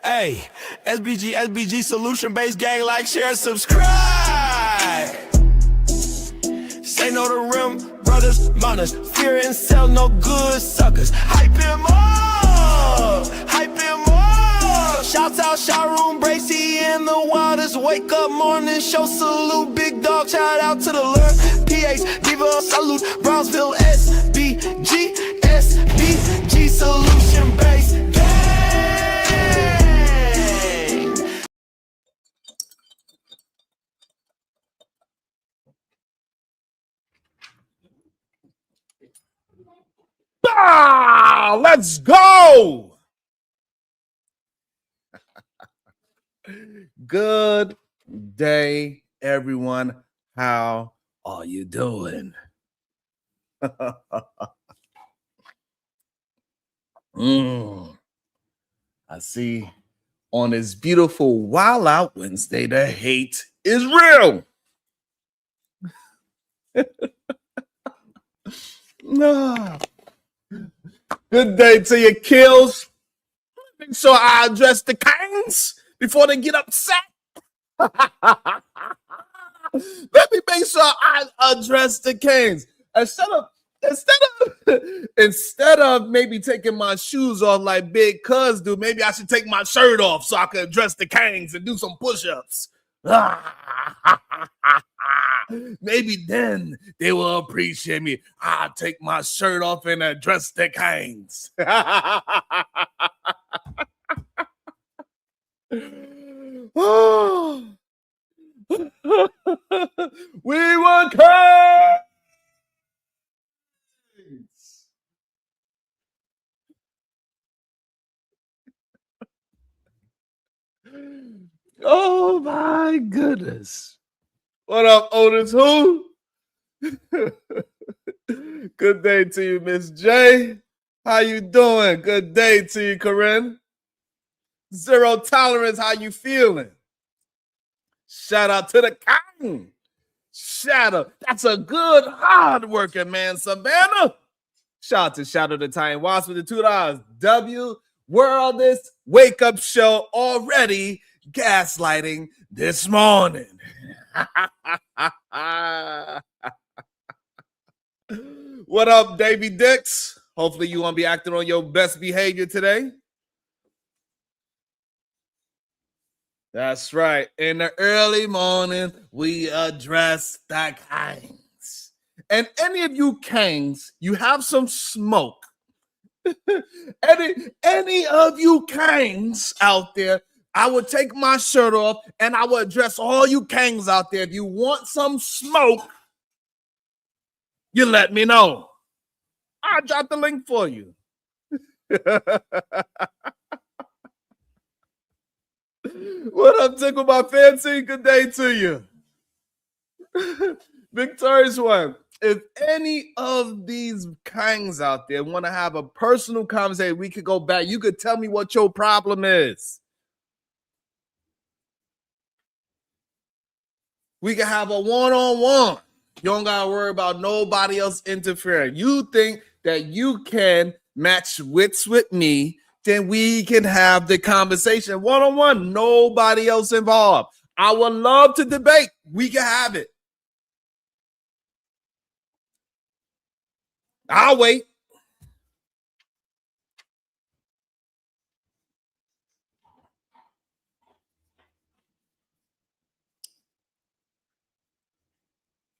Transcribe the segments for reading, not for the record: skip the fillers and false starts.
Hey, SBG solution-based gang, like, share, subscribe. Say no to rim, brothers, Manosphere and sell no good suckers. Hype him up, hype him up. Shouts out, Showroom, Bracy, and the wildest. Wake up morning, show salute, big dog, shout out to the lure. PH, Diva, salute, Brownsville, SBG solution-based gang. Let's go. Good day, everyone. How are you doing? I see on this beautiful Wild Out Wednesday, the hate is real. Good day to you, kills. Make sure I address the kings before they get upset. Let me make sure I address the kings. Instead of maybe taking my shoes off like Big Cuz do, maybe I should take my shirt off so I can address the kings and do some push-ups. Maybe then they will appreciate me. I'll take my shirt off and address the kings. We were kings. Oh my goodness. What up, Otis? Who? Good day to you, Miss J. How you doing? Good day to you, Corinne. Zero tolerance. How you feeling? Shout out to the king. Shadow. That's a good, hard-working man, Savannah. Shout out to Shadow the Time Wasp with the $2. W Worldist wake up show already gaslighting this morning. What up, Davy Dix? Hopefully you won't be acting on your best behavior today. That's right. In the early morning, we address the kings. And any of you kings, you have some smoke. any of you kings out there, I would take my shirt off and I would address all you kings out there. If you want some smoke, you let me know. I'll drop the link for you. What up, Tickle My Fancy? Good day to you. Victorious one. If any of these kings out there want to have a personal conversation, we could go back. You could tell me what your problem is. We can have a one-on-one. You don't got to worry about nobody else interfering. You think that you can match wits with me, then we can have the conversation one-on-one. Nobody else involved. I would love to debate. We can have it. I'll wait.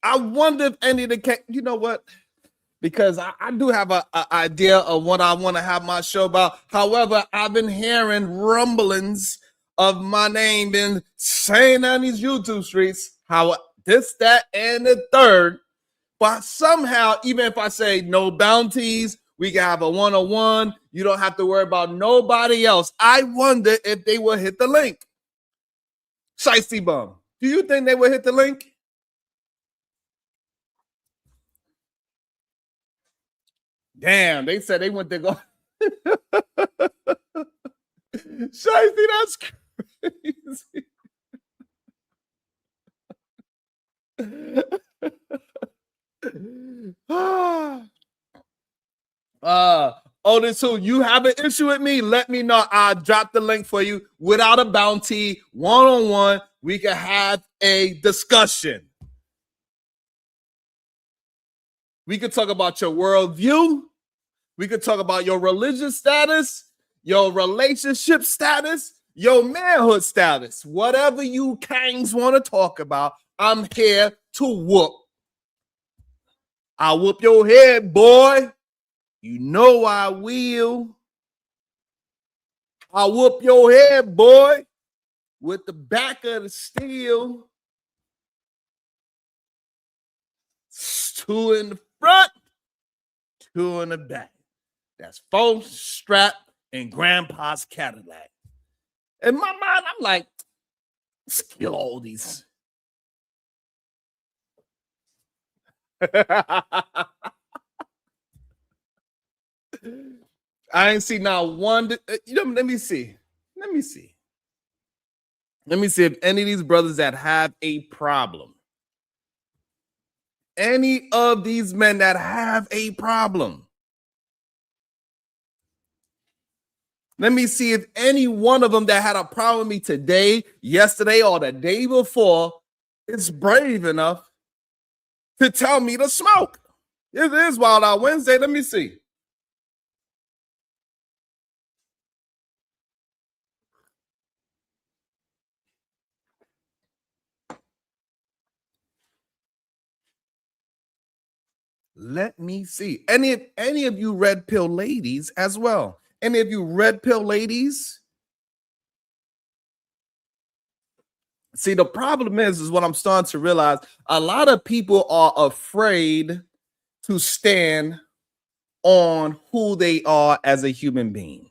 I wonder if any of the, you know what? Because I do have an idea of what I want to have my show about. However, I've been hearing rumblings of my name been saying on these YouTube streets, how this, that, and the third. But somehow, even if I say no bounties, we can have a one-on-one. You don't have to worry about nobody else. I wonder if they will hit the link. Shiesty Bum, do you think they will hit the link? Damn, they said they went to go. Shiesty, that's crazy. Oh, this who you have an issue with me? Let me know. I'll drop the link for you without a bounty, one-on-one. We can have a discussion. We could talk about your worldview. We could talk about your religious status, your relationship status, your manhood status. Whatever you kangs want to talk about, I'm here to whoop. I'll whoop your head, boy. You know I will. I'll whoop your head, boy, with the back of the steel. 2 in the front, 2 in the back. That's 4 strapped in Grandpa's Cadillac. In my mind, I'm like, let's kill all these. I ain't see now one. Let me see. Let me see if any of these brothers that have a problem, any of these men that have a problem, let me see if any one of them that had a problem with me today, yesterday, or the day before is brave enough to tell me to smoke. It is Wild Out Wednesday. Let me see. Let me see. Any of you red pill ladies as well. Any of you red pill ladies? See, the problem is what I'm starting to realize. A lot of people are afraid to stand on who they are as a human being.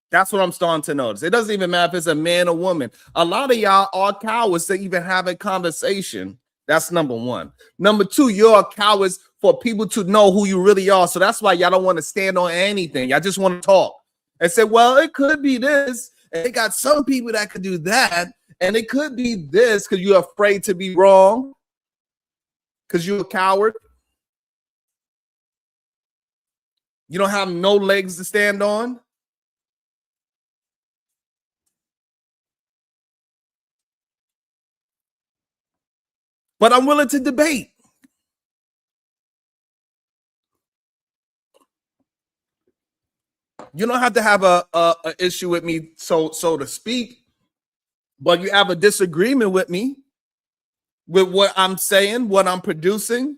That's what I'm starting to notice. It doesn't even matter if it's a man or woman. A lot of y'all are cowards to even have a conversation. That's number one. Number two, you're cowards for people to know who you really are. So that's why y'all don't want to stand on anything. Y'all just want to talk and say, well, it could be this. And they got some people that could do that. And it could be this because you're afraid to be wrong. Because you're a coward. You don't have no legs to stand on. But I'm willing to debate. You don't have to have a issue with me, so to speak, but you have a disagreement with me, with what I'm saying, what I'm producing.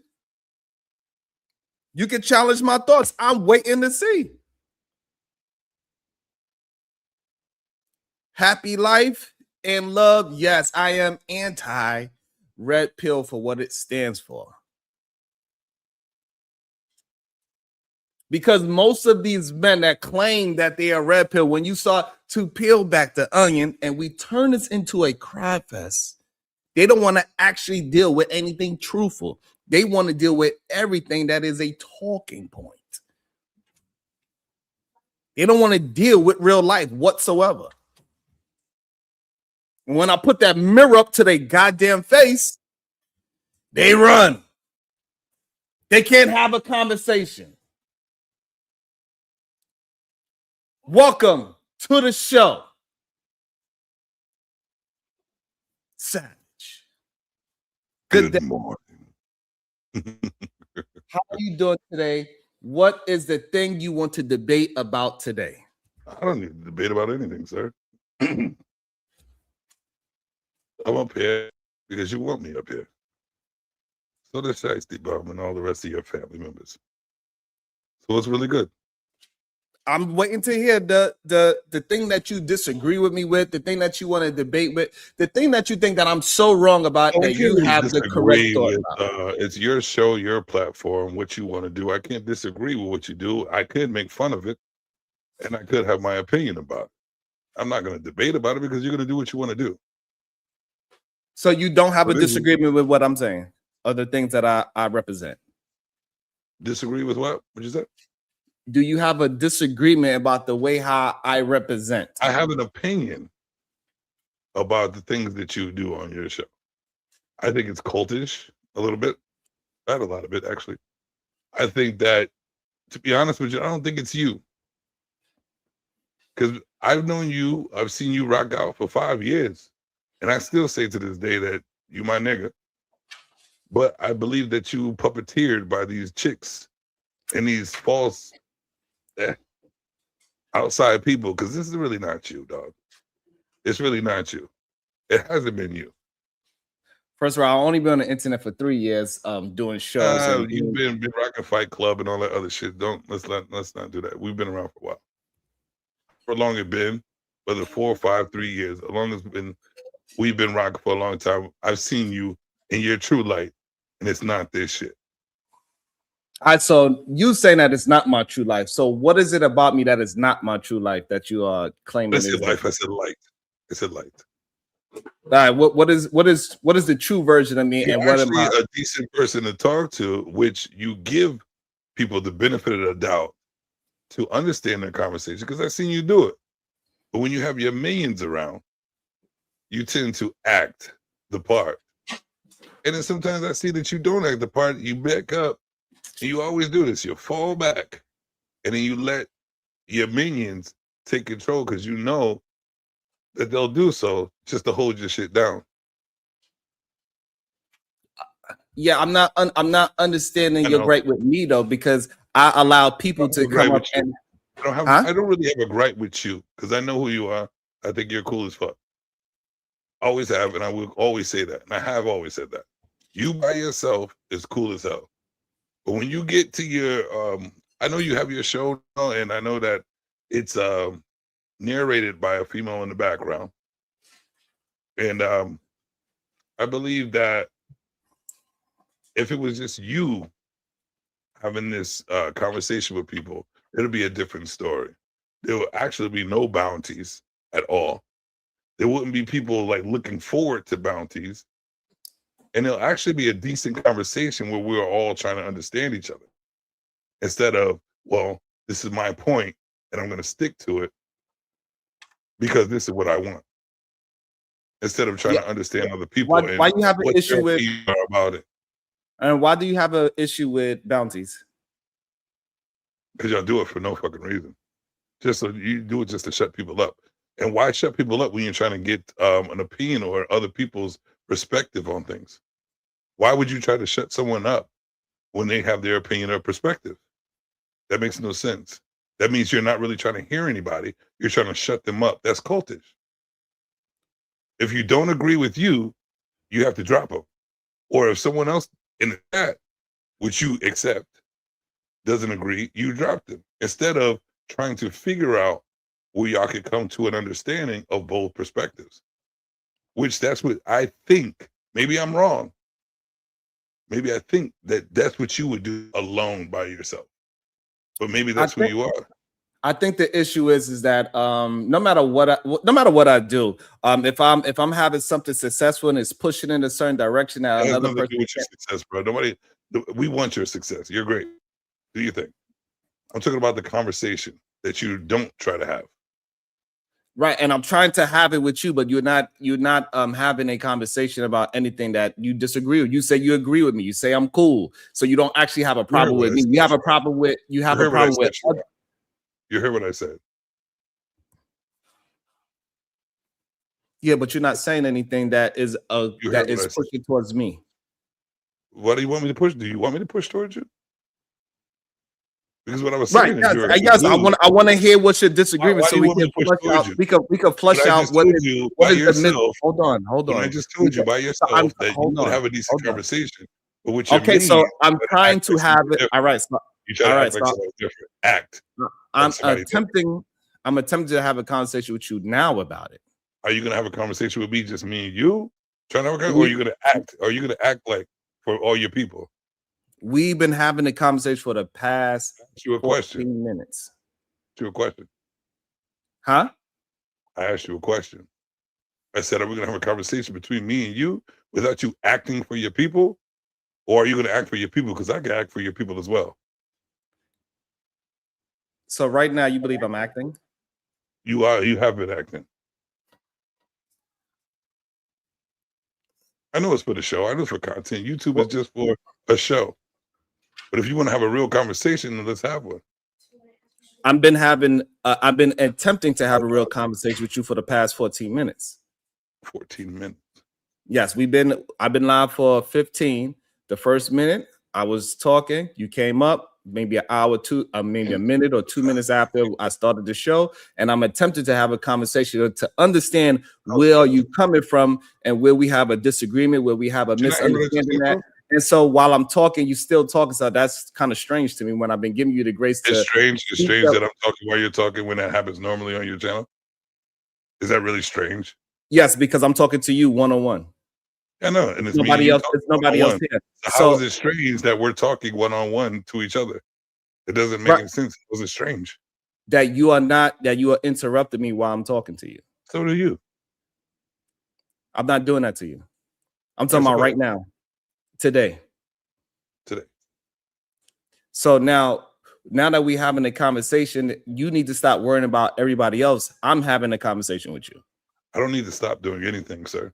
You can challenge my thoughts. I'm waiting to see. Happy life and love. Yes, I am anti-red pill for what it stands for. Because most of these men that claim that they are red pill, when you start to peel back the onion and we turn this into a cry fest, they don't want to actually deal with anything truthful. They want to deal with everything that is a talking point. They don't want to deal with real life whatsoever. When I put that mirror up to their goddamn face, they run. They can't have a conversation. Welcome to the show. Savage. Good morning. How are you doing today? What is the thing you want to debate about today? I don't need to debate about anything, sir. I'm up here because you want me up here. So does Shiesty Bum and all the rest of your family members. So it's really good. I'm waiting to hear the thing that you disagree with me with, the thing that you want to debate with, the thing that you think that I'm so wrong about that you have the correct thought about. It's your show, your platform, what you want to do. I can't disagree with what you do. I could make fun of it, and I could have my opinion about it. I'm not going to debate about it because you're going to do what you want to do. So you don't have a disagreement with what I'm saying, or the things that I represent? Disagree with what? What you said? Do you have a disagreement about the way how I represent? I have an opinion about the things that you do on your show. I think it's cultish a little bit. Not a lot of it, actually. I think that, to be honest with you, I don't think it's you. Because I've known you, I've seen you rock out for 5 years. And I still say to this day that you my nigga. But I believe that you puppeteered by these chicks and these false outside people, because this is really not you, dog. It's really not you. It hasn't been you. First of all, I've only been on the internet for 3 years, doing shows. And You've been rocking Fight Club and all that other shit. Let's not do that. We've been around for a while. For long it been, whether 4 or 5, 3 years, as long as we've been rocking for a long time. I've seen you in your true light, and it's not this shit. All right, so you saying that it's not my true life. So what is it about me that is not my true life that you are claiming? I said life. I said light. I said light. All right, what is the true version of me? You're and what am actually I? a decent person to talk to, which you give people the benefit of the doubt to understand their conversation, because I've seen you do it. But when you have your minions around, you tend to act the part. And then sometimes I see that you don't act the part. You back up, and you always do this. You fall back, and then you let your minions take control, because you know that they'll do so just to hold your shit down. Yeah, I'm not understanding your gripe with me though, because I allow people to come up and I don't really have a gripe with you, because I know who you are. I think you're cool as fuck. Always have, and I will always say that. And I have always said that. You by yourself is cool as hell. But when you get to your I know you have your show now, and I know that it's narrated by a female in the background. And I believe that if it was just you having this conversation with people, it'll be a different story. There will actually be no bounties at all. There wouldn't be people like looking forward to bounties. And it'll actually be a decent conversation where we're all trying to understand each other. Instead of, well, this is my point and I'm going to stick to it because this is what I want. Instead of trying to understand other people. Why you have an issue with about it? And why do you have an issue with bounties? Because y'all do it for no fucking reason. Just so you do it just to shut people up. And why shut people up when you're trying to get an opinion or other people's perspective on things? Why would you try to shut someone up when they have their opinion or perspective? That makes no sense. That means you're not really trying to hear anybody. You're trying to shut them up. That's cultish. If you don't agree with you, you have to drop them. Or if someone else in the chat, which you accept, doesn't agree, you drop them. Instead of trying to figure out where y'all could come to an understanding of both perspectives. Which that's what I think. Maybe I'm wrong. Maybe I think that that's what you would do alone by yourself. But maybe that's who you are. I think the issue is that no matter what I do, if I'm having something successful and it's pushing in a certain direction, that another person do with your success, bro. We want your success. You're great. Do you think? I'm talking about the conversation that you don't try to have. Right, and I'm trying to have it with you, but you're not having a conversation about anything that you disagree with. You say you agree with me. You say I'm cool, so you don't actually have a problem with me. You have a problem with you hear what I said. Yeah, but you're not saying anything that is pushing towards me. What do you want me to push? Do you want me to push towards you? Because what I was saying is I want to hear what's your disagreement so we can flush out. We can flush out what is the middle. Hold on. I just told you by yourself that you would have a decent conversation. But with your so I'm trying to have it. All right. You try to act like something different. Act. I'm attempting to have a conversation with you now about it. Are you gonna have a conversation with me, just me and you? Trying to or are you gonna act? Are you gonna act like for all your people? We've been having a conversation for the past 14 minutes. Ask you a question. Huh? I asked you a question. I said, are we gonna have a conversation between me and you without you acting for your people? Or are you gonna act for your people? Because I can act for your people as well. So right now you believe I'm acting? You have been acting. I know it's for the show. I know it's for content. YouTube is just for a show. But if you want to have a real conversation, then let's have one. I've been attempting to have a real conversation with you for the past 14 minutes. 14 minutes. Yes, I've been live for 15. The first minute I was talking, you came up maybe an hour, maybe a minute or 2 minutes after I started the show, and I'm attempting to have a conversation to understand where are you coming from and where we have a disagreement, where we have a misunderstanding that. And so while I'm talking, you still talking. So that's kind of strange to me when I've been giving you the grace to. It's strange that I'm talking while you're talking when that happens normally on your channel. Is that really strange? Yes, because I'm talking to you one-on-one. I know, and it's nobody else. It's nobody else here. So how is it strange that we're talking one-on-one to each other? It doesn't make any sense. It was strange that you are interrupting me while I'm talking to you. So do you. I'm not doing that to you. I'm talking about right now. Today. So now that we're having a conversation, you need to stop worrying about everybody else. I'm having a conversation with you. I don't need to stop doing anything, sir.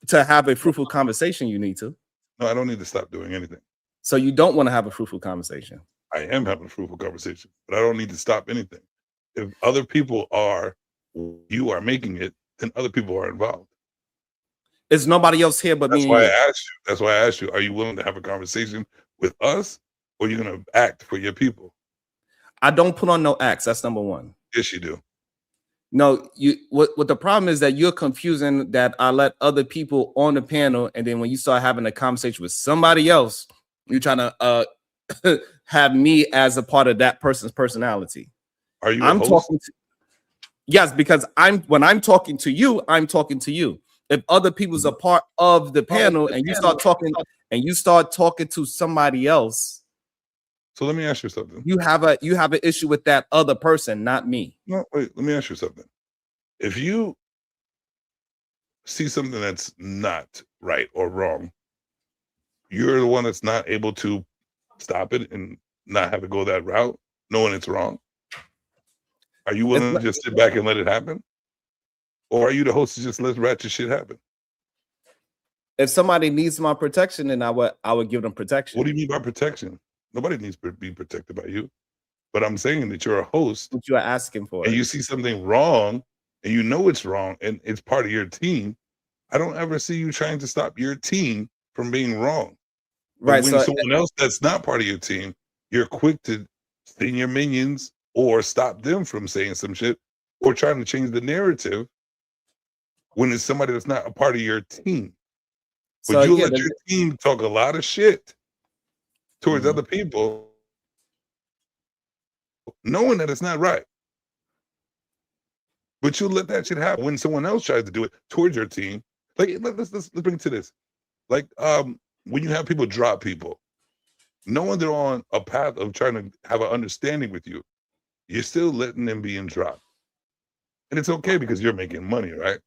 To have a fruitful conversation, you need to. No, I don't need to stop doing anything. So you don't want to have a fruitful conversation. I am having a fruitful conversation, but I don't need to stop anything. If other people you are making it, then other people are involved. It's nobody else here but me. That's why I asked you, are you willing to have a conversation with us, or are you going to act for your people? I don't put on no acts. That's number one. Yes, you do. No, what the problem is that you're confusing that I let other people on the panel, and then when you start having a conversation with somebody else, you're trying to have me as a part of that person's personality. Are you? I'm talking to. Yes, because when I'm talking to you, I'm talking to you. If other people's a part of the panel and you start talking to somebody else. So let me ask you something. You have an issue with that other person, not me. No, wait, let me ask you something. If you see something that's not right or wrong, you're the one that's not able to stop it and not have to go that route, knowing it's wrong. Are you willing to just sit back and let it happen? Or are you the host to just let ratchet shit happen? If somebody needs my protection, then I would give them protection. What do you mean by protection? Nobody needs to be protected by you. But I'm saying that you're a host. What you are asking for. And you see something wrong, and you know it's wrong, and it's part of your team. I don't ever see you trying to stop your team from being wrong. But when someone else that's not part of your team, you're quick to send your minions or stop them from saying some shit or trying to change the narrative when it's somebody that's not a part of your team. But you let your team talk a lot of shit towards other people, knowing that it's not right. But you let that shit happen when someone else tries to do it towards your team. Like, let's bring it to this. Like, when you have people drop people, knowing they're on a path of trying to have an understanding with you, you're still letting them be in drop. And it's okay because you're making money, right?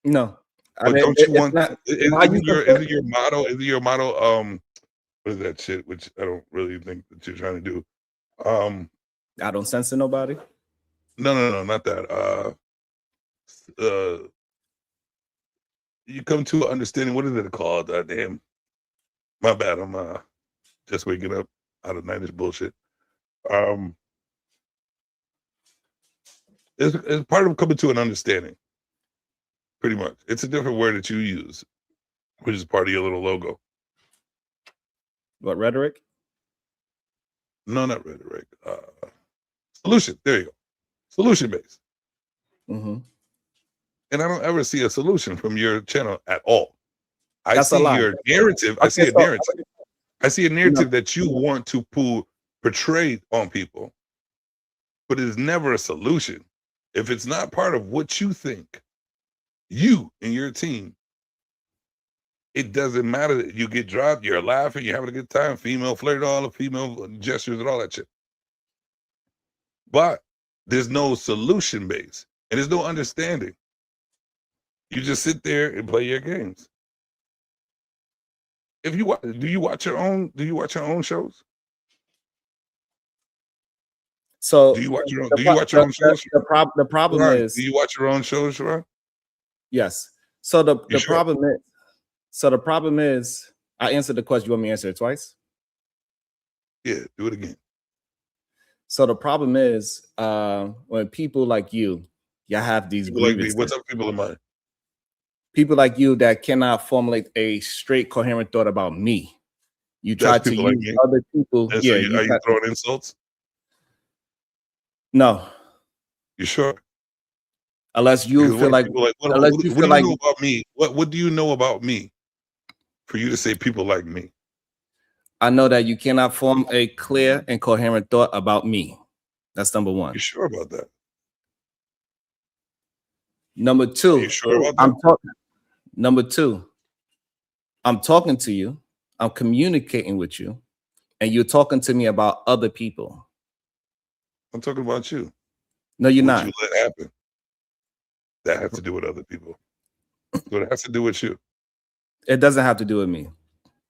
No. But don't you want isn't your motto, what is that shit, which I don't really think that you're trying to do? I don't censor nobody. No, not that. You come to an understanding. What is it called? Damn, my bad. I'm just waking up out of nightish bullshit. It's part of coming to an understanding. Pretty much, it's a different word that you use, which is part of your little logo. What, rhetoric? No, not rhetoric. Solution. There you go. Solution based. Mm-hmm. And I don't ever see a solution from your channel at all. That's see your narrative. I see a narrative. I see a narrative that you want to portray on people, but it is never a solution. If it's not part of what you think, you and your team, it doesn't matter that you get dropped, you're laughing, you're having a good time, female flirt, all the female gestures and all that shit. But there's no solution base and there's no understanding. You just sit there and play your games. Do you watch your own shows? So do you watch your own shows? The problem is, do you watch your own shows, Sharon? Yes. So the problem is I answered the question. You want me to answer it twice? Yeah, do it again. So the problem is when people like you have these People like me. grievances. What's up, people of mine? People like you that cannot formulate a straight, coherent thought about me. You try to people like use me? other people. And Yeah, so are you throwing insults? No, You sure? unless you Because feel what like, people like, what unless do you you feel like, know about me? What do you know about me for you to say people like me? I know that you cannot form a clear and coherent thought about me. That's number one. You sure about that? Number Are two, you sure about that? Number two, I'm talking to you, I'm communicating with you, and you're talking to me about other people. I'm talking about you. No, you're What not. you let happen. That has to do with other people. So it has to do with you. It doesn't have to do with me.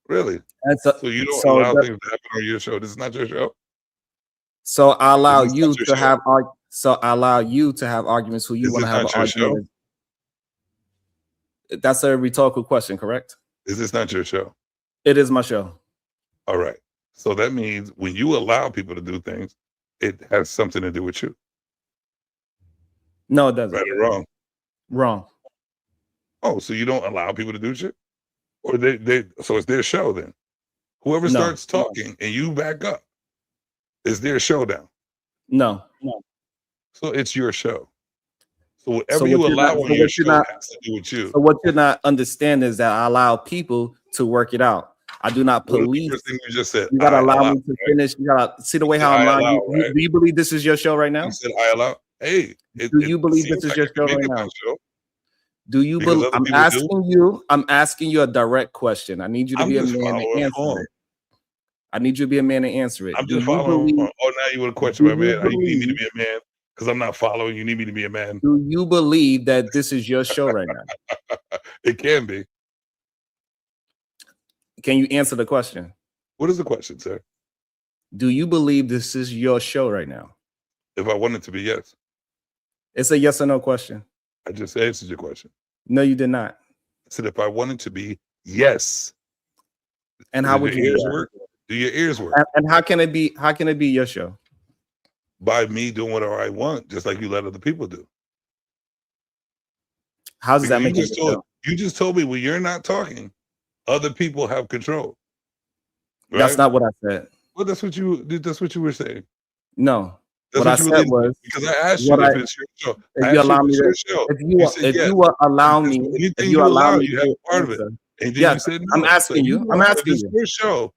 Really? And So you don't allow things to happen on your show. This is not your show. So I allow This is you not your to show. have I allow you to have arguments who you Is want to this have an not your show? argument. That's a rhetorical question, correct? Is this not your show? It is my show. All right. So that means when you allow people to do things, it has something to do with you. No, it doesn't. Right or wrong? Wrong. Oh, so you don't allow people to do shit? Or so it's their show then. Whoever No. starts talking and you back up, it's their showdown. No. So it's your show. So whatever So you what you're allow not- on so your what you're show not- has to do with you. So what you're not understanding is that I allow people to work it out. I do not What was the police. first thing you just said? You gotta I allow allow, me to right? finish. You gotta see the way You how said I'm I lying. allow, right? Do you believe this is your show right now? You said I allow. Hey, Do you believe seems this is like your you can show make right it now? my show. Do you Because believe? other I'm people do? asking you. I'm asking you a direct question. I need you to I'm be a just man and following answer form. it. I need you to be a man and answer it. I'm Do just you following. believe? Oh, now you want to question Do my you man? You need me to believe? be a man because I'm not following. You need me to be a man. Do you believe that this is your show right now? It can be. Can you answer the question? What is the question, sir? Do you believe this is your show right now? If I want it to be, yes. It's a yes or no question. I just answered your question. No, you did not. I said if I want it to be, yes. And how would your you ears do that? work? Do your ears work? And how can it be? How can it be your show? By me doing whatever I want, just like you let other people do. How does that Because make it your show? you just told me when you're not talking, other people have control. Right? That's not what I said. Well, that's what you were saying. No. That's what I you were said leading was, because I asked you if it's your show. if you allow me to, if you will allow me, anything if you allow me, you have a part of it. answer. And then Yes, you said no. I'm asking you. I'm asking if you. it's your show.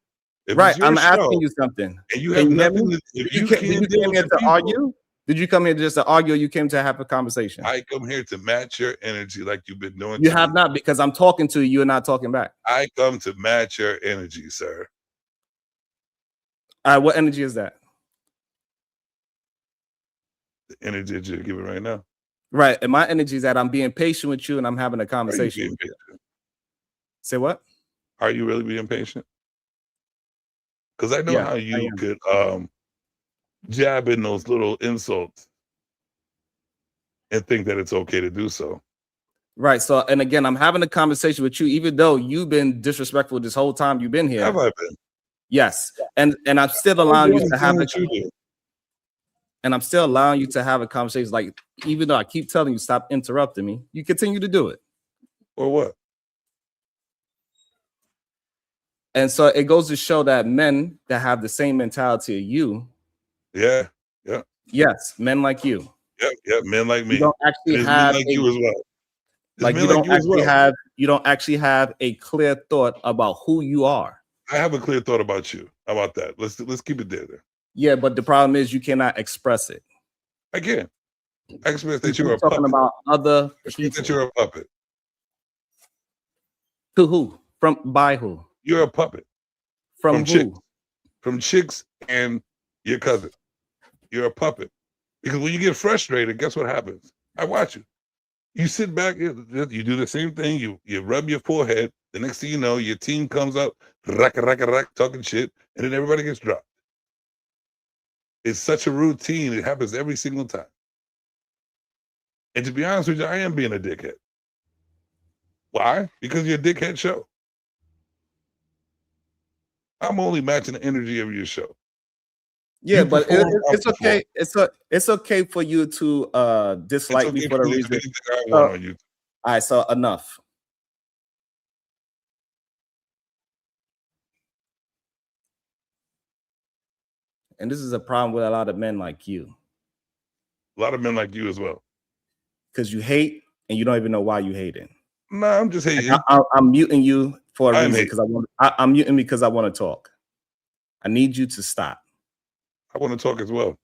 If Right, it's your I'm show, asking you something. and you Can have you hear nothing me? to, if Did you you come can't deal here with your to people, argue? Did you come here just to argue, or you came to have a conversation? I come here to match your energy like you've been doing. You have not, because I'm talking to you. You're not talking back. I come to match your energy, sir. All right, what energy is that? The energy that you're giving right now. Right, and my energy is that I'm being patient with you and I'm having a Are you conversation. being patient? Say what? Are you really being patient? Because I know Yeah, how I you am. could jab in those little insults and think that it's okay to do so. Right. So, and again, I'm having a conversation with you, even though you've been disrespectful this whole time you've been here. Have I been? Yes, and I'm still allowing you to have what you do. and I'm still allowing you to have a conversation. Like, even though I keep telling you stop interrupting me, you continue to do it. Or what? And so it goes to show that men that have the same mentality as you, Yeah. yes, men like you, Men like me. you don't actually There's have men like you as well. like Men you like don't you as actually well. have you don't actually have a clear thought about who you are. I have a clear thought about you. How about that? Let's keep it there. Yeah, but the problem is you cannot express it. I can. I express that You're you're a talking puppet. about other I express that people. you're a puppet. To who? By who? You're a puppet. From From who? chicks. From chicks and your cousin. You're a puppet. Because when you get frustrated, guess what happens? I watch you. You sit back, you do the same thing, you rub your forehead. The next thing you know, your team comes up, rack, talking shit, and then everybody gets dropped. It's such a routine. It happens every single time. And to be honest with you, I am being a dickhead. Why? Because you're a dickhead show. I'm only matching the energy of your show. Yeah, You but perform, I it's okay. perform. It's okay for you to It's dislike me okay for for the me to do reason. anything I want on YouTube. All right, so enough. And this is a problem with a lot of men like you. A lot of men like you as well. Because you hate and you don't even know why you hating. Nah, I'm just hating. I'm muting you for a I'm reason because I'm muting because I want to talk. I need you to stop. I want to talk as well.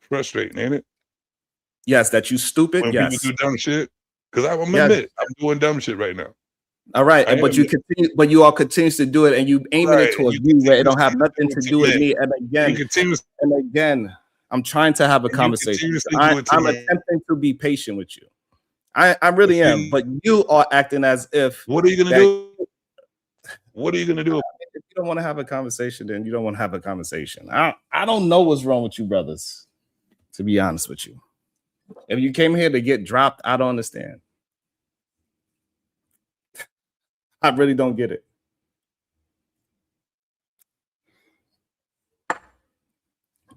Frustrating, ain't it? Yes, that you stupid. When Yes. people do dumb shit. Because I'm Yes. admit, I'm doing dumb shit right now. All right, I but am- you all continues to do it, and you aiming Right, it towards you me where it don't continuously have nothing do to it to do with men. me. And You again, I'm trying to have a And you conversation. continuously do it to I'm men. attempting to be patient with you. I really But am, see- but you are acting as if. What are you gonna that- do? What are you gonna do? If you don't want to have a conversation, then you don't want to have a conversation. I don't know what's wrong with you, brothers. To be honest with you, if you came here to get dropped, I don't understand. I really don't get it.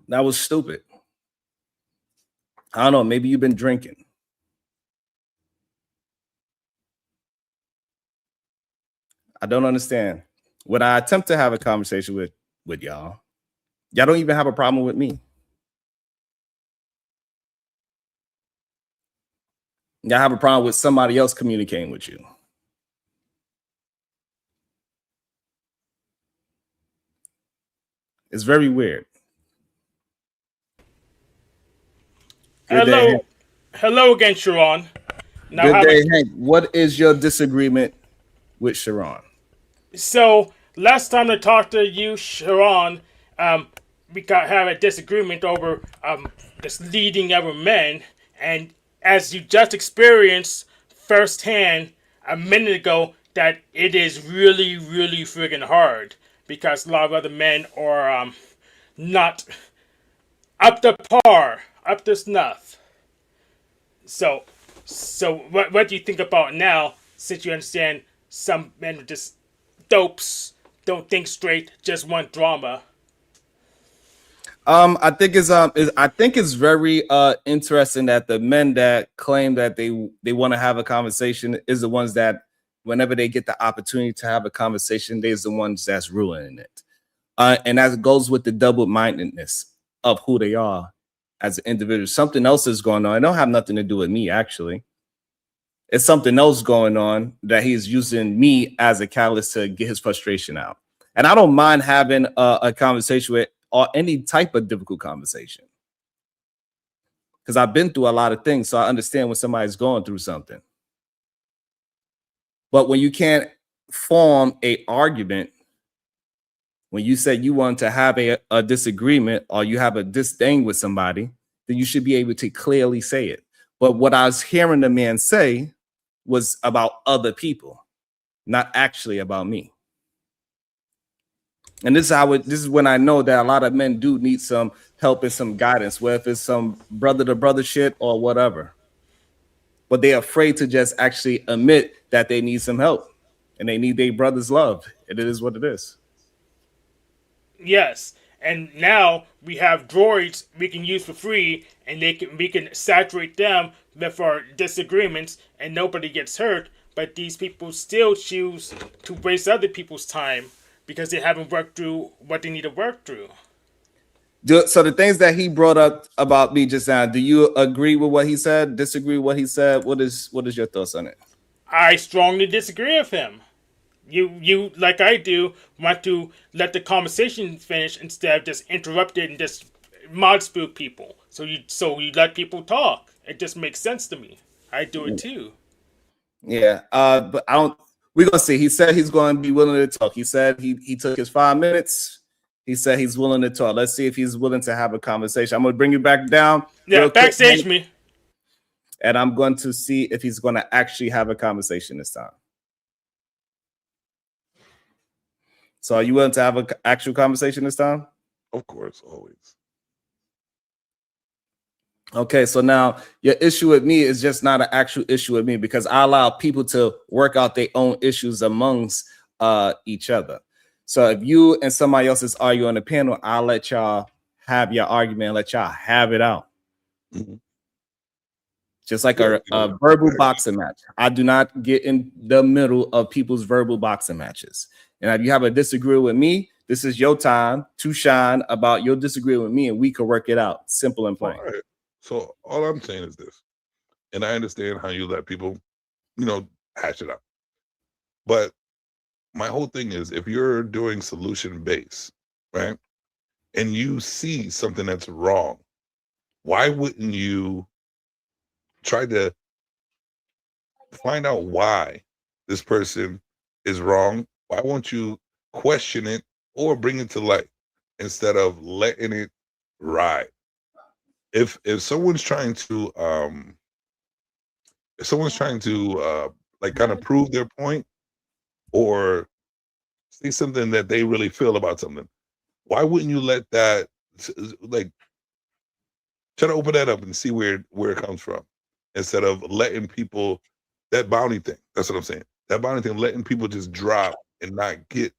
That was stupid. I don't know. Maybe you've been drinking. I don't understand. When I attempt to have a conversation with y'all don't even have a problem with me. Y'all have a problem with somebody else communicating with you. It's very weird. Good day, Hank. Hello again, Sharon. Now, Good how day, much- Hank. What is your disagreement with Sharon? So last time I talked to you, Sharon, we had a disagreement over this leading other men, and as you just experienced firsthand a minute ago, that it is really, really friggin' hard because a lot of other men are not up to par, up to snuff. So, what do you think about now? Since you understand some men are just dopes, don't think straight, just want drama. I think it's very interesting that the men that claim that they want to have a conversation is the ones that whenever they get the opportunity to have a conversation, they're the ones that's ruining it. And that goes with the double-mindedness of who they are as an individual. Something else is going on. It don't have nothing to do with me, actually. It's something else going on that he's using me as a catalyst to get his frustration out. And I don't mind having a conversation with or any type of difficult conversation because I've been through a lot of things, so I understand when somebody's going through something. But when you can't form a argument, when you say you want to have a disagreement or you have a disdain with somebody, then you should be able to clearly say it. But what I was hearing the man say was about other people, not actually about me. And this is when I know that a lot of men do need some help and some guidance, whether it's some brother to brother shit or whatever. But they're afraid to just actually admit that they need some help and they need their brother's love. And it is what it is. Yes, and now we have droids we can use for free, and we can saturate them with our disagreements, and nobody gets hurt. But these people still choose to waste other people's time because they haven't worked through what they need to work through. So the things that he brought up about me just now, do you agree with what he said? Disagree with what he said? What is your thoughts on it? I strongly disagree with him. You like I do want to let the conversation finish instead of just interrupt it and just mod spook people. So you let people talk. It just makes sense to me. I do it too. Yeah, but I don't. We're gonna see. He said he's going to be willing to talk. He said he took his 5 minutes. He said he's willing to talk. Let's see if he's willing to have a conversation. I'm gonna bring you back down. Yeah, backstage me. And I'm going to see if he's going to actually have a conversation this time. So are you willing to have an actual conversation this time? Of course, always. Okay, so now your issue with me is just not an actual issue with me because I allow people to work out their own issues amongst each other. So if you and somebody else is arguing on the panel, I'll let y'all have your argument, let y'all have it out. Mhm. Just like Yeah, a verbal boxing match. I do not get in the middle of people's verbal boxing matches. And if you have a disagreement with me, this is your time to shine about your disagreement with me, and we can work it out. Simple and plain. all right. So all I'm saying is this, and I understand how you let people, hash it out. But my whole thing is if you're doing solution based, right? And you see something that's wrong, why wouldn't you try to find out why this person is wrong? Why won't you question it or bring it to light instead of letting it ride? If someone's trying to like kind of prove their point or say something that they really feel about something, why wouldn't you let that like try to open that up and see where it comes from instead of letting people that bounty thing. That's what I'm saying. That bounty thing, letting people just drop and not get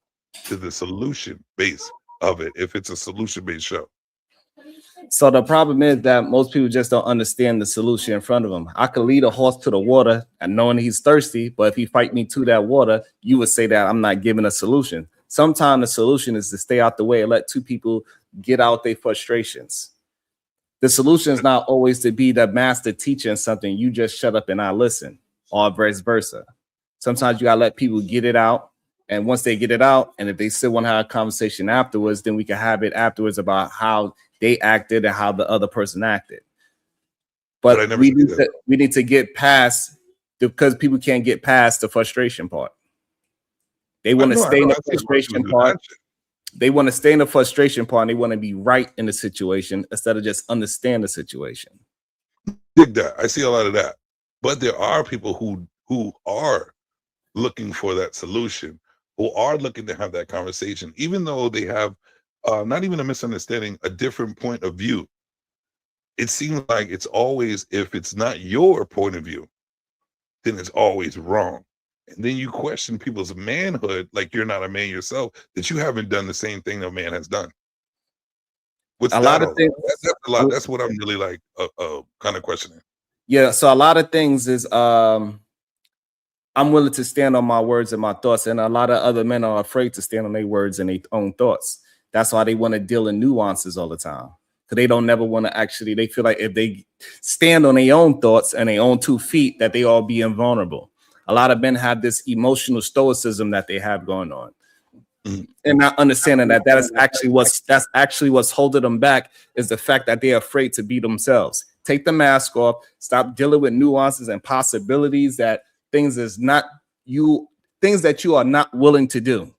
to the solution base of it if it's a solution based show. So the problem is that most people just don't understand the solution in front of them. I could lead a horse to the water and knowing he's thirsty, but if he fight me to that water, you would say that I'm not giving a solution. Sometimes the solution is to stay out the way and let two people get out their frustrations. The solution is not always to be the master teacher in something. You just shut up and I listen, or vice versa. Sometimes you gotta let people get it out. And once they get it out, and if they still want to have a conversation afterwards, then we can have it afterwards about how they acted and how the other person acted. But we need to get past, because people can't get past the frustration part. They want to stay in the frustration part. They want to stay in the frustration part and they want to be right in the situation instead of just understand the situation. Dig that. I see a lot of that. But there are people who are looking for that solution, who are looking to have that conversation, even though they have not even a misunderstanding, a different point of view. It seems like it's always, if it's not your point of view, then it's always wrong. And then you question people's manhood like you're not a man yourself, that you haven't done the same thing a man has done. What's a lot of things? That's a lot. That's what I'm really like kind of questioning. Yeah, so a lot of things is I'm willing to stand on my words and my thoughts, and a lot of other men are afraid to stand on their words and their own thoughts. That's why they want to deal in nuances all the time, because they don't never want to actually, they feel like if they stand on their own thoughts and their own 2 feet, that they all be invulnerable. A lot of men have this emotional stoicism that they have going on. And not understanding that that's actually what's holding them back is the fact that they're afraid to be themselves. Take the mask off, stop dealing with nuances and possibilities that things that you are not willing to do.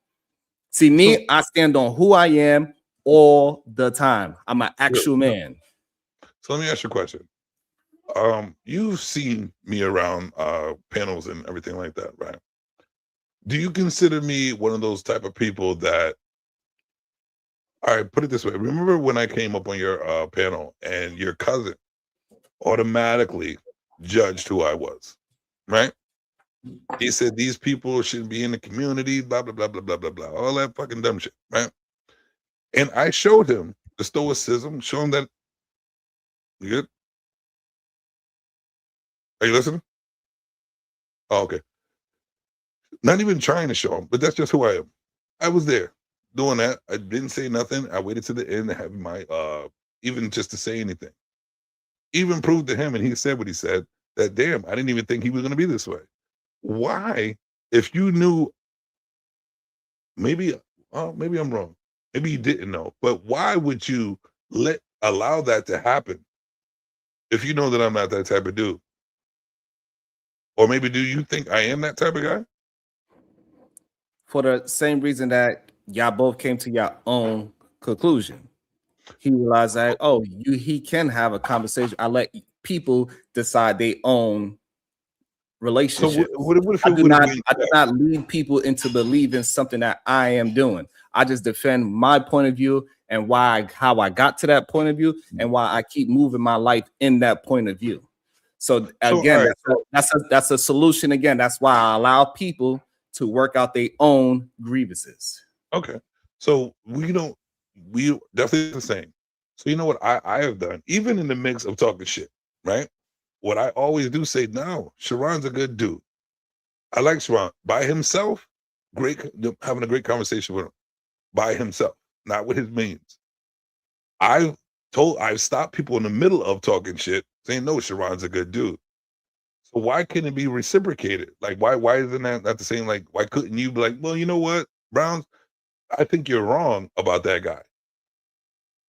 See, me, I stand on who I am all the time. I'm an actual man. So let me ask you a question. You've seen me around panels and everything like that, right? Do you consider me one of those type of people that, all right, put it this way. Remember when I came up on your panel and your cousin automatically judged who I was, right? He said, these people shouldn't be in the community, blah, blah, blah, blah, blah, blah, blah, all that fucking dumb shit, right? And I showed him the stoicism, show him that, you good? Are you listening? Oh, okay. Not even trying to show him, but that's just who I am. I was there doing that. I didn't say nothing. I waited to the end to have my, even just to say anything. Even proved to him, and he said what he said, that damn, I didn't even think he was going to be this way. Why, if you knew, maybe I'm wrong. Maybe you didn't know, but why would you allow that to happen if you know that I'm not that type of dude? Or maybe do you think I am that type of guy? For the same reason that y'all both came to your own conclusion. He realized that, he can have a conversation. I let people decide their own relationship. What if I it do would have not been I do not lead people into believing something that I am doing. I just defend my point of view and how I got to that point of view and why I keep moving my life in that point of view. So again, all right, that's a solution. Again, that's why I allow people to work out their own grievances. okay. So we definitely the same. So you know what I have done, even in the mix of talking shit, right? What I always do say, no, Sharon's a good dude. I like Sharon by himself. Having a great conversation with him by himself, not with his means. I've stopped people in the middle of talking shit, saying, no, Sharon's a good dude. So why couldn't it be reciprocated? Like, why isn't that not the same? Like, why couldn't you be like, well, you know what, Browns, I think you're wrong about that guy.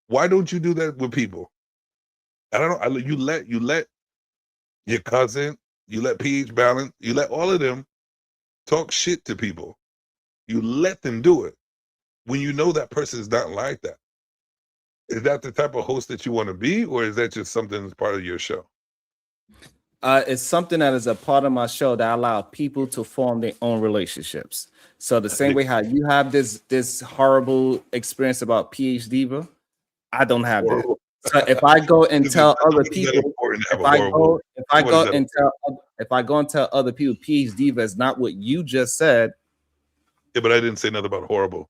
Why don't you do that with people? I don't know. You let your cousin, you let PH Balance, you let all of them talk shit to people. You let them do it when you know that person is not like that. Is that the type of host that you want to be, or is that just something that's part of your show? It's something that is a part of my show that allow people to form their own relationships. So the same way how you have this horrible experience about PH Diva, I don't have that. So if I go and tell other people, if I go and tell other people PH Diva is not what you just said. Yeah, but I didn't say nothing about horrible.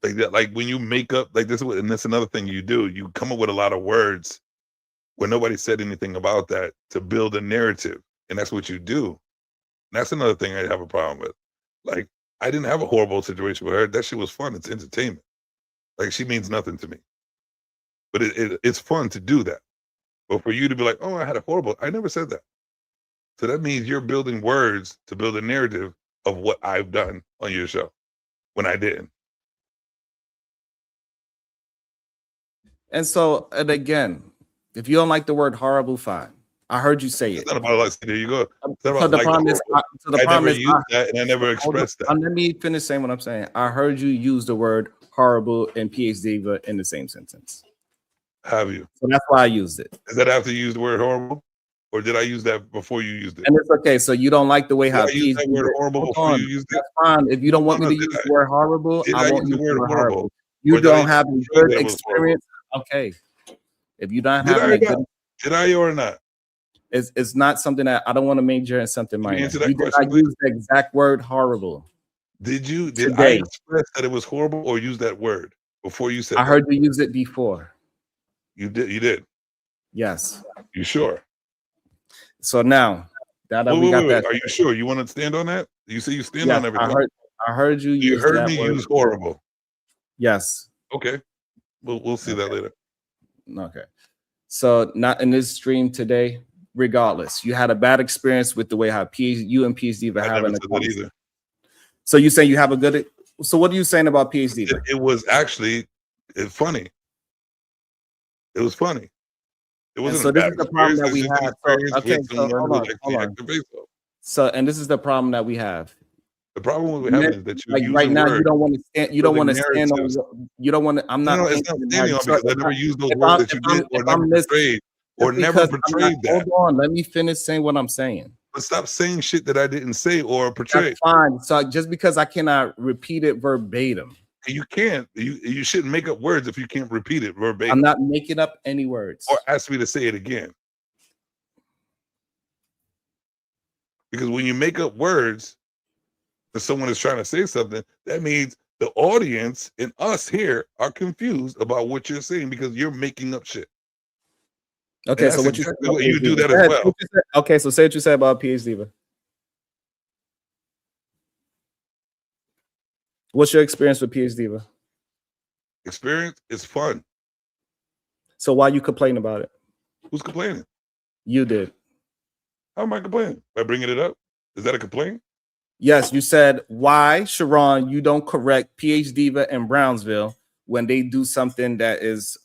Like that, like when you make up like this, and that's another thing you do. You come up with a lot of words where nobody said anything about that to build a narrative, and that's what you do. And that's another thing I have a problem with. Like, I didn't have a horrible situation with her. That shit was fun. It's entertainment. Like, she means nothing to me. But it's fun to do that. But for you to be like, oh, I had a horrible, I never said that. So that means you're building words to build a narrative of what I've done on your show when I didn't. And so, and again, if you don't like the word horrible, fine. I heard you say it. It's not about like, there you go. So the problem is, I never used that, and I never expressed that. Let me finish saying what I'm saying. I heard you use the word horrible and PH Diva in the same sentence. Have you? So that's why I used it. Is that after you used the word horrible, or did I use that before you used it? And it's okay. So you don't like the way how PH that word horrible before you used it? That's fine. If you don't want me to use the word horrible, I won't use the word horrible. You don't have a good experience. Okay. If you don't have a good, did I or not? It's not something that I don't want to major in something minor. You did not use the exact word horrible. Did you? Did I express that it was horrible or use that word before you said? I heard you use it before. You did. You did. Yes. You sure? So now that we got that. Are you sure? You want to stand on that? You say you stand on everything. I heard you. You heard me use horrible. Yes. Okay. We'll see that later. Okay. So not in this stream today. Regardless, you had a bad experience with the way how you and PH Diva having a either. So you say you have a good. So what are you saying about PH Diva? It was actually funny. It was funny. It wasn't. So this is the problem that we have. Okay, so hold on. So and this is the problem that we have. The problem we have is that you like right now you don't want to stand. You don't want to stand on. You don't want to. I'm not. No, it's not standing on because I never used those words that you did or never portrayed. Or never portrayed that. Hold on, let me finish saying what I'm saying. But stop saying shit that I didn't say or portray. That's fine. So just because I cannot repeat it verbatim. You can't. You shouldn't make up words if you can't repeat it verbatim. I'm not making up any words. Or ask me to say it again. Because when you make up words, if someone is trying to say something, that means the audience and us here are confused about what you're saying because you're making up shit. Okay, so what you do that as well. Okay, so say what you said about PH Diva. What's your experience with PH Diva? Experience is fun. So why you complain about it? Who's complaining? You did. How am I complaining? By bringing it up? Is that a complaint? Yes, you said why, Sharon, you don't correct PH Diva and Brownsville when they do something that is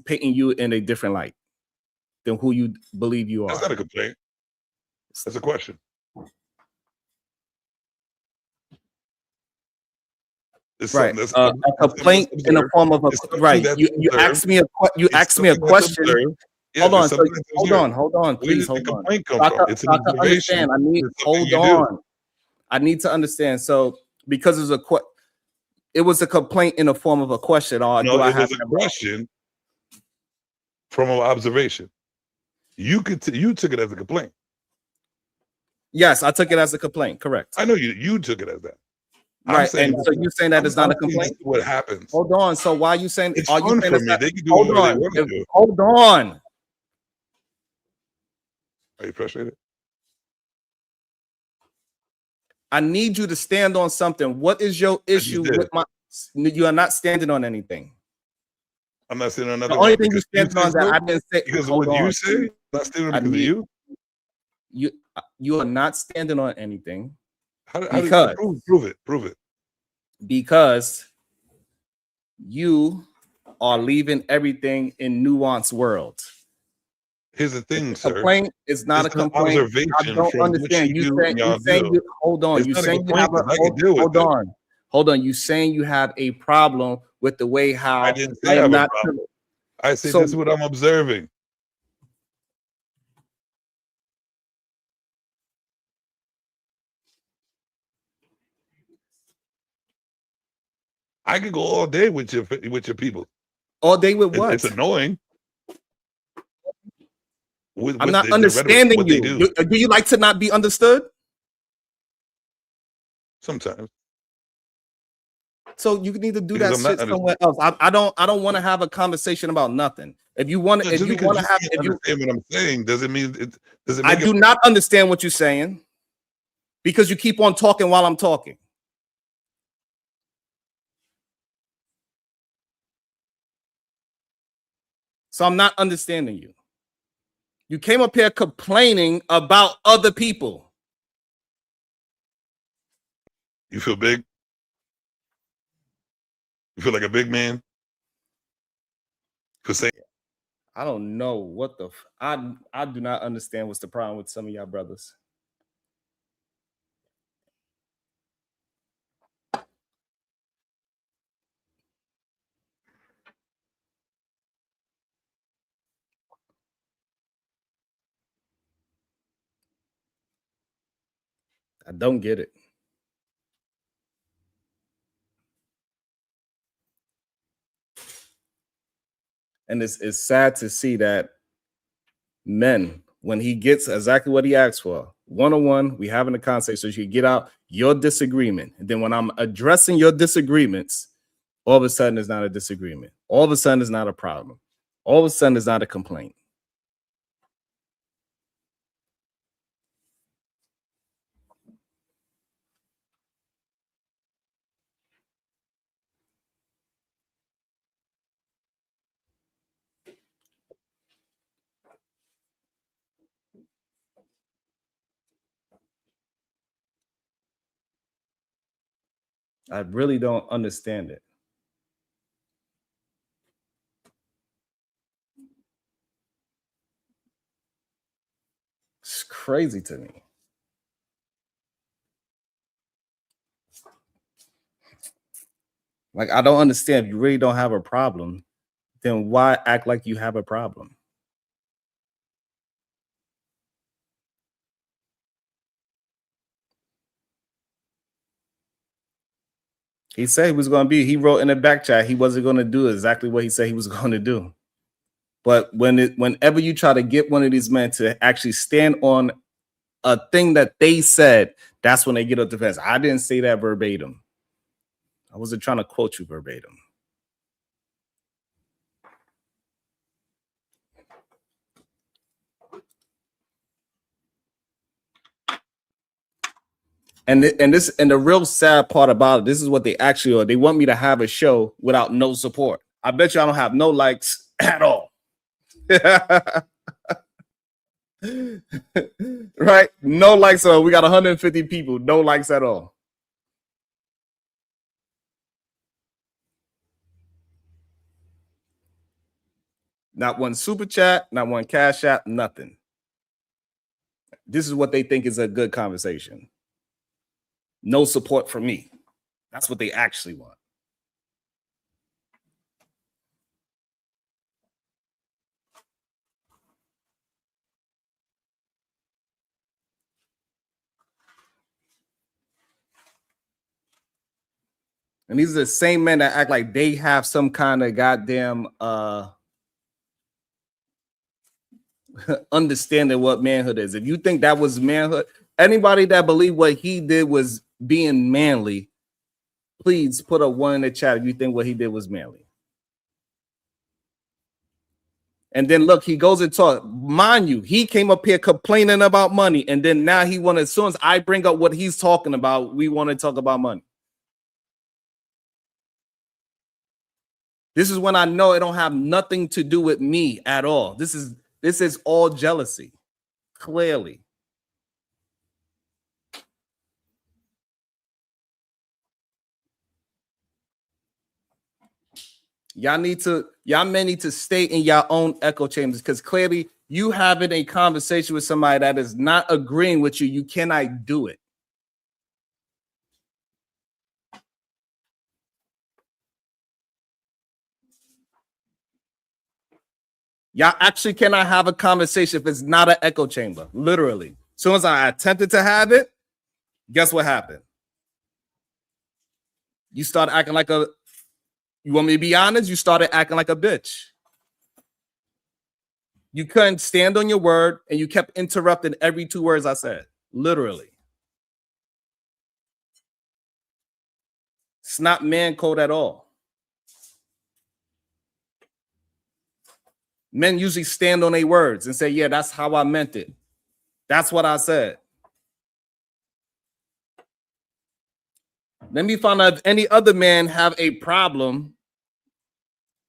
painting you in a different light than who you believe you are. That's not a complaint. That's a question. It's right. A complaint in the form of a right. You asked me a question. Yeah, hold there's on. So, something that's observed. hold on, Where please, did the hold on. complaint come So I from? can, It's an so I can observation. understand. I need, It's something hold you do. on. I need to understand. So, because it was a complaint in the form of a question, or No, do I it have was a to- question from an observation. You took it as a complaint. Yes, I took it as a complaint. Correct. I know you took it as that. I'm Right. saying And so you saying that it's not a I'm saying this complaint? is what happens. Hold on. So why are you saying? It's Are you fun saying for it's me. not? They can do Hold whatever they on. want to do. Hold on. Are you frustrated? I need you to stand on something. What is your I just issue did. with my? You are not standing on anything. I'm not saying The another only one thing you because you standing on say that so. I didn't say. Because of Hold what you on. say, I'm not standing I because of need you. you are not standing on anything How did because prove it? because you are leaving everything in nuance world. Here's the thing, sir. Complaint is not It's a an complaint. I observation don't from what understand. you do and y'all do. You hold on. It's You not a saying you complaint have a 'cause I can deal with hold it. on. Hold on. You saying you have a problem with the way how I didn't say I I am have a not. problem. I said So this is what I'm observing. I could go all day with your people. all day with what? It's annoying. I'm not the rhetoric, understanding what you. they do. Do you like to not be understood? Sometimes. So you need to do Because that I'm not shit somewhere else. I don't want to have a conversation about nothing. If you want, Just because you can't understand what I'm saying doesn't mean does it I make do not understand what you're saying because you keep on talking while I'm talking. So I'm not understanding you. You came up here complaining about other people. You feel big? You feel like a big man? For saying I don't know what the I do not understand what's the problem with some of y'all brothers. I don't get it. And it's sad to see that men, when he gets exactly what he asked for, one-on-one, we having a conversation so you get out your disagreement. And then when I'm addressing your disagreements, all of a sudden it's not a disagreement. All of a sudden it's not a problem. All of a sudden it's not a complaint. I really don't understand it. It's crazy to me. Like, I don't understand. If you really don't have a problem, then why act like you have a problem? He said he was going to be, he wrote in the back chat, he wasn't going to do exactly what he said he was going to do. But whenever you try to get one of these men to actually stand on a thing that they said, that's when they get up defense. I didn't say that verbatim. I wasn't trying to quote you verbatim. And the real sad part about it, this is what they actually are. They want me to have a show without no support. I bet you I don't have no likes at all. Right? No likes at all. We got 150 people, no likes at all. Not one super chat, not one cash app, nothing. This is what they think is a good conversation. No support from me. That's what they actually want. And these are the same men that act like they have some kind of goddamn understanding what manhood is. If you think that was manhood, anybody that believe what he did was being manly, please put a 1 in the chat if you think what he did was manly. And then look, he goes and talk. Mind you, he came up here complaining about money, and then now he wanted, as soon as I bring up what he's talking about, we want to talk about money. This is when I know it don't have nothing to do with me at all. This is all jealousy, clearly. Y'all men need to stay in your own echo chambers, because clearly you having a conversation with somebody that is not agreeing with you, you cannot do it. Y'all actually cannot have a conversation if it's not an echo chamber, literally. As soon as I attempted to have it, guess what happened? You started acting like a, you want me to be honest? You started acting like a bitch. You couldn't stand on your word, and you kept interrupting every 2 words I said, literally. It's not man code at all. Men usually stand on their words and say, yeah, that's how I meant it. That's what I said. Let me find out if any other man have a problem.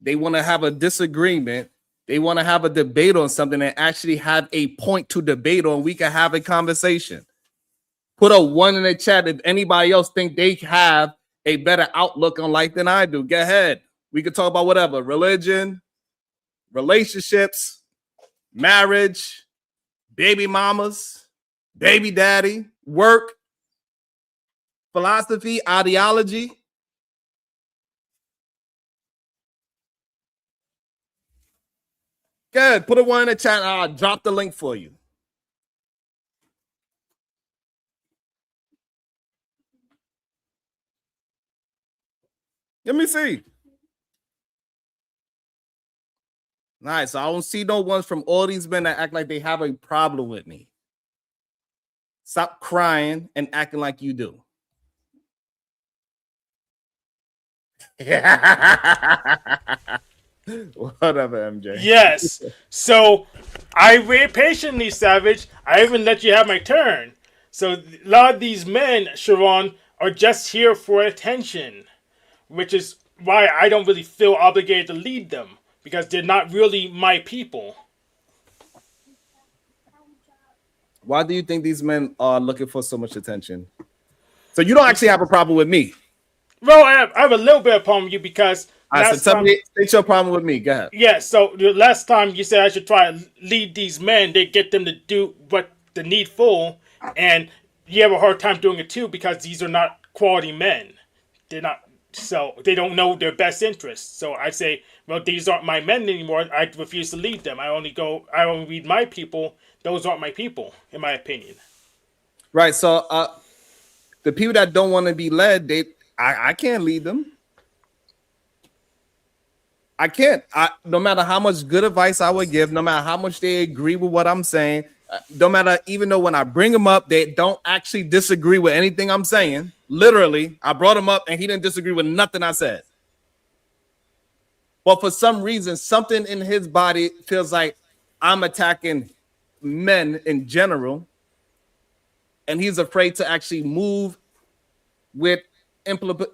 They want to have a disagreement. They want to have a debate on something and actually have a point to debate on. We can have a conversation. Put a 1 in the chat if anybody else think they have a better outlook on life than I do. Go ahead. We can talk about whatever. Religion, relationships, marriage, baby mamas, baby daddy, work, philosophy, ideology. Good. Put a 1 in the chat and I'll drop the link for you. Let me see. Nice. So I don't see no ones from all these men that act like they have a problem with me. Stop crying and acting like you do. Whatever, MJ. Yes. So I wait patiently, Savage. I even let you have my turn. So a lot of these men, Sharon, are just here for attention, which is why I don't really feel obligated to lead them, because they're not really my people. Why do you think these men are looking for so much attention? So you don't actually have a problem with me? Well, I have a little bit of problem with you because So tell me, it's your problem with me. Go ahead. yeah, so the last time you said I should try to lead these men, they get them to do what the needful, and you have a hard time doing it too because these are not quality men. They're not, so they don't know their best interests. So I say, well, these aren't my men anymore. I refuse to lead them. I only lead my people. Those aren't my people, in my opinion. Right. So the people that don't want to be led, I can't lead them. I can't. No matter how much good advice I would give, no matter how much they agree with what I'm saying, no matter, even though when I bring them up, they don't actually disagree with anything I'm saying. Literally, I brought him up and he didn't disagree with nothing I said. But for some reason, something in his body feels like I'm attacking men in general, and he's afraid to actually move with implement.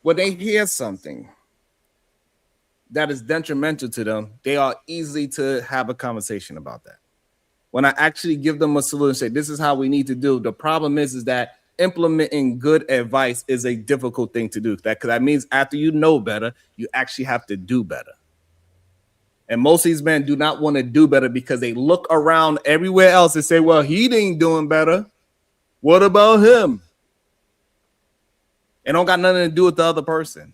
When they hear something that is detrimental to them, they are easy to have a conversation about that. When I actually give them a solution, say, this is how we need to do. The problem is that implementing good advice is a difficult thing to do. Because that means after you know better, you actually have to do better. And most of these men do not want to do better because they look around everywhere else and say, well, he ain't doing better. What about him? It don't got nothing to do with the other person.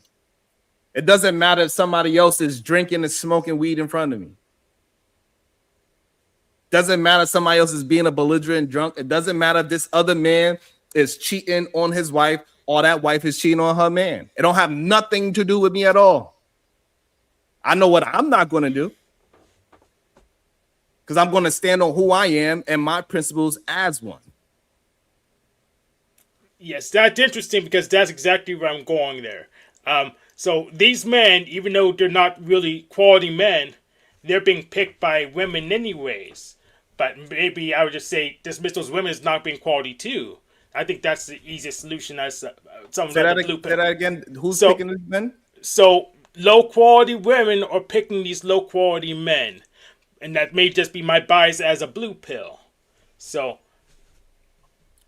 It doesn't matter if somebody else is drinking and smoking weed in front of me. Doesn't matter if somebody else is being a belligerent drunk. It doesn't matter if this other man is cheating on his wife or that wife is cheating on her man. It don't have nothing to do with me at all. I know what I'm not going to do because I'm going to stand on who I am and my principles as one. Yes, that's interesting because that's exactly where I'm going there. So these men, even though they're not really quality men, they're being picked by women anyways. But maybe I would just say dismiss those women as not being quality too. I think that's the easiest solution. As some Say like that, the blue say that again. Who's So- picking these men? So low quality women are picking these low quality men, and that may just be my bias as a blue pill. So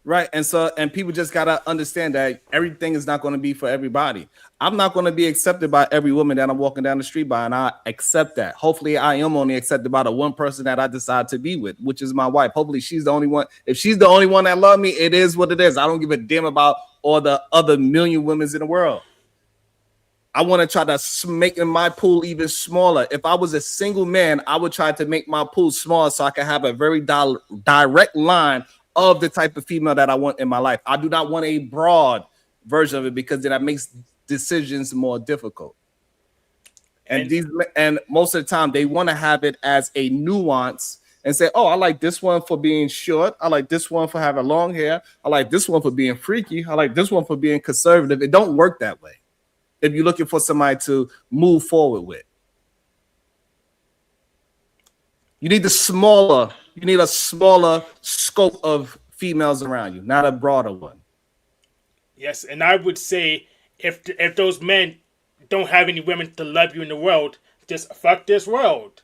Right. And people just gotta understand that everything is not going to be for everybody. I'm not going to be accepted by every woman that I'm walking down the street by, and I accept that. Hopefully, I am only accepted by the one person that I decide to be with, which is my wife. Hopefully, she's the only one. If she's the only one that love me, it is what it is. I don't give a damn about all the other million women in the world. I want to try to make my pool even smaller. If I was a single man, I would try to make my pool smaller so I can have a very direct line of the type of female that I want in my life. I do not want a broad version of it because then that makes decisions more difficult. And most of the time they want to have it as a nuance and say, oh, I like this one for being short. I like this one for having long hair. I like this one for being freaky. I like this one for being conservative. It don't work that way if you're looking for somebody to move forward with. You need a smaller scope of females around you, not a broader one. yes, and I would say if those men don't have any women to love you in the world, just fuck this world.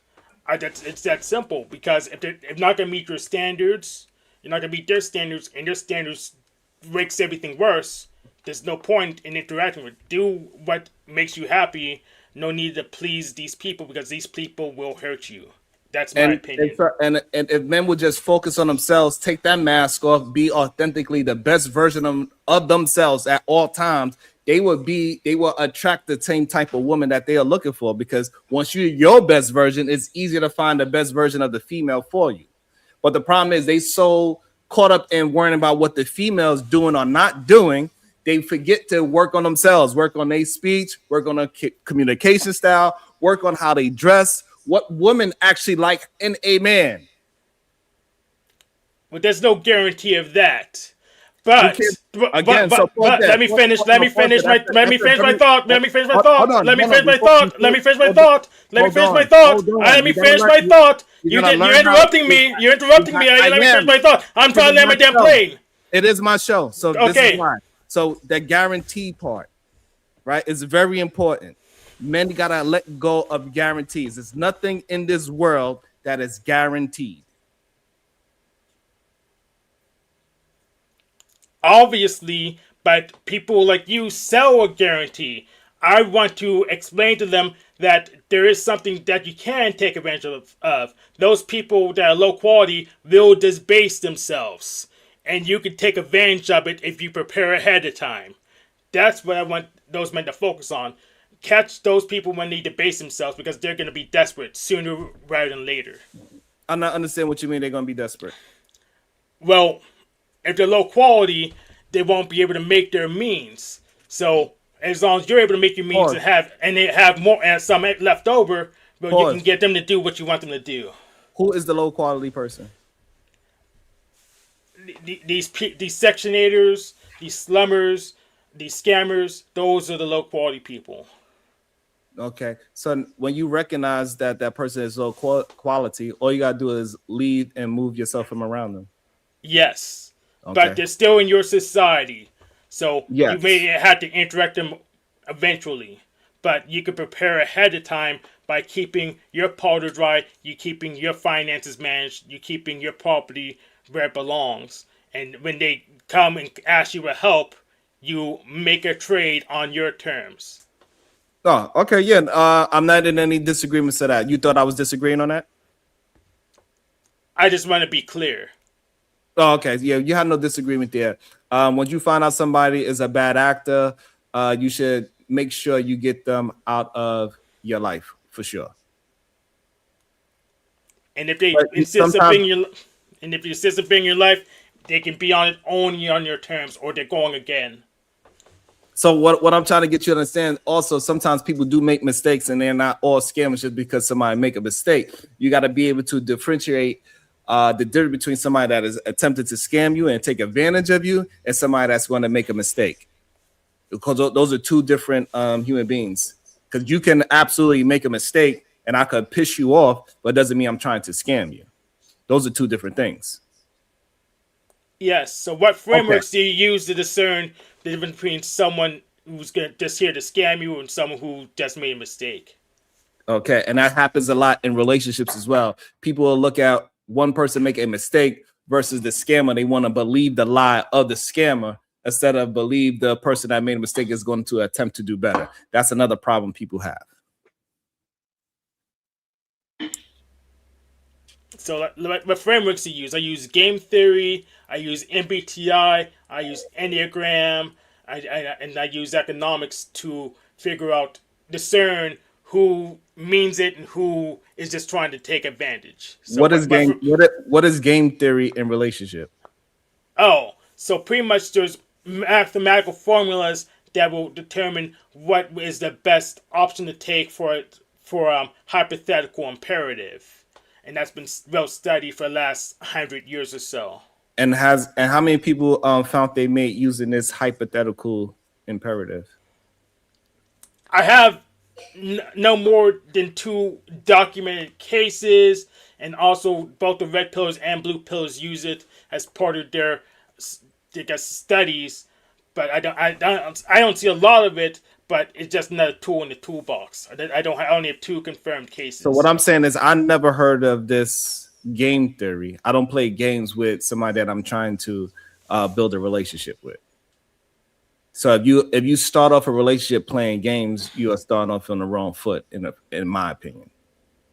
It's that simple. Because if they're not gonna meet your standards, you're not gonna meet their standards, and their standards makes everything worse. There's no point in interacting with. Do what makes you happy. No need to please these people because these people will hurt you. That's my opinion. And if men would just focus on themselves, take that mask off, be authentically the best version of themselves at all times, they will attract the same type of woman that they are looking for. Because once you're your best version, it's easier to find the best version of the female for you. But the problem is they so caught up in worrying about what the female's doing or not doing, they forget to work on themselves, work on their speech, work on their communication style, work on how they dress, what women actually like in a man. But there's no guarantee of that. But let me finish my thought. Let me finish my thought. You're interrupting me. You're interrupting me. Let me finish my thought. I'm trying to land my damn plane. It is my show. So Okay. This is why. So the guarantee part, right, is very important. Men gotta let go of guarantees. There's nothing in this world that is guaranteed. Obviously, but people like you sell a guarantee. I want to explain to them that there is something that you can take advantage of. Those people that are low quality will disbase themselves. And you can take advantage of it if you prepare ahead of time. That's what I want those men to focus on. Catch those people when they debase themselves because they're going to be desperate sooner rather than later. I'm not understanding what you mean they're going to be desperate. Well, if they're low quality, they won't be able to make their means. So as long as you're able to make your means and they have more and some left over, but you can get them to do what you want them to do. Who is the low quality person? These sectionators, these slummers, these scammers, those are the low quality people. Okay, so when you recognize that that person is low quality, all you gotta do is leave and move yourself from around them. Yes, okay. But they're still in your society, so yes. You may have to interact them eventually. But you can prepare ahead of time by keeping your powder dry, you keeping your finances managed, you keeping your property where it belongs. And when they come and ask you for help, you make a trade on your terms. Oh, okay, yeah. I'm not in any disagreements to that. You thought I was disagreeing on that? I just want to be clear. Oh, okay. Yeah, you have no disagreement there. Once you find out somebody is a bad actor, you should make sure you get them out of your life for sure. And if they insist on being in your life, they can be on it only on your terms, or they're going again. So what I'm trying to get you to understand, also, sometimes people do make mistakes and they're not all scammers just because somebody make a mistake. You got to be able to differentiate the difference between somebody that is attempted to scam you and take advantage of you and somebody that's going to make a mistake. Because those are two different human beings. Because you can absolutely make a mistake and I could piss you off, but it doesn't mean I'm trying to scam you. Those are two different things. Yes. So what frameworks do you use to discern the difference between someone who's just here to scam you and someone who just made a mistake? Okay, and that happens a lot in relationships as well. People will look at one person make a mistake versus the scammer. They want to believe the lie of the scammer instead of believe the person that made a mistake is going to attempt to do better. That's another problem people have. So what frameworks do you use? I use game theory, I use MBTI, I use Enneagram, and I use economics to figure out, discern who means it and who is just trying to take advantage. So What is game theory in relationship? Oh, so pretty much there's mathematical formulas that will determine what is the best option to take for hypothetical imperative. And that's been well studied for the last 100 years or so. And how many people found they made using this hypothetical imperative? I have no more than 2 documented cases, and also both the red pillars and blue pillars use it as part of their, I guess, studies. But I don't see a lot of it. But it's just another tool in the toolbox. I only have 2 confirmed cases. So what I'm saying is I never heard of this game theory. I don't play games with somebody that I'm trying to build a relationship with. So if you start off a relationship playing games, you are starting off on the wrong foot, in my opinion.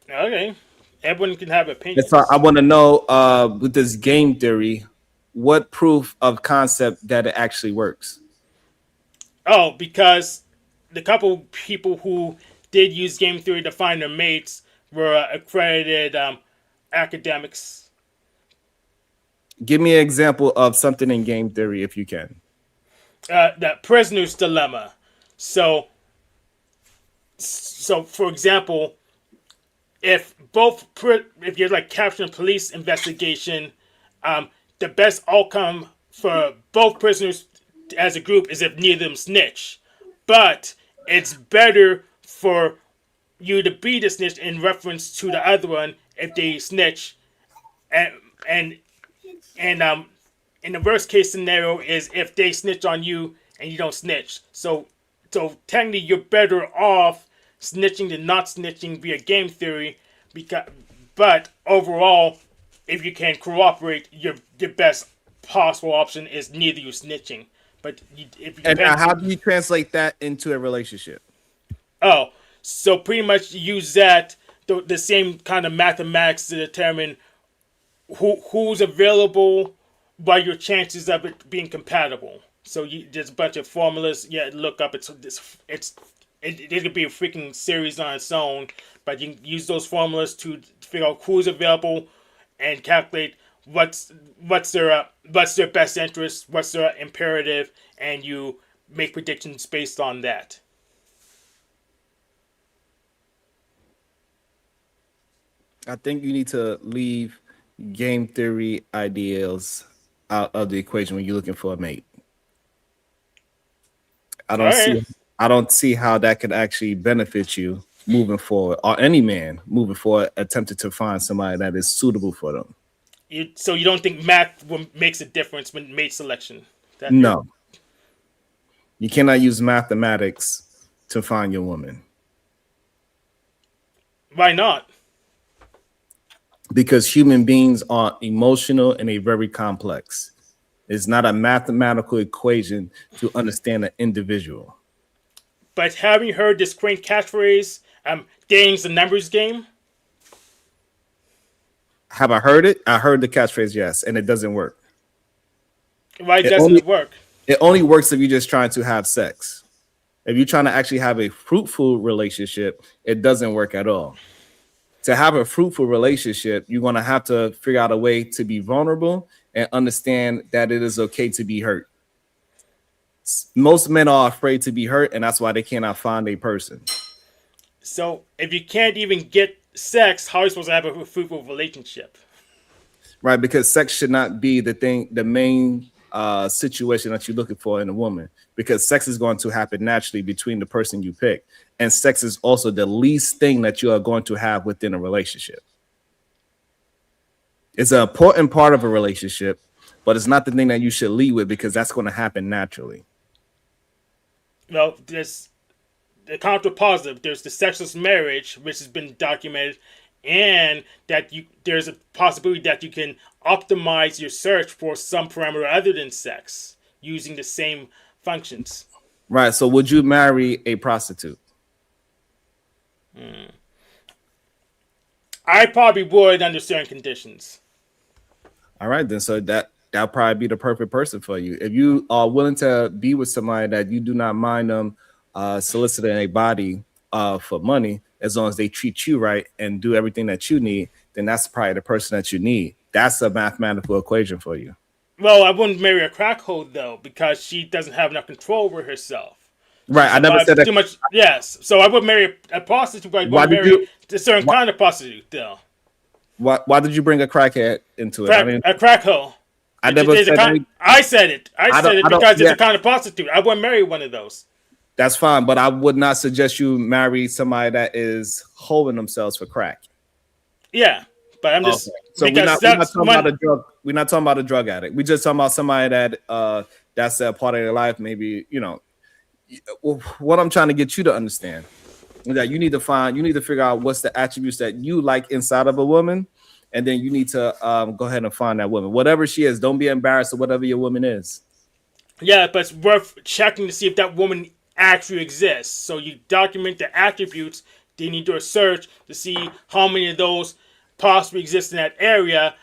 Okay, everyone can have opinions. So I want to know with this game theory, what proof of concept that it actually works? Oh, because the couple people who did use game theory to find their mates were accredited academics. Give me an example of something in game theory, if you can. The prisoner's dilemma. So for example, if you're like capturing a police investigation, the best outcome for both prisoners as a group is if neither of them snitch. But it's better for you to be the snitch in reference to the other one if they snitch, and in the worst case scenario is if they snitch on you and you don't snitch. So technically you're better off snitching than not snitching via game theory, but overall, if you can cooperate, your best possible option is neither you snitching. But how do you translate that into a relationship? Oh, so pretty much use that the same kind of mathematics to determine who's available, by your chances of it being compatible. So there's a bunch of formulas. Yeah, look up. It could be a freaking series on its own, but you can use those formulas to figure out who's available and calculate what's their best interest, what's their imperative, and you make predictions based on that. I think you need to leave game theory ideals out of the equation when you're looking for a mate. I don't see how that could actually benefit you moving forward, or any man moving forward attempting to find somebody that is suitable for them. So you don't think math makes a difference when mate selection? No. You cannot use mathematics to find your woman. Why not? Because human beings are emotional and they're very complex. It's not a mathematical equation to understand an individual. But having heard this quaint catchphrase, dating's a numbers game? Have I heard it? I heard the catchphrase, yes, and it doesn't work. Why doesn't it work? It only works if you're just trying to have sex. If you're trying to actually have a fruitful relationship, it doesn't work at all. To have a fruitful relationship, you're going to have to figure out a way to be vulnerable and understand that it is okay to be hurt. Most men are afraid to be hurt, and that's why they cannot find a person. So if you can't even get sex, how are you supposed to have a fruitful relationship? Right, because sex should not be the main situation that you're looking for in a woman, because sex is going to happen naturally between the person you pick, and sex is also the least thing that you are going to have within a relationship. It's an important part of a relationship, but it's not the thing that you should lead with, because that's going to happen naturally. Well, there's the counter positive. There's the sexless marriage, which has been documented, and that there's a possibility that you can optimize your search for some parameter other than sex using the same functions. Right. So would you marry a prostitute? I probably would under certain conditions. All right, then. So that'll probably be the perfect person for you. If you are willing to be with somebody that you do not mind them soliciting a body for money, as long as they treat you right and do everything that you need, then that's probably the person that you need. That's a mathematical equation for you. Well, I wouldn't marry a crackhead though, because she doesn't have enough control over herself. Right. I never said that. Too much. Yes. So I would marry a prostitute, but I wouldn't marry a certain kind of prostitute though. Why did you bring a crackhead into it? A crackhead. I never said that. I said it. I said it because it's a kind of prostitute. I wouldn't marry one of those. That's fine, but I would not suggest you marry somebody that is holding themselves for crack. Yeah, but I'm just so we're not talking about a drug. We're not talking about a drug addict. We're just talking about somebody that that's a part of their life. Maybe what I'm trying to get you to understand is that you need to figure out what's the attributes that you like inside of a woman, and then you need to go ahead and find that woman, whatever she is. Don't be embarrassed of whatever your woman is. Yeah, but it's worth checking to see if that woman actually exists. So you document the attributes. Then you need to do a search to see how many of those possibly exist in that area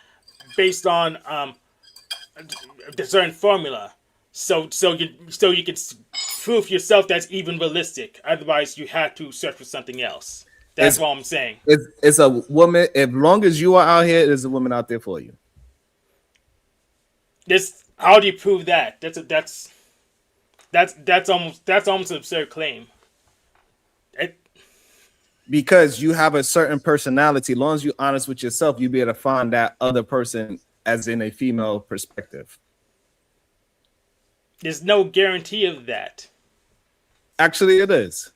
based on a certain formula. So you can prove yourself that's even realistic. Otherwise, you have to search for something else. That's what I'm saying. It's a woman. As long as you are out here, there's a woman out there for you. How do you prove that? That's almost an absurd claim. Because you have a certain personality. As long as you're honest with yourself, you'll be able to find that other person as in a female perspective. There's no guarantee of that. Actually, it is.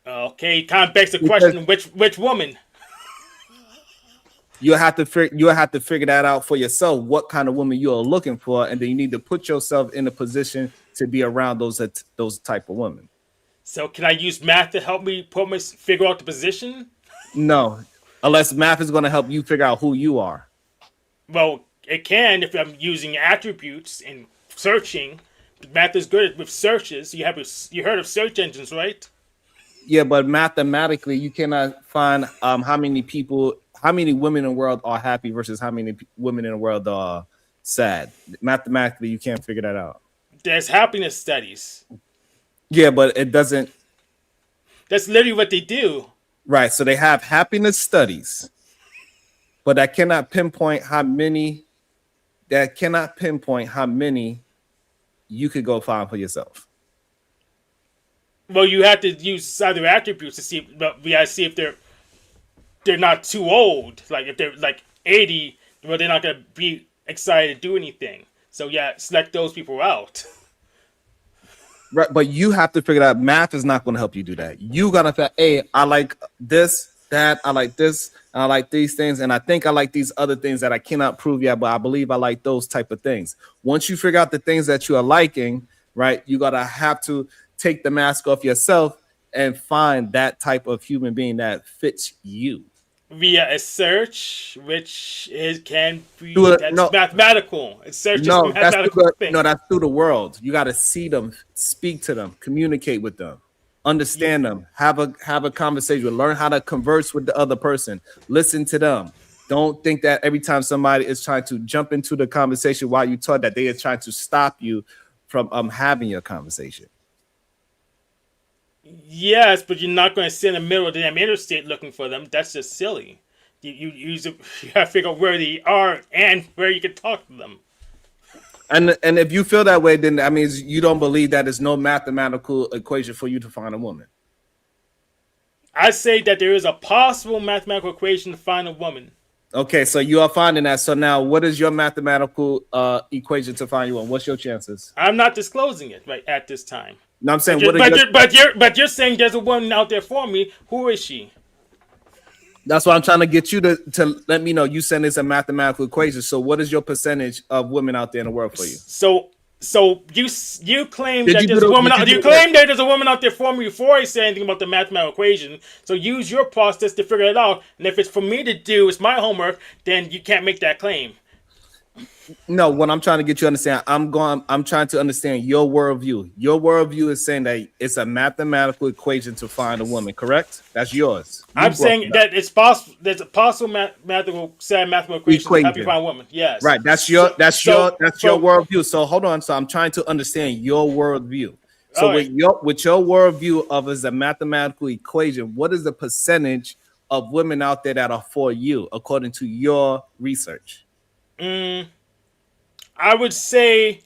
Okay, kind of begs the question: which woman? You have to figure that out for yourself. What kind of woman you are looking for, and then you need to put yourself in a position to be around those type of women. So, can I use math to help me figure out the position? No, unless math is going to help you figure out who you are. Well, it can if I'm using attributes and searching. Math is good with searches. You heard of search engines, right? Yeah, but mathematically, you cannot find how many women in the world are happy versus how many women in the world are sad. Mathematically, you can't figure that out. There's happiness studies. Yeah, but it doesn't. That's literally what they do. Right. So they have happiness studies, but that cannot pinpoint how many. That cannot pinpoint how many you could go find for yourself. Well, you have to use other attributes to see. But we gotta see if they're not too old. Like if they're like 80, well, they're not gonna be excited to do anything. So yeah, select those people out. Right, but you have to figure out math is not going to help you do that. You gotta say, hey, I like this, that, I like this, and I like these things, and I think I like these other things that I cannot prove yet, but I believe I like those type of things. Once you figure out the things that you are liking, right, you gotta have to take the mask off yourself and find that type of human being that fits you. Via a search, which can be mathematical. It's search no, is mathematical thing. No, that's through the world. You got to see them, speak to them, communicate with them, understand them, have a conversation, learn how to converse with the other person, listen to them. Don't think that every time somebody is trying to jump into the conversation while you talk, that they are trying to stop you from having your conversation. Yes, but you're not going to sit in the middle of the damn interstate looking for them. That's just silly. You have to figure out where they are and where you can talk to them. And if you feel that way, then that means you don't believe that there's no mathematical equation for you to find a woman. I say that there is a possible mathematical equation to find a woman. Okay, so you are finding that. So now, what is your mathematical equation to find you one? What's your chances? I'm not disclosing it right at this time. No, I'm saying, But you're saying there's a woman out there for me. Who is she? That's why I'm trying to get you to let me know. You said it's a mathematical equation. So what is your percentage of women out there in the world for you? So you claim that there's a woman. You claim that there's a woman out there for me before I say anything about the mathematical equation. So use your process to figure it out. And if it's for me to do, it's my homework. Then you can't make that claim. No, what I'm trying to get you to understand, I'm trying to understand your worldview. Your worldview is saying that it's a mathematical equation to find a woman, correct? That's yours. I'm saying that it's possible. There's a possible mathematical equation to help you find a woman. Yes, right. That's your worldview. So hold on. So I'm trying to understand your worldview. So with your worldview of as a mathematical equation, what is the percentage of women out there that are for you according to your research? I would say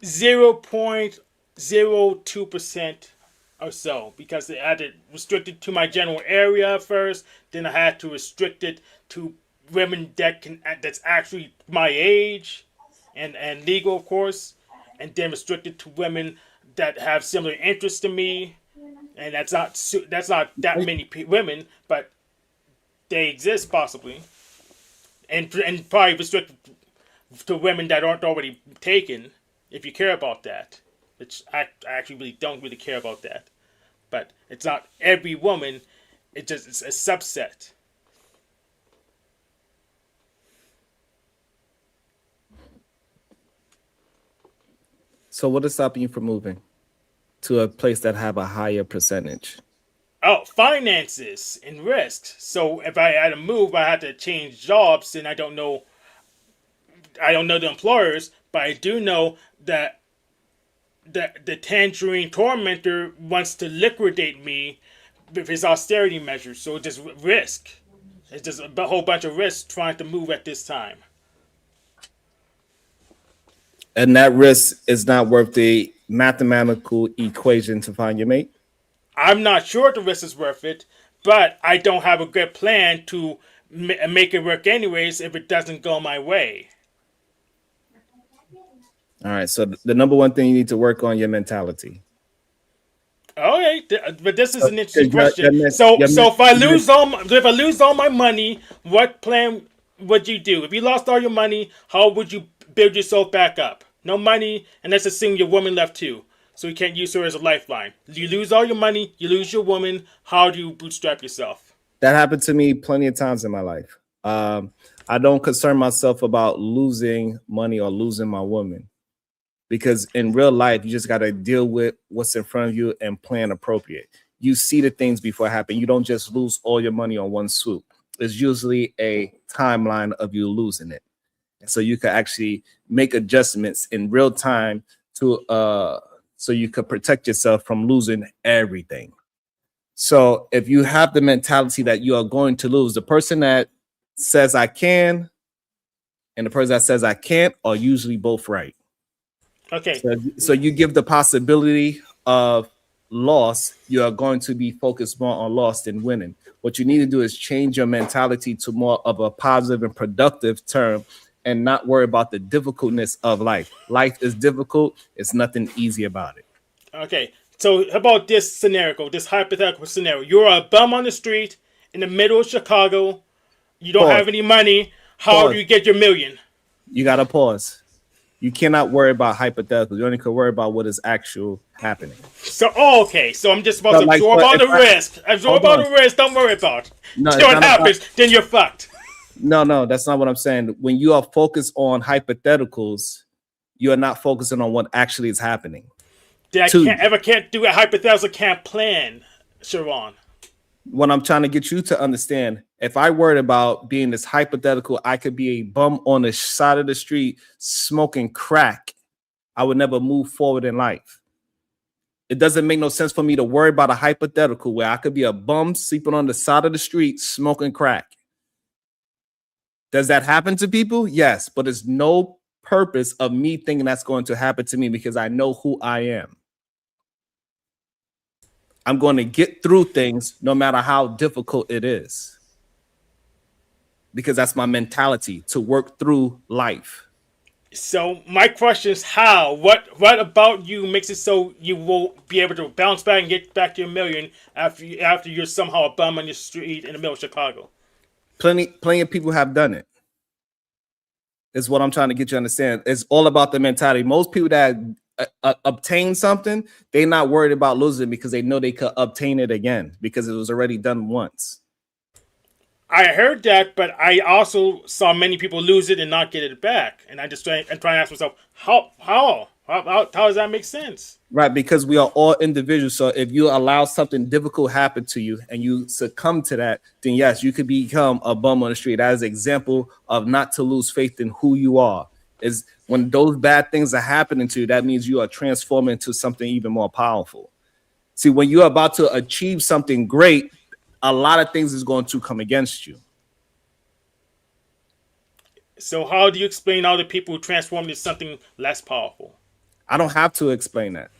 0.02% or so, because I had to restrict it to my general area first. Then I had to restrict it to women that's actually my age and legal, of course, and then restrict it to women that have similar interests to me. And that's not that many women, but they exist possibly, and probably restricted to women that aren't already taken, if you care about that. Which I actually really don't really care about that. But it's not every woman, it's a subset. So what is stopping you from moving to a place that have a higher percentage? Oh, finances and risks. So if I had to move, I had to change jobs, and I don't know the employers, but I do know that the Tangerine Tormentor wants to liquidate me with his austerity measures. So it's just risk. It's just a whole bunch of risk trying to move at this time. And that risk is not worth the mathematical equation to find your mate? I'm not sure if the risk is worth it, but I don't have a good plan to make it work anyways if it doesn't go my way. All right, so the number one thing you need to work on your mentality. Okay, but this is an interesting question. So if I lose all my money, what plan would you do? If you lost all your money, how would you build yourself back up? No money, and let's assume your woman left too, so you can't use her as a lifeline. You lose all your money, you lose your woman. How do you bootstrap yourself? That happened to me plenty of times in my life. I don't concern myself about losing money or losing my woman, because in real life, you just got to deal with what's in front of you and plan appropriate. You see the things before it happen. You don't just lose all your money on one swoop. There's usually a timeline of you losing it. And so you can actually make adjustments in real time to so you could protect yourself from losing everything. So if you have the mentality that you are going to lose, the person that says I can and the person that says I can't are usually both right. Okay. So you give the possibility of loss, you are going to be focused more on loss than winning. What you need to do is change your mentality to more of a positive and productive term and not worry about the difficultness of life. Life is difficult. It's nothing easy about it. Okay. So how about this scenario, this hypothetical scenario? You're a bum on the street in the middle of Chicago. You don't have any money. How do you get your million? You got to pause. You cannot worry about hypotheticals. You only can worry about what is actual happening. So, okay. So I'm just supposed to absorb all the risk. Absorb all the risk. Don't worry about it. No, so what happens, then you're fucked. No, that's not what I'm saying. When you are focused on hypotheticals, you are not focusing on what actually is happening. I can't do a hypothetical, can't plan, Sharon. What I'm trying to get you to understand, if I worried about being this hypothetical, I could be a bum on the side of the street smoking crack, I would never move forward in life. It doesn't make no sense for me to worry about a hypothetical where I could be a bum sleeping on the side of the street smoking crack. Does that happen to people? Yes, but there's no purpose of me thinking that's going to happen to me because I know who I am. I'm going to get through things no matter how difficult it is. Because that's my mentality, to work through life. So my question is how? What about you makes it so you will be able to bounce back and get back to your million after you're somehow a bum on the street in the middle of Chicago? Plenty of people have done it. Is what I'm trying to get you to understand. It's all about the mentality. Most people that obtain something, they're not worried about losing because they know they could obtain it again because it was already done once. I heard that, but I also saw many people lose it and not get it back. And I just try to ask myself, how does that make sense? Right, because we are all individuals. So if you allow something difficult happen to you and you succumb to that, then yes, you could become a bum on the street. That is an example of not to lose faith in who you are. Is when those bad things are happening to you, that means you are transforming into something even more powerful. See, when you're about to achieve something great, a lot of things is going to come against you. So how do you explain all the people who transform into something less powerful? I don't have to explain that.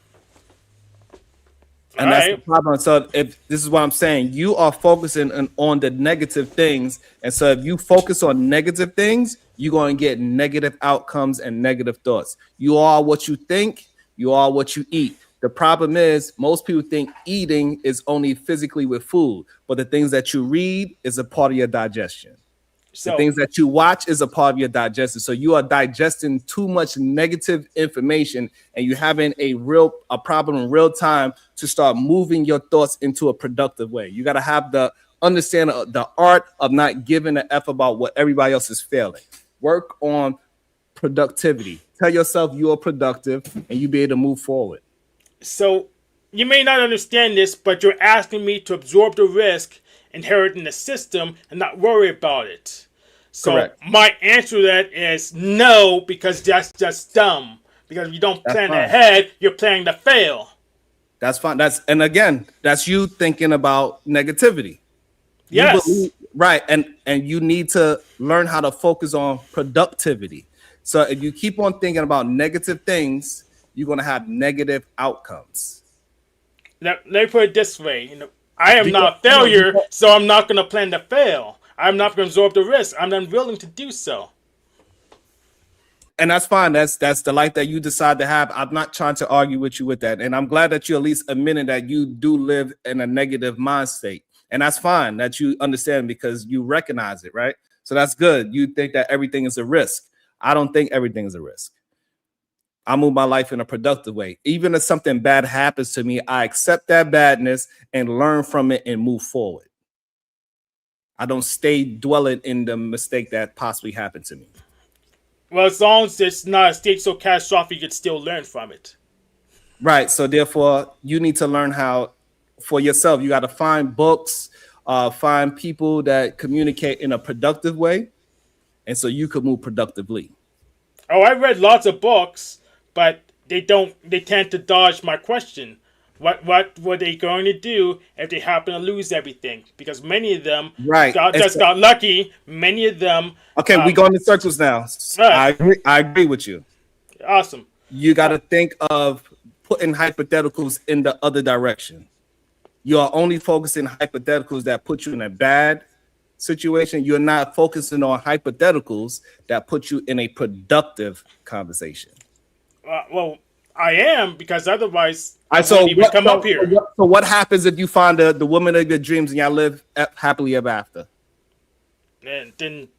And All that's right. the problem. So if this is what I'm saying, you are focusing on the negative things. And so if you focus on negative things, you're going to get negative outcomes and negative thoughts. You are what you think, you are what you eat. The problem is most people think eating is only physically with food, but the things that you read is a part of your digestion. So The things that you watch is a part of your digestion. So you are digesting too much negative information and you're having a problem in real time to start moving your thoughts into a productive way. You got to have the understanding of the art of not giving an F about what everybody else is failing. Work on productivity. Tell yourself you are productive and you be able to move forward. So you may not understand this, but you're asking me to absorb the risk inherent in the system and not worry about it. So Correct. my answer to that is no, because that's just dumb. Because if you don't plan fine. ahead, you're planning to fail. That's fine. And again, that's you thinking about negativity. Yes. Right. And you need to learn how to focus on productivity. So if you keep on thinking about negative things, you're going to have negative outcomes. Let me put it this way. I am not a failure, so I'm not going to plan to fail. I'm not going to absorb the risk. I'm unwilling to do so. And that's fine. That's the life that you decide to have. I'm not trying to argue with you with that. And I'm glad that you at least admitted that you do live in a negative mind state. And that's fine that you understand because you recognize it, right? So that's good. You think that everything is a risk. I don't think everything is a risk. I move my life in a productive way. Even if something bad happens to me, I accept that badness and learn from it and move forward. I don't stay dwelling in the mistake that possibly happened to me. Well, as long as it's not a state so catastrophic, you can still learn from it. Right. So therefore, you need to learn how for yourself. You got to find books, find people that communicate in a productive way. And so you could move productively. Oh, I read lots of books, but they tend to dodge my question. What were they going to do if they happen to lose everything? Because many of them got lucky. Many of them. Okay, we go in circles now. Right. I agree with you. Awesome. You got to think of putting hypotheticals in the other direction. You are only focusing hypotheticals that put you in a bad situation. You're not focusing on hypotheticals that put you in a productive conversation. Well, I am, because otherwise I wouldn't even come up here. So what happens if you find the woman of your dreams and y'all live happily ever after? And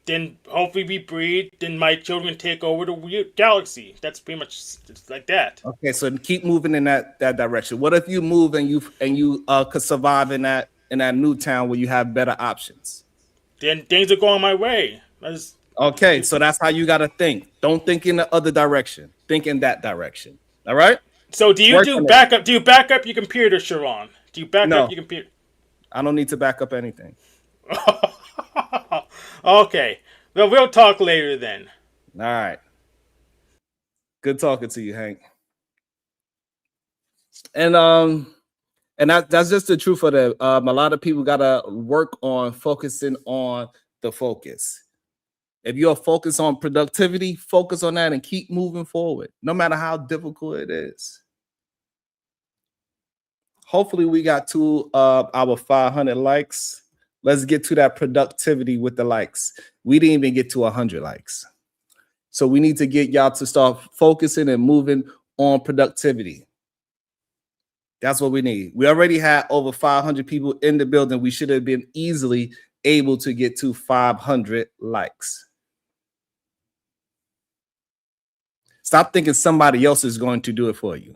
then hopefully we breed. Then my children take over the galaxy. That's pretty much it's like that. Okay, so keep moving in that direction. What if you move and you could survive in that new town where you have better options? Then things are going my way. Okay, so that's how you got to think. Don't think in the other direction. Think in that direction. All right? So do you back up? Do you back up your computer, Sharon? Do you back up your computer? I don't need to back up anything. Okay. Well, we'll talk later then. All right. Good talking to you, Hank. And that's just the truth of it. A lot of people gotta work on focusing on the focus. If you're focused on productivity, focus on that and keep moving forward, no matter how difficult it is. Hopefully we got to our 500 likes. Let's get to that productivity with the likes. We didn't even get to 100 likes. So we need to get y'all to start focusing and moving on productivity. That's what we need. We already had over 500 people in the building. We should have been easily able to get to 500 likes. Stop thinking somebody else is going to do it for you.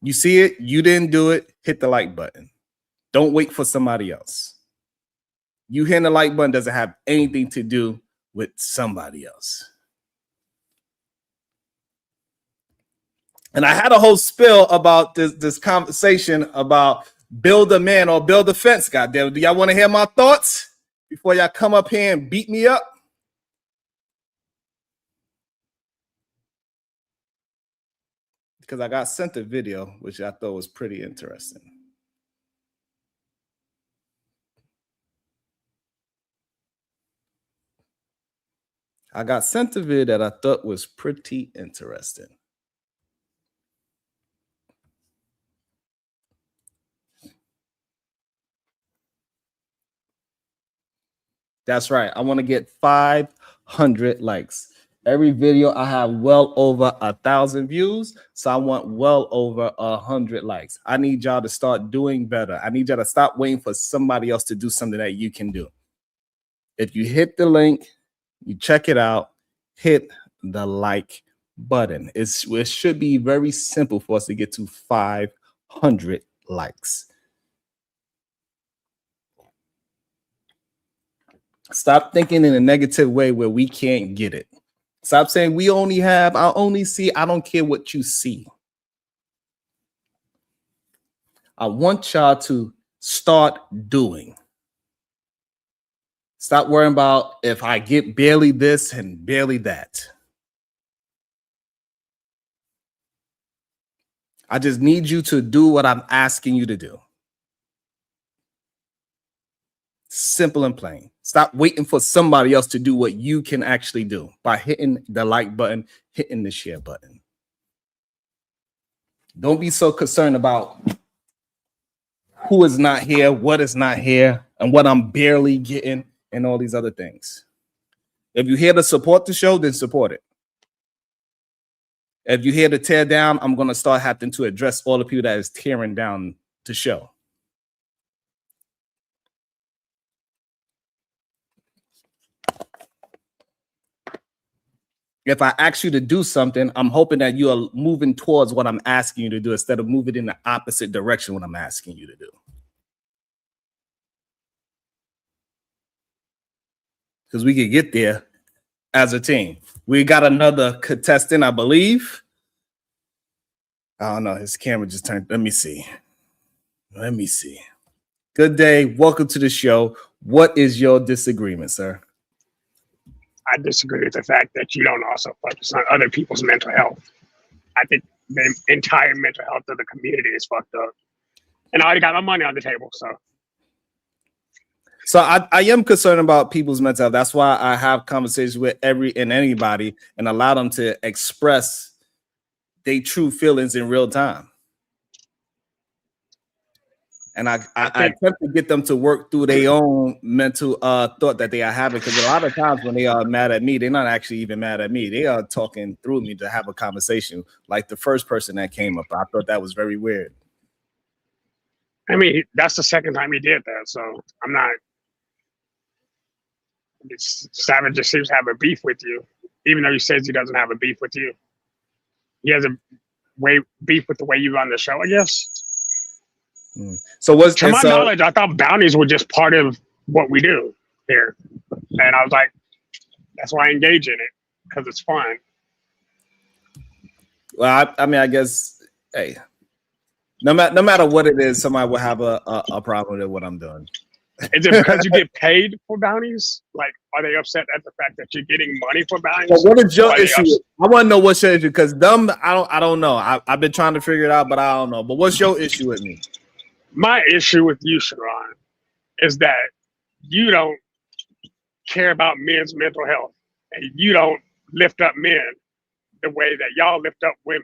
You see it, you didn't do it, hit the like button. Don't wait for somebody else. You hitting the like button doesn't have anything to do with somebody else. And I had a whole spill about this conversation about build a man or build a fence. Goddamn, do y'all want to hear my thoughts before y'all come up here and beat me up? Because I got sent a video, which I thought was pretty interesting. I got sent a video that I thought was pretty interesting. That's right. I want to get 500 likes. Every video I have well over 1,000 views, so I want well over 100 likes. I need y'all to start doing better. I need y'all to stop waiting for somebody else to do something that you can do. If you hit the link, you check it out, hit the like button. It should be very simple for us to get to 500 likes. Stop thinking in a negative way where we can't get it. Stop saying we only have, I only see, I don't care what you see. I want y'all to start doing. Stop worrying about if I get barely this and barely that. I just need you to do what I'm asking you to do. Simple and plain. Stop waiting for somebody else to do what you can actually do by hitting the like button, hitting the share button. Don't be so concerned about who is not here, what is not here, and what I'm barely getting, and all these other things. If you're here to support the show, then support it. If you're here to tear down, I'm going to start having to address all the people that is tearing down the show. If I ask you to do something, I'm hoping that you are moving towards what I'm asking you to do instead of moving in the opposite direction what I'm asking you to do. Because we could get there as a team. We got another contestant, I believe. I don't know. His camera just turned. Let me see. Good day. Welcome to the show. What is your disagreement, sir? I disagree with the fact that you don't also focus on other people's mental health. I think the entire mental health of the community is fucked up. And I already got my money on the table, So I am concerned about people's mental health. That's why I have conversations with anybody and allow them to express their true feelings in real time. And I attempt to get them to work through their own mental thought that they are having. Because a lot of times when they are mad at me, they're not actually even mad at me. They are talking through me to have a conversation. Like the first person that came up, I thought that was very weird. I mean, that's the second time he did that. So I'm not. Savage just seems to have a beef with you, even though he says he doesn't have a beef with you. He has a beef with the way you run the show, I guess. So to my knowledge, I thought bounties were just part of what we do here, and I was like, that's why I engage in it, because it's fun. Well, I mean, I guess, hey, no matter what it is, somebody will have a problem with what I'm doing. Is it because you get paid for bounties? Like, are they upset at the fact that you're getting money for bounties? Well, what is your issue? I want to know what's your issue, because I don't know. I've been trying to figure it out, but I don't know. But what's your issue with me? My issue with you, Sharon, is that you don't care about men's mental health, and you don't lift up men the way that y'all lift up women.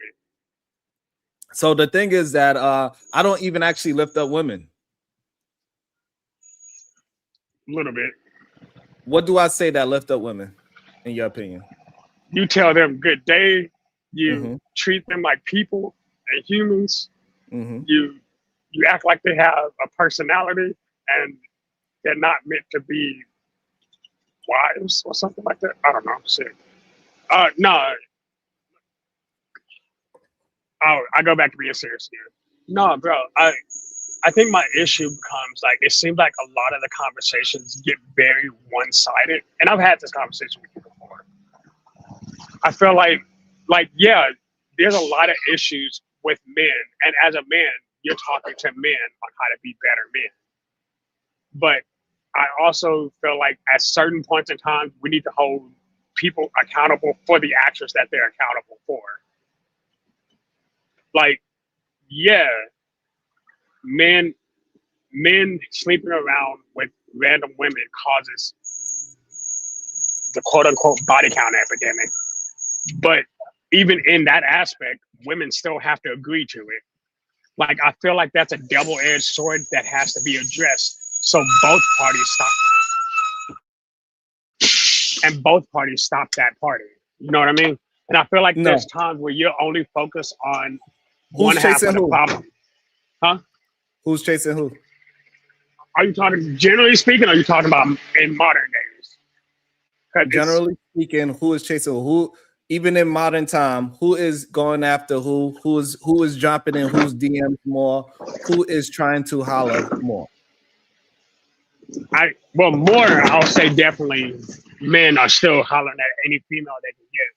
So the thing is that I don't even actually lift up women. A little bit. What do I say that lift up women, in your opinion? You tell them good day. You treat them like people and humans. You act like they have a personality, and they're not meant to be wives or something like that. I don't know. Shit. No. Oh, I go back to being serious here. No, bro. I think my issue becomes like, it seems like a lot of the conversations get very one-sided, and I've had this conversation with you before. I feel like yeah, there's a lot of issues with men, and as a man, you're talking to men on how to be better men. But I also feel like at certain points in time, we need to hold people accountable for the actions that they're accountable for. Like, yeah, men sleeping around with random women causes the quote unquote body count epidemic. But even in that aspect, women still have to agree to it. Like, I feel like that's a double-edged sword that has to be addressed, so both parties stop. And both parties stop that party. You know what I mean? And I feel like there's times where you're only focused on one half of the problem. Huh? Who's chasing who? Are you talking, generally speaking, or are you talking about in modern days? Generally speaking, who is chasing who? Even in modern time, who is going after who? Who is jumping in whose DMs more? Who is trying to holler more? More, I'll say definitely men are still hollering at any female they can get.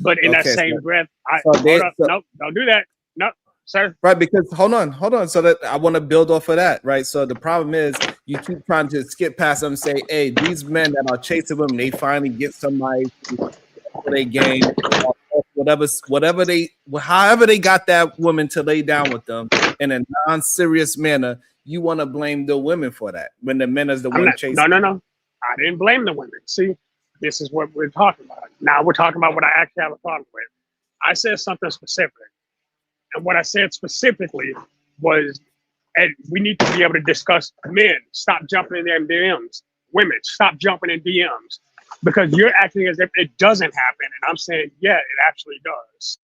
But in that same breath, nope, don't do that. Nope, sir. Right, because hold on. So that I want to build off of that, right? So the problem is you keep trying to skip past them and say, hey, these men that are chasing women, they finally get somebody for their game, however they got that woman to lay down with them in a non-serious manner. You want to blame the women for that when the men is the one chasing. No. I didn't blame the women. See, this is what we're talking about. Now we're talking about what I actually have a problem with. I said something specific. And what I said specifically was, and we need to be able to discuss men. Stop jumping in their DMs. Women, stop jumping in DMs. Because you're acting as if it doesn't happen. And I'm saying, yeah, it actually does.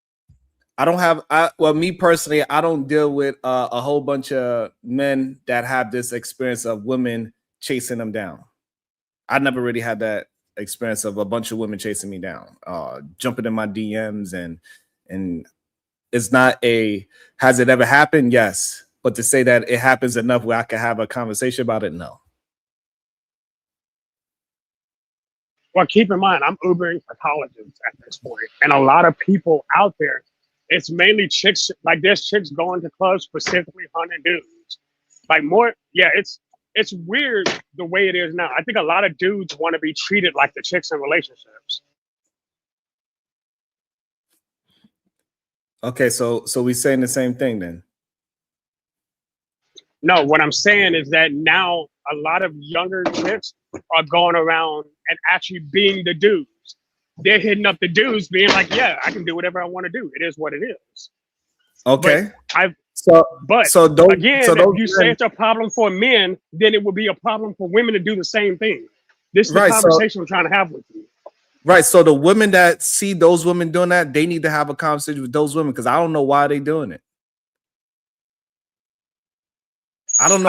Me personally, I don't deal with a whole bunch of men that have this experience of women chasing them down. I never really had that experience of a bunch of women chasing me down, jumping in my DMs, and it's not has it ever happened? Yes. But to say that it happens enough where I can have a conversation about it, no. Well, keep in mind, I'm Ubering for colleges at this point. And a lot of people out there, it's mainly chicks. Like, there's chicks going to clubs specifically hunting dudes. Like, more, yeah, it's weird the way it is now. I think a lot of dudes want to be treated like the chicks in relationships. Okay, so we saying the same thing then? No, what I'm saying is that now a lot of younger chicks are going around and actually being the dudes. They're hitting up the dudes being like, yeah, I can do whatever I want to do. It is what it is. Okay. If you say it's a problem for men, then it would be a problem for women to do the same thing. This is the conversation I'm trying to have with you. Right. So the women that see those women doing that, they need to have a conversation with those women, because I don't know why they're doing it. I don't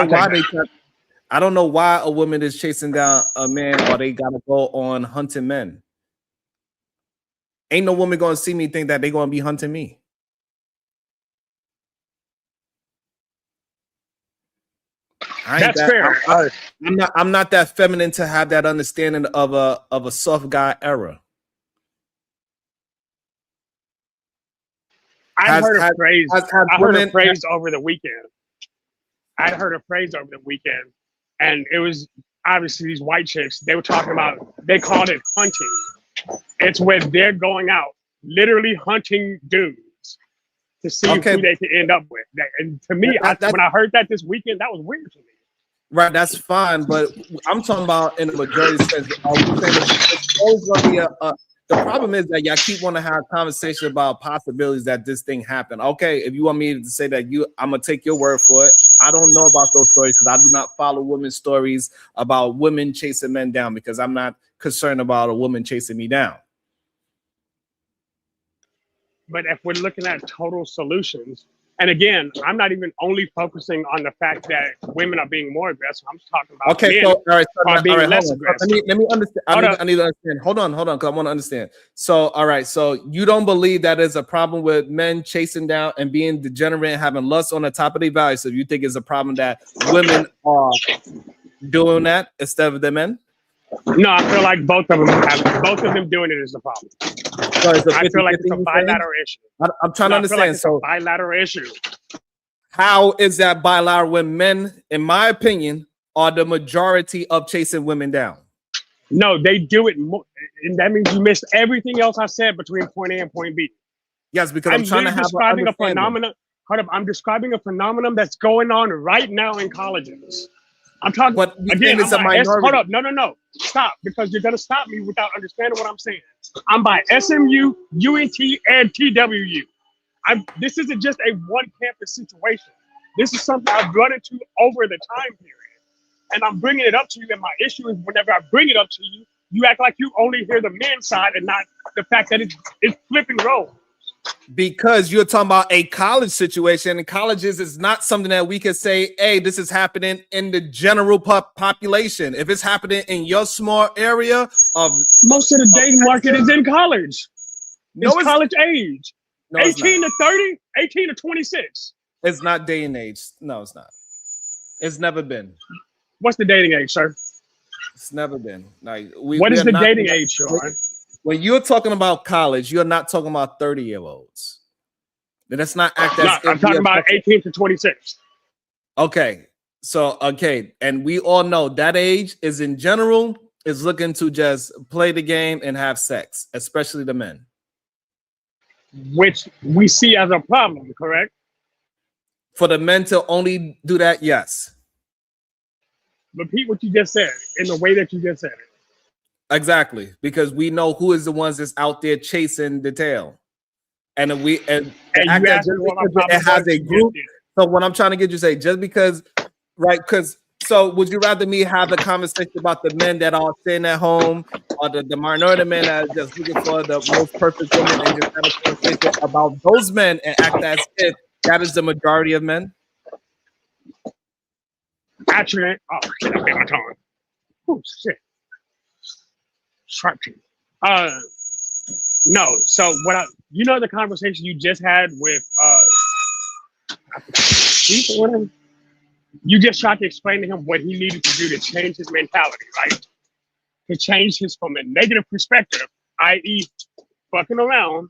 know why a woman is chasing down a man, or they gotta go on hunting men. Ain't no woman gonna see me think that they gonna be hunting me. That's fair. I'm not that feminine to have that understanding of a soft guy era. I heard a phrase over the weekend. I heard a phrase over the weekend, and it was obviously these white chicks. They were talking about, they called it hunting. It's where they're going out, literally hunting dudes to see who they can end up with. And to me, when I heard that this weekend, that was weird to me. Right, that's fine, but I'm talking about in the majority sense. Are we saying it's always going to be the problem is that y'all keep wanting to have a conversation about possibilities that this thing happened. Okay, if you want me to say that, I'm gonna take your word for it. I don't know about those stories because I do not follow women's stories about women chasing men down because I'm not concerned about a woman chasing me down. But if we're looking at total solutions, and again, I'm not even only focusing on the fact that women are being more aggressive. I'm just talking about men So all right, are being less hold on. aggressive. Let me understand. I need to understand. Hold on, because I want to understand. So, all right, so you don't believe that there's a problem with men chasing down and being degenerate and having lust on the top of their value. So you think it's a problem that women are doing that instead of the men? No, I feel like both of them doing it is the problem. So I feel like it's a bilateral issue. I'm trying to understand. I feel like it's a bilateral issue. How is that bilateral when men, in my opinion, are the majority of chasing women down? No, they do it more, and that means you missed everything else I said between point A and point B. Yes, because I'm trying to have describing a phenomenon. Hold up, I'm describing a phenomenon that's going on right now in colleges. I'm talking. But again, it's a minority. Hold up, no, stop, because you're gonna stop me without understanding what I'm saying. I'm by SMU, UNT, and TWU. This isn't just a one campus situation. This is something I've run into over the time period. And I'm bringing it up to you. And my issue is whenever I bring it up to you, you act like you only hear the men's side and not the fact that it's flipping roles. Because you're talking about a college situation, and colleges is not something that we can say, hey, this is happening in the general population. If it's happening in your small area of most of the dating market is in college. It's college age. No, 18 to 30, 18 to 26. It's not day and age. No, it's not. It's never been. What's the dating age, sir? It's never been. Like what is the dating age, Sean? When you're talking about college, you're not talking about 30-year-olds. That's not act as I'm talking about 18 to 26. Okay. So, and we all know that age is in general is looking to just play the game and have sex, especially the men. Which we see as a problem, correct? For the men to only do that, yes. Repeat what you just said in the way that you just said it. Exactly, because we know who is the ones that's out there chasing the tail, and it has a group. So what I'm trying to get you to say, just because, right? Because so would you rather me have a conversation about the men that are staying at home, or the minority men that are just looking for the most perfect woman, and just have a conversation about those men and act as if that is the majority of men? Actually, oh shit, I bit my tongue. Oh shit. Sharp teeth. No. So the conversation you just had with you just tried to explain to him what he needed to do to change his mentality, right? To change his from a negative perspective, i.e., fucking around,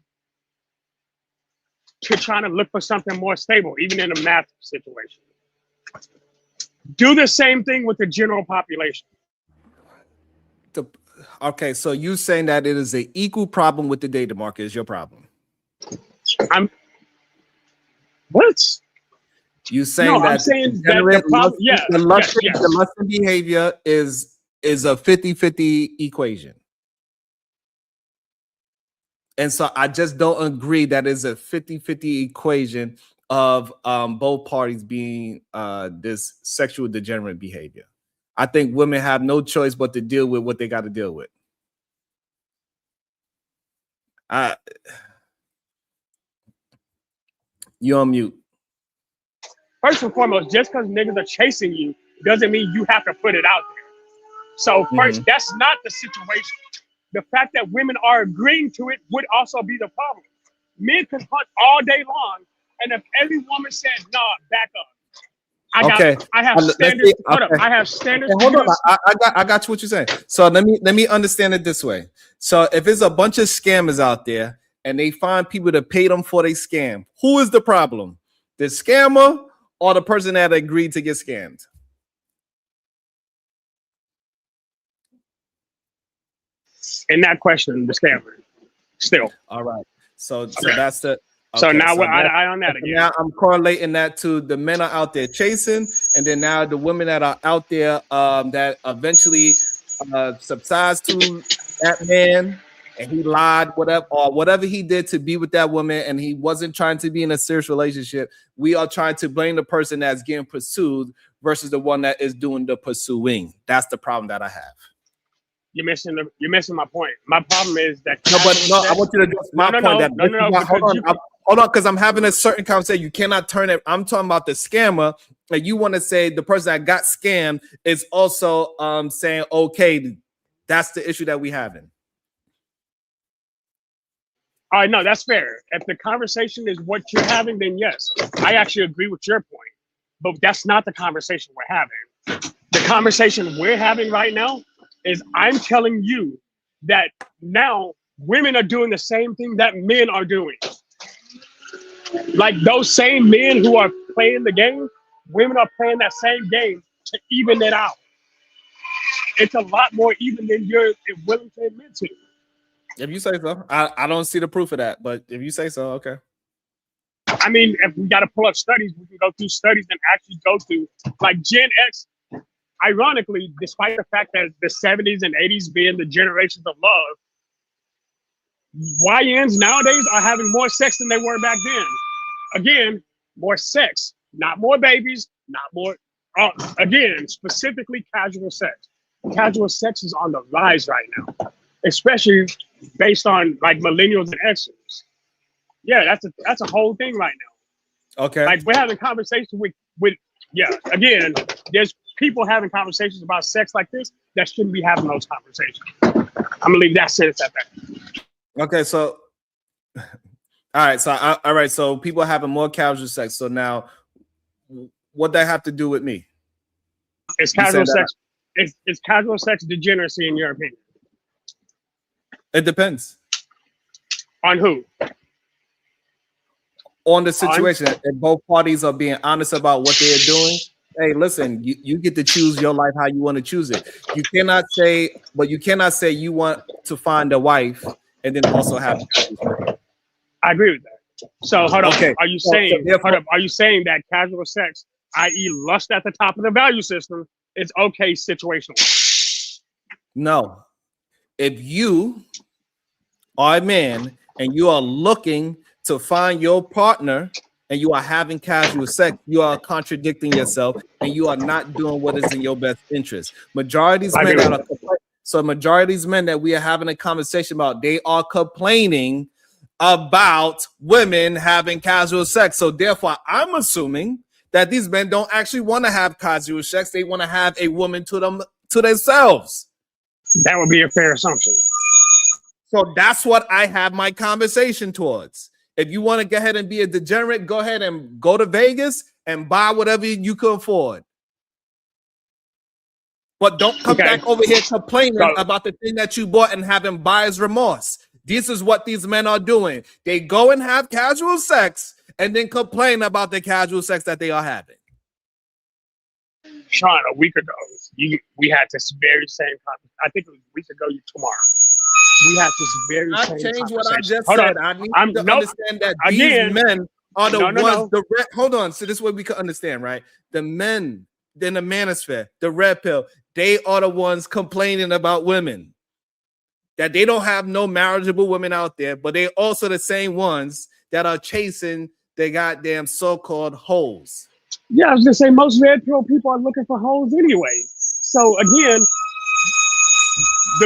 to trying to look for something more stable, even in a math situation. Do the same thing with the general population. Okay, so you saying that it is an equal problem with the data market is your problem. What? You saying that I'm saying that the problem, the lusting behavior is a 50-50 equation. And so I just don't agree that is a 50-50 equation of both parties being this sexual degenerate behavior. I think women have no choice but to deal with what they got to deal with. You're on mute. First and foremost, just because niggas are chasing you doesn't mean you have to put it out there. So first, that's not the situation. The fact that women are agreeing to it would also be the problem. Men can hunt all day long, and if every woman said, "Nah, back up," I have standards. Hold up, I have standards. Hold on, I got you what you're saying. So let me understand it this way. So if it's a bunch of scammers out there and they find people to pay them for their scam, who is the problem? The scammer or the person that agreed to get scammed? In that question, the scammer. Still. All right. So that's the So Okay, now we're now, eye on that again. now I'm correlating that to the men are out there chasing, and then now the women that are out there that eventually subsides to that man, and he lied, whatever he did to be with that woman, and he wasn't trying to be in a serious relationship. We are trying to blame the person that's getting pursued versus the one that is doing the pursuing. That's the problem that I have. You're missing my point. My problem is that I want you to address my point. Hold on, because I'm having a certain conversation. You cannot turn it. I'm talking about the scammer, and you want to say the person that got scammed is also saying, okay, that's the issue that we having. All right, no, that's fair. If the conversation is what you're having, then yes, I actually agree with your point. But that's not the conversation we're having. The conversation we're having right now is I'm telling you that now women are doing the same thing that men are doing. Like those same men who are playing the game, women are playing that same game to even it out. It's a lot more even than you're willing to admit to. If you say so, I don't see the proof of that, but if you say so, okay. I mean, if we got to pull up studies, we can go through studies and actually go through like Gen X. Ironically, despite the fact that the 70s and 80s being the generations of love, YNs nowadays are having more sex than they were back then. Again, more sex, not more babies, not more, again, specifically casual sex. Casual sex is on the rise right now, especially based on like millennials and Xers. Yeah, that's a whole thing right now. Okay. Like we're having conversations with again, there's people having conversations about sex like this that shouldn't be having those conversations. I'm gonna leave that sentence at that. Okay, so all right, so people are having more casual sex. So now what that have to do with me? Is casual sex is casual sex degeneracy in your opinion? It depends. On who? On the situation. If both parties are being honest about what they're doing. Hey, listen, you get to choose your life how you want to choose it. You cannot say you want to find a wife and then also have. I agree with that. So hold on. Okay. Are you saying are you saying that casual sex, i.e. lust at the top of the value system, is okay situational? No. If you are a man and you are looking to find your partner and you are having casual sex, you are contradicting yourself and you are not doing what is in your best interest. Majority of these men that we are having a conversation about, they are complaining about women having casual sex. So therefore, I'm assuming that these men don't actually want to have casual sex. They want to have a woman to themselves. That would be a fair assumption. So that's what I have my conversation towards. If you want to go ahead and be a degenerate, go ahead and go to Vegas and buy whatever you can afford. But don't come back over here complaining about the thing that you bought and having buyer's remorse. This is what these men are doing. They go and have casual sex and then complain about the casual sex that they are having. Sean, a week ago, we had this very same conversation. I think it was a week ago, tomorrow. We had this very same conversation. I changed what I just said. I need to understand that these men are the ones. Hold on. So this way we can understand, right? The men in the Manosphere, the red pill, they are the ones complaining about women. That they don't have no marriageable women out there, but they also the same ones that are chasing the goddamn so-called hoes. Yeah, I was gonna say most red pill people are looking for hoes anyway. So again,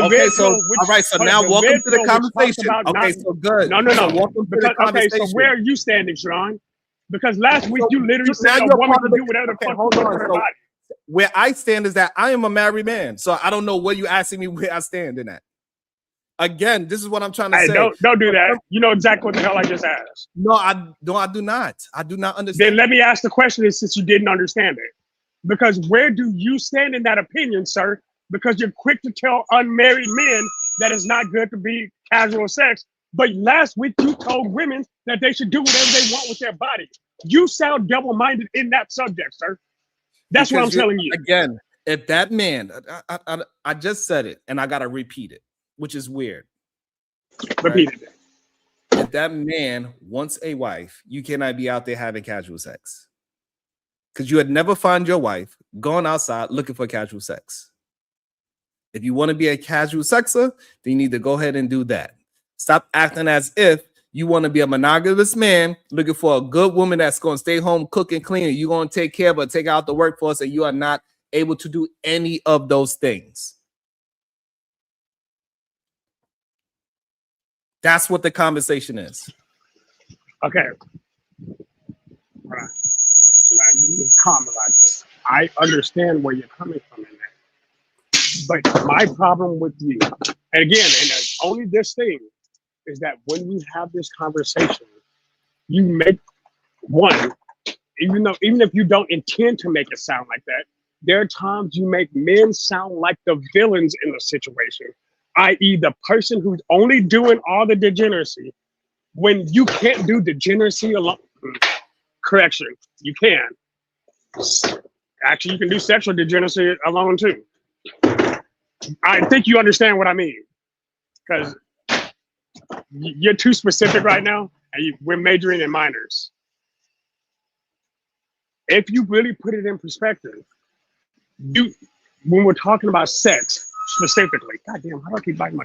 all right. So now welcome to the conversation. Okay, so good. No. Welcome to the conversation. Okay, so where are you standing, Sean? Because last week you literally said a woman can do whatever the fuck you want with her body. Where I stand is that I am a married man, so I don't know what you asking me where I stand in that. Again, this is what I'm trying to say. Don't do that. You know exactly what the hell I just asked. No, I do not. I do not understand. Then let me ask the question since you didn't understand it. Because where do you stand in that opinion, sir? Because you're quick to tell unmarried men that it's not good to be casual sex. But last week you told women that they should do whatever they want with their body. You sound double-minded in that subject, sir. That's what I'm telling you. Again, if that man, I just said it and I got to repeat it, which is weird. Repeat it. if that man wants a wife, you cannot be out there having casual sex. Because you had never find your wife going outside looking for casual sex. If you want to be a casual sexer, then you need to go ahead and do that. Stop acting as if you want to be a monogamous man looking for a good woman that's going to stay home, cook and clean. You're going to take care of her, take out the workforce, and you are not able to do any of those things. That's what the conversation is. Okay. Right. Calm about this. I understand where you're coming from in that. But my problem with you, and again, and only this thing, is that when we have this conversation, you make one, even if you don't intend to make it sound like that, there are times you make men sound like the villains in the situation, i.e. the person who's only doing all the degeneracy when you can't do degeneracy alone. Correction, you can. Actually, you can do sexual degeneracy alone too. I think you understand what I mean, because you're too specific right now, and we're majoring in minors. If you really put it in perspective, when we're talking about sex specifically, goddamn, how do I keep biting my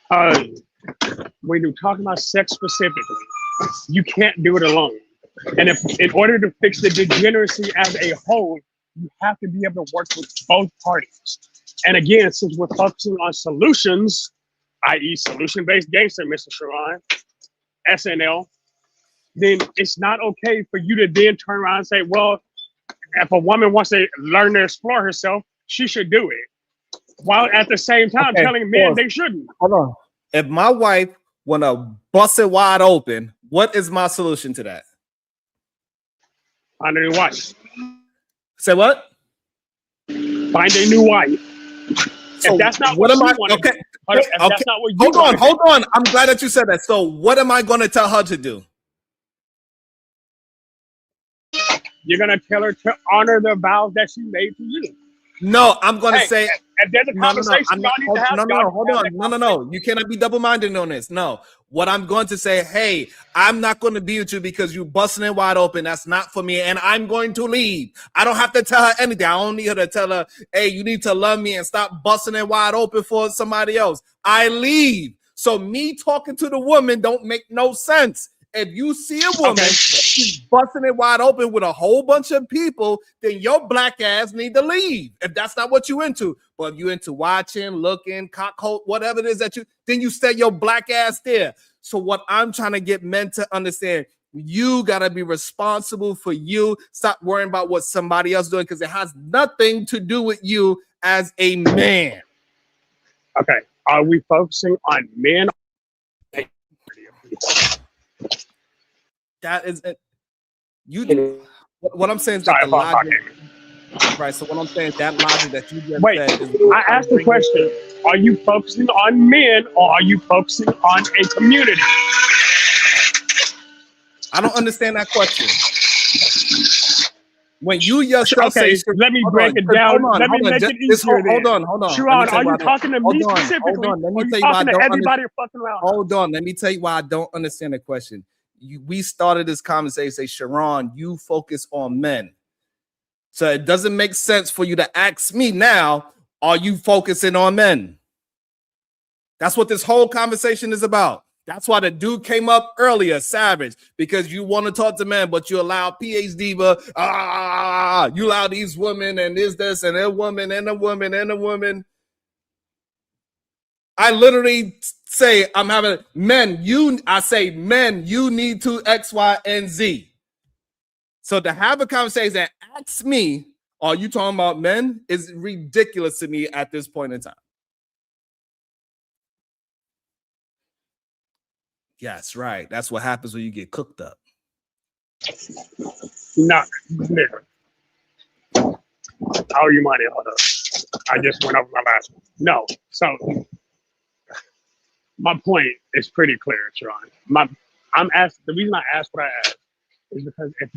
tongue? When you're talking about sex specifically, you can't do it alone. And if in order to fix the degeneracy as a whole, you have to be able to work with both parties. And again, since we're focusing on solutions, i.e. solution-based gangster, Mr. Sharon, SNL, then it's not okay for you to then turn around and say, well, if a woman wants to learn to explore herself, she should do it. While at the same time telling men they shouldn't. Hold on. If my wife want to bust it wide open, what is my solution to that? Find a new wife. Say what? Find a new wife. So if that's not what am I? Okay. That's not what you hold on. I'm glad that you said that. So what am I going to tell her to do? You're going to tell her to honor the vows that she made to you. No, I'm going to say. If there's a conversation y'all need to have. Hold on. No. You cannot be double-minded on this. No. What I'm going to say, hey, I'm not going to be with you because you busting it wide open. That's not for me. And I'm going to leave. I don't have to tell her anything. I don't need her to tell her, hey, you need to love me and stop busting it wide open for somebody else. I leave. So me talking to the woman don't make no sense. If you see a woman busting it wide open with a whole bunch of people, then your black ass need to leave. If that's not what you into, but if you into watching, looking, cockhold, whatever it is that then you stay your black ass there. So what I'm trying to get men to understand, you gotta be responsible for you. Stop worrying about what somebody else doing because it has nothing to do with you as a man. Okay, are we focusing on men? That is it. What I'm saying is that the logic, right? So what I'm saying is that logic that you just said is, I asked the question: are you focusing on men or are you focusing on a community? I don't understand that question. When you yourself say, let me break it down. Let me make it easier. Hold on. Sharon, are you talking to me specifically? Let me tell you why I don't understand. Hold on. Let me tell you why I don't understand the question. We started this conversation, say, Sharon, you focus on men. So it doesn't make sense for you to ask me now, are you focusing on men? That's what this whole conversation is about. That's why the dude came up earlier, Savage, because you want to talk to men, but you allow PH Diva, you allow these women and this and a woman and a woman and a woman. I literally say I'm having men, I say men, you need to X, Y, and Z. So to have a conversation and ask me, are you talking about men, is ridiculous to me at this point in time. Yes, right. That's what happens when you get cooked up. No, never. How you money? Hold up. I just went over my last one. No. So my point is pretty clear, Sharon. The reason I asked what I asked is because if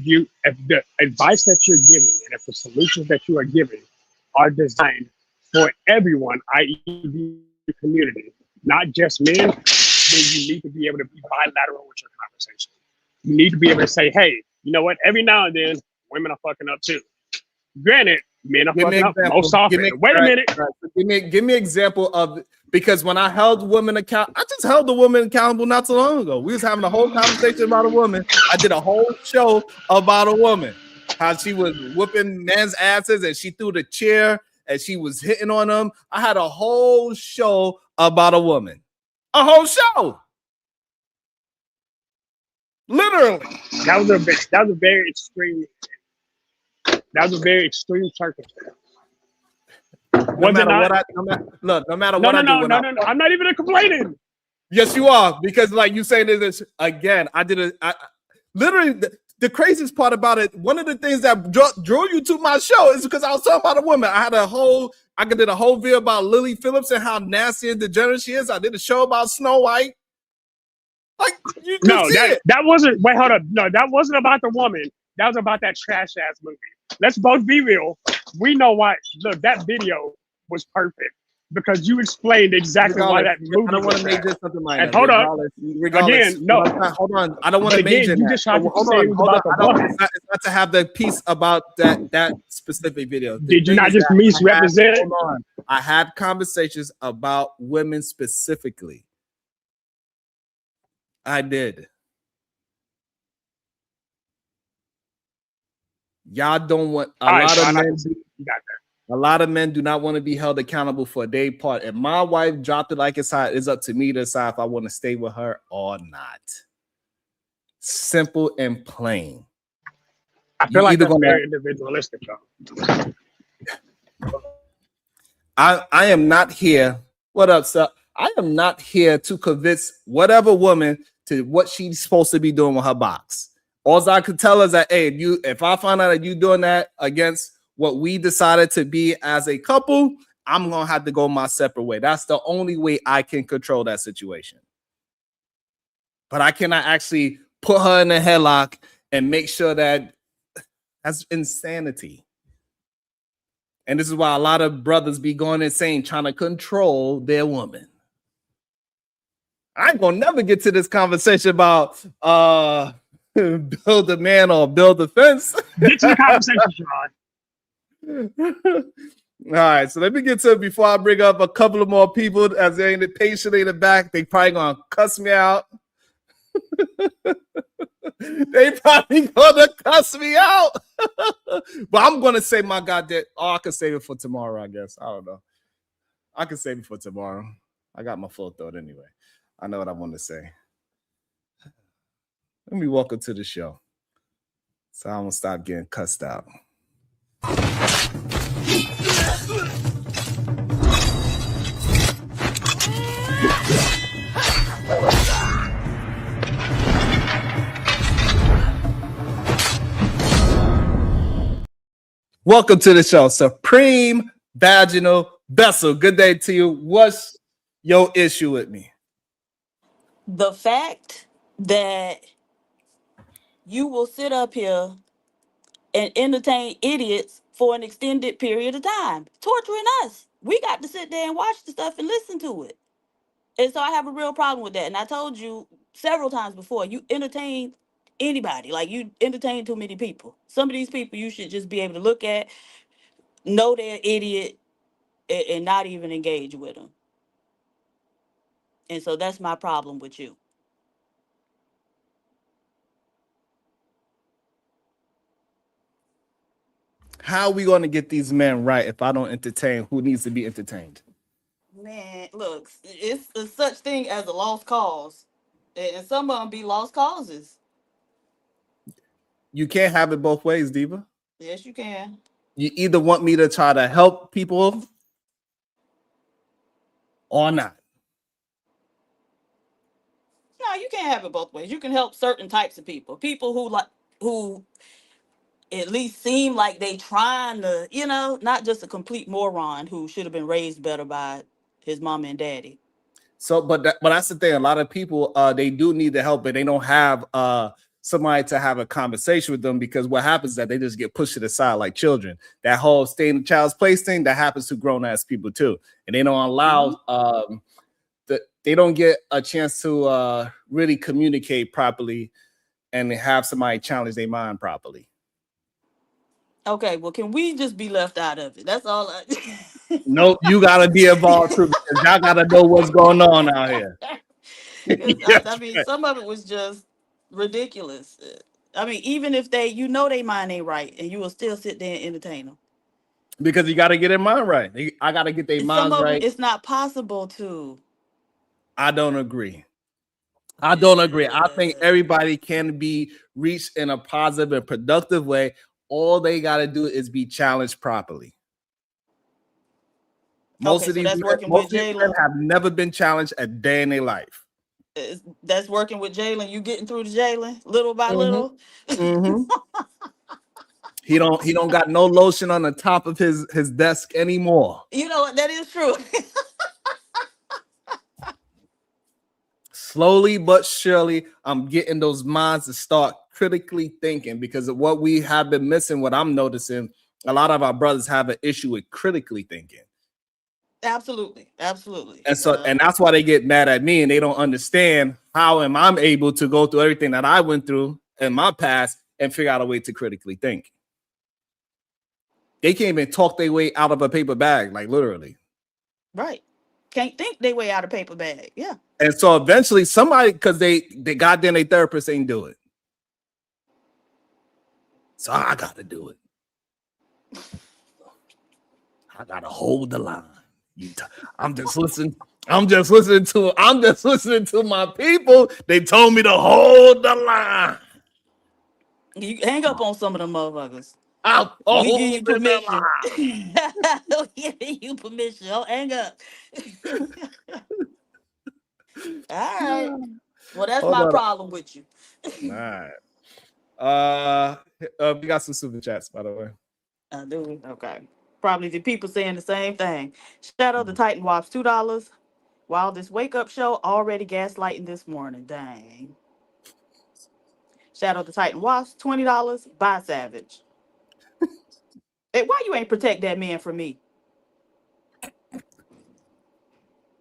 the advice that you're giving and if the solutions that you are giving are designed for everyone, i.e. the community, not just men, then you need to be able to be bilateral with your conversation. You need to be able to say, hey, you know what? Every now and then, women are fucking up too. Granted, men are fucking up most often. Wait a minute. Right. Give me an example of, because when I held women accountable, I just held the woman accountable not so long ago. We was having a whole conversation about a woman. I did a whole show about a woman, how she was whooping men's asses and she threw the chair and she was hitting on them. I had a whole show about a woman. A whole show. Literally. That was a very extreme. That was a very extreme circumstance. No matter what I do, I'm not even complaining. Yes, you are, because like you saying this again. I literally the craziest part about it. One of the things that drew you to my show is because I was talking about a woman. I did a whole video about Lily Phillips and how nasty and degenerate she is. I did a show about Snow White. Like that wasn't. Wait, hold up. No, that wasn't about the woman. That was about that trash ass movie. Let's both be real. We know why. Look, that video was perfect because you explained exactly why that movie. I don't want to make this something like that. Hold up. Again, no. Hold on. I don't want to major that. It's not to have the piece about that specific video. Did you not just misrepresent it? Hold on. I had conversations about women specifically. I did. Y'all don't want a lot of men do not want to be held accountable for a day part. If my wife dropped it like it's hot, it's up to me to decide if I want to stay with her or not. Simple and plain. I feel like that's very individualistic, though. I am not here. What up, sir? I am not here to convince whatever woman to what she's supposed to be doing with her box. All I could tell is that, hey, if I find out that you doing that against what we decided to be as a couple, I'm gonna have to go my separate way. That's the only way I can control that situation. But I cannot actually put her in a headlock and make sure that that's insanity. And this is why a lot of brothers be going insane trying to control their woman. I ain't gonna never get to this conversation about build a man or build a fence. Get to the conversation, Sharon. All right, so let me get to it before I bring up a couple of more people as they ain't patiently in the back. They probably gonna cuss me out. They probably gonna cuss me out. But I'm gonna say my goddamn. Oh, I can save it for tomorrow, I guess. I don't know. I can save it for tomorrow. I got my full thought anyway. I know what I want to say. Let me welcome to the show. So I'm gonna stop getting cussed out. Welcome to the show, Supreme Vaginal Vessel. Good day to you. What's your issue with me? The fact that you will sit up here and entertain idiots for an extended period of time, torturing us. We got to sit there and watch the stuff and listen to it. And so I have a real problem with that. And I told you several times before, you entertain anybody. Like, you entertain too many people. Some of these people you should just be able to look at, know they're an idiot, and not even engage with them. And so that's my problem with you. How are we going to get these men right if I don't entertain who needs to be entertained? Man, look, it's a such thing as a lost cause. And some of them be lost causes. You can't have it both ways, Diva. Yes, you can. You either want me to try to help people or not. No, you can't have it both ways. You can help certain types of people. People who at least seem like they trying to, not just a complete moron who should have been raised better by his mom and daddy. So, but that's the thing. A lot of people, they do need the help, but they don't have somebody to have a conversation with them, because what happens is that they just get pushed to the side like children. That whole stay in the child's place thing, that happens to grown ass people too, and they don't allow they don't get a chance to really communicate properly and have somebody challenge their mind properly. Okay, well, can we just be left out of it? That's all. Nope, you gotta be involved too, because y'all gotta know what's going on out here. I mean, some of it was just ridiculous. I mean, even if they mind ain't right, and you will still sit there and entertain them. Because you gotta get their mind right. I gotta get their minds right. It's not possible to. I don't agree. I think everybody can be reached in a positive and productive way. All they got to do is be challenged properly. Most of these men have never been challenged a day in their life. That's working with Jalen. You getting through to Jalen little by little. Mm-hmm. He don't got no lotion on the top of his desk anymore. You know what? That is true. Slowly but surely, I'm getting those minds to start critically thinking, because of what we have been missing. What I'm noticing, a lot of our brothers have an issue with critically thinking. Absolutely. And so, and that's why they get mad at me, and they don't understand how am I able to go through everything that I went through in my past and figure out a way to critically think. They can't even talk their way out of a paper bag, like literally. Right. Can't think their way out of paper bag. Yeah. And so eventually somebody, because they goddamn their therapist ain't do it. So I gotta do it. I gotta hold the line. I'm just listening to my people. They told me to hold the line. You hang up on some of them motherfuckers. We give you permission. We'll give you permission. Don't hang up. All right. Well, that's my problem with you. All right. We got some super chats, by the way. I do. Okay. Probably the people saying the same thing. Shadow the Titan Wops, $2. Wow, this wake up show already gaslighting this morning. Dang. Shadow the Titan Wasp, $20. Bye, Savage. Hey, why you ain't protect that man from me?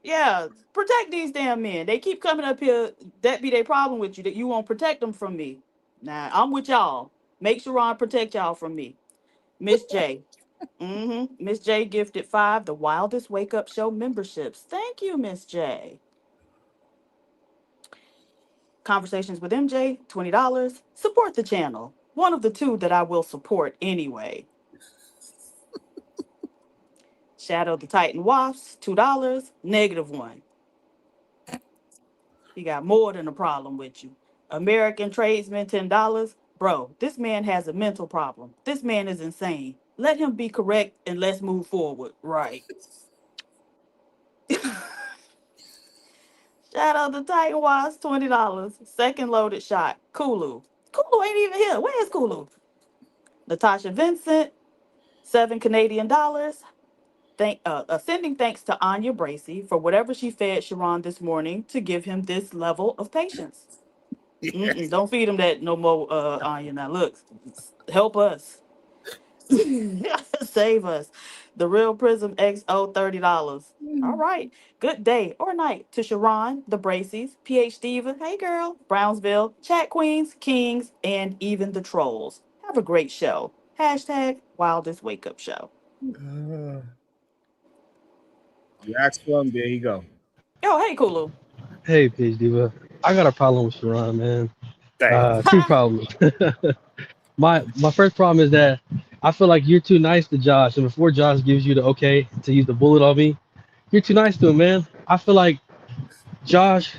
Yeah, protect these damn men. They keep coming up here. That be their problem with you, that you won't protect them from me. Nah, I'm with y'all. Make sure I protect y'all from me. Miss J. Miss J gifted 5 the Wildest Wake Up Show memberships. Thank you, Miss J. Conversations with MJ, $20. Support the channel. One of the 2 that I will support anyway. Shadow the Titan Wasps, $2. -1. He got more than a problem with you. American Tradesman, $10. Bro, this man has a mental problem. This man is insane. Let him be correct and let's move forward. Right. Shout out to Titan Wise, $20. Second loaded shot. Kulu. Kulu ain't even here. Where is Kulu? Natasha Vincent, $7 Canadian. Sending thanks to Anya Bracy for whatever she fed Sharon this morning to give him this level of patience. Don't feed him that no more, Anya. Now look, help us. Save us. The Real Prism XO, $30. All right. Good day or night to Sharon, the Bracy's, PH Diva, hey girl, Brownsville, Chat Queens, Kings, and even the Trolls. Have a great show. Hashtag Wildest Wake Up Show. You asked for him, there you go. Yo, hey Kulu. Hey PH Diva. I got a problem with Sharon, man. 2 problems. My first problem is that I feel like you're too nice to Josh, and before Josh gives you the okay to use the bullet on me, you're too nice to him, man. I feel like Josh,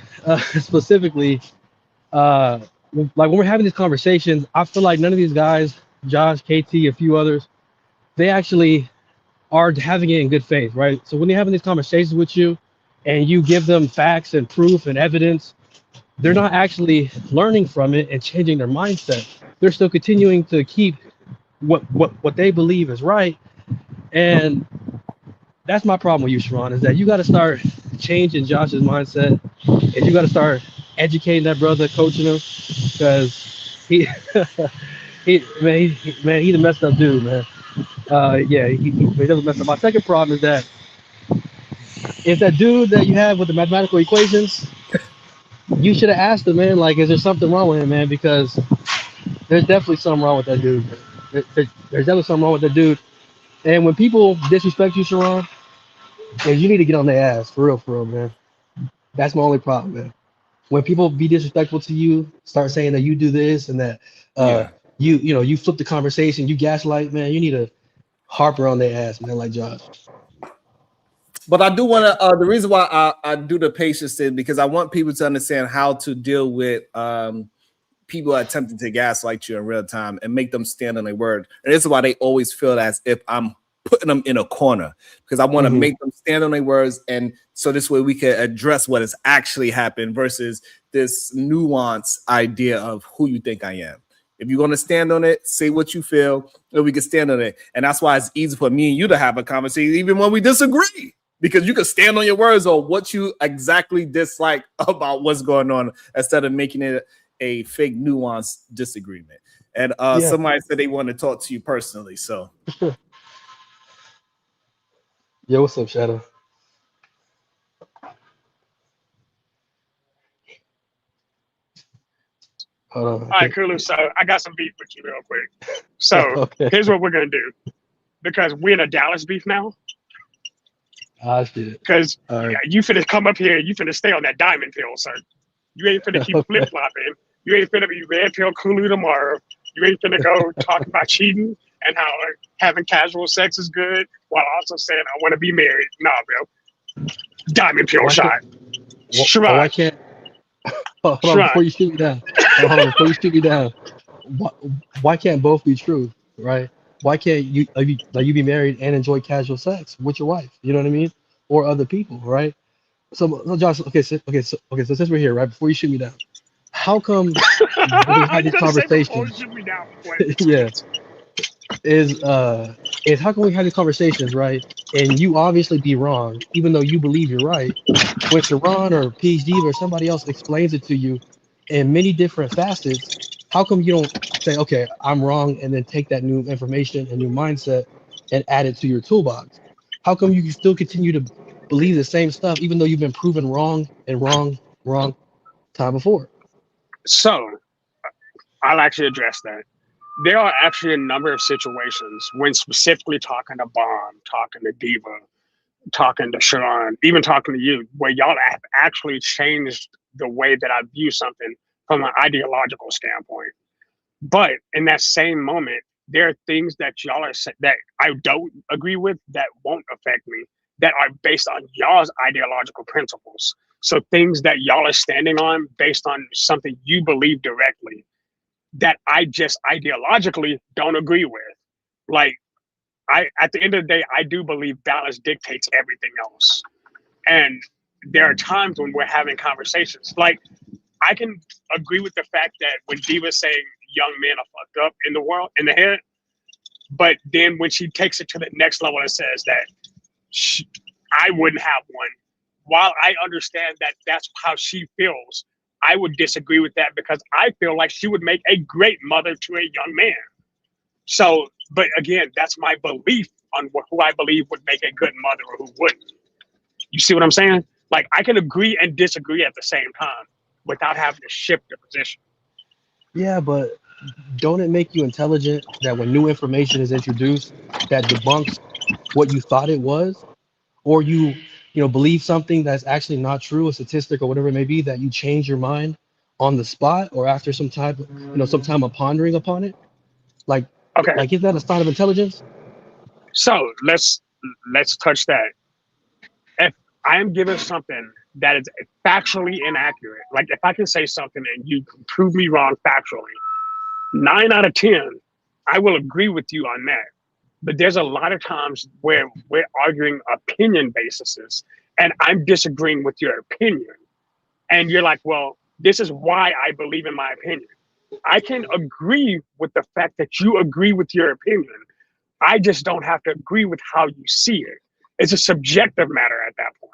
specifically, like when we're having these conversations, I feel like none of these guys, Josh, KT, a few others, they actually are having it in good faith, right? So when they're having these conversations with you, and you give them facts and proof and evidence, they're not actually learning from it and changing their mindset. They're still continuing to keep what they believe is right. And that's my problem with you, Sharon, is that you got to start changing Josh's mindset, and you got to start educating that brother, coaching him, because he's a messed up dude, man. He doesn't mess up. My second problem is that if that dude that you have with the mathematical equations, you should have asked him, man, like, is there something wrong with him, man? Because there's definitely something wrong with that dude. There's definitely something wrong with that dude. And when people disrespect you, Sharon, and you need to get on their ass, for real, man. That's my only problem, man. When people be disrespectful to you, start saying that you do this and that Yeah. you flip the conversation, you gaslight, man, you need to harper on their ass, man, like Josh. But I do want to. The reason why I do the patience thing because I want people to understand how to deal with people attempting to gaslight you in real time and make them stand on their word. And this is why they always feel as if I'm putting them in a corner because I want to make them stand on their words, and so this way we can address what has actually happened versus this nuanced idea of who you think I am. If you're going to stand on it, say what you feel, and we can stand on it. And that's why it's easy for me and you to have a conversation, even when we disagree, because you can stand on your words or what you exactly dislike about what's going on instead of making it a fake nuanced disagreement. And somebody said they want to talk to you personally. So, Yo, what's up, Shadow? Hold on. All right, cool. So I got some beef with you real quick. So Okay. here's what we're gonna do, because we're in a Dallas beef now. Ah, shit. Because All right. you finna come up here, you finna stay on that diamond pill, sir. You ain't finna keep flip flopping. You ain't finna be red pill Kulu tomorrow. You ain't finna go talk about cheating and how having casual sex is good while also saying I want to be married. Nah, bro. Diamond pill shot. Why can't? Hold on, before you shoot me down. Hold on, before you shoot me down. Why can't both be true, right? Why can't you be married and enjoy casual sex with your wife? You know what I mean, or other people, right? So, Josh, okay, so since we're here, right, before you shoot me down, how come when we had this conversation? Yeah, is how come we had these conversations, right? And you obviously be wrong, even though you believe you're right. When Sharon or PhD or somebody else explains it to you in many different facets, how come you don't say, okay, I'm wrong, and then take that new information and new mindset and add it to your toolbox? How come you can still continue to believe the same stuff even though you've been proven wrong time before? So I'll actually address that. There are actually a number of situations when specifically talking to Bomb, talking to Diva, talking to Sharon, even talking to you, where y'all have actually changed the way that I view something from an ideological standpoint. But in that same moment, there are things that y'all are that I don't agree with that won't affect me, that are based on y'all's ideological principles. So things that y'all are standing on based on something you believe directly that I just ideologically don't agree with. Like, at the end of the day, I do believe balance dictates everything else. And there are times when we're having conversations. Like, I can agree with the fact that when Diva's saying young men are fucked up in the world, in the head, but then when she takes it to the next level and says that I wouldn't have one, while I understand that that's how she feels, I would disagree with that because I feel like she would make a great mother to a young man. So, but again, that's my belief on who I believe would make a good mother or who wouldn't. You see what I'm saying? Like, I can agree and disagree at the same time without having to shift the position. Yeah, but don't it make you intelligent that when new information is introduced that debunks what you thought it was, or you believe something that's actually not true, a statistic or whatever it may be, that you change your mind on the spot or after some time of pondering upon it? Like, okay, like, is that a sign of intelligence? So let's touch that. If I am given something that is factually inaccurate, like if I can say something and you prove me wrong factually, 9 out of 10, I will agree with you on that. But there's a lot of times where we're arguing opinion bases and I'm disagreeing with your opinion. And you're like, well, this is why I believe in my opinion. I can agree with the fact that you agree with your opinion. I just don't have to agree with how you see it. It's a subjective matter at that point.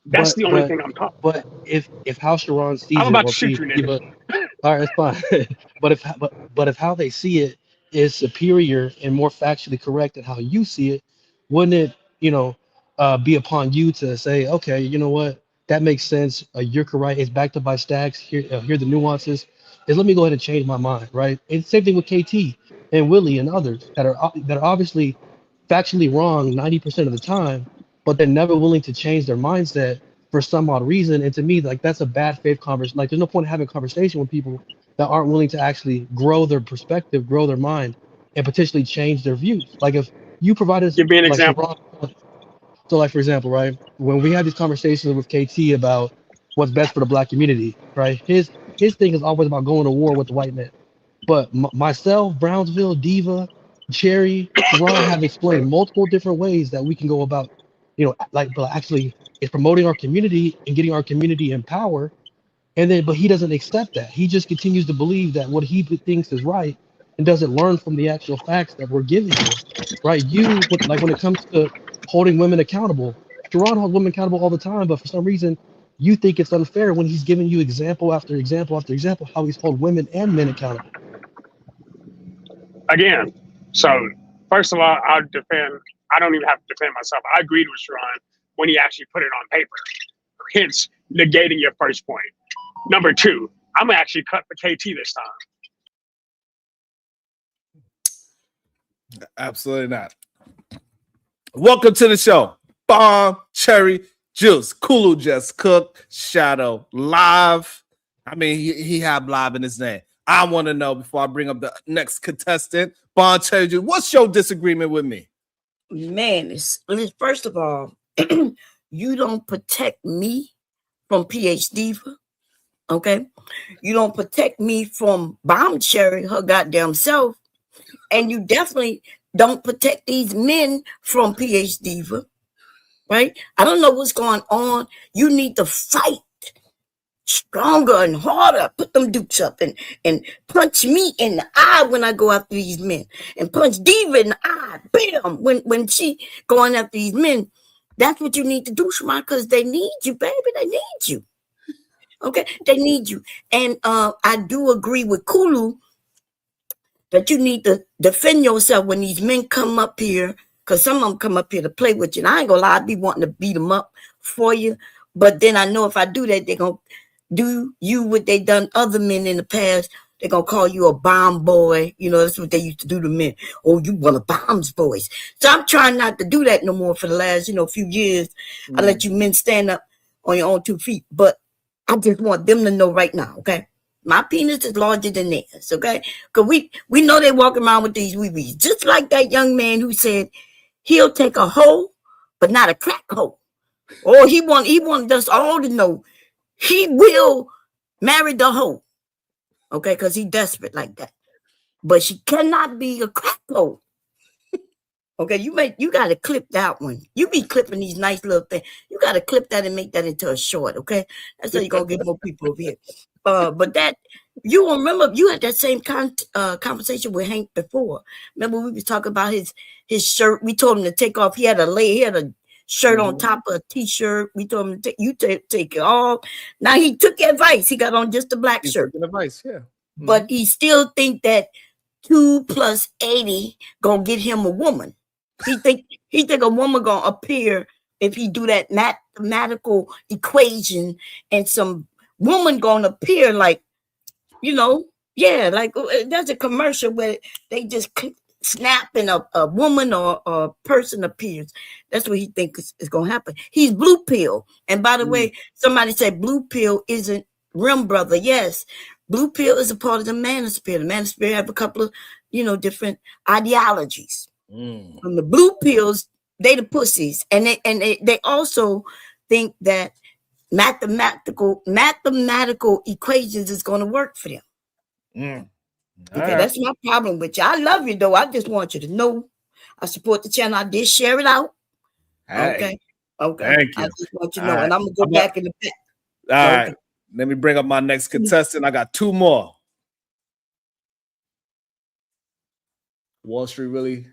That's the only thing I'm talking about. But if how Sharon sees I'm it, about or to shoot you, nigga. all right, that's fine. but if how they see it is superior and more factually correct than how you see it, wouldn't it be upon you to say, okay, you know what, that makes sense. You're correct. It's backed up by stacks. Here are the nuances. Is let me go ahead and change my mind, right? And same thing with KT and Willie and others that are obviously factually wrong 90% of the time, but they're never willing to change their mindset for some odd reason. And to me, like that's a bad faith conversation. Like there's no point in having a conversation with people that aren't willing to actually grow their perspective, grow their mind, and potentially change their views. Like if you provided Give me an like example. so like for example, right, when we had these conversations with KT about what's best for the black community, right, his thing is always about going to war with the white man. But myself, Brownsville, Diva, Cherry, Sharon have explained multiple different ways that we can go about, like, but actually it's promoting our community and getting our community in power. And then, but he doesn't accept that. He just continues to believe that what he thinks is right and doesn't learn from the actual facts that we're giving him, right? Like when it comes to holding women accountable, Sharon holds women accountable all the time, but for some reason, you think it's unfair when he's giving you example after example after example how he's held women and men accountable. Again, so first of all, I don't even have to defend myself. I agreed with Sharon when he actually put it on paper, hence negating your first point. Number two, I'm gonna actually cut for KT this time. Absolutely not. Welcome to the show. Bomb, Cherry, Juice, Kulu just cooked, Shadow live. I mean, he have live in his name. I want to know before I bring up the next contestant, Bomb, Cherry, Juice, what's your disagreement with me? Man, it's first of all, you don't protect me from PH Diva. Okay, you don't protect me from Bomb Cherry, her goddamn self, and you definitely don't protect these men from PH Diva, right? I don't know what's going on. You need to fight stronger and harder. Put them dukes up and punch me in the eye when I go after these men, and punch Diva in the eye, bam, when she going after these men. That's what you need to do, Shemai, because they need you, baby. They need you. Okay, they need you. And I do agree with Kulu that you need to defend yourself when these men come up here, because some of them come up here to play with you. And I ain't gonna lie, I be wanting to beat them up for you. But then I know if I do that, they're gonna do you what they done other men in the past. They're gonna call you a bomb boy. You know, that's what they used to do to men. Oh, you one of Bomb's boys. So I'm trying not to do that no more for the last, few years. I let you men stand up on your own 2 feet. But I just want them to know right now, okay? My penis is larger than theirs, okay? Because we know they walk around with these wee-wees. Just like that young man who said he'll take a hoe, but not a crack hoe. Or he wanted us all to know he will marry the hoe, okay? Because he's desperate like that. But she cannot be a crack hoe. Okay, you got to clip that one. You be clipping these nice little things. You got to clip that and make that into a short, okay? That's how you're going to get more people over here. But that, you remember, you had that same conversation with Hank before. Remember we was talking about his shirt. We told him to take off. He had a shirt on top of a T-shirt. We told him to take it off. Now he took advice. He got on just a black shirt. Advice, yeah. But he still think that 2 + 80 gonna get him a woman. He think a woman gonna appear if he do that mathematical equation, and some woman gonna appear like, like there's a commercial where they just snap and a woman or a person appears. That's what he thinks is gonna happen. He's blue pill. And by the way, somebody said blue pill isn't Rim Brother. Yes, blue pill is a part of the Manosphere. The Manosphere have a couple of different ideologies. From the blue pills, they the pussies, and they also think that mathematical equations is going to work for them. Okay, right. That's my problem with you. I love you though. I just want you to know I support the channel. I did share it out. Hey, okay. Thank you. I just want you to know, and I'm gonna go back in the back. All right. Let me bring up my next contestant. I got 2 more. Wall Street, really?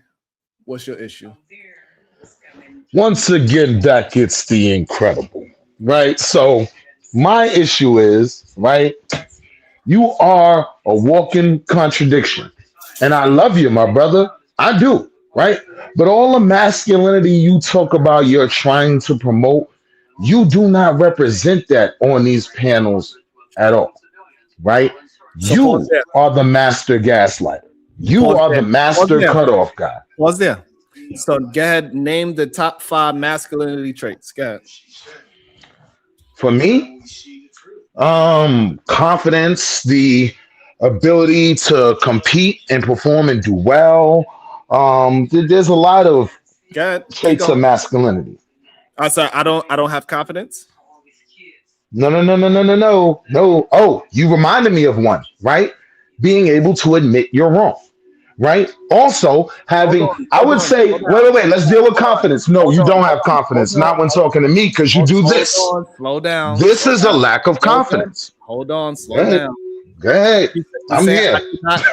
What's your issue? Once again, back it's the incredible, right? So my issue is, right, you are a walking contradiction. And I love you, my brother. I do. right? But all the masculinity you talk about, you're trying to promote, you do not represent that on these panels at all, right? So pause You there. are the master gaslighter. You Pause are there. the Pause master there. cutoff guy. Pause there. So go ahead, name the top 5 masculinity traits. Go ahead. For me, confidence, the ability to compete and perform and do well. There's a lot of Go ahead. Keep traits of going. masculinity. I'm sorry, I don't have confidence. No, no, no, no, no, no, no, no. Oh, you reminded me of one, right? Being able to admit you're wrong, right? Also, having, I would say, Slow down. wait, let's deal with confidence. No, you don't have Hold confidence, on. not when talking to me, because you do this. Slow down. This is a lack of confidence. Hold on. Go Slow ahead. down. Go ahead. You I'm say here.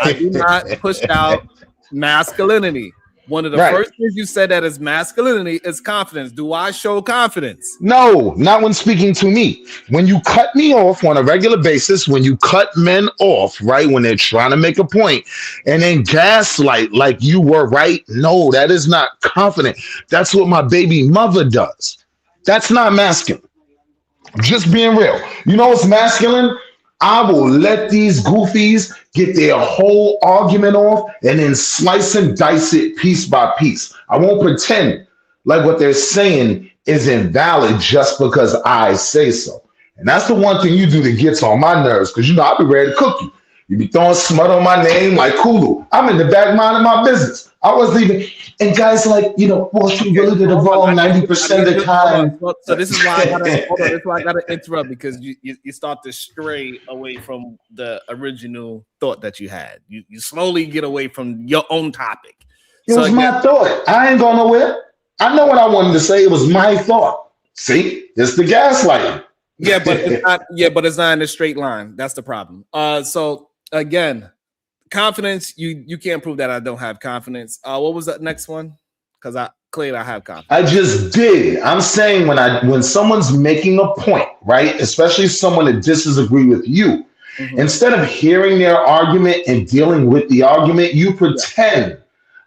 I do not push out masculinity. One of the Right. first things you said that is masculinity is confidence. Do I show confidence? No, not when speaking to me. When you cut me off on a regular basis, when you cut men off, right, when they're trying to make a point and then gaslight like you were right, no, that is not confident. That's what my baby mother does. That's not masculine. Just being real. You know what's masculine? I will let these goofies get their whole argument off and then slice and dice it piece by piece. I won't pretend like what they're saying is invalid just because I say so. And that's the one thing you do that gets on my nerves, because you know I'll be ready to cook you. You be throwing smut on my name like Kulu. I'm in the back mind of my business. I wasn't even, and guys like, you know, well, she really did evolve 90% of the time. So this is why I gotta hold on. This is why I gotta interrupt, because you start to stray away from the original thought that you had. You slowly get away from your own topic. It was my thought. I ain't going nowhere. I know what I wanted to say. It was my thought. See, it's the gaslighting. Yeah, but it's not. Yeah, but it's not in a straight line. That's the problem. So again, confidence. You can't prove that I don't have confidence. What was the next one? Because I clearly I have confidence. I just did. I'm saying when someone's making a point, right? Especially someone that disagree with you, instead of hearing their argument and dealing with the argument, you pretend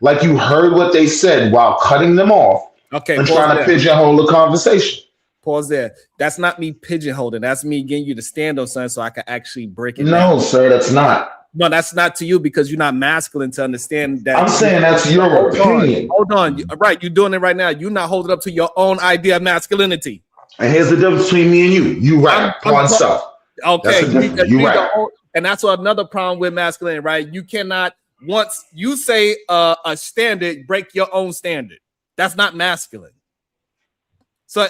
like you heard what they said while cutting them off. Okay, and trying to pigeonhole the conversation. Pause there. That's not me pigeonholing. That's me getting you to stand on something so I can actually break it down. No, sir, that's not. No, that's not to you, because you're not masculine to understand that. I'm saying that's your opinion. Hold on. Right, you're doing it right now. You're not holding up to your own idea of masculinity. And here's the difference between me and you. You right, on stuff. Okay, you right. And that's another problem with masculinity, right? You cannot, once you say a standard, break your own standard. That's not masculine. So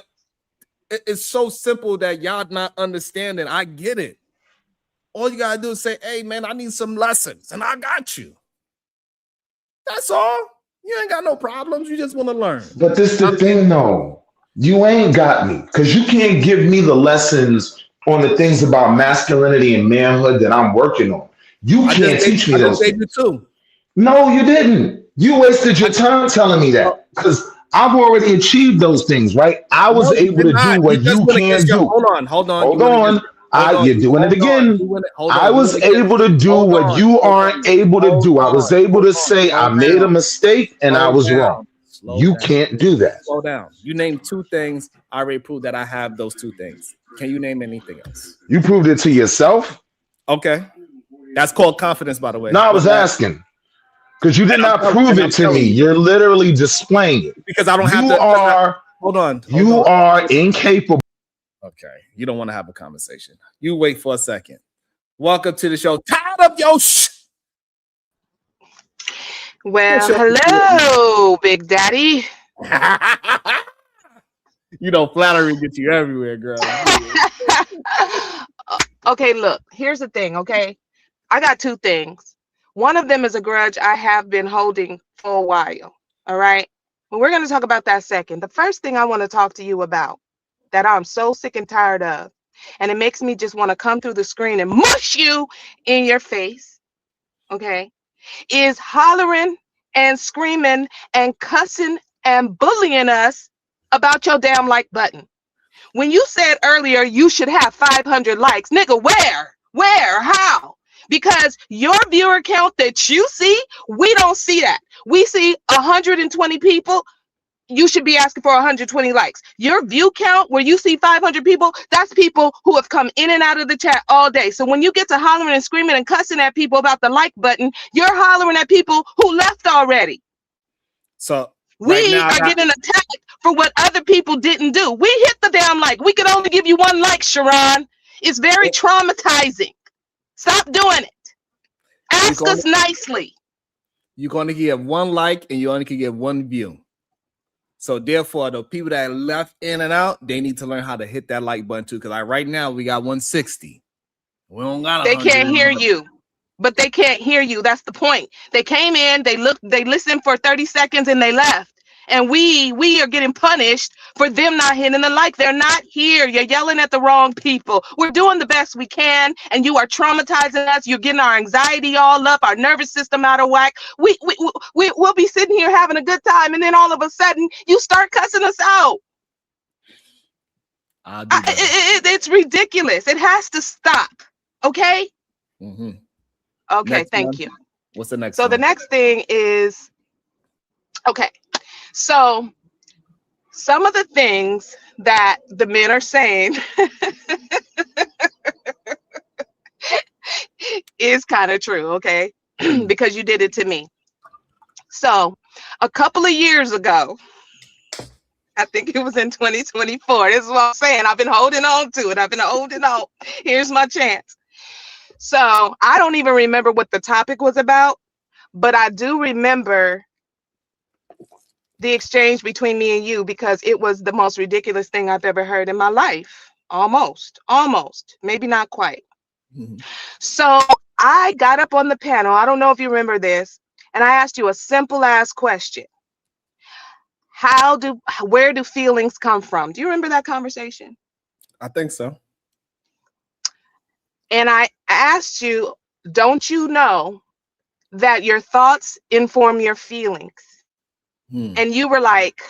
it's so simple that y'all not understanding. I get it. All you gotta do is say, hey man, I need some lessons, and I got you. That's all. You ain't got no problems. You just want to learn. But this is the thing though. You ain't got me, because you can't give me the lessons on the things about masculinity and manhood that I'm working on. You can't teach me those things. Too. No, you didn't. You wasted your time telling me that, because I've already achieved those things, right? I was able to do what you can't do. Hold on. You're doing it again. I was able to do what you aren't able to do. I was able to say I made a mistake and I was wrong. You can't do that. Slow down. You named 2 things. I already proved that I have those 2 things. Can you name anything else? You proved it to yourself? Okay. That's called confidence, by the way. No, I was asking. Because you did not prove it to me. You're literally displaying it. Because I don't have to. Hold on. You are incapable. Okay. You don't want to have a conversation. You wait for a second. Welcome to the show. Tired of your Well, hello, Big Daddy. You know, flattery gets you everywhere, girl. Okay, look, here's the thing, okay? I got 2 things. One of them is a grudge I have been holding for a while, all right? But we're going to talk about that second. The first thing I want to talk to you about that I'm so sick and tired of, and it makes me just want to come through the screen and mush you in your face, okay, is hollering and screaming and cussing and bullying us about your damn like button. When you said earlier you should have 500 likes, nigga, where? How? because your viewer count that you see, we don't see that. We see 120 people. You should be asking for 120 likes. Your view count where you see 500 people, that's people who have come in and out of the chat all day. So when you get to hollering and screaming and cussing at people about the like button, you're hollering at people who left already. So we are getting attacked for what other people didn't do. We hit the damn like. We could only give you one like, Sharon. It's very traumatizing. Stop doing it. Ask us nicely. You're going to get one like and you only can get one view. So therefore, the people that left in and out, they need to learn how to hit that like button too. Because right now we got 160. We don't got. They can't hear you, but they can't hear you. That's the point. They came in, they looked, they listened for 30 seconds, and they left. And we are getting punished for them not hitting the like. They're not here. You're yelling at the wrong people. We're doing the best we can, and you are traumatizing us. You're getting our anxiety all up, our nervous system out of whack. We'll be sitting here having a good time, and then all of a sudden, you start cussing us out. It's ridiculous. It has to stop. Okay? Mm-hmm. Okay, next thank one. you. What's the next So one? the next thing is, okay. So some of the things that the men are saying is kind of true, okay? Because you did it to me. So a couple of years ago, I think it was in 2024. This is what I'm saying. I've been holding on to it. I've been holding on. Here's my chance. So I don't even remember what the topic was about, but I do remember the exchange between me and you, because it was the most ridiculous thing I've ever heard in my life. Almost, maybe not quite. Mm-hmm. So I got up on the panel. I don't know if you remember this. And I asked you a simple ass question. Where do feelings come from? Do you remember that conversation? I think so. And I asked you, don't you know that your thoughts inform your feelings? And you were like,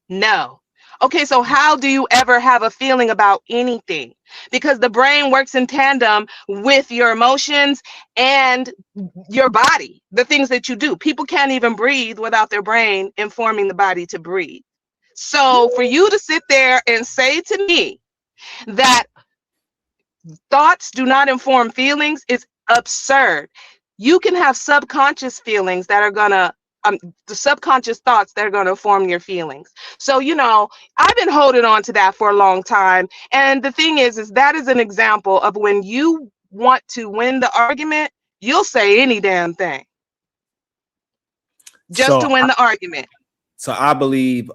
no. Okay, so how do you ever have a feeling about anything? Because the brain works in tandem with your emotions and your body, the things that you do. People can't even breathe without their brain informing the body to breathe. So for you to sit there and say to me that thoughts do not inform feelings is absurd. You can have subconscious feelings that are gonna the subconscious thoughts that are going to form your feelings. So, you know, I've been holding on to that for a long time. And the thing is that is an example of when you want to win the argument, you'll say any damn thing just to win the argument. So I believe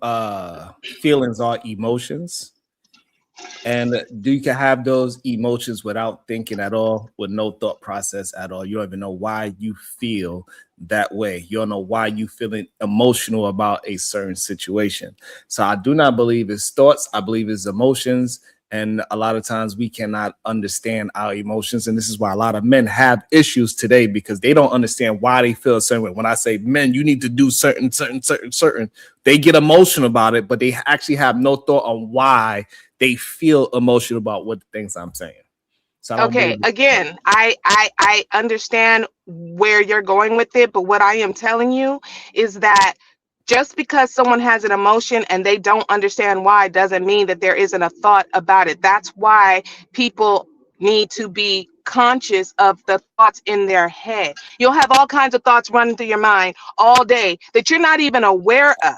feelings are emotions. And you can have those emotions without thinking at all, with no thought process at all. You don't even know why you feel that way. You don't know why you feeling emotional about a certain situation. So I do not believe it's thoughts. I believe it's emotions. And a lot of times we cannot understand our emotions. And this is why a lot of men have issues today, because they don't understand why they feel a certain way. When I say, men, you need to do certain, they get emotional about it, but they actually have no thought on why they feel emotional about what the things I'm saying. So okay, again, I understand where you're going with it, but what I am telling you is that just because someone has an emotion and they don't understand why doesn't mean that there isn't a thought about it. That's why people need to be conscious of the thoughts in their head. You'll have all kinds of thoughts running through your mind all day that you're not even aware of.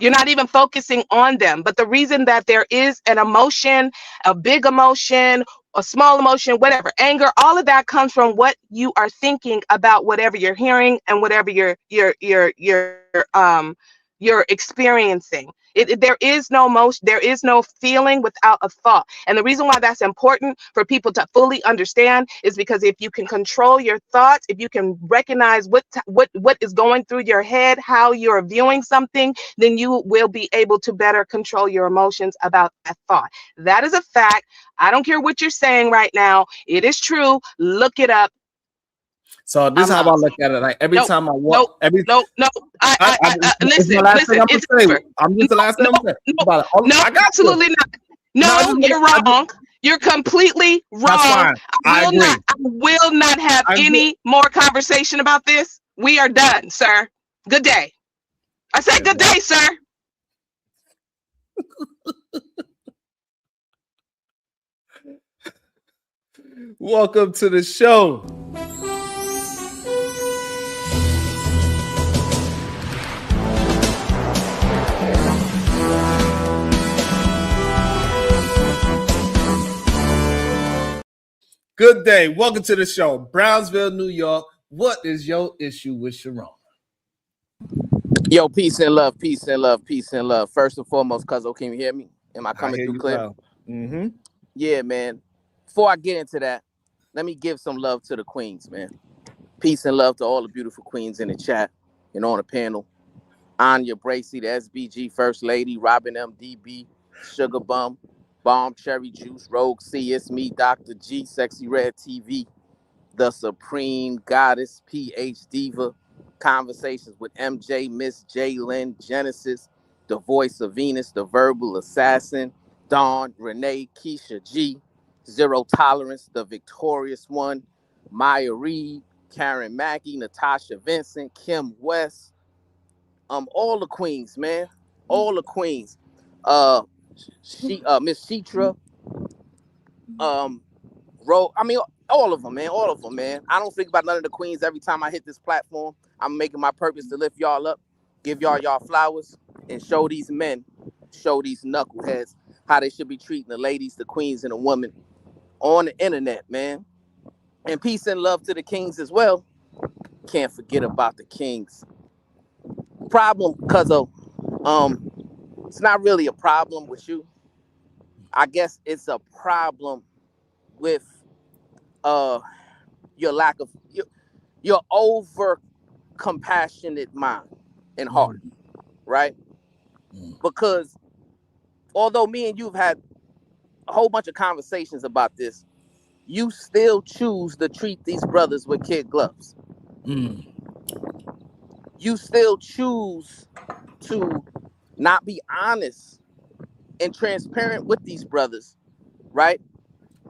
You're not even focusing on them. But the reason that there is an emotion, a big emotion, a small emotion, whatever, anger, all of that comes from what you are thinking about whatever you're hearing and whatever you're experiencing. There is no emotion, there is no feeling without a thought. And the reason why that's important for people to fully understand is because if you can control your thoughts, if you can recognize what is going through your head, how you're viewing something, then you will be able to better control your emotions about that thought. That is a fact. I don't care what you're saying right now. It is true. Look it up. So this is how I look at it. Like every time I walk, listen. I'm just the last thing I'm saying. No, absolutely not. No, you're wrong. You're completely wrong. That's fine. I agree. I will not have any more conversation about this. We are done, sir. Good day. I said good day, sir. Welcome to the show. Good day. Welcome to the show. Brownsville, New York. What is your issue with Sharon? Yo, peace and love, peace and love, peace and love. First and foremost, Cuzzo, can you hear me? Am I coming through clear? Well. Mm-hmm. Yeah, man. Before I get into that, let me give some love to the queens, man. Peace and love to all the beautiful queens in the chat and on the panel. Anya Bracy, the SBG First Lady, Robin MDB, Sugar Bum, Bomb Cherry Juice, Rogue C, it's me, Dr. G, Sexy Red TV, the Supreme Goddess, PH Diva, Conversations with MJ, Miss J. Lynn, Genesis, the Voice of Venus, the Verbal Assassin, Dawn, Renee, Keisha G, Zero Tolerance, the Victorious One, Maya Reed, Karen Mackey, Natasha Vincent, Kim West, all the queens, man, all the queens. Miss Sheetra, I mean, all of them, man, all of them, man. I don't think about none of the queens every time I hit this platform. I'm making my purpose to lift y'all up, give y'all flowers, and show these men, show these knuckleheads how they should be treating the ladies, the queens, and the women on the internet, man. And peace and love to the kings as well. Can't forget about the kings. Problem, Cuzzo, it's not really a problem with you. I guess it's a problem with your lack of your over compassionate mind and heart, right? Because although me and you've had a whole bunch of conversations about this, you still choose to treat these brothers with kid gloves. You still choose to not be honest and transparent with these brothers, right?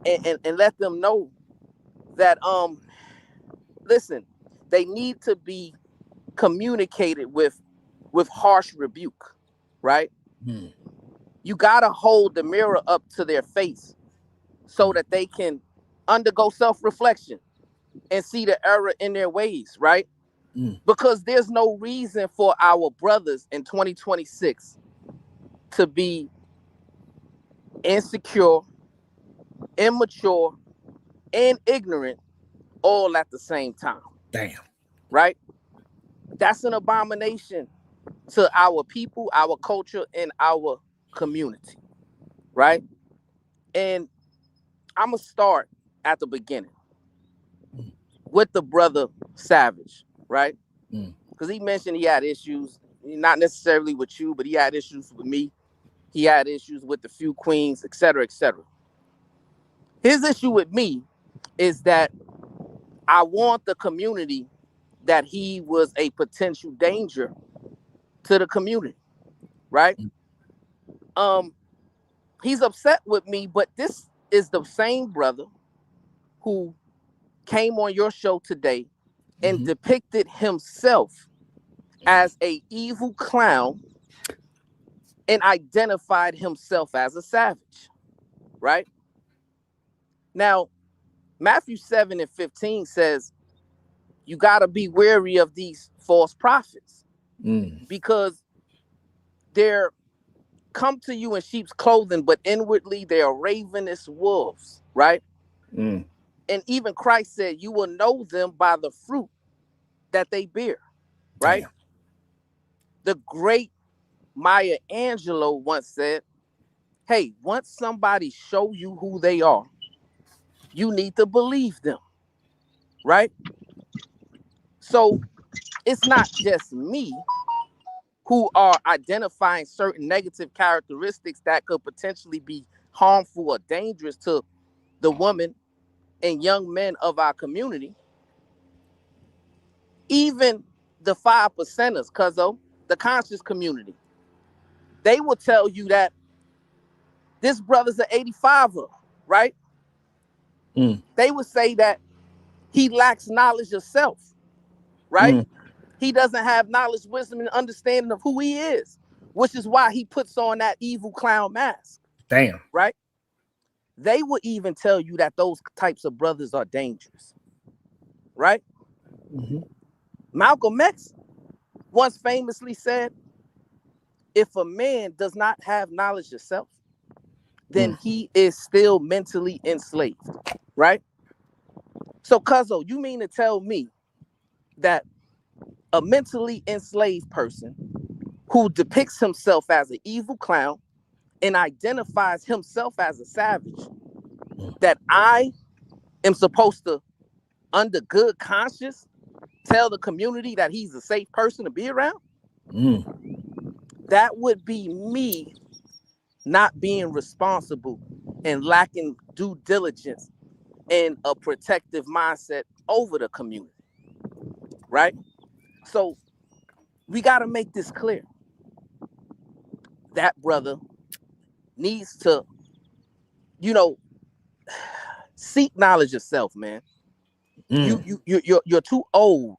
And let them know that listen, they need to be communicated with harsh rebuke, right? You gotta hold the mirror up to their face so that they can undergo self-reflection and see the error in their ways, right? Because there's no reason for our brothers in 2026 to be insecure, immature, and ignorant all at the same time. Damn. Right? That's an abomination to our people, our culture, and our community. Right? And I'm going to start at the beginning with the brother Savage, right? Because he mentioned he had issues, not necessarily with you, but he had issues with me. He had issues with the few queens, et cetera, et cetera. His issue with me is that I want the community that he was a potential danger to the community, right? He's upset with me, but this is the same brother who came on your show today and depicted himself as a evil clown and identified himself as a savage, right? Now, Matthew 7:15 says, you got to be wary of these false prophets because they're come to you in sheep's clothing, but inwardly they are ravenous wolves, right? And even Christ said, you will know them by the fruit that they bear, right? Damn. The great Maya Angelou once said, hey, once somebody show you who they are, you need to believe them, right? So it's not just me who are identifying certain negative characteristics that could potentially be harmful or dangerous to the women and young men of our community. Even the 5%ers, cuzzo, the conscious community, they will tell you that this brother's an 85er. right? Mm. They would say that he lacks knowledge of self, right? Mm. He doesn't have knowledge, wisdom, and understanding of who he is, which is why he puts on that evil clown mask, Damn. right? They would even tell you that those types of brothers are dangerous, right? Mm-hmm. Malcolm X once famously said, if a man does not have knowledge of self, then he is still mentally enslaved, right? So, Cuzzo, you mean to tell me that a mentally enslaved person who depicts himself as an evil clown and identifies himself as a savage, that I am supposed to, under good conscience, tell the community that he's a safe person to be around? That would be me not being responsible and lacking due diligence and a protective mindset over the community, right? So we got to make this clear. That brother needs to, seek knowledge of self, man. You're too old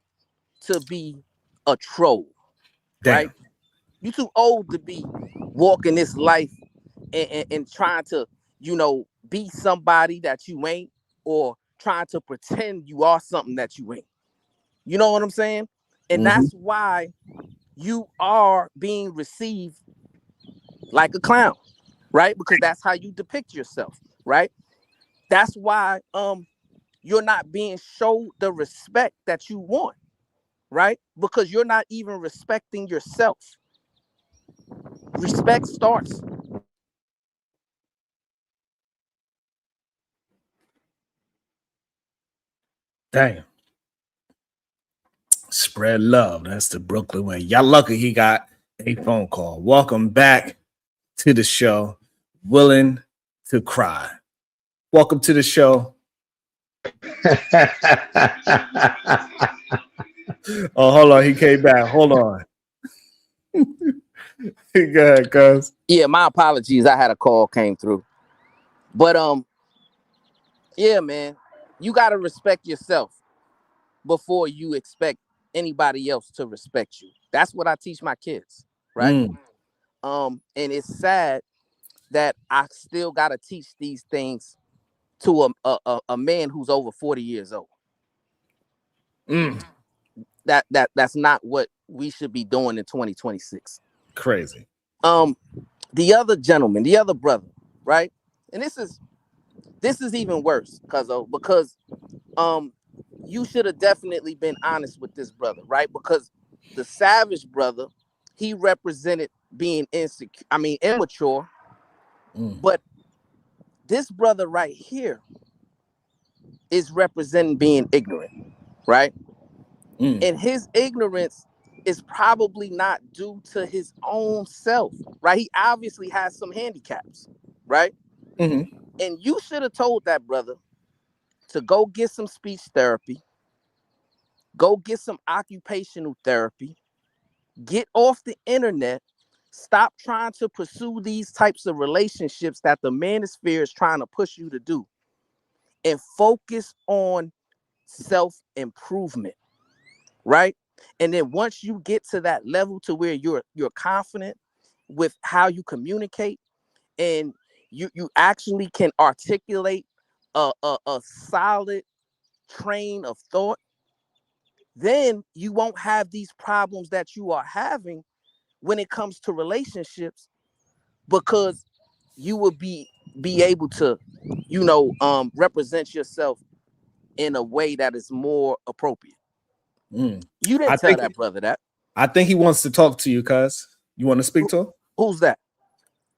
to be a troll, right? You're too old to be walking this life and trying to, be somebody that you ain't, or trying to pretend you are something that you ain't. You know what I'm saying? And that's why you are being received like a clown, right? Because that's how you depict yourself, right? That's why you're not being showed the respect that you want, right? Because you're not even respecting yourself. Respect starts. Damn. Spread love. That's the Brooklyn way. Y'all lucky he got a phone call. Welcome back to the show. Willing to cry. Welcome to the show. Oh, hold on. He came back. Hold on. Go ahead, cuz. Yeah, my apologies. I had a call came through. But yeah, man, you gotta respect yourself before you expect anybody else to respect you. That's what I teach my kids, right? And it's sad that I still gotta teach these things to a man who's over 40 years old. That's not what we should be doing in 2026. Crazy. The other gentleman, the other brother, right? And this is even worse, because you should have definitely been honest with this brother, right? Because the savage brother, he represented being immature. But this brother right here is representing being ignorant, right? And his ignorance is probably not due to his own self, right? He obviously has some handicaps, right? And you should have told that brother to go get some speech therapy, go get some occupational therapy, get off the internet, stop trying to pursue these types of relationships that the Manosphere is trying to push you to do, and focus on self-improvement, right? And then once you get to that level to where you're confident with how you communicate, and you actually can articulate a solid train of thought, then you won't have these problems that you are having when it comes to relationships, because you will be able to, represent yourself in a way that is more appropriate. You didn't tell that brother that. I think he wants to talk to you, cuz. You want to speak to him? Who's that?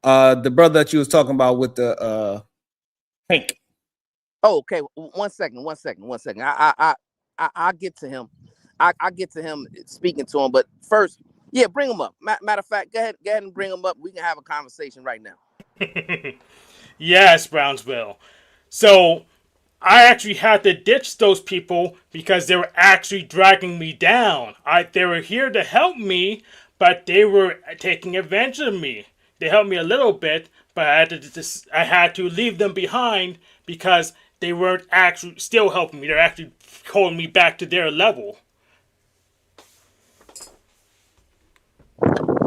The brother that you was talking about with the Hank. Oh, okay. One second. I get to him. I get to him speaking to him, but first, yeah, bring him up. Matter of fact, go ahead and bring him up. We can have a conversation right now. Yes, Brownsville. So I actually had to ditch those people because they were actually dragging me down. They were here to help me, but they were taking advantage of me. They helped me a little bit, but I had to leave them behind because they weren't actually still helping me. They're actually holding me back to their level.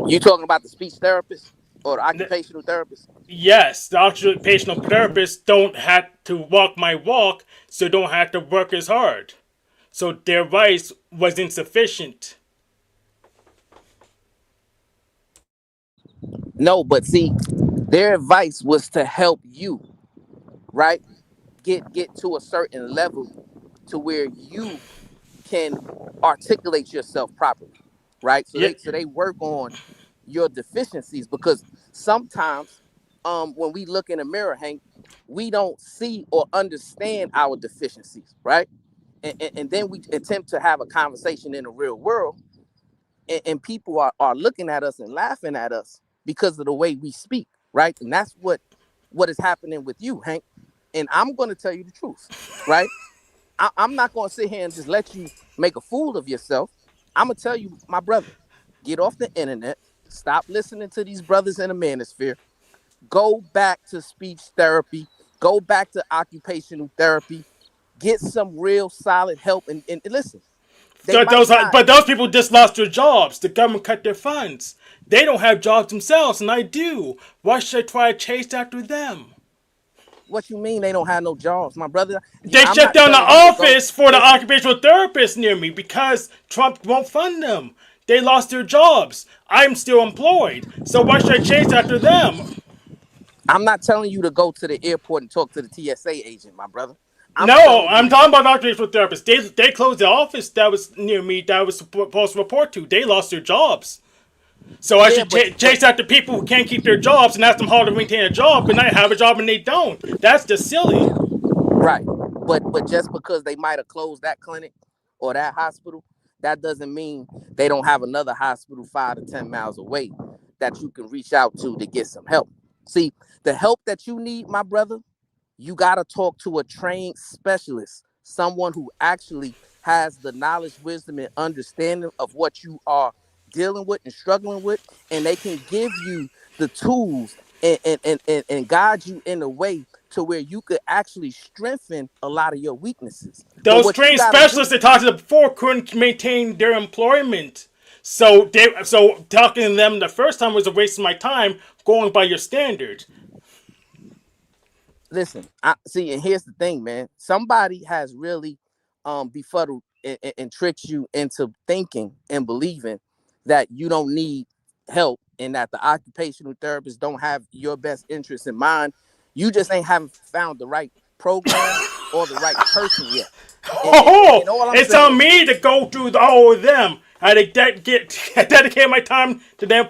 You talking about the speech therapist or the occupational therapist? Yes, the occupational therapists don't have to walk my walk, so don't have to work as hard. So their advice was insufficient. No, but see, their advice was to help you, right? Get to a certain level to where you can articulate yourself properly, right? So Yeah, they work on your deficiencies, because sometimes when we look in a mirror, Hank, we don't see or understand our deficiencies, right? And then we attempt to have a conversation in the real world, and people are looking at us and laughing at us because of the way we speak, right? And that's what is happening with you, Hank. And I'm going to tell you the truth, right? I'm not going to sit here and just let you make a fool of yourself. I'm going to tell you, my brother, get off the internet. Stop listening to these brothers in the manosphere. Go back to speech therapy. Go back to occupational therapy. Get some real solid help. And listen, they so might not. but those people just lost their jobs. The government cut their funds. They don't have jobs themselves, and I do. Why should I try to chase after them? What you mean they don't have no jobs, my brother? They I'm shut not down the telling you to go. office for the Listen, occupational therapist near me because Trump won't fund them. They lost their jobs. I'm still employed. So why should I chase after them? I'm not telling you to go to the airport and talk to the TSA agent, my brother. I'm No, telling I'm you, talking about occupational therapists. They closed the office that was near me that I was supposed to report to. They lost their jobs. So I yeah, should chase after people who can't keep their jobs and ask them how to maintain a job, but not have a job and they don't. That's just silly. right. But just because they might have closed that clinic or that hospital, that doesn't mean they don't have another hospital 5 to 10 miles away that you can reach out to get some help. See, the help that you need, my brother, you got to talk to a trained specialist, someone who actually has the knowledge, wisdom, and understanding of what you are dealing with and struggling with, and they can give you the tools and guide you in a way to where you could actually strengthen a lot of your weaknesses. But Those what you trained got to specialists do, that talked to them before couldn't maintain their employment. So talking to them the first time was a waste of my time going by your standard. listen, I see, and here's the thing, man. Somebody has really befuddled and tricked you into thinking and believing that you don't need help and that the occupational therapists don't have your best interest in mind. You just haven't found the right program or the right person yet. Oh, And all I'm it's saying on is, me to go through all of them. I dedicate my time to their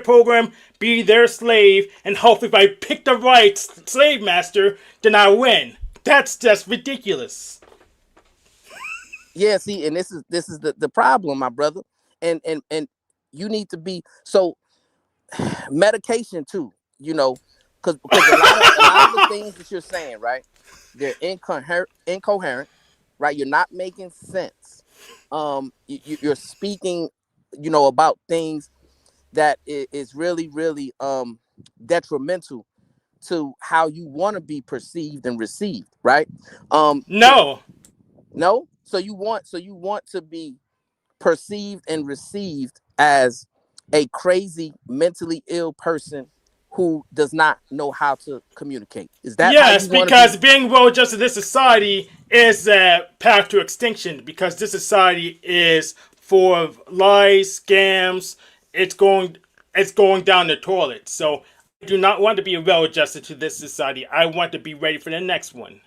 program, be their slave, and hopefully if I pick the right slave master, then I win. That's just ridiculous. yeah, see, and this is the problem, my brother. And you need to be so medication too, because a lot of the things that you're saying, right? They're incoherent, right? You're not making sense. You're speaking, about things that is really, really detrimental to how you want to be perceived and received, right? So No. no, so you want to be perceived and received as a crazy, mentally ill person who does not know how to communicate. Is that how Yes, you want to be? because being well adjusted in this society is a path to extinction because this society is full of lies, scams. It's going down the toilet. So I do not want to be well adjusted to this society. I want to be ready for the next one.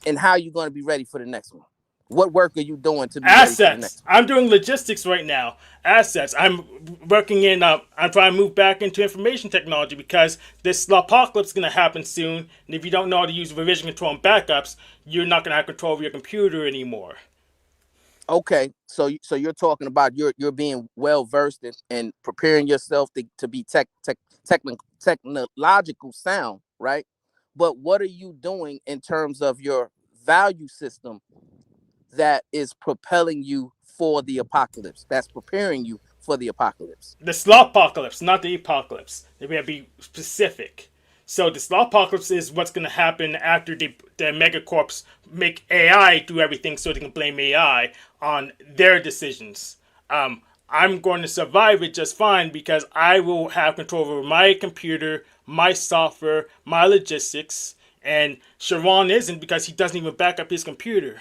And how are you going to be ready for the next one? What work are you doing to be ready for the Assets. next one? I'm doing logistics right now. Assets. I'm working in. I'm trying to move back into information technology because this apocalypse is going to happen soon. And if you don't know how to use revision control and backups, you're not going to have control of your computer anymore. Okay, so you're talking about you're being well versed and preparing yourself to be technological sound, right? But what are you doing in terms of your value system that is propelling you for the apocalypse? That's preparing you for the apocalypse. The slow apocalypse, not the apocalypse. They may be specific. So the apocalypse is what's going to happen after the megacorps make AI do everything, so they can blame AI on their decisions. I'm going to survive it just fine because I will have control over my computer, my software, my logistics, and Sharon isn't because he doesn't even back up his computer.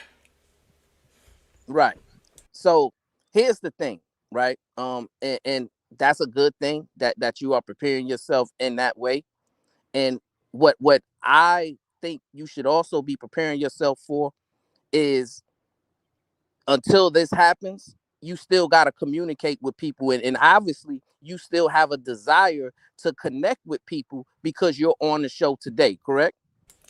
Right. So here's the thing, right? And that's a good thing that you are preparing yourself in that way. And what I think you should also be preparing yourself for is, until this happens, you still got to communicate with people, and obviously you still have a desire to connect with people because you're on the show today, correct?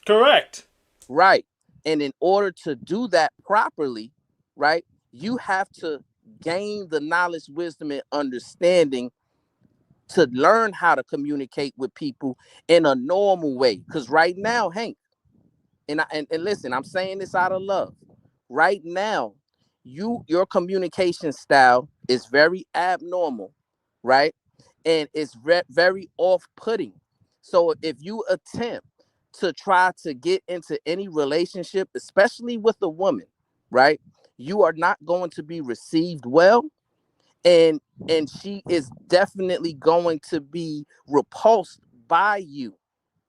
Correct. Right. And in order to do that properly, right, you have to gain the knowledge, wisdom, and understanding to learn how to communicate with people in a normal way. Because right now, Hank, and listen, I'm saying this out of love. Right now, your communication style is very abnormal, right? And it's very off-putting. So if you attempt to try to get into any relationship, especially with a woman, right, you are not going to be received well, and she is definitely going to be repulsed by you,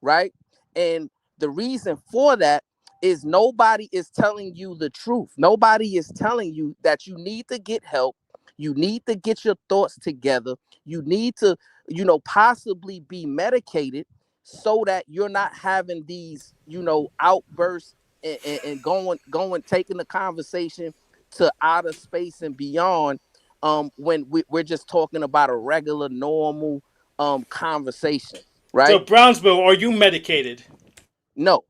right? And the reason for that is nobody is telling you the truth. Nobody is telling you that you need to get help. You need to get your thoughts together. You need to, possibly be medicated so that you're not having these, outbursts and going, taking the conversation to outer space and beyond, when we're just talking about a regular, normal conversation, right? So Brownsville, are you medicated? No,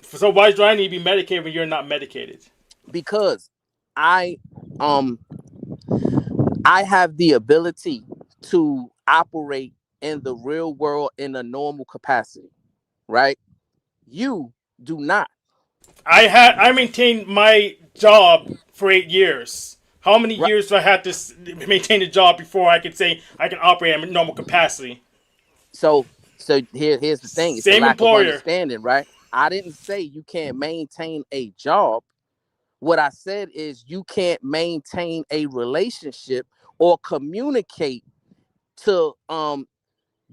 So why do I need to be medicated when you're not medicated? because I have the ability to operate in the real world in a normal capacity, right? You do not. I maintained my job for 8 years. How many Right. years do I have to maintain a job before I could say I can operate at a normal capacity? So here's the thing. It's a Same lack of employer. understanding, right? I didn't say you can't maintain a job. What I said is you can't maintain a relationship or communicate to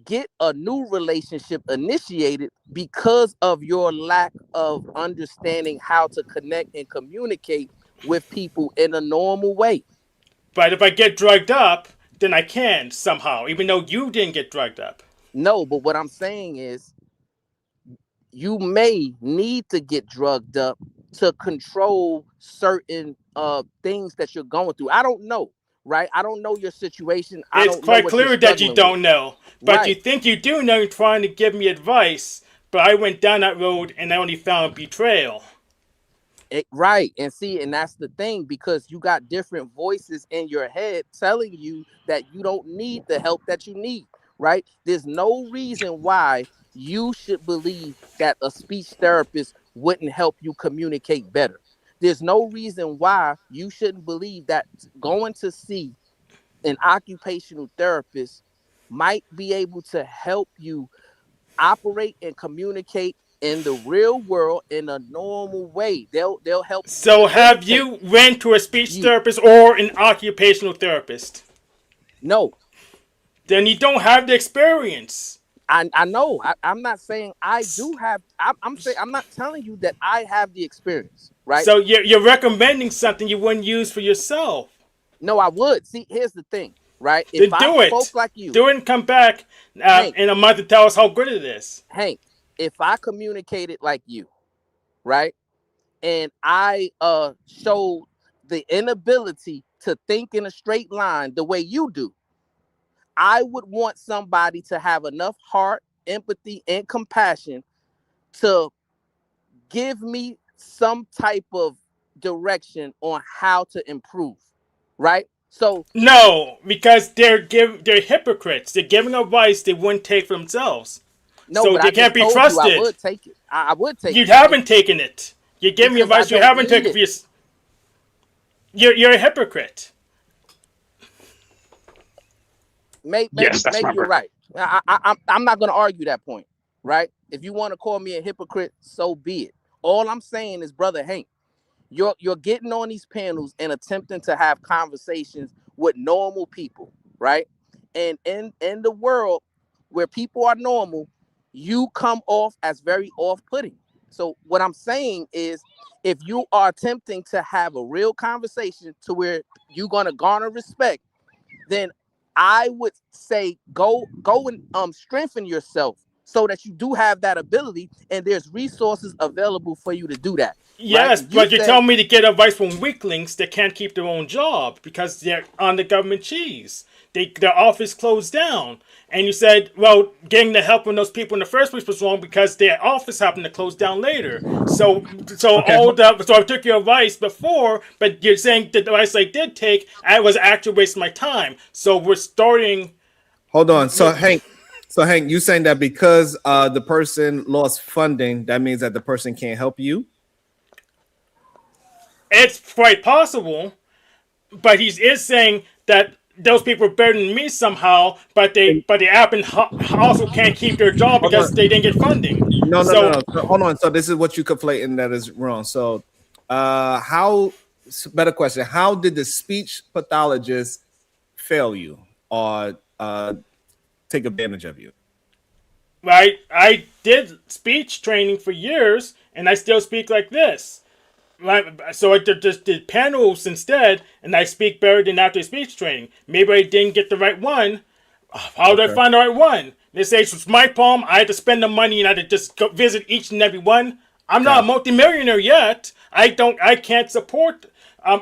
get a new relationship initiated because of your lack of understanding how to connect and communicate with people in a normal way. But if I get drugged up, then I can somehow, even though you didn't get drugged up. No, but what I'm saying is you may need to get drugged up to control certain things that you're going through. I don't know, right? I don't know your situation. I It's don't know quite what you're clear that you struggling don't with. know. But you Right. think you do know, you're trying to give me advice. But I went down that road and I only found betrayal. Right. And see, and that's the thing, because you got different voices in your head telling you that you don't need the help that you need, right? There's no reason why you should believe that a speech therapist wouldn't help you communicate better. There's no reason why you shouldn't believe that going to see an occupational therapist might be able to help you operate and communicate in the real world in a normal way. They'll help So have facilitate you went to a speech you. therapist or an occupational therapist? No, Then you don't have the experience. I know. I'm not saying I do have. I'm saying, I'm not telling you that I have the experience, right? So you're recommending something you wouldn't use for yourself. No, I would. See, here's the thing, right? If Then I do spoke it. like you, Do it and come back Hank, in a month to tell us how good it is. Hank, if I communicated like you, right, and I showed the inability to think in a straight line the way you do, I would want somebody to have enough heart, empathy, and compassion to give me some type of direction on how to improve, right? So No, because they're hypocrites. They're giving advice they wouldn't take for themselves. no, So but they I can't just be told you I trusted. would take it. I would take You it haven't taken it. You're giving me because I advice you don't haven't need taken it. for yourself. You're a hypocrite. maybe Yes, that's my you're birthday. right. I'm not going to argue that point, right? If you want to call me a hypocrite, so be it. All I'm saying is, brother Hank, you're getting on these panels and attempting to have conversations with normal people, right? And in the world where people are normal, you come off as very off-putting. So what I'm saying is, if you are attempting to have a real conversation to where you're gonna garner respect, then I would say go and strengthen yourself so that you do have that ability and there's resources available for you to do that. Right? Yes, And you but you're said, telling me to get advice from weaklings that can't keep their own job because they're on the government cheese. Their office closed down. And you said, well, getting the help from those people in the first place was wrong because their office happened to close down later. So Okay. I took your advice before, but you're saying the advice I did take, I was actually wasting my time. So we're starting. Hold on. So Hank, you saying that because the person lost funding, that means that the person can't help you? It's quite possible, but he is saying that those people are better than me somehow, but the app and also can't keep their job Hold because on. they didn't get funding. No. So So, hold on. So this is what you conflating that is wrong. So how better question. How did the speech pathologist fail you or take advantage of you? I did speech training for years, and I still speak like this. So I just did panels instead, and I speak better than after speech training. Maybe I didn't get the right one. How did I find the right one? They say it's my problem. I had to spend the money and I had to just go visit each and every one. I'm not a multimillionaire yet. I can't support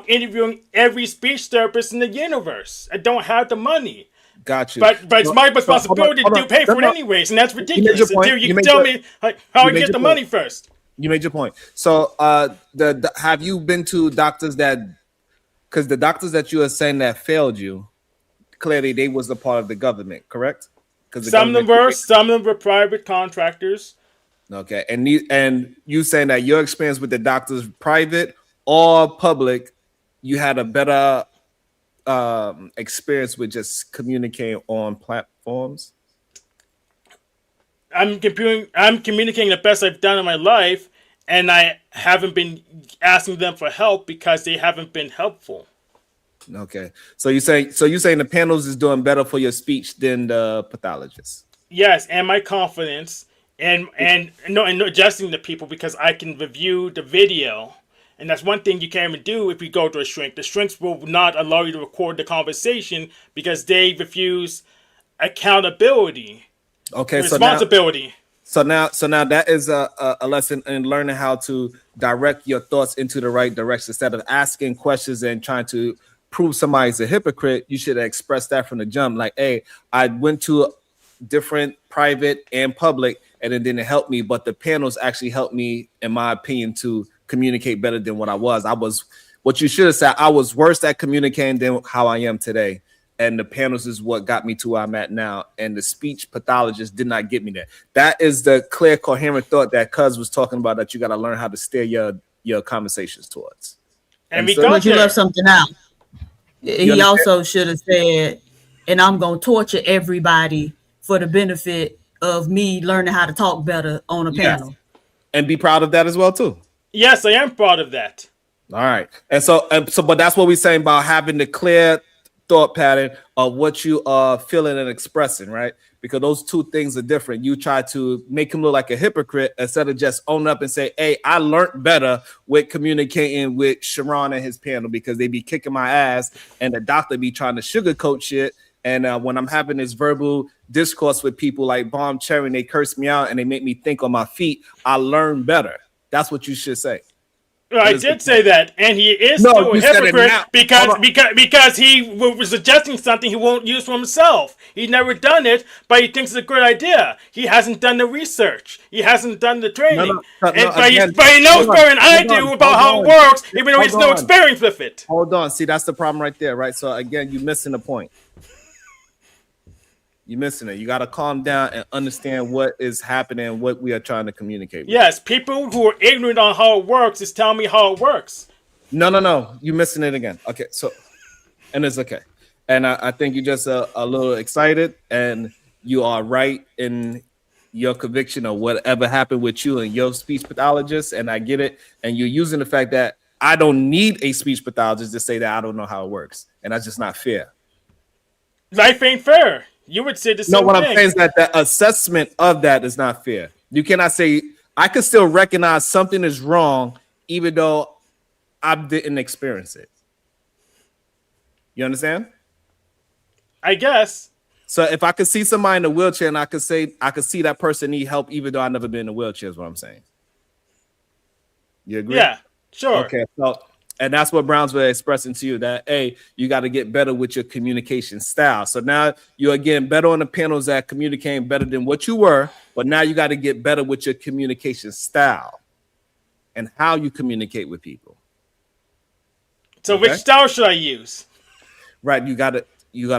interviewing every speech therapist in the universe. I don't have the money. Got you. But it's my responsibility hold on. to pay for it No. anyways, and that's You made ridiculous. your point. Until you You can made tell your- me how you I made get your the point. money first. You made your point. So have you been to doctors that, because the doctors that you are saying that failed you, clearly they was a part of the government, correct? Because Some of them were private contractors. Okay, and you saying that your experience with the doctors, private or public, you had a better experience with just communicating on platforms. I'm communicating the best I've done in my life, and I haven't been asking them for help because they haven't been helpful. Okay, so you saying the panels is doing better for your speech than the pathologist? Yes, and my confidence, and adjusting the people because I can review the video, and that's one thing you can't even do if you go to a shrink. The shrinks will not allow you to record the conversation because they refuse accountability. Okay, responsibility. So now that is a lesson in learning how to direct your thoughts into the right direction. Instead of asking questions and trying to prove somebody's a hypocrite, you should express that from the jump. Like, hey, I went to different private and public, and it didn't help me, but the panels actually helped me, in my opinion, to communicate better than what I was. What you should have said, I was worse at communicating than how I am today. And the panels is what got me to where I'm at now. And the speech pathologist did not get me there. That is the clear, coherent thought that Cuz was talking about, that you got to learn how to steer your conversations towards. And so, but you left something out. He also should have said, and I'm going to torture everybody for the benefit of me learning how to talk better on a panel. And be proud of that as well, too. Yes, I am proud of that. All right. And so, but that's what we're saying about having the clear thought pattern of what you are feeling and expressing, right? Because those two things are different. You try to make him look like a hypocrite instead of just own up and say, hey, I learned better with communicating with Sharon and his panel because they be kicking my ass and the doctor be trying to sugarcoat shit. And when I'm having this verbal discourse with people like Bomb Cherry and they curse me out and they make me think on my feet, I learn better. That's what you should say. I did say that, and he is still a hypocrite because he was suggesting something he won't use for himself. He's never done it, but he thinks it's a good idea. He hasn't done the research. He hasn't done the training. But he knows better than I do about how it works, even though he has no experience with it. Hold on. See, that's the problem right there, right? So, again, you're missing the point. You're missing it. You got to calm down and understand what is happening and what we are trying to communicate with. Yes, people who are ignorant on how it works is telling me how it works. No. You're missing it again. Okay, so, and it's okay. And I think you're just a little excited, and you are right in your conviction of whatever happened with you and your speech pathologist. And I get it. And you're using the fact that I don't need a speech pathologist to say that I don't know how it works. And that's just not fair. Life ain't fair. You would say the No, same what thing. I'm saying is that the assessment of that is not fair. You cannot say, I can still recognize something is wrong, even though I didn't experience it. You understand? I guess. So if I could see somebody in a wheelchair and I could say I could see that person need help, even though I've never been in a wheelchair, is what I'm saying. You agree? Yeah, sure. Okay. So, and that's what Brownsville is expressing to you, that hey, you got to get better with your communication style. So now you're getting better on the panels at communicating better than what you were, but now you got to get better with your communication style and how you communicate with people. So which style should I use? Right. You gotta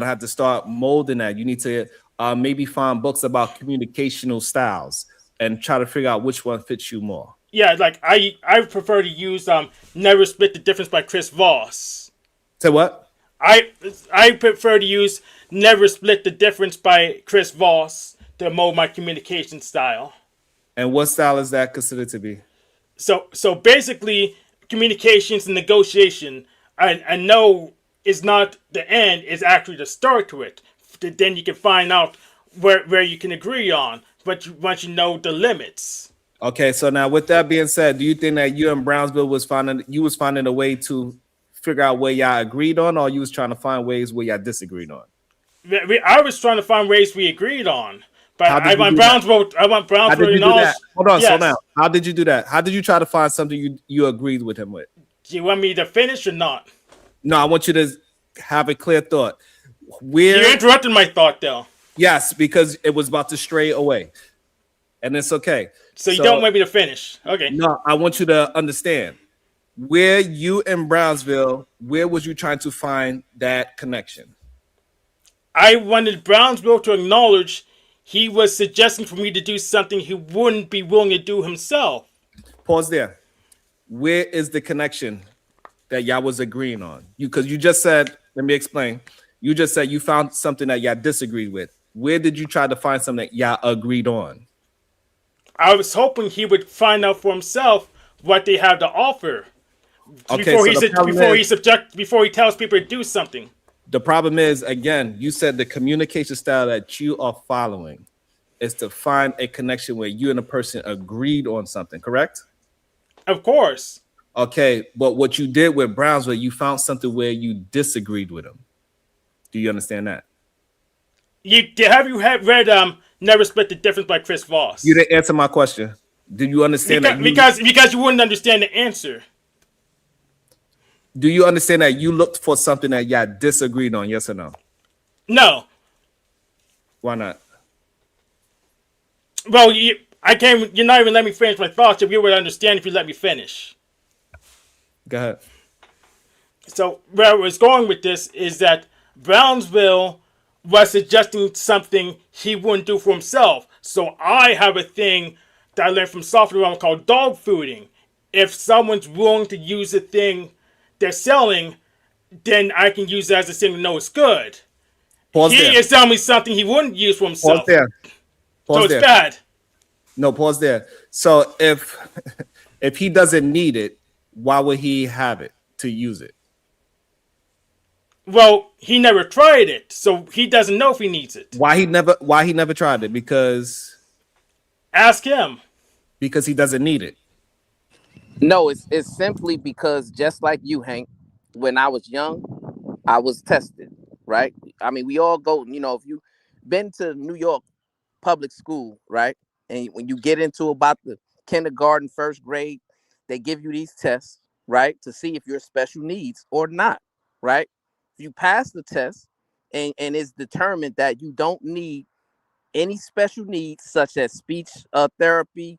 have to start molding that. You need to maybe find books about communicational styles and try to figure out which one fits you more. Yeah, like I prefer to use Never Split the Difference by Chris Voss. Say what? I prefer to use Never Split the Difference by Chris Voss to mold my communication style. And what style is that considered to be? So basically, communications and negotiation, I know is not the end, is actually the start to it. Then you can find out where you can agree on, but once you know the limits. Okay, so now with that being said, do you think that you and Brownsville was finding a way to figure out where y'all agreed on, or you was trying to find ways where y'all disagreed on? I was trying to find ways we agreed on, but I want Brownsville. Hold on, so now, how did you do that? How did you try to find something you agreed with him with? Do you want me to finish or not? No, I want you to have a clear thought. You interrupted my thought, though. Yes, because it was about to stray away, and it's okay. So you don't want me to finish? Okay. No, I want you to understand where you in Brownsville. Where was you trying to find that connection? I wanted Brownsville to acknowledge he was suggesting for me to do something he wouldn't be willing to do himself. Pause there. Where is the connection that y'all was agreeing on? Because you just said, let me explain. You just said you found something that y'all disagreed with. Where did you try to find something that y'all agreed on? I was hoping he would find out for himself what they have to offer before he tells people to do something. The problem is, again, you said the communication style that you are following is to find a connection where you and a person agreed on something, correct? Of course. Okay, but what you did with Brownsville, you found something where you disagreed with him. Do you understand that? Have you read Never Split the Difference by Chris Voss? You didn't answer my question. Did you understand that? Because you wouldn't understand the answer. Do you understand that you looked for something that y'all disagreed on? Yes or no? No. Why not? Well, you're not even letting me finish my thoughts. If you would understand if you let me finish. Go ahead. So where I was going with this is that Brownsville was suggesting something he wouldn't do for himself. So I have a thing that I learned from software realm called dog fooding. If someone's willing to use the thing they're selling, then I can use that as a thing to know it's good. Pause he there. is telling me something he wouldn't use for himself. Pause there. So it's bad. No, pause there. So if he doesn't need it, why would he have it to use it? Well, he never tried it, so he doesn't know if he needs it. Why he never tried it? Because ask him. Because he doesn't need it. No, it's simply because, just like you, Hank, when I was young, I was tested, right? I mean, we all go, if you've been to New York public school, right? And when you get into about the kindergarten, first grade, they give you these tests, right? To see if you're special needs or not, right? If you pass the test and it's determined that you don't need any special needs, such as speech therapy,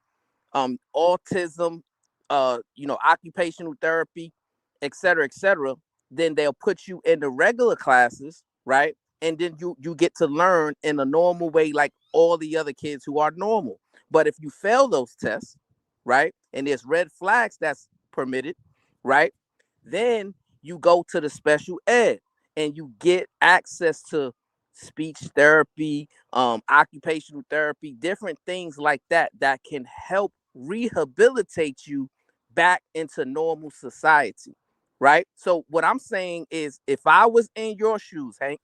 autism, occupational therapy, et cetera, then they'll put you in the regular classes, right? And then you get to learn in a normal way like all the other kids who are normal. But if you fail those tests, right, and there's red flags that's permitted, right, then you go to the special ed. and you get access to speech therapy, occupational therapy, different things like that that can help rehabilitate you back into normal society, right? So what I'm saying is, if I was in your shoes, Hank,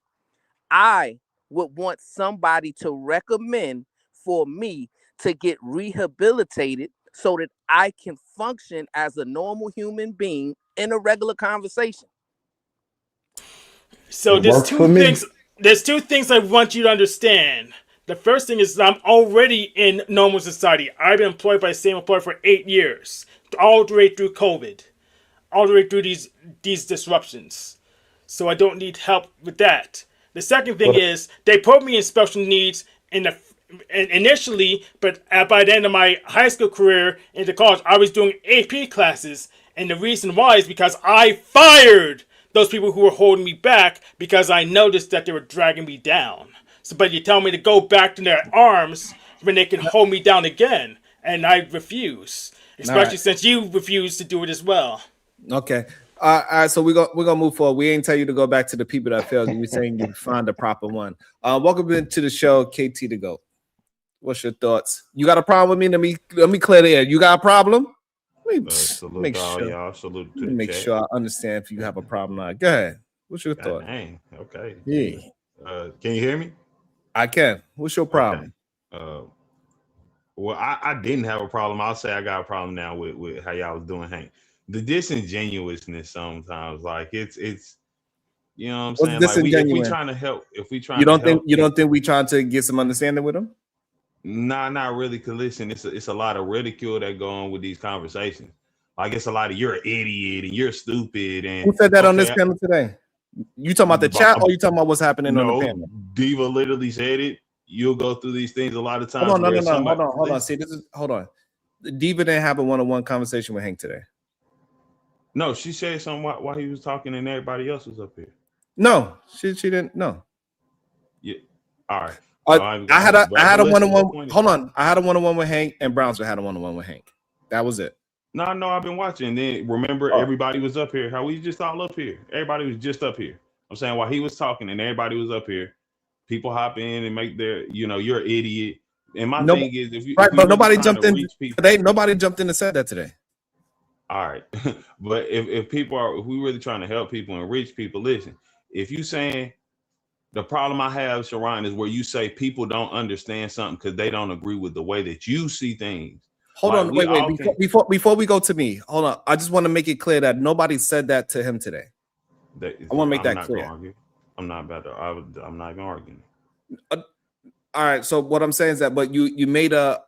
I would want somebody to recommend for me to get rehabilitated so that I can function as a normal human being in a regular conversation. So It works for me. There's two things I want you to understand. The first thing is that I'm already in normal society. I've been employed by the same employer for 8 years, all the way through COVID, all the way through these disruptions. So I don't need help with that. The second thing is they put me in special needs initially, but by the end of my high school career into college, I was doing AP classes, and the reason why is because I fired those people who were holding me back because I noticed that they were dragging me down. So, but you tell me to go back to their arms when they can hold me down again, and I refuse, especially since you refuse to do it as well. Okay. All right, so we're gonna move forward. We ain't tell you to go back to the people that failed you. We're saying you find the proper one. Welcome to the show, KT to go. What's your thoughts? You got a problem with me? Let me clear the air. You got a problem? Salute all y'all. Salute to the make chat. sure I understand if you have a problem or not. Go ahead. What's your thought? Dang. Okay. Yeah. Can you hear me? I can. What's your problem? Okay. Well, I didn't have a problem. I'll say I got a problem now with how y'all was doing, Hank. The disingenuousness sometimes, like it's you know what I'm saying? Like if we trying to help, you don't think we trying to get some understanding with them? Nah, not really. Cause listen, it's a lot of ridicule that go on with these conversations. Like it's a lot of you're an idiot and you're stupid. And who said that on this panel today? You talking about the chat or you talking about what's happening on the panel? Diva literally said it. You'll go through these things a lot of times. Hold on. See, hold on. Diva didn't have a one-on-one conversation with Hank today. No, she said something while he was talking and everybody else was up here. No, she didn't. No. Yeah. All right. I had a one-on-one. Hold on. I had a one-on-one with Hank, and Brownsville had a one-on-one with Hank. That was it. No, I've been watching. Then remember, everybody was up here. How we just all up here? Everybody was just up here. I'm saying while he was talking and everybody was up here, people hop in and make their, you're an idiot. And my thing is, but nobody jumped in today. Nobody jumped in and said that today. All right, but if we really trying to help people and reach people, listen. If you saying the problem I have, Sharon, is where you say people don't understand something because they don't agree with the way that you see things. Hold on, wait. Before we go to me, hold on. I just want to make it clear that nobody said that to him today. I want to make that clear. I'm not gonna argue. All right. So what I'm saying is that, but you made a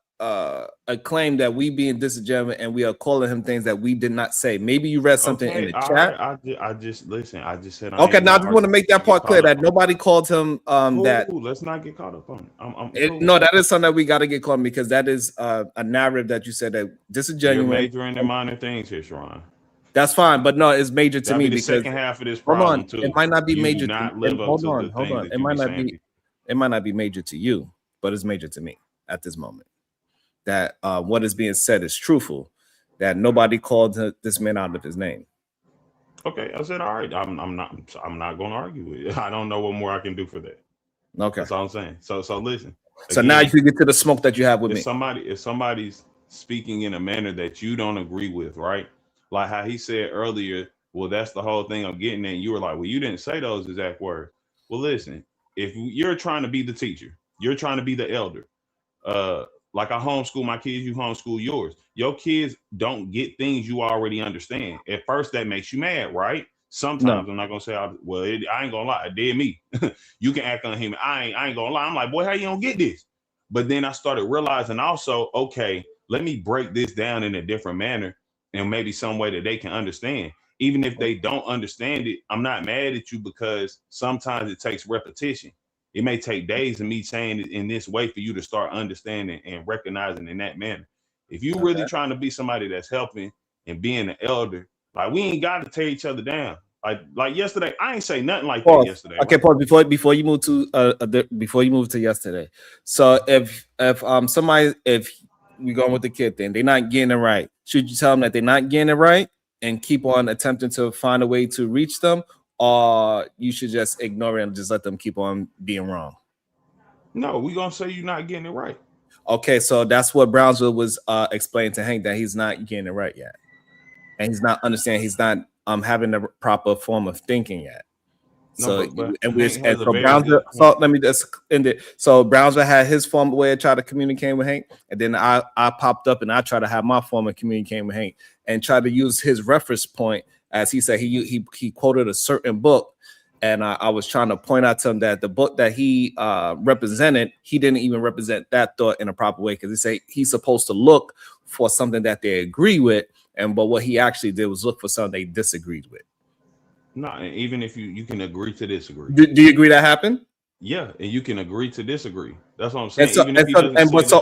claim that we being disingenuous and we are calling him things that we did not say. Maybe you read something in the chat. Right. I just said. Okay. Now I just want to make that part clear that nobody called him that. Let's not get caught up on it. No, that is something that we got to get caught on because that is a narrative that you said that disingenuous. You're majoring in minor things here, Sharon. That's fine, but no, it's major to me because the second half of this problem too. It might not be major. Hold on. It might not be major to you, but it's major to me at this moment. That what is being said is truthful. That nobody called this man out of his name. Okay, I said all right. I'm not going to argue with you. I don't know what more I can do for that. Okay, that's all I'm saying. So listen. So again, now you can get to the smoke that you have with me. If somebody's speaking in a manner that you don't agree with, right? Like how he said earlier, well, that's the whole thing I'm getting at. And you were like, well, you didn't say those exact words. Well, listen, if you're trying to be the teacher, you're trying to be the elder. Like I homeschool my kids, you homeschool yours. Your kids don't get things you already understand. At first, that makes you mad, right? Sometimes I'm not gonna say, I ain't gonna lie, it did me. You can act on him. I ain't gonna lie. I'm like, boy, how you don't get this? But then I started realizing also, okay, let me break this down in a different manner and maybe some way that they can understand. Even if they don't understand it, I'm not mad at you because sometimes it takes repetition. It may take days of me saying it in this way for you to start understanding and recognizing in that manner. If you really trying to be somebody that's helping and being an elder, like we ain't got to tear each other down. Like yesterday, I ain't say nothing like that yesterday. Okay, Paul. Before you move to yesterday. So if we going with the kid thing, they're not getting it right. Should you tell them that they're not getting it right and keep on attempting to find a way to reach them, or you should just ignore it and just let them keep on being wrong? No, we're gonna say you're not getting it right. Okay, so that's what Brownsville was explaining to Hank, that he's not getting it right yet, and he's not understanding. He's not having the proper form of thinking yet. So but and we Hank has a so very Brownsville. good So point. let me just end it. So Brownsville had his form of way of trying to communicate with Hank, and then I popped up and I tried to have my form of communicating with Hank and tried to use his reference point, as he said he quoted a certain book, and I was trying to point out to him that the book that he represented, he didn't even represent that thought in a proper way, because he said he's supposed to look for something that they agree with, but what he actually did was look for something they disagreed with. No, and even if you can agree to disagree. Do you agree that happened? Yeah, and you can agree to disagree. That's what I'm And saying. so, Even if he doesn't I want to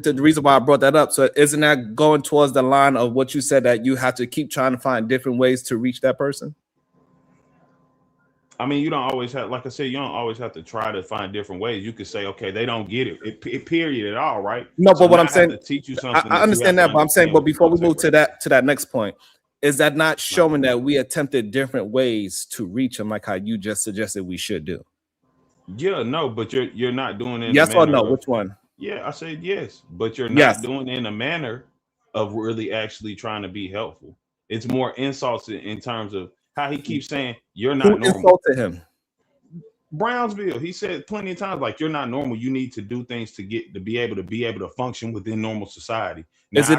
the reason why I brought that up. So isn't that going towards the line of what you said, that you have to keep trying to find different ways to reach that person? I mean, you don't always have, like I said, you don't always have to try to find different ways. You could say, okay, they don't get it, period at all, right? No, So but what now I'm saying, to teach you something. I understand that, but I'm saying, but before we move to that next point, is that not showing that we attempted different ways to reach him, like how you just suggested we should do? Yeah, no, but you're not doing it. Yes or no? Which one? Yeah, I said yes, but you're not doing it in a manner of really actually trying to be helpful. It's more insults in terms of how he keeps saying you're not normal. Who insulted him? Brownsville. He said plenty of times, like, you're not normal. You need to do things to be able to function within normal society. Now, Is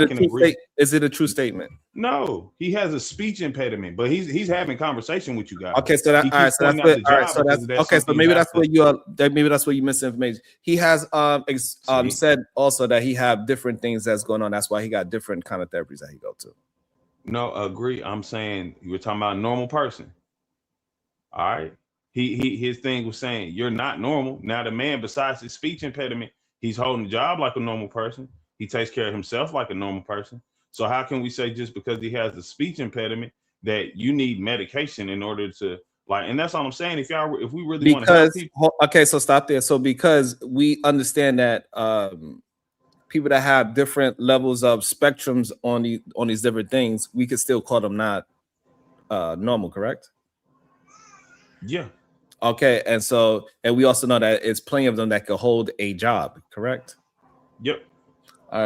it a true statement? No, he has a speech impediment, but he's having conversation with you guys. Okay, so that so maybe that's where you misinformation. He has said also that he have different things that's going on. That's why he got different kind of therapies that he go to. No, agree. I'm saying you were talking about a normal person. All right. His thing was saying you're not normal. Now the man, besides his speech impediment, he's holding a job like a normal person. He takes care of himself like a normal person. So how can we say just because he has a speech impediment that you need medication in order to, like? And that's all I'm saying. If we really want to help people. Okay, so stop there. So because we understand that people that have different levels of spectrums on these different things, we could still call them not normal, correct? Yeah. Okay, and we also know that it's plenty of them that could hold a job, correct? Yep.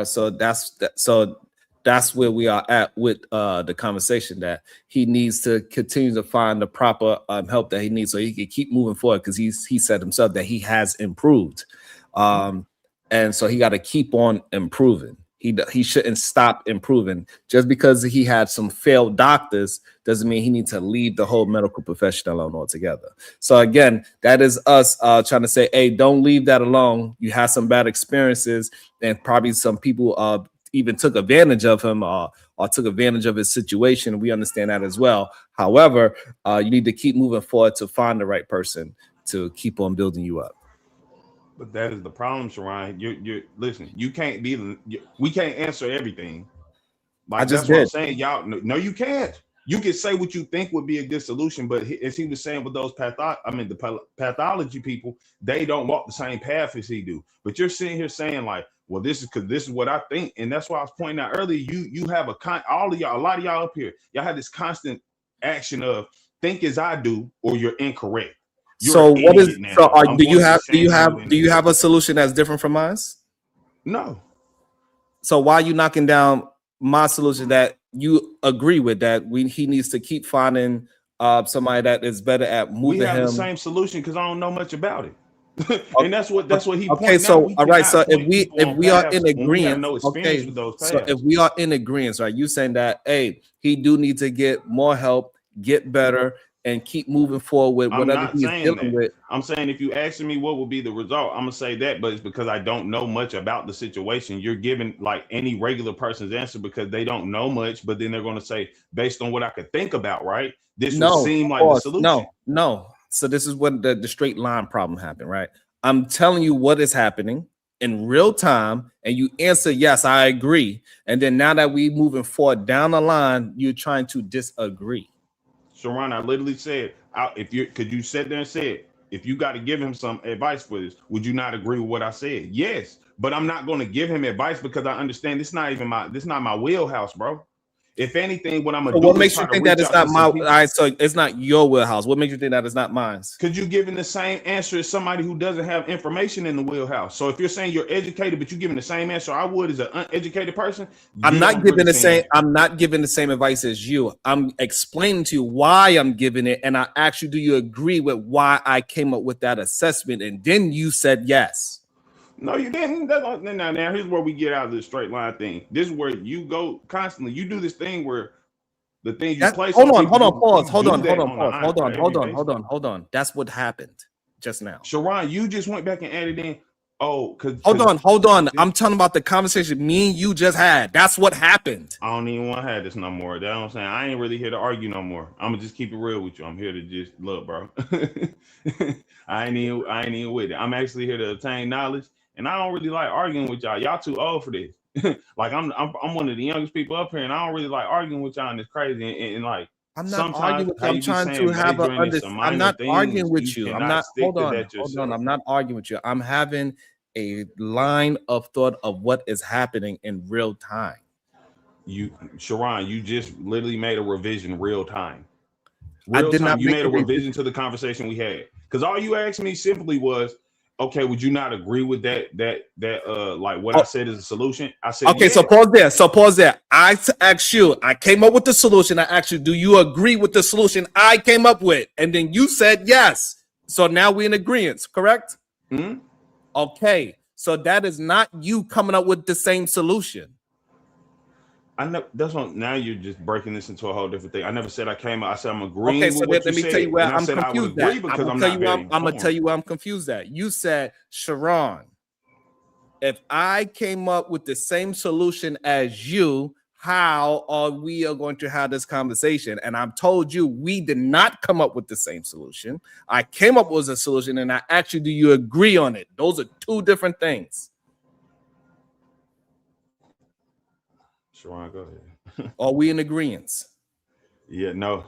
So that's where we are at with the conversation, that he needs to continue to find the proper help that he needs so he can keep moving forward, because he said himself that he has improved, and so he got to keep on improving. He shouldn't stop improving. Just because he had some failed doctors doesn't mean he needs to leave the whole medical profession alone altogether. So again, that is us trying to say, hey, don't leave that alone. You had some bad experiences, and probably some people even took advantage of him or took advantage of his situation. We understand that as well. However, you need to keep moving forward to find the right person to keep on building you up. But that is the problem, Sharon. You're listen. You can't be. We can't answer everything. Like, that's what I'm saying. Y'all, no, you can't. You can say what you think would be a good solution, but as he was saying with those the pathology people, they don't walk the same path as he do. But you're sitting here saying like, well, this is because this is what I think, and that's why I was pointing out earlier. You have a lot of y'all up here. Y'all have this constant action of think as I do, or you're incorrect. So what is do you have a solution that's different from mine? No. So why are you knocking down my solution that you agree with, that he needs to keep finding somebody that is better at moving him? We have the same solution because I don't know much about it. And that's what he okay, so all right, so if we are in agreement, okay, so if we are in agreement, right, you saying that, hey, he do need to get more help, get better, and keep moving forward with whatever he's dealing with. I'm saying if you asking me what will be the result, I'm gonna say that, but it's because I don't know much about the situation. You're giving like any regular person's answer because they don't know much, but then they're gonna say based on what I could think about, right? This would seem like the solution. No. So this is what the straight line problem happened, right? I'm telling you what is happening in real time, and you answer yes, I agree. And then now that we moving forward down the line, you're trying to disagree. Sharon, I literally said, because you sat there and said, if you got to give him some advice for this, would you not agree with what I said? Yes, but I'm not going to give him advice because I understand this not my wheelhouse, bro. If anything, what I'm gonna So do what is makes try you to think that reach it's out to not my? some All people. right, so it's not your wheelhouse. What makes you think that it's not mine? Because you're giving the same answer as somebody who doesn't have information in the wheelhouse. So if you're saying you're educated, but you're giving the same answer I would as an uneducated person, I'm you not don't giving really the seem same. that. I'm not giving the same advice as you. I'm explaining to you why I'm giving it, and I asked you, do you agree with why I came up with that assessment? And then you said yes. No, you didn't. Now, here's where we get out of the straight line thing. This is where you go constantly. You do this thing where the things you place Hold on on, people, pause. you Hold do on, that on an every basis. hold on. That's what happened just now. Sharon, you just went back and added in. Oh, Hold on. I'm talking about the conversation me and you just had. That's what happened. I don't even want to have this no more. That's what I'm saying. I ain't really here to argue no more. I'm gonna just keep it real with you. I'm here to just look, bro. I ain't even with it. I'm actually here to obtain knowledge, and I don't really like arguing with y'all. Y'all too old for this. Like I'm one of the youngest people up here, and I don't really like arguing with y'all. And it's crazy. And like I'm not sometimes arguing with how you. I'm you be trying to saying have a majoring in some I'm minor not arguing things, with you you. I'm cannot not. stick to that yourself. Hold on. I'm not arguing with you. I'm having a line of thought of what is happening in real time. Sharon, you just literally made a revision real time. I did not You make made a revision to the conversation we had. Because all you asked me simply was, okay, would you not agree with that like what I said is a solution? I said, okay, yes. so pause there. I asked you, I came up with the solution. I asked you, do you agree with the solution I came up with? And then you said yes. So now we're in agreement, correct? Mm-hmm. Okay, so that is not you coming up with the same solution. I know that's what now you're just breaking this into a whole different thing. I never said I came out. I said I'm agreeing Okay, so with what let you me said. tell you where and I I'm said I would confused agree at. because I'm not very informed. I'm gonna tell you where I'm confused at. You said, Sharon, if I came up with the same solution as you, how are we going to have this conversation? And I've told you we did not come up with the same solution. I came up with a solution, and I asked you, do you agree on it? Those are two different things. Sharon, go ahead. Are we in agreement? Yeah, no.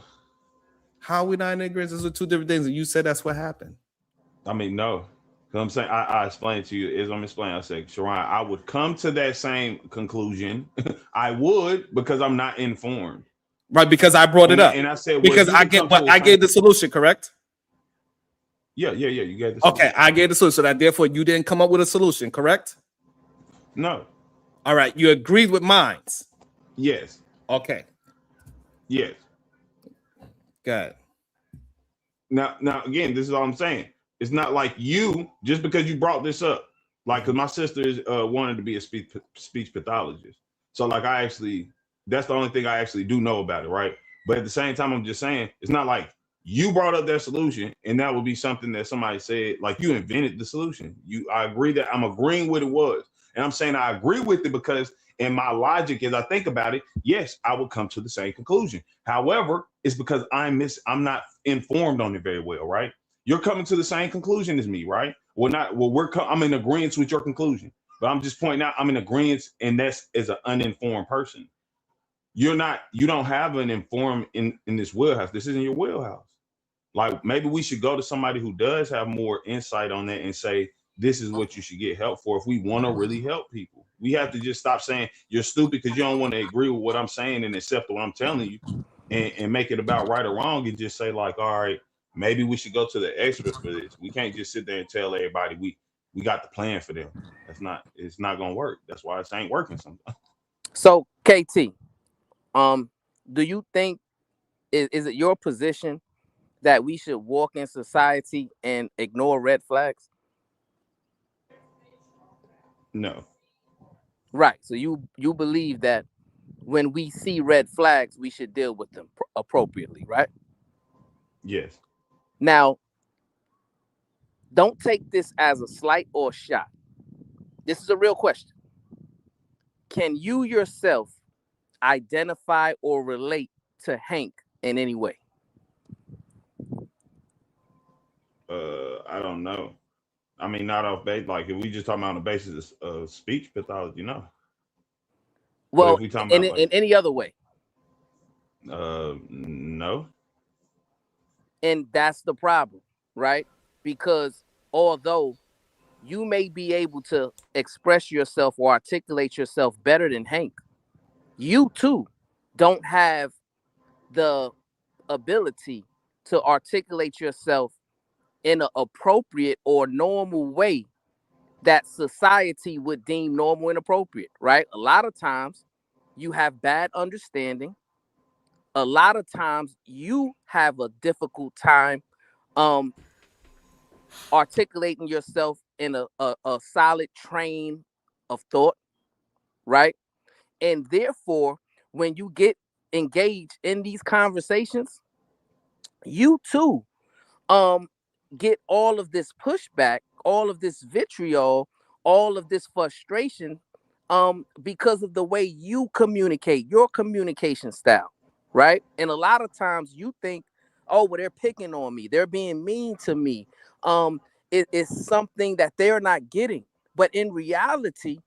How are we not in agreement? Those are two different things. And you said that's what happened. I mean, no. I'm saying I explained to you as I'm explaining. I said, Sharon, I would come to that same conclusion. I would because I'm not informed. Right, because I brought it up. And I said, because I gave the solution, correct? Yeah. You gave the solution. Okay, I gave the solution. So that therefore you didn't come up with a solution, correct? No. All right, you agreed with mine. Yes. Okay. Yes. Good. Now again, this is all I'm saying. It's not like you just because you brought this up. Like, because my sister is wanted to be a speech pathologist. So like that's the only thing I actually do know about it, right? But at the same time, I'm just saying it's not like you brought up that solution and that would be something that somebody said, like you invented the solution. I agree that I'm agreeing with it was. And I'm saying I agree with it because in my logic, as I think about it, yes, I would come to the same conclusion. However, it's because I'm not informed on it very well, right? You're coming to the same conclusion as me, right? I'm in agreement with your conclusion, but I'm just pointing out I'm in agreement, and that's as an uninformed person. You don't have an informed in this wheelhouse. This isn't your wheelhouse. Like maybe we should go to somebody who does have more insight on that and say, this is what you should get help for if we want to really help people. We have to just stop saying you're stupid because you don't want to agree with what I'm saying and accept what I'm telling you and make it about right or wrong and just say like, all right, maybe we should go to the experts for this. We can't just sit there and tell everybody we got the plan for them. It's not gonna work. That's why it ain't working sometimes. So KT, do you think is it your position that we should walk in society and ignore red flags? No. Right. So you believe that when we see red flags, we should deal with them appropriately, right? Yes. Now, don't take this as a slight or shot. This is a real question. Can you yourself identify or relate to Hank in any way? I don't know. I mean, not off base. Like if we just talking about on the basis of speech pathology, no. Well, in any other way. No. And that's the problem, right? Because although you may be able to express yourself or articulate yourself better than Hank, you too don't have the ability to articulate yourself in an appropriate or normal way that society would deem normal and appropriate, right? A lot of times you have bad understanding. A lot of times you have a difficult time articulating yourself in a solid train of thought, right? And therefore, when you get engaged in these conversations, you too get all of this pushback, all of this vitriol, all of this frustration because of the way you communicate, your communication style, right? And a lot of times you think, oh, well, they're picking on me, they're being mean to me. It's something that they're not getting. But in reality,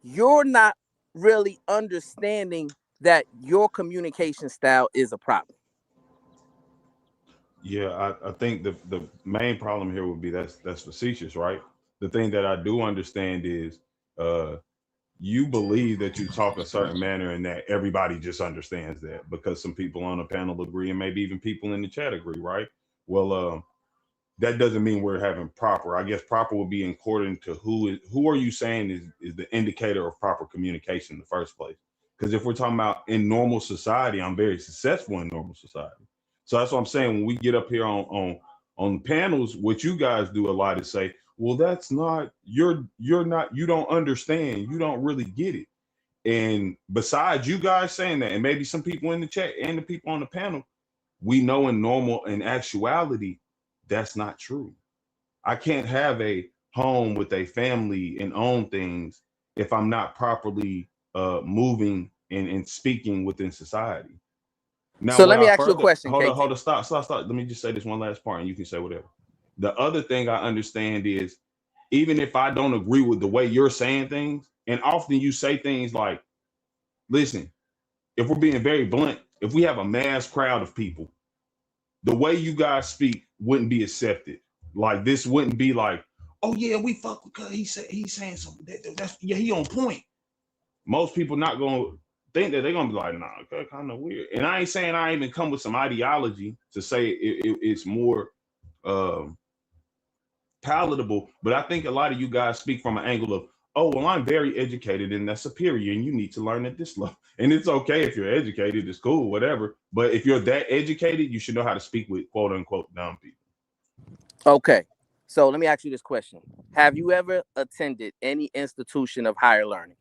you're not really understanding that your communication style is a problem. Yeah, I think the main problem here would be that's facetious, right? The thing that I do understand is uh you believe that you talk a certain manner and that everybody just understands that because some people on the panel agree and maybe even people in the chat agree, right? Well, that doesn't mean we're having proper. I guess proper would be according to who are you saying is the indicator of proper communication in the first place? Because if we're talking about in normal society, I'm very successful in normal society. So that's what I'm saying. When we get up here on panels, what you guys do a lot is say, well, that's not you're not you don't understand, you don't really get it. And besides you guys saying that, and maybe some people in the chat and the people on the panel, we know in actuality, that's not true. I can't have a home with a family and own things if I'm not properly moving and speaking within society. Now, So what let me I ask you a further question, hold on, KT. stop. Let me just say this one last part, and you can say whatever. The other thing I understand is even if I don't agree with the way you're saying things, and often you say things like, listen, if we're being very blunt, if we have a mass crowd of people, the way you guys speak wouldn't be accepted. Like this wouldn't be like, oh yeah, we fuck because he's saying something that's yeah, he on point. Most people not gonna think that they're gonna be like, nah, okay, kind of weird. And I ain't saying I even come with some ideology to say it's more palatable, but I think a lot of you guys speak from an angle of, oh, well, I'm very educated and that's superior, and you need to learn at this level. And it's okay if you're educated, it's cool, whatever. But if you're that educated, you should know how to speak with quote unquote dumb people. Okay. So let me ask you this question. Have you ever attended any institution of higher learning?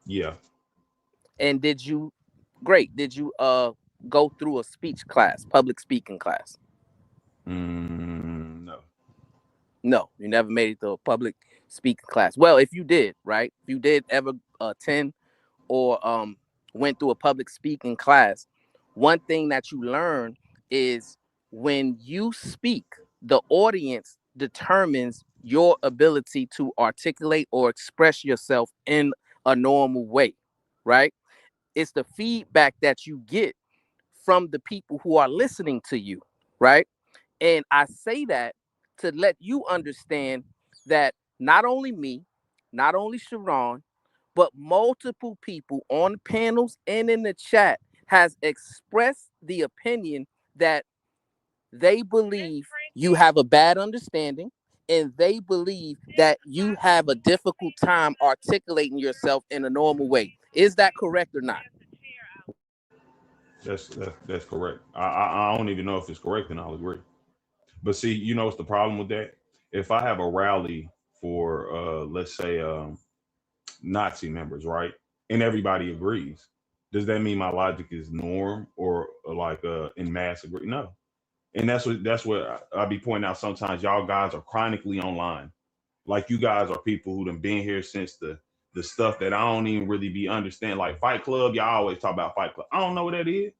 Yeah. And did you go through a speech class, public speaking class? No. No, you never made it to a public speaking class. Well, if you did, right? If you did ever attend or went through a public speaking class, one thing that you learn is when you speak, the audience determines your ability to articulate or express yourself in a normal way, right? It's the feedback that you get from the people who are listening to you, right? And I say that to let you understand that not only me, not only Sharon, but multiple people on panels and in the chat has expressed the opinion that they believe you have a bad understanding and they believe that you have a difficult time articulating yourself in a normal way. Is that correct or not? That's correct. I don't even know if it's correct, and I'll agree. But see, you know what's the problem with that? If I have a rally for let's say Nazi members, right? And everybody agrees. Does that mean my logic is norm or like in mass agree? No. And that's what I be pointing out sometimes. Y'all guys are chronically online. Like you guys are people who done been here since the stuff that I don't even really be understand. Like Fight Club, y'all always talk about Fight Club. I don't know what that is.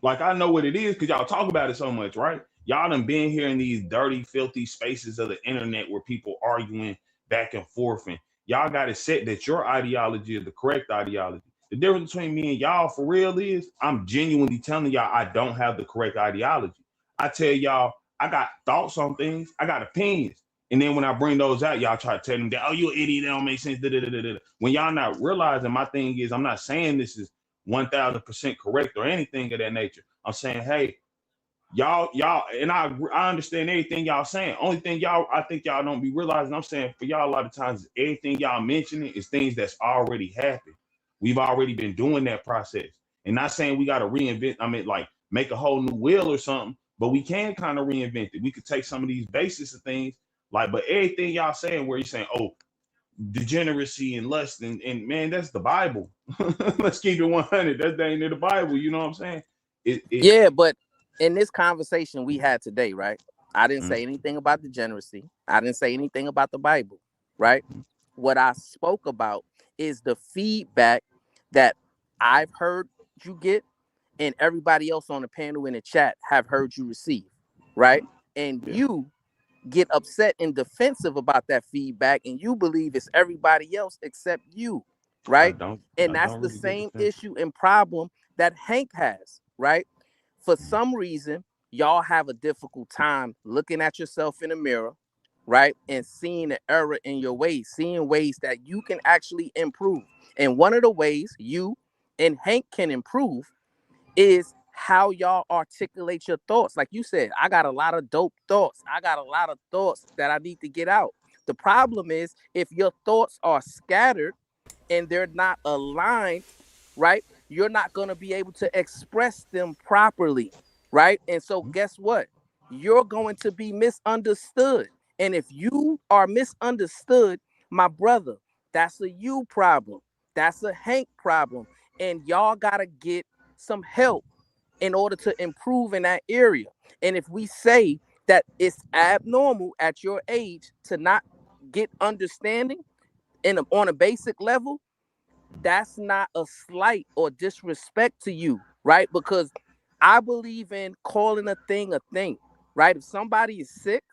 Like I know what it is because y'all talk about it so much, right? Y'all done been here in these dirty, filthy spaces of the internet where people arguing back and forth, and y'all got it set that your ideology is the correct ideology. The difference between me and y'all for real is I'm genuinely telling y'all I don't have the correct ideology. I tell y'all I got thoughts on things, I got opinions. And then when I bring those out, y'all try to tell them that, oh, you an idiot, that don't make sense. Da, da, da, da, da. When y'all not realizing my thing is I'm not saying this is 1000% correct or anything of that nature. I'm saying, hey, y'all, and I understand everything y'all saying. Only thing I think y'all don't be realizing, I'm saying for y'all a lot of times, everything y'all mentioning is things that's already happened. We've already been doing that process. And not saying we got to reinvent, I mean, like make a whole new wheel or something, but we can kind of reinvent it. We could take some of these basis of things, like, but everything y'all saying where you're saying, oh, degeneracy and lust, and man, that's the Bible. Let's keep it 100. That's dang near the Bible. You know what I'm saying? Yeah, but in this conversation we had today, right? I didn't say anything about degeneracy. I didn't say anything about the Bible, right? What I spoke about is the feedback that I've heard you get and everybody else on the panel in the chat have heard you receive, right? And you get upset and defensive about that feedback, and you believe it's everybody else except you, right? And that's the same issue and problem that Hank has, right? For some reason, y'all have a difficult time looking at yourself in the mirror, right? And seeing the error in your ways, seeing ways that you can actually improve. And one of the ways you and Hank can improve is how y'all articulate your thoughts. Like you said, I got a lot of dope thoughts. I got a lot of thoughts that I need to get out. The problem is if your thoughts are scattered and they're not aligned, right? You're not going to be able to express them properly, right? And so guess what? You're going to be misunderstood. And if you are misunderstood, my brother, that's a you problem. That's a Hank problem. And y'all got to get some help in order to improve in that area. And if we say that it's abnormal at your age to not get understanding on a basic level, that's not a slight or disrespect to you, right? Because I believe in calling a thing, right? If somebody is sick,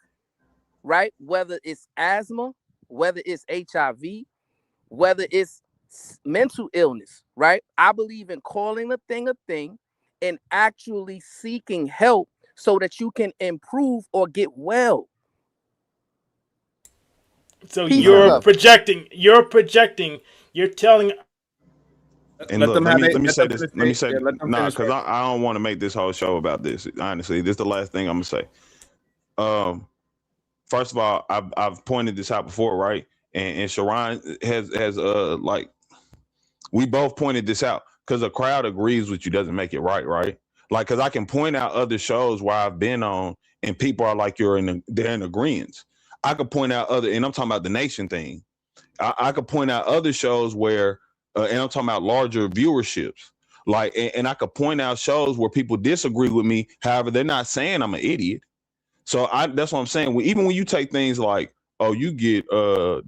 right, whether it's asthma, whether it's HIV, whether it's mental illness, right? I believe in calling a thing and actually seeking help so that you can improve or get well. So you're projecting, you're telling. And look, let me say this. Let me say, because I don't want to make this whole show about this. Honestly, this is the last thing I'm gonna say. First of all, I've pointed this out before, right? And Sharon has like, we both pointed this out because the crowd agrees with you doesn't make it right, right? Like, because I can point out other shows where I've been on and people are like, they're in agreement. I could point out and I'm talking about the nation thing. I could point out other shows where, and I'm talking about larger viewerships. Like, and I could point out shows where people disagree with me. However, they're not saying I'm an idiot. So that's what I'm saying. Even when you take things like, oh, you get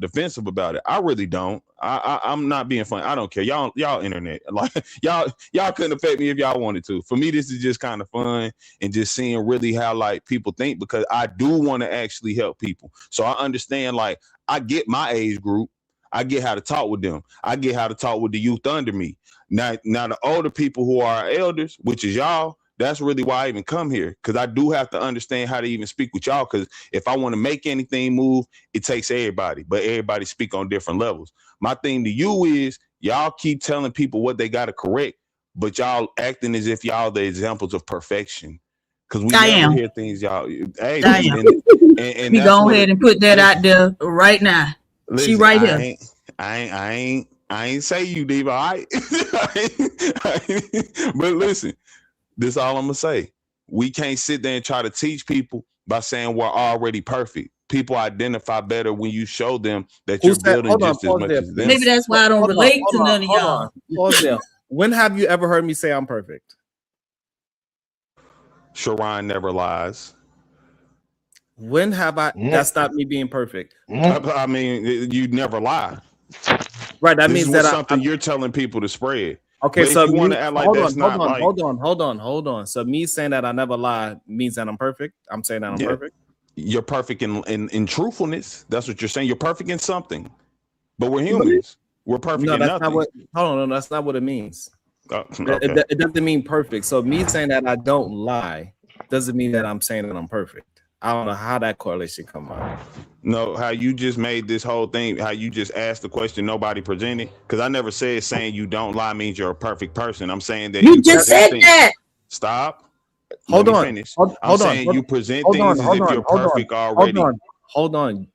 defensive about it, I really don't. I'm not being funny. I don't care. Y'all internet. Like y'all couldn't affect me if y'all wanted to. For me, this is just kind of fun and just seeing really how like people think, because I do want to actually help people. So I understand, like, I get my age group. I get how to talk with them. I get how to talk with the youth under me. Now the older people who are elders, which is y'all, that's really why I even come here, because I do have to understand how to even speak with y'all, because if I want to make anything move, it takes everybody, but everybody speak on different levels. My thing to you is y'all keep telling people what they got to correct, but y'all acting as if y'all the examples of perfection, because we never hear things y'all. Hey, and we go ahead and put that out there right now. Listen, she right here. I ain't say you, Diva. But listen, this is all I'm gonna say. We can't sit there and try to teach people by saying we're already perfect. People identify better when you show them that you're building just as much as them. Maybe that's why I don't relate to none of y'all. Pause there. When have you ever heard me say I'm perfect? Sharon never lies. When have I? That's not me being perfect. I mean, you never lie. Right. That means that something you're telling people to spread. Okay, but so if you want to act like that's not like, hold on. So me saying that I never lie means that I'm perfect. I'm saying that I'm perfect. You're perfect in truthfulness. That's what you're saying. You're perfect in something, but we're humans. We're perfect in nothing. No, that's not what it means. Okay. It doesn't mean perfect. So me saying that I don't lie doesn't mean that I'm saying that I'm perfect. I don't know how that correlation come out. No, how you just made this whole thing, how you just asked the question nobody presented. Because I never said saying you don't lie means you're a perfect person. I'm saying that You just said that. Stop. Hold Let me on. finish. Hold I'm saying on. you present Hold things on, as if you're perfect already. Hold on.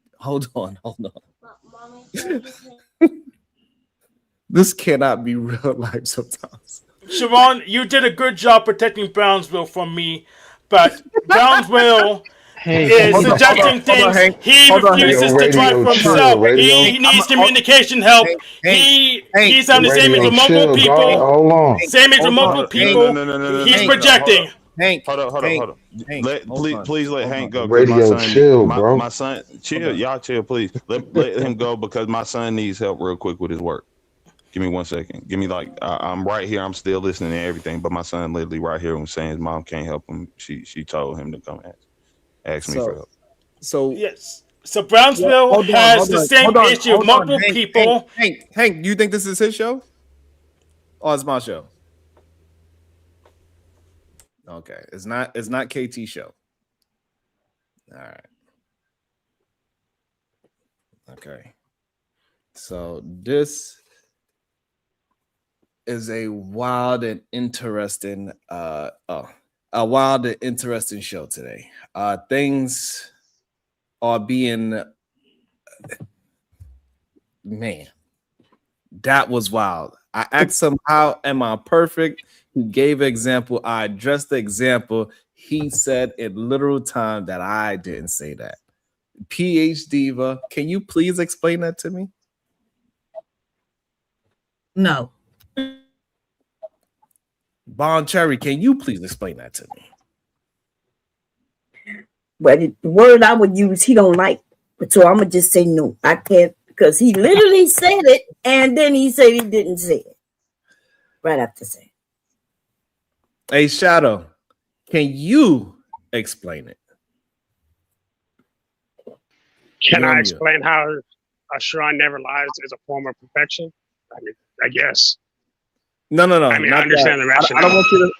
This cannot be real life sometimes. Sharon, you did a good job protecting Brownsville from me, but Brownsville is hold on, suggesting hold on, things Hank. he Hold on, Hank. refuses to try for himself. He needs communication help. He's having the same as with multiple people. Hold on. Same as with multiple people. He's projecting. Hank, Hold on. Please let Hank go. Radio, chill, bro. My son, chill. Y'all chill, please. Let him go because my son needs help real quick with his work. Give me 1 second. Give me I'm right here. I'm still listening to everything, but my son literally right here was saying his mom can't help him. She told him to come ask me for help. So yes. So Brownsville has the same issue. Multiple people. Hank, do you think this is his show? Or it's my show? Okay. It's not KT's show. All right. Okay. So this is a wild and interesting show today. Things are being, man, that was wild. I asked him, how am I perfect? He gave an example. I addressed the example. He said in literal time that I didn't say that. PH Diva, can you please explain that to me? No. Bon Cherry, can you please explain that to me? But the word I would use, he don't like. So I'm going to just say no. I can't, because he literally said it, and then he said he didn't say it. Right after saying. Hey, Shadow, can you explain it? Can I explain how Sharon never lies is a form of perfection? I mean, I guess. No. I mean, I understand the rationale.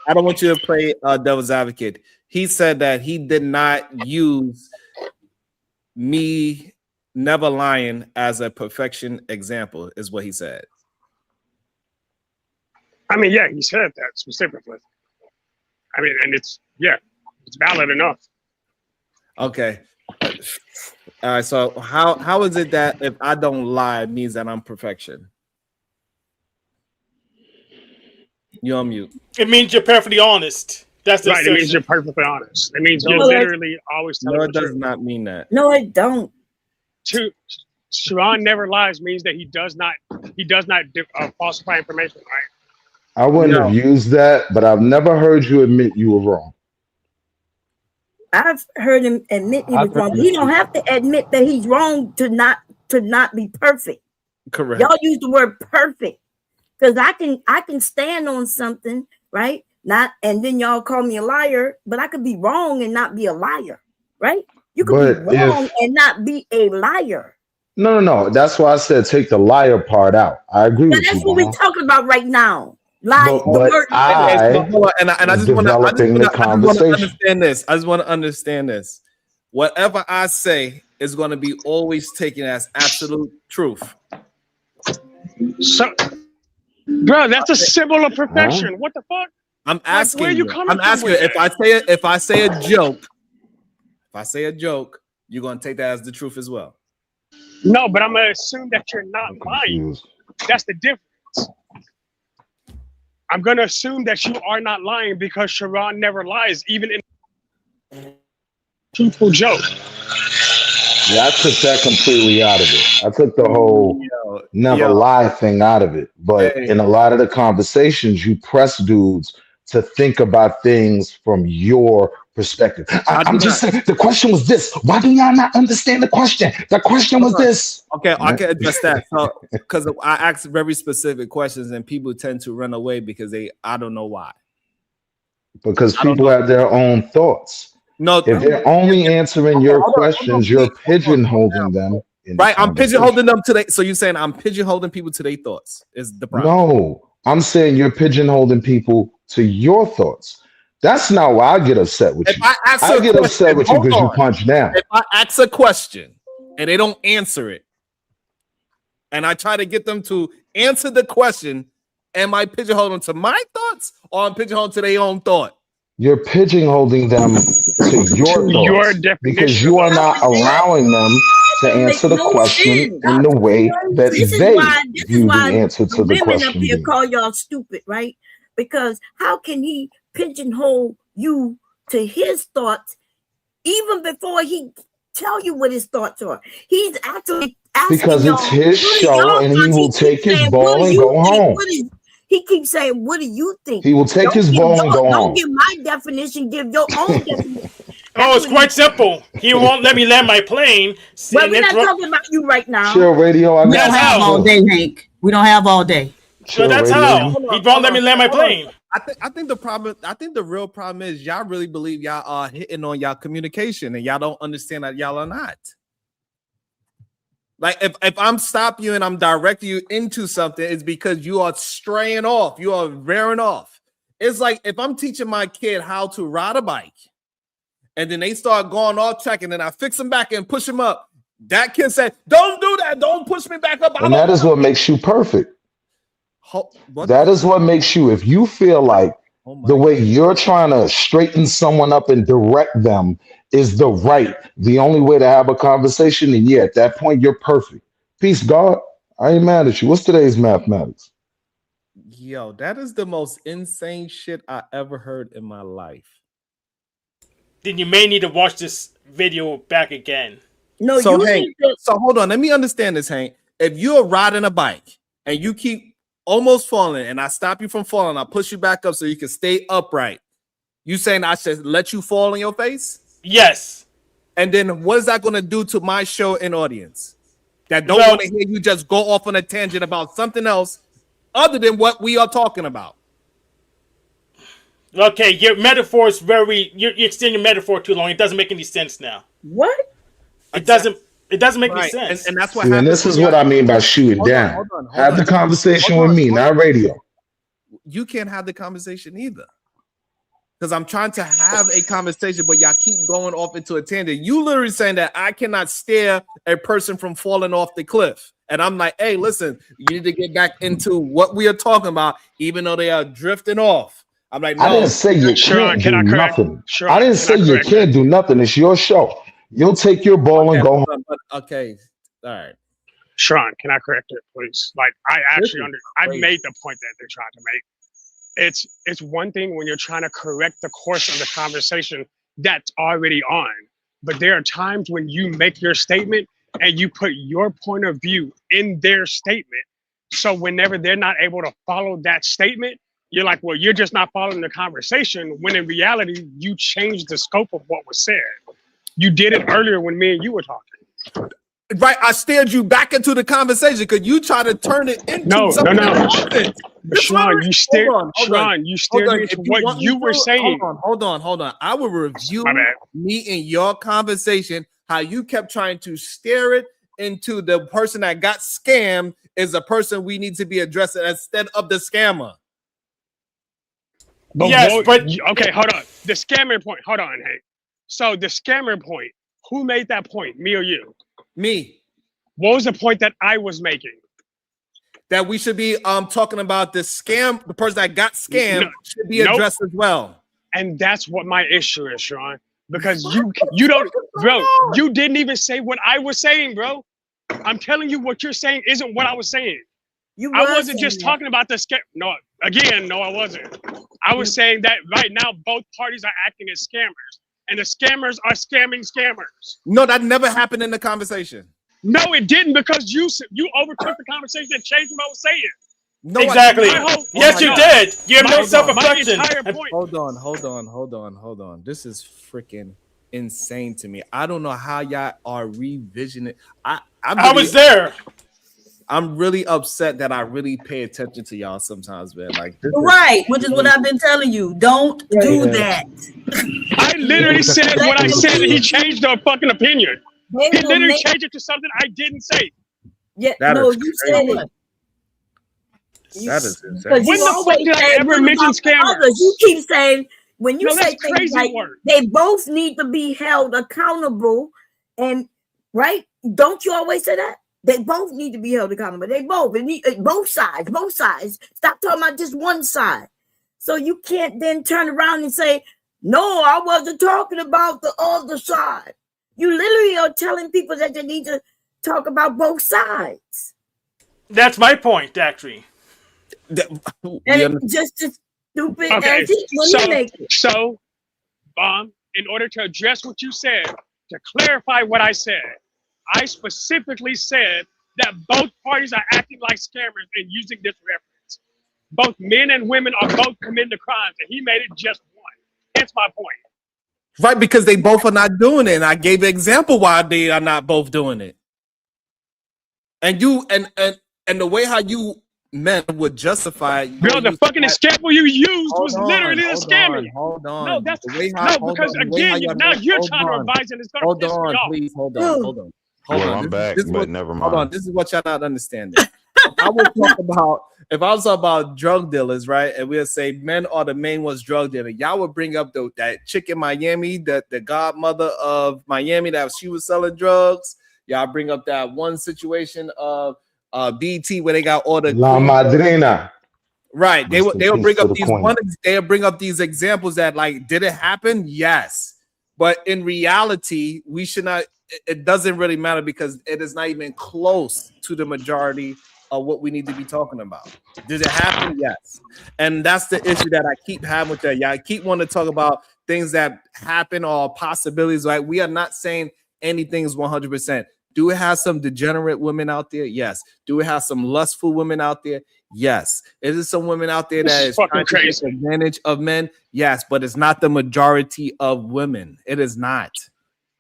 I don't want you to play devil's advocate. He said that he did not use me never lying as a perfection example, is what he said. I mean, yeah, he said that specifically. I mean, and it's valid enough. Okay. All right. So how is it that if I don't lie, it means that I'm perfection? You're on mute. It means you're perfectly honest. That's the right. It means you're perfectly honest. It means you're literally always telling the truth. No, it does not mean that. No, it don't. Sharon never lies means that he does not falsify information, right? I wouldn't have used that, but I've never heard you admit you were wrong. I've heard him admit he was wrong. He don't have to admit that he's wrong to not be perfect. Correct. Y'all use the word perfect because I can stand on something, right? And then y'all call me a liar, but I could be wrong and not be a liar, right? You could be wrong and not be a liar. No. That's why I said take the liar part out. I agree with you. That's what we're talking about right now. Lie. And I just want to understand this. I just want to understand this. Whatever I say is going to be always taken as absolute truth. So, bro, that's a symbol of perfection. What the fuck? I'm asking where you. I'm asking you, if I say a joke, you're going to take that as the truth as well. No, but I'm going to assume that you're not lying. That's the difference. I'm going to assume that you are not lying because Sharon never lies, even in a truthful joke. Yeah, I took that completely out of it. I took the whole never lie thing out of it. But in a lot of the conversations, you press dudes to think about things from your perspective. I'm just saying, the question was this. Why do y'all not understand the question? The question was this. Okay, I can address that. So, because I ask very specific questions and people tend to run away because I don't know why. Because people have their own thoughts. No, if they're only answering your questions, you're pigeonholing them. Right, I'm pigeonholing them today. So you're saying I'm pigeonholing people to their thoughts is the problem? No, I'm saying you're pigeonholing people to your thoughts. That's not why I get upset with If you. I ask I a get upset question, with you hold because you on. punch down. If I ask a question and they don't answer it, and I try to get them to answer the question, am I pigeonholing to my thoughts or I'm pigeonholing to their own thought? You're pigeonholing them to your To your thoughts because definition of you are those not things. allowing them to That makes answer the no question sense. in the way that This is they view why the answer the to the women up question here being. call y'all stupid, right? Because how can he pigeonhole you to his thoughts even before he tell you what his thoughts are? He's actually asking Because y'all, it's his what are show y'all and he thoughts? will He keeps take his saying, what ball do and you go think? home. He keeps saying, what do you think? He will take his ball and go Don't home. give my definition, give your own definition. Oh, it's quite simple. He won't let me land my plane. Well, we're not talking about you right now. Chill radio, I We got don't That's have how. all day, Hank. We don't have all day. So chill that's radio. how. He won't let me land my plane. I think the real problem is y'all really believe y'all are hitting on y'all communication and y'all don't understand that y'all are not. Like if I'm stopping you and I'm directing you into something, it's because you are straying off, you are veering off. It's like if I'm teaching my kid how to ride a bike and then they start going off track and then I fix them back and push them up. That kid said, don't do that, don't push me back up. And that is what makes you perfect. What? That is what makes you, if you feel like the way you're trying to straighten someone up and direct them is the only way to have a conversation, and yeah, at that point, you're perfect. Peace, God. I ain't mad at you. What's today's mathematics? Yo, that is the most insane shit I ever heard in my life. Then you may need to watch this video back again. No, so Hank, so hold on, let me understand this, Hank. If you're riding a bike and you keep almost falling and I stop you from falling, I push you back up so you can stay upright. You saying I should let you fall on your face? Yes. And then what is that going to do to my show and audience that don't want to hear you just go off on a tangent about something else other than what we are talking about? Okay, your metaphor is you extend your metaphor too long. It doesn't make any sense now. What? It doesn't make any Right. sense. And that's what See, and happens. this is what I mean by shoot it down. Have the conversation with me, not radio. You can't have the conversation either. Because I'm trying to have a conversation, but y'all keep going off into a tangent. You literally saying that I cannot stare a person from falling off the cliff. And I'm like, hey, listen, you need to get back into what we are talking about, even though they are drifting off. I'm like, no. I didn't say you can't do nothing. I didn't say you can't do nothing. It's your show. You'll take your ball and go home. Okay. All right. Sharon, can I correct it, please? Like, I actually I made the point that they're trying to make. It's one thing when you're trying to correct the course of the conversation that's already on, but there are times when you make your statement and you put your point of view in their statement. So whenever they're not able to follow that statement, you're like, well, you're just not following the conversation, when in reality, you changed the scope of what was said. You did it earlier when me and you were talking. Right, I steered you back into the conversation because you try to turn it into something that wasn't. Sean, you steered me into what you were saying. Hold on. I will review me and your conversation, how you kept trying to steer it into the person that got scammed is a person we need to be addressing instead of the scammer. Okay, hold on. The scammer point. Hold on, Hank. So the scammer point, who made that point? Me or you? Me. What was the point that I was making? That we should be talking about the scam, the person that got scammed should be addressed as well. And that's what my issue is, Sean. Because you don't, bro, you didn't even say what I was saying, bro. I'm telling you what you're saying isn't what I was saying. I wasn't just talking about the scam. No, I wasn't. I was saying that right now both parties are acting as scammers. And the scammers are scamming scammers. No, that never happened in the conversation. No, it didn't, because you overtook the conversation and changed what I was saying. No, exactly. Yes, you did. You have no self-reflection. Hold on. This is freaking insane to me. I don't know how y'all are revisioning. I was there. I'm really upset that I really pay attention to y'all sometimes, man. Like, right, which is what I've been telling you. Don't do that. I literally said what I said, and he changed our fucking opinion. He literally changed it to something I didn't say. Yeah, no, you said it. That is insane. When the fuck did I ever mention scammers? You keep saying when you No, say that's things crazy like work. they both need to be held accountable, and right? Don't you always say that? They both need to be held accountable. They both both sides. Stop talking about just one side. So you can't then turn around and say, "No, I wasn't talking about the other side." You literally are telling people that they need to talk about both sides. That's my point, actually. And it's just as stupid Okay, as he make it. so, in order to address what you said, to clarify what I said, I specifically said that both parties are acting like scammers and using this reference. Both men and women are both committing the crimes, and he made it just one. That's my point. Right, because they both are not doing it. And I gave an example why they are not both doing it. And you and the way how you men would justify it. Bro, the fucking example you used was literally a scammer. Hold on. No, that's because again, now you're trying to revise and it's gonna piss me off. Please, hold on. I'm back, but never mind. Hold on, this is what y'all not understanding. If I was talking about drug dealers, right, and we'll say men are the main ones drug dealer, y'all would bring up that chick in Miami, the godmother of Miami, that she was selling drugs. Y'all bring up that one situation of BT where they got all the La Madrina. Right. They'll bring up they'll bring up these examples that, like, did it happen? Yes. But in reality, we should not, it doesn't really matter because it is not even close to the majority of what we need to be talking about. Did it happen? Yes. And that's the issue that I keep having with that. Y'all keep wanting to talk about things that happen or possibilities. Right? We are not saying anything is 100%. Do it have some degenerate women out there? Yes. Do it have some lustful women out there? Yes. Is there some women out there that is trying to take advantage of men? Yes, but it's not the majority of women. It is not.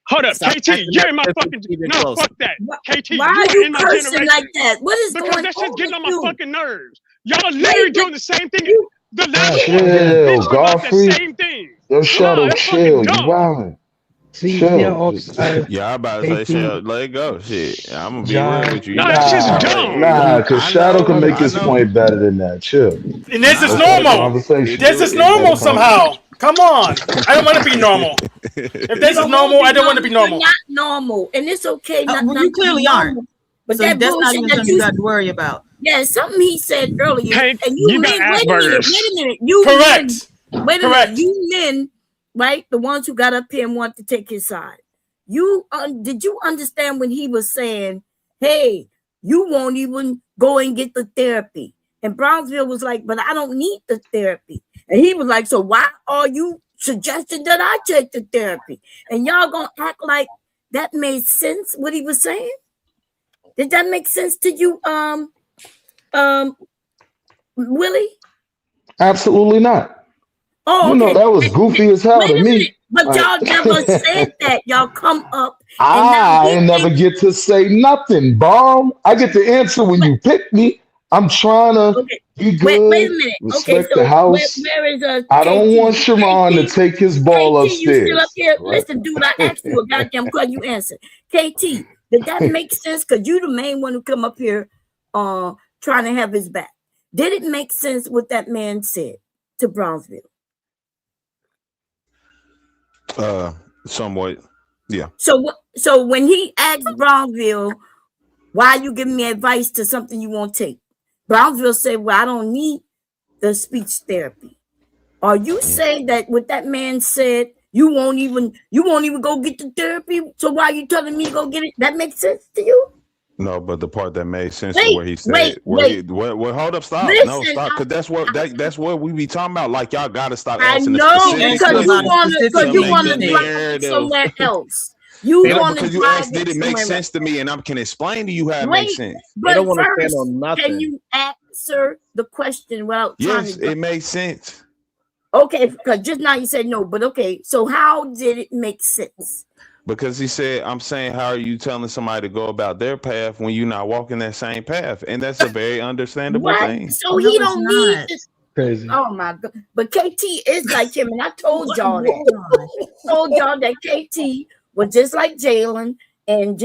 Hold up, KT, you're in my fucking no, fuck that. KT, why are you're you in my cursing generation. like that? What is because going that on shit's getting on my with you? fucking nerves. Y'all are literally doing the same thing. The last Chill, Godfrey. the same thing. Yo, Shadow, chill. You wildin'. See, Chill. Yeah, I about to say, shit, let it go. Shit, I'm gonna be real with you. No, that's just dumb. Nah, because Shadow can make his point better than that. Chill. And this is Let's have a normal. conversation. This is normal somehow. Come on. I don't want to be normal. If this is normal, I don't want to be normal. You're not normal, and it's okay. Well, you clearly aren't. But So that that's not bullshit even that something you got to worry about. Yeah, something he said earlier. Hank, and you got Asperger's. Wait a minute. You correct. Men, wait a correct. minute. You men, right? The ones who got up here and want to take his side. Did you understand when he was saying, "Hey, you won't even go and get the therapy"? And Brownsville was like, "But I don't need the therapy." And he was like, "So why are you suggesting that I take the therapy?" And y'all gonna act like that made sense? What he was saying? Did that make sense to you, Willie? Absolutely not. Oh, you know that was goofy as hell to me. But Like, y'all never said that. Y'all come up. I never get to say nothing, Bomb. I get to answer when you pick me. I'm trying to be good. Wait a minute. Respect the house. Where is I don't KT? want Sharon to take his ball KT, you still upstairs. up here? Right? Listen, dude, I asked you a goddamn question. You answered. KT, did that make sense? Because you the main one who come up here trying to have his back. Did it make sense what that man said to Brownsville? Somewhat, yeah. So when he asked Brownsville, "Why are you giving me advice to something you won't take?" Brownsville said, "Well, I don't need the speech therapy." Are you saying that what that man said, you won't even go get the therapy? So why are you telling me to go get it? That makes sense to you? No, but the part that made sense is where he said, hold up, stop. Listen, no, stop, because that's what we be talking about. Like, y'all gotta stop I asking know, the specific because you questions want to make the drive narrative somewhere else. because you asked, did it make sense to me? And I can explain to you how it makes sense. But don't want to first, stand on nothing. can you answer the question without trying Yes, to? it makes sense. Okay, because just now you said no, but okay. So how did it make sense? Because he said, I'm saying, how are you telling somebody to go about their path when you're not walking that same path? And that's a very understandable thing. So he don't need this. Crazy. Oh my God. But KT is like him, and I told y'all that. I told y'all that KT was just like Jalen, and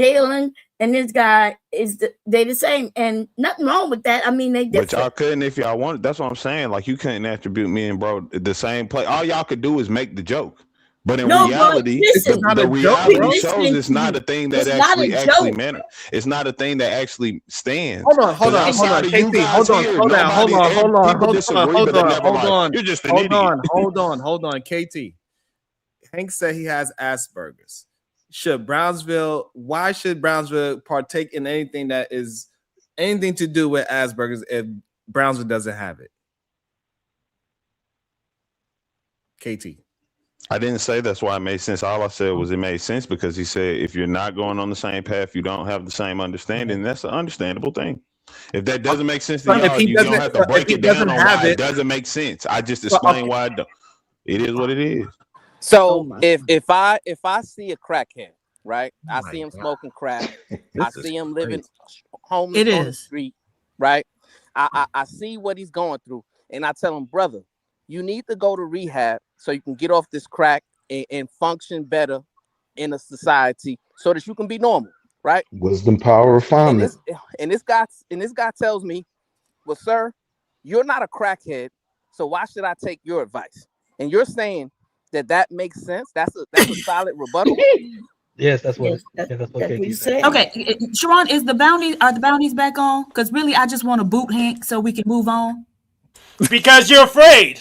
and this guy they the same, and nothing wrong with that. I mean, they different. But y'all couldn't if y'all wanted. That's what I'm saying. Like you couldn't attribute me and bro the same play. All y'all could do is make the joke. But in reality, the reality shows it's not a thing that actually matters. It's not a thing that actually stands. Hold on. KT, hold on. KT. Hank said he has Asperger's. Why should Brownsville partake in anything that is anything to do with Asperger's if Brownsville doesn't have it? KT. I didn't say that's why it made sense. All I said was it made sense because he said if you're not going on the same path, you don't have the same understanding. That's an understandable thing. If that doesn't make sense to y'all, you don't have to break it down on why it doesn't make sense. I just explained why it don't. It is what it is. So if I see a crackhead, right? I see him smoking crack. I see him living homeless on the street, right? I see what he's going through, and I tell him, brother, you need to go to rehab so you can get off this crack and function better in a society so that you can be normal, right? Wisdom, power, refinement. And this guy tells me, well, sir, you're not a crackhead, so why should I take your advice? And you're saying that makes sense? That's a solid rebuttal. Yes, that's what KT said. Okay, Sharon, are the bounties back on? Because really, I just want to boot Hank so we can move on. Because you're afraid.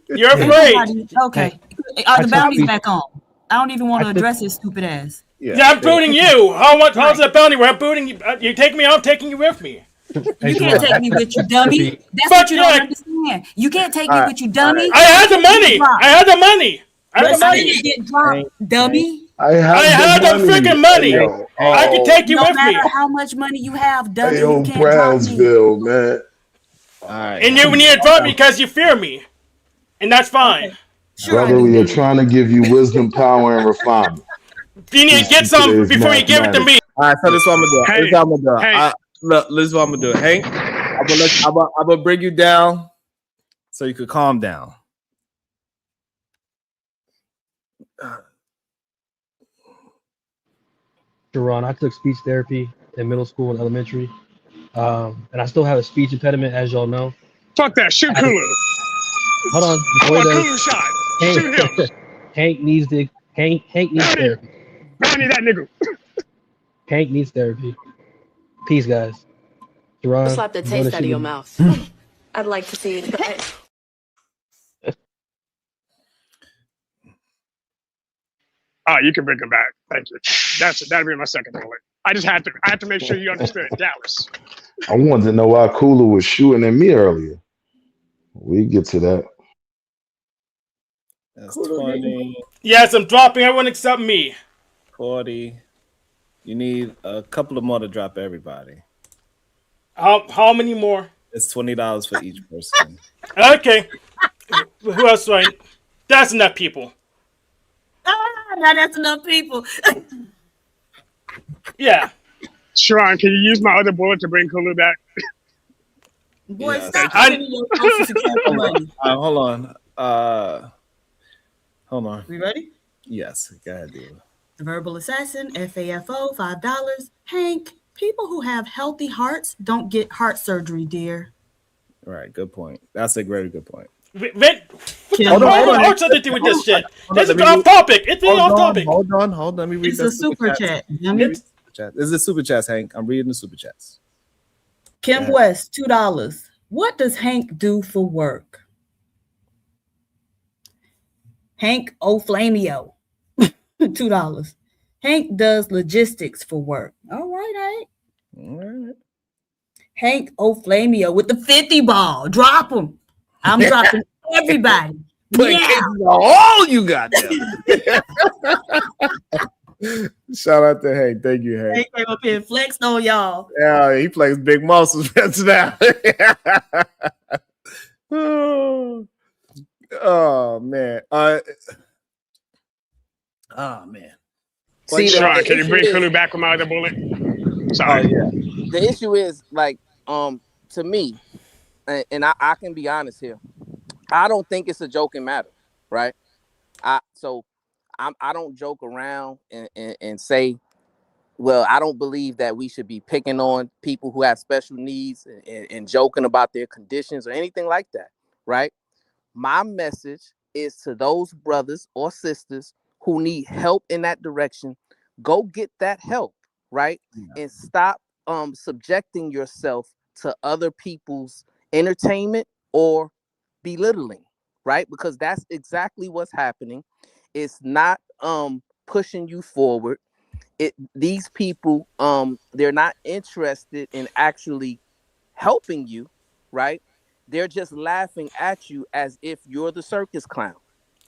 You're afraid. Okay. Are the bounties back on? I don't even want to address his stupid ass. Yeah, I'm booting you. How's that bounty where I'm booting you? You take me, I'm taking you with me. You can't take me with you, dummy. That's what you don't understand. You can't take me with you, dummy. I had the money. I had the money. I didn't get dropped, dummy. I had the freaking money. I can take you with me. No matter how much money you have, dummy, you can't Brownsville, man. All right. And you need to drop me because you fear me. And that's fine. Sure, brother, we are trying to give you wisdom, power, and refinement. You need to get some before you give it to me. All right, so this is what I'm gonna do. This is what I'm gonna do. Hank, I'm gonna bring you down so you could calm down. Sharon, I took speech therapy in middle school and elementary, and I still have a speech impediment, as y'all know. Fuck that. Shoot Kulu. Hold on. Before Kulu shot. Shoot him. Hank needs therapy. Bounty that nigga. Hank needs therapy. Peace, guys. Sharon, slap the taste out of your mouth. I'd like to see it. Oh, you can bring him back. Thank you. That'd be my second bullet. I have to make sure you understood Dallas. I wanted to know why Kulu was shooting at me earlier. We get to that. That's 20. Yes, I'm dropping everyone except me. 40. You need a couple of more to drop everybody. How many more? It's $20 for each person. Okay. Who else? Right? That's enough people. Now that's enough people. Yeah. Sharon, can you use my other bullet to bring Kulu back? Boy, stop spending your Social Security money. Hold on. Hold on. We ready? Yes. Go ahead, Diva. The Verbal Assassin, FAFO, $5. Hank, people who have healthy hearts don't get heart surgery, dear. Right. Good point. That's a very good point. Hold on. Something to do with this shit. This is off topic. It's off topic. Hold on. Let me read it's a super chat. This is a super chat, Hank. I'm reading the super chats. Kim West, $2. What does Hank do for work? Hank O'Flamio, $2. Hank does logistics for work. All right, Hank. All right. Hank O'Flamio with the 50 ball. Drop him. I'm dropping everybody. All you got there. Shout out to Hank. Thank you, Hank. Hank came up here and flexed on y'all. Yeah, he plays big muscles now. Oh man. Man. See, Sean, can you bring Kulu back with my other bullet? Sorry. The issue is to me, and I can be honest here. I don't think it's a joking matter, right? I don't joke around and say well, I don't believe that we should be picking on people who have special needs and joking about their conditions or anything like that, right? My message is to those brothers or sisters who need help in that direction, go get that help, right? And stop subjecting yourself to other people's entertainment or belittling, right? Because that's exactly what's happening. It's not pushing you forward. These people they're not interested in actually helping you, right? They're just laughing at you as if you're the circus clown.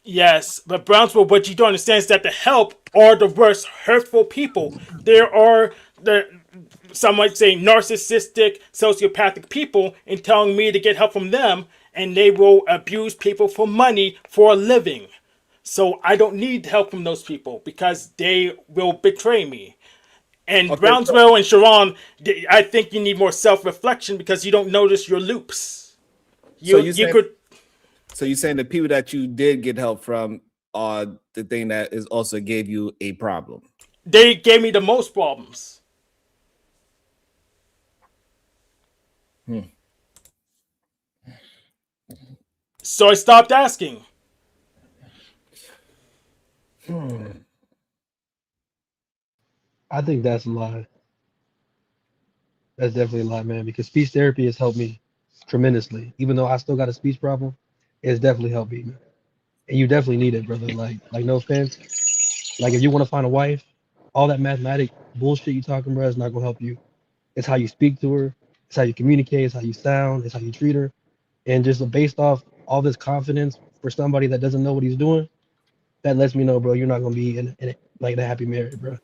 Yes, but Brownsville, what you don't understand is that the help are the worst hurtful people. There are some might say narcissistic, sociopathic people, and telling me to get help from them, and they will abuse people for money for a living. So I don't need help from those people because they will betray me. And Brownsville and Sharon, I think you need more self-reflection because you don't notice your loops. So you're saying the people that you did get help from are the thing that is also gave you a problem. They gave me the most problems. So I stopped asking. I think that's a lie. That's definitely a lie, man, because speech therapy has helped me tremendously. Even though I still got a speech problem, it's definitely helped me, man. And you definitely need it, brother. Like no offense. Like if you want to find a wife, all that mathematic bullshit you talking about is not gonna help you. It's how you speak to her, it's how you communicate, it's how you sound, it's how you treat her. And just based off all this confidence for somebody that doesn't know what he's doing, that lets me know, bro, you're not gonna be in like a happy marriage, bro.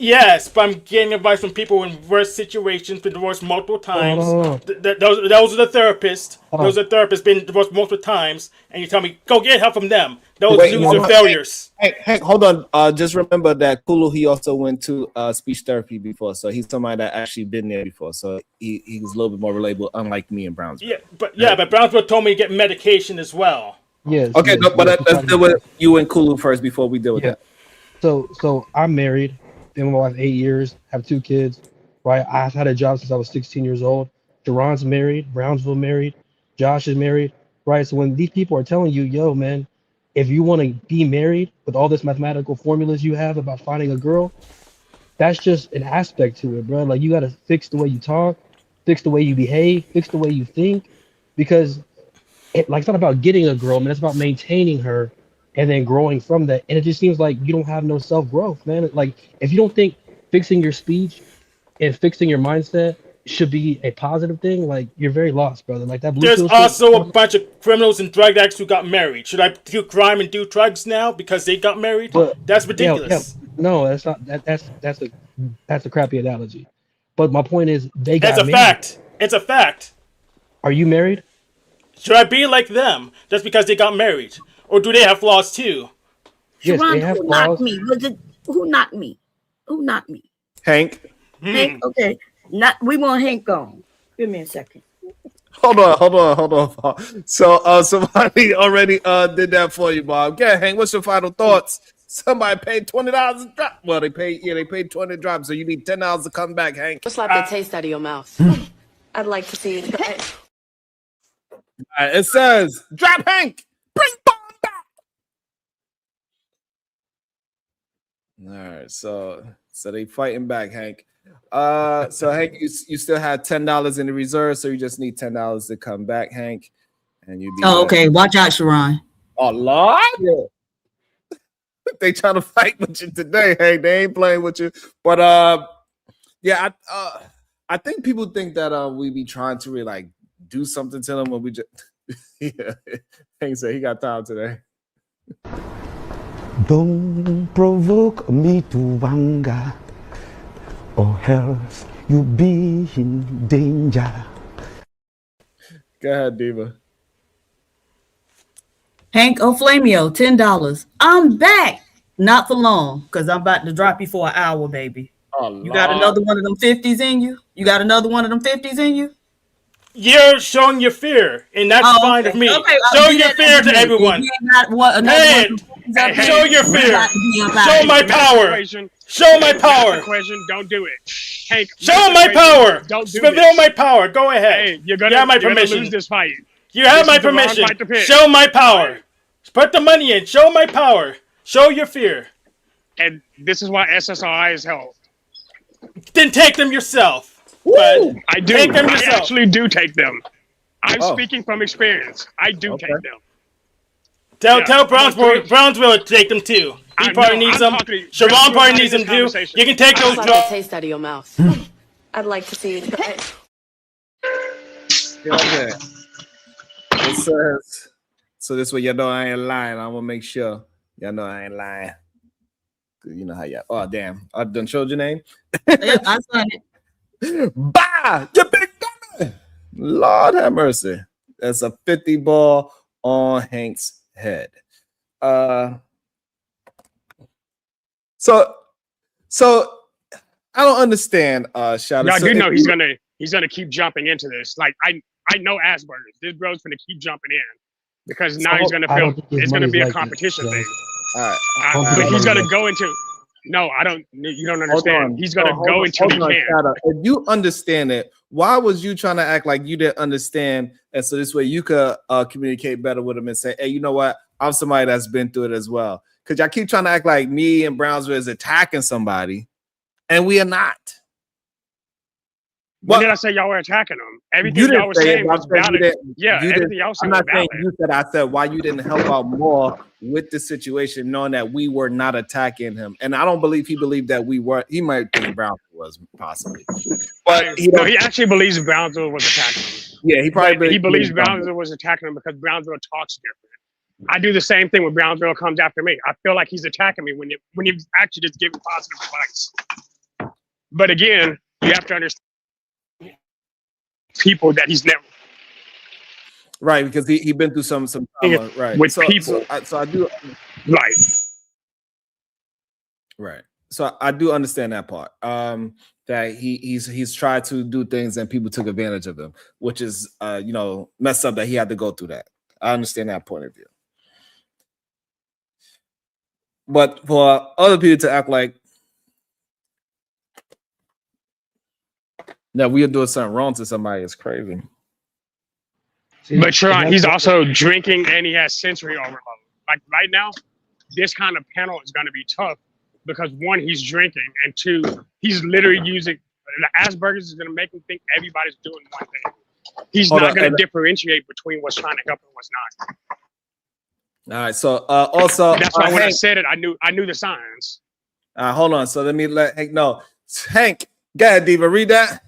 Yes, but I'm getting advice from people in worse situations, been divorced multiple times. Hold on. Those are the therapists. Hold on. Those are therapists been divorced multiple times, and you tell me go get help from them. Those Wait, loser failures. Hank, hold on. Just remember that Kulu, he also went to speech therapy before, so he's somebody that actually been there before, so he's a little bit more relatable, unlike me and Brownsville. But Brownsville told me to get medication as well. Yes. Okay, yes, but yes, let's deal with you and Kulu first before we deal with that. So I'm married, been with my wife 8 years, have 2 kids, right? I've had a job since I was 16 years old. Duran's married, Brownsville married, Josh is married, right? So when these people are telling you, yo, man, if you want to be married with all this mathematical formulas you have about finding a girl, that's just an aspect to it, bro. Like you got to fix the way you talk, fix the way you behave, fix the way you think, because it's not about getting a girl, man. It's about maintaining her and then growing from that. And it just seems like you don't have no self-growth, man. Like if you don't think fixing your speech and fixing your mindset should be a positive thing, like you're very lost, brother. Like that blue There's pill also shit, a bunch of criminals and drug addicts who got married. Should I do crime and do drugs now because they got married? That's ridiculous. No, that's not. That's a crappy analogy. But my point is, they got It's a married. fact. It's a fact. Are you married? Should I be like them just because they got married, or do they have flaws too? Yes, Sharon, they have who flaws. knocked me? Who knocked me? Who knocked me? Hank. Hank, okay. We want Hank on. Give me a second. Hold on. So somebody already did that for you, Bob. Yeah, Hank, what's your final thoughts? Somebody paid $20 a drop. Well, they paid $20 a drop, so you need $10 to come back, Hank. Slap the taste out of your mouth. I'd like to see it. All right, it says, drop Hank. Bring Bob back. All right, so they fighting back, Hank. So Hank, you still have $10 in the reserve, so you just need $10 to come back, Hank, and you. Okay. Watch out, Sharon. Oh Lord, they trying to fight with you today, Hank. They ain't playing with you, but yeah, I think people think that we be trying to really like do something to them when we just. Yeah, Hank said he got time today. Don't provoke me to anger, or else you'll be in danger. Go ahead, Diva. Hank O'Flamio, $10. I'm back. Not for long, because I'm about to drop you for an hour, baby. Oh, you got another one of them 50s in you? You're showing your fear, and that's fine with me. Okay, show your fear to everyone. Hey, Show your fear. Show my power. Show my power. Question, don't do it. Hank, show my power. Don't do Reveal my power. Go ahead. Hey, you have my you're permission. Gonna lose this fight. You have my permission. Show my power. Put the money in. Show my power. Show your fear. And this is why SSRI is held. Then take them yourself. I do. Take them yourself. I actually do take them. I'm speaking from experience. I do take them. Tell Brownsville to take them too. He probably needs them. Siobhan probably needs them too. You can take those drugs. Taste out of your mouth. I'd like to see it. Okay. It says, so this way y'all know I ain't lying. I'm gonna make sure y'all know I ain't lying. You know how y'all. Oh damn! I done showed your name. Yep, I saw it. Bah! You big dummy! Lord have mercy. That's a 50 ball on Hank's head. So I don't understand. Shout out. I do know he's gonna keep jumping into this. Like I know Asperger's. This bro's gonna keep jumping in because now he's gonna feel it's gonna be a competition thing. All right. But he's gonna go into. No, I don't. You don't understand. He's gonna go until he can. If you understand it, why was you trying to act like you didn't understand? And so this way you could communicate better with him and say, "Hey, you know what? I'm somebody that's been through it as well." Because y'all keep trying to act like me and Brownsville is attacking somebody, and we are not. When did I say y'all were attacking him? Everything y'all were saying was valid. Yeah, everything y'all said was valid. You said I said why you didn't help out more with the situation, knowing that we were not attacking him. And I don't believe he believed that we were. He might think Brownsville was possibly, but he actually believes Brownsville was attacking him. Yeah, he probably believes Brownsville was attacking him because Brownsville talks different. I do the same thing when Brownsville comes after me. I feel like he's attacking me when he's actually just giving positive advice. But again, you have to understand people that he's never right because he been through some trauma, right with people. So I do right. So I do understand that part. That he's tried to do things and people took advantage of him, which is messed up that he had to go through that. I understand that point of view. But for other people to act like that we are doing something wrong to somebody is crazy. But Sharon, he's also drinking and he has sensory overload. Like right now, this kind of panel is going to be tough because one, he's drinking, and two, he's literally using the Asperger's is going to make him think everybody's doing one thing. He's not going to differentiate between what's trying to help and what's not. All right. So also that's why when I said it, I knew the signs. Hold on. So let me let Hank know. Hank, go ahead, Diva. Read that.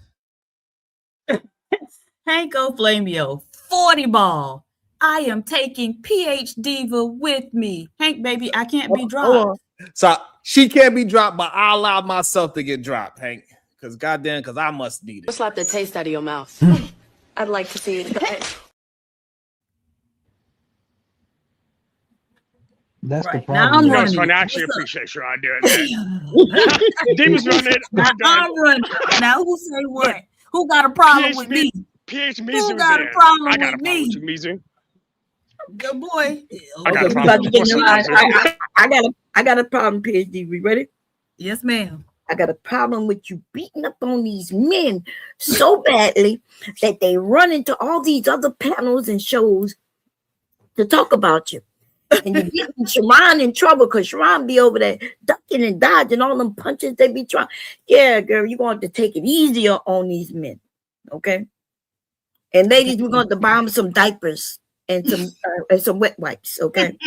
Hank O'Flamio, 40 ball. I am taking PH Diva with me. Hank, baby, I can't be dropped. So she can't be dropped, but I allow myself to get dropped, Hank. Because goddamn, because I must need it. Slap the taste out of your mouth. I'd like to see it. That's right. the problem. Now I'm running. running. I actually appreciate your idea. Diva's running. I'm running. Now who say what? Who got a problem with me? PH Mizu. Who got a problem with me? Mizu. Good boy. I got a problem, PhD. We ready? Yes, ma'am. I got a problem with you beating up on these men so badly that they run into all these other panels and shows to talk about you. And you're getting Sharon in trouble because Sharon be over there ducking and dodging all them punches they be trying. Yeah, girl, you're going to take it easier on these men. Okay? And ladies, we're going to buy them some diapers and some wet wipes, okay?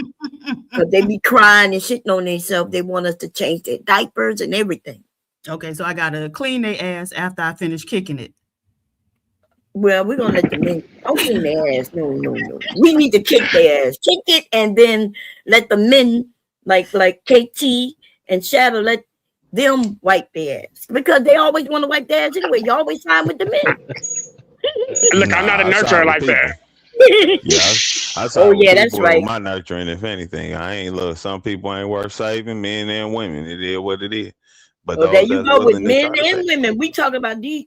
Because they be crying and shitting on themselves. They want us to change their diapers and everything. Okay, so I got to clean their ass after I finish kicking it. Well, we're going to let the men don't clean their ass. No. We need to kick their ass. Kick it and then let the men, like KT and Shadow, let them wipe their ass. Because they always want to wipe their ass anyway. You always side with the men. Look, I'm not a nurturer like that. Yeah, that's right. My nurturing, if anything, some people ain't worth saving, men and women. It is what it is. But there you go with men and women. We talking about these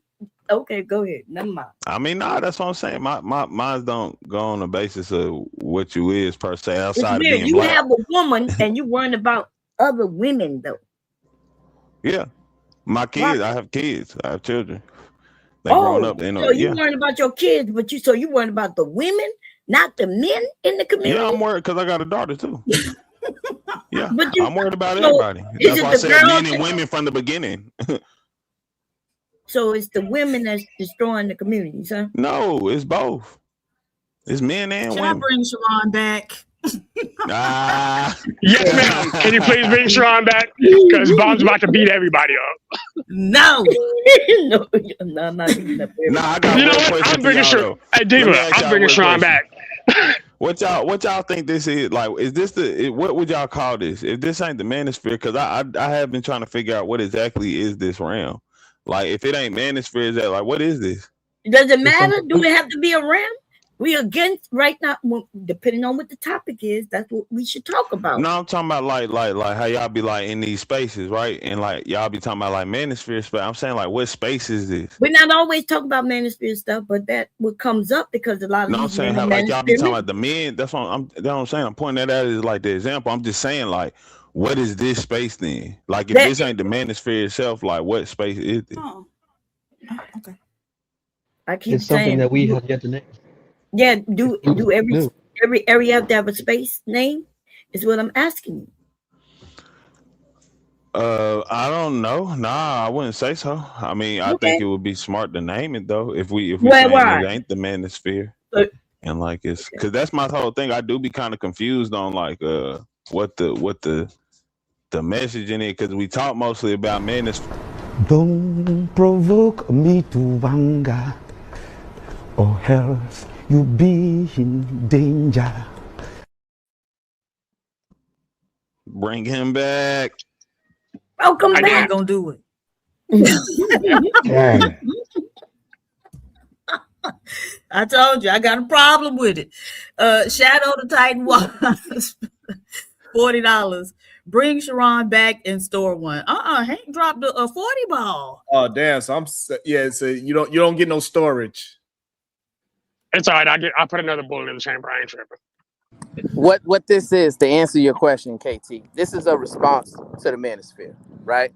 Okay, go ahead. Never mind. I mean, nah, that's what I'm saying. Mine don't go on the basis of what you is per se, It's outside of weird. being You black. have a woman and you worrying about other women though. Yeah, my Why? kids. I have kids. I have children. They growing Oh, up. You know. so you Yeah. worrying about your kids, but you worrying about the women, not the men in the community. Yeah, I'm worried because I got a daughter too. Yeah, But I'm worried about so everybody. is That's it why I the said girls? men and women from the beginning. So it's the women that's destroying the communities, huh? No, it's both. It's men and Can I women. bring Sharon back? Yes, ma'am. Can you please bring Sharon back? Because Bomb's about to beat everybody up. No. No, I'm not beating up everybody. Nah, I got You a know real what? question I'm for bringing y'all Sharon. though. Hey, Let Diva, me ask I'm y'all a bringing real Sharon question. back. What y'all think this is? Like, is this what would y'all call this? If this ain't the Manosphere, because I have been trying to figure out what exactly is this realm. Like, if it ain't Manosphere, is that like what is this? Does it matter? Do it have to be a ram? We against right now, depending on what the topic is, that's what we should talk about. No, I'm talking about like how y'all be like in these spaces, right? And like y'all be talking about like Manosphere space. I'm saying like what space is this? We're not always talking about manosphere stuff, but that what comes up because a lot of No, I'm these saying men how are like y'all be talking manosphere. about the men. That's what I'm saying. I'm pointing that out as like the example. I'm just saying like, what is this space then? Like if this ain't the Manosphere itself, like what space is it? Oh, okay. I keep It's something saying that we have yet to name. yeah, do New. every area have to have a space name? Is what I'm asking you. I don't know. Nah, I wouldn't say so. I mean, I think Okay. it would be smart to name it though. If we Why? saying it ain't the Manosphere, But and like it's because that's my whole thing. I do be kind of confused on like what the message in it because we talk mostly about Manosphere. Don't provoke me to anger, or else you be in danger. Bring him back. welcome I back. ain't gonna do it. Damn. I told you I got a problem with it. Shadow the Titan was $40. Bring Sharon back and store one. Hank dropped a 40 ball. Oh damn! So yeah. So you don't get no storage. It's all right. I'll put another bullet in the chamber. I ain't tripping. What this is, to answer your question, KT, this is a response to the Manosphere, right?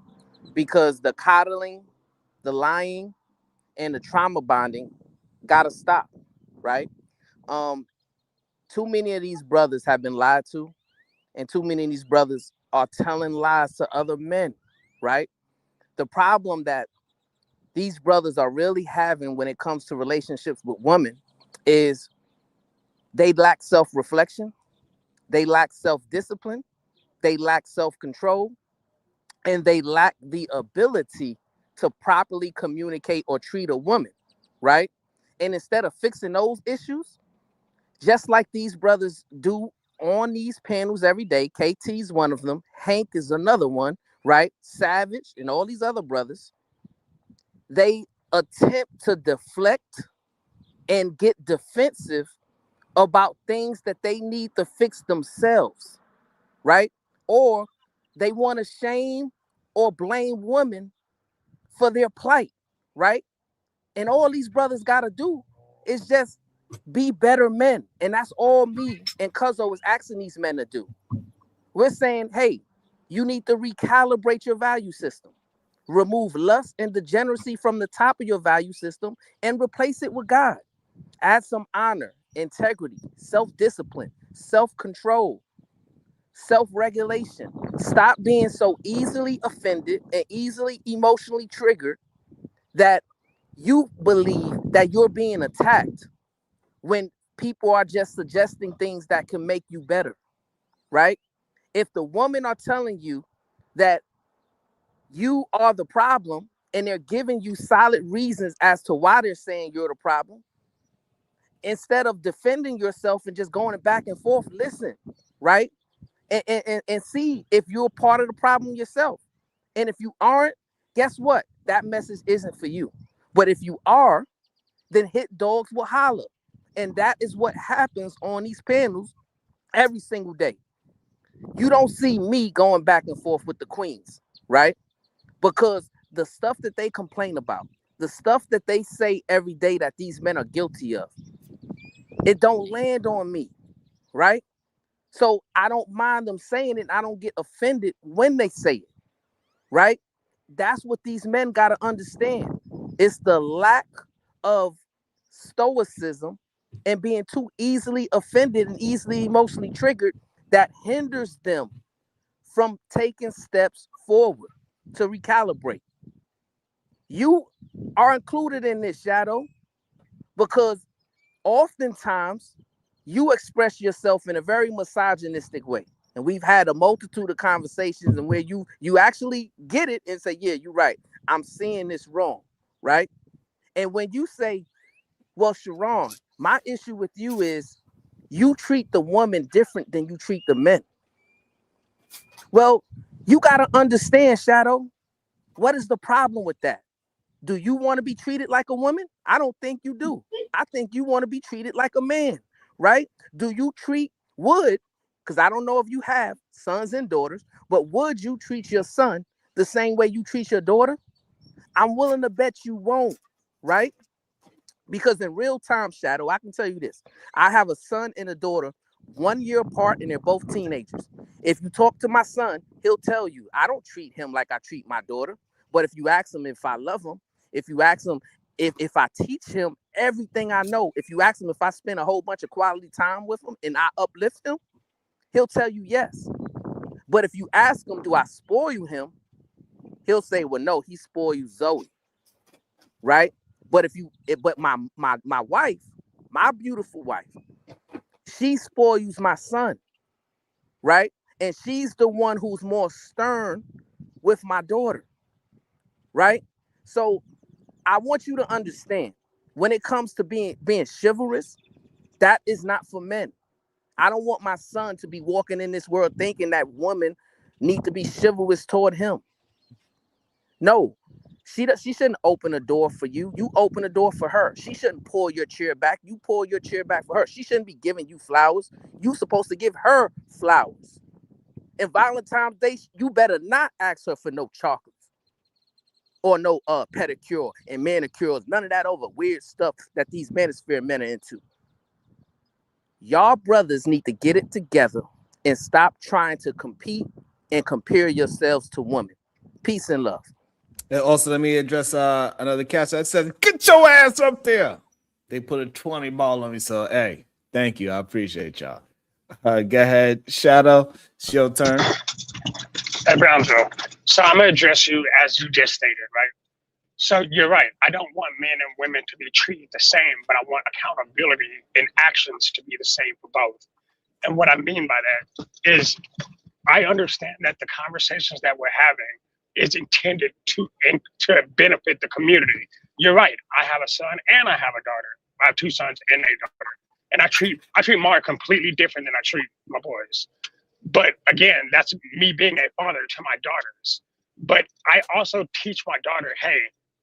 Because the coddling, the lying, and the trauma bonding gotta stop, right? Too many of these brothers have been lied to, and too many of these brothers are telling lies to other men, right? The problem that these brothers are really having when it comes to relationships with women is they lack self-reflection, they lack self-discipline, they lack self-control, and they lack the ability to properly communicate or treat a woman, right? And instead of fixing those issues, just like these brothers do on these panels every day, KT's one of them, Hank is another one, right? Savage and all these other brothers, they attempt to deflect and get defensive about things that they need to fix themselves, right? Or they want to shame or blame women for their plight, right? And all these brothers got to do is just be better men. And that's all me and Cuzzo is asking these men to do. We're saying, hey, you need to recalibrate your value system. Remove lust and degeneracy from the top of your value system and replace it with God. Add some honor, integrity, self-discipline, self-control, self-regulation. Stop being so easily offended and easily emotionally triggered that you believe that you're being attacked when people are just suggesting things that can make you better, right? If the women are telling you that you are the problem and they're giving you solid reasons as to why they're saying you're the problem, instead of defending yourself and just going back and forth, listen, right? And see if you're a part of the problem yourself. And if you aren't, guess what? That message isn't for you. But if you are, then hit dogs will holler. And that is what happens on these panels every single day. You don't see me going back and forth with the queens, right? Because the stuff that they complain about, the stuff that they say every day that these men are guilty of, it don't land on me, right? So I don't mind them saying it. I don't get offended when they say it, right? That's what these men got to understand. It's the lack of stoicism and being too easily offended and easily emotionally triggered that hinders them from taking steps forward to recalibrate. You are included in this, Shadow, because oftentimes you express yourself in a very misogynistic way. And we've had a multitude of conversations and where you actually get it and say, yeah, you're right. I'm seeing this wrong, right? And when you say, well, Sharon, my issue with you is you treat the woman different than you treat the men. Well, you got to understand, Shadow, what is the problem with that? Do you want to be treated like a woman? I don't think you do. I think you want to be treated like a man, right? Do you because I don't know if you have sons and daughters, but would you treat your son the same way you treat your daughter? I'm willing to bet you won't, right? Because in real time, Shadow, I can tell you this. I have a son and a daughter 1 year apart, and they're both teenagers. If you talk to my son, he'll tell you, I don't treat him like I treat my daughter. But if you ask him if I love him, if you ask him if I teach him everything I know, if you ask him if I spend a whole bunch of quality time with him and I uplift him, he'll tell you yes. But if you ask him, do I spoil him? He'll say, well, no, he spoils Zoe, right? But my wife, my beautiful wife, she spoils my son, right? And she's the one who's more stern with my daughter, right? So I want you to understand, when it comes to being chivalrous, that is not for men. I don't want my son to be walking in this world thinking that women need to be chivalrous toward him. No, she shouldn't open a door for you. You open a door for her. She shouldn't pull your chair back. You pull your chair back for her. She shouldn't be giving you flowers. You supposed to give her flowers. And Valentine's Day, you better not ask her for no chocolates or no pedicure and manicures. None of that over weird stuff that these Manosphere men are into. Y'all brothers need to get it together and stop trying to compete and compare yourselves to women. Peace and love. And also, let me address another catch that says, get your ass up there. They put a 20 ball on me, so hey, thank you. I appreciate y'all. Go ahead, Shadow. It's your turn. Hey, Brownsville. So I'm going to address you as you just stated, right? So you're right. I don't want men and women to be treated the same, but I want accountability and actions to be the same for both. And what I mean by that is I understand that the conversations that we're having is intended to benefit the community. You're right. I have a son and I have a daughter. I have two sons and a daughter. And I treat Mara completely different than I treat my boys. But again, that's me being a father to my daughters. But I also teach my daughter, hey,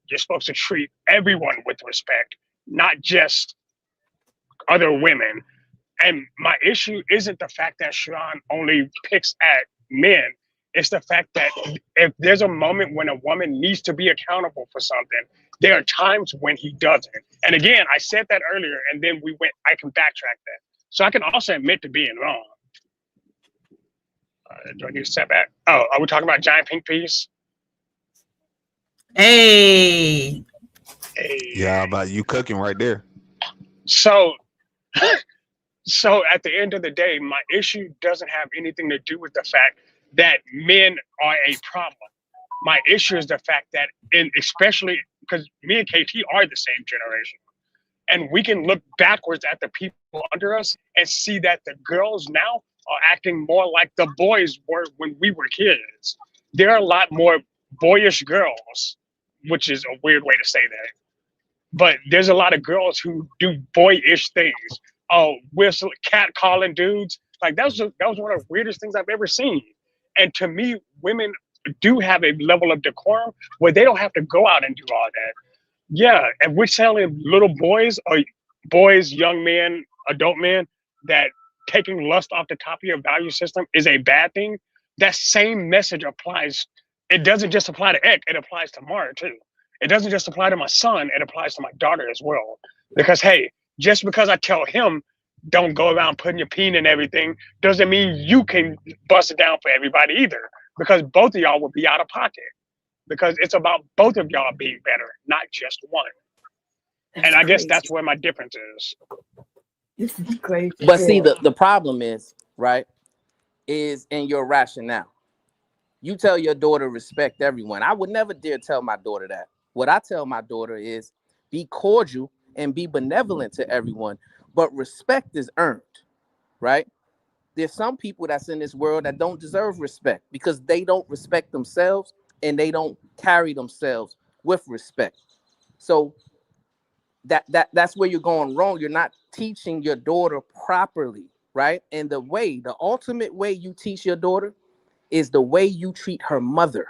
you're supposed to treat everyone with respect, not just other women. And my issue isn't the fact that Sharon only picks at men. It's the fact that if there's a moment when a woman needs to be accountable for something, there are times when he doesn't. And again, I said that earlier, and then I can backtrack that. So I can also admit to being wrong. Do I need to step back? Oh, are we talking about giant pink peas? Hey. Yeah, about you cooking right there. So at the end of the day, my issue doesn't have anything to do with the fact that men are a problem. My issue is the fact that, especially because me and KT are the same generation, and we can look backwards at the people under us and see that the girls now are acting more like the boys were when we were kids. There are a lot more boyish girls, which is a weird way to say that. But there's a lot of girls who do boyish things. Oh, whistle, cat calling dudes. Like that was one of the weirdest things I've ever seen. And to me, women do have a level of decorum where they don't have to go out and do all that. Yeah, and we're telling little boys or boys, young men, adult men that taking lust off the top of your value system is a bad thing. That same message applies. It doesn't just apply to Ek, it applies to Mara too. It doesn't just apply to my son, it applies to my daughter as well. Because hey, just because I tell him don't go around putting your peen in everything doesn't mean you can bust it down for everybody either. Because both of y'all will be out of pocket. Because it's about both of y'all being better, not just one. And I guess that's where my difference is. This is crazy. But see, the problem is, right, is in your rationale. You tell your daughter respect everyone. I would never dare tell my daughter that. What I tell my daughter is be cordial and be benevolent to everyone, but respect is earned, right? There's some people that's in this world that don't deserve respect because they don't respect themselves and they don't carry themselves with respect. So that's where you're going wrong. You're not teaching your daughter properly, right? And the ultimate way you teach your daughter is the way you treat her mother,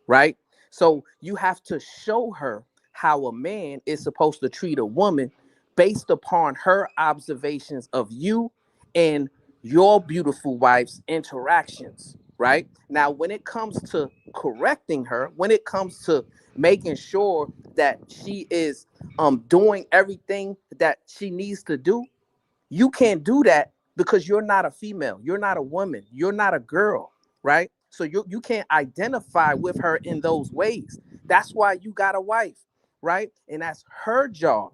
right? So you have to show her how a man is supposed to treat a woman based upon her observations of you and your beautiful wife's interactions, right? Now, when it comes to correcting her, when it comes to making sure that she is doing everything that she needs to do, you can't do that because you're not a female, you're not a woman, you're not a girl, right? So you can't identify with her in those ways. That's why you got a wife, right? And that's her job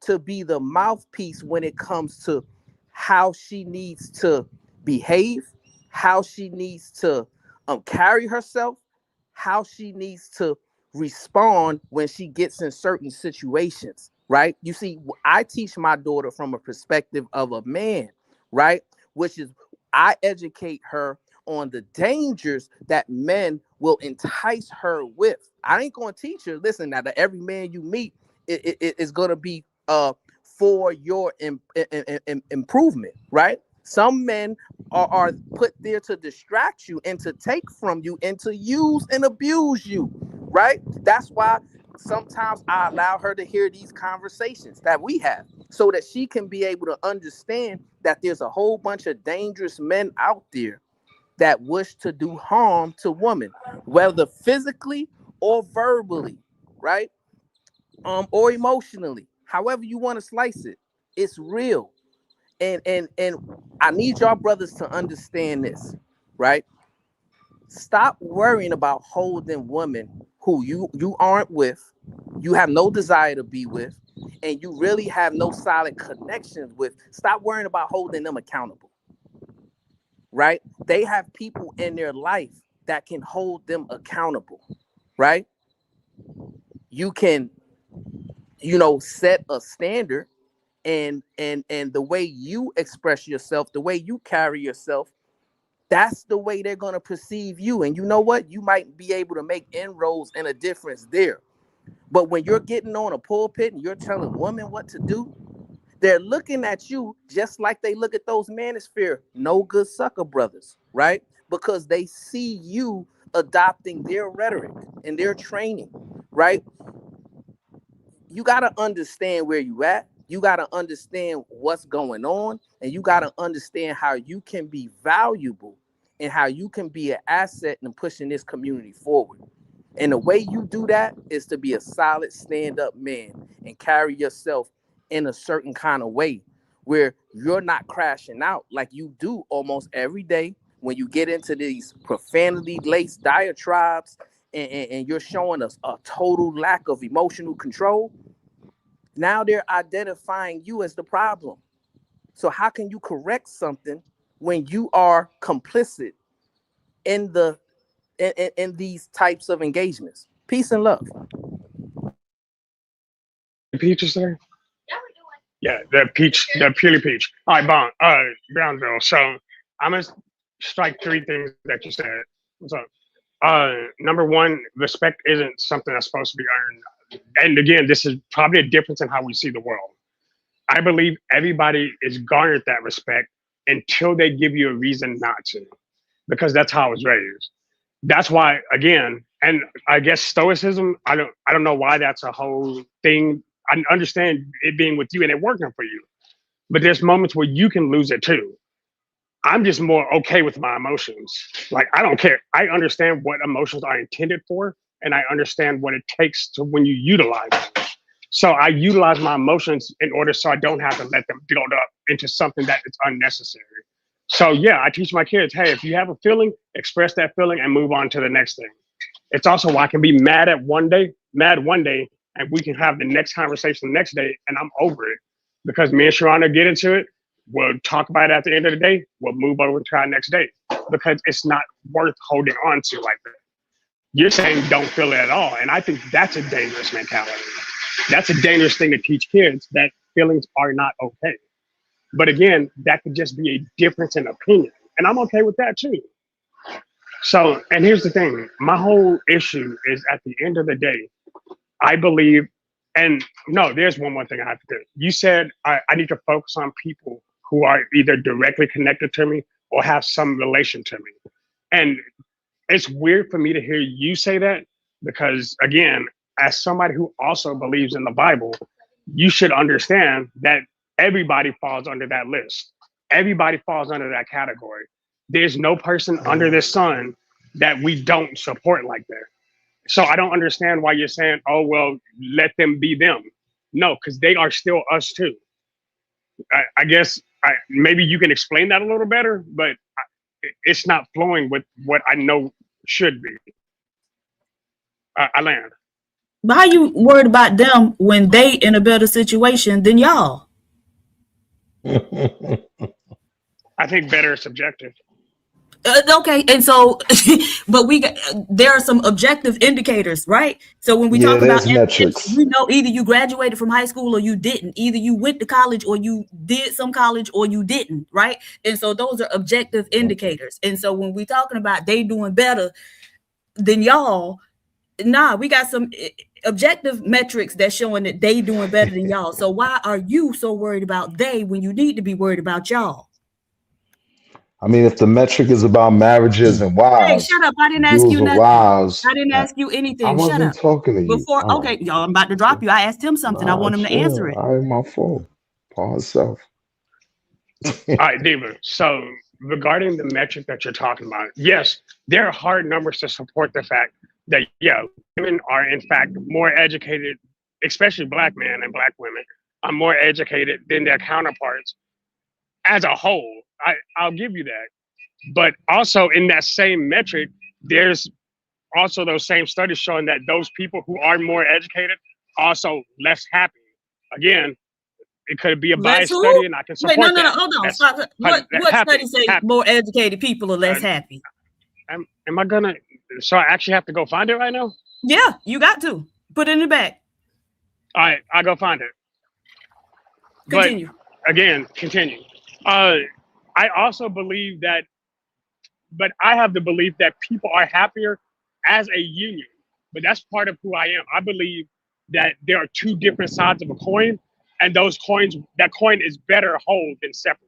to be the mouthpiece when it comes to how she needs to behave, how she needs to carry herself, how she needs to respond when she gets in certain situations, right? You see, I teach my daughter from a perspective of a man, right? Which is I educate her on the dangers that men will entice her with. I ain't going to teach her, listen, now that every man you meet is going to be for your improvement, right? Some men are put there to distract you and to take from you and to use and abuse you, right? That's why sometimes I allow her to hear these conversations that we have so that she can be able to understand that there's a whole bunch of dangerous men out there that wish to do harm to women, whether physically or verbally, right? Or emotionally, however you want to slice it. It's real. And I need y'all brothers to understand this, right? Stop worrying about holding women who you aren't with, you have no desire to be with, and you really have no solid connections with. Stop worrying about holding them accountable, right? They have people in their life that can hold them accountable, right? You can, set a standard, and the way you express yourself, the way you carry yourself, that's the way they're going to perceive you. And you know what? You might be able to make inroads and a difference there. But when you're getting on a pulpit and you're telling women what to do, they're looking at you just like they look at those Manosphere no good sucker brothers, right? Because they see you adopting their rhetoric and their training, right? You got to understand where you at. You got to understand what's going on, and you got to understand how you can be valuable and how you can be an asset in pushing this community forward. And the way you do that is to be a solid stand-up man and carry yourself in a certain kind of way where you're not crashing out like you do almost every day when you get into these profanity-laced diatribes and you're showing us a total lack of emotional control. Now they're identifying you as the problem. So how can you correct something when you are complicit in in these types of engagements? Peace and love. Peaches there? Yeah, the purely peach. All right, Brownsville. So I'm gonna strike three things that you said. What's up? Number one, respect isn't something that's supposed to be earned. And again, this is probably a difference in how we see the world. I believe everybody is garnered that respect until they give you a reason not to, because that's how I was raised. That's why, again, and I guess stoicism, I don't know why that's a whole thing. I understand it being with you and it working for you, but there's moments where you can lose it too. I'm just more okay with my emotions. Like, I don't care. I understand what emotions are intended for, and I understand what it takes to when you utilize them. So I utilize my emotions in order so I don't have to let them build up into something that is unnecessary. So yeah, I teach my kids, hey, if you have a feeling, express that feeling and move on to the next thing. It's also why I can be mad one day, and we can have the next conversation the next day, and I'm over it. Because me and Sharana get into it, we'll talk about it at the end of the day, we'll move over to our next day. Because it's not worth holding on to like that. You're saying don't feel it at all. And I think that's a dangerous mentality. That's a dangerous thing to teach kids, that feelings are not okay. But again, that could just be a difference in opinion. And I'm okay with that too. So, and here's the thing, my whole issue is at the end of the day, I believe, and no, there's one more thing I have to do. You said I need to focus on people who are either directly connected to me or have some relation to me. And it's weird for me to hear you say that because, again, as somebody who also believes in the Bible, you should understand that everybody falls under that list. Everybody falls under that category. There's no person under the sun that we don't support like that. So I don't understand why you're saying, oh, well, let them be them. No, because they are still us too. I guess maybe you can explain that a little better, but it's not flowing with what I know should be. I land. But how you worried about them when they in a better situation than y'all? I think better is subjective. Okay, and so, but there are some objective indicators, right? So when we talk about metrics, we know either you graduated from high school or you didn't. Either you went to college or you did some college or you didn't, right? And so those are objective indicators. And so when we're talking about they doing better than y'all, we got some objective metrics that's showing that they doing better than y'all. So why are you so worried about they when you need to be worried about y'all? I mean, if the metric is about marriages and wives, hey, shut up! I didn't ask duels you with nothing. wives. I didn't ask you anything. I wasn't shut up. talking to you. Before, okay, y'all, I'm about to drop you. I asked him something. I want him to answer it. All right, my fault. Pause self. All right, Diva. So regarding the metric that you're talking about, yes, there are hard numbers to support the fact that, yeah, women are in fact more educated, especially Black men and Black women are more educated than their counterparts as a whole. I'll give you that. But also in that same metric, there's also those same studies showing that those people who are more educated also less happy. Again, it could be a biased study, and I can support that. Hold on. Stop. What study say more educated people are less happy? Am I gonna? So I actually have to go find it right now? Yeah, you got to put it in the back. All right, I'll go find it. Continue. But again, continue. I also believe that, but I have the belief that people are happier as a union. But that's part of who I am. I believe that there are two different sides of a coin, and that coin is better whole than separated.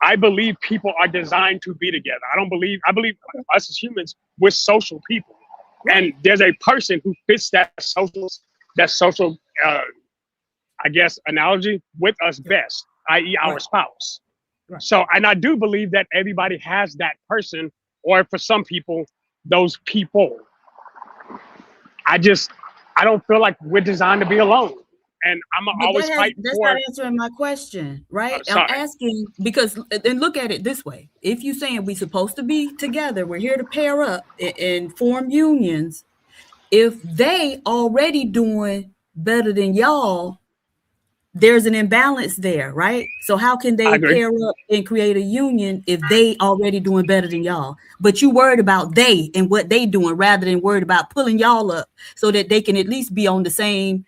I believe people are designed to be together. I believe us as humans, we're social people. And there's a person who fits that social, I guess, analogy with us best, i.e. our spouse. So, and I do believe that everybody has that person, or for some people, those people. I don't feel like we're designed to be alone. And I'm always fighting that's for. not answering my question, right? I'm asking because, and look at it this way. If you're saying we're supposed to be together, we're here to pair up and form unions. If they already doing better than y'all, there's an imbalance there, right? So how can they pair up and create a union if they already doing better than y'all? But you worried about they and what they doing rather than worried about pulling y'all up so that they can at least be on the same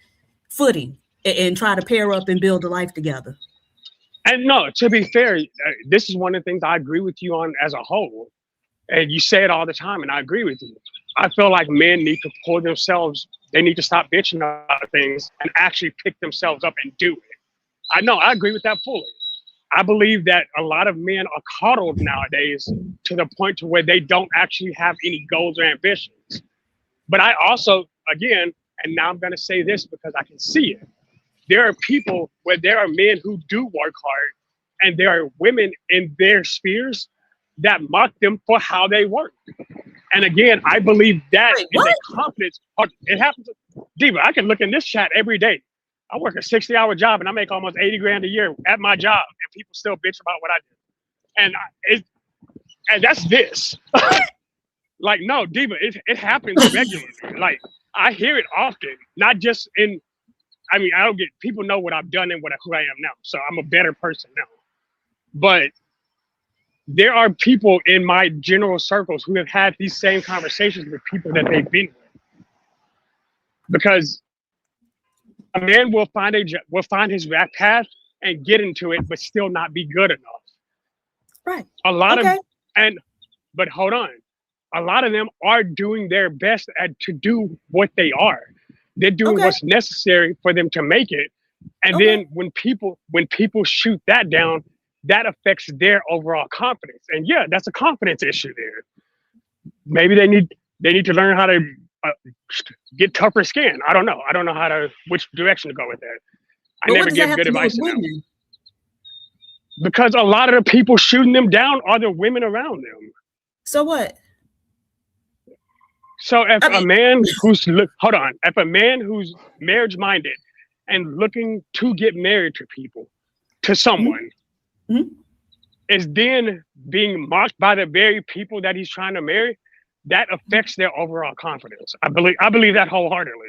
footing and try to pair up and build a life together. And no, to be fair, this is one of the things I agree with you on as a whole. And you say it all the time, and I agree with you. I feel like men need to pull themselves, they need to stop bitching about things and actually pick themselves up and do it. I agree with that fully. I believe that a lot of men are coddled nowadays to the point to where they don't actually have any goals or ambitions. But I also, again, and now I'm going to say this because I can see it. There are people where there are men who do work hard, and there are women in their spheres that mock them for how they work. And again, I believe that Wait, is what? a confidence. It happens. Diva, I can look in this chat every day. I work a 60-hour job and I make almost 80 grand a year at my job, and people still bitch about what I do. And that's this. Like, no, Diva, it happens regularly. Like, I hear it often, not just in. I mean, I don't get people know what I've done and who I am now, so I'm a better person now. But there are people in my general circles who have had these same conversations with people that they've been with, because a man will find his path and get into it, but still not be good enough. Right. A lot Okay. but hold on, a lot of them are doing their best to do what they are. They're doing Okay. what's necessary for them to make it, and Okay. then when people shoot that down, that affects their overall confidence. And yeah, that's a confidence issue there. Maybe they need to learn how to get tougher skin. I don't know which direction to go with that. I But what never does that give have good to do with advice in that. women? Because a lot of the people shooting them down are the women around them. So what? So if a man who's marriage minded and looking to get married to someone, Mhm. is then being mocked by the very people that he's trying to marry, that affects their overall confidence. I believe that wholeheartedly.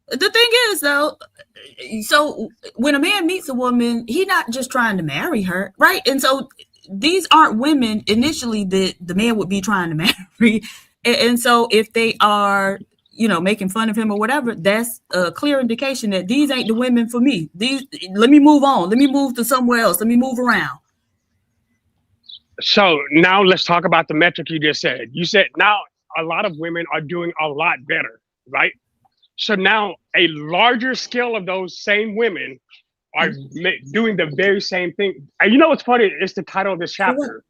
The thing is, though, so when a man meets a woman, he's not just trying to marry her, right? And so these aren't women initially that the man would be trying to marry. And so if they are, making fun of him or whatever, that's a clear indication that these ain't the women for me. Let me move on. Let me move to somewhere else. Let me move around. So now let's talk about the metric you just said. You said now a lot of women are doing a lot better, right? So now a larger scale of those same women are doing the very same thing. And you know what's funny? It's the title of this chapter.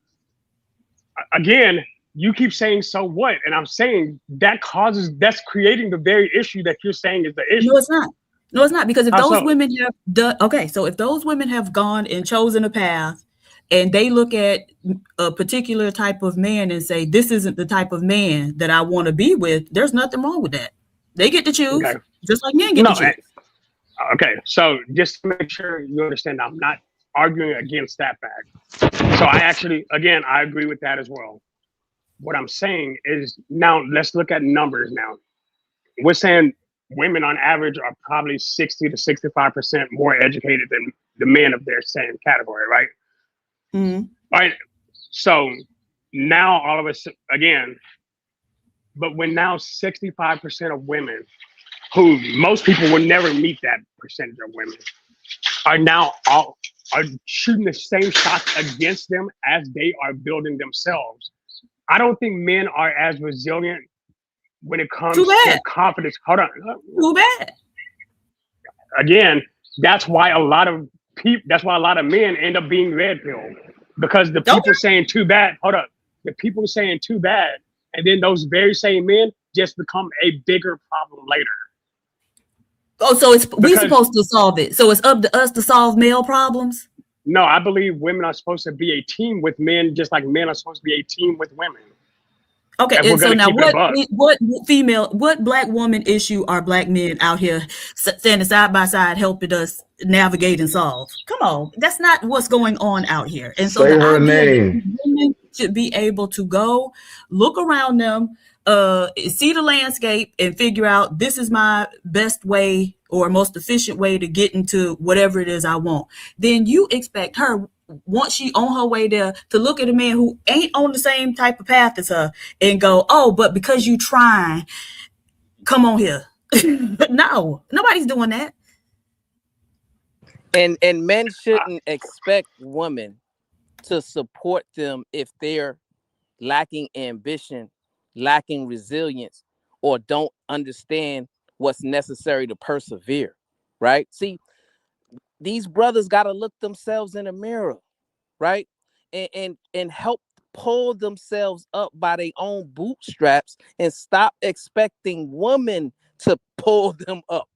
Again, you keep saying, so what? And I'm saying that's creating the very issue that you're saying is the issue. No, it's not. No, it's not. Because if How those so? women so if those women have gone and chosen a path and they look at a particular type of man and say, this isn't the type of man that I want to be with, there's nothing wrong with that. They get to choose, just like men get to choose. Okay, so just to make sure you understand, I'm not arguing against that fact. So I agree with that as well. What I'm saying is, now let's look at numbers now. We're saying women on average are probably 60 to 65% more educated than the men of their same category, right? Mm-hmm. Right. So now all of us, again, but when now 65% of women, who most people would never meet that percentage of women, are now are shooting the same shots against them as they are building themselves. I don't think men are as resilient when it comes to confidence. Hold on. Too bad. Again, that's why a lot of men end up being red pilled, because the people saying too bad. Hold up. The people saying too bad, and then those very same men just become a bigger problem later. Oh, so we're supposed to solve it. So it's up to us to solve male problems? No, I believe women are supposed to be a team with men, just like men are supposed to be a team with women. Okay, and so now what black woman issue are black men out here standing side by side helping us navigate and solve? Come on, that's not what's going on out here. And so say her name. Women should be able to go look around them, see the landscape, and figure out, this is my best way or most efficient way to get into whatever it is I want. Then you expect her, once she on her way there, to look at a man who ain't on the same type of path as her and go, oh, but because you trying, come on here. No, nobody's doing that. And men shouldn't expect women to support them if they're lacking ambition, lacking resilience, or don't understand what's necessary to persevere, right? See, these brothers got to look themselves in the mirror, right? And help pull themselves up by their own bootstraps and stop expecting women to pull them up,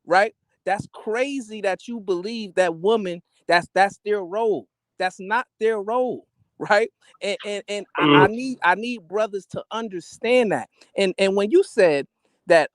right? That's crazy that you believe that woman, that's their role. That's not their role. right? And I need brothers to understand that. And when you said that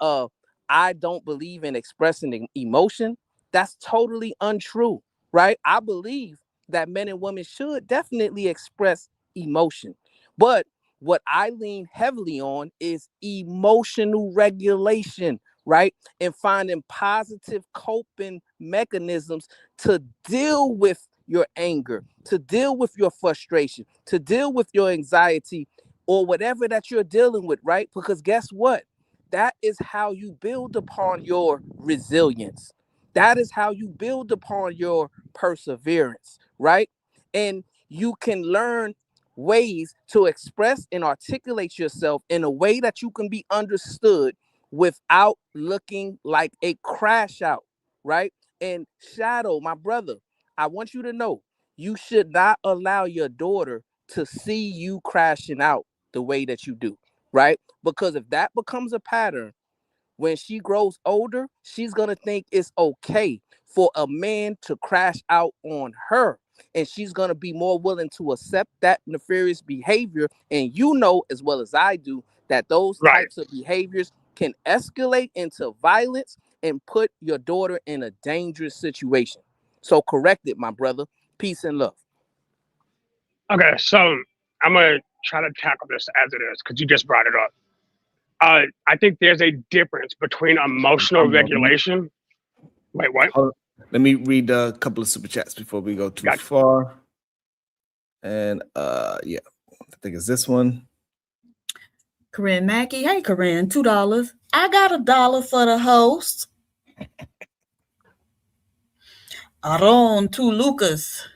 I don't believe in expressing emotion, that's totally untrue, right? I believe that men and women should definitely express emotion, but what I lean heavily on is emotional regulation, right? And finding positive coping mechanisms to deal with your anger, to deal with your frustration, to deal with your anxiety, or whatever that you're dealing with, right? Because guess what? That is how you build upon your resilience. That is how you build upon your perseverance, right? And you can learn ways to express and articulate yourself in a way that you can be understood without looking like a crash out, right? And Shadow, my brother, I want you to know you should not allow your daughter to see you crashing out the way that you do, right? Because if that becomes a pattern, when she grows older, she's going to think it's okay for a man to crash out on her. And she's going to be more willing to accept that nefarious behavior. And you know, as well as I do, that those types of behaviors can escalate into violence and put your daughter in a dangerous situation. So correct it, my brother. Peace and love. Okay, so I'm going to try to tackle this as it is because you just brought it up. I think there's a difference between emotional regulation. Wait, what? Let me read a couple of super chats before we go too far. And yeah, I think it's this one. Corinne Mackey. Hey, Corinne, $2. I got $1 for the host. Aron to Lucas,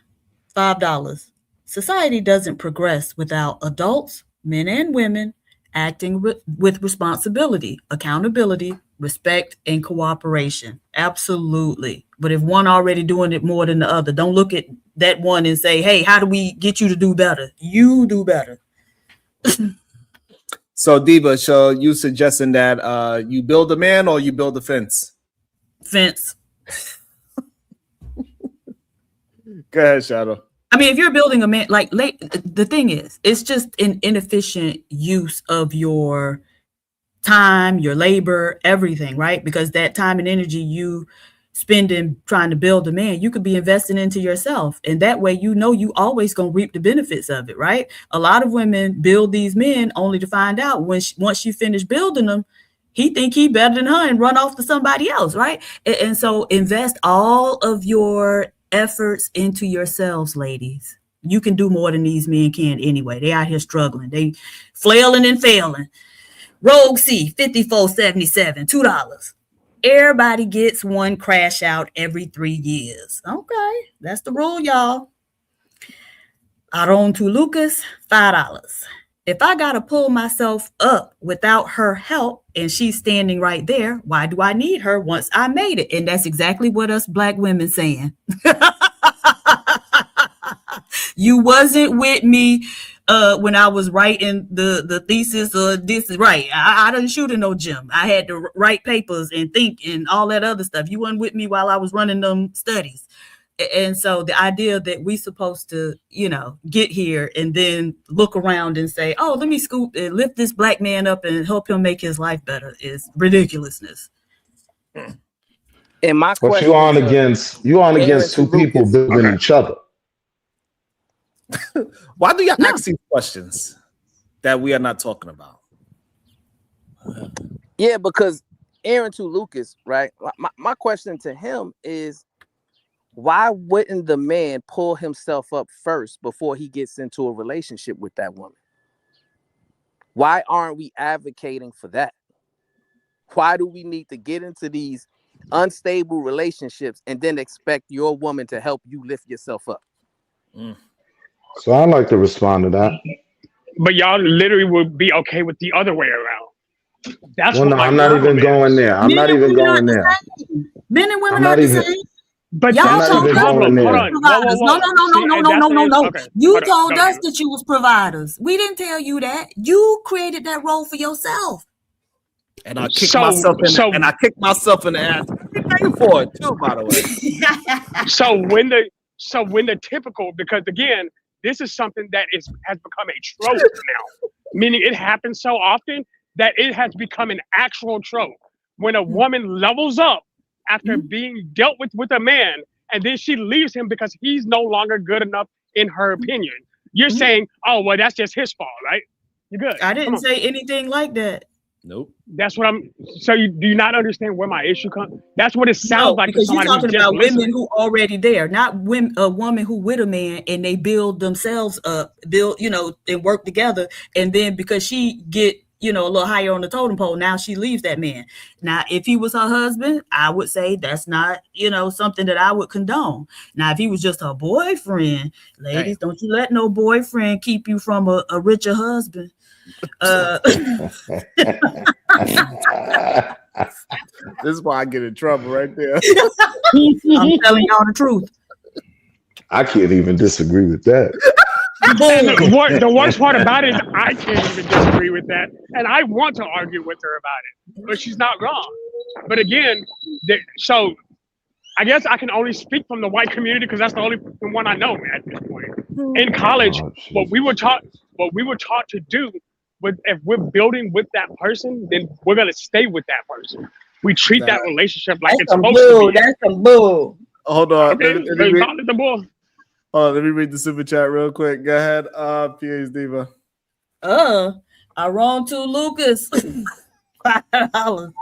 $5. Society doesn't progress without adults, men and women, acting with responsibility, accountability, respect, and cooperation. Absolutely. But if one already doing it more than the other, don't look at that one and say, hey, how do we get you to do better? You do better. So Diva, so you suggesting that you build a man or you build a fence? Fence. Go ahead, Shadow. I mean, if you're building a man, the thing is, it's just an inefficient use of your time, your labor, everything, right? Because that time and energy you spend in trying to build a man, you could be investing into yourself. And that way, you know, you always going to reap the benefits of it, right? A lot of women build these men only to find out once you finish building them, he think he better than her and run off to somebody else, right? And so invest all of your efforts into yourselves, ladies. You can do more than these men can anyway. They out here struggling. They flailing and failing. Rogue C, $54.77, $2. Everybody gets one crash out every 3 years. Okay, that's the rule, y'all. Aron to Lucas, $5. If I got to pull myself up without her help and she's standing right there, why do I need her once I made it? And that's exactly what us Black women saying. You wasn't with me when I was writing the thesis. This is right. I didn't shoot in no gym. I had to write papers and think and all that other stuff. You weren't with me while I was running them studies. And so the idea that we supposed to, you know, get here and then look around and say, oh, let me scoop and lift this Black man up and help him make his life better is ridiculousness. And my But question, you on against two people building each other. Why do you ask these questions that we are not talking about? Yeah, because Aaron to Lucas, right? My question to him is, why wouldn't the man pull himself up first before he gets into a relationship with that woman? Why aren't we advocating for that? Why do we need to get into these unstable relationships and then expect your woman to help you lift yourself up? So I'd like to respond to that. But y'all literally would be okay with the other way around. That's well, what no, my I'm not even going there. I'm not even going there. Men and women I'm are not the even. same. But y'all that's told the us problem. that Hold you on. was providers. No. Okay, You hold on. told No, us that you was providers. We didn't tell you that. You created that role for yourself. And I kicked myself in the ass. I paid for it too, by the way. So when the typical, because again, this is something that has become a trope now, meaning it happens so often that it has become an actual trope. When a woman levels up after being dealt with a man, and then she leaves him because he's no longer good enough in her opinion. You're saying, oh, well, that's just his fault, right? You're good. I didn't say anything like that. Nope. That's what I'm. So do you not understand where my issue comes? That's what it sounds like. Because you're talking about women who already there, not a woman who with a man and they build themselves up, and work together, and then because she get a little higher on the totem pole, now she leaves that man. Now, if he was her husband, I would say that's not something that I would condone. Now, if he was just her boyfriend, ladies, don't you let no boyfriend keep you from a richer husband. This is why I get in trouble right there. I'm telling y'all the truth. I can't even disagree with that. The worst part about it is I can't even disagree with that, and I want to argue with her about it, but she's not wrong. But again, so I guess I can only speak from the white community because that's the only one I know at this point. In college, what we were taught to do. If we're building with that person, then we're gonna stay with that person. We treat that relationship like it's supposed to be. That's some bull. Hold on. Okay, Let me read the super chat real quick. Go ahead, PH Diva. I wrong to Lucas. $5.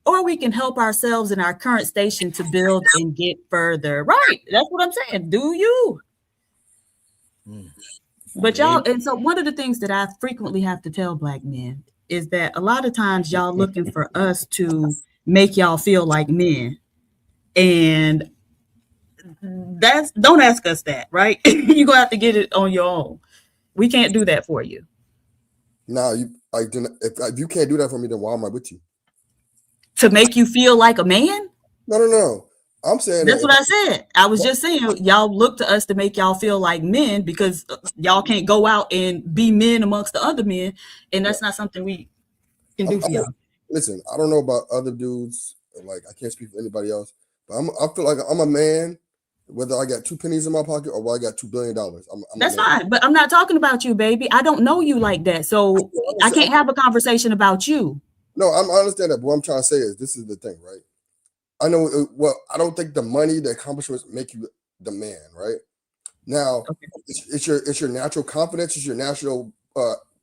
Or we can help ourselves in our current station to build and get further. Right. That's what I'm saying. Do you? But y'all, and so one of the things that I frequently have to tell Black men is that a lot of times y'all looking for us to make y'all feel like men. And don't ask us that, right? You're gonna have to get it on your own. We can't do that for you. No, if you can't do that for me, then why am I with you? To make you feel like a man? No. I'm saying that's what I said. I was just saying y'all look to us to make y'all feel like men because y'all can't go out and be men amongst the other men, and that's not something we can do for y'all. Listen, I don't know about other dudes. Like I can't speak for anybody else, but I feel like I'm a man, whether I got 2 pennies in my pocket or whether I got $2 billion. That's fine, but I'm not talking about you, baby. I don't know you like that, so I can't have a conversation about you. No, I understand that, but what I'm trying to say is this is the thing, right? I know. Well, I don't think the money, the accomplishments make you the man, right? Now, it's your natural confidence. It's your natural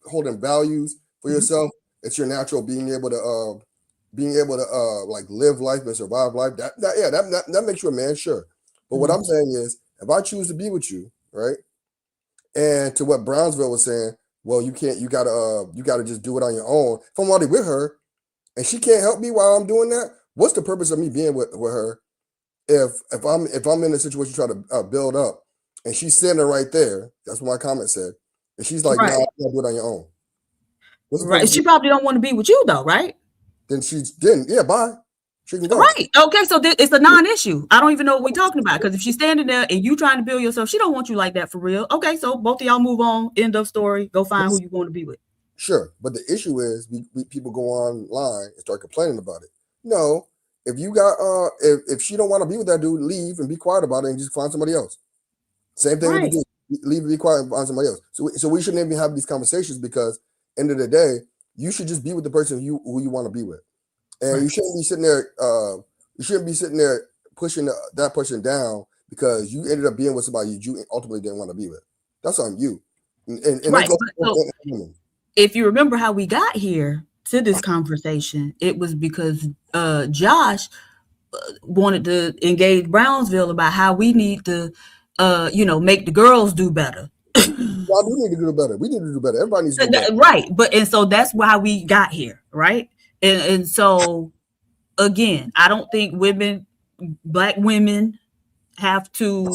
holding values for yourself. It's your natural being able to like live life and survive life. That makes you a man, sure. But what I'm saying is, if I choose to be with you, right, and to what Brownsville was saying, well, you can't. You gotta just do it on your own. If I'm already with her, and she can't help me while I'm doing that. What's the purpose of me being with her if I'm in a situation trying to build up and she's sitting there right there? That's what my comment said. And she's like, "No, you gotta do it on your own." Right. She probably don't want to be with you though, right? Then bye. She can go. Right. Okay. So it's a non-issue. I don't even know what we're talking about because if she's standing there and you trying to build yourself, she don't want you like that for real. Okay. So both of y'all move on. End of story. Go find who you want to be with. Sure, but the issue is people go online and start complaining about it. No, if you got if she don't want to be with that dude, leave and be quiet about it and just find somebody else. Same thing with the dude. Leave and be quiet and find somebody else. So we shouldn't even have these conversations because end of the day, you should just be with the person who you want to be with. And you shouldn't be sitting there pushing that person down because you ended up being with somebody you ultimately didn't want to be with. That's on you. And right. If you remember how we got here to this conversation, it was because Josh wanted to engage Brownsville about how we need to, make the girls do better. Well, we need to do better. We need to do better. Everybody needs to do better. Right. And so that's why we got here. Right. And so, again, I don't think Black women have to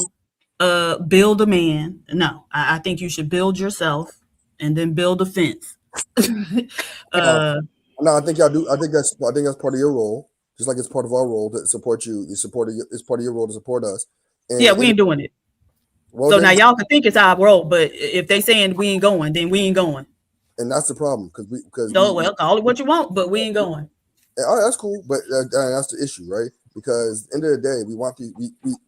build a man. No, I think you should build yourself and then build a fence. No, I think y'all do. I think that's part of your role, just like it's part of our role to support you. It's part of your role to support us. And we ain't doing it. Well, so now y'all can think it's our role, but if they saying we ain't going, then we ain't going. And that's the problem call it what you want, but we ain't going. That's cool, but that's the issue, right? because at the end of the day, we want these.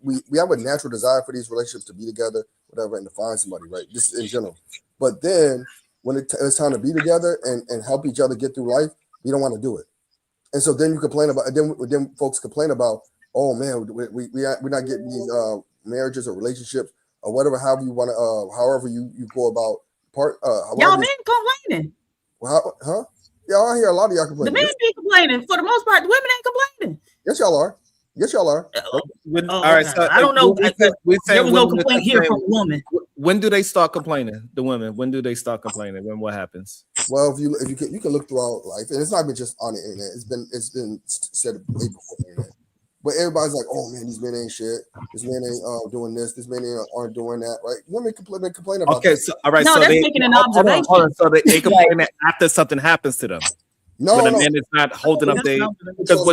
We have a natural desire for these relationships to be together, whatever, and to find somebody, right? Just in general. But then when it's time to be together and help each other get through life, we don't want to do it. And so then you complain about, then folks complain about, oh man, we're not getting these marriages or relationships or whatever, however you want to, however you go about y'all men complaining. Well, huh? Yeah, I hear a lot of y'all complaining. The men be complaining. For the most part, the women ain't complaining. Yes, y'all are. Yes, y'all are. All right, so I don't know. There was no complaint here from a woman. When do they start complaining? The women. When do they start complaining? When what happens? Well, if you can look throughout life, and it's not been just on the internet. It's been said way before the internet. But everybody's like, oh man, these men ain't shit. This man ain't doing this. This man aren't doing that. Right? Women complain about. Okay, that. so all right, no, so that's they making an observation. Hold on, so they complain after something happens to them. No, when a no. man is not holding up because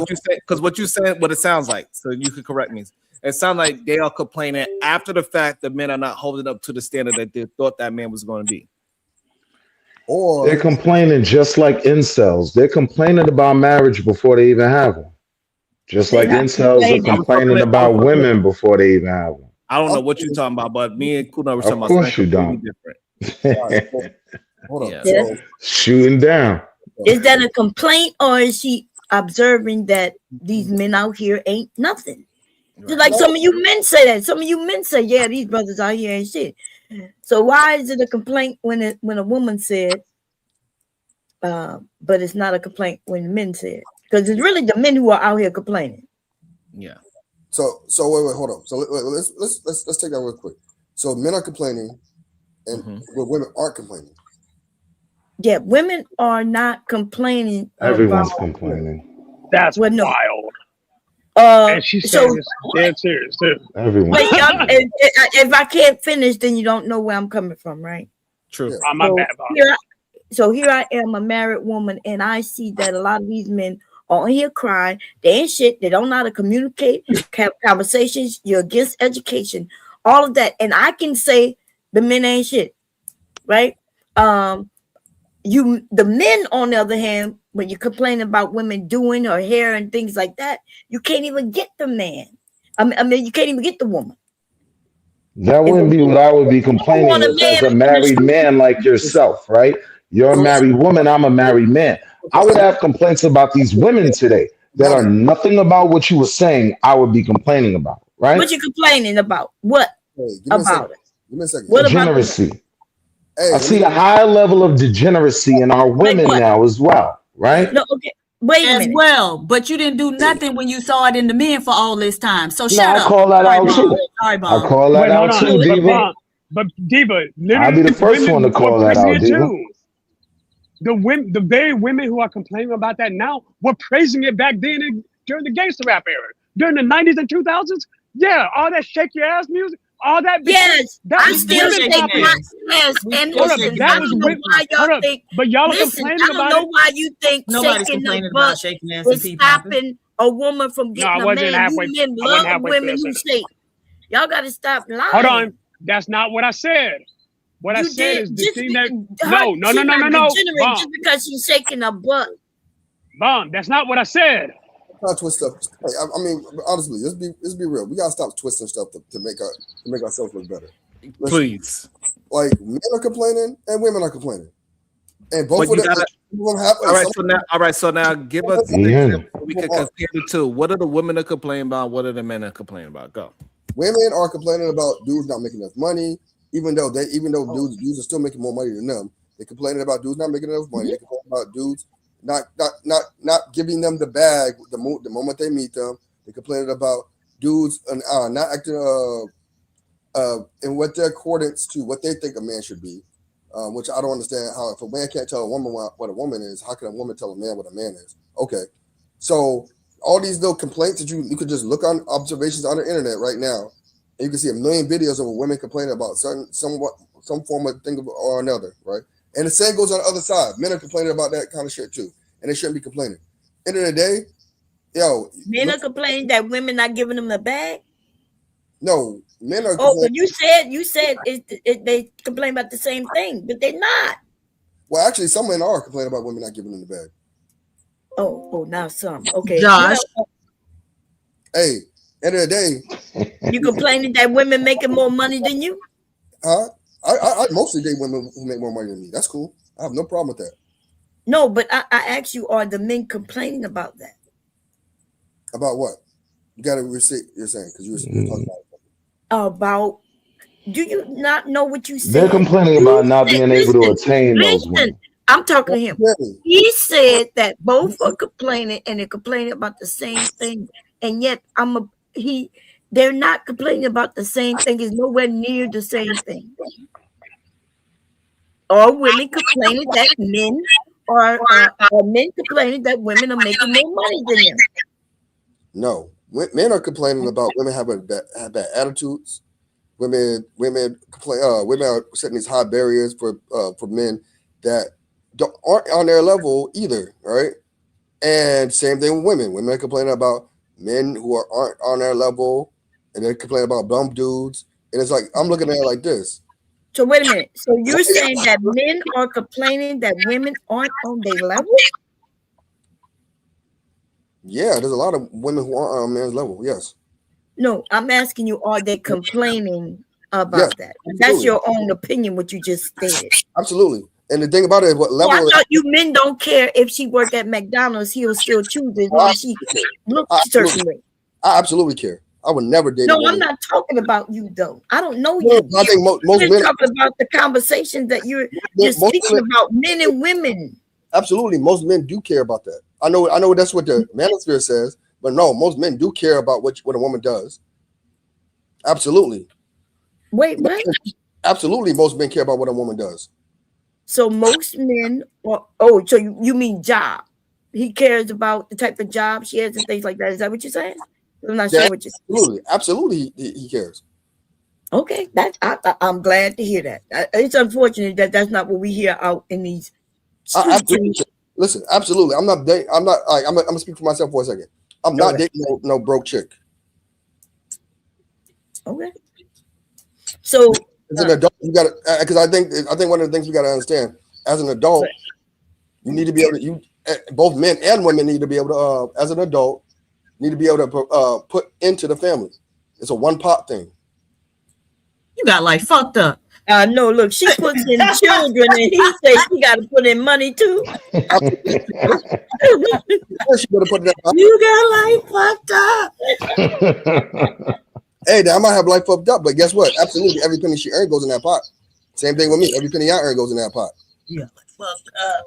what you said, what it sounds like. So you could correct me. It sounds like they are complaining after the fact that men are not holding up to the standard that they thought that man was going to be. Or they're complaining just like incels. They're complaining about marriage before they even have one. Just like incels are complaining about women before they even have one. I don't know what you're talking about, but me and Kuna were talking about course you don't. different. Hold on. Yeah. So, shooting down. Is that a complaint, or is she observing that these men out here ain't nothing? Just like some of you men say that. Some of you men say, yeah, these brothers out here ain't shit. So why is it a complaint when a woman said, but it's not a complaint when men say it? Because it's really the men who are out here complaining. Yeah. So wait, hold on. So let's take that real quick. So men are complaining, and women aren't complaining. Yeah, women are not complaining. Everyone's complaining. That's well, no. wild. And she's saying this dead serious too. Everyone. Wait, if I can't finish, then you don't know where I'm coming from, right? True. My bad, so here I am, a married woman, and I see that a lot of these men are on here crying. They ain't shit. They don't know how to communicate, have conversations. You're against education, all of that. And I can say the men ain't shit, right? The men, on the other hand, when you complain about women doing her hair and things like that, you can't even get the man. I mean, you can't even get the woman. That wouldn't be what I would be complaining if as a married man like yourself, right? You're a married woman, I'm a married man. I would have complaints about these women today that are nothing about what you were saying. I would be complaining about, right? What you complaining about? What about it? Give me a second. What Degeneracy. I see a high level of degeneracy in our women now as well, right? No, okay. Wait a as minute. well, but you didn't do nothing when you saw it in the men for all this time. So No, shut I up. call that out too. Sorry, I Bob. call that out too, Diva. But Diva, literally, I'll be the first one to call that out, Diva. The very women who are complaining about that now were praising it back then during the gangster rap era, during the 90s and 2000s. Yeah, all that shake your ass music, all that. Yes, that I still shake my ass. And listen, I don't know why y'all think. But y'all are listen, complaining I don't about know it. why you think Nobody's shaking complaining the about butt shaking ass and is pee popping. stopping a woman from No, I getting a wasn't man. halfway. You men I wasn't love halfway women through who that shake. Y'all got to stop lying. Hold on, that's not what I said. What I said is the thing that no. Bomb. Just because she's shaking her butt. Bomb. That's not what I said. Not twist up. Hey, I mean, honestly, let's be real. We gotta stop twisting stuff to make ourselves look better. Please. Like men are complaining and women are complaining, and both But of them have. All right. So now give us an example. We can compare the two. What are the women are complaining about? What are the men are complaining about? Go. Women are complaining about dudes not making enough money, even though dudes are still making more money than them. They're complaining about dudes not making enough money. They're complaining about dudes not giving them the bag the moment they meet them. They're complaining about dudes not acting in what their accordance to what they think a man should be, which I don't understand. How if a man can't tell a woman what a woman is, how can a woman tell a man what a man is? Okay, so all these little complaints that you could just look on observations on the internet right now, and you can see a million videos of women complaining about some form of thing or another, right? And the same goes on the other side. Men are complaining about that kind of shit too, and they shouldn't be complaining. End of the day, men are complaining that women not giving them the bag. No, men are. Oh, but you said they complain about the same thing, but they're not. Well, actually, some men are complaining about women not giving them the bag. Oh, now some. Okay, Josh. Hey, end of the day, You complaining that women making more money than you? huh? I mostly date women who make more money than me. That's cool. I have no problem with that. No, but I asked you, are the men complaining about that? About what? You got to receipt. You're saying because you were talking About. Do you not know what you said? They're complaining about not being able to attain those Listen, women. I'm talking to him. He said that both are complaining and they're complaining about the same thing, and yet they're not complaining about the same thing. It's nowhere near the same thing. Are women complaining that men are men complaining that women are making more money than them? No, men are complaining about women having bad attitudes. Women complain. Women are setting these high barriers for men that aren't on their level either, right? And same thing with women. Women are complaining about men who aren't on their level, and they're complaining about bum dudes. And it's like I'm looking at it like this. So wait a minute. So you're saying that men are complaining that women aren't on their level? Yeah, there's a lot of women who aren't on men's level. Yes. No, I'm asking you, are they complaining about that? That's your own opinion, what you just stated. Absolutely. And the thing about it is what level. I thought you men don't care if she work at McDonald's, he'll still choose it as long as she looks a certain way. I absolutely care. I would never date. No, I'm not talking about you though. I don't know you. I think most you're men talking about the conversations that you're speaking about men and women. Absolutely, most men do care about that. I know that's what the Manosphere says, but no, most men do care about what a woman does. Absolutely. Wait, what? Absolutely, most men care about what a woman does. So most men are, so you mean job? He cares about the type of job she has and things like that. Is that what you're saying? I'm not sure what you're saying. Absolutely, he cares. Okay, I'm glad to hear that. It's unfortunate that that's not what we hear out in these streets. Listen, absolutely. I'm gonna speak for myself for a second. I'm not dating no broke chick. Okay. So as an adult, you gotta, because I think one of the things we gotta understand as an adult, you need to be able to, both men and women need to be able to, as an adult, need to be able to put into the family. It's a one pot thing. You got like fucked up. No, look, she puts in children, and he says she got to put in money too. She better put that. You got life fucked up. Hey, I might have life fucked up, but guess what? Absolutely, every penny she earned goes in that pot. Same thing with me. Every penny I earn goes in that pot. Yeah, fucked up.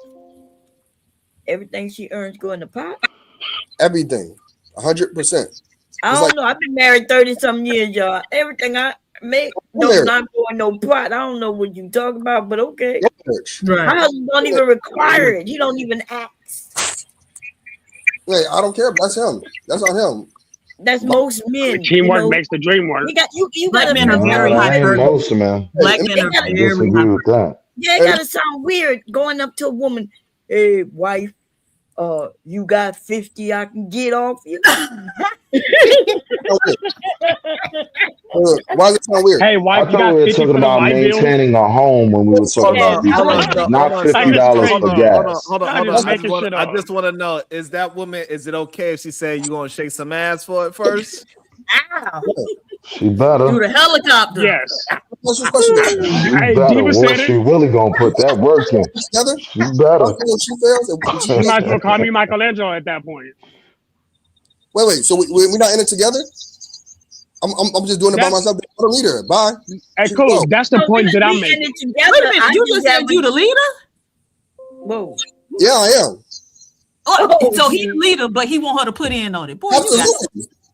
Everything she earns go in the pot. Everything, 100%. I don't know. I've been married 30-something years, y'all. Everything I make does not go in no pot. I don't know what you talking about, but okay. Right. My husband don't even require it. He don't even ask. Wait, I don't care. That's him. That's on him. That's most men. Teamwork makes the dream work. You got men are very most, man. Black men are very disagree with that. Yeah, it gotta sound weird going up to a woman. Hey, wife, you got 50 I can get off you. Why does it sound weird? Hey, wife, I thought we were talking about maintaining a home when we were talking about these, not $50 for gas. Hold on. I just want to know: is that woman? Is it okay if she say you gonna shake some ass for it first? Ow. She better. Do the helicopter. Yes. She better. What she really gonna put that work in? She better. You might as well call me Michelangelo at that point. Wait. So we're not in it together? I'm just doing it by myself. I don't need her. Bye. Hey, cool. That's the point that I'm making. Wait a minute. You just said you the leader? Whoa. Yeah, I am. Oh, so he's the leader, but he want her to put in on it. Boy,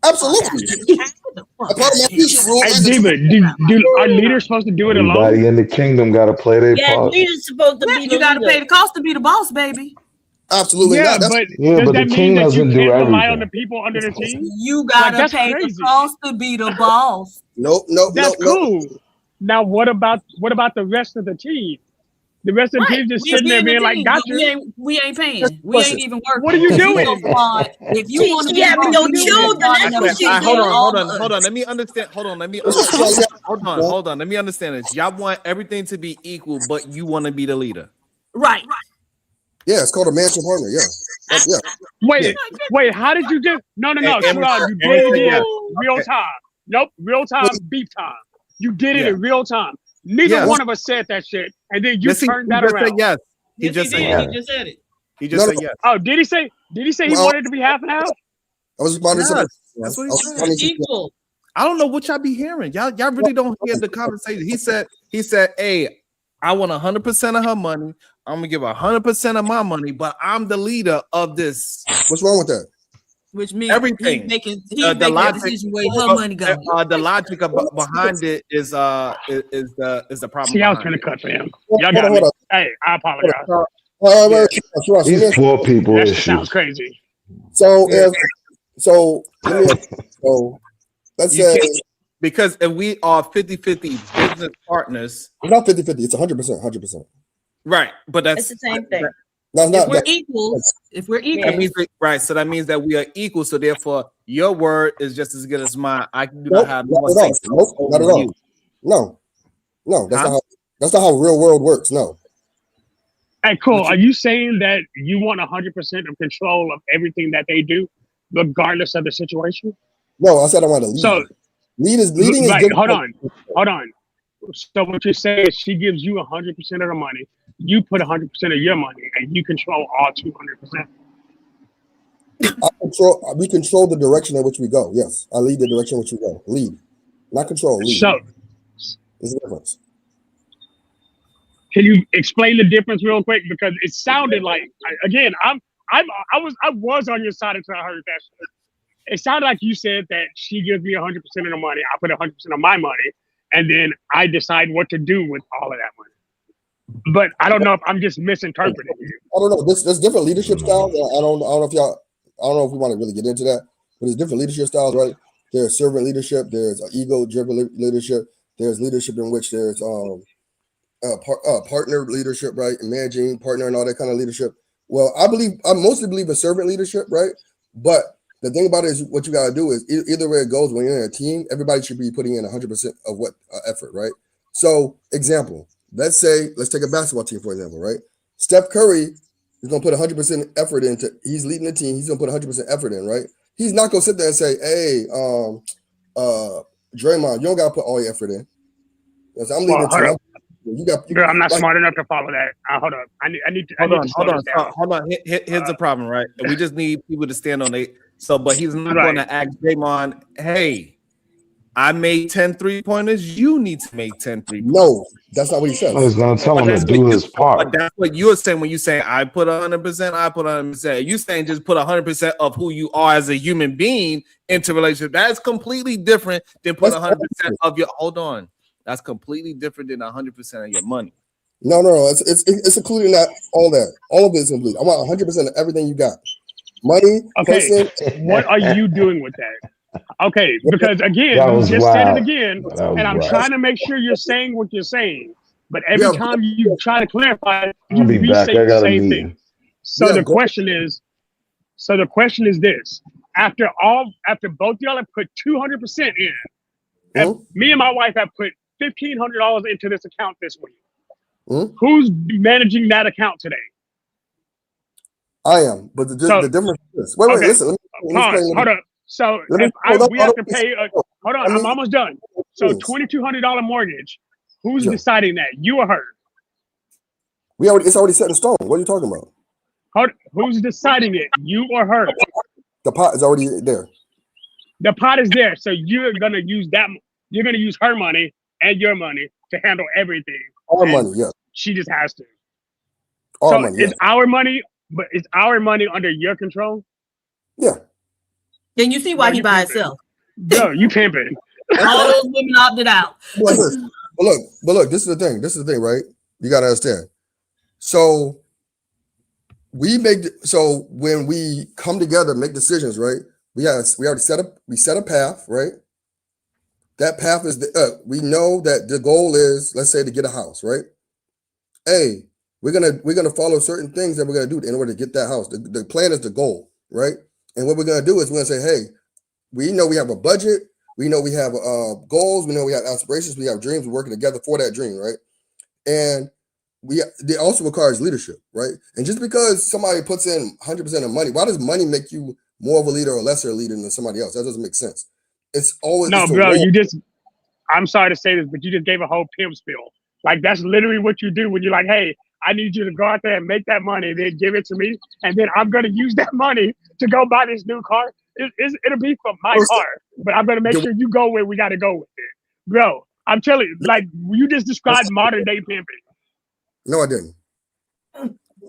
Absolutely. Hey, Diva, do our leaders supposed to do it alone? Everybody in the kingdom got to play their part. Leaders supposed to be. You got to pay the cost to be the boss, baby. Absolutely. Yeah, not. but but the king doesn't do everything. Rely on the people under the team? You got to pay the cost to be the boss. Nope. That's cool. Now, what about the rest of the team? The rest of the team just sitting there being like, "Gotcha." We ain't paying. We ain't even working. What are you doing? If you want to be having your children, hold on. Let me understand. Hold on. Let me understand this. Y'all want everything to be equal, but you want to be the leader. Right. Yeah, it's called a mansion partner. Yeah. Yeah. Wait, how did you just no, Sherrod, you did it again. Real time. Nope, real time, beef time. You did it in real time. Neither one of us said that shit, and then you turned that around. Yes. He just said yes. He just said it. He just said yes. Oh, did he say he wanted to be half and half? I was responding to That's what he said. Equal. I don't know what y'all be hearing. Y'all really don't hear the conversation. He said, hey, I want 100% of her money. I'm gonna give 100% of my money, but I'm the leader of this. What's wrong with that? Which means everything. He's making a decision where her money goes. The logic behind it is the problem. See, I was trying to cut for him. Y'all got me. Hey, I apologize. These poor people That issues. sounds crazy. So let's say because if we are 50-50 business partners, we're not 50-50. It's 100%. Right, but It's the same thing. If we're equal, that means right. So that means that we are equal. So therefore, your word is just as good as mine. I do not have more say. Not at all. No, that's not how real world works. No. Hey, cool. Are you saying that you want 100% of control of everything that they do, regardless of the situation? No, I said I want to lead. So leading is right. Hold on. So what you're saying is she gives you 100% of the money, you put 100% of your money, and you control all 200%. We control the direction in which we go. Yes, I lead the direction in which we go. Lead, not control. Lead. So there's a difference. Can you explain the difference real quick? Because it sounded like, again, I was on your side until I heard that shit. It sounded like you said that she gives me 100% of the money, I put 100% of my money, and then I decide what to do with all of that money. But I don't know if I'm just misinterpreting you. I don't know. There's different leadership styles. I don't know if we want to really get into that, but there's different leadership styles, right? There's servant leadership, there's ego-driven leadership, there's leadership in which there's partner leadership, right? And managing partner and all that kind of leadership. Well, I mostly believe in servant leadership, right? But the thing about it is what you got to do is either way it goes, when you're in a team, everybody should be putting in 100% of what effort, right? So example, let's take a basketball team, for example, right? Steph Curry is going to put 100% effort he's leading the team. He's going to put 100% effort in, right? He's not going to sit there and say, hey, Draymond, you don't got to put all your effort in. So I'm leading the team. Girl, I'm not smart enough to follow that. Hold on. I need to. Hold on. Here's the problem, right? We just need people to stand on it. So, but he's not going to ask Draymond, hey, I made 10 3-pointers. You need to make 10 3-pointers. No, that's not what he said. He's going to tell him to do his part. But that's what you're saying when you say, I put 100%, I put 100%. You saying just put 100% of who you are as a human being into relationship. That's completely different than put 100% of your, hold on. That's completely different than 100% of your money. No. It's including that, all of it is included. I want 100% of everything you got. Money, okay. Person. What are you doing with that? Okay, because again, you just said it again, and I'm trying to make sure you're saying what you're saying. But every time you try to clarify, you restate the same thing. So the question is this: after both y'all have put 200% in, me and my wife have put $1,500 into this account this week. Who's managing that account today? I am, but the difference is wait, listen. Hold up. So we have to pay. Hold on, I'm almost done. So $2,200 mortgage. Who's deciding that? You or her? It's already set in stone. What are you talking about? Who's deciding it? You or her? The pot is already there. The pot is there. So you're gonna use that. You're gonna use her money and your money to handle everything. Our money, yeah. She just has to. Our money. It's our money, but it's our money under your control. Yeah. Then you see why he by himself. No, you pimping. All those women opted out. But look, this is the thing, right? You gotta understand. So when we come together, make decisions, right? We already set a path, right? That path is we know that the goal is, let's say, to get a house, right? Hey, we're gonna follow certain things that we're gonna do in order to get that house. The plan is the goal, right? And what we're gonna do is we're gonna say, hey, we know we have a budget, we know we have goals, we know we have aspirations, we have dreams, we're working together for that dream, right? And It also requires leadership, right? And just because somebody puts in 100% of money, why does money make you more of a leader or lesser leader than somebody else? That doesn't make sense. It's always No, it's bro, I'm sorry to say this, but you just gave a whole pimp spiel. Like, that's literally what you do when you're like, hey, I need you to go out there and make that money, then give it to me, and then I'm going to use that money to go buy this new car. It'll be for my car, but I'm going to make sure you go where we got to go with it. Bro, I'm telling you, like, you just described modern day pimping. No, I didn't.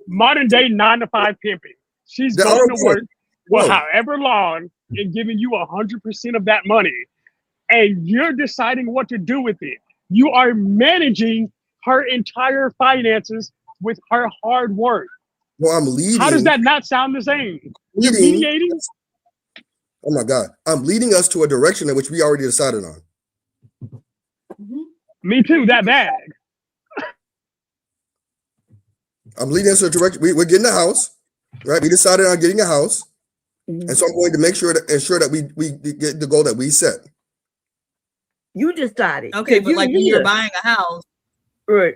Modern day 9-to-5 pimping. She's going to work for however long and giving you 100% of that money, and you're deciding what to do with it. You are managing her entire finances with her hard work. Well, I'm leading. How does that not sound the same? You're mediating? Oh my God. I'm leading us to a direction in which we already decided on. Me too, that bag. I'm leading us to a direction. We're getting a house, right? We decided on getting a house. And so I'm going to make sure that we get the goal that we set. You decided. Okay, but like when you're buying a house, right?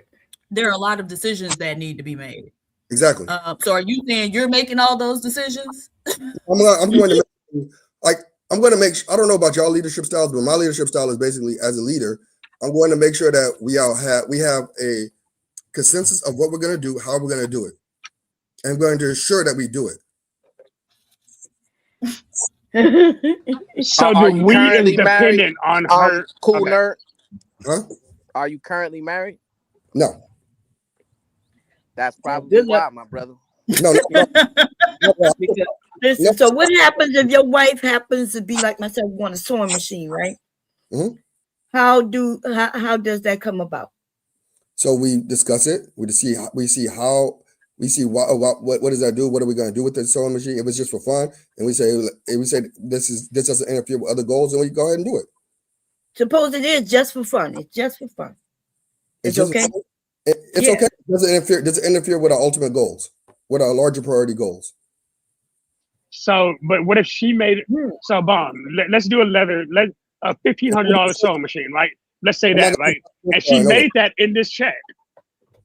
There are a lot of decisions that need to be made. Exactly. So are you saying you're making all those decisions? I'm going to make. I don't know about y'all leadership styles, but my leadership style is basically as a leader, I'm going to make sure that we have a consensus of what we're going to do, how we're going to do it, and I'm going to ensure that we do it. So the we is dependent on her. Cool nerd. Huh? Are you currently married? No. That's probably why, my brother. No. Listen, so what happens if your wife happens to be like myself, want a sewing machine, right? Mm-hmm. How does that come about? So we discuss it. We see what does that do? What are we going to do with the sewing machine? If it's just for fun, and we say this doesn't interfere with other goals, then we go ahead and do it. Suppose it is just for fun. It's just for fun. It's okay. It's okay. Does it interfere with our ultimate goals, with our larger priority goals? So, but what if she made it? So, let's do a $1,500 sewing machine, right? Let's say that, right? And she made that in this check.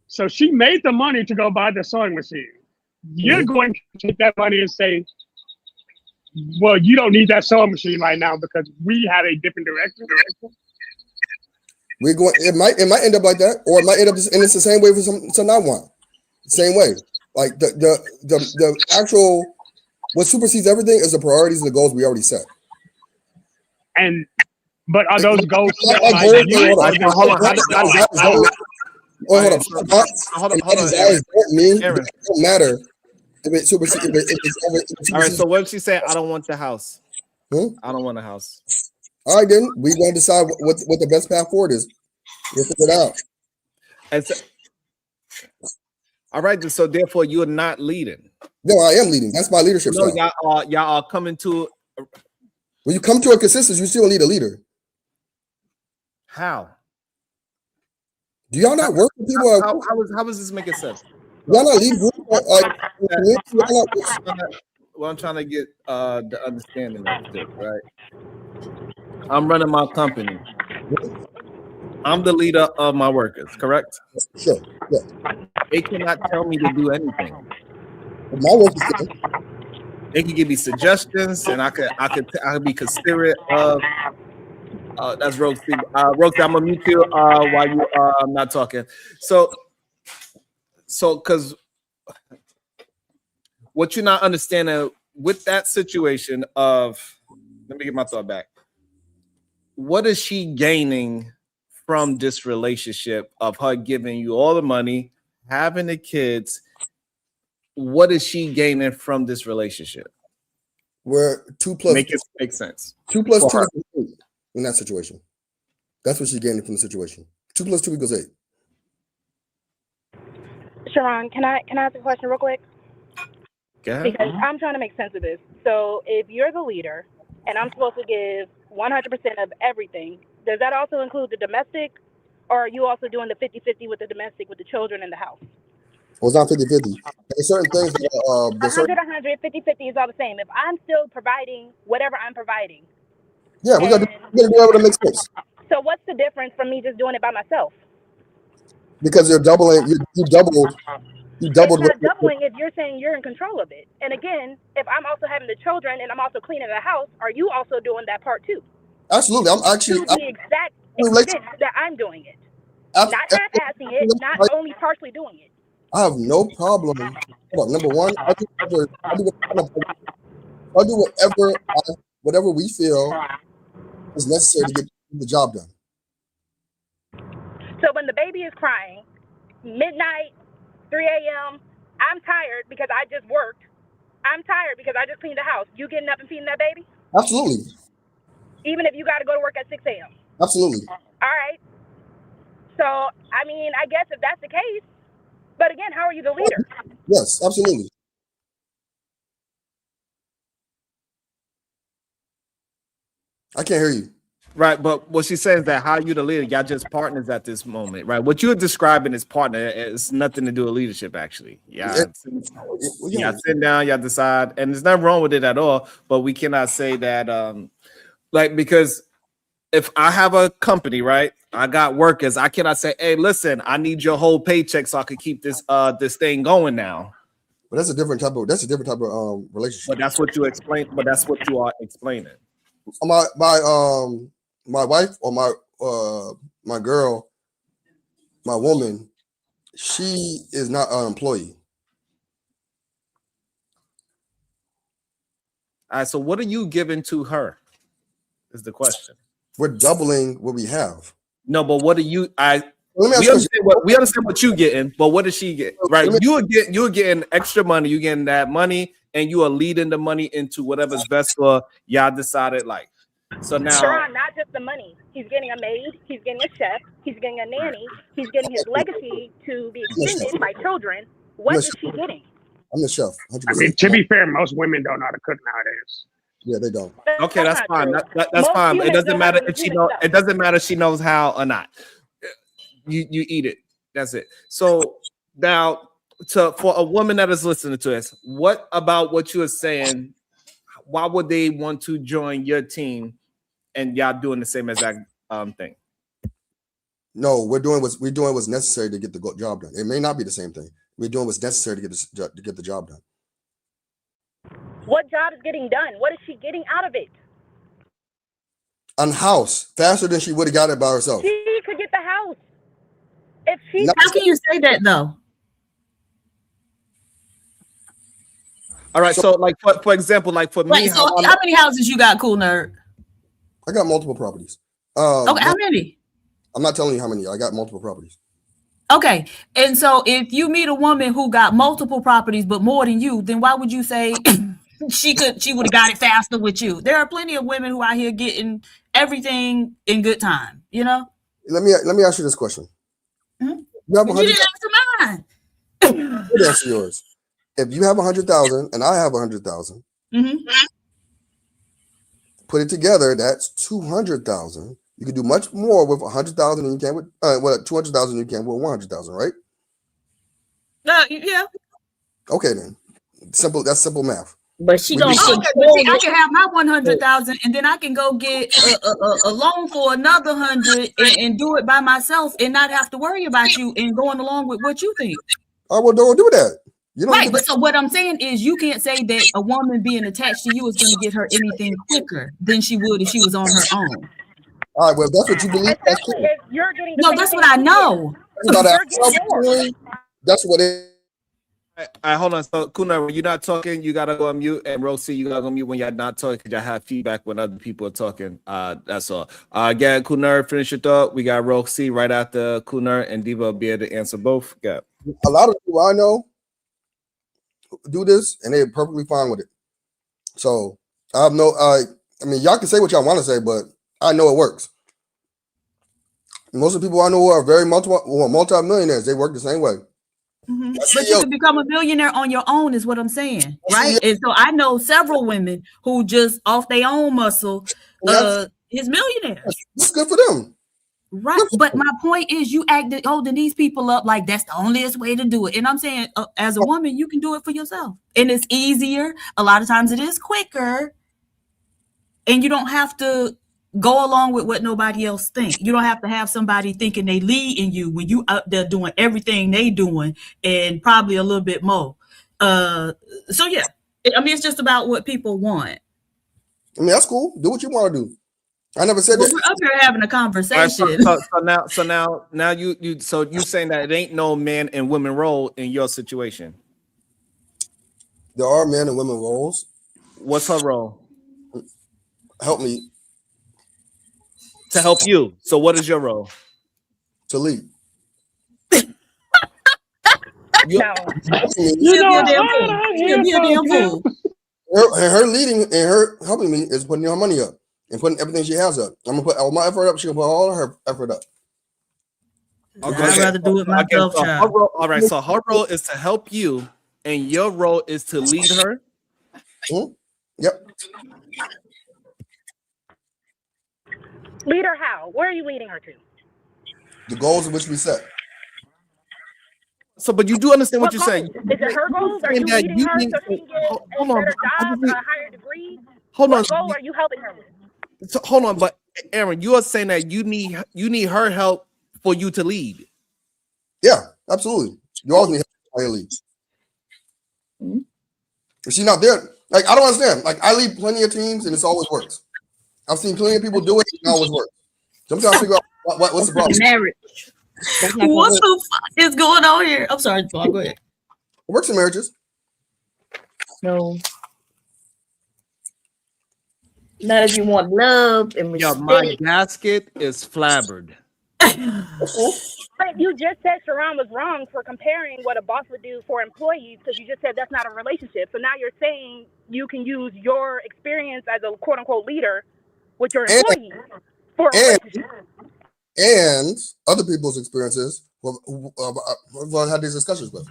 So she made the money to go buy the sewing machine. You're going to take that money and say, well, you don't need that sewing machine right now because we have a different direction. It might end up like that, or it might end up and it's the same way for some non-one. Same way. Like the actual what supersedes everything is the priorities and the goals we already set. But are those goals set by you? Hold on. Hold on. It don't matter if it supersedes. All right. So what if she said, "I don't want the house. I don't want a house." All right, then we're going to decide what the best path forward is. We'll figure it out. And so, all right. So therefore, you're not leading. No, I am leading. That's my leadership style. Y'all are coming to. When you come to a consensus, you still need a leader. How? Do y'all not work with people? How is this making sense? Y'all not lead groups? Well, I'm trying to get the understanding of this, right? I'm running my company. I'm the leader of my workers, correct? Sure. Yeah. They cannot tell me to do anything. My workers can. They can give me suggestions, and I could be considerate of. That's Rogue. Rogue, I'm gonna mute you while you I'm not talking. So because what you're not understanding with that situation of, let me get my thought back. What is she gaining from this relationship of her giving you all the money, having the kids? What is she gaining from this relationship? Where 2 plus make sense. 2 plus 2 equals 8 in that situation. That's what she's gaining from the situation. 2 plus 2 equals 8. Sharon, can I ask a question real quick? Because I'm trying to make sense of this. So if you're the leader and I'm supposed to give 100% of everything, does that also include the domestic, or are you also doing the 50-50 with the domestic with the children in the house? Well, it's not 50-50. There's certain things that 100, 50-50 is all the same. If I'm still providing whatever I'm providing. Yeah, we got to do whatever that makes sense. So what's the difference from me just doing it by myself? Because you're doubling. You doubled. You doubled. It's not doubling if you're saying you're in control of it. And again, if I'm also having the children and I'm also cleaning the house, are you also doing that part too? Absolutely. I'm actually to the exact extent that I'm doing it. Not half-assing it, not only partially doing it. I have no problem. Number one, I do whatever we feel is necessary to get the job done. So when the baby is crying, midnight, 3 a.m., I'm tired because I just worked. I'm tired because I just cleaned the house. You getting up and feeding that baby? Absolutely. Even if you got to go to work at 6 a.m.? Absolutely. All right. So, I mean, I guess if that's the case, but again, how are you the leader? Yes, absolutely. I can't hear you. Right, but what she's saying is that how you the leader, y'all just partners at this moment, right? What you're describing as partner is nothing to do with leadership, actually. Yeah, sit down, y'all decide, and there's nothing wrong with it at all. But we cannot say that, because if I have a company, right, I got workers, I cannot say, hey, listen, I need your whole paycheck so I can keep this thing going now. But that's a different type of relationship. But that's what you explain. But that's what you are explaining. My wife or my girl, my woman, she is not an employee. All right. So what are you giving to her? Is the question. We're doubling what we have. No, but what are you? We understand what you getting, but what does she get? Right? You're getting extra money. You getting that money, and you are leading the money into whatever's best for y'all decided life. So now, Sharon, not just the money. He's getting a maid. He's getting a chef. He's getting a nanny. He's getting his legacy to be extended by children. What is she getting? I'm the chef. 100%. I mean, to be fair, most women don't know how to cook nowadays. Yeah, they don't. Okay, that's fine. That's fine. It doesn't matter if she knows. It doesn't matter if she knows how or not. You eat it. That's it. So now, for a woman that is listening to this, what about what you are saying? Why would they want to join your team? And y'all doing the same exact thing? No, we're doing what's necessary to get the job done. It may not be the same thing. We're doing what's necessary to get the job done. What job is getting done? What is she getting out of it? A house faster than she would have got it by herself. She could get the house. If she, how can you say that though? All right, so like for example, like for me, how many houses you got, Cool Nerd? I got multiple properties. Okay, how many? I'm not telling you how many. I got multiple properties. Okay, and so if you meet a woman who got multiple properties but more than you, then why would you say she would have got it faster with you? There are plenty of women who out here getting everything in good time. You know. Let me ask you this question. Mm-hmm. You have you didn't answer mine. Let me answer yours. If you have 100,000 and I have 100,000. Mm-hmm. Put it together, that's 200,000. You can do much more with 100,000 than you can with 200,000 you can with 100,000, right? Yeah. Okay then. Simple. That's simple math. But she gonna I can have my 100,000 and then I can go get a loan for another 100 and do it by myself and not have to worry about you and going along with what you think. I will do that. You know, right, but so what I'm saying is you can't say that a woman being attached to you is going to get her anything quicker than she would if she was on her own. All right, well, if that's what you believe, that's cool. If you're getting that's what I know. That's what it. All right, hold on. So, Kuna, when you're not talking, you gotta go on mute, and Rosie, you gotta go on mute when you're not talking because y'all have feedback when other people are talking. That's all. Again, Kuna, finish your thought. We got Rosie right after Kuna, and Diva will be able to answer both. Yeah. A lot of people I know do this and they're perfectly fine with it. So I have I mean, y'all can say what y'all want to say, but I know it works. Most of the people I know who are very multi-millionaires, they work the same way. Mm-hmm. But you can become a millionaire on your own is what I'm saying, right? And so I know several women who just off their own muscle is millionaires. It's good for them. Right, but my point is you acted holding these people up like that's the onlyest way to do it. And I'm saying as a woman, you can do it for yourself. And it's easier. A lot of times it is quicker. And you don't have to go along with what nobody else think. You don't have to have somebody thinking they leading you when you out there doing everything they doing and probably a little bit more. So yeah, I mean, it's just about what people want. I mean, that's cool. Do what you want to do. I never said Well, that. we're up here having a conversation. Right, so now you saying that it ain't no man and women role in your situation. There are men and women roles. What's her role? Help me. To help you. So what is your role? To lead. You'll be a damn fool. Her leading and her helping me is putting her money up and putting everything she has up. I'm gonna put all my effort up. She can put all her effort up. Okay. I'd rather do it myself. So her role, all right. So her role is to help you, and your role is to lead her. Yep. Lead her how? Where are you leading her to? The goals in which we set. So, but you do understand what you're saying. Is it her goals? Are you leading her so she can get a better job, a higher degree? What goal are you helping her with? So, hold on, but Aaron, you are saying that you need her help for you to lead. Yeah, absolutely. You always need help to lead. If she's not there, like I don't understand. Like I lead plenty of teams and it's always works. I've seen plenty of people do it and it always works. So I'm trying to figure out what's the problem. Marriage. What the fuck is going on here? I'm sorry, Paul. Go ahead. It works in marriages. No. Not if you want love and respect. Yeah, my gasket is flabbered. But you just said Sharon was wrong for comparing what a boss would do for employees because you just said that's not a relationship. So now you're saying you can use your experience as a quote unquote leader with your employees for a relationship. And other people's experiences who I've had these discussions with.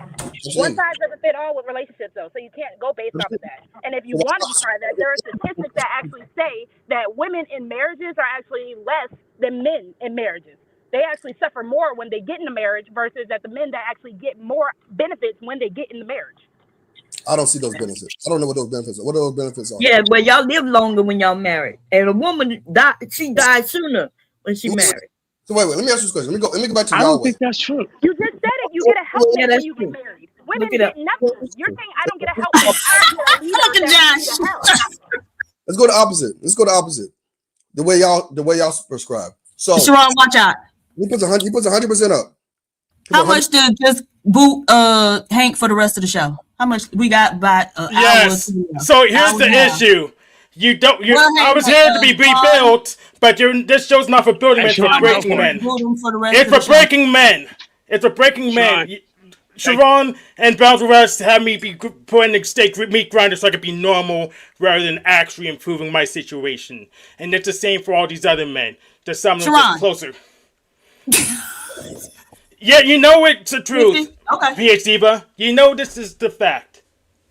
One size doesn't fit all with relationships, though, so you can't go based off of that. And if you want to try that, there are statistics that actually say that women in marriages are actually less than men in marriages. They actually suffer more when they get in a marriage versus that the men that actually get more benefits when they get in the marriage. I don't see those benefits. I don't know what those benefits are. What those benefits are? Yeah, but y'all live longer when y'all married. And a woman she died sooner when she married. So wait, let me ask you this question. Let me go back to I y'all. don't think that's true. You just said it. You get a helpmate when you get married. Women get nothing. You're saying I don't get a helpmate. I get a leader. Let's go to opposite. The way y'all prescribe. So Sharon, watch out. He puts 100% up. How much did just boot Hank for the rest of the show? How much we got by yes. Hour? So here's the issue. You don't. I was here to be rebuilt, but this show's not for building men. It's for breaking men. It's for breaking men. It's for breaking men. Sharon and Brownsville have me be putting a steak meat grinder so I could be normal rather than actually improving my situation. And it's the same for all these other men. There's some of them just closer. Yeah, you know it's the truth. Okay. PH Diva, you know this is the fact.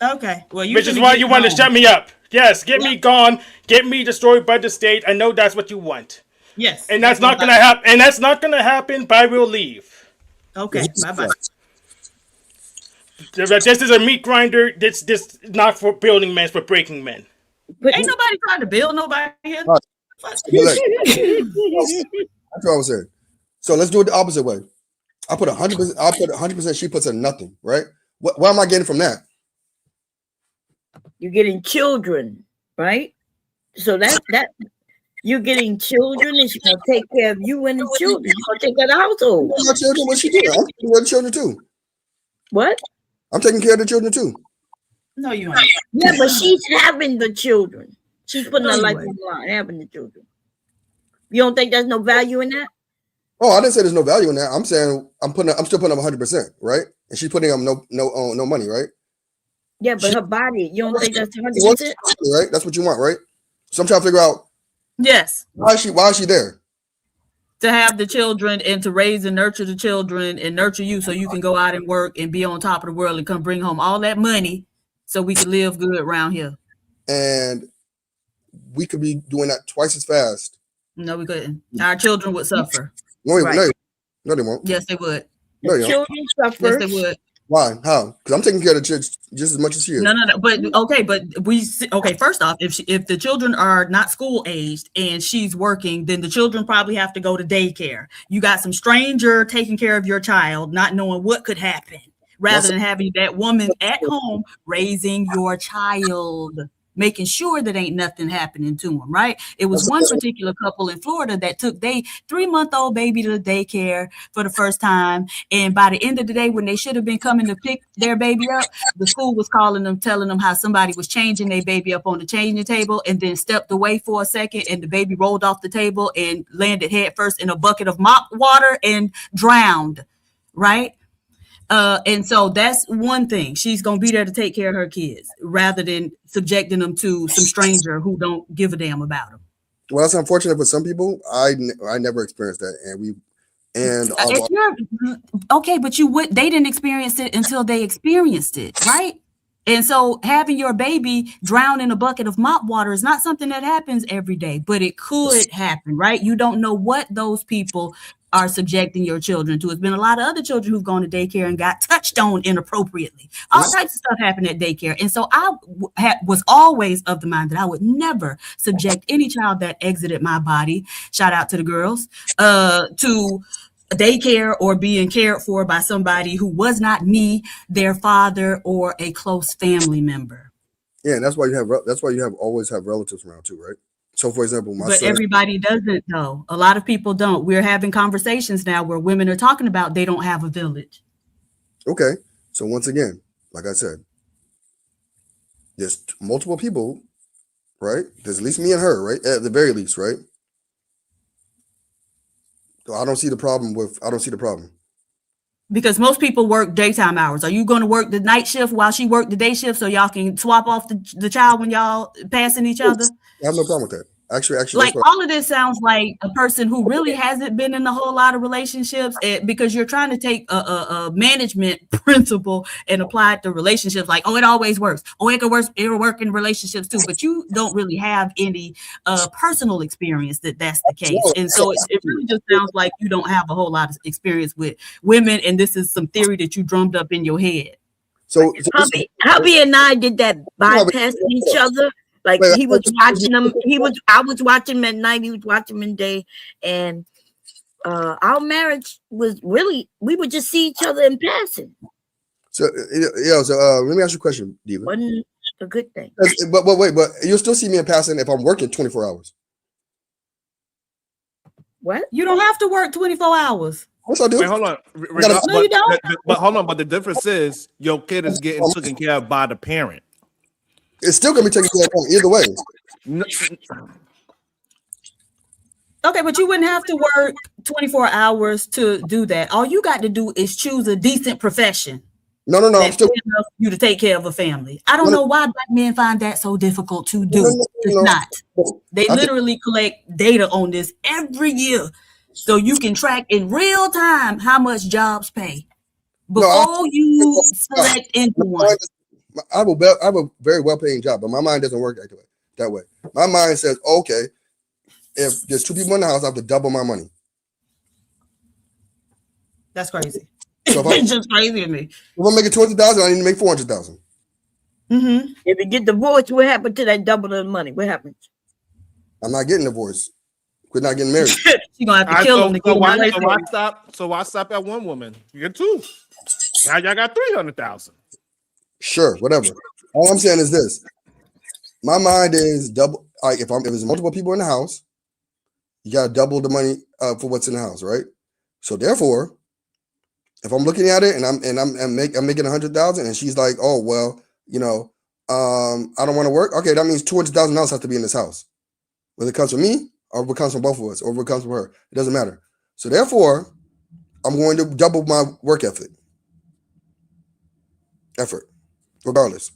Okay. Well, which is why you want to shut me up. Yes, get me gone. Get me destroyed by the state. I know that's what you want. Yes. And that's not gonna happen. And that's not gonna happen. But I will leave. Okay. Bye. This is a meat grinder. This not for building men. It's for breaking men. But ain't nobody trying to build nobody here. That's what I was saying. So let's do it the opposite way. I put 100%. I put 100%. She puts a nothing. Right? What am I getting from that? You're getting children, right? So that you're getting children, and she's gonna take care of you and the children. You're gonna take care of the household. My children, what she doing? I'm taking care of the children too. What? I'm taking care of the children too. No, you ain't. Yeah, but she's having the children. She's putting her life on the line, having the children. You don't think there's no value in that? Oh, I didn't say there's no value in that. I'm saying I'm still putting up 100%, right? And she's putting up no money, right? Yeah, but her body, you don't think that's 100%? Right? That's what you want, right? So I'm trying to figure out. Yes. Why is she there? To have the children and to raise and nurture the children and nurture you so you can go out and work and be on top of the world and come bring home all that money so we can live good around here. And we could be doing that twice as fast. No, we couldn't. Our children would suffer. No, they won't. Yes, they would. No, children suffer. Yes, they would. Why? How? Because I'm taking care of the kids just as much as she is. No. But okay, first off, if the children are not school aged and she's working, then the children probably have to go to daycare. You got some stranger taking care of your child, not knowing what could happen, rather than having that woman at home raising your child, making sure that ain't nothing happening to them, right? It was one particular couple in Florida that took their 3-month-old baby to the daycare for the first time. And by the end of the day, when they should have been coming to pick their baby up, the school was calling them, telling them how somebody was changing their baby up on the changing table and then stepped away for a second and the baby rolled off the table and landed head first in a bucket of mop water and drowned, right? And so that's one thing. She's going to be there to take care of her kids rather than subjecting them to some stranger who don't give a damn about them. Well, that's unfortunate for some people. I never experienced that. Okay, but they didn't experience it until they experienced it, right? And so having your baby drown in a bucket of mop water is not something that happens every day, but it could happen, right? You don't know what those people are subjecting your children to. It's been a lot of other children who've gone to daycare and got touched on inappropriately. All types of stuff happened at daycare. And so I was always of the mind that I would never subject any child that exited my body, shout out to the girls, to daycare or being cared for by somebody who was not me, their father, or a close family member. Yeah, and that's why you always have relatives around too, right? So, for example, but everybody doesn't, though. A lot of people don't. We're having conversations now where women are talking about they don't have a village. Okay, so once again, like I said, there's multiple people, right? There's at least me and her, right? At the very least, right? So I don't see the problem. Because most people work daytime hours. Are you going to work the night shift while she worked the day shift so y'all can swap off the child when y'all passing each other? I have no problem with that. Actually, like all of this sounds like a person who really hasn't been in a whole lot of relationships, because you're trying to take a management principle and apply it to relationships. Like, oh, it always works. Oh, it can work in relationships too. But you don't really have any personal experience that's the case. And so it really just sounds like you don't have a whole lot of experience with women, and this is some theory that you drummed up in your head. So hubby and I did that bypassing each other. Like he was watching them. I was watching him at night. He was watching him in day, and our marriage was really, we would just see each other in passing. So let me ask you a question, Diva. Wasn't a good thing. But wait, you'll still see me in passing if I'm working 24 hours. What? You don't have to work 24 hours. Yes, I do. Wait, hold on. No, you don't. But hold on. But the difference is your kid is getting taken care of by the parent. It's still gonna be taken care of either way. Okay, but you wouldn't have to work 24 hours to do that. All you got to do is choose a decent profession. No. I'm still enough for you to take care of a family. I don't know why black men find that so difficult to do. It's not. They literally collect data on this every year, so you can track in real time how much jobs pay before you select into one. I have a very well-paying job, but my mind doesn't work that way. My mind says, okay, if there's 2 people in the house, I have to double my money. That's crazy. So it's just crazy to me. If I'm making $200,000, I need to make $400,000. Mm-hmm. If you get divorced, what happened to that double of the money? What happens? I'm not getting divorced. We're not getting married. You're gonna have to kill him to get why stop at one woman? You get 2. Now y'all got 300,000. Sure, whatever. All I'm saying is this: my mind is double. Like if there's multiple people in the house, you got to double the money for what's in the house, right? So therefore, if I'm looking at it and I'm making 100,000, and she's like, oh well, I don't want to work. Okay, that means $200,000 has to be in this house, whether it comes from me or if it comes from both of us or if it comes from her. It doesn't matter. So therefore, I'm going to double my work effort. Regardless.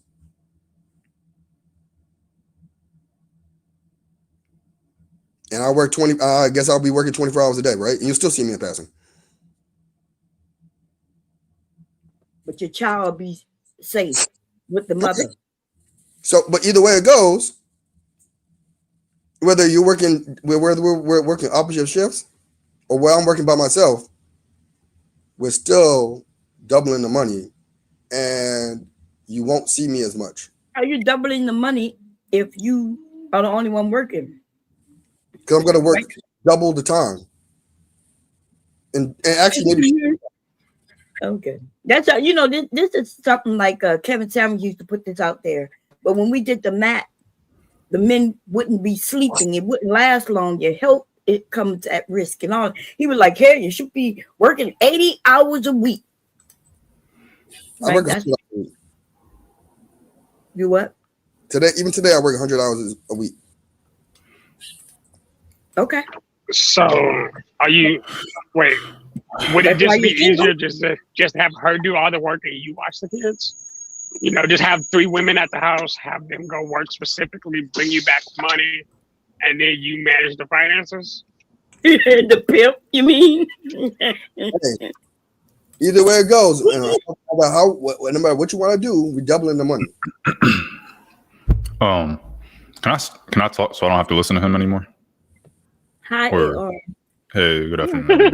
And I work 20, I guess I'll be working 24 hours a day, right? And you'll still see me in passing. But your child will be safe with the mother. So, but either way it goes, whether we're working opposite shifts or where I'm working by myself, we're still doubling the money and you won't see me as much. Are you doubling the money if you are the only one working? Because I'm going to work double the time. And actually, maybe. Okay. That's how, you know, this is something like Kevin Samuels used to put this out there. But when we did the math, the men wouldn't be sleeping. It wouldn't last long. Your health, it comes at risk and all. He was like, hey, you should be working 80 hours a week. I work 100 hours a week. You what? Even today, I work 100 hours a week. Okay. So, are you? Wait, would it just be easier just to have her do all the work and you watch the kids? You know, just have 3 women at the house, have them go work specifically, bring you back money, and then you manage the finances. The pimp, you mean? Hey, either way it goes, no matter what you want to do, we're doubling the money. Can I talk so I don't have to listen to him anymore? Hi, hey, good afternoon.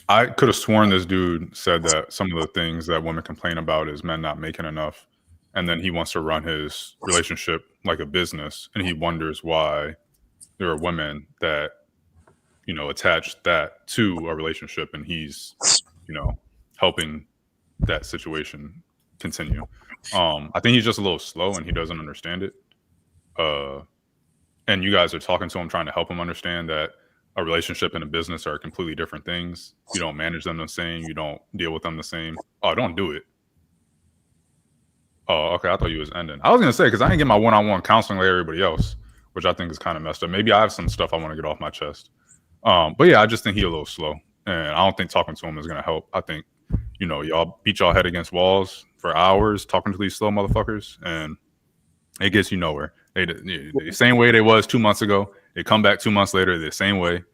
I could have sworn this dude said that some of the things that women complain about is men not making enough, and then he wants to run his relationship like a business, and he wonders why there are women that, you know, attach that to a relationship, and he's, you know, helping that situation continue. I think he's just a little slow and he doesn't understand it. And you guys are talking to him, trying to help him understand that a relationship and a business are completely different things. You don't manage them the same. You don't deal with them the same. Oh, don't do it. Oh, okay. I thought you was ending. I was going to say, because I didn't get my one-on-one counseling like everybody else, which I think is kind of messed up. Maybe I have some stuff I want to get off my chest. But yeah, I just think he's a little slow. And I don't think talking to him is going to help. I think, you know, y'all beat y'all head against walls for hours talking to these slow motherfuckers, and it gets you nowhere. They the same way they was 2 months ago. They come back 2 months later the same way.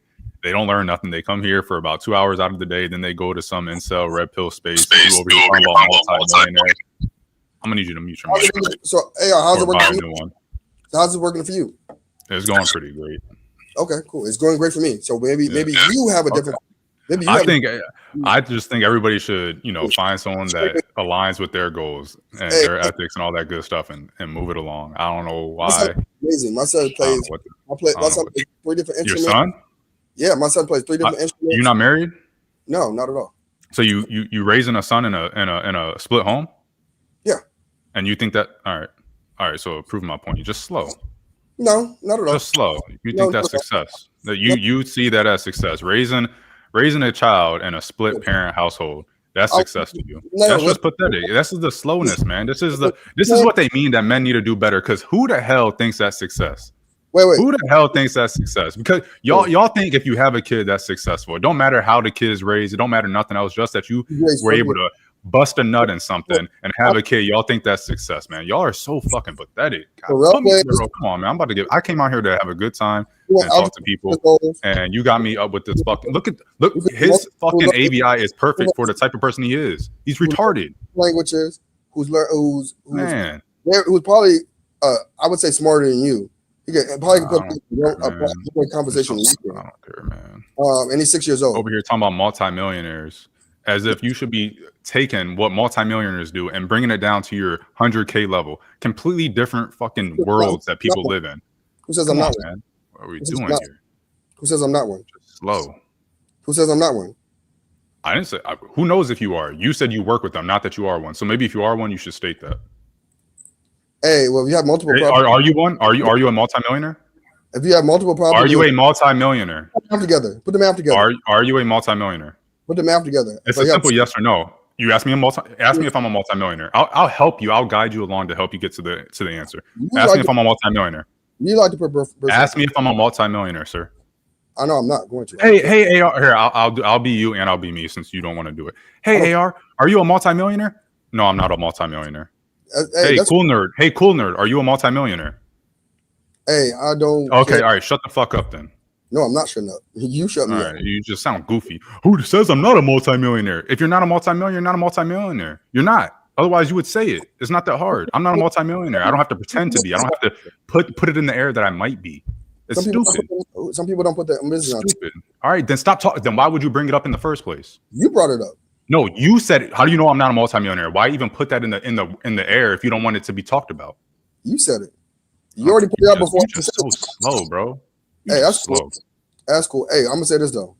They don't learn nothing. They come here for about 2 hours out of the day. Then they go to some incel red pill space. You over here talking about multi-millionaires. I'm gonna need you to mute your mic. So, hey, how's it working? How's it working for you? It's going pretty great. Okay, cool. It's going great for me. So maybe you have a different. Maybe you I just think everybody should, you know, find someone that aligns with their goals and their ethics and all that good stuff, and move it along. I don't know why. Amazing. My son plays. My son plays 3 different instruments. Your son? Yeah, my son plays 3 different instruments. You're not married? No, not at all. So you raising a son in a split home? Yeah. And you think that all right? So proving my point, you're just slow. No, not at all. Just slow. You think that's success? That you see that as success? Raising a child in a split parent household, that's success to you. That's just pathetic. This is the slowness, man. This is what they mean that men need to do better. Because who the hell thinks that's success? Wait. Who the hell thinks that's success? Because y'all think if you have a kid that's successful. It don't matter how the kid is raised. It don't matter nothing else. Just that you were able to bust a nut in something and have a kid. Y'all think that's success, man. Y'all are so fucking pathetic. Come on, man. I came out here to have a good time and talk to people, and you got me up with this fucking look. His fucking AVI is perfect for the type of person he is. He's retarded. Languages. Who's probably I would say smarter than you. He probably put a conversation. I don't care, man. And he's 6 years old. Over here talking about multimillionaires, as if you should be taking what multimillionaires do and bringing it down to your 100K level. Completely different fucking worlds that people live in. Who says I'm not one? Man. What are we doing here? Who says I'm not one? Just slow. Who says I'm not one? I didn't say. Who knows if you are? You said you work with them, not that you are one. So maybe if you are one, you should state that. Hey, well, if you have multiple problems. Are you one? Are you a multimillionaire? If you have multiple problems. Are you a multimillionaire? Put the math together. Put the math together. Are you a multimillionaire? Put the math together. It's a simple yes or no. You ask me if I'm a multimillionaire. I'll help you. I'll guide you along to help you get to the answer. Ask me if I'm a multimillionaire. You like to put ask me if I'm a multimillionaire, sir. I know I'm not going to. Hey, AR, here I'll be you and I'll be me since you don't want to do it. Hey, AR, are you a multimillionaire? No, I'm not a multimillionaire. Hey, cool nerd. Hey, cool nerd. Are you a multimillionaire? Hey, I don't. Okay, all right. Shut the fuck up then. No, I'm not shutting up. You shut me up. You just sound goofy. Who says I'm not a multimillionaire? If you're not a multimillionaire, you're not a multimillionaire. You're not. Otherwise, you would say it. It's not that hard. I'm not a multimillionaire. I don't have to pretend to be. I don't have to put it in the air that I might be. It's stupid. Some people don't put that in business. Stupid. All right, then stop talking. Then why would you bring it up in the first place? You brought it up. No, you said it. How do you know I'm not a multimillionaire? Why even put that in the air if you don't want it to be talked about? You said it. You already put it out before. You're just so slow, bro. Hey, that's cool. That's cool. Hey, I'm gonna say this though.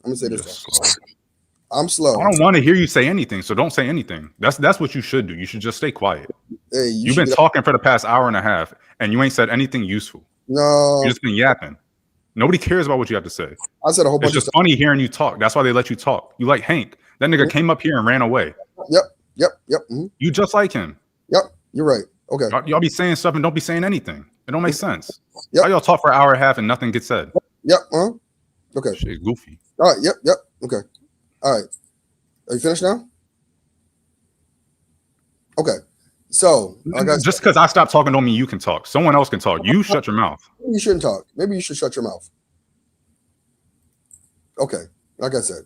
I'm slow. I don't want to hear you say anything, so don't say anything. That's what you should do. You should just stay quiet. Hey, You've been talking for the past hour and a half, and you ain't said anything useful. No, you just been yapping. Nobody cares about what you have to say. I said a whole bunch. It's just funny hearing you talk. That's why they let you talk. You like Hank. That nigga came up here and ran away. Yep. Mm-hmm. You just like him. Yep, you're right. Okay. Y'all be saying stuff and don't be saying anything. It don't make sense. Yep. How y'all talk for an hour and a half and nothing gets said? Yep. Okay. Shit, goofy. All right. Yep. Okay. All right. Are you finished now? Okay. So just because I stopped talking don't mean you can talk. Someone else can talk. You shut your mouth. Maybe you shouldn't talk. Maybe you should shut your mouth. Okay. Like I said,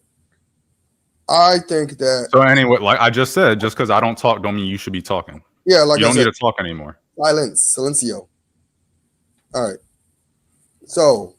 I think that. So anyway, like I just said, just because I don't talk don't mean you should be talking. Yeah, like you don't need to talk anymore. Silencio. All right. So.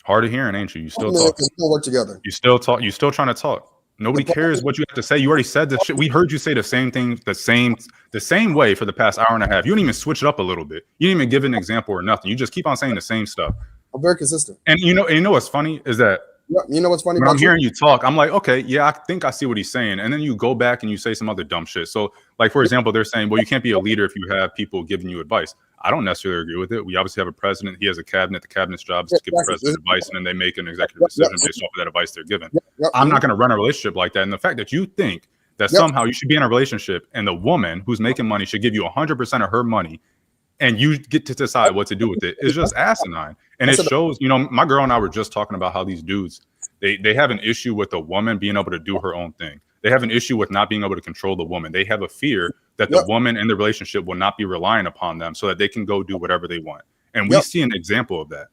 Hard of hearing, ain't you? You still talk. We'll work together. You still talk. You still trying to talk. Nobody cares what you have to say. You already said this shit. We heard you say the same thing, the same way for the past hour and a half. You didn't even switch it up a little bit. You didn't even give an example or nothing. You just keep on saying the same stuff. I'm very consistent. And you know what's funny is that you know what's funny? When I'm hearing you talk, I'm like, okay, yeah, I think I see what he's saying. And then you go back and you say some other dumb shit. So, like, for example, they're saying, well, you can't be a leader if you have people giving you advice. I don't necessarily agree with it. We obviously have a president. He has a cabinet. The cabinet's job is to give the president advice, and then they make an executive decision based off of that advice they're given. I'm not going to run a relationship like that. And the fact that you think that somehow you should be in a relationship and the woman who's making money should give you 100% of her money and you get to decide what to do with it is just asinine. And it shows, my girl and I were just talking about how these dudes, they have an issue with a woman being able to do her own thing. They have an issue with not being able to control the woman. They have a fear that the woman in the relationship will not be relying upon them so that they can go do whatever they want. And we see an example of that.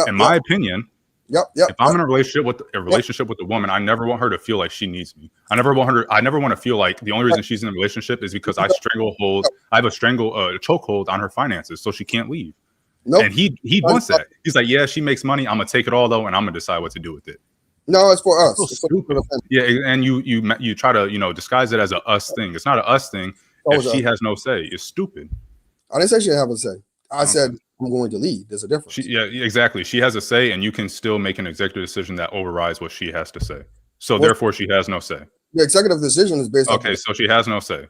In my opinion, if I'm in a relationship with a woman, I never want her to feel like she needs me. I never want to feel like the only reason she's in a relationship is because I have a chokehold on her finances so she can't leave. And he wants that. He's like, yeah, she makes money. I'm gonna take it all though, and I'm gonna decide what to do with it. No, it's for us. So stupid. Yeah, and you try to disguise it as a us thing. It's not a us thing if she has no say. It's stupid. I didn't say she didn't have a say. I said I'm going to lead. There's a difference. Yeah, exactly. She has a say, and you can still make an executive decision that overrides what she has to say. So therefore, she has no say. The executive decision is based. Okay, so she has no say.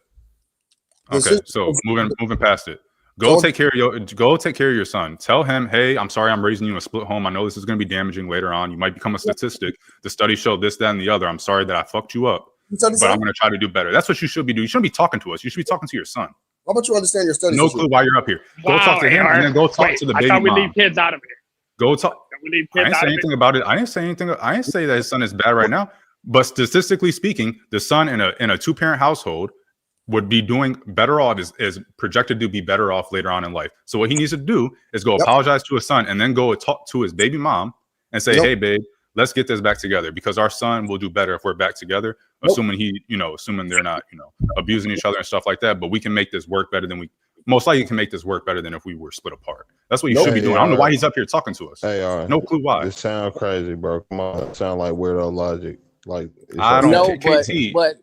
Okay, so moving past it. Go take care of your son. Tell him, hey, I'm sorry I'm raising you in a split home. I know this is going to be damaging later on. You might become a statistic. The studies show this, that, and the other. I'm sorry that I fucked you up, but I'm going to try to do better. That's what you should be doing. You shouldn't be talking to us. You should be talking to your son. How about you understand your studies? No clue why you're up here. Go talk to him and then go talk to the baby mom. I thought we leave kids out of it. Go talk. I didn't say anything about it. I didn't say anything. I didn't say that his son is bad right now. But statistically speaking, the son in a 2-parent household would be doing better off, is projected to be better off later on in life. So what he needs to do is go apologize to his son and then go talk to his baby mom and say, hey, babe, let's get this back together because our son will do better if we're back together, assuming assuming they're not, abusing each other and stuff like that. But we can make this work better than most likely can make this work better than if we were split apart. That's what you should be doing. I don't know why he's up here talking to us. No clue why. This sound crazy, bro. Come on, it sound like weirdo logic. Like I don't know, but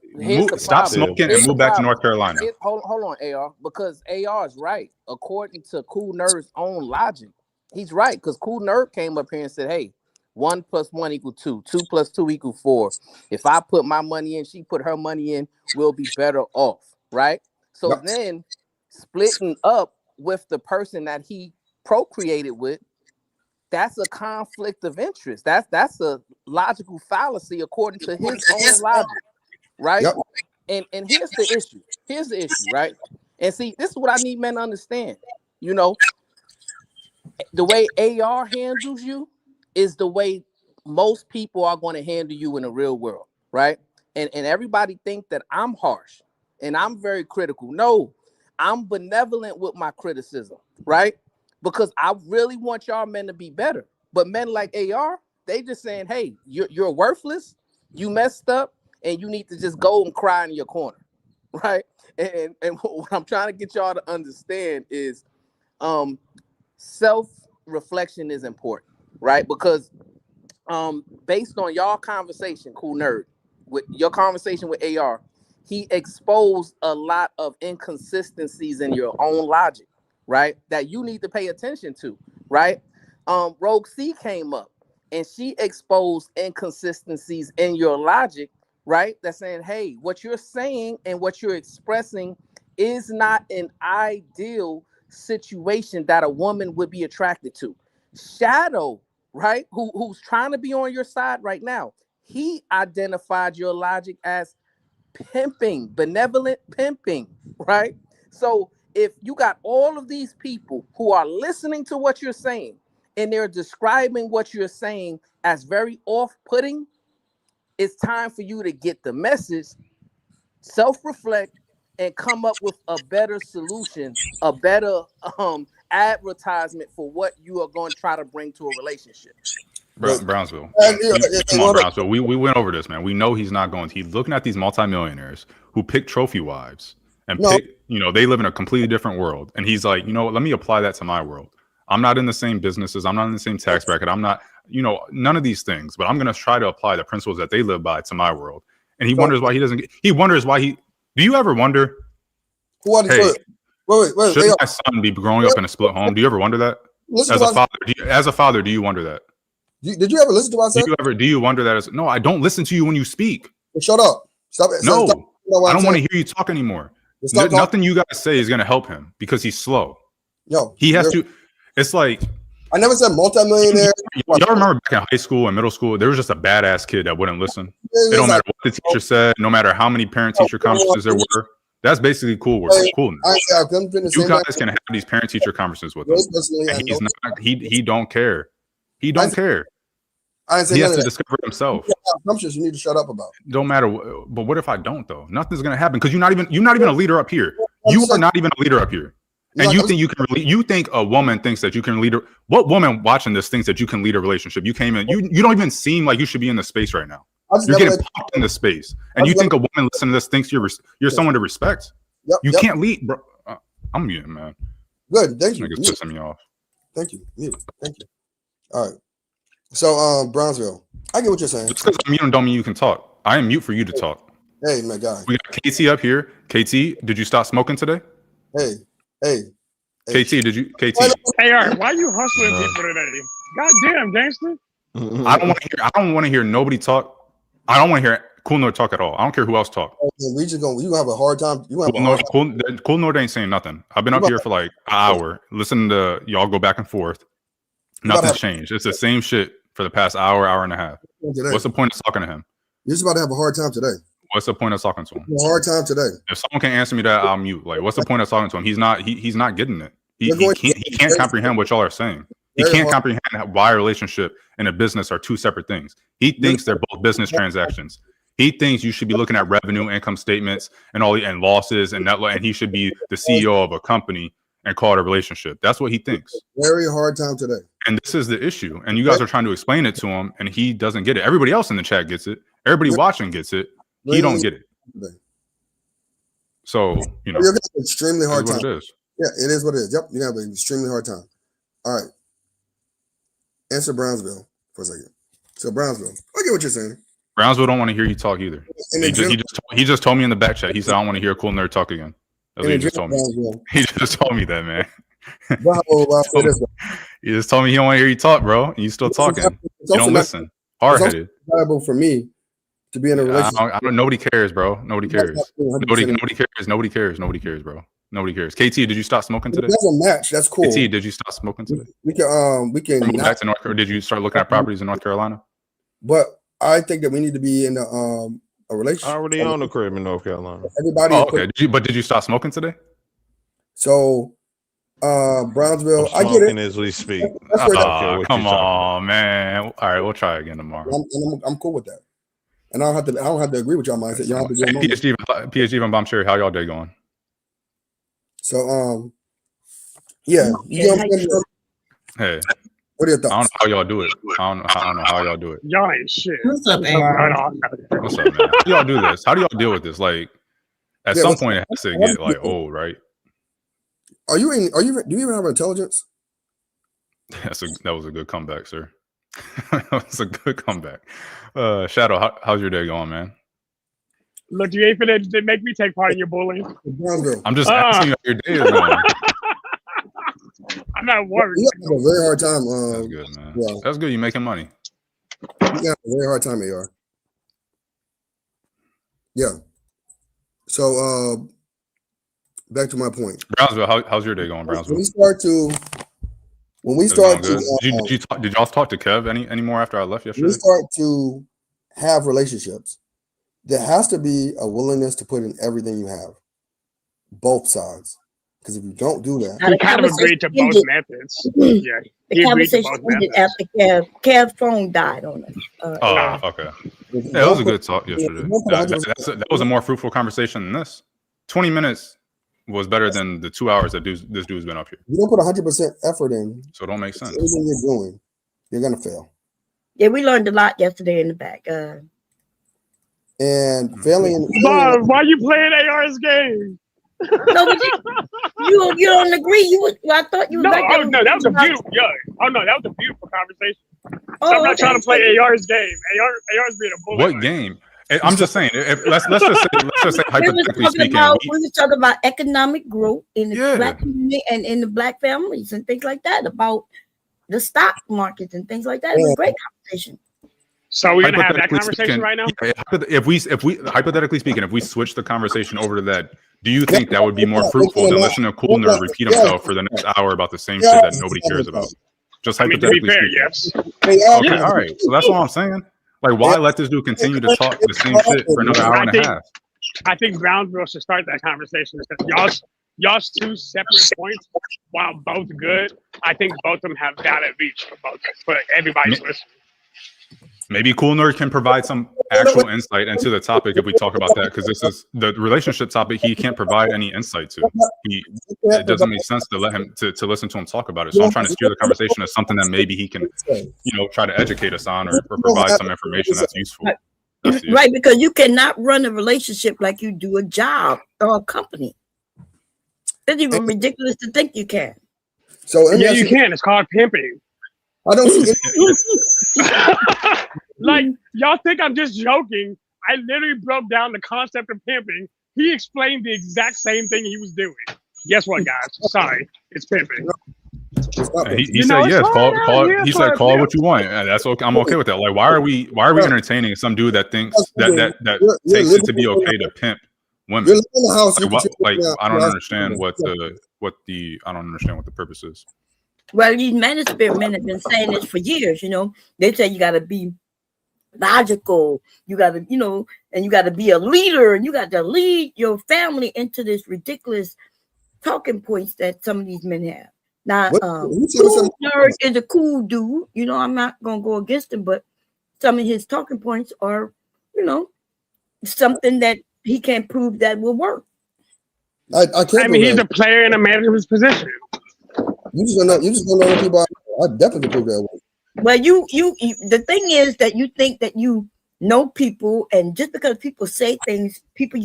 stop smoking and move back to North Carolina. Hold on, AR, because AR is right. According to Cool Nerd's own logic, he's right. Because Cool Nerd came up here and said, "Hey, 1 + 1 = 2. 2 + 2 = 4. If I put my money in, she put her money in, we'll be better off, right?" So then splitting up with the person that he procreated with, that's a conflict of interest. That's a logical fallacy according to his own logic, right? And here's the issue. Here's the issue, right? And see, this is what I need men to understand. The way AR handles you is the way most people are going to handle you in the real world, right? And everybody think that I'm harsh and I'm very critical. No, I'm benevolent with my criticism, right? Because I really want y'all men to be better. But men like AR, they just saying, hey, you're worthless, you messed up, and you need to just go and cry in your corner, right? And what I'm trying to get y'all to understand is self-reflection is important, right? Because based on y'all conversation, Cool Nerd, with your conversation with AR, he exposed a lot of inconsistencies in your own logic, right? That you need to pay attention to, right? Rogue C came up and she exposed inconsistencies in your logic, right? That's saying, hey, what you're saying and what you're expressing is not an ideal situation that a woman would be attracted to. Shadow, right? Who's trying to be on your side right now. He identified your logic as pimping, benevolent pimping, right? So if you got all of these people who are listening to what you're saying and they're describing what you're saying as very off-putting, it's time for you to get the message, self-reflect, and come up with a better solution, a better advertisement for what you are going to try to bring to a relationship. Brownsville. Come on, Brownsville. We went over this, man. We know he's not going to. He's looking at these multimillionaires who pick trophy wives and pick, they live in a completely different world. And he's like, let me apply that to my world. I'm not in the same businesses. I'm not in the same tax bracket. I'm not, none of these things. But I'm going to try to apply the principles that they live by to my world. And he wonders why he doesn't. He wonders why he. Do you ever wonder? Hey, should my son be growing up in a split home? Do you ever wonder that? As a father, do you wonder that? Did you ever listen to what I said? Do you wonder that? No, I don't listen to you when you speak. Well, shut up. Stop it. No, I don't want to hear you talk anymore. Nothing you guys say is going to help him because he's slow. He has to. It's like I never said multimillionaire. Y'all remember back in high school and middle school, there was just a badass kid that wouldn't listen. It don't matter what the teacher said, no matter how many parent-teacher conferences there were. That's basically cool. Coolness. You guys can have these parent-teacher conferences with him, and he's not. He don't care. He don't care. He has to discover himself. Assumptions you need to shut up about. Don't matter. But what if I don't though? Nothing's gonna happen because you're not even a leader up here. You are not even a leader up here. And you think you can? You think a woman thinks that you can lead? What woman watching this thinks that you can lead a relationship? You came in. You don't even seem like you should be in the space right now. You're getting popped in the space, and you think a woman listening to this thinks you're someone to respect? You can't lead, bro. I'm muting, man. Good, thank you. Niggas pissing me off. Thank you. Thank you. All right. So, Brownsville, I get what you're saying. Just because I'm muting don't mean you can talk. I am mute for you to talk. Hey, my guy. We got KT up here. KT, did you stop smoking today? Hey. KT, did you? KT. Hey, Art, why you hustling people today? Goddamn, gangster. I don't want to hear nobody talk. I don't want to hear Cool Nord talk at all. I don't care who else talk. We just gonna have a hard time. Cool Nord ain't saying nothing. I've been up here for like an hour listening to y'all go back and forth. Nothing's changed. It's the same shit for the past hour and a half. What's the point of talking to him? You're just about to have a hard time today. What's the point of talking to him? A hard time today. If someone can answer me that, I'll mute. Like, what's the point of talking to him? He's not getting it. He can't comprehend what y'all are saying. He can't comprehend why a relationship and a business are two separate things. He thinks they're both business transactions. He thinks you should be looking at revenue, income statements, and losses, and he should be the CEO of a company and call it a relationship. That's what he thinks. Very hard time today. And this is the issue. And you guys are trying to explain it to him, and he doesn't get it. Everybody else in the chat gets it. Everybody watching gets it. He don't get it. So, you're gonna have an extremely hard time. It is. Yeah, it is what it is. Yep, you're gonna have an extremely hard time. All right. Answer Brownsville for a second. So Brownsville, I get what you're saying. Brownsville don't want to hear you talk either. He just told me in the back chat. He said, I don't want to hear a Cool Nerd talk again. That's what he just told me. He just told me that, man. He just told me he don't want to hear you talk, bro. And you still talking. You don't listen. Hard-headed. It's valuable for me to be in a relationship. Nobody cares, bro. Nobody cares. Nobody cares. Nobody cares. Nobody cares, bro. Nobody cares. KT, did you stop smoking today? That's a match. That's cool. KT, did you stop smoking today? We can move back to North Carolina. Did you start looking at properties in North Carolina? But I think that we need to be in a relationship. I already own a crib in North Carolina. Everybody. Okay. Did you stop smoking today? So, Brownsville, I get it. As we speak. Come on, man. All right, we'll try again tomorrow. I'm cool with that, and I don't have to agree with y'all mindset. Y'all have to PhD and Bomb Cherry, how y'all day going? So, yeah. Hey. What are your thoughts? I don't know how y'all do it. I don't know how y'all do it. Y'all ain't shit. What's up, AR? What's up, man? How do y'all do this? How do y'all deal with this? Like, at some point, it has to get like old, right? Do you even have intelligence? That was a good comeback, sir. That was a good comeback. Shadow, how's your day going, man? Look, you ain't finna make me take part in your bullying. I'm just asking you how your day is going. I'm not worried. You have a very hard time. That's good, man. Yeah, That's good. You making money. you have a very hard time, AR. Yeah. So back to my point. Brownsville, how's your day going, Brownsville? When we start to did y'all talk to Kev any more after I left yesterday? we start to have relationships, there has to be a willingness to put in everything you have, both sides. Because if you don't do that, he kind of agreed to both methods. Yeah, the conversation ended after Kev's phone died on us. Okay. Yeah, it was a good talk yesterday. That was a more fruitful conversation than this. 20 minutes was better than the 2 hours that this dude's been up here. You don't put 100% effort in, so it don't make sense. Everything you're doing, you're gonna fail. Yeah, we learned a lot yesterday in the back. And failing. Bob, why are you playing AR's game? No, you don't agree. I thought you. No, that was a beautiful. Yeah. Oh no, that was a beautiful conversation. I'm not trying to play AR's game. AR's being a bully. What game? I'm just saying. Let's just say hypothetically speaking. We were talking about economic growth in the black community and in the black families and things like that. About the stock markets and things like that. It was a great conversation. So we're gonna have that conversation right now. If we hypothetically speaking, if we switch the conversation over to that, do you think that would be more fruitful than listening to Cool Nerd repeat himself for the next hour about the same shit that nobody cares about? Just hypothetically speaking. Yes. Okay, all right. So that's what I'm saying. Like, why let this dude continue to talk the same shit for another hour and a half? I think Brownsville should start that conversation because y'all's two separate points, while both good, I think both of them have valid reach for everybody's listening. Maybe Cool Nerd can provide some actual insight into the topic if we talk about that, because this is the relationship topic he can't provide any insight to. It doesn't make sense to let him to listen to him talk about it. So I'm trying to steer the conversation as something that maybe he can, try to educate us on or provide some information that's useful. Right, because you cannot run a relationship like you do a job or a company. It's even ridiculous to think you can. So yeah, you can. It's called pimping. I don't see it. Like, y'all think I'm just joking. I literally broke down the concept of pimping. He explained the exact same thing he was doing. Guess what, guys? Sorry, it's pimping. He said yes. He said call it what you want. And that's okay. I'm okay with that. Like, why are we entertaining some dude that thinks that takes it to be okay to pimp women? Like, I don't understand what the purpose is. Well, these Manosphere men have been saying this for years. They say you got to be logical, you got to, and you got to be a leader, and you got to lead your family into this ridiculous talking points that some of these men have. Now, Cool Nerd is a cool dude. I'm not gonna go against him, but some of his talking points are, something that he can't prove that will work. I can't. I mean, he's a player in a manager's position. You just don't know what people are. I definitely prove that way. Well, you the thing is that you think that you know people, and just because people say things, people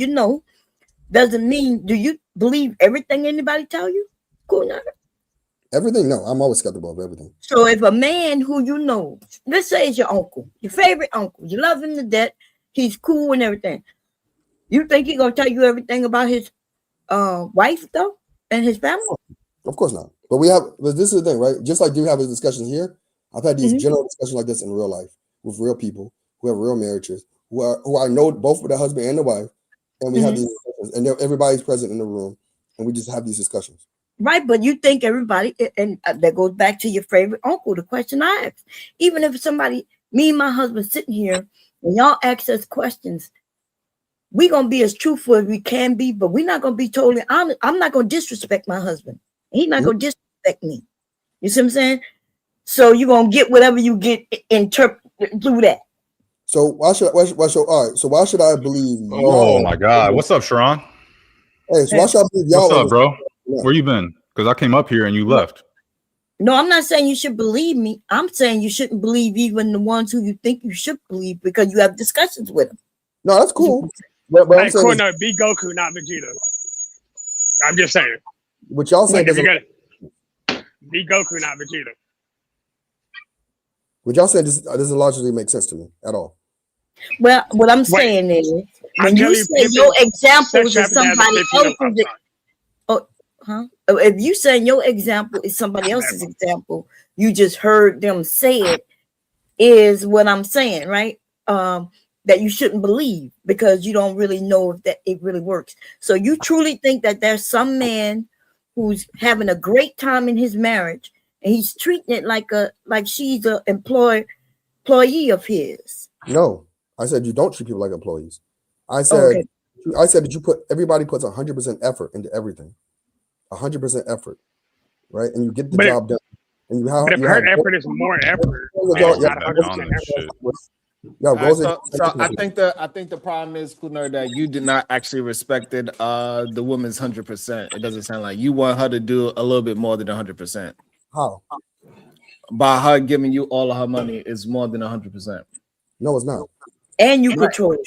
doesn't mean, do you believe everything anybody tell you? Cool, not everything. No, I'm always skeptical of everything. So if a man who let's say it's your uncle, your favorite uncle, you love him to death, he's cool and everything, you think he's gonna tell you everything about his wife though and his family? Of course not. But this is the thing, right? Just like you have a discussion here, I've had these general discussions like this in real life with real people who have real marriages, who I know both with the husband and the wife, and we have these discussions, and everybody's present in the room, and we just have these discussions. Right, but you think everybody, and that goes back to your favorite uncle, the question I asked. Even if me and my husband sitting here, and y'all ask us questions, we're going to be as truthful as we can be, but we're not going to be totally honest. I'm not going to disrespect my husband. He's not going to disrespect me. You see what I'm saying? So you're going to get whatever you get through that. So why should I believe y'all? Oh my God. What's up, Sharon? Hey, so why should I believe y'all? What's up, bro? Yeah. Where you been? Because I came up here and you left. No, I'm not saying you should believe me. I'm saying you shouldn't believe even the ones who you think you should believe because you have discussions with them. No, that's cool. But I'm saying be Goku, not Vegeta. I'm just saying. What y'all saying? Be Goku, not Vegeta. What y'all saying doesn't logically make sense to me at all. Well, what I'm Wait, saying is, I'm when you telling you, say pimping, your sex examples is trafficking has a somebody 15 else's, upside. if you saying your example is somebody else's example, you just heard them say it, is what I'm saying, right? That you shouldn't believe because you don't really know if that it really works. So you truly think that there's some man who's having a great time in his marriage and he's treating it like she's a employee of his. No, I said you don't treat people like employees. I Oh, said, okay. that everybody puts 100% effort into everything, 100% effort, right? And you get the But job done. And but if her effort is more effort, then it's not 100% effort. Yeah, goals so I think the problem is, Kunal, that you did not actually respected the woman's 100%. It doesn't sound like you want her to do a little bit more than 100%. How? By her giving you all of her money is more than 100%. No, it's not. And you control it.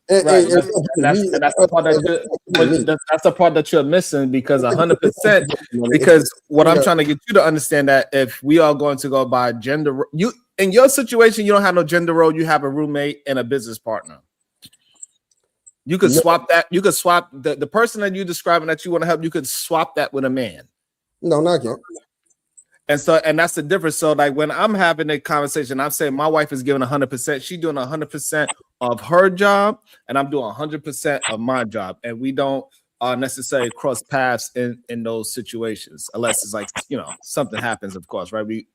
Right. That's the part that's the part that you're missing, because 100%. Because what I'm trying to get you to understand, that if we are going to go by gender, you in your situation, you don't have no gender role. You have a roommate and a business partner. You could swap that. You could swap the person that you're describing that you want to help. You could swap that with a man. No, not yet. And that's the difference. So like when I'm having a conversation, I'm saying my wife is giving 100%. She's doing 100% of her job, and I'm doing 100% of my job. And we don't necessarily cross paths in those situations, unless it's like, something happens, of course, right? We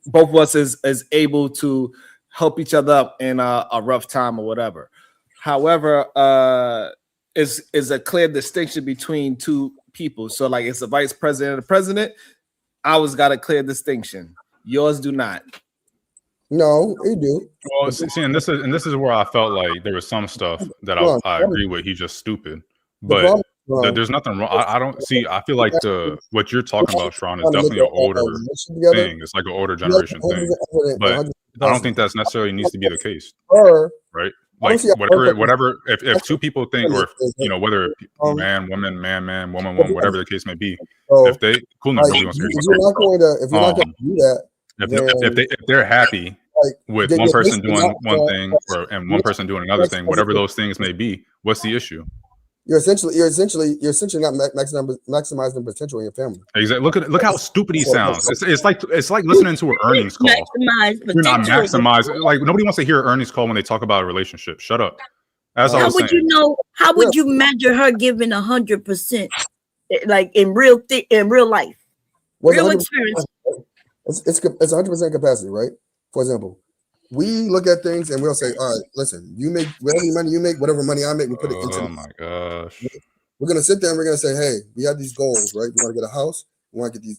both of us is able to help each other up in a rough time or whatever. However, is a clear distinction between two people. So like it's a vice president and a president. Ours got a clear distinction. Yours do not. No, you do. Well, see, and this is where I felt like there was some stuff that I agree with. He's just stupid, but there's nothing wrong. I don't see. I feel like what you're talking about, Sharon, is definitely an older thing. It's like an older generation thing, but I don't think that's necessarily needs to be the case, right? Like whatever. If two people think, or whether man, woman, man, woman, whatever the case may be, if they cool, if you're not going to do that, if they're happy with one person doing one thing and one person doing another thing, whatever those things may be, what's the issue? You're essentially not maximizing the potential in your family. Exactly. Look how stupid he sounds. It's like listening to an earnings call. You're not maximizing. Like nobody wants to hear an earnings call when they talk about a relationship. Shut up. How would you know? How would you measure her giving 100%, like in real life, real experience? It's 100% capacity, right? For example, we look at things and we'll say, all right, listen, you make whatever money you make, whatever money I make, we put it into. Oh my gosh. We're gonna sit there and we're gonna say, hey, we have these goals, right? We want to get a house. We want to be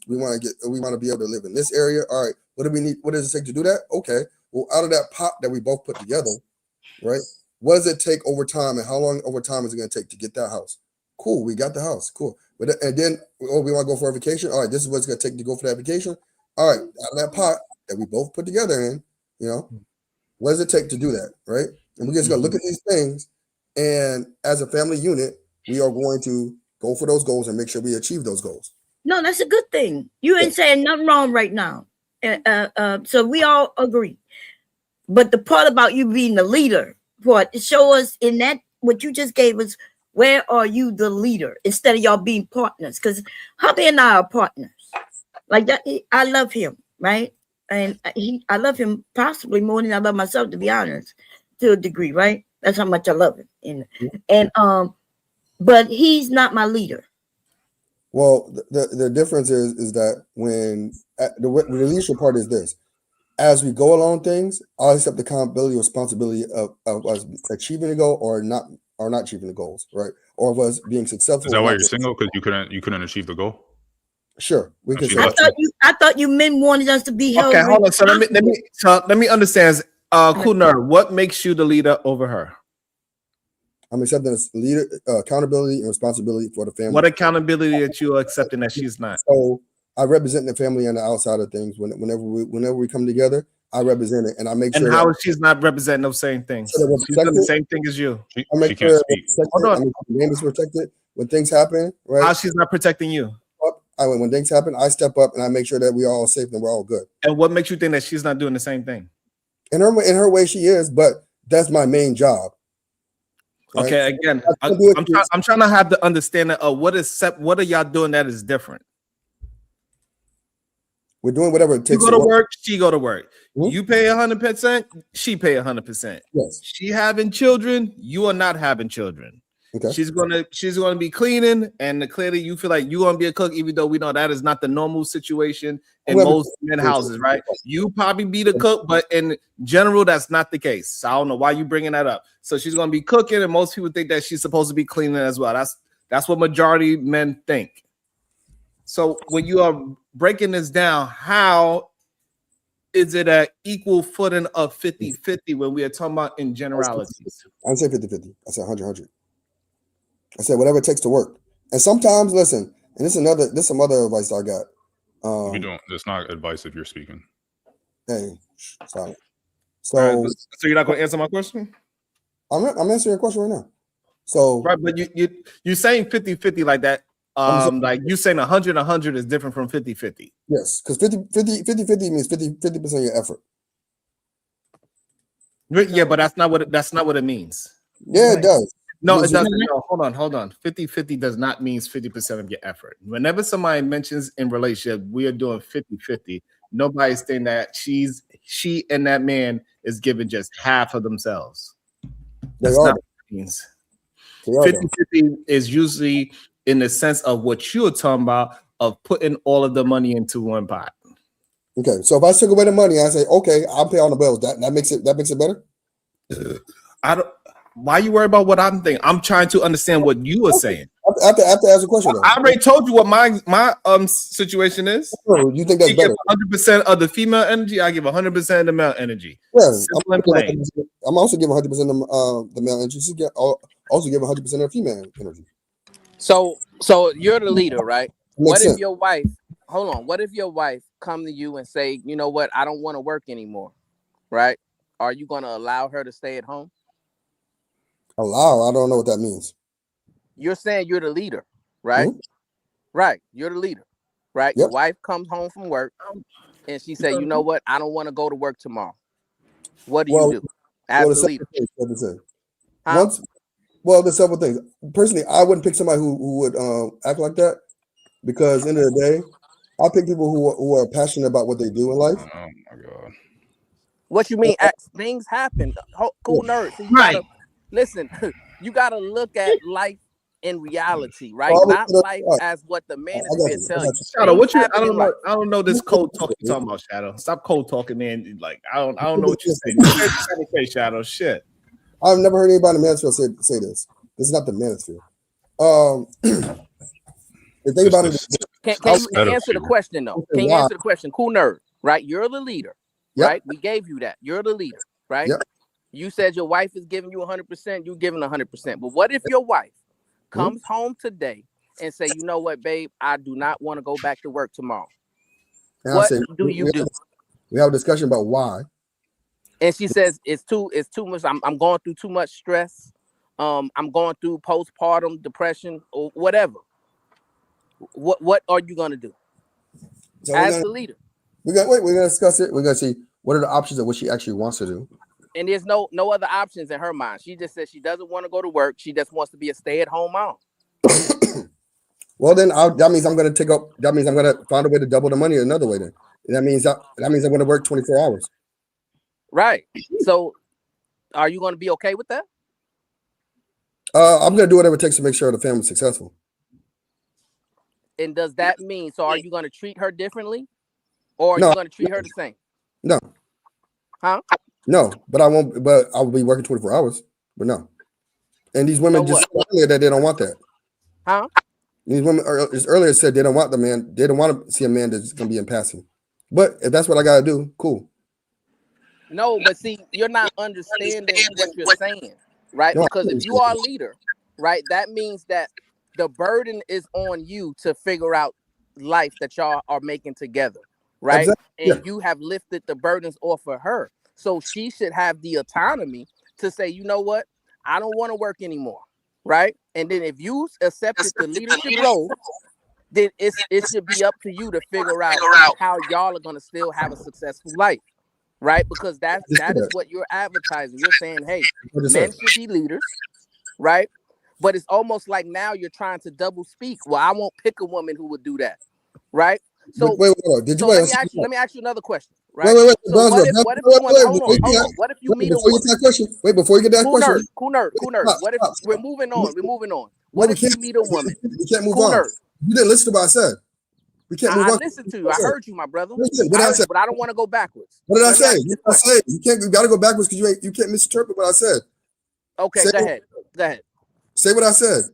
able to live in this area. All right, what do we need? What does it take to do that? Okay. Well, out of that pot that we both put together, right? What does it take over time, and how long over time is it going to take to get that house? Cool, we got the house. Cool. And then, we want to go for a vacation. All right, this is what it's going to take to go for that vacation. All right, out of that pot that we both put together in, what does it take to do that, right? And we're just going to look at these things, and as a family unit, we are going to go for those goals and make sure we achieve those goals. No, that's a good thing. You ain't saying nothing wrong right now. So we all agree. But the part about you being the leader, show us in that what you just gave us, where are you the leader instead of y'all being partners? Because hubby and I are partners. Like that, I love him, right? And I love him possibly more than I love myself, to be honest, to a degree, right? That's how much I love him. But he's not my leader. Well, the difference is that when the leadership part is this: as we go along things, I'll accept the accountability, responsibility of us achieving the goal or not achieving the goals, right? Or of us being successful. Is that why you're single? Because you couldn't achieve the goal? Sure, we could. I thought you men wanted us to be held. Okay, hold on. So let me understand. Kunal, what makes you the leader over her? I'm accepting leader accountability and responsibility for the family. What accountability that you are accepting that she's not? So I represent the family on the outside of things. Whenever we come together, I represent it, and I make sure. And how is she's not representing those same things? She's doing the same thing as you. I make sure the name is protected when things happen. Right? How she's not protecting you? When things happen, I step up and I make sure that we are all safe and we're all good. And what makes you think that she's not doing the same thing? In her way, she is, but That's my main job. Right? Okay, again, I'm trying to have the understanding of what are y'all doing that is different. We're doing whatever it takes. You go to work, she go to work. Mm-hmm. You pay 100%, she pay 100%. Yes. She having children, you are not having children. Okay. She's gonna be cleaning, and clearly you feel like you're gonna be a cook, even though we know that is not the normal situation in most men houses, right? You probably be the cook, but in general, that's not the case. So I don't know why you bringing that up. So she's gonna be cooking, and most people think that she's supposed to be cleaning as well. That's what majority men think. So when you are breaking this down, how is it an equal footing of 50-50 when we are talking about in generalities? I didn't say 50-50. I said 100-100. I said whatever it takes to work. And sometimes, listen, and this is some other advice I got. We don't. That's not advice if you're speaking. Hey, sorry. So, right, so you're not going to answer my question? I'm answering your question right now. So, right, but you're saying 50-50 like that. Like you saying 100 is different from 50-50. Yes, because 50-50 means 50% of your effort. Yeah, but that's not what it means. Yeah, it does. No, it doesn't. No, hold on. 50-50 does not mean 50% of your effort. Whenever somebody mentions in relationship, we are doing 50-50. Nobody's saying that she and that man is giving just half of themselves. That's not what it means. 50-50 is usually in the sense of what you're talking about of putting all of the money into one pot. Okay, so if I took away the money, I say, okay, I'll pay all the bills. That makes it better. I don't. Why you worry about what I'm thinking? I'm trying to understand what you are saying. I have to ask a question. I already told you what my situation is. Oh, you think that's better? 100% of the female energy. I give 100% of the male energy. Yeah, I'm also giving 100% of the male energy. She also give 100% of the female energy. So you're the leader, right? What if your wife? Hold on. What if your wife come to you and say, you know what? I don't want to work anymore, right? Are you going to allow her to stay at home? Allow? I don't know what that means. You're saying you're the leader, right? Mm-hmm. Right. You're the leader, right? Yep. Your wife comes home from work and she said, you know what? I don't want to go to work tomorrow. What do you do as the leader? There's several things. Personally, I wouldn't pick somebody who would act like that, because at the end of the day, I pick people who are passionate about what they do in life. Oh my God. What you mean? Things happen. Cool nerds. So you gotta listen. You gotta look at life in reality, right? Not life as what the manosphere tell you. Shadow, what you? I don't know this cold talk you're talking about, Shadow. Stop cold talking, man. Like I don't know what you're saying. Okay, Shadow. Shit. I've never heard anybody in the manosphere say this. This is not the manosphere. The thing about it, can you answer the question though? Can you answer the question? Cool nerd, right? You're the leader, right? We gave you that. You're the leader, right? Yep. You said your wife is giving you 100%. You're giving 100%. But what if your wife comes home today and say, you know what, babe, I do not want to go back to work tomorrow? What do you do? We have a discussion about why. And she says it's too much. I'm going through too much stress. I'm going through postpartum depression or whatever. What are you gonna do as the leader? We're gonna discuss it. We're gonna see what are the options of what she actually wants to do. And there's no other options in her mind. She just says she doesn't want to go to work. She just wants to be a stay-at-home mom. Well, then that means I'm gonna find a way to double the money another way. Then that means I'm gonna work 24 hours. Right. So, are you gonna be okay with that? I'm gonna do whatever it takes to make sure the family's successful. And does that mean, so are you going to treat her differently, or are you going to treat her the same? No. Huh? No, but I won't. But I will be working 24 hours. But no. And these women just said earlier that they don't want that. Huh? These women earlier said they don't want the man. They don't want to see a man that's going to be in passing. But if that's what I got to do, cool. No, but see, you're not understanding what you're saying, right? Because if you are a leader, right, that means that the burden is on you to figure out life that y'all are making together, right? Exactly. And you have lifted the burdens off of her. So she should have the autonomy to say, you know what? I don't want to work anymore, right? And then if you accepted the leadership role, then it should be up to you to figure out how y'all are going to still have a successful life, right? Because that Just said is that. what you're advertising. You're saying, hey, I just men said. should be leaders, right? But it's almost like now you're trying to double speak. Well, I won't pick a woman who would do that, right? So, Wait. Did you so let me ask you another question, right? Wait, So Brownsville. what if a woman? Hold on. What if you Wait, meet a before you woman? get that question. Wait, before you get that Cool question. nerd. What if we're moving on? No, What we if you can't. meet a woman? We can't move Cool on. nerd. You didn't listen to what I said. We can't move I on. listened to you. I heard you, my brother. What did I I heard say? you, but I don't want to go backwards. What did I Let me ask say? you this What did I question. say? You got to go backwards because you can't misinterpret what I said. Okay, Say, go ahead. Say what I said.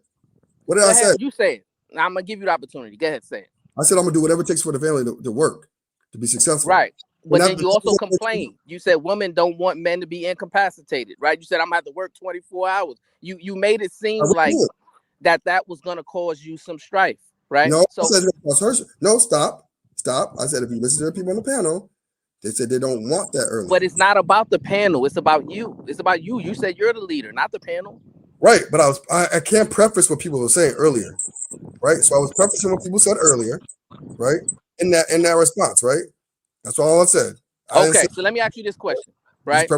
What did I say? You say it. Now, I'm gonna give you the opportunity. Go ahead, say it. I said I'm gonna do whatever it takes for the family to work, to be successful. Right. But then you also complain. You said women don't want men to be incapacitated, right? You said I'm gonna have to work 24 hours. You made it seem like that was gonna cause you some strife, right? No, so no, stop. I said if you listen to the people on the panel, they said they don't want that early. But it's not about the panel. It's about you. It's about you. You said you're the leader, not the panel. Right, but I can't preface what people were saying earlier, right? So I was prefacing what people said earlier, right? In that response, right? That's all I said. Okay, so let me ask you this question, right?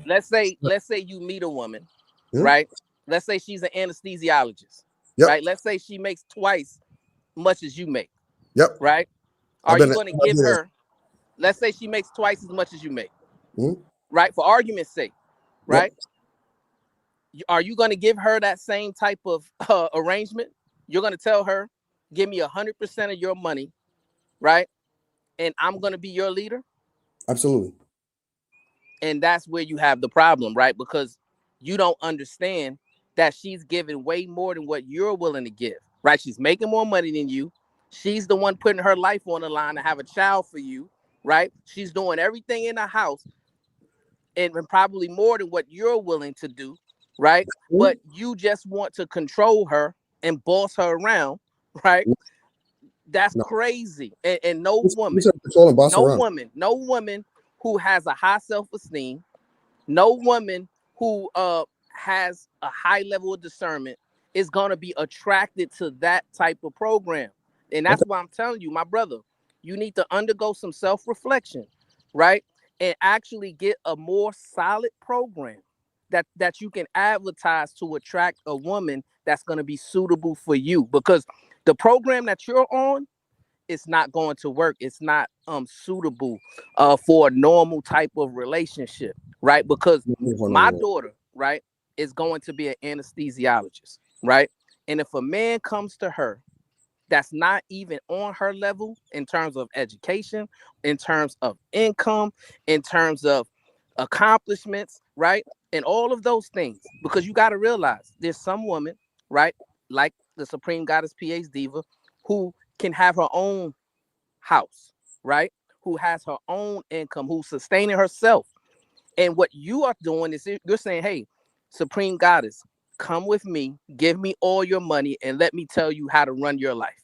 Let's say you meet a woman, right? Let's say she's an anesthesiologist, right? Let's say she makes twice much as you make. Yep. Right? Are you going to give her? Let's say she makes twice as much as you make. Right? For argument's sake, right? Are you going to give her that same type of arrangement? You're going to tell her, give me 100% of your money, right? And I'm going to be your leader? Absolutely. And that's where you have the problem, right? Because you don't understand that she's giving way more than what you're willing to give, right? She's making more money than you. She's the one putting her life on the line to have a child for you, right? She's doing everything in the house and probably more than what you're willing to do, right? But you just want to control her and boss her around, right? That's crazy. And no woman who has a high self-esteem, no woman who has a high level of discernment is going to be attracted to that type of program. And that's why I'm telling you, my brother, you need to undergo some self-reflection, right? And actually get a more solid program that you can advertise to attract a woman that's going to be suitable for you. Because the program that you're on, it's not going to work. It's not suitable for a normal type of relationship, right? Because my daughter, right, is going to be an anesthesiologist, right? And if a man comes to her that's not even on her level in terms of education, in terms of income, in terms of accomplishments, right? And all of those things, because you got to realize there's some woman, right, like the Supreme Goddess PH Diva, who can have her own house, right? Who has her own income, who's sustaining herself. And what you are doing is you're saying, hey, Supreme Goddess, come with me, give me all your money, and let me tell you how to run your life.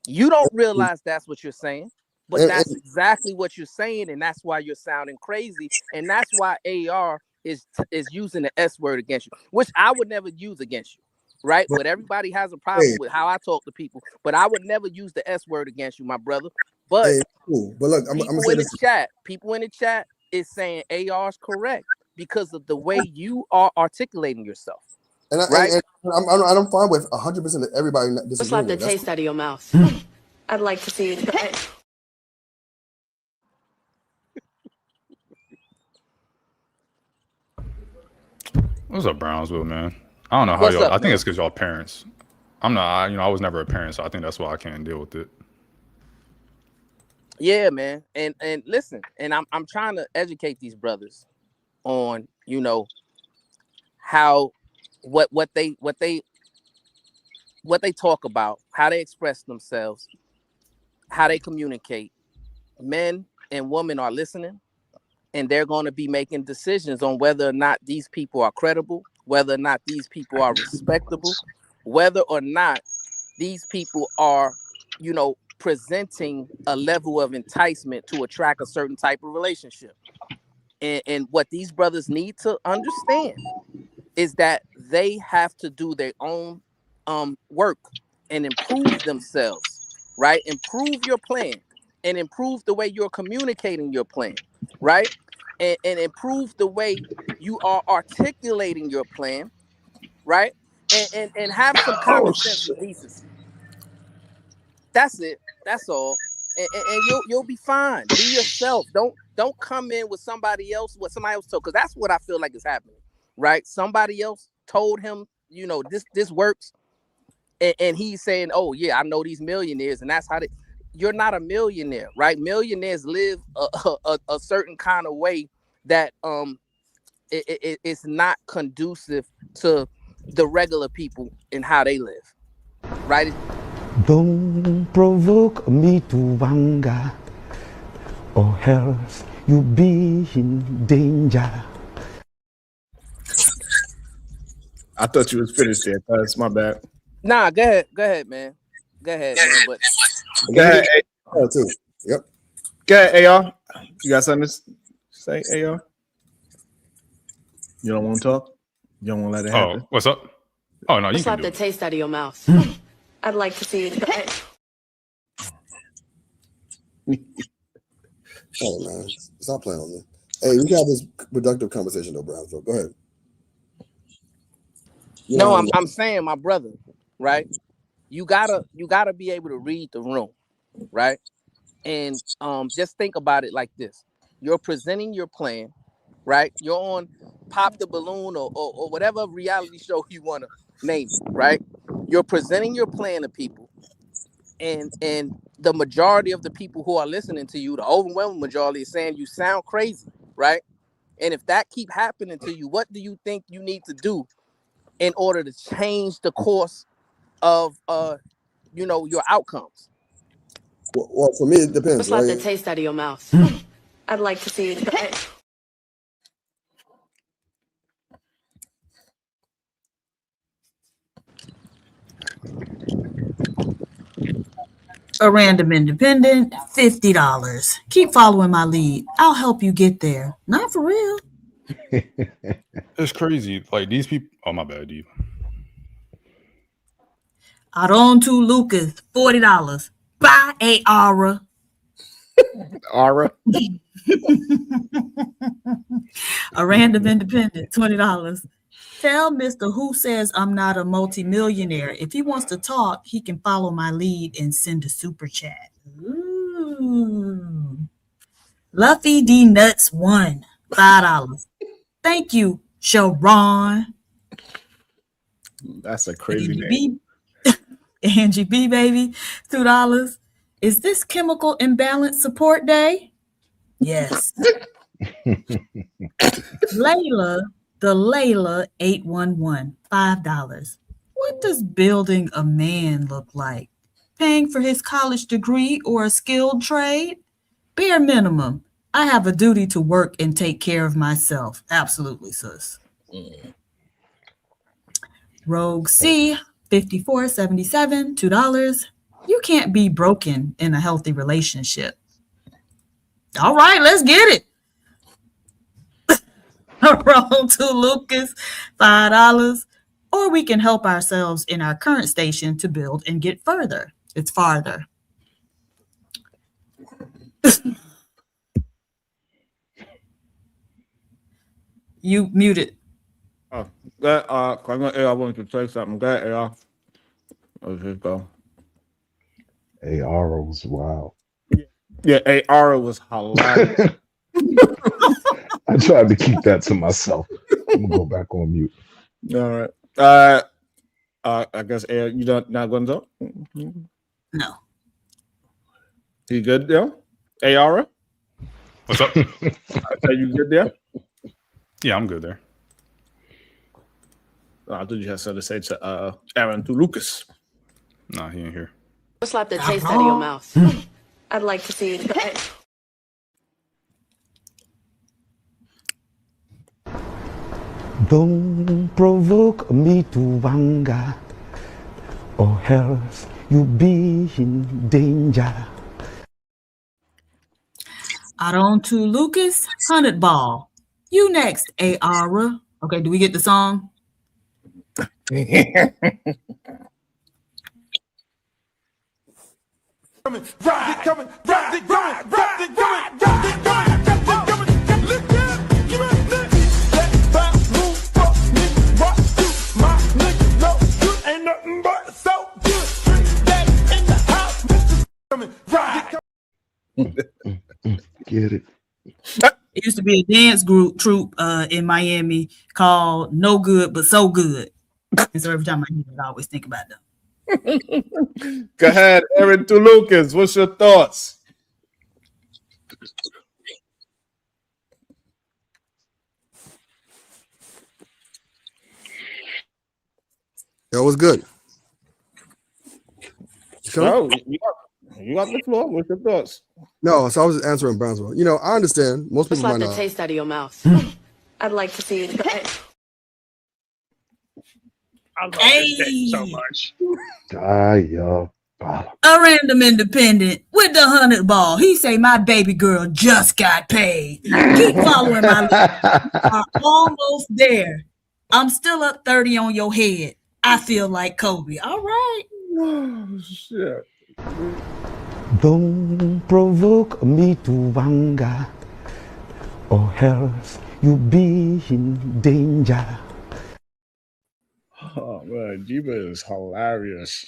You don't realize that's what you're saying, but that's exactly what you're saying, and that's why you're sounding crazy, and that's why AR is using the S word against you, which I would never use against you, right? But everybody has a problem with how I talk to people, but I would never use the S word against you, my brother. But but look, people in the chat is saying AR is correct because of the way you are articulating yourself. And I'm fine with 100% of everybody disagreeing. Let's slap the taste out of your mouth. I'd like to see you try it. What's up, Brownsville, man? I don't know how y'all. I think it's because y'all parents. I'm not. I was never a parent, so I think that's why I can't deal with it. Yeah, man. And listen, and I'm trying to educate these brothers on, how what they talk about, how they express themselves, how they communicate. Men and women are listening, and they're going to be making decisions on whether or not these people are credible, whether or not these people are respectable, whether or not these people are, presenting a level of enticement to attract a certain type of relationship. And what these brothers need to understand is that they have to do their own work and improve themselves, right? Improve your plan and improve the way you're communicating your plan. right? And improve the way you are articulating your plan, right? And have some common sense and decency. That's it. That's all. And you'll be fine. Be yourself. Don't come in with somebody else, what somebody else told, because that's what I feel like is happening, right? Somebody else told him, this works, and he's saying, oh yeah, I know these millionaires, and that's how you're not a millionaire, right? Millionaires live a certain kind of way that it's not conducive to the regular people and how they live, right? Don't provoke me to anger, or else you'll be in danger. I thought you was finished there. That's my bad. Nah, go ahead, man. Go ahead, man. But Go ahead. Too. Yep. Go ahead, AR. You got something to say, AR? You don't want to talk? You don't want to let it happen? Oh, what's up? Oh no, you can Slap do the it. taste out of your mouth. I'd like to see it. Oh man, stop playing on me. Hey, we can have this productive conversation though, Brownsville. Go ahead. No, I'm saying, my brother, right? You gotta be able to read the room, right? And just think about it like this: you're presenting your plan, right? You're on Pop the Balloon or whatever reality show you want to name it, right? You're presenting your plan to people, and the majority of the people who are listening to you, the overwhelming majority, is saying you sound crazy, right? And if that keep happening to you, what do you think you need to do in order to change the course of your outcomes? Well, for me, it depends, Slap the right? taste out of your mouth. I'd like to see it. A random independent, $50. Keep following my lead. I'll help you get there. Not for real. It's crazy. Like these people. Oh my bad, Diva. Arontu Lucas, $40. Bye, Aura. Aura. A random independent, $20. Tell Mr. Who Says I'm Not a Multimillionaire. If he wants to talk, he can follow my lead and send a super chat. Ooh. Luffy D Nuts 1, $5. Thank you, Sharon. That's a crazy name. Angie B, baby, $2. Is this chemical imbalance support day? Yes. Layla 811, $5. What does building a man look like? Paying for his college degree or a skilled trade? Bare minimum. I have a duty to work and take care of myself. Absolutely, sis. Rogue C, 5477, $2. You can't be broken in a healthy relationship. All right, let's get it. Wrong to Lucas, $5. Or we can help ourselves in our current station to build and get further. It's farther. You muted. Oh, I wanted to say something. Go ahead, AR. Let's just go. AR was wild. Yeah, AR was hilarious. I tried to keep that to myself. I'm gonna go back on mute. All right. I guess AR, you not going to talk? No. You good there? AR? What's up? Are you good there? Yeah, I'm good there. I thought you had something to say to Aaron to Lucas. Nah, he ain't here. Slap the taste out of your mouth. I'd like to see it. Don't provoke me to anger, or else you'll be in danger. Arontu Lucas, 100 ball. You next, Aura. Okay, do we get the song? Coming, ride, coming, ride, coming, ride, coming, ride, coming, Get it. It used to be a dance troupe in Miami called No Good But So Good. And so every time I hear it, I always think about them. Go ahead, Aaron Tulucas. What's your thoughts? That was good. No, you got the floor. What's your thoughts? No, so I was just answering Brownsville. You know, I understand most people Slap might the not. taste out of your mouth. I'd like to see it. I love this thing so much. A random independent with the 100 ball. He say my baby girl just got paid. Keep following my lead. Are almost there. I'm still up 30 on your head. I feel like Kobe. All right. Oh, shit. Don't provoke me to anger, or else you be in danger. Oh man, Diva is hilarious.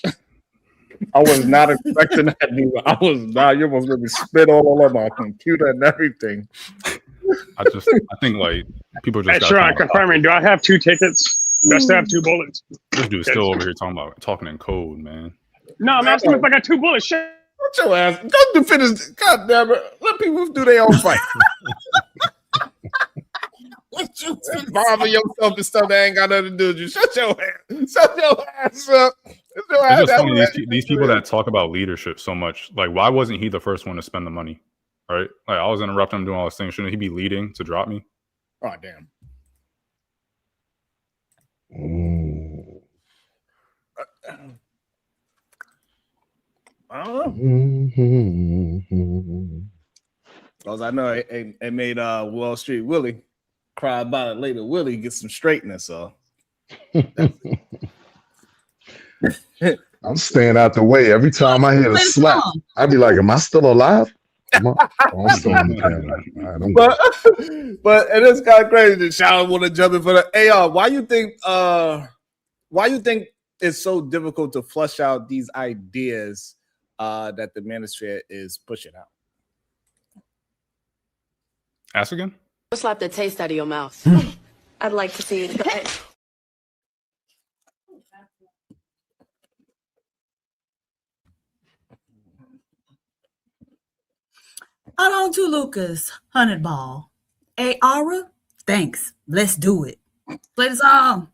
I was not expecting that, Diva. I was not. You almost made me spit all over my computer and everything. I think like people just. Hey, sure, I'm confirming. Do I have 2 tickets? Do I still have 2 bullets? This dude's still over here talking in code, man. No, man, if I got 2 bullets. Shit. Shut your ass. Don't do finish. God damn it. Let people do their own fight. What you bother yourself to stuff that ain't got nothing to do with you. Shut your ass up. It's just funny, these people that talk about leadership so much. Like, why wasn't he the first one to spend the money? Right? Like, I was interrupting him doing all this things. Shouldn't he be leading to drop me? Oh, damn. I don't know. Because I know it made Wall Street Willie cry about it later. Willie get some straightness, so. I'm staying out the way. Every time I hear a slap, I be like, am I still alive? I'm still on the panel. All right, but it is kind of crazy that Shadow want to jump in for the AR. Why you think it's so difficult to flush out these ideas that the Manosphere is pushing out? Ask again? Slap the taste out of your mouth. I'd like to see it. Hold on to Lucas, 100 ball. Hey, Aura, thanks. Let's do it. Play the song.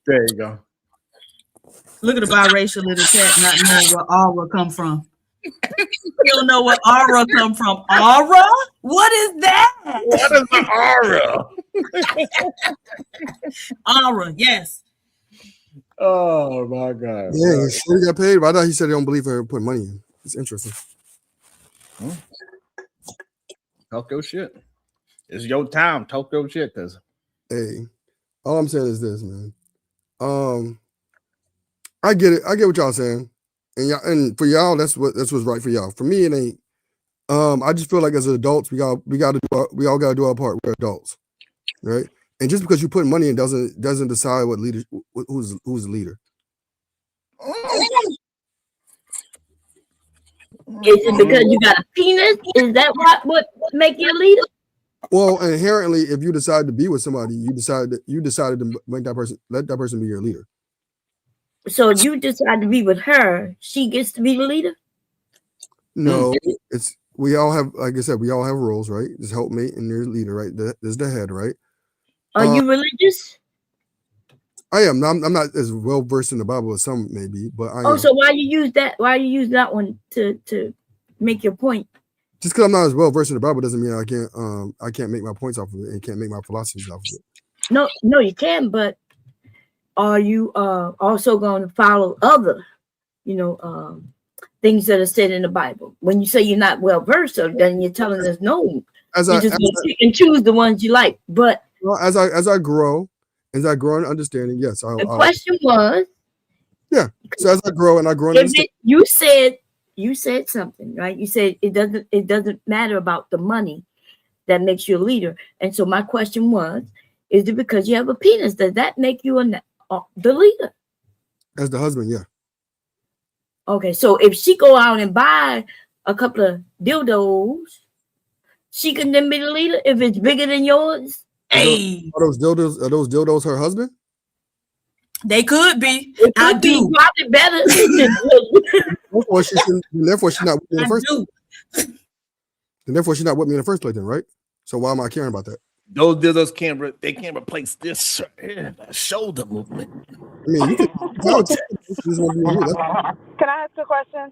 There you go. Look at the biracial in the chat, not knowing where aura come from. You don't know where aura come from. Aura? What is that? What is the aura? Aura, yes. Oh my God. Yeah, he got paid, but I thought he said he don't believe her put money in. It's interesting. Talk your shit. It's your time. Talk your shit, cause hey, all I'm saying is this, man. I get it. I get what y'all saying, and for y'all, that's what's right for y'all. For me, it ain't. I just feel like as adults, we all got to do our part. We're adults, right? And just because you put money in doesn't decide what leader who's the leader. Is it because you got a penis? Is that what make you a leader? Well, inherently, if you decide to be with somebody, you decided to let that person be your leader. So if you decide to be with her, she gets to be the leader? No, it's we all have, like I said, we all have roles, right? There's helpmate and there's leader, right? There's the head, right? Are you religious? I am. I'm not as well versed in the Bible as some may be, but I am. So why you use that? Why you use that one to make your point? Just because I'm not as well versed in the Bible doesn't mean I can't make my points off of it and can't make my philosophies off of it. No, you can, but are you also going to follow other, things that are said in the Bible. When you say you're not well versed, then you're telling us no. You just pick and choose the ones you like. But as I grow in understanding, yes. The question was, yeah. So as I grow in understanding, you said something, right? You said it doesn't matter about the money that makes you a leader. And so my question was, is it because you have a penis? Does that make you the leader? As the husband, yeah. Okay, so if she go out and buy a couple of dildos, she can then be the leader if it's bigger than yours. Hey, are those dildos her husband? They could be. It could be probably better. Therefore, she's not with me in the first place. And therefore, she's not with me in the first place, then, right? So why am I caring about that? Those dildos can't replace this shoulder movement. I mean, you can. Can I ask a question?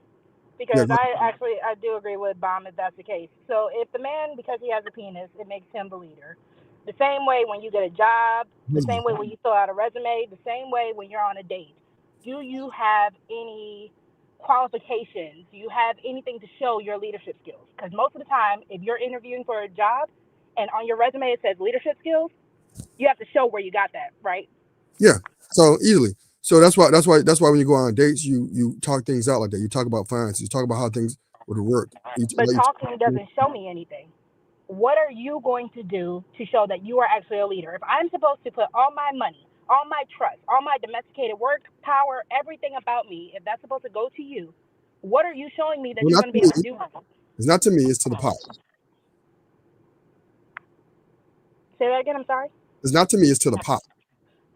Because Yeah, I do agree with Bomb if that's the case. So if the man, because he has a penis, it makes him the leader. The same way when you get a job, the same way when you fill out a resume, the same way when you're on a date. Do you have any qualifications? Do you have anything to show your leadership skills? Because most of the time, if you're interviewing for a job and on your resume it says leadership skills, you have to show where you got that, right? Yeah. So easily. So that's why when you go on dates, you talk things out like that. You talk about finances. You talk about how things would work. But talking doesn't show me anything. What are you going to do to show that you are actually a leader? If I'm supposed to put all my money, all my trust, all my domesticated work, power, everything about me, if that's supposed to go to you, what are you showing me that you're going to be able to do? It's not to me, it's to the pot. Say that again, I'm sorry? It's not to me, it's to the pot.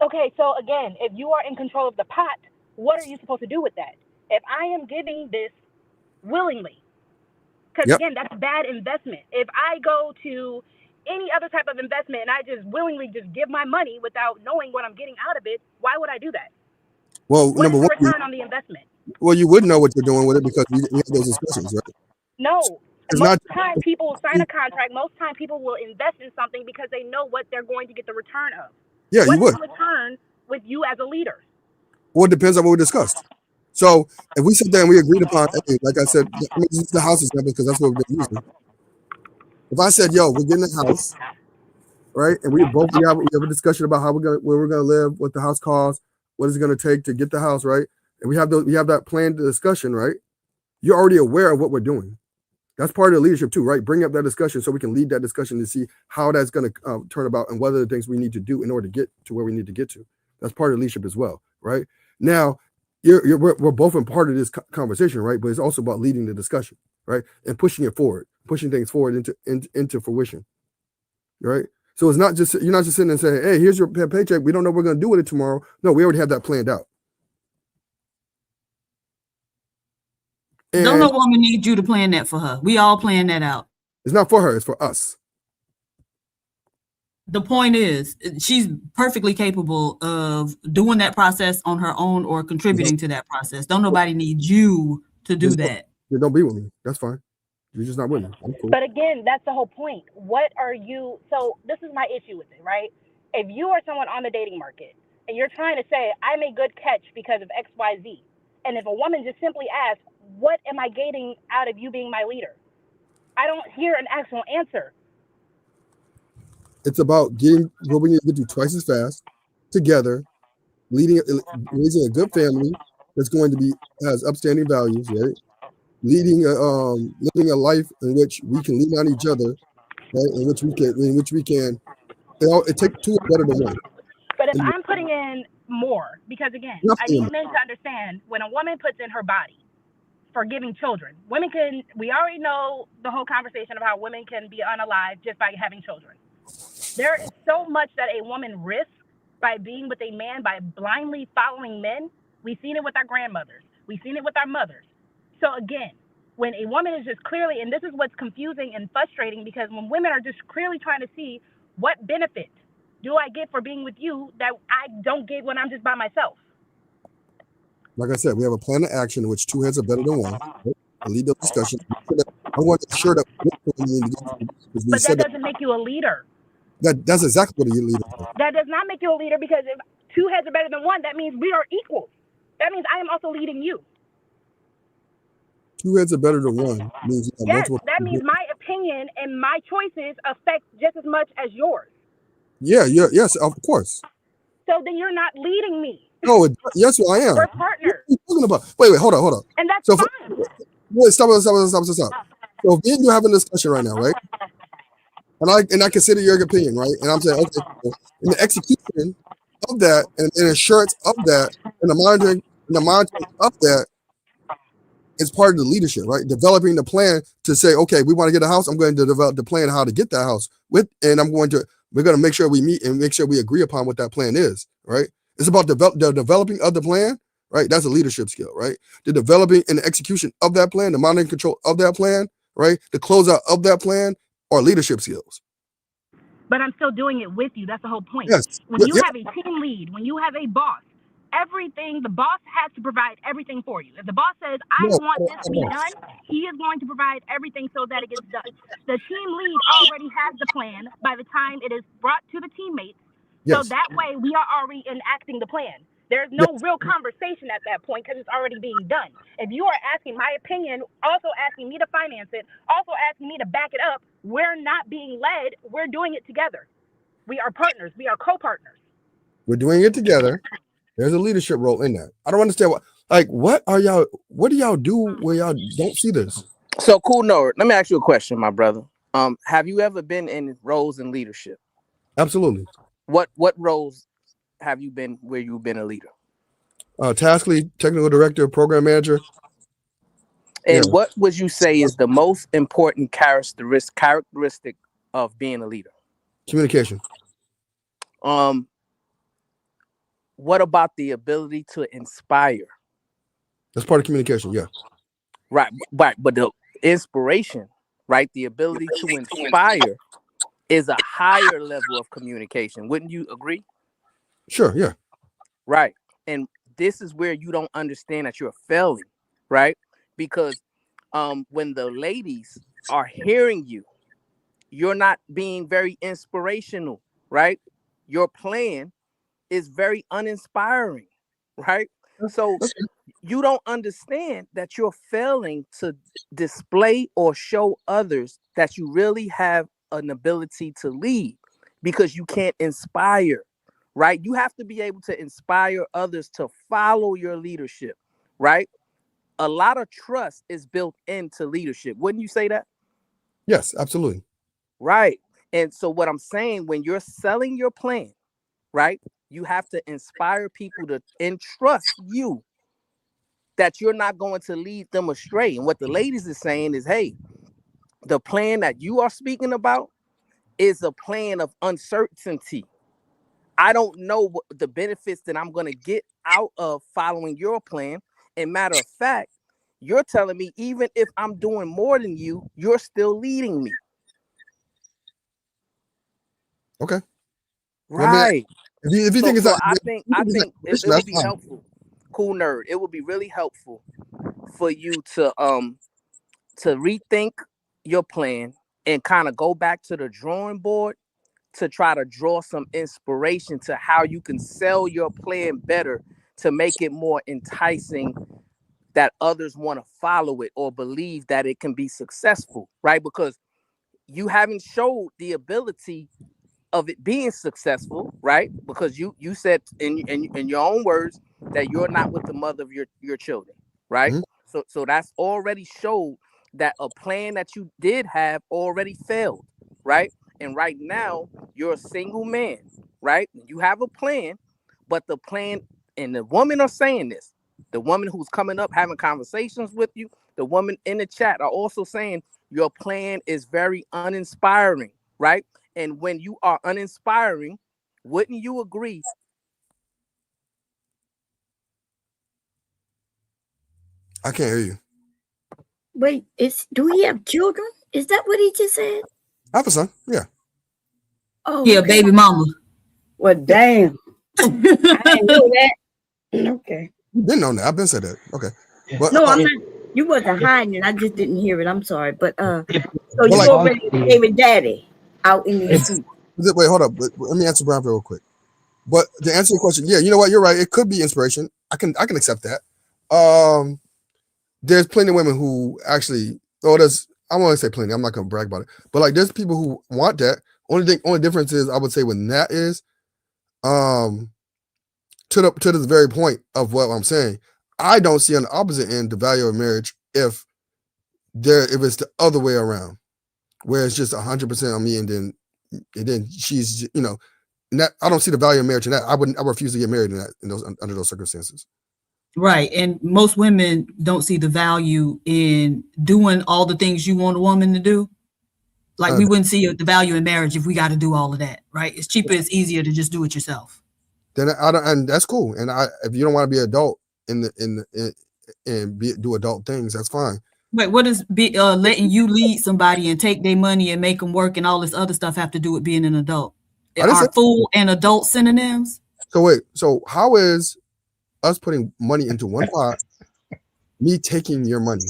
Okay, so again, if you are in control of the pot, what are you supposed to do with that? If I am giving this willingly, because again, that's bad investment. If I go to any other type of investment and I just willingly just give my money without knowing what I'm getting out of it, why would I do that? Well, what is the return on the investment? Well, you would know what you're doing with it because you have those discussions, right? No. Most time people sign a contract. Most time people will invest in something because they know what they're going to get the return of. Yeah, you would. What's the return with you as a leader? Well, it depends on what we discussed. So if we sit there and we agreed upon, like I said, I'm going to use the house example because that's what we've been using. If I said, "Yo, we're getting a house," right, and we have a discussion about where we're gonna live, what the house costs, what it's gonna take to get the house, right, and we have that planned discussion, right? You're already aware of what we're doing. That's part of the leadership too, right? Bring up that discussion so we can lead that discussion to see how that's going to turn about and what are the things we need to do in order to get to where we need to get to. That's part of leadership as well, right? Now, we're both in part of this conversation, right? But it's also about leading the discussion, right? And pushing it forward, pushing things forward into fruition, right? So it's not just, you're not just sitting and saying, "Hey, here's your paycheck. We don't know what we're going to do with it tomorrow." No, we already have that planned out. Don't no woman need you to plan that for her. We all plan that out. It's not for her, it's for us. The point is, she's perfectly capable of doing that process on her own or contributing to that process. Don't nobody need you to do that. You don't be with me. That's fine. You're just not with me. Cool. But again, that's the whole point. What are you? So this is my issue with it, right? If you are someone on the dating market and you're trying to say, "I'm a good catch because of X, Y, Z," and if a woman just simply asks, "What am I getting out of you being my leader?" I don't hear an actual answer. It's about getting what we need to do twice as fast together, raising a good family that's going to has upstanding values, right? Living a life in which we can lean on each other, right? In which we can. It takes two better than one. But if I'm putting in more, because again, I need men to understand when a woman puts in her body for giving children, we already know the whole conversation of how women can be unalive just by having children. There is so much that a woman risks by being with a man, by blindly following men. We've seen it with our grandmothers. We've seen it with our mothers. So again, when a woman is just clearly, and this is what's confusing and frustrating, because when women are just clearly trying to see what benefit do I get for being with you that I don't get when I'm just by myself. Like I said, we have a plan of action in which two heads are better than one. Right? And lead the discussion. I want to ensure that but that doesn't make you a leader. That's exactly what a leader is. That does not make you a leader, because if two heads are better than one, that means we are equal. That means I am also leading you. two heads are better than one means you have Yes, multiple. that means my opinion and my choices affect just as much as yours. Yeah, yes, of course. So then you're not leading me. No, yes, I am. We're partners. What are you talking about? Wait, hold on. And that's So, fine. wait, stop. So, me and you having a discussion right now, right? And I consider your opinion, right? And I'm saying, okay, cool. In the execution of that, and assurance of that, and the monitoring of that is part of the leadership, right? Developing the plan to say, okay, we want to get a house. I'm going to develop the plan how to get that house and we're going to make sure we meet and make sure we agree upon what that plan is, right? It's about the developing of the plan, right? That's a leadership skill, right? The developing and the execution of that plan, the monitoring control of that plan, right? The closeout of that plan are leadership skills. But I'm still doing it with you. That's the whole point. Yes. When you have a team lead, when you have a boss, the boss has to provide everything for you. If the boss says, I want this to be done, he is going to provide everything so that it gets done. The team lead already has the plan by the time it is brought to the teammates. So that way we are already enacting the plan. There's no real conversation at that point because it's already being done. If you are asking my opinion, also asking me to finance it, also asking me to back it up, we're not being led. We're doing it together. We are partners. We are co-partners. We're doing it together. There's a leadership role in that. I don't understand what do y'all do where y'all don't see this? So cool, no. Let me ask you a question, my brother. Have you ever been in roles in leadership? Absolutely. What roles have you been where you've been a leader? Task lead, technical director, program manager. And what would you say is the most important characteristic of being a leader? Communication. What about the ability to inspire? That's part of communication, yeah. Right. But the inspiration, right? The ability to inspire is a higher level of communication. Wouldn't you agree? Sure, yeah. Right. And this is where you don't understand that you're failing, right? Because when the ladies are hearing you, you're not being very inspirational, right? Your plan is very uninspiring, right? So you don't understand that you're failing to display or show others that you really have an ability to lead because you can't inspire, right? You have to be able to inspire others to follow your leadership, right? A lot of trust is built into leadership. Wouldn't you say that? Yes, absolutely. Right. And so what I'm saying, when you're selling your plan, right, you have to inspire people to entrust you that you're not going to lead them astray. And what the ladies is saying is, hey, the plan that you are speaking about is a plan of uncertainty. I don't know what the benefits that I'm going to get out of following your plan. And matter of fact, you're telling me even if I'm doing more than you, you're still leading me. Okay. Right. If you think it's I think it would be helpful. Cool nerd. It would be really helpful for you to rethink your plan and kind of go back to the drawing board to try to draw some inspiration to how you can sell your plan better to make it more enticing that others want to follow it or believe that it can be successful, right? Because you haven't showed the ability of it being successful, right? Because you said in your own words that you're not with the mother of your children, right? Mm-hmm. So that's already showed that a plan that you did have already failed, right? And right now you're a single man, right? You have a plan, but the plan, and the women are saying this, the woman who's coming up having conversations with you, the woman in the chat are also saying your plan is very uninspiring, right? And when you are uninspiring, wouldn't you agree? I can't hear you. Wait, do he have children? Is that what he just said? I have a son, yeah. Oh, yeah, baby mama. Well, damn. I didn't know that. Okay. You didn't know that. I've been said that. Okay. But, no, I'm not. You wasn't hiding it. I just didn't hear it. I'm sorry. But so you already baby daddy out in the street. Wait, hold up. Let me answer Brownsville real quick. But to answer your question, yeah, you know what? You're right. It could be inspiration. I can accept that. there's plenty of women who actually, I want to say plenty, I'm not gonna brag about it, but like there's people who want that. Only difference is I would say when that is to this very point of what I'm saying, I don't see on the opposite end the value of marriage if it's the other way around, where it's just 100% on me and then she's, you know, that I don't see the value of marriage in that. I refuse to get married under those circumstances. Right. And most women don't see the value in doing all the things you want a woman to do. Like we wouldn't see the value in marriage if we got to do all of that, right? It's cheaper, it's easier to just do it yourself. Then and that's cool. And if you don't want to be an adult do adult things, that's fine. Wait, what does letting you lead somebody and take their money and make them work and all this other stuff have to do with being an adult? Are fool and adult synonyms? So how is us putting money into one pot, me taking your money?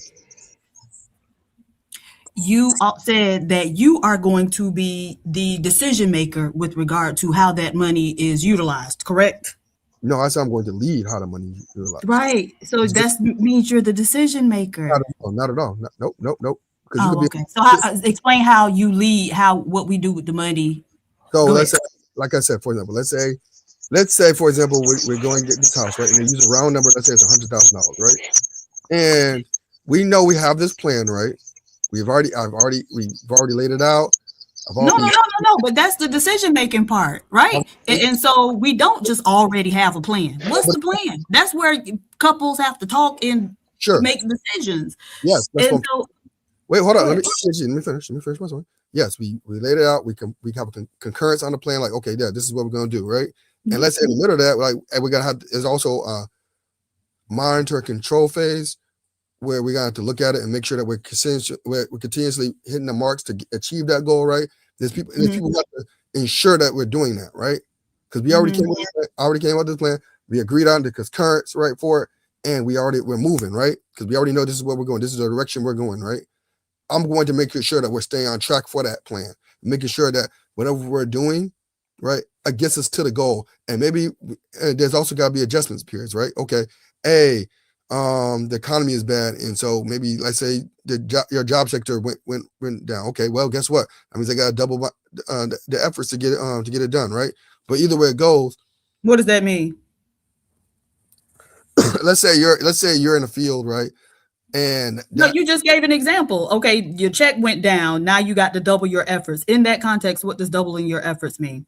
You said that you are going to be the decision maker with regard to how that money is utilized, correct? No, I said I'm going to lead how the money is utilized. Right. So that means you're the decision maker. Not at all. Nope. Oh, okay. So explain how you lead, what we do with the money. So let's say, like I said, for example, let's say, for example, we're going to get this house, right? And they use a round number. Let's say it's $100,000, right? And we know we have this plan, right? We've already laid it out. No. But that's the decision making part, right? And so we don't just already have a plan. What's the plan? That's where couples have to talk and make decisions. Yes. Wait, hold on. Let me finish my story. Yes, we laid it out. We have a concurrence on the plan. Like, okay, yeah, this is what we're gonna do, right? And let's say in the middle of that, like, we're gonna have there's also a monitor control phase where we gotta have to look at it and make sure that we're continuously hitting the marks to achieve that goal, right? There's people who have to ensure that we're doing that, right? Because we already came up with this plan. We agreed on the concurrence, right, for it, and we're moving, right? Because we already know this is where we're going. This is the direction we're going, right? I'm going to make sure that we're staying on track for that plan, making sure that whatever we're doing, right, it gets us to the goal. And maybe there's also got to be adjustments periods, right? Okay, the economy is bad, and so maybe let's say your job sector went down. Okay, well, guess what? That means I got to double the efforts to get it done, right? But either way it goes, what does that mean? let's say you're in a field, right? And no, you just gave an example. Okay, your check went down. Now you got to double your efforts. In that context, what does doubling your efforts mean?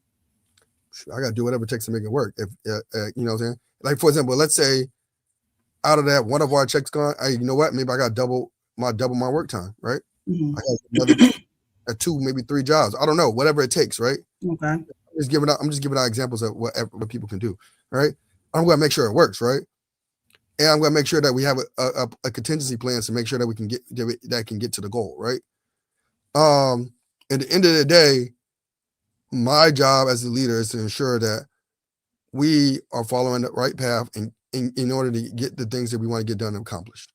I got to do whatever it takes to make it work. If you know what I'm saying? Like, for example, let's say out of that, one of our checks gone. You know what? Maybe I got double my work time, right? I got another 2, maybe 3 jobs. I don't know. Whatever it takes, right? Okay. I'm just giving out examples of what people can do, right? I'm going to make sure it works, right? And I'm going to make sure that we have a contingency plan to make sure that we can get to the goal, right? At the end of the day, my job as the leader is to ensure that we are following the right path in order to get the things that we want to get done and accomplished.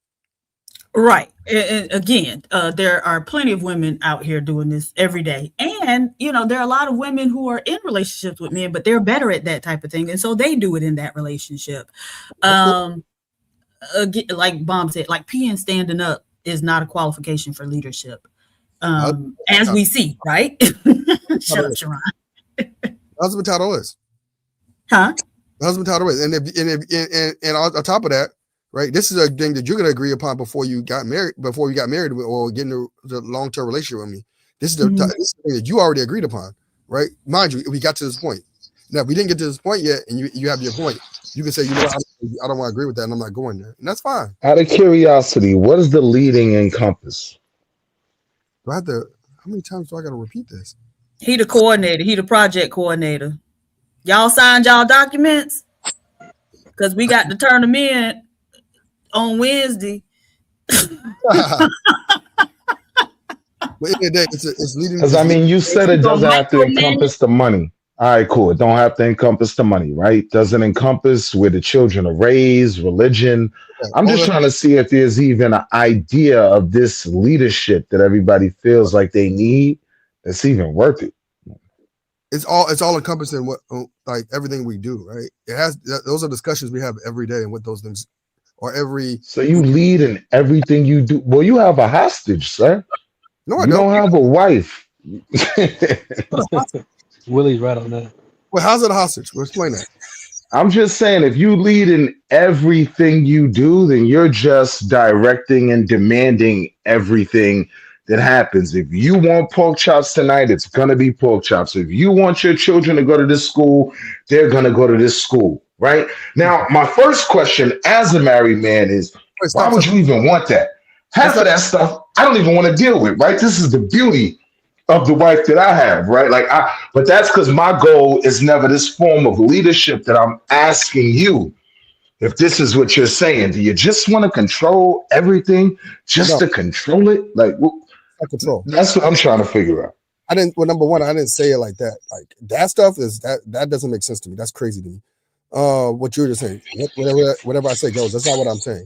Right. And again, there are plenty of women out here doing this every day. And, there are a lot of women who are in relationships with men, but they're better at that type of thing. And so they do it in that relationship. Again, like Bomb said, like peeing standing up is not a qualification for leadership. As we see, right? Shut up, Sharon. Husband title is. Huh? Husband title is. And on top of that, right? This is a thing that you're going to agree upon before you got married or get into the long-term relationship with me. This is the thing that you already agreed upon, right? Mind you, we got to this point. Now, if we didn't get to this point yet, and you have your point, you can say, you know what, I don't want to agree with that, and I'm not going there. And that's fine. Out of curiosity, what does the leading encompass? How many times do I got to repeat this? He the coordinator. He the project coordinator. Y'all signed y'all documents? Because we got to turn them in on Wednesday. But in the day, it's leading. Because you said it doesn't have to encompass the money. All right, cool. It don't have to encompass the money, right? Doesn't encompass where the children are raised, religion. Okay. I'm just trying to see if there's even an idea of this leadership that everybody feels like they need that's even worth it. It's all encompassing what, like, everything we do, right? Those are discussions we have every day and what those things or every. So you lead in everything you do. Well, you have a hostage, sir. No, I You don't. don't have a wife. Willie's right on that. Well, how's it a hostage? Well, explain that. I'm just saying, if you lead in everything you do, then you're just directing and demanding everything that happens. If you want pork chops tonight, it's gonna be pork chops. If you want your children to go to this school, they're gonna go to this school, right? Now, my first question as a married man is, why would you even want that? Half of that stuff I don't even want to deal with, right? This is the beauty of the wife that I have, right? But that's because my goal is never this form of leadership that I'm asking you. If this is what you're saying, do you just want to control everything just to control it? Like, control. That's what I'm trying to figure out. I didn't. Well, number one, I didn't say it like that. Like that stuff is that doesn't make sense to me. That's crazy to me. What you were just saying, whatever I say goes. That's not what I'm saying.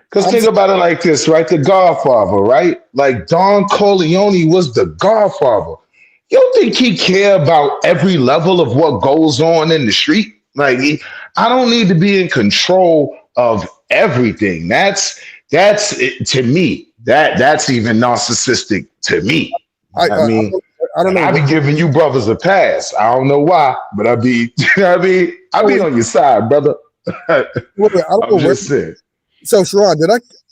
Because think about it like this, right? The Godfather, right? Like Don Corleone was the Godfather. You don't think he care about every level of what goes on in the street? Like, I don't need to be in control of everything. That's it, to me. That's even narcissistic to me. I don't know. I be giving you brothers a pass. I don't know why, but I be on your side, brother. I'm just saying. So, Sharon,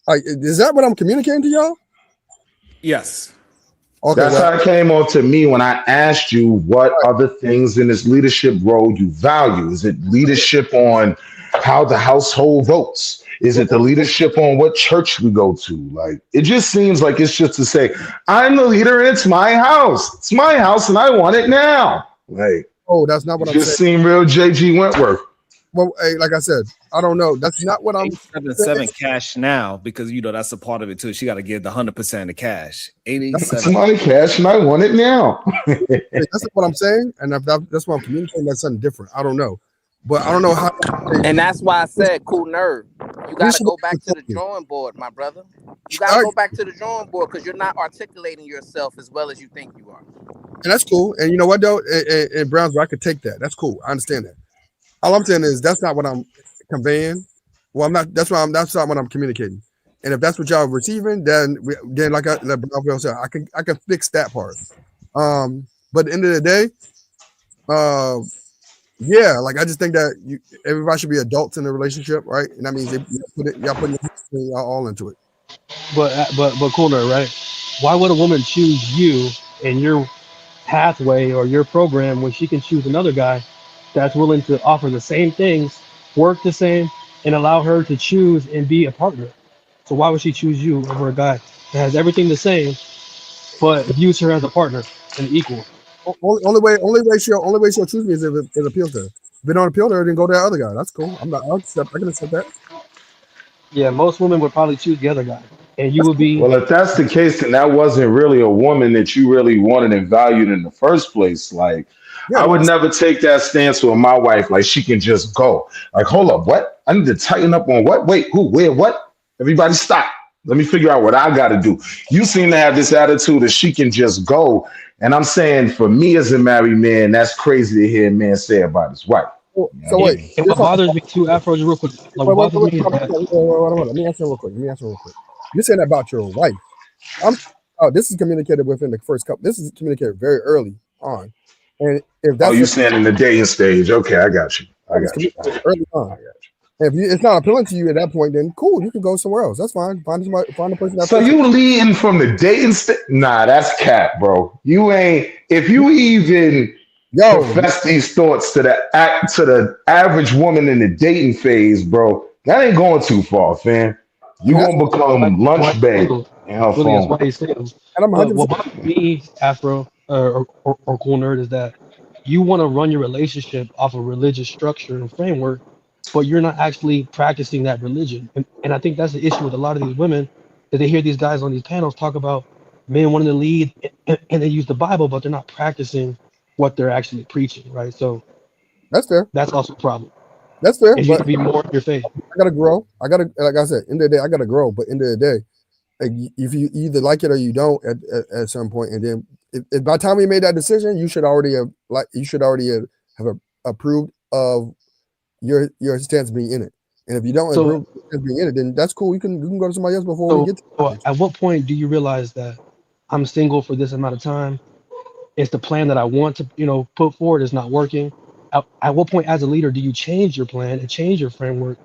is that what I'm communicating to y'all? Yes. Okay, that's how it came on to me when I asked you what other things in this leadership role you value. Is it leadership on how the household votes? Is it the leadership on what church we go to? Like, it just seems like it's just to say, I'm the leader, it's my house. It's my house and I want it now. Like, oh, that's not what I'm saying. Just seemed real JG Wentworth. Well, hey, like I said, I don't know. That's not what I'm 87 cash now, because that's a part of it too. She got to give the 100% of the cash. 87. It's my cash and I want it now. That's what I'm saying, and that's what I'm communicating. That's something different. I don't know, but I don't know how. And that's why I said, cool nerd. You got to go back to the drawing board, my brother. You got to go back to the drawing board because you're not articulating yourself as well as you think you are. And that's cool. And you know what though? In Brownsville, I could take that. That's cool. I understand that. All I'm saying is that's not what I'm conveying. Well, I'm not. That's not what I'm communicating. And if that's what y'all receiving, then like Brownsville said, I can fix that part. But at the end of the day, yeah, like I just think that everybody should be adults in the relationship, right? And that means y'all putting y'all all into it. But cool nerd, right? Why would a woman choose you in your pathway or your program when she can choose another guy that's willing to offer the same things, work the same, and allow her to choose and be a partner? So why would she choose you over a guy that has everything the same, but views her as a partner and equal? Only way she'll choose me is if it appeals to her. If it don't appeal to her, then go to that other guy. That's cool. I can accept that. Yeah, most women would probably choose the other guy, and you would be. Well, if that's the case, then that wasn't really a woman that you really wanted and valued in the first place. Like, I would never take that stance with my wife. Like, she can just go. Like, hold up, what? I need to tighten up on what? Wait, who? Where? What? Everybody stop. Let me figure out what I got to do. You seem to have this attitude that she can just go. And I'm saying, for me as a married man, that's crazy to hear a man say about his wife. So wait. What bothers me too, Afro, real quick. Like, Let me answer real quick. You're saying about your wife. This is communicated within the first couple. This is communicated very early on. And if that's you saying in the dating stage? Okay, I got you. Early on. If it's not appealing to you at that point, then cool, you can go somewhere else. That's fine. Find a person. So you leading from the dating stage? Nah, that's cap, bro. You ain't. If you even profess these thoughts to the average woman in the dating phase, bro, that ain't going too far, fam. You gonna become lunch bait in her phone. And I'm 100%. What bothers me, Afro, or cool nerd, is that you want to run your relationship off a religious structure and framework, but you're not actually practicing that religion. And I think that's the issue with a lot of these women, that they hear these guys on these panels talk about men wanting to lead, and they use the Bible, but they're not practicing what they're actually preaching, right? So that's fair. That's also a problem. That's fair. And you can be more in your faith. I gotta grow. Like I said, end of the day, I gotta grow. But end of the day, if you either like it or you don't at some point, and then if by the time we made that decision, you should already have approved of your stance being in it. And if you don't So, approve of being in it, then that's cool. You can go to somebody else before we get to so at what point do you realize that I'm single for this amount of time? It's the plan that I want to, put forward is not working. At what point, as a leader, do you change your plan and change your framework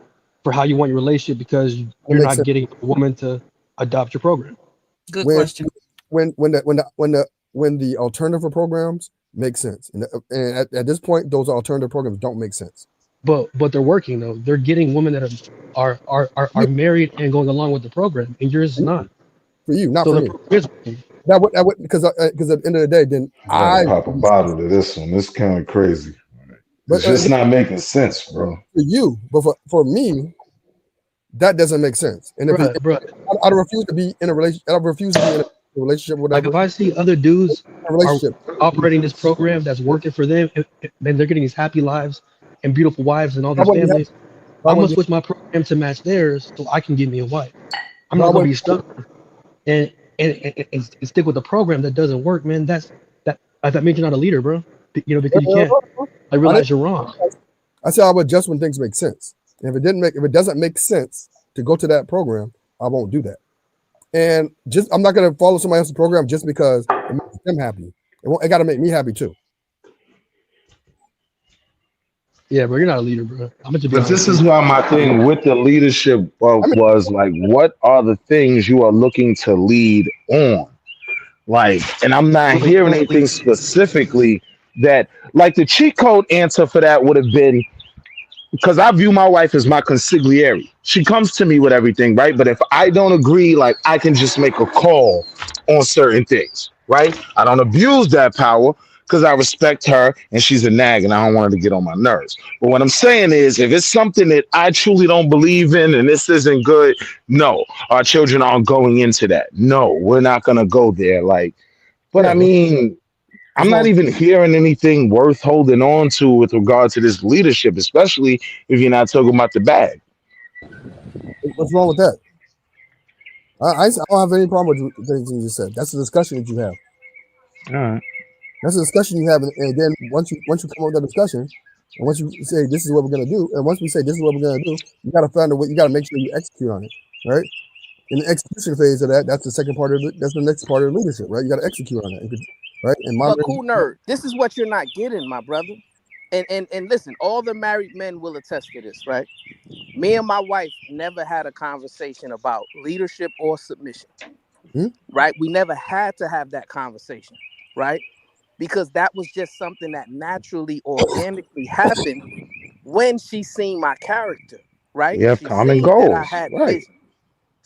for how you want your relationship because you're makes not sense. getting a woman to adopt your program? Good when, question. When the alternative programs make sense, and at this point, those alternative programs don't make sense. But they're working though. They're getting women that are married and going along with the program, and yours is not. For you, not So for the me. program is working. That would because at the end of the day, then I pop a bottle to this one. It's kind of crazy. It's just not making sense, bro. For you, but for me, that doesn't make sense. And if I refuse to be in a relationship, I refuse to be in a relationship, whatever. Like if I see other dudes are relationship operating this program that's working for them, and they're getting these happy lives and beautiful wives and all I these wouldn't be families, happy. I'm gonna switch my program to match theirs so I can get me a wife. I'm But I not gonna wouldn't- be stuck and stick with the program that doesn't work, man. That means you're not a leader, bro. Because you can't. I realize you're wrong. I said I would adjust when things make sense. And if it doesn't make sense to go to that program, I won't do that. And I'm not gonna follow somebody else's program just because it makes them happy. It got to make me happy too. Yeah, bro, you're not a leader, bro. I'm gonna be But honest. this is why my thing with the leadership was like, what are the things you are looking to lead on? Like, and I'm not hearing anything specifically that, like, the cheat code answer for that would have been, because I view my wife as my consigliere. She comes to me with everything, right? But if I don't agree, like, I can just make a call on certain things, right? I don't abuse that power because I respect her and she's a nag and I don't want her to get on my nerves. But what I'm saying is, if it's something that I truly don't believe in and this isn't good, no, our children aren't going into that. No, we're not going to go there. Like, but I mean, I'm not even hearing anything worth holding on to with regard to this leadership, especially if you're not talking about the bag. What's wrong with that? I don't have any problem with the things you just said. That's the discussion that you have. All right. That's a discussion you have, and then once you come up with that discussion, and once you say this is what we're gonna do, and once we say this is what we're gonna do, you gotta find a way. You gotta make sure you execute on it, right? In the execution phase of that, that's the second part of it. That's the next part of leadership, right? You gotta execute on it, right? And But cool nerd, this is what you're not getting, my brother. And listen, all the married men will attest to this, right? Me and my wife never had a conversation about leadership or submission, right? We never had to have that conversation, right? Because that was just something that naturally, organically happened when she seen my character, right? You have She common seen that I goals, had right? vision.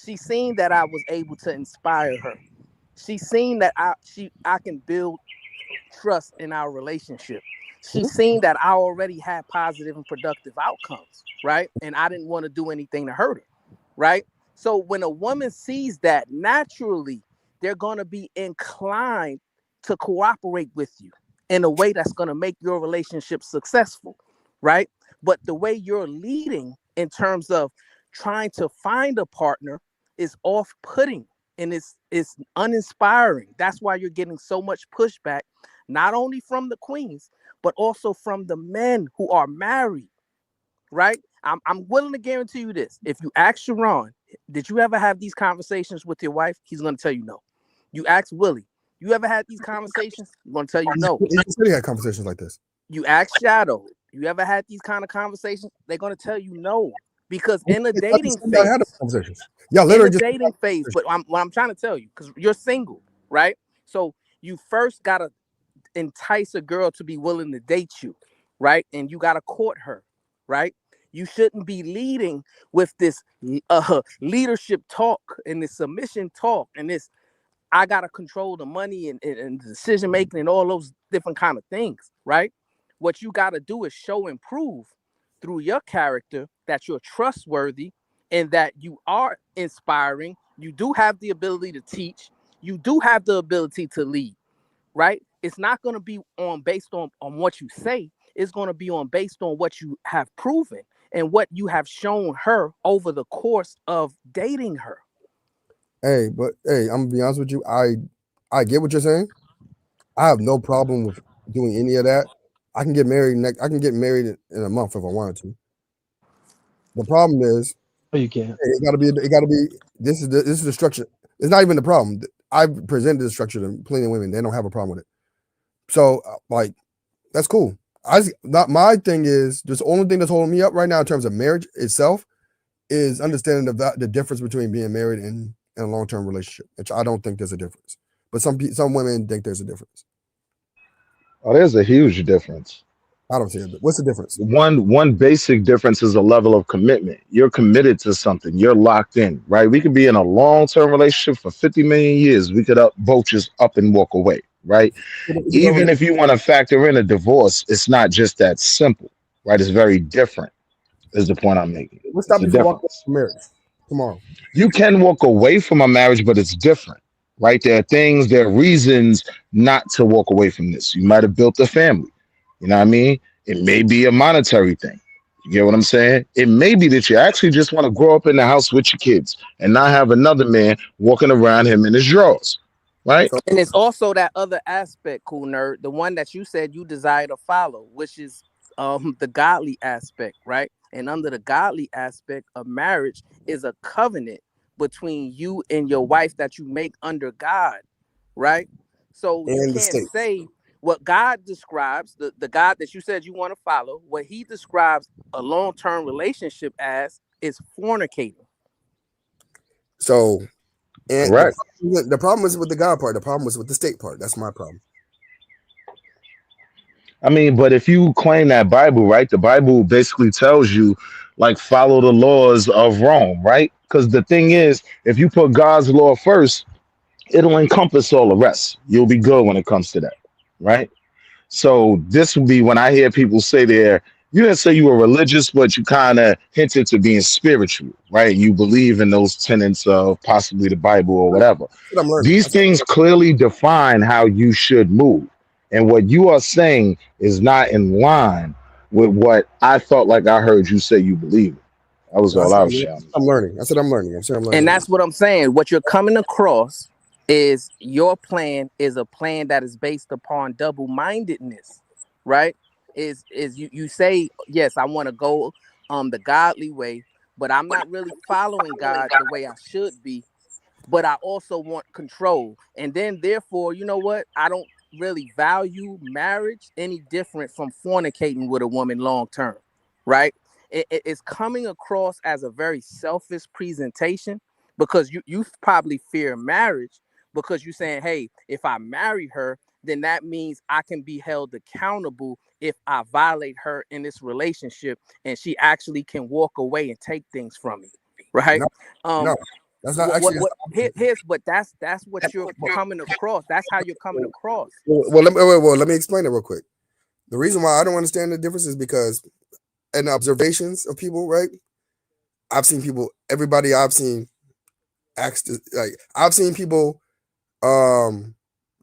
She seen that I was able to inspire her. She seen that I can build trust in our relationship. She seen that I already had positive and productive outcomes, right? And I didn't want to do anything to hurt her, right? So when a woman sees that, naturally, they're going to be inclined to cooperate with you in a way that's going to make your relationship successful, right? But the way you're leading in terms of trying to find a partner is off-putting and it's uninspiring. That's why you're getting so much pushback, not only from the queens, but also from the men who are married, right? I'm willing to guarantee you this. If you ask Sharon, did you ever have these conversations with your wife? He's going to tell you no. You ask Willie, you ever had these conversations? He's going to tell you no. He said he had conversations like this. You ask Shadow, you ever had these kind of conversations? They're going to tell you no. Because in the dating phase, I had conversations. Yeah, literally in the just dating phase. But what I'm trying to tell you, because you're single, right? So you first gotta entice a girl to be willing to date you, right? And you gotta court her, right? You shouldn't be leading with this leadership talk and this submission talk and this I gotta control the money and decision making and all those different kind of things, right? What you gotta do is show and prove through your character that you're trustworthy and that you are inspiring. You do have the ability to teach. You do have the ability to lead, right? It's not going to be based on what you say. It's going to be based on what you have proven and what you have shown her over the course of dating her. Hey, I'm gonna be honest with you. I get what you're saying. I have no problem with doing any of that. I can get married I can get married in a month if I wanted to. The problem is, Oh, you can't. it gotta be. This is the structure. It's not even the problem. I've presented the structure to plenty of women. They don't have a problem with it. So like, that's cool. Not my thing is just the only thing that's holding me up right now in terms of marriage itself is understanding the difference between being married and a long-term relationship, which I don't think there's a difference. But some women think there's a difference. Oh, there's a huge difference. I don't see it. What's the difference? One basic difference is a level of commitment. You're committed to something. You're locked in, right? We could be in a long-term relationship for 50 million years. We could both just up and walk away, right? Even if you want to factor in a divorce, it's not just that simple, right? It's very different, is the point I'm making. What's stopping you from walking away from marriage tomorrow? You can walk away from a marriage, but it's different, right? There are reasons not to walk away from this. You might have built a family. You know what I mean? It may be a monetary thing. You get what I'm saying? It may be that you actually just want to grow up in the house with your kids and not have another man walking around him in his drawers, right? And it's also that other aspect, cool nerd, the one that you said you desire to follow, which is the godly aspect, right? And under the godly aspect of marriage is a covenant between you and your wife that you make under God, right? So you can't say what God describes, the God that you said you want to follow, what he describes a long-term relationship as is fornicating. So, and right. The problem was with the God part. The problem was with the state part. That's my problem. I mean, but if you claim that Bible, right, the Bible basically tells you, like, follow the laws of Rome, right? Because the thing is, if you put God's law first, it'll encompass all the rest. You'll be good when it comes to that, right? So this would be when I hear people say you didn't say you were religious, but you kind of hinted to being spiritual, right? You believe in those tenets of possibly the Bible or whatever. These things clearly define how you should move. And what you are saying is not in line with what I felt like I heard you say you believe. That was all I was saying. I'm learning. I said I'm learning. I'm saying I'm learning. And that's what I'm saying. What you're coming across is your plan is a plan that is based upon double-mindedness, right? Is you say, yes, I want to go the godly way, but I'm not really following God the way I should be, but I also want control. And then therefore, you know what? I don't really value marriage any different from fornicating with a woman long term, right? It's coming across as a very selfish presentation because you probably fear marriage because you're saying, hey, if I marry her, then that means I can be held accountable if I violate her in this relationship and she actually can walk away and take things from me, right? No, that's not actually. But that's what you're coming across. That's how you're coming across. Well, let me explain it real quick. The reason why I don't understand the difference is because in observations of people, right? I've seen people, everybody I've seen I've seen people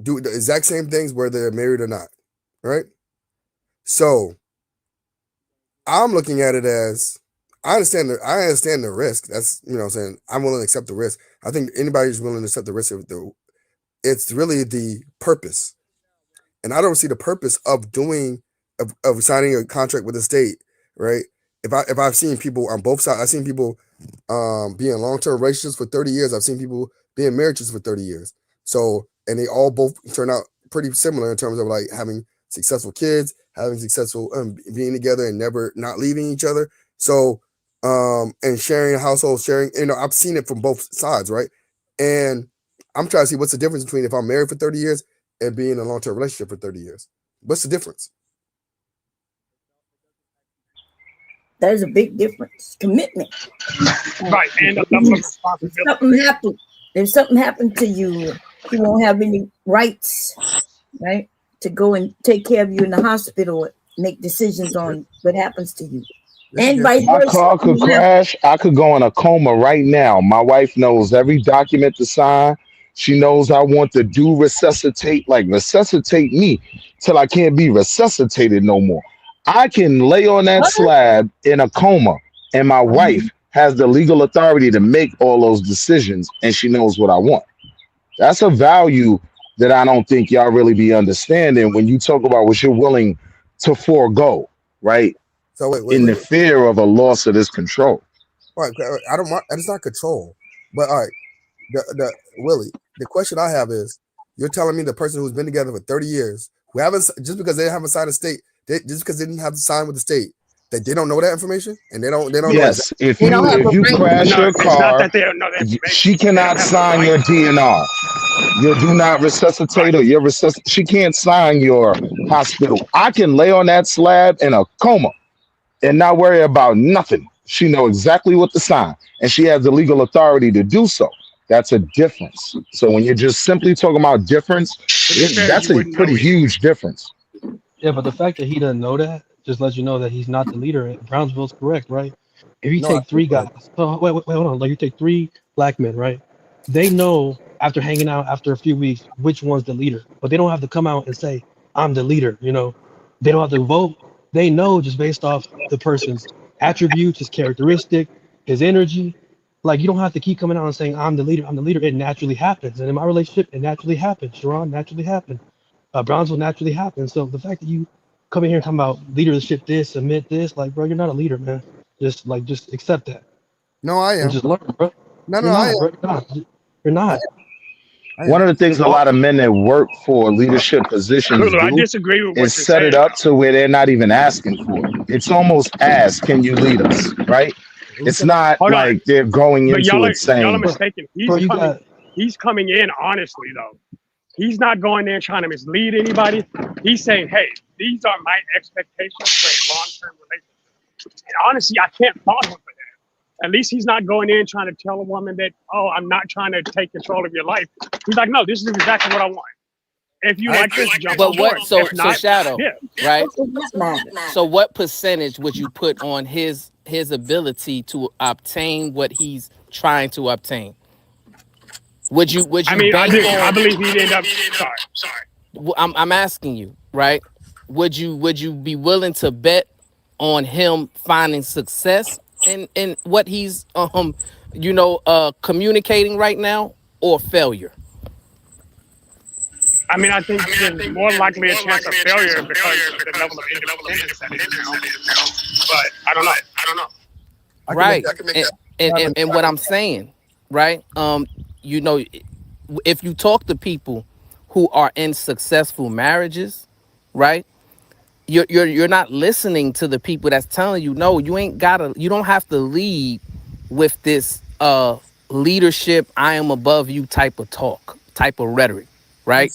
do the exact same things whether they're married or not, right? So I'm looking at it as I understand the risk. That's, you know what I'm saying, I'm willing to accept the risk. I think anybody who's willing to accept the risk it's really the purpose. And I don't see the purpose of of signing a contract with the state, right? If I've seen people on both sides, I've seen people be in long-term relationships for 30 years. I've seen people be in marriages for 30 years. So, and they all both turn out pretty similar in terms of like having successful kids, having successful being together and never not leaving each other. So, and sharing a household, sharing, you know, I've seen it from both sides, right? And I'm trying to see what's the difference between if I'm married for 30 years and being in a long-term relationship for 30 years. What's the difference? There's a big difference. Commitment. Right, and a level of responsibility. If something happened to you, you won't have any rights, right, to go and take care of you in the hospital or make decisions on what happens to you. And vice my versa. car could crash. I could go in a coma right now. My wife knows every document to sign. She knows I want to do resuscitate me till I can't be resuscitated no more. I can lay on that slab in a coma, and my wife has the legal authority to make all those decisions, and she knows what I want. That's a value that I don't think y'all really be understanding when you talk about what you're willing to forego, right? So in the fear of a loss of this control. All right, I don't mind. It's not control, but all right. The Willie, the question I have is, you're telling me the person who's been together for 30 years, who haven't, just because they haven't signed a state, just because they didn't have to sign with the state, that they don't know that information, and they don't know Yes, exactly. if you crash your It's not car, that they don't know that information. she cannot sign your DNR. Your do not resuscitate or your she can't sign your hospital. I can lay on that slab in a coma and not worry about nothing. She know exactly what to sign, and she has the legal authority to do so. That's a difference. So when you're just simply talking about difference, that's a pretty huge difference. Yeah, but the fact that he doesn't know that just lets you know that he's not the leader. Brownsville's correct, right? If you take three guys, wait, hold on. Like you take three black men, right? They know after hanging out after a few weeks which one's the leader, but they don't have to come out and say, "I'm the leader." You know, they don't have to vote. They know just based off the person's attributes, his characteristic, his energy. Like you don't have to keep coming out and saying, "I'm the leader." I'm the leader. It naturally happens, and in my relationship, it naturally happened. Sharon naturally happened. Brownsville naturally happened. So the fact that you come in here talking about leadership, this, submit this, like, bro, you're not a leader, man. Just accept that. No, I am. And just learn, bro. No, You're not, bro. You're not. You're not. One of the things a lot of men that work for leadership positions I do disagree with what is you're set it saying, up to where they're not even asking for it. It's almost ask, can you lead us, right? It's not Hold on. like they're going But into y'all it are saying, mistaken. He's coming in honestly though. He's not going there trying to mislead anybody. He's saying, "Hey, these are my expectations for a long-term relationship." And honestly, I can't fault him for that. At least he's not going in trying to tell a woman that, "Oh, I'm not trying to take control of your life." He's like, "No, this is exactly what I want. If you like this, jump on board. So If not, Shadow, yeah." right? So what percentage would you put on his ability to obtain what he's trying to obtain? Would you I mean, I bank believe he'd end up. Sorry. I'm asking you, right? Would you be willing to bet on him finding success in what he's communicating right now, or failure? I mean, I think there's more likely a chance of failure because of the level of independence that it is now. But I don't know. Right. And what I'm saying, right? If you talk to people who are in successful marriages, right? You're not listening to the people that's telling you, no, you don't have to lead with this leadership, I am above you type of talk, type of rhetoric, right?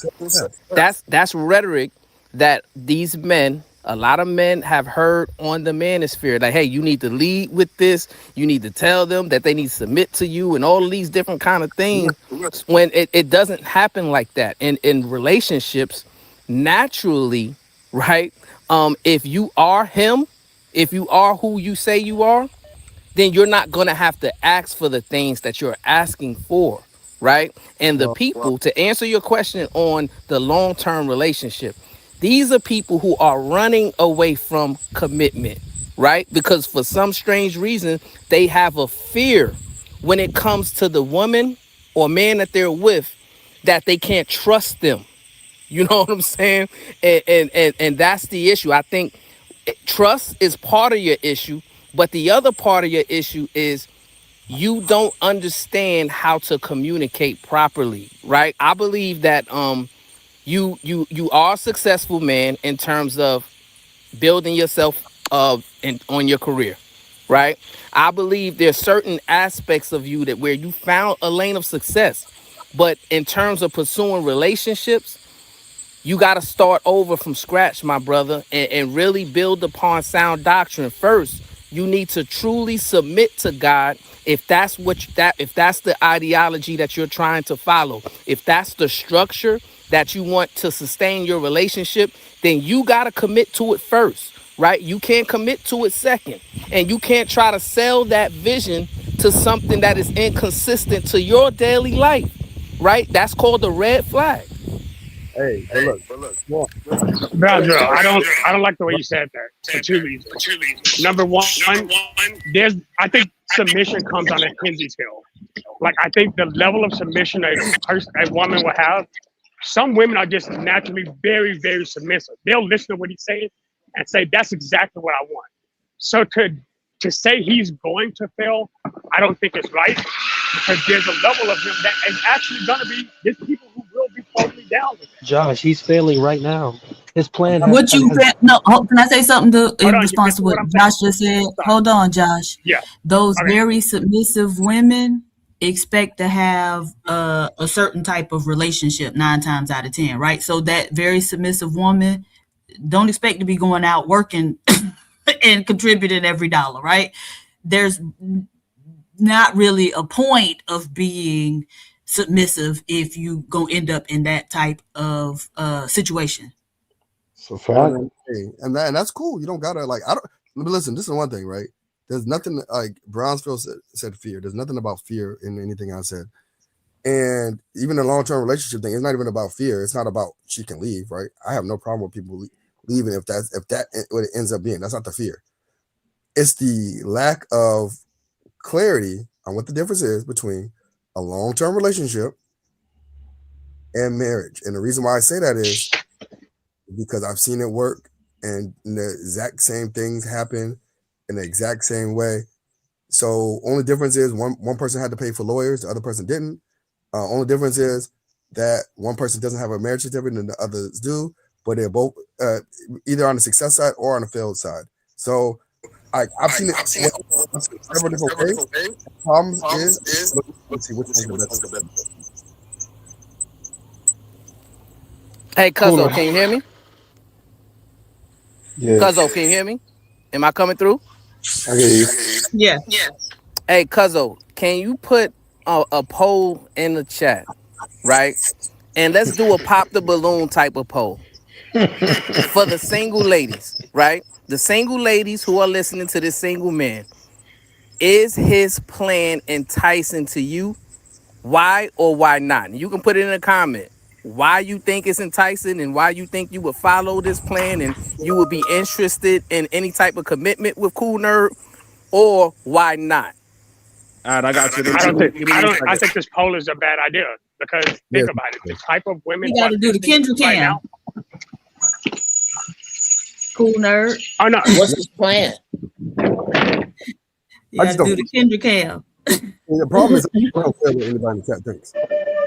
That's rhetoric that these men, a lot of men have heard on the Manosphere, like, hey, you need to lead with this, you need to tell them that they need to submit to you and all of these different kind of things, when it doesn't happen like that. And in relationships, naturally, right? If you are him, if you are who you say you are, then you're not going to have to ask for the things that you're asking for, right? And the people, to answer your question on the long-term relationship, these are people who are running away from commitment, right? Because for some strange reason, they have a fear when it comes to the woman or man that they're with, that they can't trust them. You know what I'm saying? And that's the issue. I think trust is part of your issue, but the other part of your issue is you don't understand how to communicate properly, right? I believe that you are a successful man in terms of building yourself on your career, right? I believe there's certain aspects of you that where you found a lane of success, but in terms of pursuing relationships, you got to start over from scratch, my brother, and really build upon sound doctrine. First, you need to truly submit to God if that's if that's the ideology that you're trying to follow. If that's the structure that you want to sustain your relationship, then you got to commit to it first, right? You can't commit to it second, and you can't try to sell that vision to something that is inconsistent to your daily life, right? That's called a red flag. Hey, but look. Brownsville, I don't like the way you said that for two reasons. Number one, I think submission comes on a Kinsey scale. Like, I think the level of submission a woman will have, some women are just naturally very, very submissive. They'll listen to what he's saying and say, that's exactly what I want. So to say he's going to fail, I don't think it's right, because there's a level of him that is actually going to be, there's people who will be totally down with it. Josh, he's failing right now. His plan has. What you said? No, can I say something in response to what Josh just said? Hold on, Josh. Yeah. Those very submissive women expect to have a certain type of relationship 9 times out of 10, right? So that very submissive woman don't expect to be going out working and contributing every dollar, right? There's not really a point of being submissive if you gonna end up in that type of situation. So fact. And that's cool. You don't gotta like. I don't. Listen, this is one thing, right? There's nothing like Brownsville said fear. There's nothing about fear in anything I said. And even the long-term relationship thing, it's not even about fear. It's not about she can leave, right? I have no problem with people leaving if that what it ends up being. That's not the fear. It's the lack of clarity on what the difference is between a long-term relationship and marriage. And the reason why I say that is because I've seen it work, and the exact same things happen in the exact same way. So only difference is one person had to pay for lawyers, the other person didn't. Only difference is that one person doesn't have a marriage certificate and the others do, but they're both either on the success side or on the failed side. So I've seen it several different ways. The problem is, let's see which one's the best. Hey, Cuzzo, can you hear me? Yeah. Cuzzo, can you hear me? Am I coming through? I hear you. Yeah. Hey, Cuzzo, can you put a poll in the chat, right? And let's do a pop the balloon type of poll for the single ladies, right? The single ladies who are listening to this single man. Is his plan enticing to you? Why or why not? You can put it in a comment. Why you think it's enticing and why you think you would follow this plan and you would be interested in any type of commitment with Cool Nerd, or why not? All right, I got you. I think this poll is a bad idea, because think about it. The type of women You got to do the Kendra right Cam. now. Cool Nerd. Oh no. What's his plan? You got to do the Kendra Cam. The problem is I don't care what anybody in the chat thinks.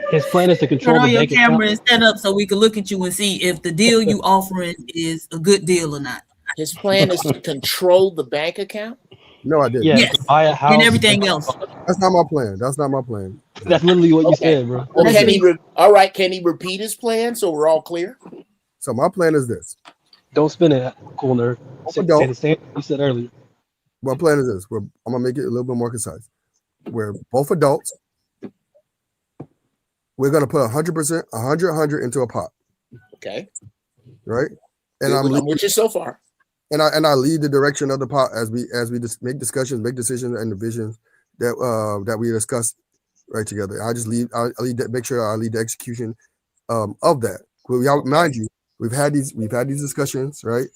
His plan is to control Turn on the your bank camera account. and stand up so we can look at you and see if the deal you offering is a good deal or not. His plan is to control the bank account? No, I didn't. Yeah, Yes. to buy a house And everything else. That's not my plan. That's not my plan. That's literally what you Okay. said, bro. Well, all right, can he repeat his plan so we're all clear? So my plan is this. Don't spin it, Cool Nerd. Say the same you said earlier. My plan is this. I'm gonna make it a little bit more concise. We're both adults. We're gonna put 100%, 100 into a pot. Okay. Right. And I'm with you so far. And I lead the direction of the pot as we just make discussions, make decisions, and the visions that we discuss right together. I just lead. I lead that. Make sure I lead the execution of that. Mind you, we've had these discussions, right?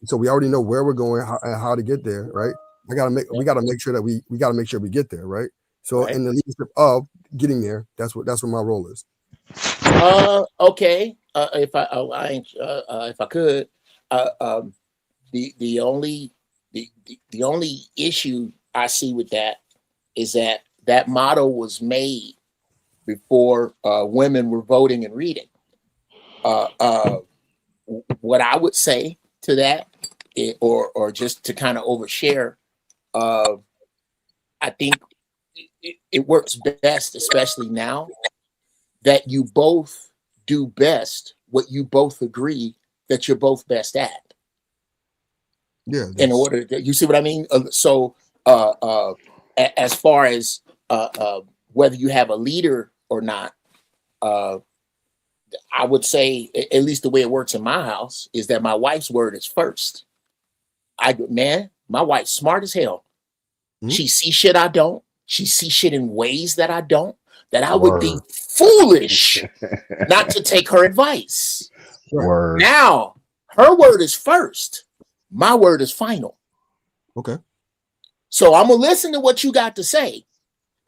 So we already know where we're going and how to get there, right? We gotta make sure that we get there, right? So in the leadership of getting there, that's what my role is. Okay. If I could, the only issue I see with that is that motto was made before women were voting and reading. What I would say to that, or just to kind of overshare, I think it works best, especially now, that you both do best what you both agree that you're both best at. Yeah. In order to, you see what I mean? So as far as whether you have a leader or not, I would say, at least the way it works in my house, is that my wife's word is first. My wife's smart as hell. Mm-hmm. She sees shit I don't. She sees shit in ways that I don't, that I would be foolish not to take her advice. Word. Now, her word is first. My word is final. Okay. So I'm going to listen to what you got to say,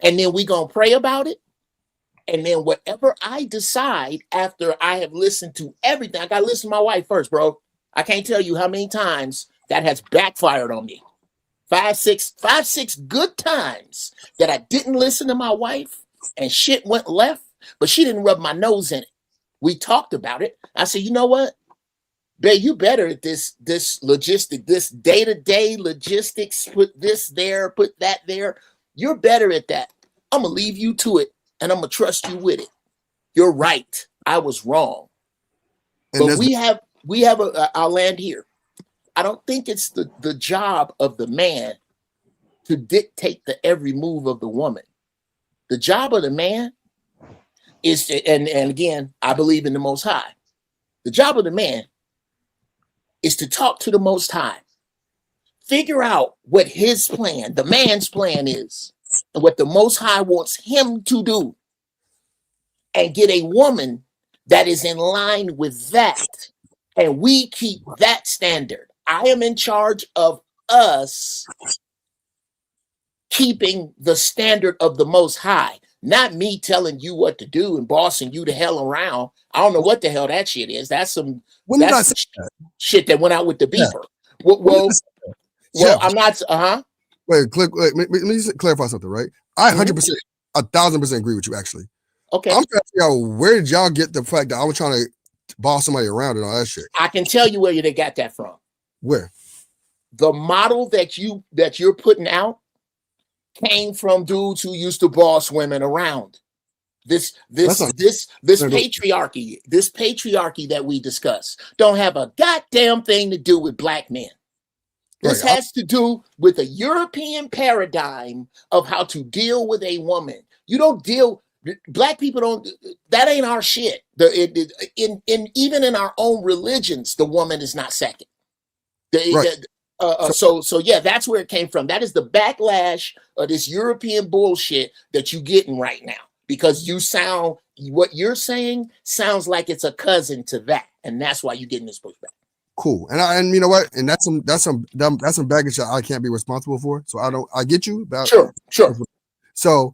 and then we're going to pray about it. And then whatever I decide after I have listened to everything, I got to listen to my wife first, bro. I can't tell you how many times that has backfired on me. 5, 6 good times that I didn't listen to my wife and shit went left, but she didn't rub my nose in it. We talked about it. I said, you know what? Babe, you better at this logistic, this day-to-day logistics, put this there, put that there. You're better at that. I'm going to leave you to it, and I'm going to trust you with it. You're right. I was wrong. But we have I'll land here. I don't think it's the job of the man to dictate the every move of the woman. The job of the man is to, and again, I believe in the Most High. The job of the man is to talk to the Most High. Figure out what his plan, the man's plan is, and what the Most High wants him to do. And get a woman that is in line with that. And we keep that standard. I am in charge of us keeping the standard of the Most High, not me telling you what to do and bossing you the hell around. I don't know what the hell that shit is. That's some shit that went out with the beeper. Yeah. Well, I'm not. Wait, let me just clarify something, right? I 100%, 1,000% agree with you, actually. Okay. I'm trying to figure out, where did y'all get the fact that I was trying to boss somebody around and all that shit? I can tell you where they got that from. Where? The model that you're putting out came from dudes who used to boss women around. This patriarchy that we discuss don't have a goddamn thing to do with black men. This has to do with a European paradigm of how to deal with a woman. You don't deal. Black people don't. That ain't our shit. Even in our own religions, the woman is not second. So yeah, that's where it came from. That is the backlash of this European bullshit that you're getting right now, because what you're saying sounds like it's a cousin to that, and that's why you're getting this pushback. Cool, and you know what? And that's some baggage that I can't be responsible for. So I get you. Sure. So,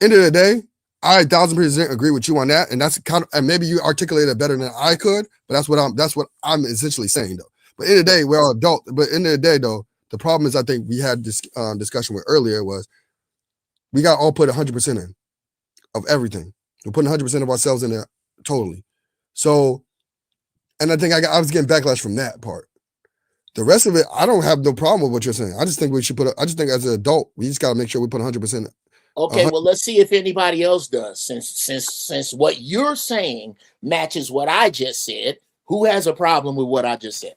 end of the day, I 1,000% agree with you on that, and that's kind of, and maybe you articulated it better than I could, but that's what I'm essentially saying, though. But in the day, we're all adult. But in the day, though, the problem is, I think we had this discussion with earlier, was we got all put 100% in of everything. We're putting 100% of ourselves in there totally. So, and I think I was getting backlash from that part. The rest of it, I don't have no problem with what you're saying. I just think we should I just think as an adult, we just got to make sure we put 100%. Okay, well, let's see if anybody else does. Since what you're saying matches what I just said, who has a problem with what I just said?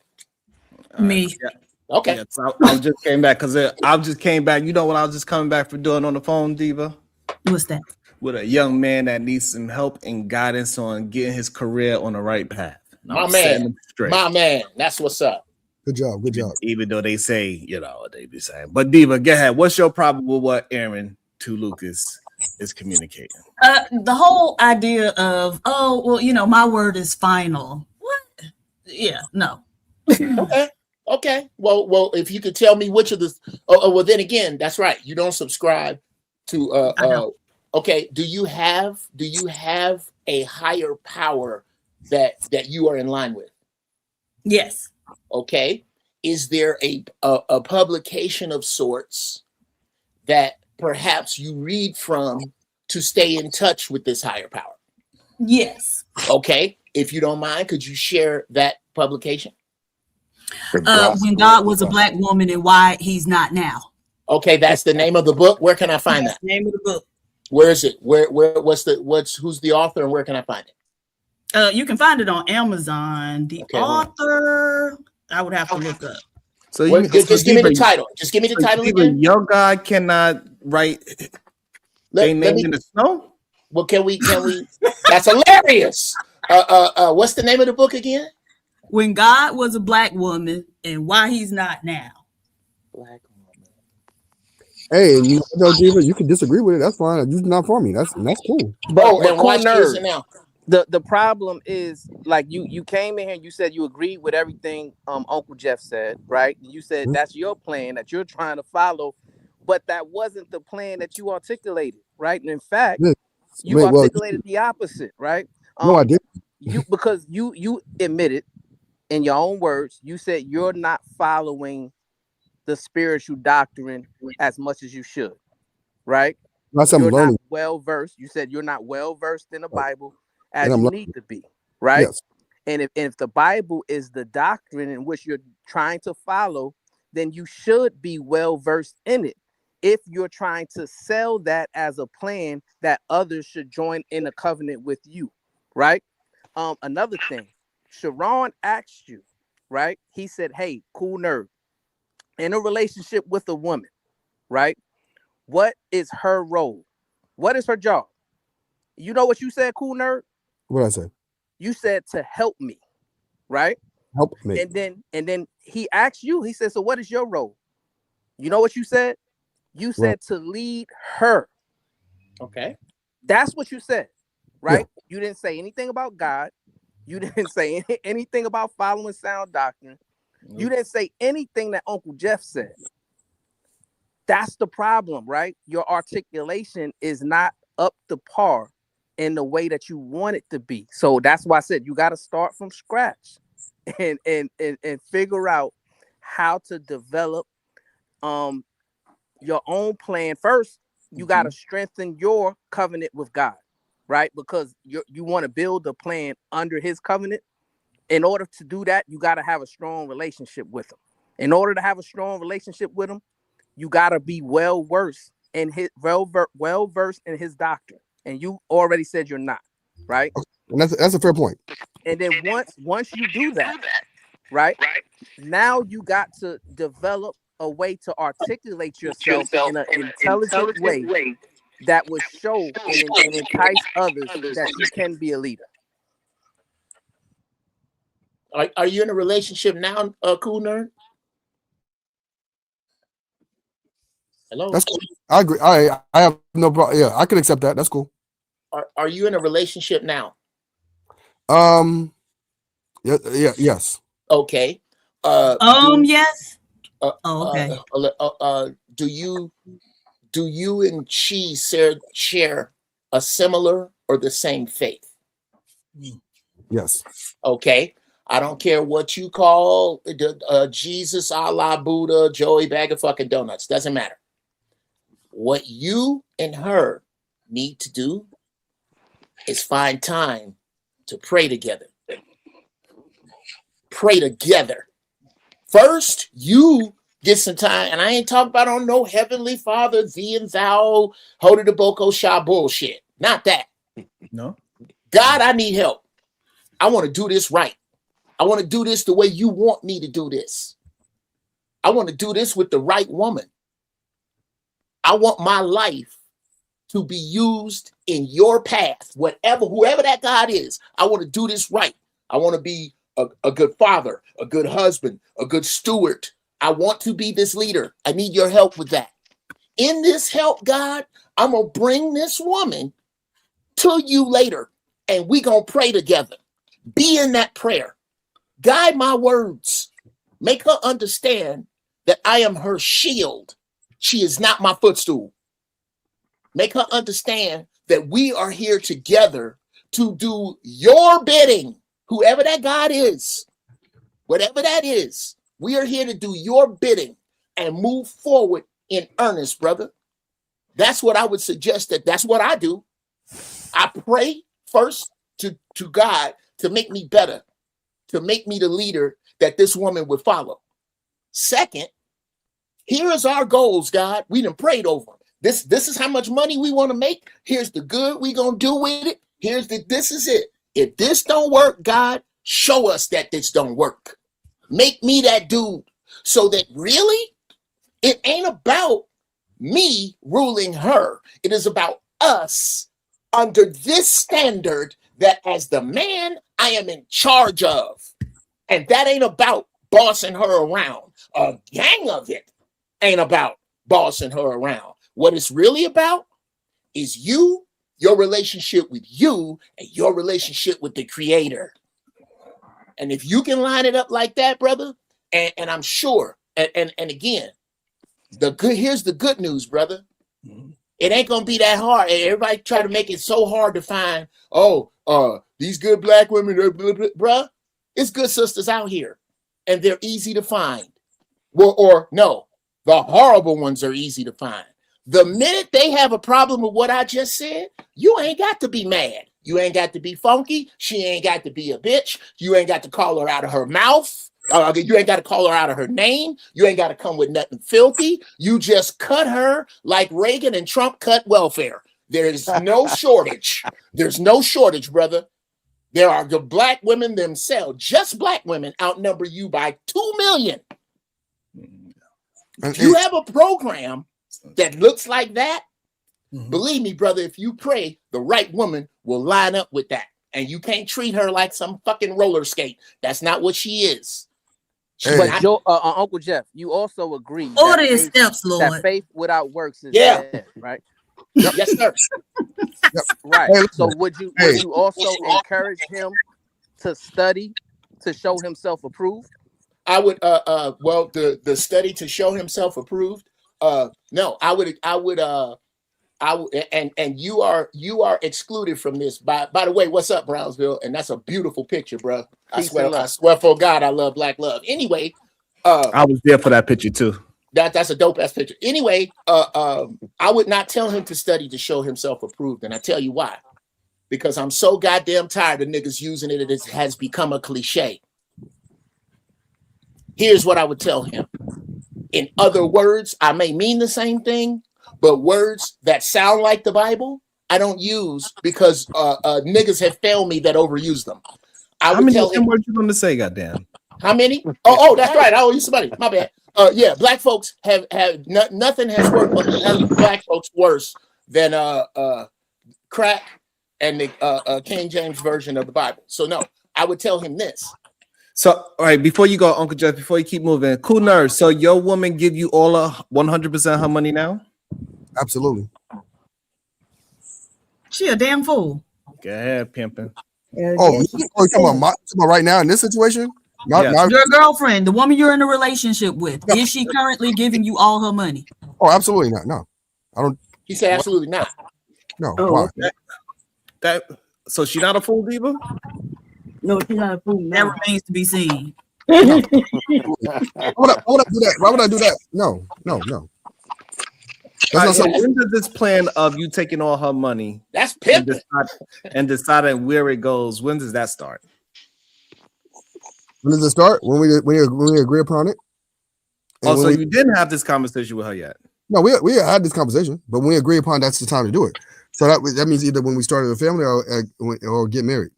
Me. Yeah. Okay. Yeah, so I just came back because I just came back. You know what I was just coming back for doing on the phone, Diva? What's that? With a young man that needs some help and guidance on getting his career on the right path. My man, that's what's up. Good job. Even though they say, they be saying. But Diva, go ahead. What's your problem with what Aaron to Lucas is communicating? The whole idea of, my word is final. What? Yeah, no. Okay. Well, if you could tell me which of the, well, then again, that's right. You don't subscribe to. Okay. Do you have a higher power that you are in line with? Yes. Okay. Is there a publication of sorts that perhaps you read from to stay in touch with this higher power? Yes. Okay. If you don't mind, could you share that publication? When God Was a Black Woman and Why He's Not Now. Okay, that's the name of the book. Where can I find that? The name of the book. Where is it? Who's the author and where can I find it? You can find it on Amazon. The author, I would have to look up. So just give me the title. Just give me the title again. Your God cannot write their name in the snow? Well, can we? That's hilarious. What's the name of the book again? When God Was a Black Woman and Why He's Not Now. Black woman. Hey, Diva, you can disagree with it. That's fine. It's not for me. That's cool. But why is it now? The problem is, like, you came in here and you said you agreed with everything Uncle Jeff said, right? You said that's your plan that you're trying to follow, but that wasn't the plan that you articulated, right? And in fact, you articulated the opposite, right? No, I didn't. Because you admitted in your own words, you said you're not following the spiritual doctrine as much as you should, right? That's I'm You're learning. not well versed. You said you're not well versed in the Bible And as I'm you learning. need to be, right? Yes. And if the Bible is the doctrine in which you're trying to follow, then you should be well versed in it. If you're trying to sell that as a plan that others should join in a covenant with you, right? Another thing, Sharon asked you, right? He said, "Hey, cool nerd, in a relationship with a woman, right? What is her role? What is her job?" You know what you said, cool nerd? What did I say? You said to help me, right? Help me. And then he asked you, he said, "So what is your role?" You know what you said? You said Right. to lead her. Okay. That's what you said, right? Yeah. You didn't say anything about God. You didn't say anything about following sound doctrine. You didn't say anything that Uncle Jeff said. That's the problem, right? Your articulation is not up to par in the way that you want it to be. So that's why I said you got to start from scratch and figure out how to develop your own plan. First, you got to strengthen your covenant with God, right? Because you want to build a plan under his covenant. In order to do that, you got to have a strong relationship with him. In order to have a strong relationship with him, you got to be well versed in his well versed in his doctrine. And you already said you're not, right? And that's a fair point. And then once you do that, right? Now you got to develop a way to articulate yourself in an intelligent way that will show and entice others that you can be a leader. Are you in a relationship now, cool nerd? Hello. That's cool. I agree. I have no problem. Yeah, I can accept that. That's cool. Are you in a relationship now? Yeah. Yes. Okay. Yes. Okay. Do you and she share a similar or the same faith? Yes. Okay. I don't care what you call Jesus, Allah, Buddha, Joey, bag of fucking donuts. Doesn't matter. What you and her need to do is find time to pray together. Pray together. First, you get some time, and I ain't talking about on no Heavenly Father, thee and thou, holy the boko sha bullshit. Not that. No. God, I need help. I want to do this right. I want to do this the way you want me to do this. I want to do this with the right woman. I want my life to be used in your path, whoever that God is. I want to do this right. I want to be a good father, a good husband, a good steward. I want to be this leader. I need your help with that. In this help, God, I'm going to bring this woman to you later, and we going to pray together. Be in that prayer. Guide my words. Make her understand that I am her shield. She is not my footstool. Make her understand that we are here together to do your bidding, whoever that God is, whatever that is. We are here to do your bidding and move forward in earnest, brother. That's what I would suggest. That's what I do. I pray first to God to make me better, to make me the leader that this woman would follow. Second, here is our goals, God. We done prayed over them. This is how much money we want to make. Here's the good we gonna do with it. This is it. If this don't work, God, show us that this don't work. Make me that dude, so that really it ain't about me ruling her. It is about us under this standard that as the man I am in charge of. And that ain't about bossing her around. A gang of it ain't about bossing her around. What it's really about is you, your relationship with you, and your relationship with the Creator. And if you can line it up like that, brother, and I'm sure, and again, here's the good news, brother. It ain't gonna be that hard. Everybody try to make it so hard to find. These good black women, bruh. It's good sisters out here, and they're easy to find. Well, or no, The horrible ones are easy to find. The minute they have a problem with what I just said, you ain't got to be mad. You ain't got to be funky. She ain't got to be a bitch. You ain't got to call her out of her mouth. You ain't got to call her out of her name. You ain't got to come with nothing filthy. You just cut her like Reagan and Trump cut welfare. There's no shortage. There's no shortage, brother. There are the black women themselves, just black women, outnumber you by 2 million. If you have a program that looks like that, believe me, brother, if you pray, the right woman will line up with that. And you can't treat her like some fucking roller skate. That's not what she is. But Uncle Jeff, you also agree Order your steps, Lord. that faith without works is dead, right? Yes, sir. Right. Hey, So would you also encourage him to study to show himself approved? I would well, the study to show himself approved. No, I would and you are excluded from this. By the way, what's up, Brownsville? And that's a beautiful picture, bro. I swear for God, I love black love. Anyway, I was there for that picture too. That's a dope ass picture. Anyway, I would not tell him to study to show himself approved, and I tell you why. Because I'm so goddamn tired of niggas using it. It has become a cliche. Here's what I would tell him. In other words, I may mean the same thing, but words that sound like the Bible, I don't use because niggas have failed me that overuse them. How many words you going to say, goddamn? How many? Oh, that's right. I owe you somebody. My bad. Yeah, black folks have nothing has worked black folks worse than crack and the King James version of the Bible. So no, I would tell him this. So, all right, before you go, Uncle Jeff, before you keep moving, cool nerves. So your woman give you all 100% her money now? Absolutely. She a damn fool. Go ahead, pimping. Oh, you talking about right now in this situation? Your girlfriend, the woman you're in a relationship with, is she currently giving you all her money? Oh, absolutely not. No, I don't. He said absolutely not. No. Oh, Why? So she not a fool, Diva? No, she's not a fool. That remains to be seen. Why would I do that? Why would I do that? No. So when does this plan of you taking all her money that's pimping and deciding where it goes, when does that start? When does it start? When we agree upon it. And so you didn't have this conversation with her yet? No, we had this conversation, but when we agree upon that's the time to do it. So that means either when we started a family or get married.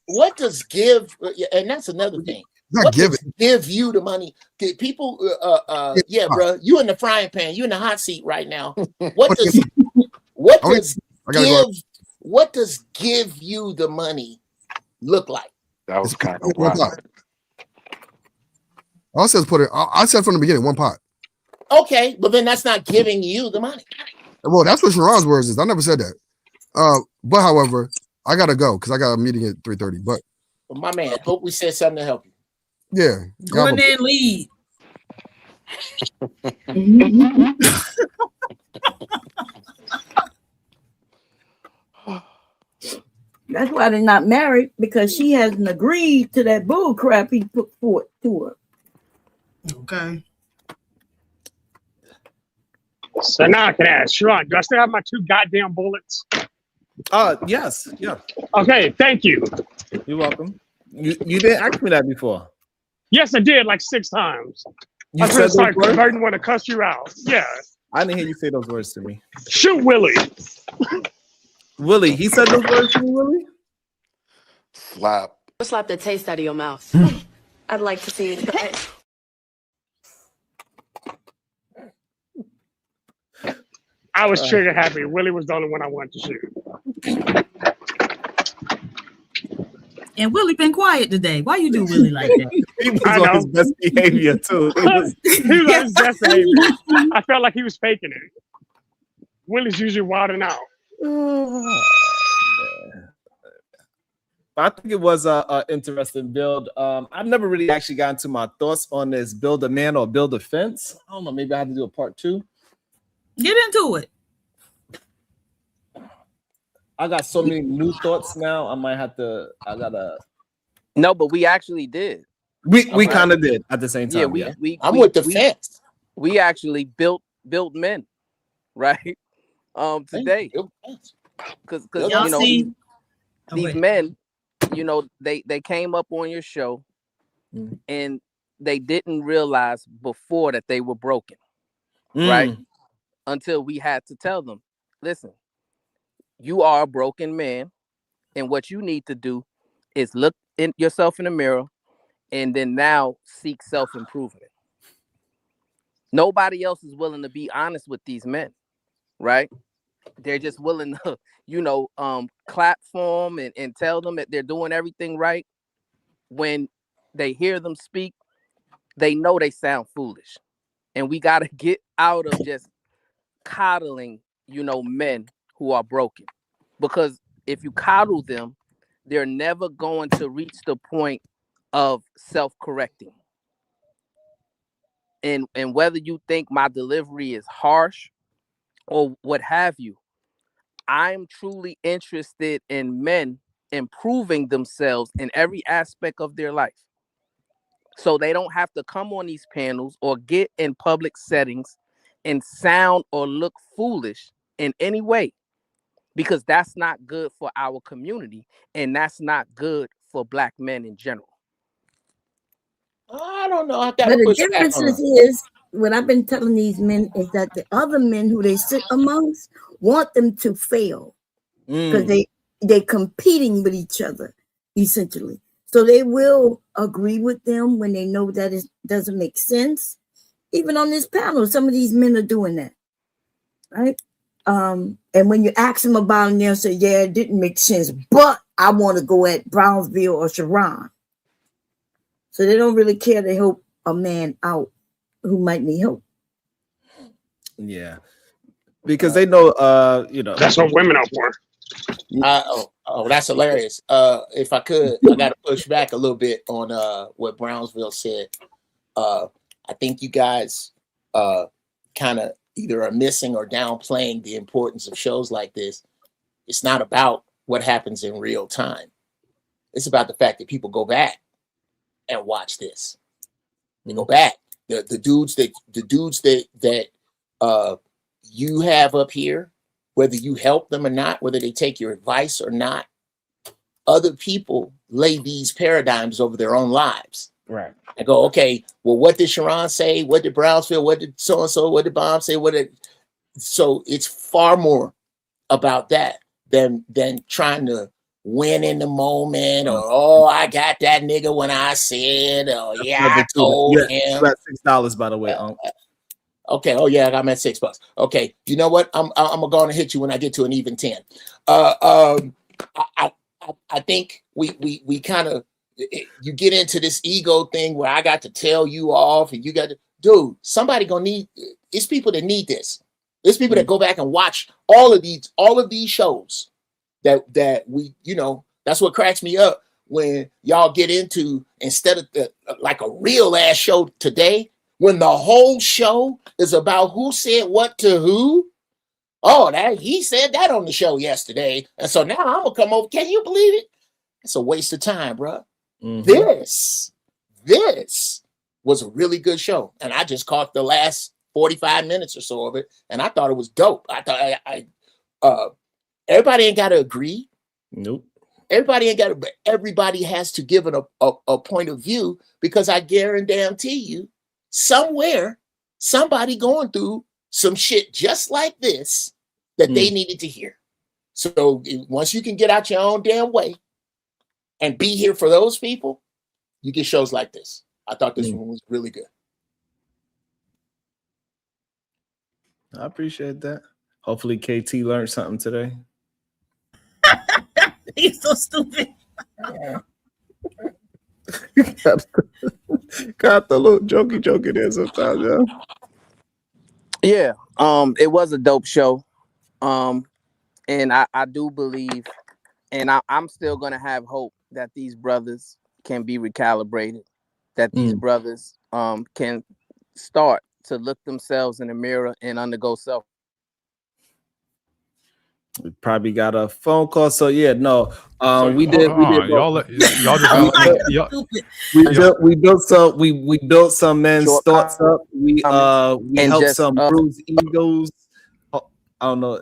What does give? And that's another thing. What does give you the money? People, yeah, bro, you in the frying pan, you in the hot seat right now. What does give you the money look like? That was kind of wild. I said from the beginning, one pot. Okay, but then that's not giving you the money. Well, that's what Sharon's words is. I never said that. But however, I gotta go because I got a meeting at 3:30. But my man, hope we said something to help you. Yeah. Go in there and lead. That's why they're not married, because she hasn't agreed to that bull crap he put forth to her. Okay. So now I can ask, Sharon, do I still have my 2 goddamn bullets? Yes. Yeah. Okay, thank you. You're welcome. You didn't ask me that before. Yes, I did, like 6 times. You I said start converting when to cuss you out. Yeah. I didn't hear you say those words to me. Shoot Willie. Willie, he said those words to me, Willie? Slap the taste out of your mouth. I'd like to see it. I was trigger happy. Willie was the only one I wanted to shoot. And Willie been quiet today. Why you do Willie like that? He was on his best behavior too. He was on his best behavior. I felt like he was faking it. Willie's usually wilding out. I think it was an interesting build. I've never really actually gotten to my thoughts on this build a man or build a fence. I don't know. Maybe I have to do a part 2. Get into it. I got so many new thoughts now. I gotta. No, but we actually did. We kind of did at the same time. Yeah, I'm with the fence. We actually built men, right? Today, because Y'all you know see these men, you know, they came up on your show, and they didn't realize before that they were broken, right? Until we had to tell them, listen, you are a broken man, and what you need to do is look in yourself in the mirror, and then now seek self-improvement. Nobody else is willing to be honest with these men, right? They're just willing to, clap for them and tell them that they're doing everything right. When they hear them speak, they know they sound foolish. And we got to get out of just coddling, men who are broken. Because if you coddle them, they're never going to reach the point of self-correcting. And whether you think my delivery is harsh or what have you, I'm truly interested in men improving themselves in every aspect of their life. So they don't have to come on these panels or get in public settings and sound or look foolish in any way, because that's not good for our community, and that's not good for Black men in general. I don't know. I But gotta the push back difference on her. is what I've been telling these men is that the other men who they sit amongst want them to fail because they're competing with each other essentially. So they will agree with them when they know that it doesn't make sense. Even on this panel, some of these men are doing that, right? And when you ask them about it, they'll say, "Yeah, it didn't make sense, but I want to go at Brownsville or Sharon." So they don't really care to help a man out who might need help. Yeah, because they know, That's what women are for. That's hilarious. If I could, I got to push back a little bit on what Brownsville said. I think you guys kind of either are missing or downplaying the importance of shows like this. It's not about what happens in real time. It's about the fact that people go back and watch this. They go back. The dudes that you have up here, whether you help them or not, whether they take your advice or not, other people lay these paradigms over their own lives. Right. I go, okay, well, what did Sharon say? What did Brownsville? What did so-and-so? What did Bomb say? So it's far more about that than trying to win in the moment, or I got that nigga when I said, I told him. $6, by the way. Okay. Oh yeah, I'm at $6. Okay. You know what? I'm gonna hit you when I get to an even 10. I think we kind of, you get into this ego thing where I got to tell you off and you got to, dude, somebody gonna need, it's people that need this. There's people that go back and watch all of these shows that we, that's what cracks me up when y'all get into, instead of like a real ass show today, when the whole show is about who said what to who. Oh, that he said that on the show yesterday, and so now I'm gonna come over. Can you believe it? It's a waste of time, bro. This was a really good show, and I just caught the last 45 minutes or so of it, and I thought it was dope. I thought everybody ain't got to agree. Nope. Everybody ain't got to, but everybody has to give it a point of view, because I guarantee you, somewhere, somebody going through some shit just like this that they needed to hear. So once you can get out your own damn way and be here for those people, you get shows like this. I thought this one was really good. I appreciate that. Hopefully KT learned something today. He's so stupid. Got the little jokey there sometimes, yeah. Yeah, it was a dope show. And I do believe, and I'm still gonna have hope that these brothers can be recalibrated, that these brothers can start to look themselves in the mirror and undergo self. We probably got a phone call. So yeah, no. We did. Y'all just gonna let me, y'all, we built some men's Short thoughts up. We and helped just, some bruised egos. I don't know.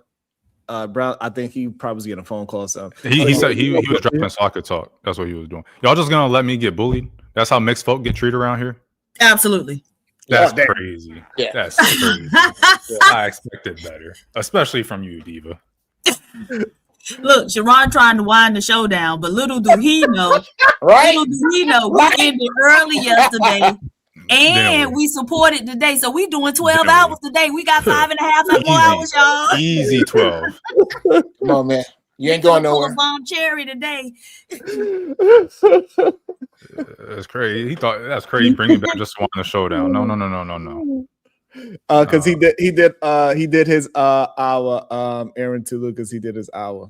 Brown, I think he probably was getting a phone call. So he said he was dropping soccer talk. That's what he was doing. Y'all just gonna let me get bullied? That's how mixed folk get treated around here? Absolutely. That's crazy. Yeah. That's crazy. I expected better, especially from you, Diva. Look, Sharon trying to wind the show down, but little do he know, Right? little do he know, we ended early yesterday, and we supported today. So we doing 12 hours today. We got 5.5 more hours, y'all. Easy 12. Come on, man. You ain't going nowhere. Bomb cherry today. That's crazy. He thought that's crazy. Bringing back just to wind the show down. No. Because he did his hour. Aaron to Lucas, he did his hour.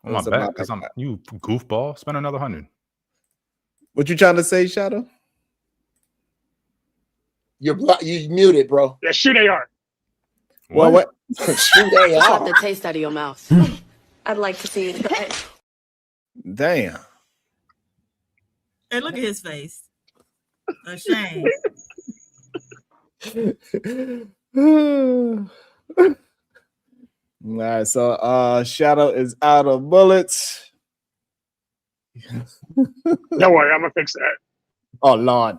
Oh, my bad. Because I'm you goofball. Spend another 100. What you trying to say, Shadow? You muted, bro. Yeah, shoot AR. What? Shoot Slap AR. the taste out of your mouth. I'd like to see it. Damn. Hey, look at his face. Ashamed. All right, so Shadow is out of bullets. Don't worry, I'm gonna fix that. Oh Lord.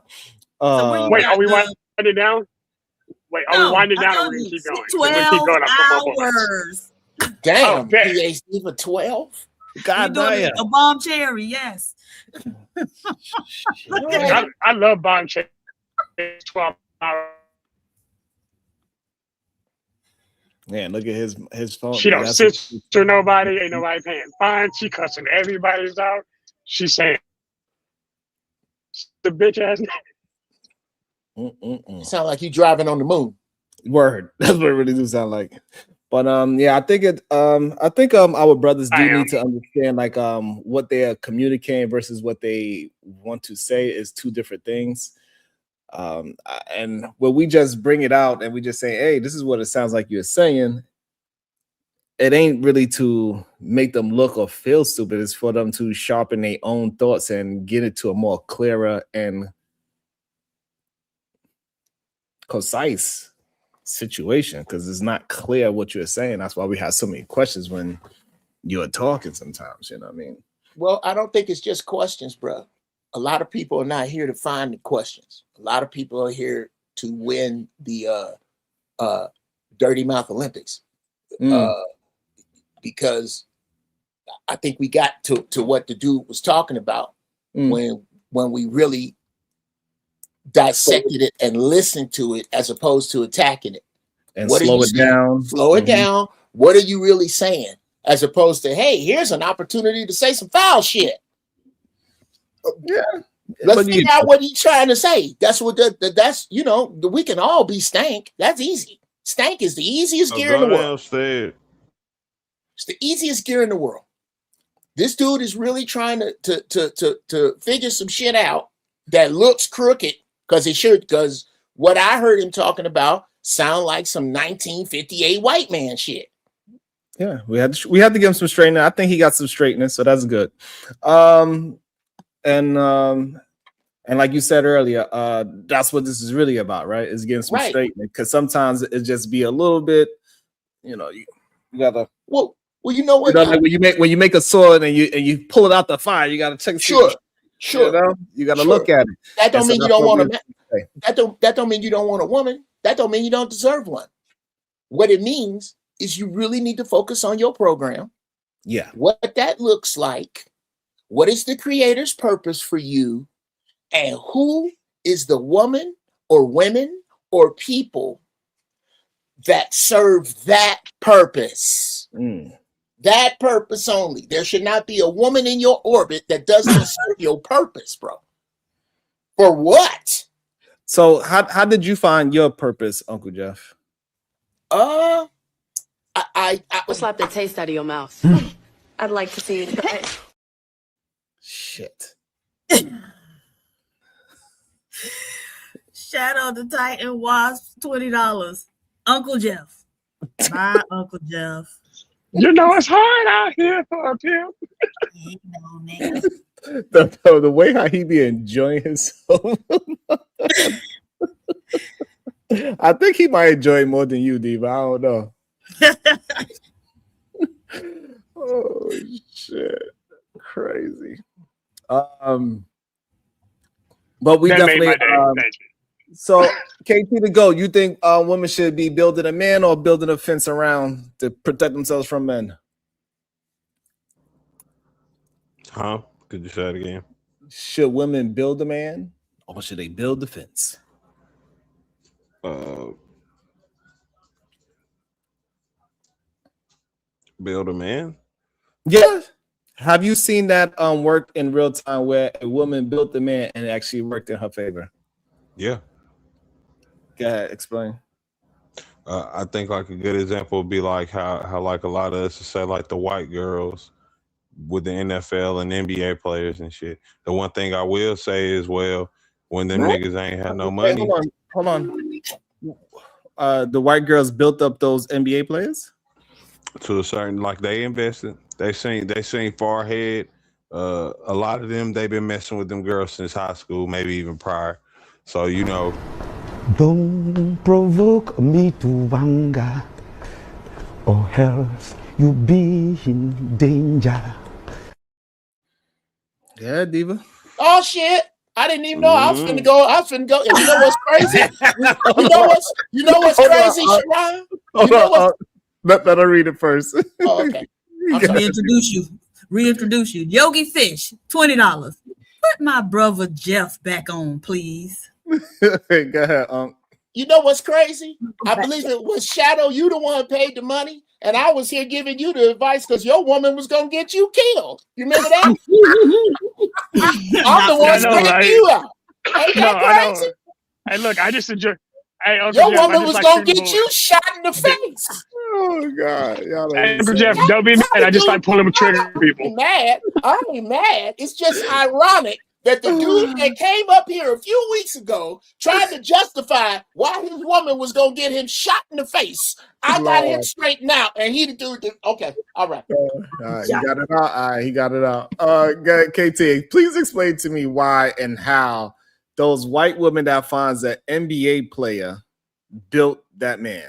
Wait, are we winding down? Wait, are we winding down or are we gonna keep going? 12 hours. Damn, PhD for 12? God damn. A bomb cherry, yes. I love bomb cherry. 12 hours. Man, look at his phone. She don't sit to nobody. Ain't nobody paying fine. She cussing everybody's out. She's saying the bitch ass. Sound like you driving on the moon. Word. That's what it really do sound like. But yeah, I think our brothers do need to understand like what they are communicating versus what they want to say is two different things. And when we just bring it out and we just say, hey, this is what it sounds like you're saying, it ain't really to make them look or feel stupid. It's for them to sharpen their own thoughts and get it to a more clearer and concise situation, because it's not clear what you're saying. That's why we have so many questions when you're talking sometimes, you know what I mean? Well, I don't think it's just questions, bro. A lot of people are not here to find the questions. A lot of people are here to win the Dirty Mouth Olympics. Because I think we got to what the dude was talking about when we really dissected it and listened to it as opposed to attacking it. And slow it down. Slow it down. What are you really saying? As opposed to, hey, here's an opportunity to say some foul shit. Yeah. Let's figure out what he's trying to say. That's what that's we can all be stank. That's easy. Stank is the easiest gear in the world. It's the easiest gear in the world. This dude is really trying to figure some shit out that looks crooked because what I heard him talking about sound like some 1958 white man shit. Yeah, we had to give him some straightening. I think he got some straightening, so that's good. And like you said earlier, that's what this is really about, right? Is getting some straightening, because sometimes it just be a little bit, you gotta. Well, you know what? Like when you make a sword and you pull it out the fire, you gotta check. Sure. You gotta look at it. That don't mean you don't want that don't mean you don't want a woman. That don't mean you don't deserve one. What it means is you really need to focus on your program. Yeah. What that looks like. What is the creator's purpose for you? And who is the woman or women or people that serve that purpose? That purpose only. There should not be a woman in your orbit that doesn't serve your purpose, bro. For what? So how did you find your purpose, Uncle Jeff? I will slap the taste out of your mouth. I'd like to see it. Shit. Shadow the Titan Wasp, $20. Uncle Jeff. My Uncle Jeff. You know it's hard out here for a pimp. The way how he be enjoying himself. I think he might enjoy it more than you, Diva. I don't know. Oh shit, crazy. But we That made definitely. my day. Thank you. So, KT to go. You think women should be building a man or building a fence around to protect themselves from men? Huh? Could you say it again? Should women build a man or should they build the fence? Build a man? Yeah. Have you seen that work in real time where a woman built the man and it actually worked in her favor? Yeah. Go ahead, explain. I think like a good example would be like how like a lot of us say like the white girls with the NFL and NBA players and shit. The one thing I will say is, well, when them niggas ain't had no money. Hold on. The white girls built up those NBA players? To a certain, like they invested. They seen far ahead. A lot of them, they've been messing with them girls since high school, maybe even prior. So, you know. Don't provoke me to anger, or else you be in danger. Yeah, Diva. Oh shit! I didn't even know I was finna go. And you know what's crazy? You know what's crazy, Sharon? Let her read it first. Oh, okay. Reintroduce you. Yogi Fish, $20. Put my brother Jeff back on, please. Go ahead, You know what's crazy? I believe it was Shadow. You the one paid the money, and I was here giving you the advice because your woman was gonna get you killed. You remember that? I'm the one taking you out. Ain't that crazy? Hey, look, I just enjoy. Hey, your woman was gonna get you shot in the face. Oh God, hey, Uncle Jeff, don't be mad. I just like pulling trigger people. I ain't mad. It's just ironic that the dude that came up here a few weeks ago tried to justify why his woman was gonna get him shot in the face. I got him straightened out, and he the dude. Okay, all right. He got it out. All right, he got it out. KT, please explain to me why and how those white women that finds an NBA player built that man.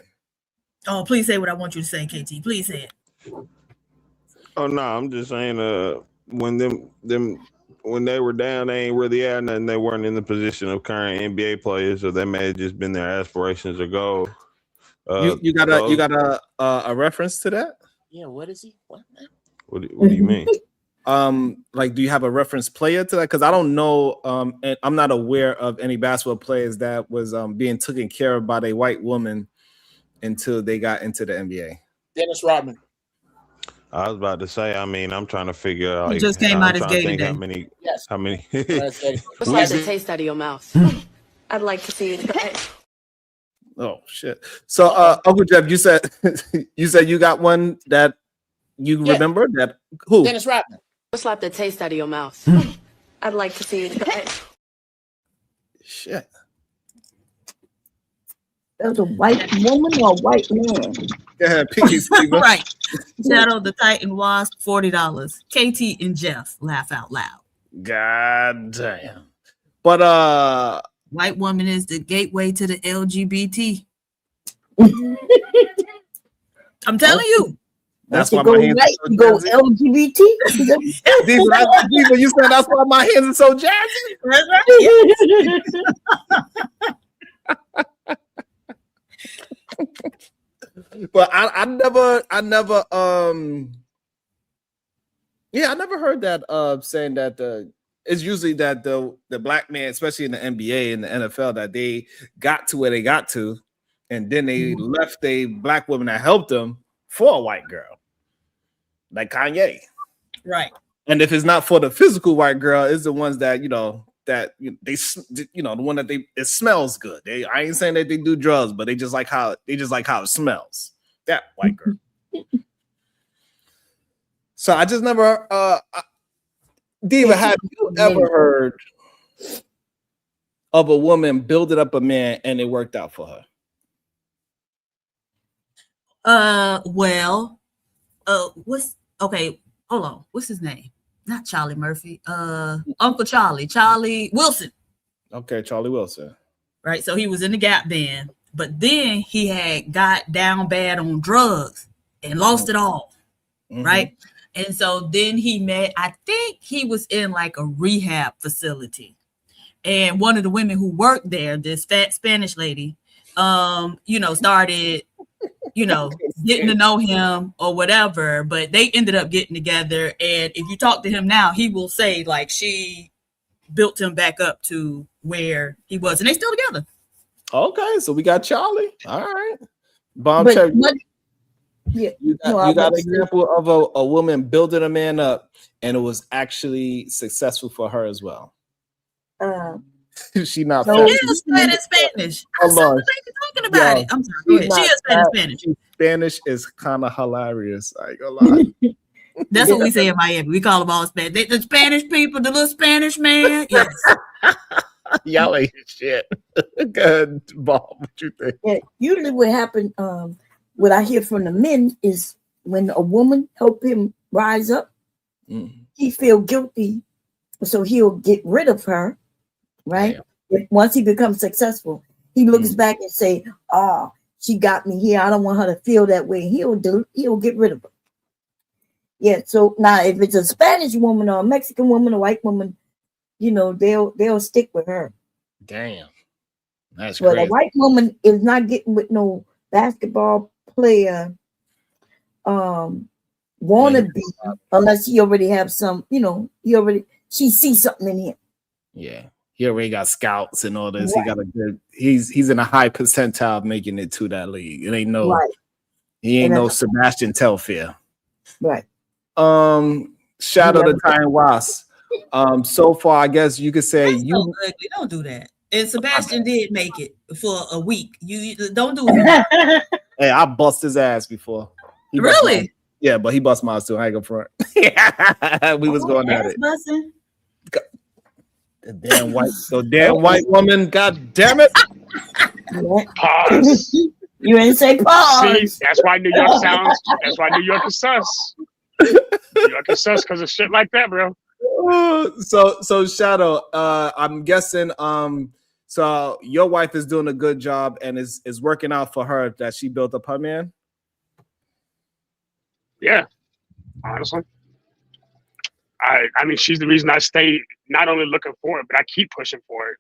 Oh, please say what I want you to say, KT. Please say it. Oh no, I'm just saying. When they were down, they ain't really had nothing. They weren't in the position of current NBA players, so that may have just been their aspirations or goal. You got a reference to that? Yeah. What is he? What do you mean? Like, do you have a reference player to that? Because I don't know. And I'm not aware of any basketball players that was being taken care of by a white woman until they got into the NBA. Dennis Rodman. I was about to say. I mean, I'm trying to figure out. He just came out as gay today. How many? What's like the taste out of your mouth? I'd like to see it. Oh shit! So, Uncle Jeff, you said you got one that you remember that who? Dennis Rodman. Slap the taste out of your mouth. I'd like to see it. Shit. That's a white woman or a white man? Yeah, peace, right. Shadow the Titan Wasp, $40. KT and Jeff laugh out loud. God damn. But white woman is the gateway to the LGBT. I'm telling you. That's why my hands are so go LGBT. Diva, you said that's why my hands are so jazzy. But I never heard that saying that it's usually that the black man, especially in the NBA and the NFL, that they got to where they got to, and then they left a black woman that helped them for a white girl, like Kanye. Right. And if it's not for the physical white girl, it's the ones that they the one that it smells good. I ain't saying that they do drugs, but they just like how it smells. That white girl. So I just never Diva, have you ever heard of a woman building up a man and it worked out for her? Well, what's okay? Hold on, what's his name? Not Charlie Murphy. Uncle Charlie Wilson. Okay, Charlie Wilson. Right, so he was in the Gap band, but then he had got down bad on drugs and lost it all. Right, and so then he met. I think he was in like a rehab facility, and one of the women who worked there, this fat Spanish lady, started, getting to know him or whatever, but they ended up getting together. And if you talk to him now, he will say like she built him back up to where he was, and they still together. Okay, so we got Charlie. All right. Bombshell. Yeah, you got an example of a woman building a man up, and it was actually successful for her as well. She not. She is fat in Spanish. I saw the lady talking about it. I'm sorry. Go ahead. She is fat in Spanish. Spanish is kind of hilarious. I ain't gonna lie. That's what we say in Miami. We call them all Spanish. The Spanish people, the little Spanish man. Yes. Y'all ain't shit. Good, Bob. What you think? Yeah, usually what happens, what I hear from the men is when a woman help him rise up, he feel guilty, so he'll get rid of her. Right? Once he becomes successful, he looks back and say, "Oh, she got me here. I don't want her to feel that way." He'll get rid of her. Yeah. So now, if it's a Spanish woman or a Mexican woman, a white woman, they'll stick with her. Damn, that's but crazy. A white woman is not getting with no basketball player. Wanna be unless he already have some. She sees something in him. Yeah. He already got scouts and all this. Right. He got a good. He's in a high percentile of making it to that league. It ain't no. Right. He ain't no Sebastian Telfair. Right. Shadow the Time Wasp. So far, I guess you could say that's so ugly. Don't do that. And Sebastian did make it for a week. You don't do that. Hey, I bust his ass before. Really? Yeah, but he bust mine too. I ain't gonna front. We was going at it. Busting. The damn white woman, god damn it. Pause. You ain't say pause. See, that's why New York is sus. New York is sus because of shit like that, bro. So Shadow, I'm guessing so your wife is doing a good job and is working out for her that she built up her man? Yeah, honestly. I mean, she's the reason I stay not only looking for it, but I keep pushing for it.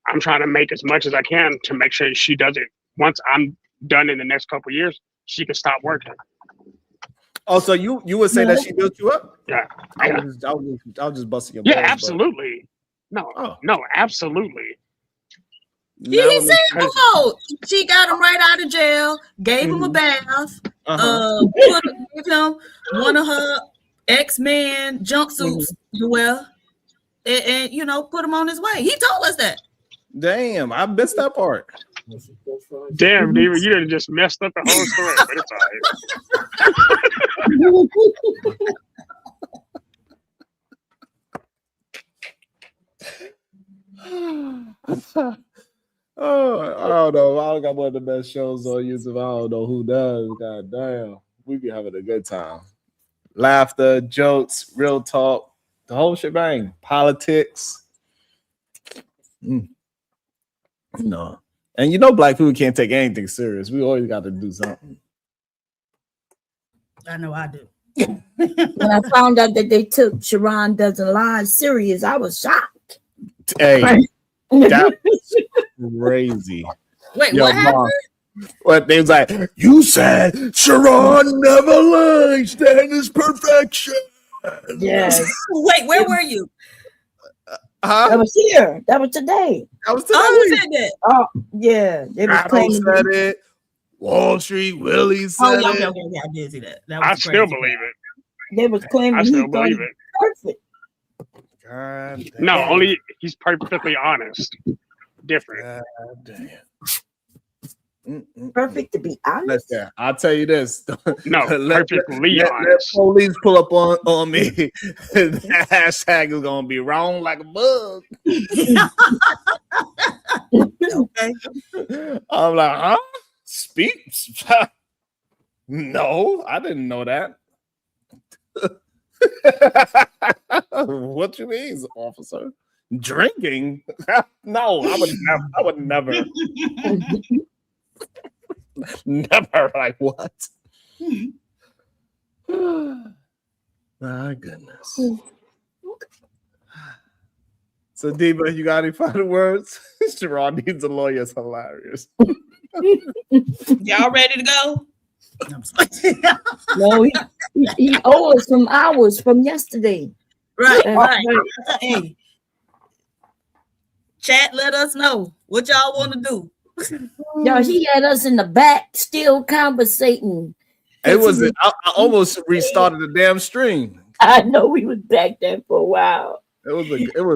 I'm trying to make as much as I can to make sure she does it. Once I'm done in the next couple of years, she can stop working. Oh, so you would say that she built you up? Yeah. I was just busting your balls. Yeah, absolutely. But... No, absolutely. He said before she got him right out of jail, gave him a bath, gave him one of her X-Men jumpsuits to wear, and put him on his way. He told us that. Damn, I missed that part. Damn, Diva, you done just messed up the whole story, but it's all right. Oh, I don't know. I got one of the best shows on YouTube. I don't know who does. God damn. We be having a good time. Laughter, jokes, real talk, the whole shebang. Politics. No. And black people can't take anything serious. We always got to do something. I know I do. When I found out that they took Sharon Doesn't Lie serious, I was shocked. Hey, that was crazy. Wait, what happened? What they was like, you said Sharon never lies, that is perfection. Yes. Wait, where were you? That was here. That was today. That was today. Oh, who said that? Oh, yeah. They was claiming said it. Wall Street Willie said it. Okay. I did see that. I still believe it. They was claiming I still believe it. Perfect. God damn. No, only he's perfectly honest. Different. God damn. Perfect to be honest. Listen, I'll tell you this. No, perfectly honest. Let police pull up on me. That hashtag is gonna be wrong like a bug. Okay. I'm like, huh? Speak? No, I didn't know that. What you mean, officer? Drinking? No, I would never. Never. Like what? My goodness. So, Diva, you got any final words? Sharon needs a lawyer. It's hilarious. Y'all ready to go? No, he owed us some hours from yesterday. Right. Hey, chat, let us know what y'all want to do. Y'all, he had us in the back still conversating. It was. I almost restarted the damn stream. I know we was back there for a while. It was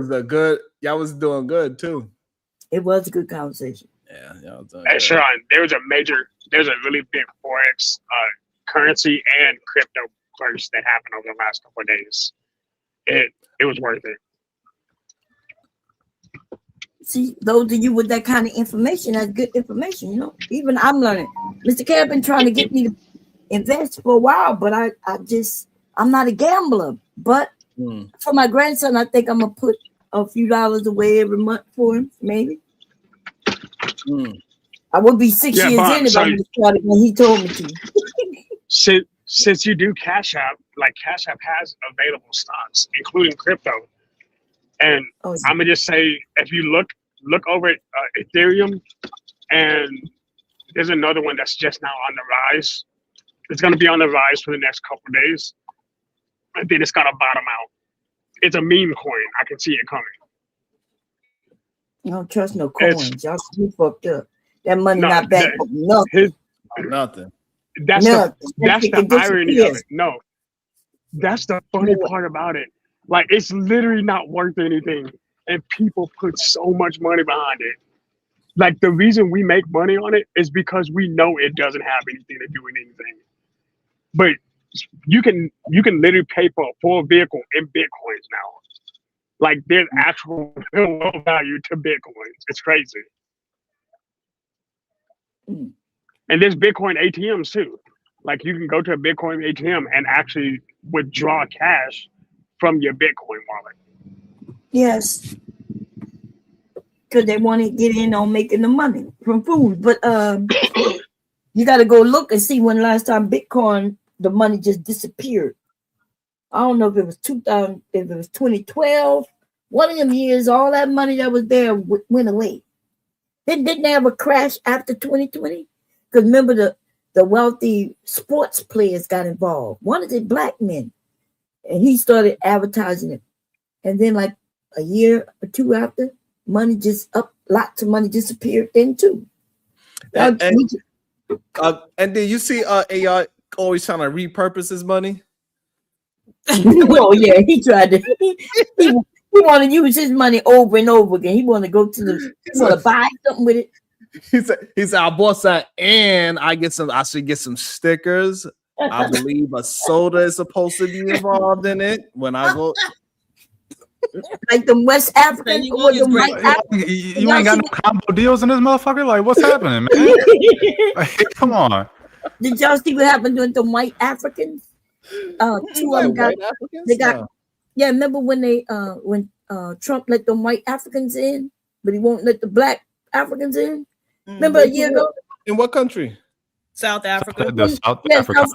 a good. Y'all was doing good too. It was a good conversation. Yeah, y'all was doing Hey, good. Sharon, there's a really big forex currency and crypto burst that happened over the last couple of days. It was worth it. See, those of you with that kind of information, that's good information, you know. Even I'm learning. Mr. Cap been trying to get me to invest for a while, but I'm not a gambler. But for my grandson, I think I'm gonna put a few dollars away every month for him, maybe. I would be 6 years Bob, in if I would have started when he told me to. Since you do Cash App, like Cash App has available stocks, including crypto. And I'm gonna just say, if you look over at Ethereum, and there's another one that's just now on the rise. It's gonna be on the rise for the next couple of days, and then it's gonna bottom out. It's a meme coin. I can see it coming. I don't trust no coins. Y'all you fucked up. That money not back up nothing. Nothing. That's the irony of it. No, that's the funny part about it. Like, it's literally not worth anything, and people put so much money behind it. Like, the reason we make money on it is because we know it doesn't have anything to do with anything. But you can literally pay for a full vehicle in Bitcoins now. Like, there's actual real value to Bitcoins. It's crazy. And there's Bitcoin ATMs too. Like, you can go to a Bitcoin ATM and actually withdraw cash from your Bitcoin wallet. Yes. Because they want to get in on making the money from food. But you got to go look and see when last time Bitcoin, the money just disappeared. I don't know if it was 2000, if it was 2012. One of them years, all that money that was there went away. Didn't they have a crash after 2020? Because remember the wealthy sports players got involved. One of the black men. And he started advertising it. And then like a year or two after, money just lots of money disappeared then too. And then you see AI always trying to repurpose his money. Oh yeah, he tried to. He want to use his money over and over again. He want to go to he want to buy something with it. He said, I bought that, and I should get some stickers. I believe a soda is supposed to be involved in it when I go. Like the West African, you ain't got no combo deals in this motherfucker. Like, what's happening, man? Like, come on. Did y'all see what happened with the white Africans? Two of them got. They got. Yeah, remember when Trump let them white Africans in, but he won't let the black Africans in? Remember a year ago? In what country? South Africa. South Africa.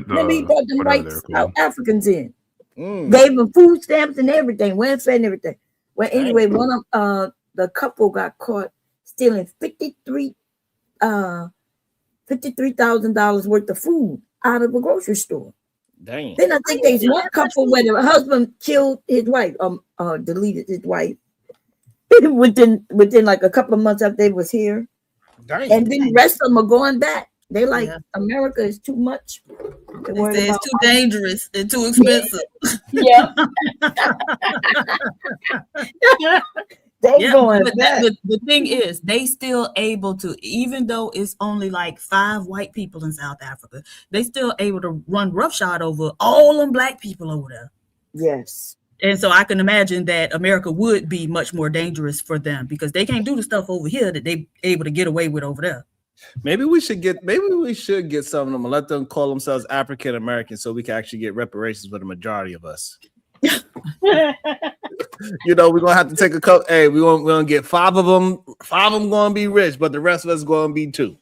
Remember he brought them white South Africans in. Gave them food stamps and everything, welfare and everything. Well, anyway, one of the couple got caught stealing $53,000 worth of food out of a grocery store. Dang. Then I think there's one couple where the husband killed his wife, deleted his wife within like a couple of months after they was here. Dang. And then the rest of them are going back. They like America is too much. It's too dangerous and too expensive. Yeah. The thing is, they still able to, even though it's only like 5 white people in South Africa, they still able to run roughshod over all them black people over there. Yes. And so I can imagine that America would be much more dangerous for them because they can't do the stuff over here that they able to get away with over there. Maybe we should get some of them and let them call themselves African American so we can actually get reparations for the majority of us. You know, we're gonna have to take a couple. Hey, we're gonna get 5 of them. 5 of them gonna be rich, but the rest of us gonna be 2.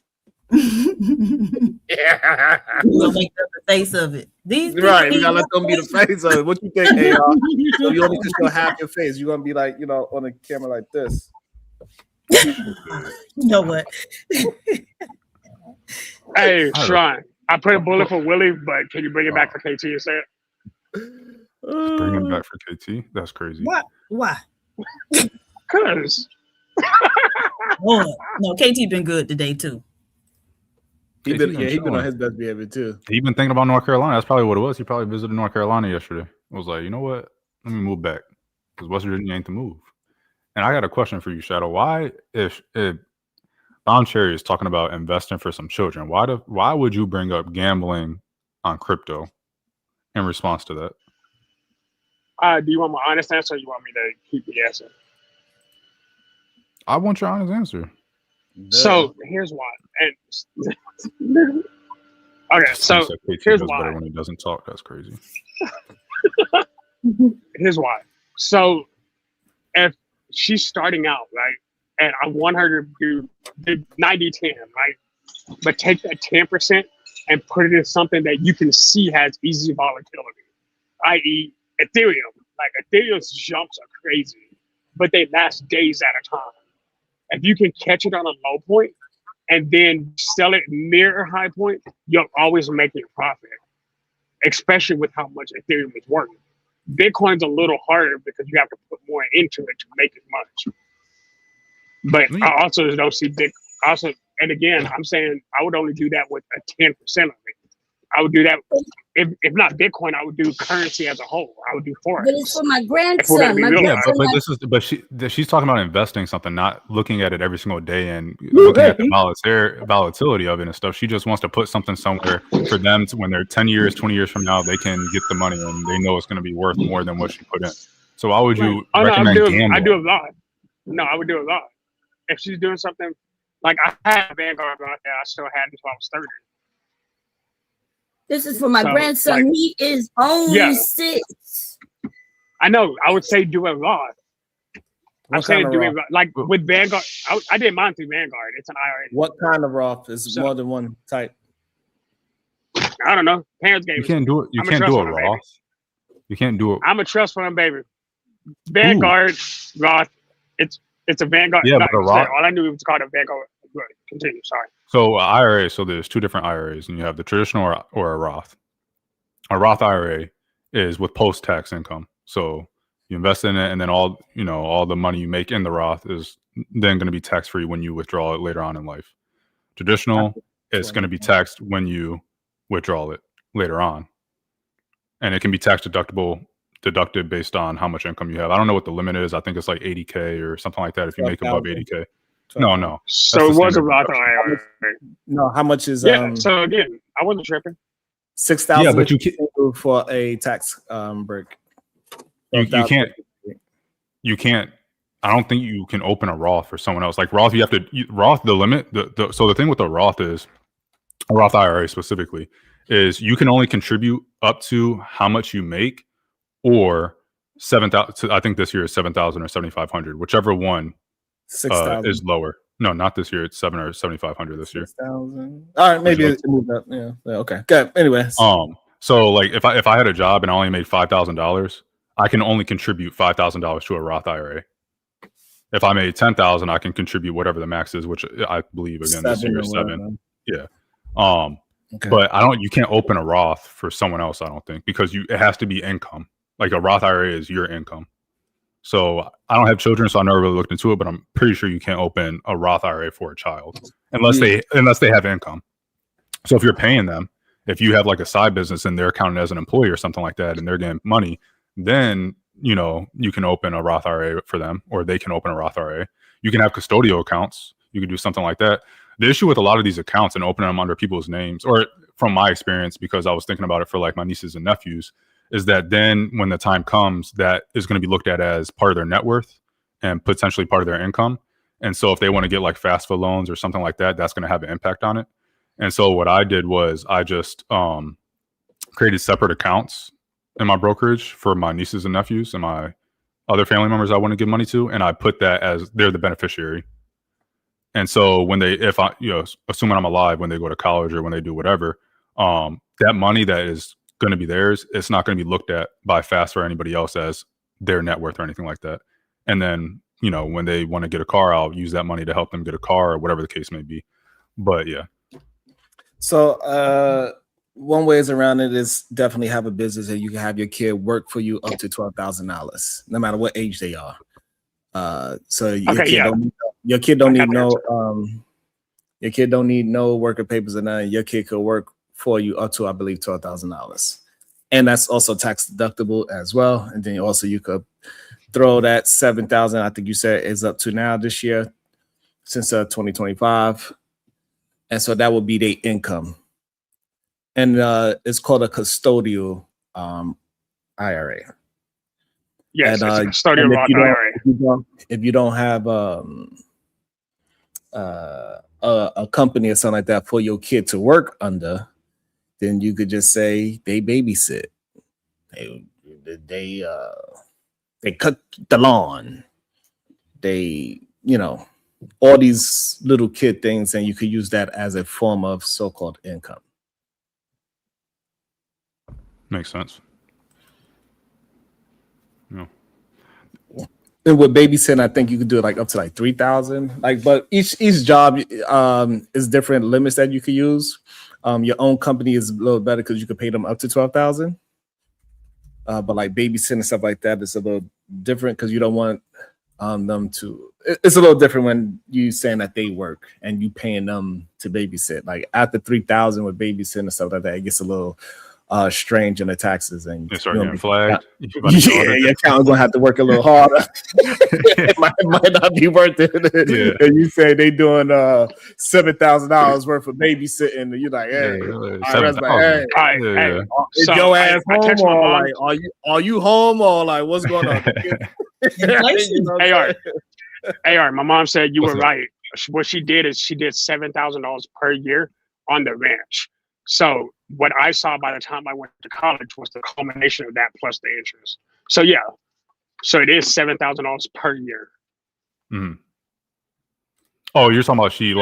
Yeah. We'll make them the face of it. These Right, we gotta let them be the face of it. What you think, AR? So you only just show half your face. You're gonna be like, you know, on the camera like this. You know what? Hey, Sean, I put a bullet for Willie, but can you bring it back for KT instead? Bring him back for KT? That's crazy. What? Why? Because. No, KT been good today too. He been on his best behavior too. He been thinking about North Carolina. That's probably what it was. He probably visited North Carolina yesterday. I was like, you know what? Let me move back because West Virginia ain't the move. And I got a question for you, Shadow. Why, if Bound Cherry is talking about investing for some children, why would you bring up gambling on crypto in response to that? Do you want my honest answer or you want me to keep the answer? I want your honest answer. So here's why. Okay, so here's why. When he doesn't talk, that's crazy. Here's why. So if she's starting out, right, and I want her to do the 90-10, right, but take that 10% and put it in something that you can see has easy volatility, i.e. Ethereum. Like Ethereum's jumps are crazy, but they last days at a time. If you can catch it on a low point and then sell it near a high point, you're always making a profit, especially with how much Ethereum is worth. Bitcoin's a little harder because you have to put more into it to make as much. But I also don't see and again, I'm saying I would only do that with a 10% of it. I would do that if not Bitcoin. I would do currency as a whole. I would do forex. But it's for my grandson. She's talking about investing something, not looking at it every single day and looking at the volatility of it and stuff. She just wants to put something somewhere for them to, when they're 10 years, 20 years from now, they can get the money and they know it's going to be worth more than what she put in. So why would you recommend gambling? I do a lot. No, I would do a lot. If she's doing something like I had Vanguard out there, I still had until I was 30. This is for my grandson. Like, he is only 6. I know. I would say do a lot. I'm saying do it like with Vanguard. I did mine through Vanguard. It's an IRA. What kind of Roth is more than one type? I don't know. Parents gave you can't do it. You can't do a Roth. You can't do it. I'm a trust fund baby. Vanguard Roth. It's a Vanguard. Yeah, but a Roth. All I knew it was called a Vanguard. Continue. Sorry. So IRA, so there's 2 different IRAs, and you have the traditional or a Roth. A Roth IRA is with post-tax income. So you invest in it, and then all the money you make in the Roth is then going to be tax-free when you withdraw it later on in life. Traditional is going to be taxed when you withdraw it later on, and it can be deducted based on how much income you have. I don't know what the limit is. I think it's like 80K or something like that if you make above 80K. No. So it was a Roth IRA. No, how much is so again, I wasn't tripping. 6,000. Yeah, but you can't for a tax break. You can't. I don't think you can open a Roth for someone else. Like Roth, you have to Roth. The limit. So the thing with the Roth is, a Roth IRA specifically, is you can only contribute up to how much you make, or 7,000. I think this year is 7,000 or 7,500, whichever one. 6,000 is lower. No, not this year. It's 7,000 or 7,500 this year. 6,000. All right, maybe it moved up. Yeah. Okay. Good. Anyway. So like if I had a job and I only made $5,000, I can only contribute $5,000 to a Roth IRA. If I made 10,000, I can contribute whatever the max is, which I believe again this year is 7. Yeah. Okay. But you can't open a Roth for someone else. I don't think, because it has to be income. Like a Roth IRA is your income. So I don't have children, so I never really looked into it, but I'm pretty sure you can't open a Roth IRA for a child unless they have income. So if you're paying them, if you have like a side business and they're counted as an employee or something like that, and they're getting money, then you can open a Roth IRA for them, or they can open a Roth IRA. You can have custodial accounts. You can do something like that. The issue with a lot of these accounts and opening them under people's names, or from my experience, because I was thinking about it for like my nieces and nephews, is that then when the time comes, that is going to be looked at as part of their net worth and potentially part of their income. And so if they want to get like FAFSA loans or something like that, that's going to have an impact on it. And so what I did was I just created separate accounts in my brokerage for my nieces and nephews and my other family members I want to give money to, and I put that as they're the beneficiary. And so when they, if I, assuming I'm alive, when they go to college or when they do whatever, that money that is going to be theirs, it's not going to be looked at by FAFSA or anybody else as their net worth or anything like that. And then, when they want to get a car, I'll use that money to help them get a car or whatever the case may be. But yeah. So one ways around it is definitely have a business that you can have your kid work for you up to $12,000, no matter what age they are. So your kid don't need no worker papers or nothing. Your kid could work for you up to, I believe, $12,000, and that's also tax deductible as well. And then also you could throw that $7,000, I think you said, is up to now this year since 2025, and so that would be their income. And it's called a custodial IRA. Yes, and, it's a custodial Roth IRA. If you don't have a company or something like that for your kid to work under, then you could just say they babysit. They cut the lawn. They, all these little kid things, and you could use that as a form of so-called income. Makes sense. Yeah. And with babysitting, I think you could do it like up to like 3,000. But each job is different limits that you could use. Your own company is a little better because you could pay them up to 12,000. But like babysitting and stuff like that is a little different because you don't want them to. It's a little different when you saying that they work and you paying them to babysit. Like after 3,000 with babysitting and stuff like that, it gets a little strange in the taxes, and you start getting flagged. Yeah, your accountant's gonna have to work a little harder. it might not be worth it. Yeah. And you say they doing $7,000 worth of babysitting, and you're like, hey, is your ass home, or like, are you home, or like what's going on? AR, my mom said you were right. What she did is she did $7,000 per year on the ranch. So what I saw by the time I went to college was the culmination of that plus the interest. So yeah, so it is $7,000 per year. Mm-hmm. Oh, you're talking about she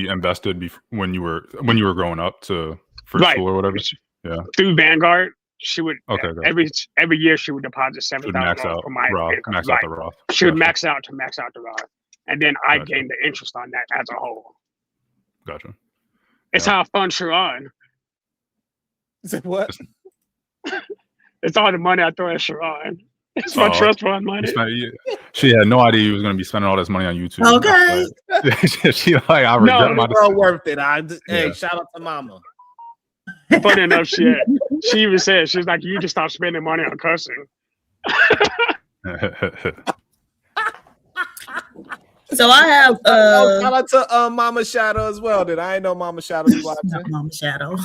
invested when you were growing up for school or whatever. Yeah, through Vanguard, she would every year she would deposit $7,000 for my income. Max out the Roth. She would max out the Roth, and then I gained the interest on that as a whole. Gotcha. It's how I fund Sharon. What? It's all the money I throw at Sharon. It's my trust fund money. She had no idea he was going to be spending all this money on YouTube. Okay. She I regret my decision. Worth it. Hey, shout out to Mama. Funny enough, she even said, she was like, you just stop spending money on cussing. So I have shout out to Mama Shadow as well. Did I ain't know Mama Shadow was watching? Mama Shadow.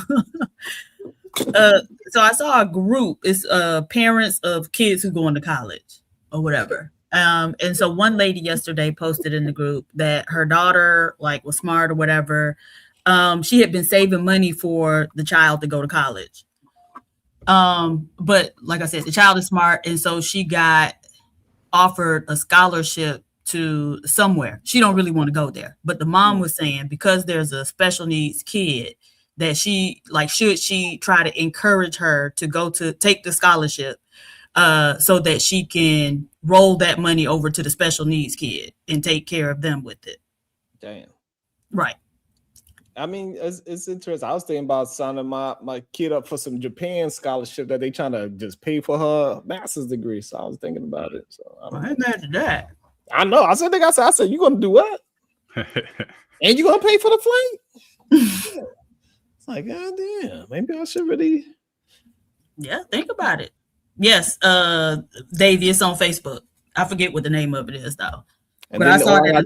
So I saw a group. It's parents of kids who going to college or whatever. And so one lady yesterday posted in the group that her daughter was smart or whatever. She had been saving money for the child to go to college. But like I said, the child is smart, and so she got offered a scholarship to somewhere. She don't really want to go there, but the mom was saying because there's a special needs kid that she should she try to encourage her to go to take the scholarship so that she can roll that money over to the special needs kid and take care of them with it. Damn. Right. I mean, it's interesting. I was thinking about signing my kid up for some Japan scholarship that they trying to just pay for her master's degree. So I was thinking about it. So I imagine that. I know. I said, you gonna do what? And you gonna pay for the flight? It's like, God damn, maybe I should really. Yeah, think about it. Yes, Davey, it's on Facebook. I forget what the name of it is though. But I saw that.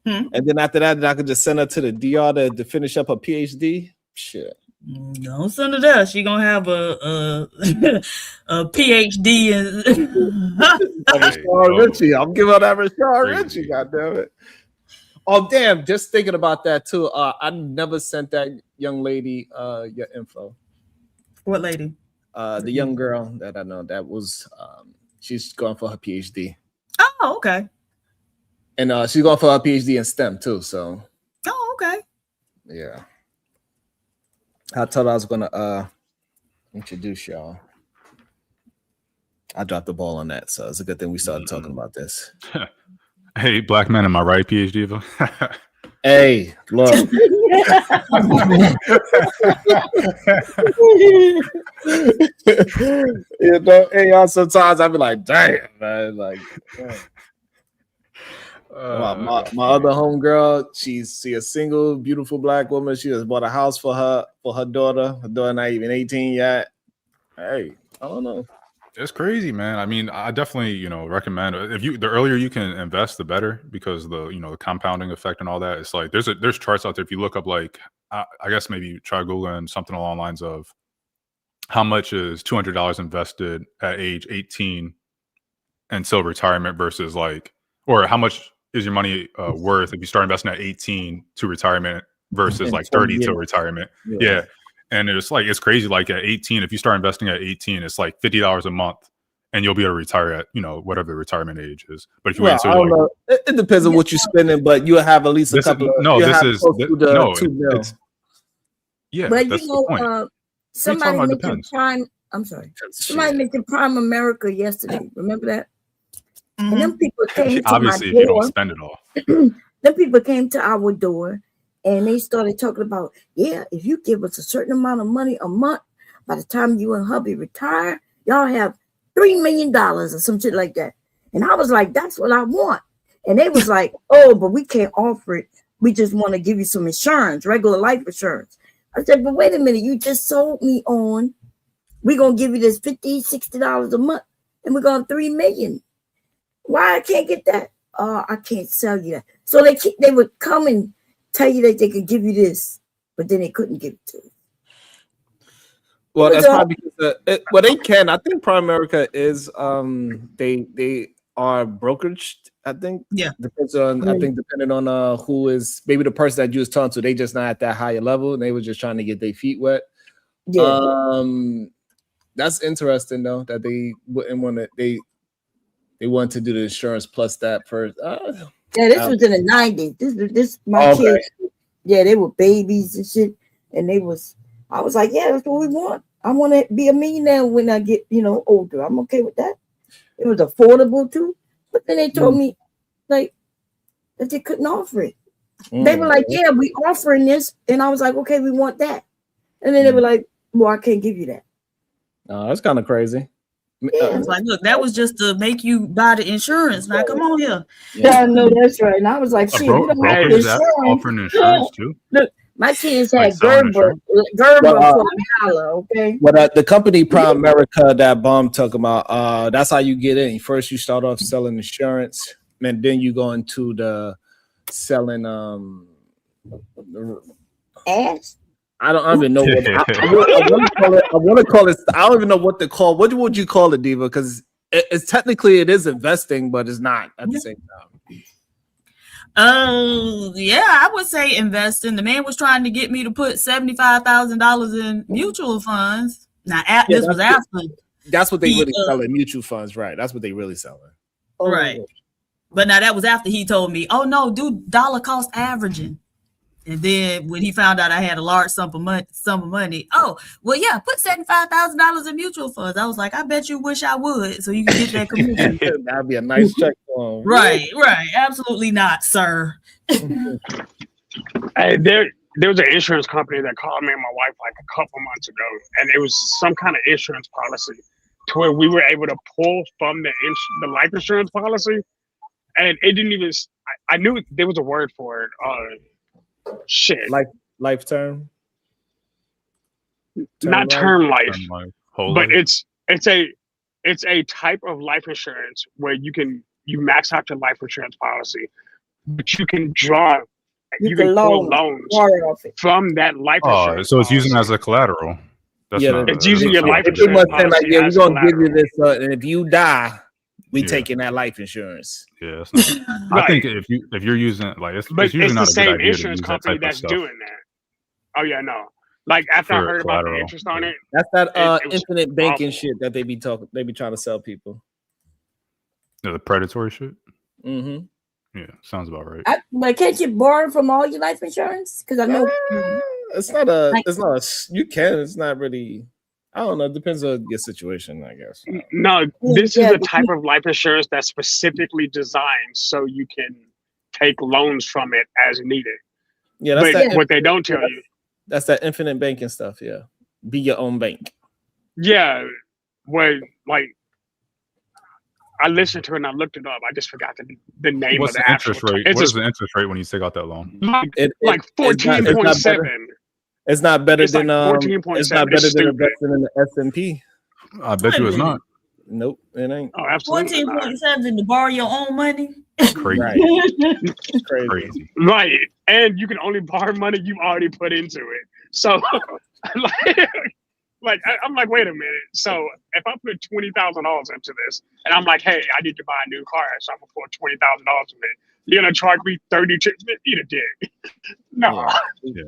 And then after that, I could just send her to the DR to finish up her PhD. Shit. Don't send her there. She gonna have a a PhD in. Rashard Richie. I'm giving her that Rashard Richie. God damn it. Oh damn! Just thinking about that too. I never sent that young lady your info. What lady? The young girl that I know that was she's going for her PhD. Oh, okay. And she's going for her PhD in STEM too. So. Oh, okay. Yeah. I told her I was gonna introduce y'all. I dropped the ball on that, so it's a good thing we started talking about this. Hey, black man, am I right, PhD Diva? Hey, look. You know, hey, y'all, sometimes I be like, damn, man, like. My other homegirl, she's a single, beautiful black woman. She just bought a house for her daughter. Her daughter not even 18 yet. Hey, I don't know. It's crazy, man. I mean, I definitely, recommend the earlier you can invest, the better, because the compounding effect and all that. It's like there's charts out there. If you look up, like, I guess maybe try Googling something along the lines of how much is $200 invested at age 18 until retirement versus or how much is your money worth if you start investing at 18 to retirement versus like 30 to retirement. Yeah. And it's crazy. Like at 18, if you start investing at 18, it's like $50 a month and you'll be able to retire at, whatever the retirement age is. But if you wait until it depends on what you're spending, but you'll have at least a couple of, yeah, but that's the point. Somebody mentioned Prime. I'm sorry. Somebody mentioned Prime America yesterday. Remember that? And them people came to obviously my if door. you don't spend it all. Them people came to our door and they started talking about, if you give us a certain amount of money a month, by the time you and hubby retire, y'all have $3 million or some shit like that. And I was like, that's what I want. And they was like, oh, but we can't offer it. We just want to give you some insurance, regular life insurance. I said, but wait a minute, you just sold me on, we're going to give you this $50, $60 a month and we're going to $3 million. Why I can't get that? I can't sell you that. So they would come and tell you that they could give you this, but then they couldn't give it to you. Well, that's probably because they can. I think Prime America is they are brokerage. I think depends on depending on who is maybe the person that you was talking to. They just not at that higher level. And they were just trying to get their feet wet. Yeah. That's interesting though that they wouldn't want to. They wanted to do the insurance plus that first. This was in the 90s. This my kids. Yeah, they were babies and shit. And I was like, yeah, that's what we want. I want to be a millionaire when I get, older. I'm okay with that. It was affordable too. But then they told me like that they couldn't offer it. They were like, yeah, we offering this. And I was like, okay, we want that. And then they were like, well, I can't give you that. Oh, that's kind of crazy. Yeah. It's like, look, that was just to make you buy the insurance. Now come on here. Yeah, no, that's right. And I was like, shit, we don't have insurance. Offering insurance too. Look, my kids had Gerber for $1, okay? Well, the company Prime America that Bomb talking about, that's how you get in. First, you start off selling insurance, and then you go into the selling ads. I don't even know what I want to call it. I don't even know what to call. What would you call it, Diva? Because it's technically it is investing, but it's not at the same time. Yeah, I would say investing. The man was trying to get me to put $75,000 in mutual funds. Now, this was after. That's what they really selling, mutual funds, right? That's what they really selling, right? But now that was after he told me, "Oh no, do dollar cost averaging." And then when he found out I had a large sum of money, oh, well, yeah, put $75,000 in mutual funds. I was like, I bet you wish I would, so you can get that commission. That'd be a nice check for him. Right. Absolutely not, sir. Hey, there was an insurance company that called me and my wife like a couple months ago, and it was some kind of insurance policy to where we were able to pull from the life insurance policy, and it didn't even. I knew there was a word for it. Shit. Life term? Not term life. But it's a type of life insurance where you max out your life insurance policy, but you can draw You can pull loans from that life Oh, insurance so it's using it policy. as a collateral. That's not. It's using your life They pretty insurance much saying like, policy yeah, we're as gonna give you collateral. this, and if you die, we Yeah. taking that life insurance. Yeah, that's not. I think if you're using it, like it's usually it's not the a good same idea to insurance use that company type of that's stuff doing that. Oh yeah, no. Like after I for heard about the collateral. interest on it, That's that it was infinite banking awful. shit that they be trying to sell people. The predatory shit. Mm-hmm. Yeah, sounds about right. But can't you borrow from all your life insurance? Because I know It's not you can. It's not really. I don't know. It depends on your situation, I guess. No, this is the type of life insurance that's specifically designed so you can take loans from it as needed. Yeah, that's but what they don't tell you. That's that infinite banking stuff. Yeah, be your own bank. Yeah, where like I listened to it and I looked it up. I just forgot the name What's of the the actual. interest rate? What is the interest rate when you take out that loan? Like 14.7. It's not better It's than like 14.7. It's not better than investing in the S&P. I bet you it's not. Nope, it ain't. Oh, absolutely. 14.7 to borrow your own money. Crazy. Right. Crazy. Right, and you can only borrow money you already put into it. So, I'm like, wait a minute. So if I put $20,000 into this, and I'm like, hey, I need to buy a new car, so I'm gonna put $20,000 in it. You're gonna charge me 30? Eat a dick. No. Yeah.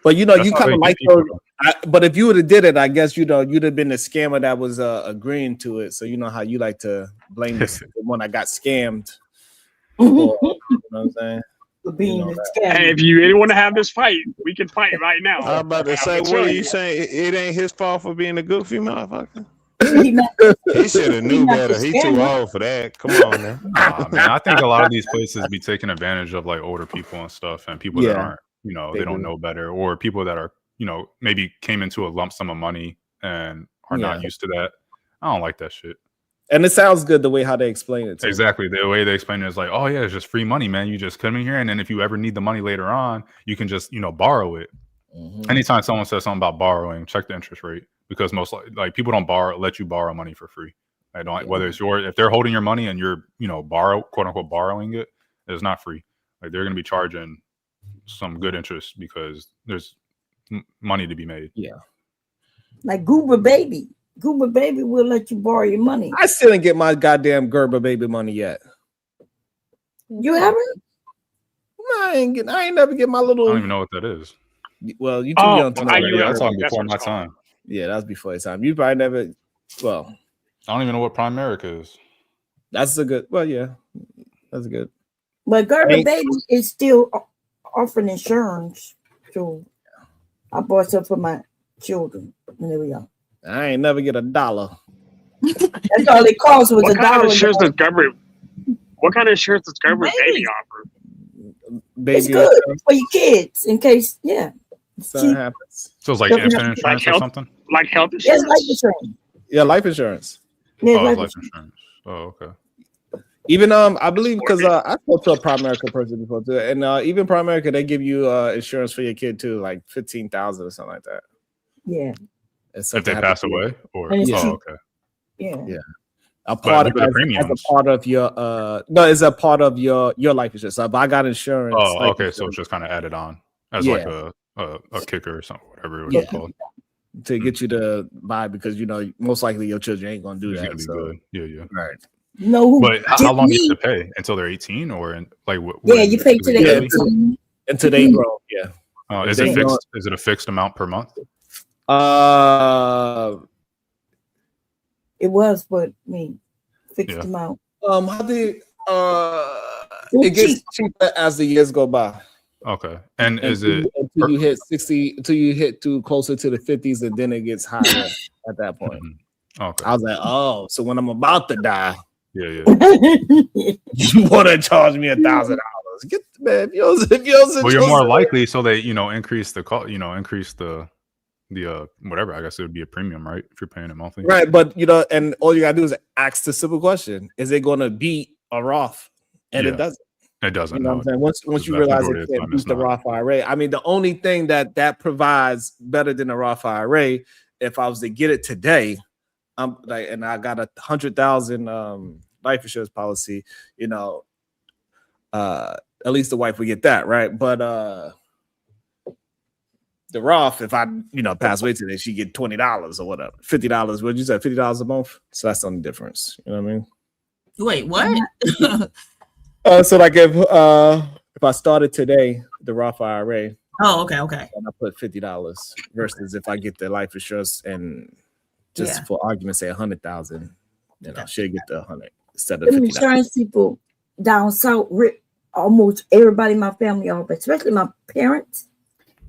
But you know, That's you how kind they of get like people, those. But if you would have did it, I guess you'd have been the scammer that was agreeing to it. So you know how you like to blame the one that got scammed. You know what I'm saying? Hey, if you really want to have this fight, we can fight right now. I'm about to say, what are you saying? It ain't his fault for being a goofy motherfucker. He should have knew better. He too old for that. Come on, man. Nah, man, I think a lot of these places be taking advantage of like older people and stuff, and people that aren't, they don't know better, or people that are, maybe came into a lump sum of money and are not used to that. I don't like that shit. And it sounds good the way how they explain it. Exactly. The way they explain it is like, oh yeah, it's just free money, man. You just come in here, and then if you ever need the money later on, you can just, borrow it. Mm-hmm. Anytime someone says something about borrowing, check the interest rate, because most like people don't let you borrow money for free. I don't whether it's if they're holding your money and you're, quote unquote borrowing it, it's not free. Like they're gonna be charging some good interest because there's money to be made. Yeah. Like Goober Baby. Goober Baby will let you borrow your money. I still didn't get my goddamn Gerber baby money yet. You haven't? I ain't never get my little. I don't even know what that is. Well, you too young to know. That's talking before my time. Yeah, that's before your time. You probably never. Well, I don't even know what Primerica is. That's a good. Well, yeah, that's good. But Gerber Baby is still offering insurance, so I bought some for my children. And there we go. I ain't never get $1. That's all it cost was $1. What kind of insurance does Gerber Baby offer? Baby it's good for your kids in case, something happens. So it's like infinite insurance or something? Like health insurance? Yes, life insurance. Yeah, life insurance. Yeah, life insurance. Oh, okay. Even I believe because I spoke to a Primerica person before too, and even Primerica they give you insurance for your kid too, like $15,000 or something like that. Yeah. If they pass away, or okay. Yeah. A part of your it's a part of your life insurance. So if I got insurance. Oh, okay. So it's just kind of added on as like a kicker or something, whatever it was called. To get you to buy because most likely your children ain't gonna do that. Be good. Yeah. Right. No, but how long do you have to pay until they're 18 or you pay till they're 18 until they grow. Yeah. Is it fixed? Is it a fixed amount per month? It was, but fixed amount. How did it gets cheaper as the years go by. Okay, and is it until you hit 60? Until you hit closer to the 50s, and then it gets higher at that point. Okay, I was like, oh, so when I'm about to die, yeah, you want to charge me $1,000? Get man, well, you're more likely, so they increase the cost, increase the whatever. I guess it would be a premium, right? If you're paying it monthly, right? But and all you gotta do is ask the simple question: is it going to beat a Roth? And it doesn't. It doesn't. You know what I'm saying? Once you realize it can't beat the Roth IRA. I mean, the only thing that provides better than a Roth IRA, if I was to get it today, I'm like, and I got 100,000 life insurance policy, at least the wife would get that, right? But the Roth, if I pass away today, she get $20 or whatever, $50. What you say, $50 a month? So that's the only difference. You know what I mean? Wait, what? So like if I started today, the Roth IRA. Oh, okay. And I put $50 versus if I get the life insurance and just for argument's sake, 100,000, she'll get the 100 instead of $50. Insurance people down south rip almost everybody in my family off, especially my parents.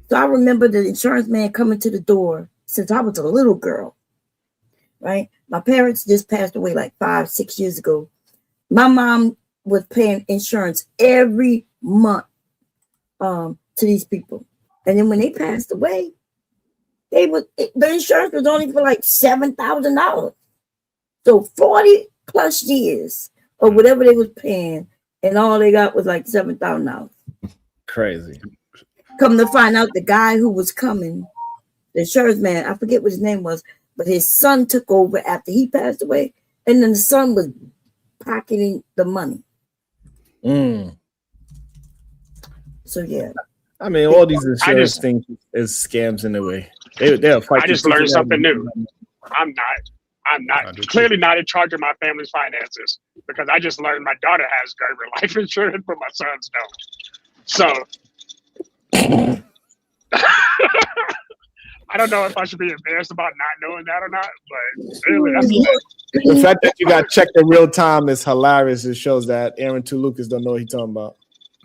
So I remember the insurance man coming to the door since I was a little girl, right? My parents just passed away like 5-6 years ago. My mom was paying insurance every month to these people. And then when they passed away, the insurance was only for like $7,000. So 40 plus years or whatever they was paying, and all they got was like $7,000. Crazy. Come to find out, the guy who was coming, the insurance man, I forget what his name was, but his son took over after he passed away, and then the son was pocketing the money. So yeah. I mean, all these insurance things is scams in a way. They'll fight. I just learned something new. I'm clearly not in charge of my family's finances because I just learned my daughter has Gerber life insurance, but my sons don't. So I don't know if I should be embarrassed about not knowing that or not, but really, that's the fact that you got checked in real time is hilarious. It shows that Aaron Lucas don't know what he's talking about.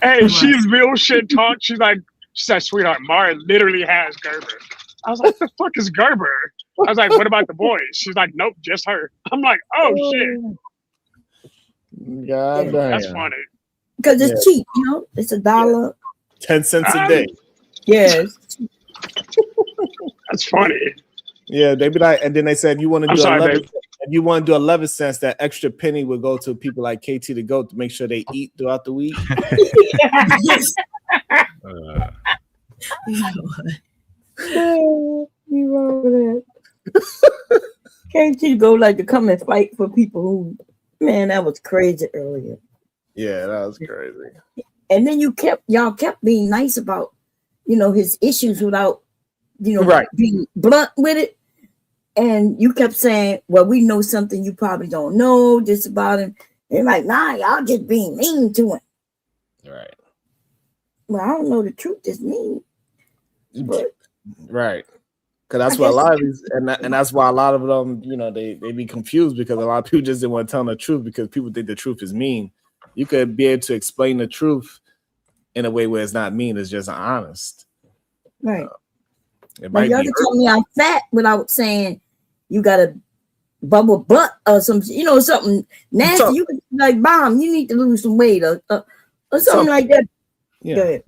Hey, she's real shit talk. She said, sweetheart, Mara literally has Gerber. I was like, what the fuck is Gerber? I was like, what about the boys? She's like, nope, just her. I'm like, oh shit. God damn. That's funny. Because it's cheap, it's $1. 10 cents a day. Yes. That's funny. Yeah, they be like, and then they said you want to do 11. If you want to do 11 cents, that extra penny would go to people like KT to go to make sure they eat throughout the week. You wrong with that. KT go like to come and fight for people who, man, that was crazy earlier. Yeah, that was crazy. And then y'all kept being nice about, his issues without, being blunt with it. And you kept saying, well, we know something you probably don't know just about him. And like, nah, y'all just being mean to him. Right. Well, I don't know the truth is mean. But right. Because that's what a lot of these, and that's why a lot of them, they be confused because a lot of people just didn't want to tell them the truth because people think the truth is mean. You could be able to explain the truth in a way where it's not mean, it's just honest. Right. Y'all can tell me I'm fat without saying you got a bubble butt or something, something nasty. You could like, Bomb, you need to lose some weight or something like that. Yeah.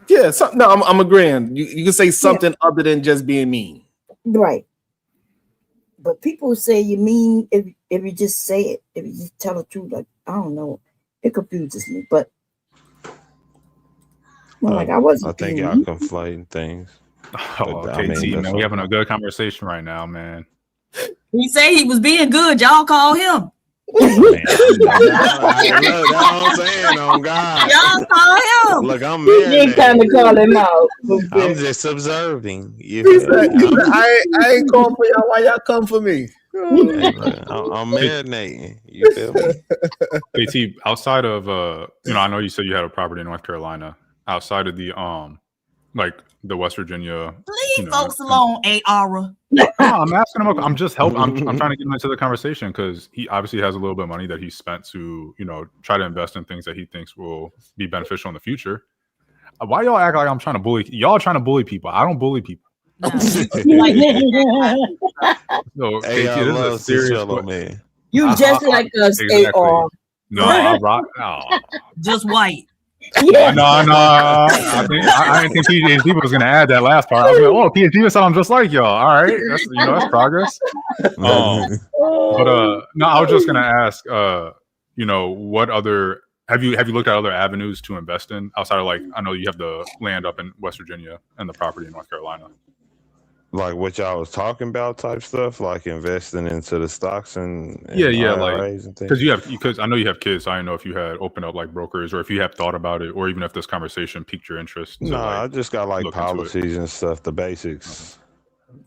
Yeah. No, I'm agreeing. You can say something other than just being mean. Right. But people say you mean if you just say it, if you just tell the truth. Like, I don't know. It confuses me, but I think y'all conflating things. Oh, KT, man, we having a good conversation right now, man. He said he was being good. Y'all call him. That's what I'm saying, on God. Y'all call him. Look, I'm married. You kind of call him out. I'm just observing. I ain't calling for y'all. Why y'all come for me? I'm marinating. You feel me? KT, outside of I know you said you had a property in North Carolina. Outside of the like the West Virginia, leave folks alone, Ara. No, I'm asking him. I'm just helping. I'm trying to get him into the conversation because he obviously has a little bit of money that he spent to try to invest in things that he thinks will be beneficial in the future. Why y'all act like I'm trying to bully? Y'all trying to bully people. I don't bully people. No. So, Hey, KT, this is a serious man. You just like us, exactly. AR. No, I rock. Oh. Just white. Yeah. No. I didn't think PhD was gonna add that last part. I was like, oh, PhD sounds just like y'all. All right, that's progress. But no, I was just gonna ask, what other have you looked at other avenues to invest in outside of, like, I know you have the land up in West Virginia and the property in North Carolina. Like what y'all was talking about, type stuff, like investing into the stocks and Yeah, like IRAs and things. because I know you have kids. So I didn't know if you had opened up like brokers or if you have thought about it, or even if this conversation piqued your interest. To, I just got like look into it. policies and stuff, the basics,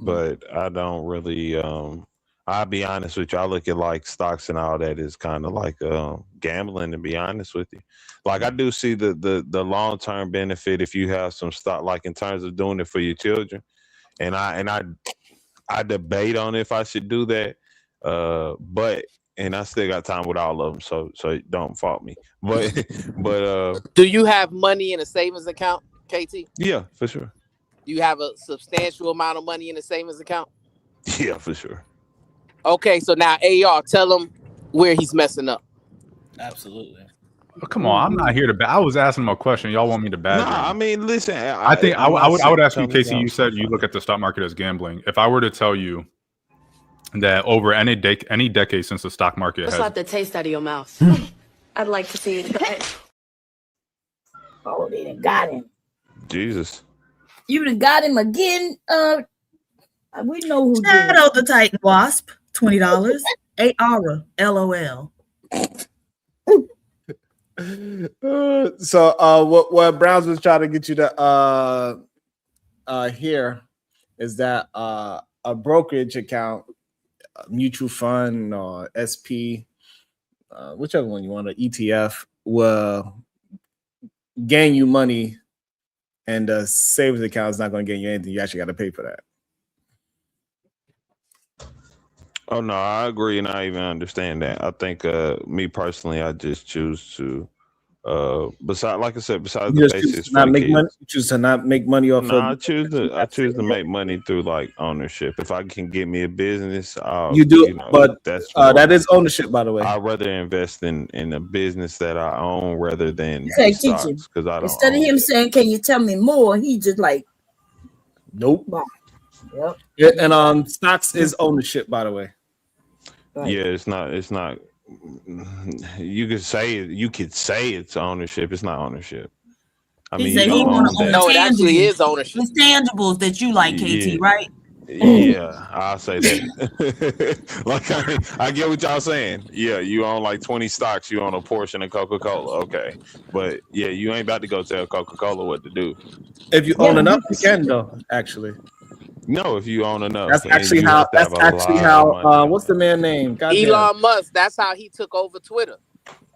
but I don't really. I'll be honest with you. I look at like stocks and all that is kind of like gambling. To be honest with you, like I do see the long term benefit if you have some stock, like in terms of doing it for your children. And I debate on if I should do that, but I still got time with all of them, so don't fault me. But do you have money in a savings account, KT? Yeah, for sure. You have a substantial amount of money in a savings account? Yeah, for sure. Okay, so now AR, tell him where he's messing up. Absolutely. Oh, come on, I'm not here to. I was asking him a question. Y'all want me to badger? I mean, listen. I think I would ask you, Casey. You said you look at the stock market as gambling. If I were to tell you that over any decade since the stock market Let's has slap the taste out of your mouth. I'd like to see it. Oh, they done got him. Jesus. You done got him again. We know who did. Shadow the Titan Wasp, $20. 8 hour, LOL. So what Browns was trying to get you to hear is that a brokerage account, a mutual fund or SP, whichever one you want, an ETF, will gain you money, and the savings account is not going to gain you anything. You actually got to pay for that. Oh no, I agree, and I even understand that. I think me personally, I just choose to besides, like I said, besides the basics, not make money. You choose to not make money off. No, I choose to make money through like ownership. If I can get me a business, you do, but that's that is ownership, by the way. I'd rather invest in a business that I own rather than Say, stocks, teach him. because I don't. Instead of him saying, "Can you tell me more?" He just like, nope. Yep. Yeah, and stocks is ownership, by the way. Right. Yeah, it's not. You could say it. You could say it's ownership. It's not ownership. I mean, He said he want to own no, it actually is ownership. It's tangibles that you like, KT, right? Yeah, I'll say that. Like I get what y'all saying. Yeah, you own like 20 stocks. You own a portion of Coca-Cola. Okay, but yeah, you ain't about to go tell Coca-Cola what to do. If you own enough, you can though. Actually, no. If you own enough, that's actually how. That's actually how. What's the man name? Goddamn. Elon Musk. That's how he took over Twitter,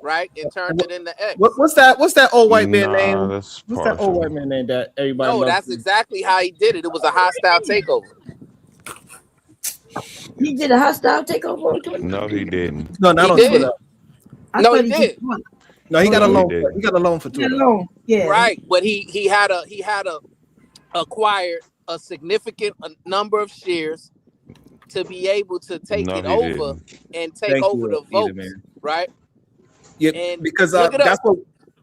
right? And turned it into X. What's that old white man name? What's that old white man name that everybody? No, that's exactly how he did it. It was a hostile takeover. He did a hostile takeover on Twitter? No, he didn't. No, not on Twitter. No, he did. No, he got a loan. He got a loan for Twitter. Yeah. Right, but he had acquired a significant number of shares to be able to take it over and take over the votes, right? Yeah, and because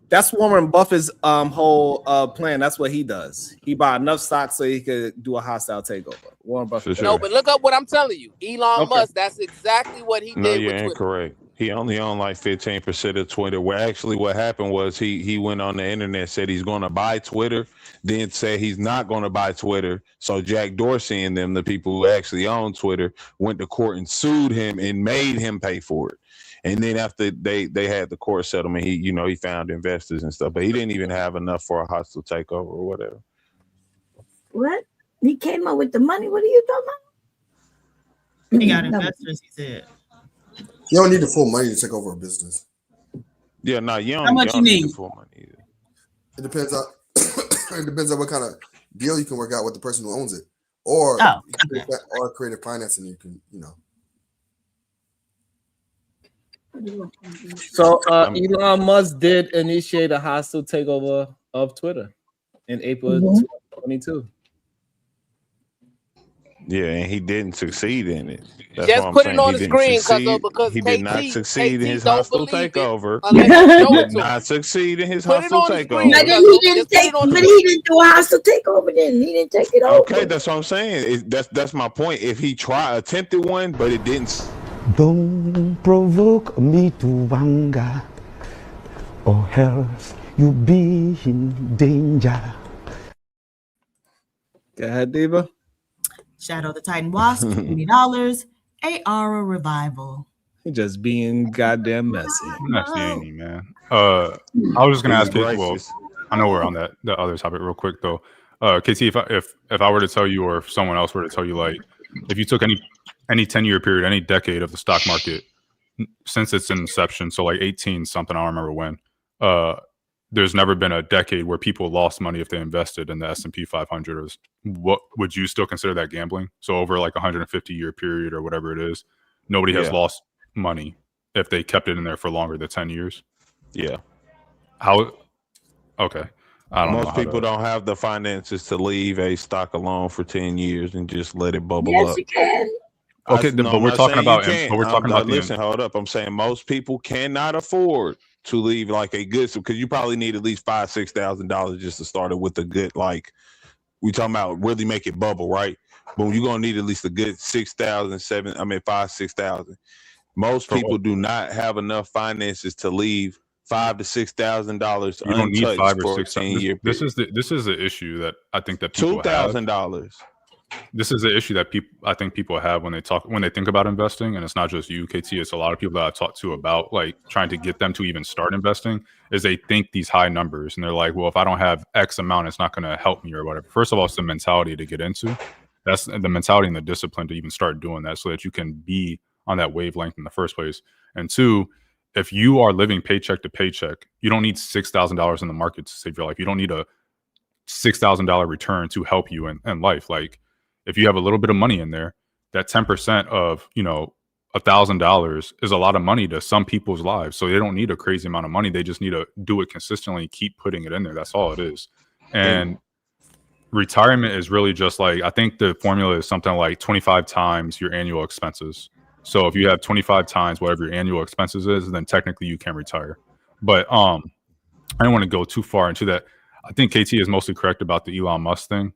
that's Warren Buffett's whole plan. That's what he does. He bought enough stocks so he could do a hostile takeover. Warren Buffett. Sure. No, but look up what I'm telling you. Elon Musk, that's exactly what he did. No, you're with Twitter. incorrect. He only owned like 15% of Twitter. Where actually what happened was he went on the internet, said he's going to buy Twitter, then said he's not going to buy Twitter. So Jack Dorsey and them, the people who actually own Twitter, went to court and sued him and made him pay for it. And then after they had the court settlement, he found investors and stuff, but he didn't even have enough for a hostile takeover or whatever. What? He came up with the money? What are you talking about? He got investors, he said. You don't need the full money to take over a business. Yeah, no, you don't. How much you need? The full money either. It depends on it depends on what kind of deal you can work out with the person who owns it, or or creative financing. You can, So Elon Musk did initiate a hostile takeover of Twitter in April 2022. Yeah, and he didn't succeed in it. That's Just what I'm put saying. it on He the didn't screen because he did not succeed in his don't hostile believe it takeover. unless you show He it did to him. not succeed in his Put it hostile on the takeover. screen. But then he didn't do a hostile takeover. Then he didn't take it over. Okay, that's what I'm saying. That's my point. If he attempted one, but it didn't. Don't provoke me to anger, or else you'll be in danger. Go ahead, Diva. Shadow the Titan Wasp, $20. AR Revival. He just being goddamn messy. Messy, ain't he, man? I was just gonna He's ask you. Well, racist. I know we're on the other topic real quick though. KT, if I were to tell you, or if someone else were to tell you, like, if you took any 10-year period, any decade of the stock market since its inception, so like 18 something, I don't remember when. There's never been a decade where people lost money if they invested in the S&P 500. What would you still consider that gambling? So over like 150-year period or whatever it is, nobody has lost money if they kept it in there for longer than 10 years. Yeah. How? Okay. I don't know. Most people don't have the finances to leave a stock alone for 10 years and just let it bubble up. Yes, you can. Okay, but we're talking about. But we're talking about. Listen, hold up. I'm saying most people cannot afford to leave like a good, because you probably need at least $5,000-$6,000 just to start it with a good, like, we talking about really make it bubble, right? But you're gonna need at least a good $5,000-$6,000. Most people do not have enough finances to leave $5,000 to $6,000 You don't need untouched 5 or for 6. a 10-year period. This is the issue that I think that people have. $2,000. This is the issue that I think people have when they think about investing, and it's not just you, KT. It's a lot of people that I've talked to about like trying to get them to even start investing. Is they think these high numbers, and they're like, well, if I don't have X amount, it's not going to help me or whatever. First of all, it's the mentality to get into. That's the mentality and the discipline to even start doing that, so that you can be on that wavelength in the first place. And two, if you are living paycheck to paycheck, you don't need $6,000 in the market to save your life. You don't need a $6,000 return to help you in life. Like, if you have a little bit of money in there, that 10% of, $1,000 is a lot of money to some people's lives. So they don't need a crazy amount of money. They just need to do it consistently and keep putting it in there. That's all it is. And retirement is really just like, I think the formula is something like 25 times your annual expenses. So if you have 25 times whatever your annual expenses is, then technically you can retire. But I don't want to go too far into that. I think KT is mostly correct about the Elon Musk thing.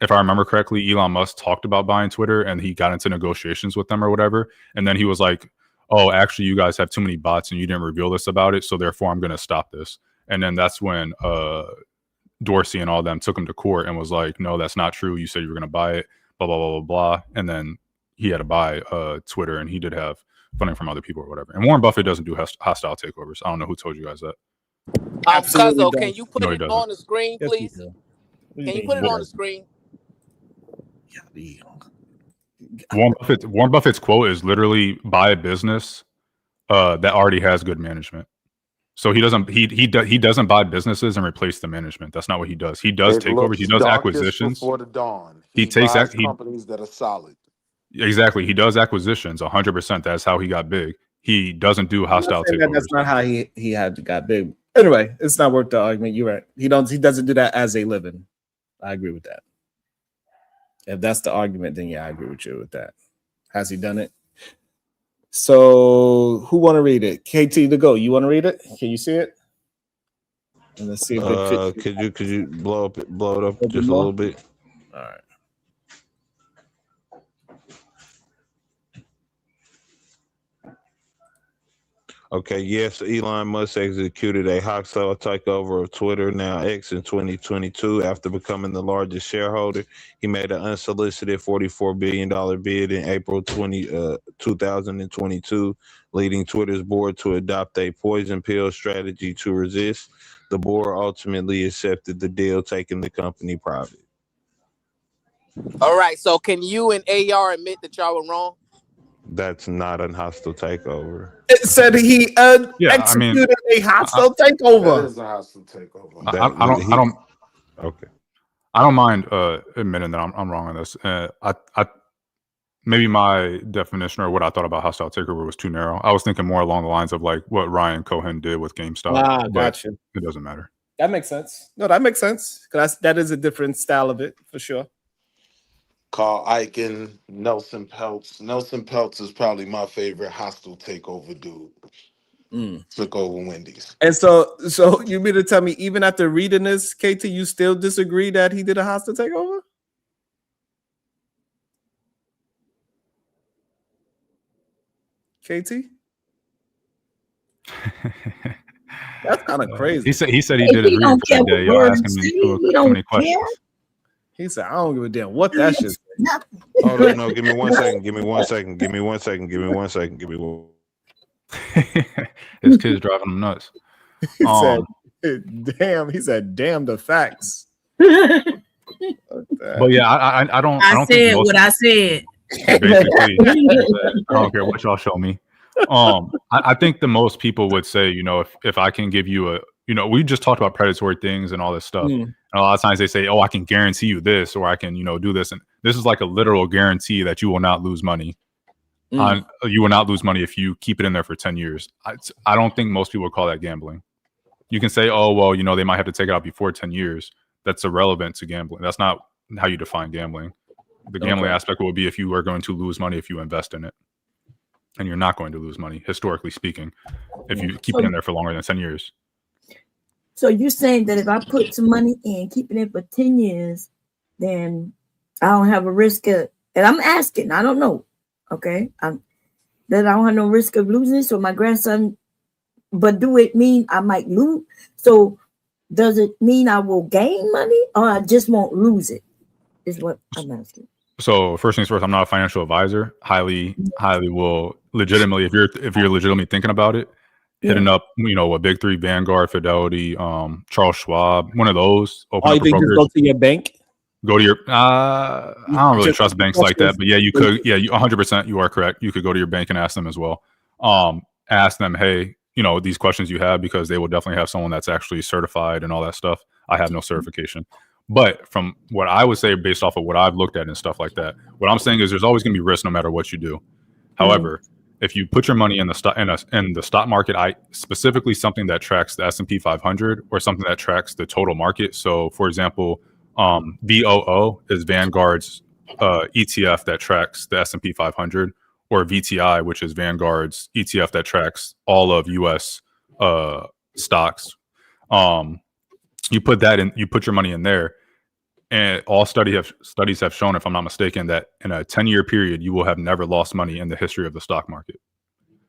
If I remember correctly, Elon Musk talked about buying Twitter and he got into negotiations with them or whatever. And then he was like, oh, actually, you guys have too many bots and you didn't reveal this about it. So therefore, I'm going to stop this. And then that's when Dorsey and all them took him to court and was like, no, that's not true. You said you were going to buy it, blah, blah, blah, blah, blah. And then he had to buy Twitter, and he did have funding from other people or whatever. And Warren Buffett doesn't do hostile takeovers. I don't know who told you guys that. Cuzzo, can you put it on the screen, please? Can you put it on the screen? Warren Buffett's quote is literally buy a business that already has good management. So he doesn't buy businesses and replace the management. That's not what he does. He does takeovers. He does acquisitions. Before the dawn. He takes companies that are solid. Exactly. He does acquisitions 100%. That's how he got big. He doesn't do hostile takeovers. That's not how he got big. Anyway, it's not worth the argument. You're right. He doesn't do that as a living. I agree with that. If that's the argument, then yeah, I agree with you with that. Has he done it? So who want to read it? KT to go. You want to read it? Can you see it? And let's see if it fits. Could you blow it up just a little bit? All right. Okay, yes, Elon Musk executed a hostile takeover of Twitter, now X, in 2022. After becoming the largest shareholder, he made an unsolicited $44 billion bid in April 2022, leading Twitter's board to adopt a poison pill strategy to resist. The board ultimately accepted the deal, taking the company private. All right, so can you and AR admit that y'all were wrong? That's not a hostile takeover. It said he executed a hostile takeover. That is a hostile takeover. I don't mind admitting that I'm wrong on this. Maybe my definition or what I thought about hostile takeover was too narrow. I was thinking more along the lines of like what Ryan Cohen did with GameStop. Gotcha. It doesn't matter. That makes sense. No, that makes sense because that is a different style of it for sure. Carl Icahn, Nelson Peltz. Nelson Peltz is probably my favorite hostile takeover dude. Took over Wendy's. And so you mean to tell me even after reading this, KT, you still disagree that he did a hostile takeover? KT? That's kind of crazy. He said he did his research that day. Y'all asking me too many questions. He said, I don't give a damn what that shit says. Nothing. Hold on, no, give me 1 second. Give me 1 second. Give me 1 second. Give me 1 second. Give me 1. His kids driving him nuts. He said, "Damn." He said, "Damn the facts." But yeah, I don't. I don't said think most, what I said. Basically, I don't care what y'all show me. I think the most people would say, you know, if I can give you a, you know, we just talked about predatory things and all this stuff. And a lot of times they say, oh, I can guarantee you this, or I can, you know, do this. And this is like a literal guarantee that you will not lose money. You will not lose money if you keep it in there for 10 years. I don't think most people would call that gambling. You can say, oh, well, you know, they might have to take it out before 10 years. That's irrelevant to gambling. That's not how you define gambling. The gambling aspect will be if you are going to lose money if you invest in it. And you're not going to lose money, historically speaking, if you keep it in there for longer than 10 years. So you're saying that if I put some money in, keep it in for 10 years, then I don't have a risk of, and I'm asking, I don't know, okay? That I don't have no risk of losing it, so my grandson, but do it mean I might lose? So does it mean I will gain money or I just won't lose it, is what I'm asking. So first things first, I'm not a financial advisor. Highly will legitimately, if you're legitimately thinking about it, hitting up, you know, a big three, Vanguard, Fidelity, Charles Schwab, one of those. All you think just go to your bank? Go to your I don't really trust banks like that, but yeah, you could. Yeah, you 100%. You are correct. You could go to your bank and ask them as well. Ask them, hey, you know, these questions you have, because they will definitely have someone that's actually certified and all that stuff. I have no certification. But from what I would say, based off of what I've looked at and stuff like that, what I'm saying is there's always going to be risk no matter what you do. However, if you put your money in the stock market, specifically something that tracks the S&P 500 or something that tracks the total market. So, for example, VOO is Vanguard's ETF that tracks the S&P 500, or VTI, which is Vanguard's ETF that tracks all of U.S. Stocks. You put that in, you put your money in there, and all studies have shown, if I'm not mistaken, that in a 10-year period, you will have never lost money in the history of the stock market.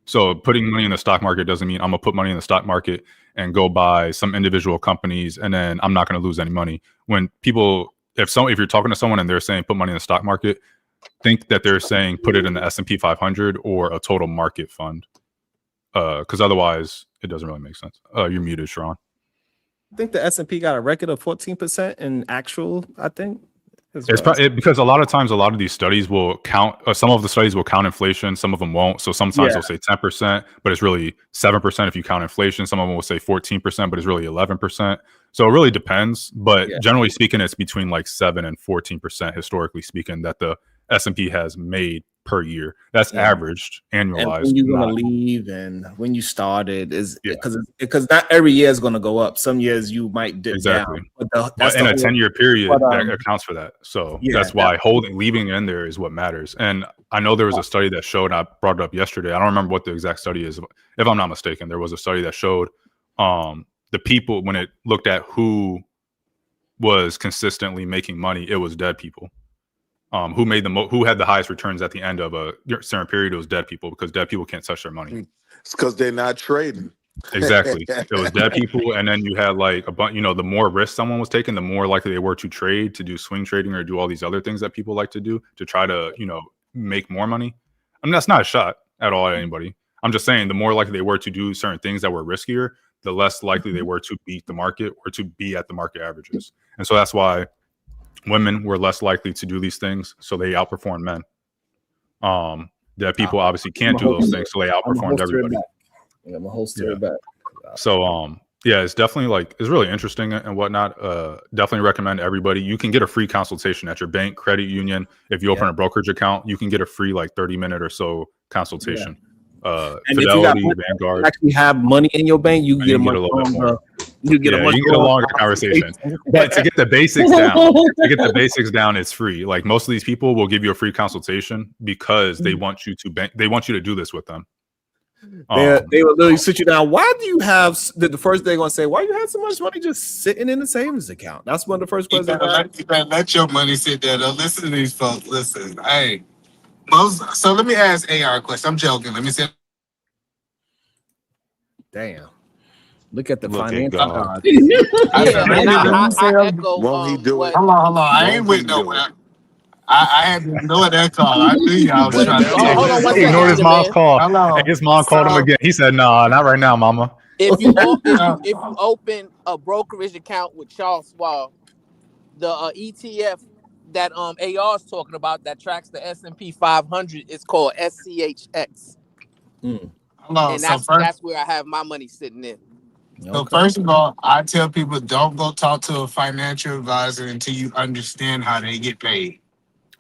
So putting money in the stock market doesn't mean I'm gonna put money in the stock market and go buy some individual companies and then I'm not gonna lose any money. When people, if you're talking to someone and they're saying put money in the stock market, think that they're saying put it in the S&P 500 or a total market fund, because otherwise it doesn't really make sense. You're muted, Sharon. I think the S&P got a record of 14% in actual, I think. It's because a lot of times, a lot of these studies will count, some of the studies will count inflation, some of them won't. So sometimes they'll say 10%, but it's really 7% if you count inflation. Some of them will say 14%, but it's really 11%. So it really depends. But generally speaking, it's between like 7 and 14%, historically speaking, that the S&P has made per year. That's averaged, annualized. And when you're gonna leave and when you started is because not every year is gonna go up. Some years you might dip down. But in a 10-year period, that accounts for that. So that's why leaving it in there is what matters. And I know there was a study that showed, I brought it up yesterday, I don't remember what the exact study is, if I'm not mistaken. There was a study that showed the people, when it looked at who was consistently making money, it was dead people. Who had the highest returns at the end of a certain period? It was dead people, because dead people can't touch their money. It's because they're not trading. Exactly. It was dead people, and then you had like a bunch. You know, the more risk someone was taking, the more likely they were to trade, to do swing trading, or do all these other things that people like to do to try to, you know, make more money. I mean, that's not a shot at all at anybody. I'm just saying the more likely they were to do certain things that were riskier, the less likely they were to beat the market or to be at the market averages. And so that's why women were less likely to do these things, so they outperformed men. That people obviously can't do those things, so they outperformed everybody. I'm a whole story back. So it's definitely like, it's really interesting and whatnot. Definitely recommend everybody. You can get a free consultation at your bank, credit union. If you open a brokerage account, you can get a free like 30-minute or so consultation. And Fidelity, if you Vanguard, actually have money in your bank, you get a much longer. You get a longer conversation. But to get the basics down, it's free. Like most of these people will give you a free consultation because they want you to do this with them. They will literally sit you down. Why do you have the first they're gonna say? Why you have so much money just sitting in the savings account? That's one of the first questions. You better let your money sit there. Don't listen to these folks. Listen, hey. So let me ask AR a question. I'm joking. Let me say. Damn. Look at the financial card. Won't he do it? Hold on. I ain't with nowhere. I had to ignore that call. I knew y'all was But trying to hold take on this one He shit. second, ignored his Eater mom's man. call. Hello. And his mom called him So, again. He said, "Nah, not right now, mama." If you open a brokerage account with Charles Schwab, the ETF that AR is talking about that tracks the S&P 500 is called SCHX, hello. and So that's first, where I have my money sitting in. so first of all, I tell people don't go talk to a financial advisor until you understand how they get paid.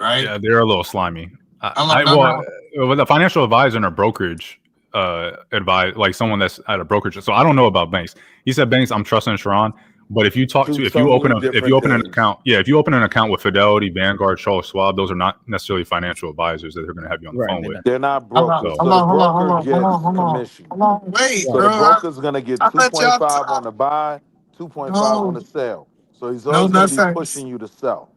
Right? Yeah, they're a little slimy. No. With a financial advisor and a brokerage advise, like someone that's at a brokerage. So I don't know about banks. He said banks. I'm trusting Sharon. But if you Two totally different open an things. account, if you open an account with Fidelity, Vanguard, Charles Schwab, those are not necessarily financial advisors that they're going to have you on the phone with. They're not brokers. So, So the broker gets commission. Wait, So bro. the broker's gonna get I let y'all 2.5 on the buy, 2.5 on No, the sell. So he's no, always gonna that's be pushing you to sell.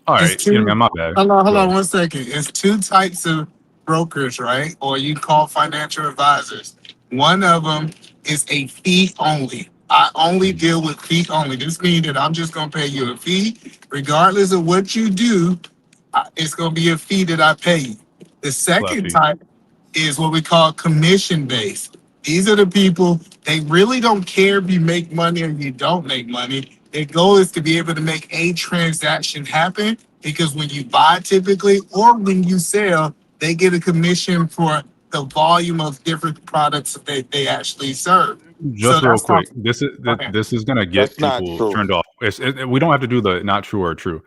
all It's right, man, two. my bad. Hold on 1 second. It's two types of brokers, right? Or you call financial advisors. One of them is a fee only. I only deal with fee only. This means that I'm just gonna pay you a fee, regardless of what you do. It's gonna be a fee that I pay you. The second fee. type is what we call commission based. These are the people, they really don't care if you make money or you don't make money. Their goal is to be able to make a transaction happen because when you buy typically or when you sell, they get a commission for the volume of different products that they actually serve. So Just real that's how. quick, this is going to get That's not people true. turned off. We don't have to do the not true or true.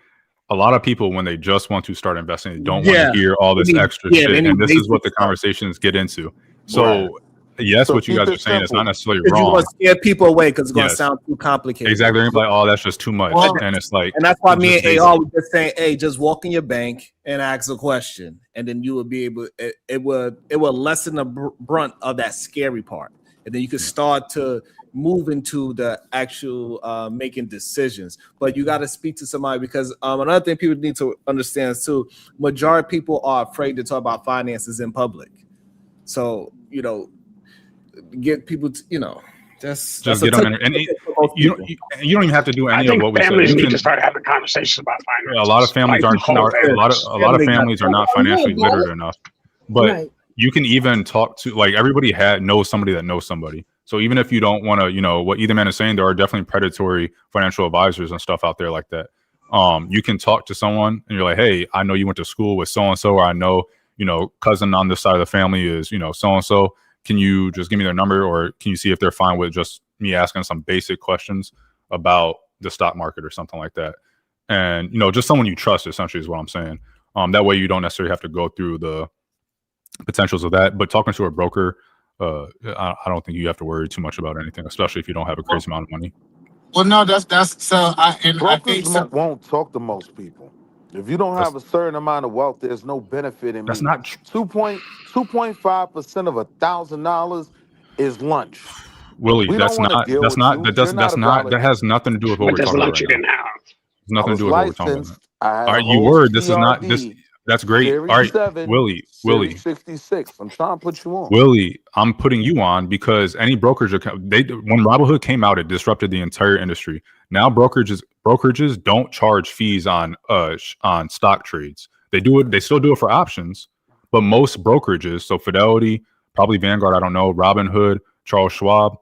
A lot of people, when they just want to start investing, they don't want to hear all this extra shit, and this is what the conversations get into. So, yes, So what you keep guys are it saying is not simple. necessarily Because you wrong. want to scare people away because it's going to Yes, sound too complicated. exactly. They're gonna be like, "Oh, that's just too much," Well, and it's like, And that's why me just and basic. AR were just saying, hey, just walk in your bank and ask a question. And then you will be able, it will lessen the brunt of that scary part. And then you can start to move into the actual making decisions. But you got to speak to somebody because another thing people need to understand is too, majority of people are afraid to talk about finances in public. So, get people to, Just get them in, and you don't even have to do I any of think what we said. families You need can, to start having conversations about finances. a lot of families Like, a lot of families are not financially literate enough. But you can even talk to, like, everybody knows somebody that knows somebody. So even if you don't want to, what either man is saying, there are definitely predatory financial advisors and stuff out there like that. You can talk to someone and you're like, hey, I know you went to school with so and so, or I know, cousin on this side of the family is, so and so. Can you just give me their number, or can you see if they're fine with just me asking some basic questions about the stock market or something like that? And, just someone you trust essentially is what I'm saying. That way you don't necessarily have to go through the potentials of that. But talking to a broker, I don't think you have to worry too much about anything, especially if you don't have a crazy amount of money. Well, no, that's so. I think Brokers won't talk to most people. If you don't have a certain amount of wealth, there's no benefit in That's me. not 2.5% of $1,000 is lunch. Willie, We don't want to deal with you. You're not a valid. that has nothing to do with what but we're there's talking about lunch right you now. didn't have. It's nothing I to was do with what we're talking about. licensed. I had All a right, you whole were. This is not this. CRD, That's great. Series All right, 7, Willie. Series 66. I'm trying to put you on. Willie, I'm putting you on because any brokerage account, when Robinhood came out, it disrupted the entire industry. Now brokerages don't charge fees on stock trades. They do it. They still do it for options, but most brokerages, so Fidelity, probably Vanguard, I don't know, Robinhood, Charles Schwab,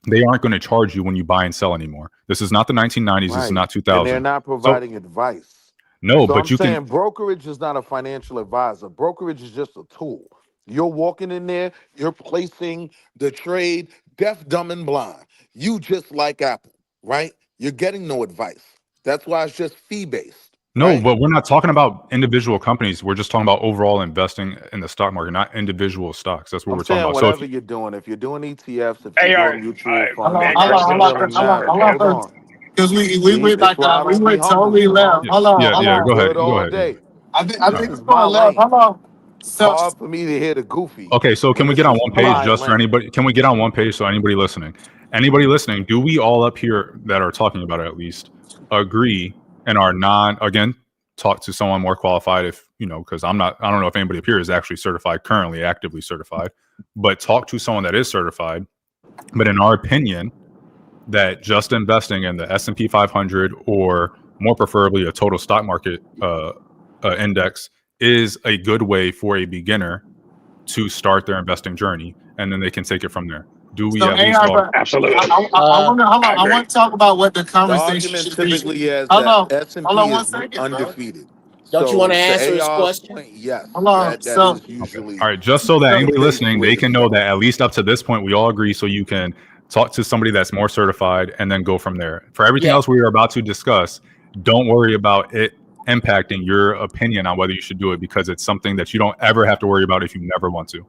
they aren't going to charge you when you buy and sell anymore. This is not the 1990s. Right. This is not And 2000. they're not providing advice. No, So but I'm you saying can. brokerage is not a financial advisor. Brokerage is just a tool. You're walking in there, you're placing the trade deaf, dumb, and blind. You just like Apple, right? You're getting no advice. That's why it's just fee-based, No, right? but we're not talking about individual companies. We're just talking about overall investing in the stock market, not individual stocks. That's what I'm we're talking saying about. So whatever you're doing, if you're doing ETFs, if you're AR, doing mutual funds, man, it doesn't really matter. Hold on. because we See, went this like why I we don't be went humble, totally left. Sharon. yeah, I'm go ahead. good Go all ahead. Yeah. day. I All think right. This is we're my going left. lane. So It's hard for me to hear the goofy, Okay, so can but we this get on is one page my just for lane. anybody? Can we get on one page so anybody listening? Anybody listening, do we all up here that are talking about it at least agree and are again, talk to someone more qualified if, because I don't know if anybody up here is actually certified, currently actively certified, but talk to someone that is certified. But in our opinion, that just investing in the S&P 500 or more preferably a total stock market index is a good way for a beginner to start their investing journey, and then they can take it from there. Do we So at least Absolutely. I want to hold I on. I agree. want to talk about what the The conversation argument should be. typically is Hold that on, hold on S&P one is second, bro. undefeated. Don't you want So to answer to his AR's question? point, yes, Hold on. that is Okay. usually All right, just so that So, the anybody basic listening, way they to can know start. that at least up to this point, we all agree, so you can talk to somebody that's more certified and then go from there. For everything Yeah. else we are about to discuss, don't worry about it impacting your opinion on whether you should do it, because it's something that you don't ever have to worry about if you never want to.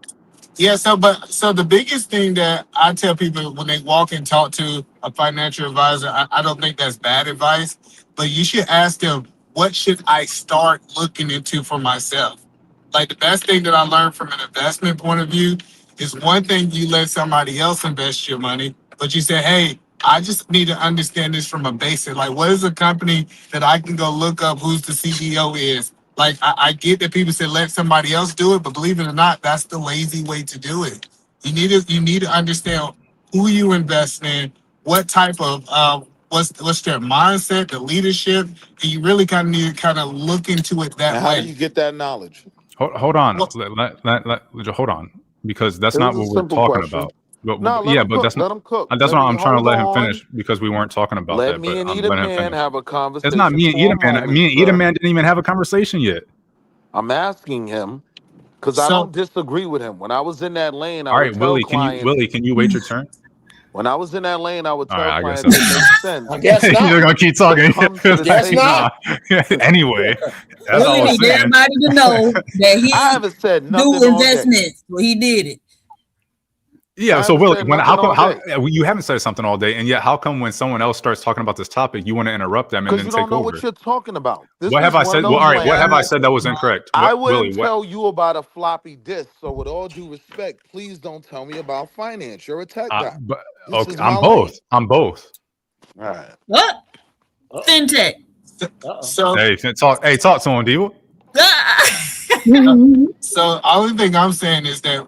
yeah, so the biggest thing that I tell people when they walk and talk to a financial advisor, I don't think that's bad advice, but you should ask them, what should I start looking into for myself? Like the best thing that I learned from an investment point of view is one thing you let somebody else invest your money, but you say, hey, I just need to understand this from a basic. Like, what is a company that I can go look up who's the CEO is? Like, I get that people say let somebody else do it, but believe it or not, that's the lazy way to do it. You need to understand who you invest in, what type of what's their mindset, the leadership, and you really kind of need to kind of look into it that And how do way. you get that knowledge? Hold on, What, hold on, because that's It not was a what we're simple talking question. about. But No, let yeah, them but cook. that's not. Let them cook. That's Let why me I'm trying to hold let him on. finish, because we weren't talking about Let that. me But and I'm letting him Edelman finish. have a It's conversation not me and for a Edelman. moment, Me and sir. Edelman didn't even have a conversation yet. I'm asking him because I so don't disagree with him. When I was in that lane, I All would right, tell Willie, clients. can you wait your turn? When I was in that lane, I would All tell right, I guess clients that's it no. makes sense I guess You're not. gonna keep to talking. come to the Guess table. not. Anyway, that's all Willie I was need saying. everybody to know that I he haven't said do nothing all day. investments. Well, he did it. I Yeah, so haven't Willie, said when nothing all how day you haven't said something all day, and yet how come when someone else starts talking about this topic, you want to interrupt them and because then you don't take know what over? you're talking about. This What have is I one of said? Well, those all right, what have I lanes. said that was incorrect? I What, Willie? wouldn't What? tell you about a floppy disk. So, with all due respect, please don't tell me about finance. You're a tech guy. But This okay, is my I'm both. lane. I'm both. All right. What? Uh-oh. Fintech. Uh-oh. so Hey, talk. Hey, talk to him, Diva. So only thing I'm saying is that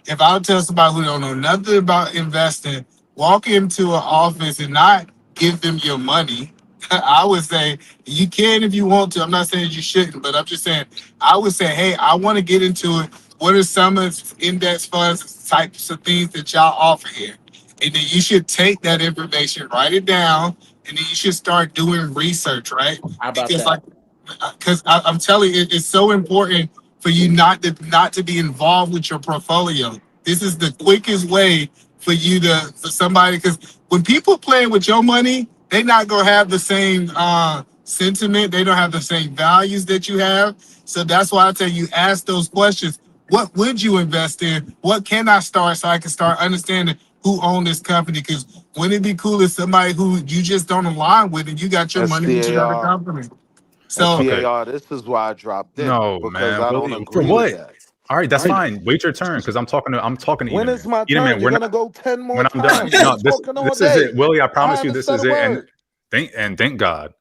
if I tell somebody who don't know nothing about investing, walk into an office and not give them your money, I would say you can if you want to. I'm not saying you shouldn't, but I'm just saying I would say, hey, I want to get into it. What are some of the index funds types of things that y'all offer here? And then you should take that information, write it down, and then you should start doing research, right? How about Because that? because I'm telling you, it's so important for you not to be involved with your portfolio. This is the quickest way for you to for somebody, because when people playing with your money, they not gonna have the same sentiment. They don't have the same values that you have. So that's why I tell you, ask those questions. What would you invest in? What can I start so I can start understanding who own this company? Because wouldn't it be cool if somebody who you just don't align with and you got your money into another SCAR. company? So Okay. SCAR. This is why I dropped in No, because man, I don't Willie. For agree with what? that. All right, that's fine. Wait your turn, because I'm talking to When is Edelman. my turn? Edelman, You're we're gonna not. go 10 more When I'm done. times. You're No, talking all this is it, day. Willie. I I promise you, haven't this said is a it. And word. thank God,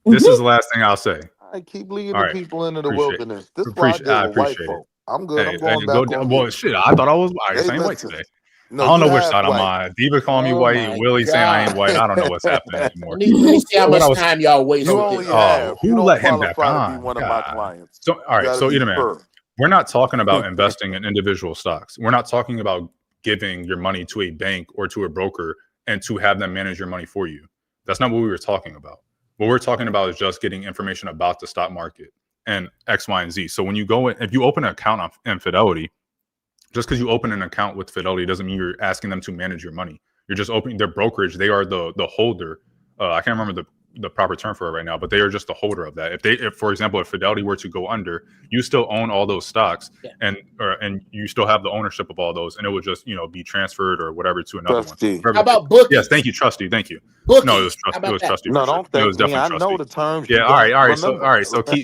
this is the last thing I'll say. I keep leading All the right, people into the appreciate, wilderness. This is why I deal I with white appreciate it. folk. I'm good. Hey, I'm going go. back on Well, mute. shit, I thought I was. I They ain't white listen. today. No, I don't you know which half side I'm white. on. Diva calling me Oh white. my Willie saying I ain't God. white. I don't know what's happening Let anymore. me see how But what much I was. time y'all waste You with only this. have. You Who don't let him back qualify to be on? one of my God. clients. So, all You right. got to So, be Edelman, firm. we're not talking about investing in individual stocks. We're not talking about giving your money to a bank or to a broker and to have them manage your money for you. That's not what we were talking about. What we're talking about is just getting information about the stock market and X, Y, and Z. So when you go in, if you open an account in Fidelity, just because you open an account with Fidelity doesn't mean you're asking them to manage your money. You're just opening their brokerage. They are the holder. I can't remember the proper term for it right now, but they are just the holder of that. If for example, if Fidelity were to go under, you still own all those stocks, Yeah. and you still have the ownership of all those, and it would just be transferred or whatever to another Trustee. one. How about bookies? Yes, thank you, trustee. Thank you. Bookies. No, it was How trustee. It about was that? trustee No, for sure. don't It thank was me. definitely I trustee. know the terms Yeah. you All right. don't All right. remember.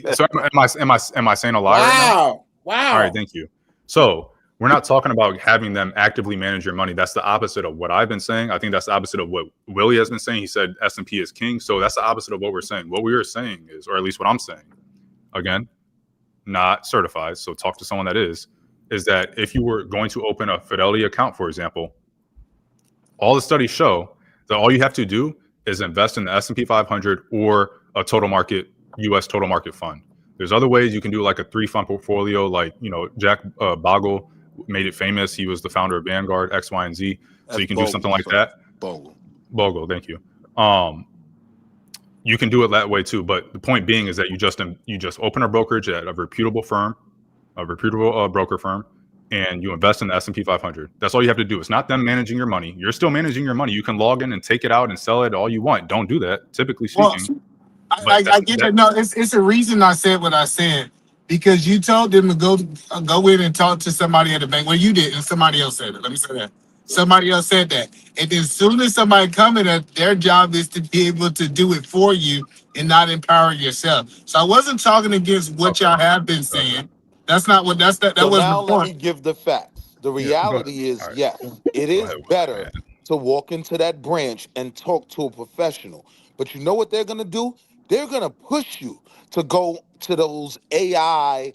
So am I saying a lie right now? Wow. All right, Wow. thank you. So we're not talking about having them actively manage your money. That's the opposite of what I've been saying. I think that's the opposite of what Willie has been saying. He said S&P is king. So that's the opposite of what we're saying. What we are saying is, or at least what I'm saying, again, not certified, so talk to someone that is that if you were going to open a Fidelity account, for example, all the studies show that all you have to do is invest in the S&P 500 or a total market, U.S. total market fund. There's other ways you can do like a 3-fund portfolio. Like, you know, Jack Bogle made it famous. He was the founder of Vanguard, X, Y, and Z. So you can do something like that. Bogle, thank you. You can do it that way too. But the point being is that you just open a brokerage at a reputable firm, a reputable broker firm, and you invest in the S&P 500. That's all you have to do. It's not them managing your money. You're still managing your money. You can log in and take it out and sell it all you want. Don't do that, typically speaking. I get that. No, it's a reason I said what I said, because you told them to go in and talk to somebody at the bank. Well, you did, and somebody else said it. Let me say that. Somebody else said that. And as soon as somebody come in, their job is to be able to do it for you and not empower yourself. So I wasn't talking against what y'all have been saying. That's not what that So wasn't now the let point. me give the facts. The reality is, yes, it is better to walk into that branch and talk to a professional. But you know what they're going to do? They're going to push you to go to those AI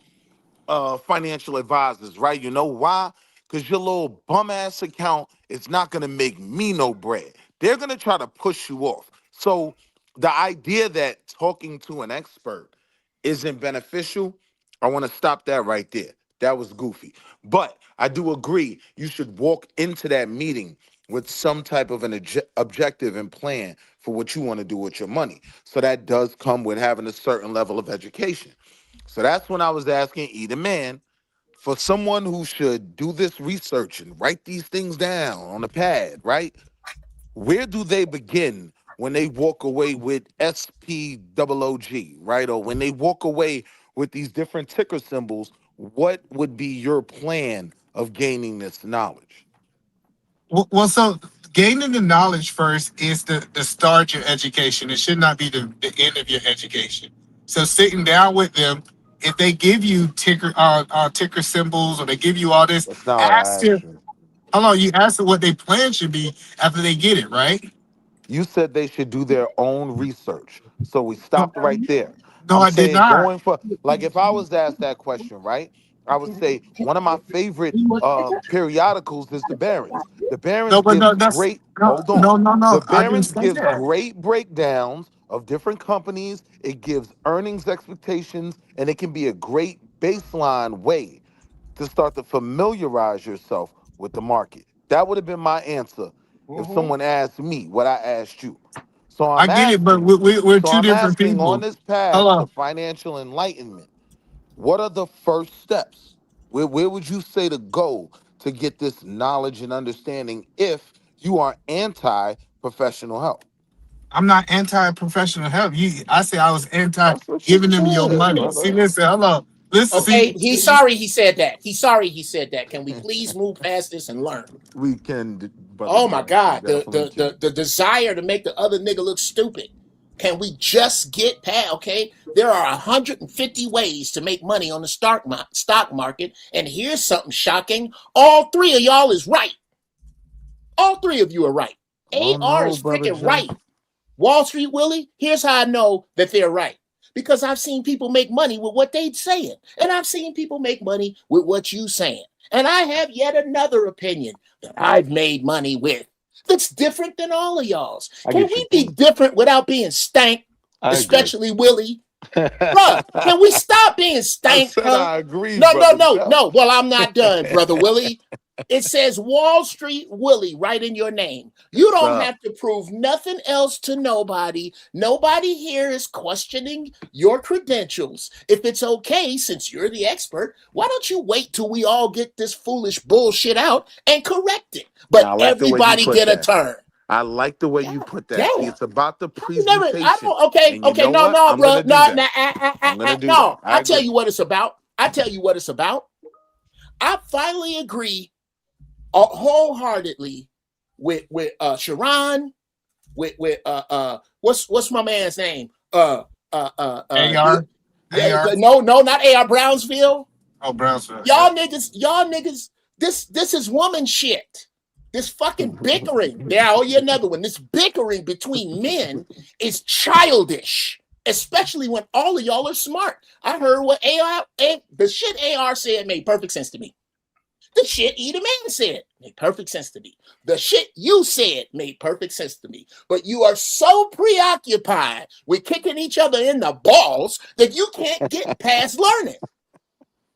financial advisors, right? You know why? Because your little bum ass account is not going to make me no bread. They're going to try to push you off. So the idea that talking to an expert isn't beneficial, I want to stop that right there. That was goofy. But I do agree you should walk into that meeting with some type of an objective and plan for what you want to do with your money. So that does come with having a certain level of education. So that's when I was asking either man, for someone who should do this research and write these things down on a pad, right? Where do they begin when they walk away with SPOOG, right? Or when they walk away with these different ticker symbols, what would be your plan of gaining this knowledge? Well, so gaining the knowledge first is the start your education. It should not be the end of your education. So sitting down with them, if they give you ticker symbols, or they give you all this, That's not what I ask them. asked you. Hold on, you ask them what their plan should be after they get it, right? You said they should do their own research. So we stopped right there. No, I'm I did saying not. going for, like, if I was asked that question, right? I would say one of my favorite periodicals is the Barron's. The No, Barron's but gives no, that's great, hold on. The I didn't Barron's say gives that. great breakdowns of different companies. It gives earnings expectations, and it can be a great baseline way to start to familiarize yourself with the market. That would have been my answer if someone asked me what I asked you. So I I'm get it, but asking, we're two different on people. this path Hold to on. financial enlightenment, what are the first steps? Where would you say to go to get this knowledge and understanding if you are anti-professional help? I'm not anti-professional help. I say I was anti That's what you giving them your said, money. See, brother. listen, hold on. Listen, Okay, see, he's sorry he said that. He's sorry he said that. Can we please move past this and learn? We can, Brother Oh my Jones, we God, definitely can. the desire to make the other nigga look stupid. Can we just get past? Okay, there are 150 ways to make money on the stock market, and here's something shocking: all three of y'all is right. All three of you are right. Oh AR no, is Brother freaking Jones. right. Wall Street Willie, here's how I know that they're right. Because I've seen people make money with what they're saying. And I've seen people make money with what you saying. And I have yet another opinion that I've made money with that's different than all of y'all's. I Can get we your be point. different without being stank, I agree. especially Willie? Bruh, can we stop being I stank, said huh? I agree, No. Brother Jones. Well, I'm not done, Brother Willie. It says Wall Street Willie right in your name. You What's don't up? have to prove nothing else to nobody. Nobody here is questioning your credentials. If it's okay, since you're the expert, why don't you wait till we all get this foolish bullshit out and correct it? But Now, I like the way you everybody put get a that. turn. I like the way you put that. See, Damn. it's about the I presentation. don't. Okay. And you know No, what? I'm bro. gonna do that. I'm gonna do that. No. I I tell agree. you what it's about. I finally agree wholeheartedly with Sharon, with what's my man's name? AR. No, not AR Brownsville. Oh, Brownsville. Y'all niggas, this is woman shit. This fucking bickering. There, I owe you another one. This bickering between men is childish, especially when all of y'all are smart. I heard what the shit AR said made perfect sense to me. The shit Eda Man said made perfect sense to me. The shit you said made perfect sense to me. But you are so preoccupied with kicking each other in the balls that you can't get past learning.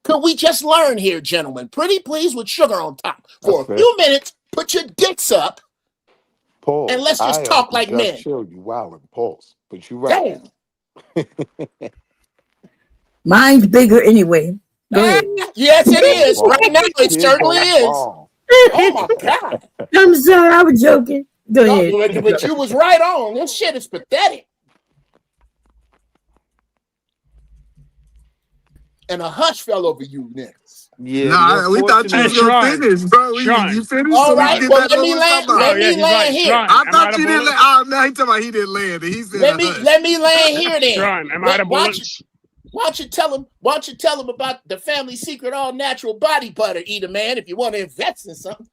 Could we just learn here, gentlemen? Pretty please with sugar on top. For a few minutes, put your dicks up Pause. and let's just talk like just men. chill, you wildin'. Pause. But you right. Damn. Mine's bigger anyway. Go ahead. Yes, it is. Right now, it certainly is. Oh my God. I'm sorry, I was joking. Go ahead. But you was right on. This shit is pathetic. And a hush fell over you niggas. Yeah. Nah, we thought you was gonna finish, bro. You finished. All so right, we well, let me land here. I thought you didn't land. Oh, no, he talking about he didn't land. He said, let me land here then. Sean, am I out of bullets? Why don't you tell him about the family secret all natural body butter, Eda Man, if you want to invest in something.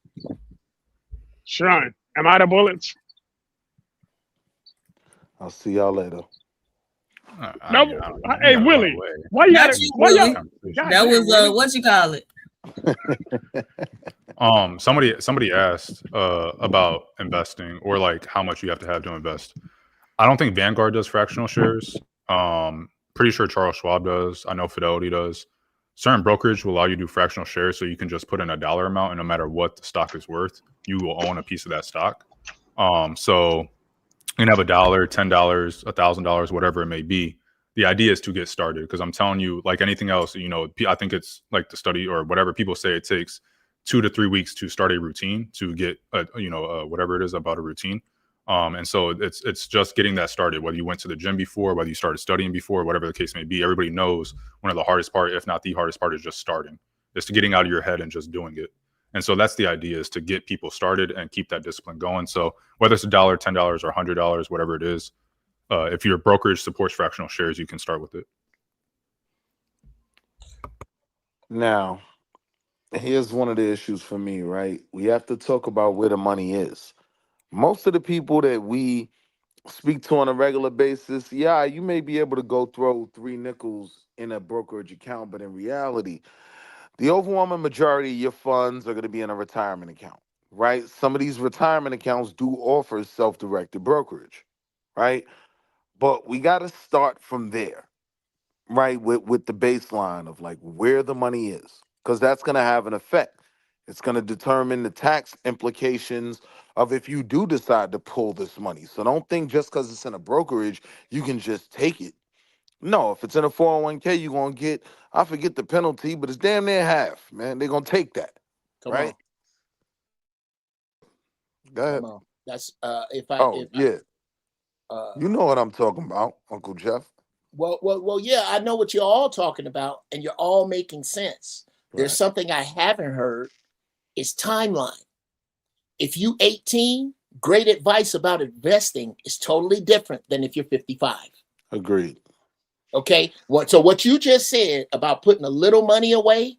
Sean, am I out of bullets? I'll see y'all later. No, hey Willie, why you? Not you, Willie. That was what you call it? Somebody asked about investing or like how much you have to have to invest. I don't think Vanguard does fractional shares. Pretty sure Charles Schwab does. I know Fidelity does. Certain brokerage will allow you to do fractional shares, so you can just put in a dollar amount, and no matter what the stock is worth, you will own a piece of that stock. So you can have $1, $10, $1,000, whatever it may be. The idea is to get started, because I'm telling you, like anything else, I think it's like the study or whatever people say it takes 2 to 3 weeks to start a routine, to get whatever it is about a routine. And so it's just getting that started, whether you went to the gym before, whether you started studying before, whatever the case may be. Everybody knows one of the hardest part, if not the hardest part, is just starting. It's to getting out of your head and just doing it. And so that's the idea, is to get people started and keep that discipline going. So whether it's $1, $10, or $100, whatever it is, if your brokerage supports fractional shares, you can start with it. Now, here's one of the issues for me, right? We have to talk about where the money is. Most of the people that we speak to on a regular basis, yeah, you may be able to go throw 3 nickels in a brokerage account, but in reality, the overwhelming majority of your funds are going to be in a retirement account, right? Some of these retirement accounts do offer self-directed brokerage, right? But we got to start from there, right? With the baseline of like where the money is, because that's going to have an effect. It's going to determine the tax implications of if you do decide to pull this money. So don't think just because it's in a brokerage, you can just take it. No, if it's in a 401k, you're going to get, I forget the penalty, but it's damn near half, man. They're going to take that, right? Go ahead. Come on. That's you know what I'm talking about, Uncle Jeff. Well, yeah, I know what you're all talking about, and you're all making sense. Right. There's something I haven't heard. It's timeline. If you 18, great advice about investing is totally different than if you're 55. Agreed. Okay. So what you just said about putting a little money away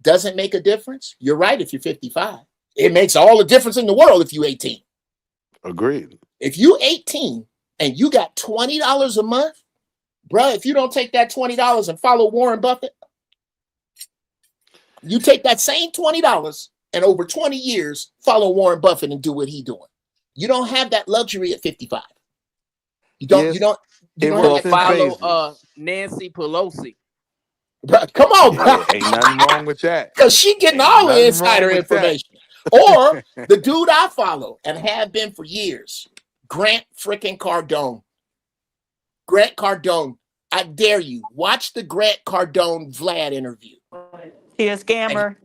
doesn't make a difference. You're right if you're 55. It makes all the difference in the world if you're 18. Agreed. If you're 18 and you got $20 a month, bro, if you don't take that $20 and follow Warren Buffett, you take that same $20 and over 20 years, follow Warren Buffett and do what he's doing. You don't have that luxury at 55. You don't have to follow Nancy Pelosi. Come on, bro. Ain't nothing wrong with that. Because she getting all the insider information. Or the dude I follow and have been for years, Grant freaking Cardone. Grant Cardone, I dare you, watch the Grant Cardone Vlad interview. He a scammer.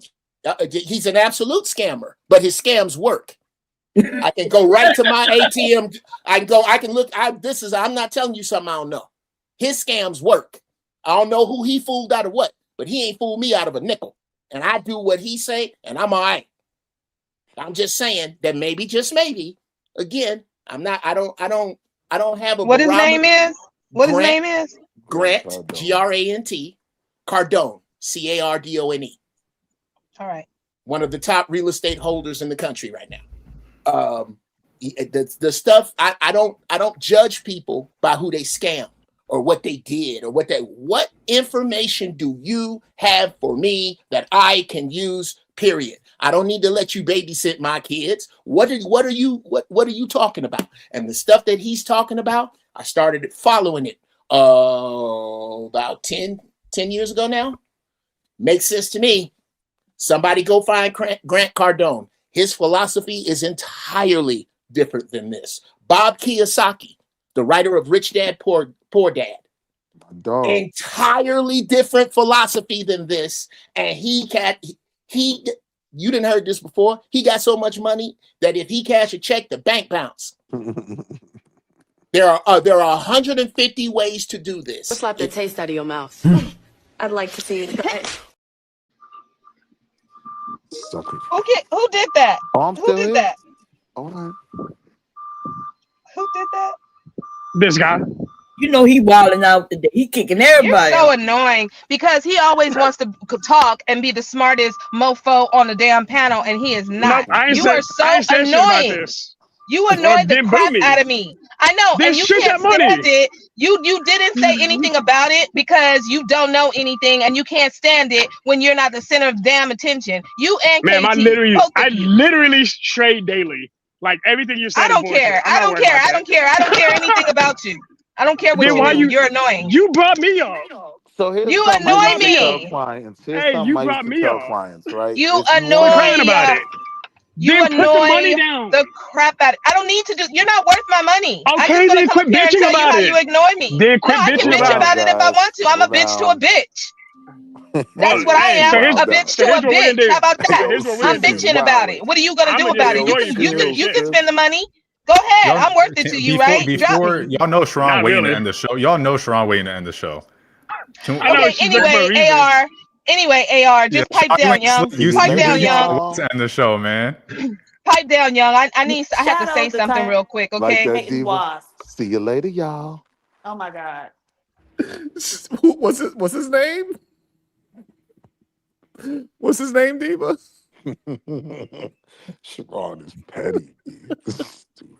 He's an absolute scammer, but his scams work. I can go right to my ATM. I can look. I'm not telling you something I don't know. His scams work. I don't know who he fooled out of what, but he ain't fooled me out of a nickel. And I do what he say, and I'm all right. I'm just saying that maybe, just maybe, again, I don't have a. What his name is? What his name is? Grant, Grant, Cardone, Cardone. All right. One of the top real estate holders in the country right now. The stuff I don't judge people by who they scam or what they did or what information do you have for me that I can use Period. I don't need to let you babysit my kids. What are you talking about? And the stuff that he's talking about, I started following it about 10 years ago now. Makes sense to me. Somebody go find Grant Cardone. His philosophy is entirely different than this. Bob Kiyosaki, the writer of Rich Dad, Poor Dad. Dog. Entirely different philosophy than this. And you didn't heard this before. He got so much money that if he cash a check, the bank bounce. There are 150 ways to do this. Slap the taste out of your mouth. I'd like to see it. Sucker. Who did that? Oh, I'm Who still did here. that? All right. Who did that? This guy. You know he wilding out today. He kicking everybody. You're so annoying because he always wants to talk and be the smartest mofo on the damn panel, and he is not. Nope, You are so annoying. You annoyed the crap out of me. I know, and you can't stand it. You didn't say anything about it because you don't know anything, and you can't stand it when you're not the center of damn attention. You and Ma'am, KT, I literally trade daily. Like everything you said. I don't care. I don't care. I don't care. I don't care anything about you. I don't care what you do. You're annoying. You brought me up. So here's you something annoy I used to me. tell clients. Here's Hey, something you I used brought to me tell up. clients, right? You If you annoy wanna- crying about it. You Then put the money annoy down. the crap out of it. I don't need to do. You're not worth my money. I Okay, just then gonna come quit here and bitching tell you about how it. you ignore me. Then quit No, I can bitching bitch about about it if I want to. I'm a bitch to a bitch. That's what I am. A bitch to a bitch. How about that? I'm bitching about it. What are you gonna do about it? You can spend the money. Go ahead. I'm worth it to you, right? Drop Before me. y'all know Sharon Not waiting really. to end the show. Y'all know Sharon waiting to end the show. Okay. Anyway, AR. Just pipe down, young. Pipe down, young. To end the show, man. Pipe down, young. I have to say something real quick, Like okay? that, Diva. See you later, y'all. Oh my God. What's his name? What's his name, Diva? Sharon is petty.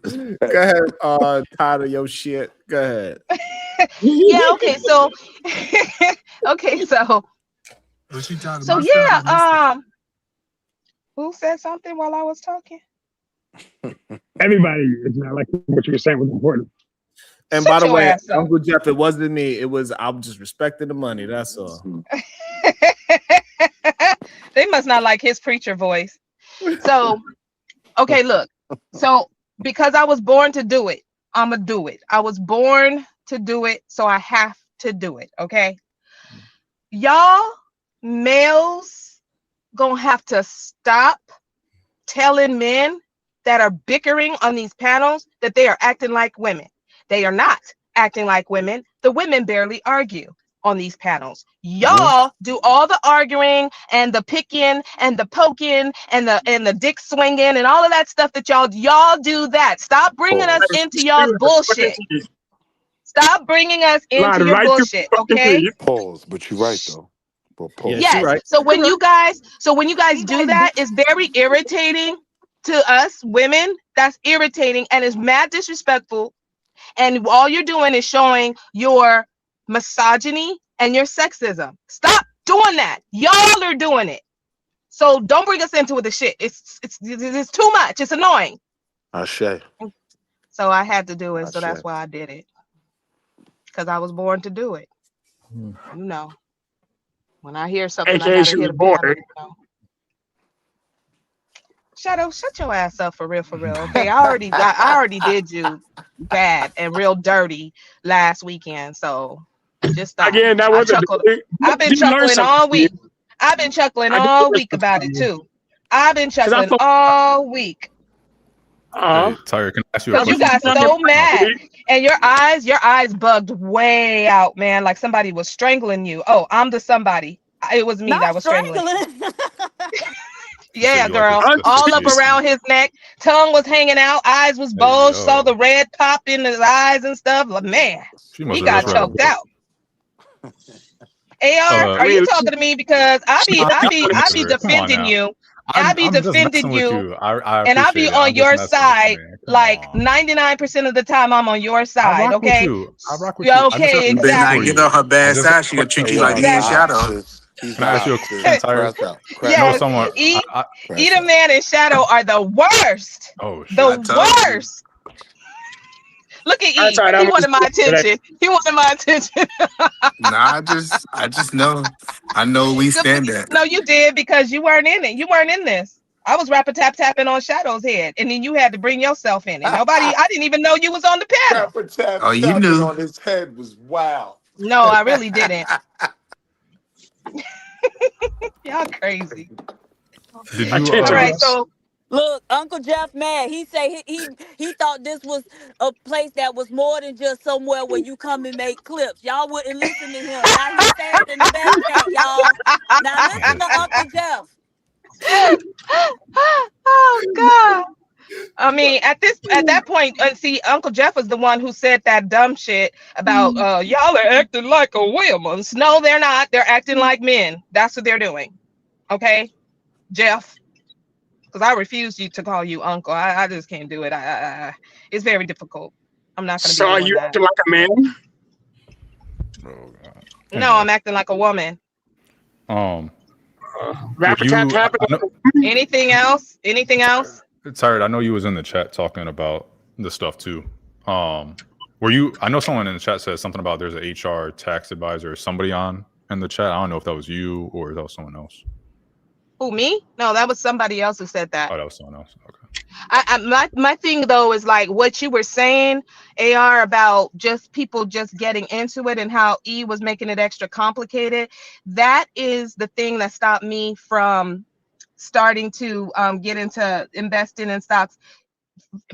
Go ahead, tired of your shit. Go ahead. Yeah, okay, so yeah, who said something while I was talking? Everybody is not like what you were saying was important. And by the way, Uncle Jeff, it wasn't me. It was I'm just respecting the money. That's all. They must not like his preacher voice. So, okay, look. So, because I was born to do it, I'm gonna do it. I was born to do it, so I have to do it. Okay, y'all males gonna have to stop telling men that are bickering on these panels that they are acting like women. They are not acting like women. The women barely argue on these panels. Y'all do all the arguing and the picking and the poking and the dick swinging and all of that stuff that y'all do that. Stop bringing us into y'all's bullshit. Stop bringing us into your bullshit, okay? Pause, but you're right though. But pause. Yes. Right. So when you guys do that, it's very irritating to us women. That's irritating and it's mad disrespectful. And all you're doing is showing your misogyny and your sexism. Stop doing that. Y'all are doing it. So don't bring us into the shit. It's too much. It's annoying. Ashe. So I had to do it. So that's why I did it. Because I was born to do it. You know. When I hear something, I gotta hit a button, you know. Shadow, shut your ass up for real, okay? I already did you bad and real dirty last weekend, so just stop. Again, that I've been chuckling all week. I've been chuckling all week about it too. I've been chuckling all week. Hey, Tyra, can I ask you a Because question? you got so mad, and your eyes bugged way out, man. Like somebody was strangling you. Oh, I'm the somebody. It was me that was strangling. Yeah, girl. All up around his neck. Tongue was hanging out. Eyes was bulged. Saw the red pop in his eyes and stuff. Like, man, he got choked out. AR, are you talking to me? Because I be defending you. I be defending you. And I'll be on your side like 99% of the time. I'm on your side. Okay. I rock with you. Okay, exactly. Get on her bad side. She gonna treat you like me and Shadow. He's Can I ask you a out. question, Tyrus? Crash out. I Crash know Yes, out. someone. Edom Man and Shadow are the worst. Oh shit! I The told you. worst. Look at I'm E. sorry, He I'm wanted my attention. He wanted my attention. Nah, I just know. I know we stand at. No, you did because you weren't in it. You weren't in this. I was rapper tapping on Shadow's head, and then you had to bring yourself in it. I didn't even know you was on the panel. Rapper tap Oh, you tapping knew. on his head was wild. No, I really didn't. Y'all crazy. Did I you? can't All take right, it. so Look, Uncle Jeff mad. He say he thought this was a place that was more than just somewhere where you come and make clips. Y'all wouldn't listen to him. Now he's sad in the back chat, y'all. Now listen to Uncle Jeff. oh God. I mean, at that point, see, Uncle Jeff was the one who said that dumb shit about y'all are acting like a women's. No, they're not. They're acting like men. That's what they're doing. Okay, Jeff. Because I refuse to call you uncle. I just can't do it. It's very difficult. I'm not going to So be are doing you that. acting like a man? Oh god. No, I'm acting like a woman. Rapper tap tapping. Anything else? Anything else? Tired. I know you was in the chat talking about the stuff too. Were you? I know someone in the chat said something about there's an HR tax advisor or somebody on in the chat. I don't know if that was you or if that was someone else. Who, me? No, that was somebody else who said that. Oh, that was someone else. Okay. My thing though is like what you were saying, AR, about just people just getting into it and how E was making it extra complicated. That is the thing that stopped me from starting to get into investing in stocks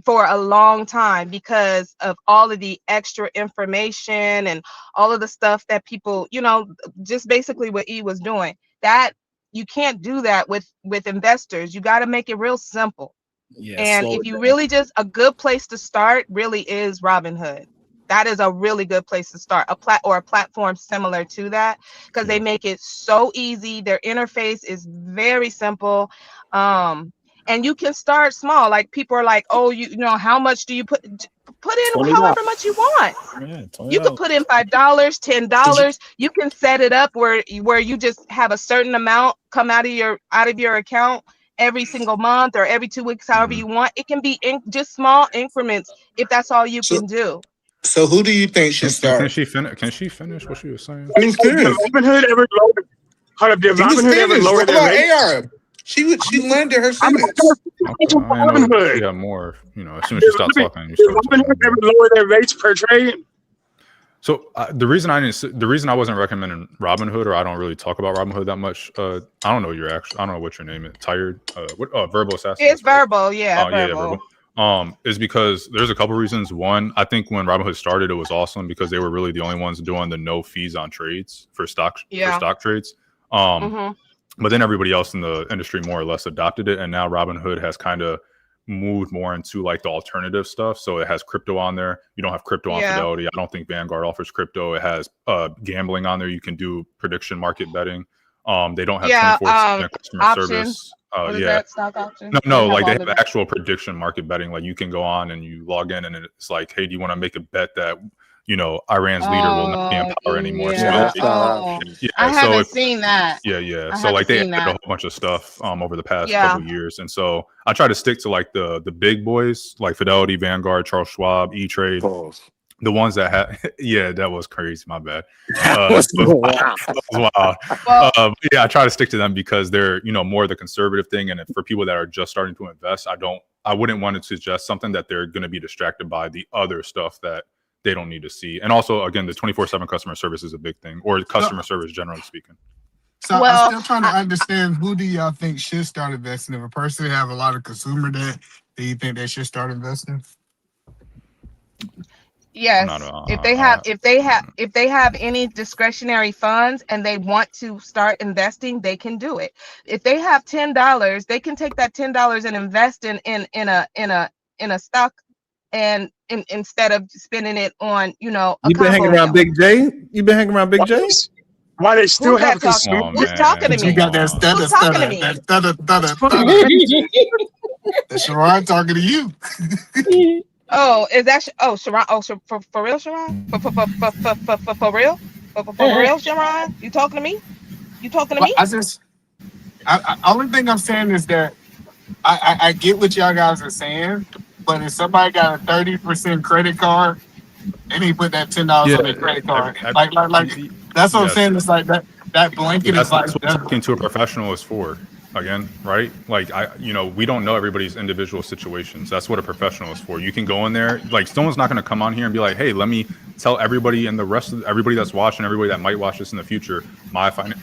for a long time, because of all of the extra information and all of the stuff that people, just basically what E was doing. That you can't do that with investors. You got to make it real simple. Yeah, And if you really just, a good place to start really is Robinhood. That is a really good place to start, a platform similar to that, because they make it so easy. Their interface is very simple. And you can start small. Like people are like, oh, how much do you put in however much you want. Yeah, You could put in $5, $10. You can set it up where you just have a certain amount come out of your account every single month or every 2 weeks, however you want. It can be in just small increments if that's all you can do. So who do you think should start? Can she finish what she was saying? Who's Did Robinhood ever lower? Hold up, did Robinhood ever lower their rates? AR. She landed her sentence. Yeah, more. As soon as you stop talking, you start talking. Did Robinhood ever lower their rates per trade? So the reason I wasn't recommending Robinhood, or I don't really talk about Robinhood that much. I don't know I don't know what your name is. Tired. Verbal assassin. It's verbal, yeah. Verbal. Is because there's a couple reasons. One, I think when Robinhood started, it was awesome because they were really the only ones doing the no fees on trades for stock trades. But then everybody else in the industry more or less adopted it, and now Robinhood has kind of moved more into like the alternative stuff. So it has crypto on there. You don't have crypto on Fidelity. I don't think Vanguard offers crypto. It has gambling on there. You can do prediction market betting. They don't have 24/7 customer options. Service. That, stock options? No, like they have actual prediction market betting. Like you can go on and you log in and it's like, hey, do you want to make a bet that Iran's leader will not be in power anymore? I haven't seen that. Yeah. So like they added a whole bunch of stuff over the past couple years, and so I try to stick to like the big boys like Fidelity, Vanguard, Charles Schwab, E-Trade. The ones that had, that was crazy. My bad. Wow. I try to stick to them because they're, more the conservative thing. And for people that are just starting to invest, I wouldn't want to suggest something that they're going to be distracted by the other stuff that they don't need to see. And also, again, the 24/7 customer service is a big thing, or customer service generally speaking. So I'm still trying to understand, who do y'all think should start investing? If a person have a lot of consumer debt, do you think they should start investing? Yes, if they have any discretionary funds and they want to start investing, they can do it. If they have $10, they can take that $10 and invest in a stock, and instead of spending it on You've been hanging around Big J. You've been hanging around Big J. Why they still have consumer? Who's talking to me? You got that stutter. That's Sharon talking to you. Oh, is that Sharon? Oh, for real, Sharon? For real? For real, Sharon? You talking to me? You talking to But me? only thing I'm saying is that I get what y'all guys are saying, but if somebody got a 30% credit card and he put that $10 Yeah, on their credit card, like y- that's what I'm yes. saying. It's like that blanket is like That's what talking to a professional is for. Again, right? Like we don't know everybody's individual situations. That's what a professional is for. You can go in there, like someone's not going to come on here and be like, "Hey, let me tell everybody and the rest of everybody that's watching, everybody that might watch this in the future,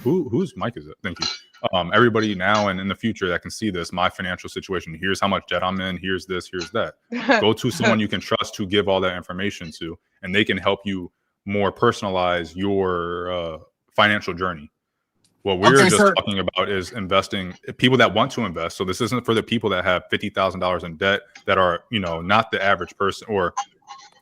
whose mic is it? Thank you. Everybody now and in the future that can see this, my financial situation. Here's how much debt I'm in. Here's this. Here's that. Go to someone you can trust to give all that information to, and they can help you more personalize your financial journey. What we're Okay, just so talking about is investing. People that want to invest. So this isn't for the people that have $50,000 in debt that are, not the average person, or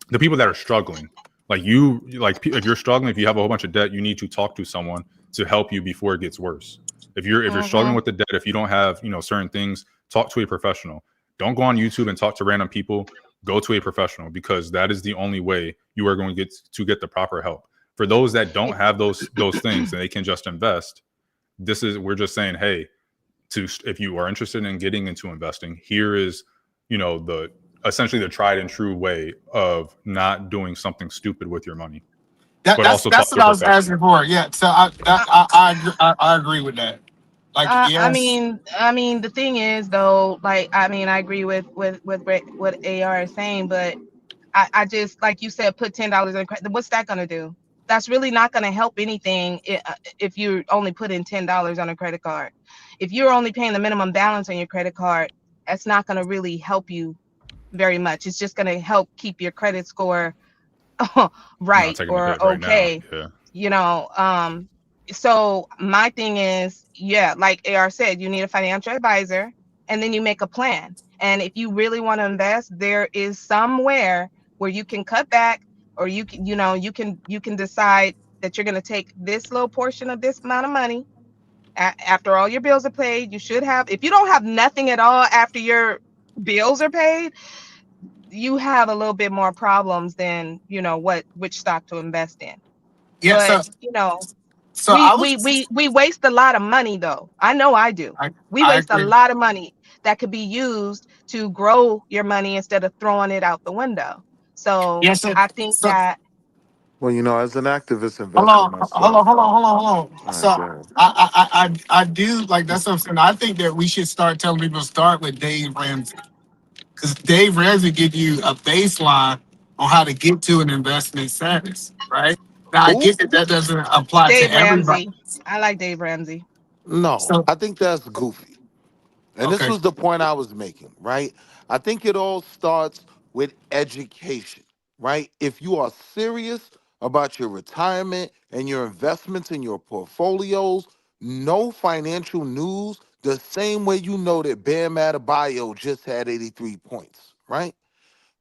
the people that are struggling. Like if you're struggling, if you have a whole bunch of debt, you need to talk to someone to help you before it gets worse. If you're struggling with the debt, if you don't have, certain things, talk to a professional. Don't go on YouTube and talk to random people. Go to a professional, because that is the only way you are going to get the proper help. For those that don't have those things and they can just invest, we're just saying, hey, if you are interested in getting into investing, here is, essentially the tried and true way of not doing something stupid with your money. But that's what I was asking for. Yeah, so I agree with that. Like, yes. I mean, the thing is though, like, I mean, I agree with what AR is saying, but I just, like you said, put $10 in credit. What's that gonna do? That's really not gonna help anything if you're only putting $10 on a credit card. If you're only paying the minimum balance on your credit card, that's not gonna really help you very much. It's just gonna help keep your credit score right or okay. Yeah. So my thing is, yeah, like AR said, you need a financial advisor, and then you make a plan. And if you really want to invest, there is somewhere where you can cut back, or you can, you can decide that you're going to take this little portion of this amount of money after all your bills are paid. You should have, if you don't have nothing at all after your bills are paid, you have a little bit more problems than, which stock to invest in. Yeah, but we waste a lot of money though. I know I do. We waste a lot of money that could be used to grow your money instead of throwing it out the window. So I think that. Well, as an activist Hold investor on. myself. All right, so go ahead. I do, like, that's what I'm saying. I think that we should start telling people to start with Dave Ramsey, because Dave Ramsey give you a baseline on how to get to an investment status, right? Now I get that doesn't apply to Dave everybody. Ramsey. I like Dave Ramsey. No, So I think that's goofy. And this okay, was the point I was making, right? I think it all starts with education, right? If you are serious about your retirement and your investments in your portfolios, know financial news the same way you know that Bam Adebayo just had 83 points, right?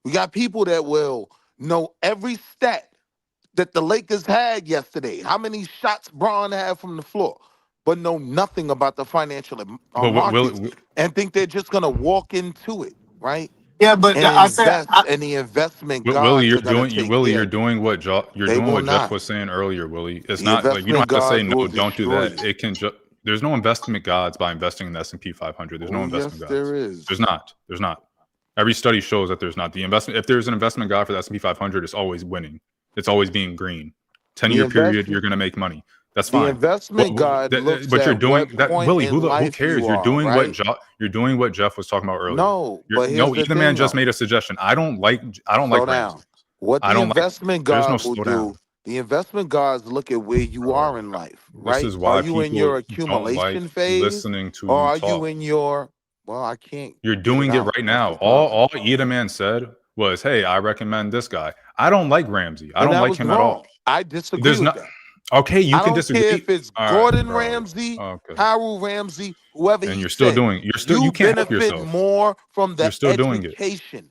We got people that will know every stat that the Lakers had yesterday, how many shots Braun had from the floor, but know nothing about the financial But markets and think they're just going to walk into it, right? yeah, but And I said invest, and the investment Willie, gods are going to take care you're of it. doing what They will Jeff not. was saying earlier, Willie. It's The not like you don't investment have to say gods will no, don't do destroy that. you. It can just there's no investment gods by investing in the S&P 500. There's no Oh, investment yes, gods. there is. There's not. There's not. Every study shows that there's not. The investment, if there's an investment god for the S&P 500, it's always winning. It's always being green. 10-year period, you're going to make money. That's The fine. investment god looks But you're at doing what that, point Willie. in Who life cares? you You're are, doing right? you're doing what Jeff was talking about earlier. No, but here's the Either thing, man just though. made a suggestion. I don't like Slow Ramsey. down. What I the don't like. investment There's no god will slow do, down. the investment gods look at where you are in life, This right? is Are why you in people your don't like accumulation phase, listening to or you are you talk. in your, well, I can't You're get it doing it out. right That's now. the problem. All Ida Man said was, "Hey, I recommend this guy." I don't like Ramsey. I And don't that like was him at all. wrong. I disagree There's with not. that. Okay, you I can don't care disagree. if it's All right, Gordon bro. Ramsay, Okay. Harold Ramsey, whoever And he you're still said. doing. You You can't help benefit yourself. more from You're the still doing it. education,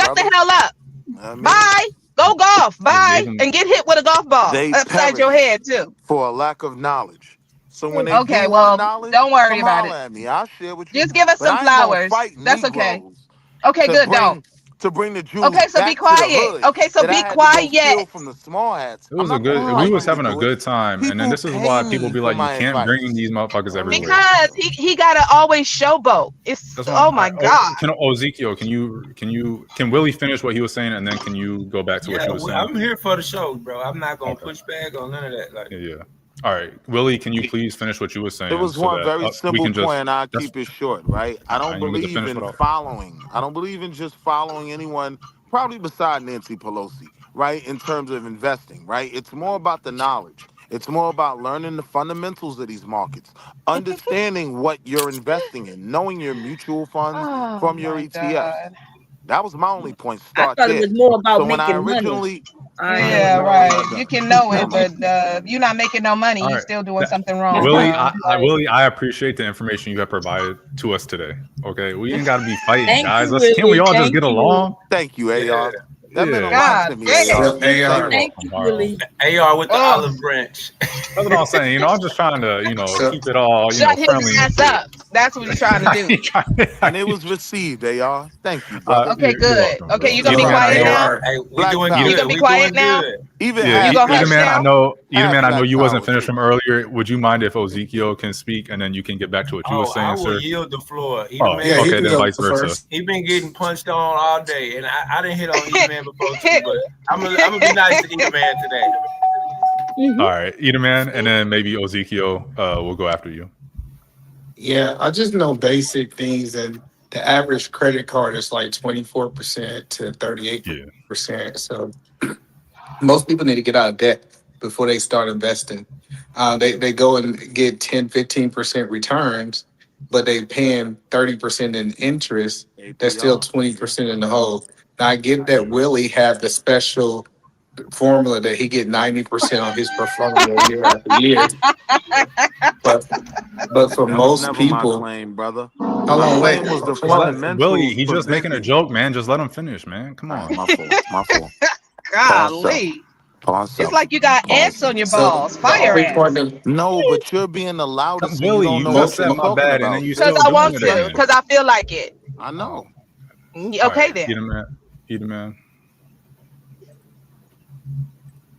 Shut brother. the hell up. I mean, Bye. Go golf. Bye. him- And get hit with a golf ball They upside your perish head too. for a lack of knowledge. So when they do Okay, want well, knowledge, don't worry come about it. holler at me. I'll share with you. Just give us But some I ain't gonna flowers. fight That's okay. Negroes Okay, to good. Don't. bring the Jews Okay, so be back to the quiet. hood Okay, so that I be had to go quiet. steal from the small hats. It I'm was a not gonna good. We fight was you to having a do it. good time, and then People this is pay why people me be for like, you my can't advice. bring these motherfuckers everywhere. Because he gotta always showboat. It's That's why. oh my god. Ezekiel, can Willie finish what he was saying, and then can you go back to what you were saying? I'm here for the show, bro. I'm not gonna push back on none of that. Like, Yeah. All right, Willie, can you please finish what you were saying? It was so one that, very we simple can just, point, and I'll keep it short, right? I don't you want to believe finish in without? following. I don't believe in just following anyone, probably beside Nancy Pelosi, right? In terms of investing, right? It's more about the knowledge. It's more about learning the fundamentals of these markets, understanding what you're investing in, knowing your mutual funds Oh from your my ETFs. god. That was my only point. I Start thought it there. was more about So when I making money. originally, Yeah, no, I'm right. not You done. can know it, I'm not but you're not making no money. All You right. still doing something wrong. Willie, bro. Willie, I appreciate the information you have provided to us today. Okay, we ain't got to be fighting, Thank guys. you, Can't we Willie. all just Thank get you. along? Thank you, AR. That meant a Yeah. lot God to me, damn. AR. AR. Thank you, Willie. AR with the Oh. olive branch. That's what I'm saying. You know, I'm just trying to, keep it all, Shut his friendly and ass shit. up. That's what he's trying to do. And it was received, AR. Thank you, brother. Okay, You're good. welcome, Okay, bro. you gonna be Either man, I quiet know. now? Hey, we Black doing power. You good. gonna be We quiet doing now? good. Even Yeah, You gonna Either hush man, I now? know. Either half man, I know black you wasn't power, finished too. from earlier. Would you mind if Ezekiel can speak, and then you can get back to what you were Oh, I saying, will sir? yield the floor. Oh, Man, okay, then vice versa. he been getting punched on all day, and I didn't hit on Eda Man before too, but I'm gonna be nice to Eda Man today. All right, Either man, and then maybe Ezekiel will go after you. Yeah, I just know basic things, and the average credit card is like 24% to 38%. So most people need to get out of debt before they start investing. They go and get 10, 15% returns, but they paying 30% in interest. That's still 20% in the hole. Now I get that Willie have the special formula that he get 90% on his portfolio year after year. But for That was most never people, my claim, brother. how My long? Wait, claim was the Willie, fundamentals he's just making a preventing. joke, man. Just let him finish, man. Come on. My fault. My fault. Golly. It's Pause. like you got ants on your balls. Fire ants. No, but you're being the loudest and you Willie, don't you know just what said you're my talking bad, and then about. you Because still I doing want it to. again. Because I feel like it. I know. Okay, All right, then. Either man.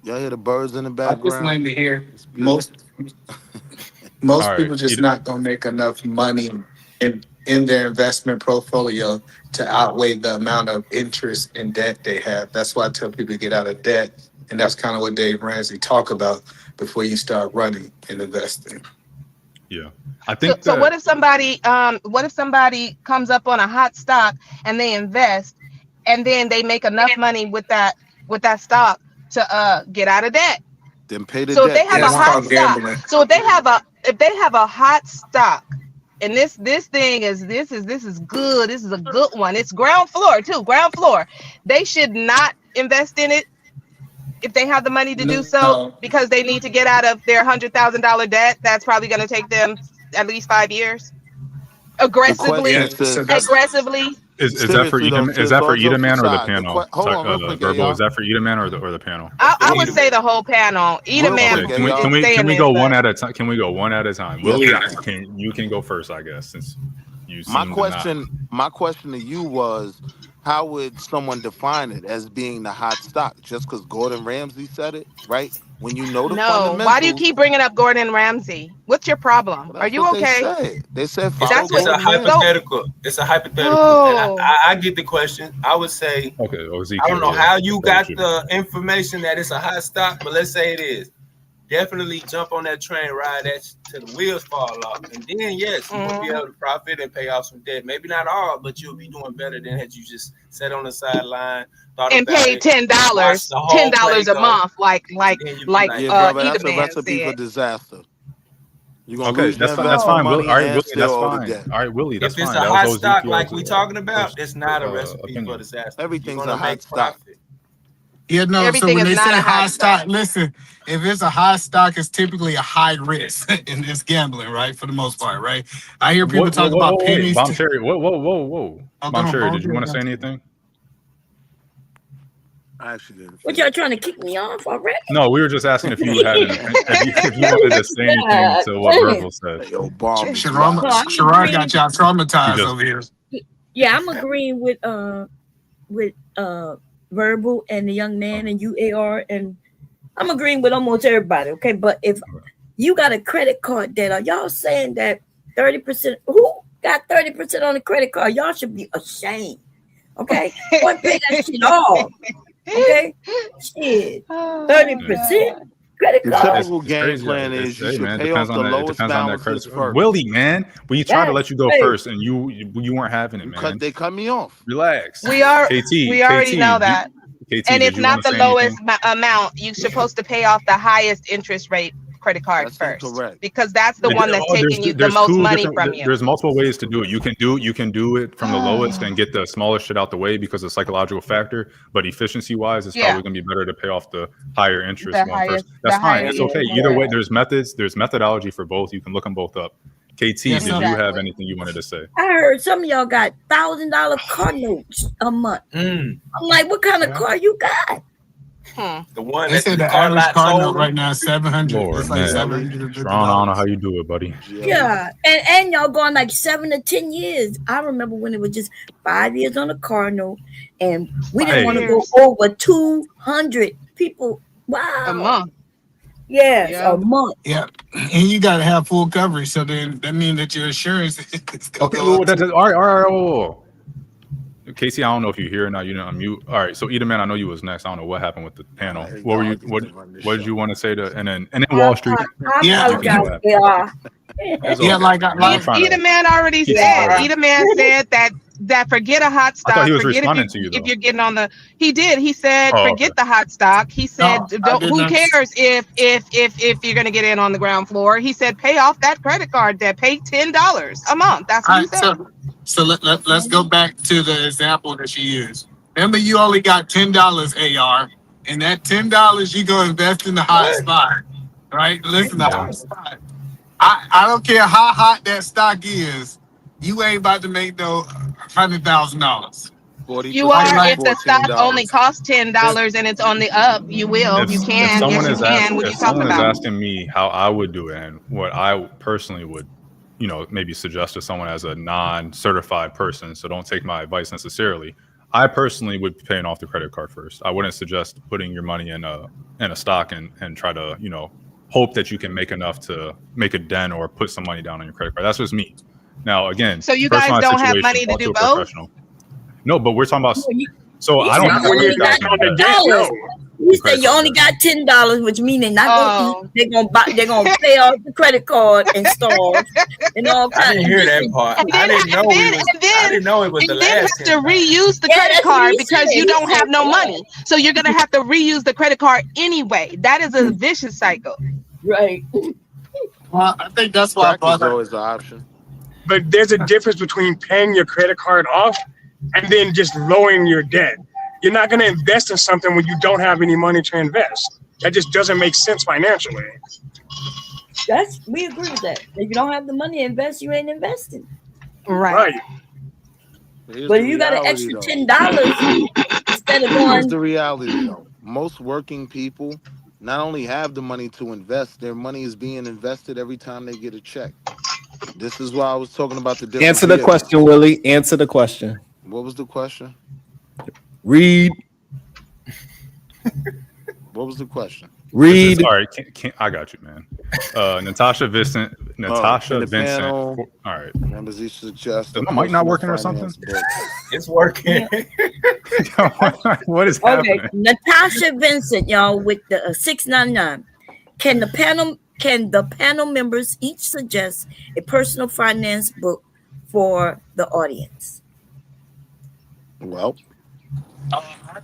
Y'all hear the birds in the I just background? wanted to hear most All right, people just not gonna make enough money in their investment portfolio to outweigh the amount of interest and debt they have. That's why I tell people to get out of debt, and that's kind of what Dave Ramsey talk about before you start running and investing. Yeah, I think. So what if somebody comes up on a hot stock and they invest, and then they make enough money with that stock to get out of debt? Then pay the So if debt. they have a hot stock, so if they have a hot stock, and this thing is good. This is a good one. It's ground floor too. Ground floor. They should not invest in it if they have the money to do so, because they need to get out of their $100,000 debt. That's probably going to take them at least 5 years. Aggressively. Is that for Either man or the panel? Hold on, real quick, Verbal. y'all. Is that for Either man or the panel? I would say the whole panel. Eda Man. Can we go one at a time? Can we go one at a time? Willie, you can go first, I guess, since you. My question to you was, how would someone define it as being the hot stock? Just because Gordon Ramsay said it, right? When you know the fundamentals. Why do you keep bringing up Gordon Ramsay? What's your problem? Are you okay? They said It's a hypothetical. It's a hypothetical. Oh. And I get the question. I would say, okay, I don't know how you got the information that it's a hot stock, but let's say it is. Definitely jump on that train, ride that till the wheels fall off, and then yes, you will be able to profit and pay off some debt. Maybe not all, but you'll be doing better than had you just sat on the sideline, and paid $10 a month, like brother, that's Eda a Man recipe said. for disaster. You're gonna Okay, lose your that's investment fine. money All right, and Willie, still that's owe the fine. debt. All right, Willie, that's If it's fine. a That hot was stock Ezekiel's, like we talking about, it's not a recipe opinion. for disaster. Everything's You're a gonna make hot stock. profit. Yeah, no. Everything so when is they not say a high high stock, listen, if it's a high stock, it's typically a high risk in this gambling, right? For the most part, right? I hear people talk about pennies. Bomb Cherry, whoa. Bomb Cherry, did you want to say anything? I actually didn't. What y'all trying to kick me off already? No, we were just asking if you had if you wanted to say anything to what Verbal said. Yo, bomb. Sharon got y'all traumatized over here. Yeah, I'm agreeing with Verbal and the young man and UAR, and I'm agreeing with almost everybody. Okay, but if you got a credit card debt, are y'all saying that 30%? Who got 30% on the credit card? Y'all should be ashamed. Okay, or pay that shit off. Okay, shit, 30%. Credit The card. typical game plan is you should pay off the lowest balances first. Willie, man, we tried to let you go first, and you weren't having it, man. They cut me off. Relax. We already know that. KT, and it's not the lowest anything? amount. You're supposed to pay off the highest interest rate credit card first, because that's the one that's taking you the most money from you. There's multiple ways to do it. You can do it from the lowest and get the smallest shit out the way because of the psychological factor. But efficiency wise, it's probably going to be better to pay off the higher interest one first. That's fine. It's okay. Either way, there's methods. There's methodology for both. You can look them both up. KT, did you have anything you wanted to say? I heard some of y'all got $1,000 car notes a month. I'm like, what kind of car you got? The one they said the average car note right now is $700. Lord, it's like $700. $700. I don't know how you do it, buddy. Yeah, and y'all going like 7 to 10 years. I remember when it was just 5 years on a car note, and we didn't want to go over 200 people. Wow, a month. Yes, a month. Yeah, and you got to have full coverage. So then that means that your insurance is okay. Well, all right. Whoa. Casey, I don't know if you're here or not. You didn't unmute. All right. So, Edaman, I know you was next. I don't know what happened with the panel. What were you? What did you want to say to? And then Wall Street. Yeah, like Edaman already said. Edaman said that forget a hot stock. I thought he was forget responding to you, though. if you're getting on the. He did. He said forget the hot stock. He said who cares if you're gonna get in on the ground floor. He said pay off that credit card debt. Pay $10 a month. That's what he said. So let's go back to the example that she used. Remember, you only got $10 AR, and that $10 you go invest in the hot spot, right? Listen, the hot spot. I don't care how hot that stock is, you ain't about to make no $100,000. You are if the stock only costs $10 and it's on the up. You will. You can. Yes, you can. What you talking someone is about? asking me how I would do it and what I personally would, maybe suggest to someone as a non-certified person. So don't take my advice necessarily. I personally would be paying off the credit card first. I wouldn't suggest putting your money in a stock and try to hope that you can make enough to make a dent or put some money down on your credit card. That's just me. Now again, so you guys don't have money to do both? No, but we're talking about. So I don't have You said you only got $10, which means they're not gonna they're gonna pay off the credit card installed and all kinds. I didn't hear that part. I didn't know it was the last. You have to reuse the credit card because you don't have no money. So you're gonna have to reuse the credit card anyway. That is a vicious cycle. Right. Well, I think that's why is always the option. But there's a difference between paying your credit card off and then just lowering your debt. You're not going to invest in something when you don't have any money to invest. That just doesn't make sense financially. We agree with that. If you don't have the money to invest, you ain't investing. Right. But if you got an extra $10 instead of going. Here's the reality, though. Most working people not only have the money to invest, their money is being invested every time they get a check. This is why I was talking about the difference. Answer the question, Willie. Answer the question. What was the question? Read. What was the question? Read. All right, I got you, man. Natasha Vincent. Panel, all right. Members each suggest. Is my mic not working or something? It's working. What is happening? Okay, Natasha Vincent, y'all, with the $6.99. Can the panel members each suggest a personal finance book for the audience? Well,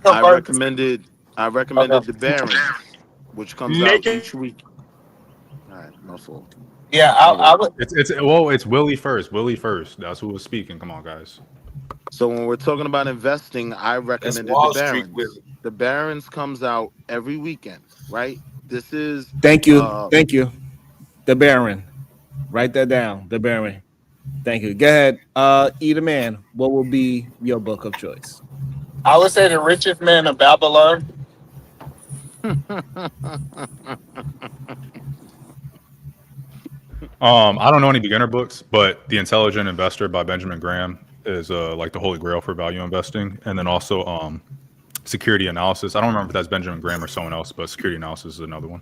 I recommended The Barons, which comes out each week. All right, no fault. Yeah, I would. It's Willie first. Willie first. That's who was speaking. Come on, guys. So when we're talking about investing, I recommended The Barons. The Barons comes out every weekend, right? This is thank you. The Baron. Write that down. The Baron. Thank you. Go ahead. Edaman, what will be your book of choice? I would say the richest man of Babylon. I don't know any beginner books, but The Intelligent Investor by Benjamin Graham is like the holy grail for value investing. And then also Security Analysis. I don't remember if that's Benjamin Graham or someone else, but Security Analysis is another one.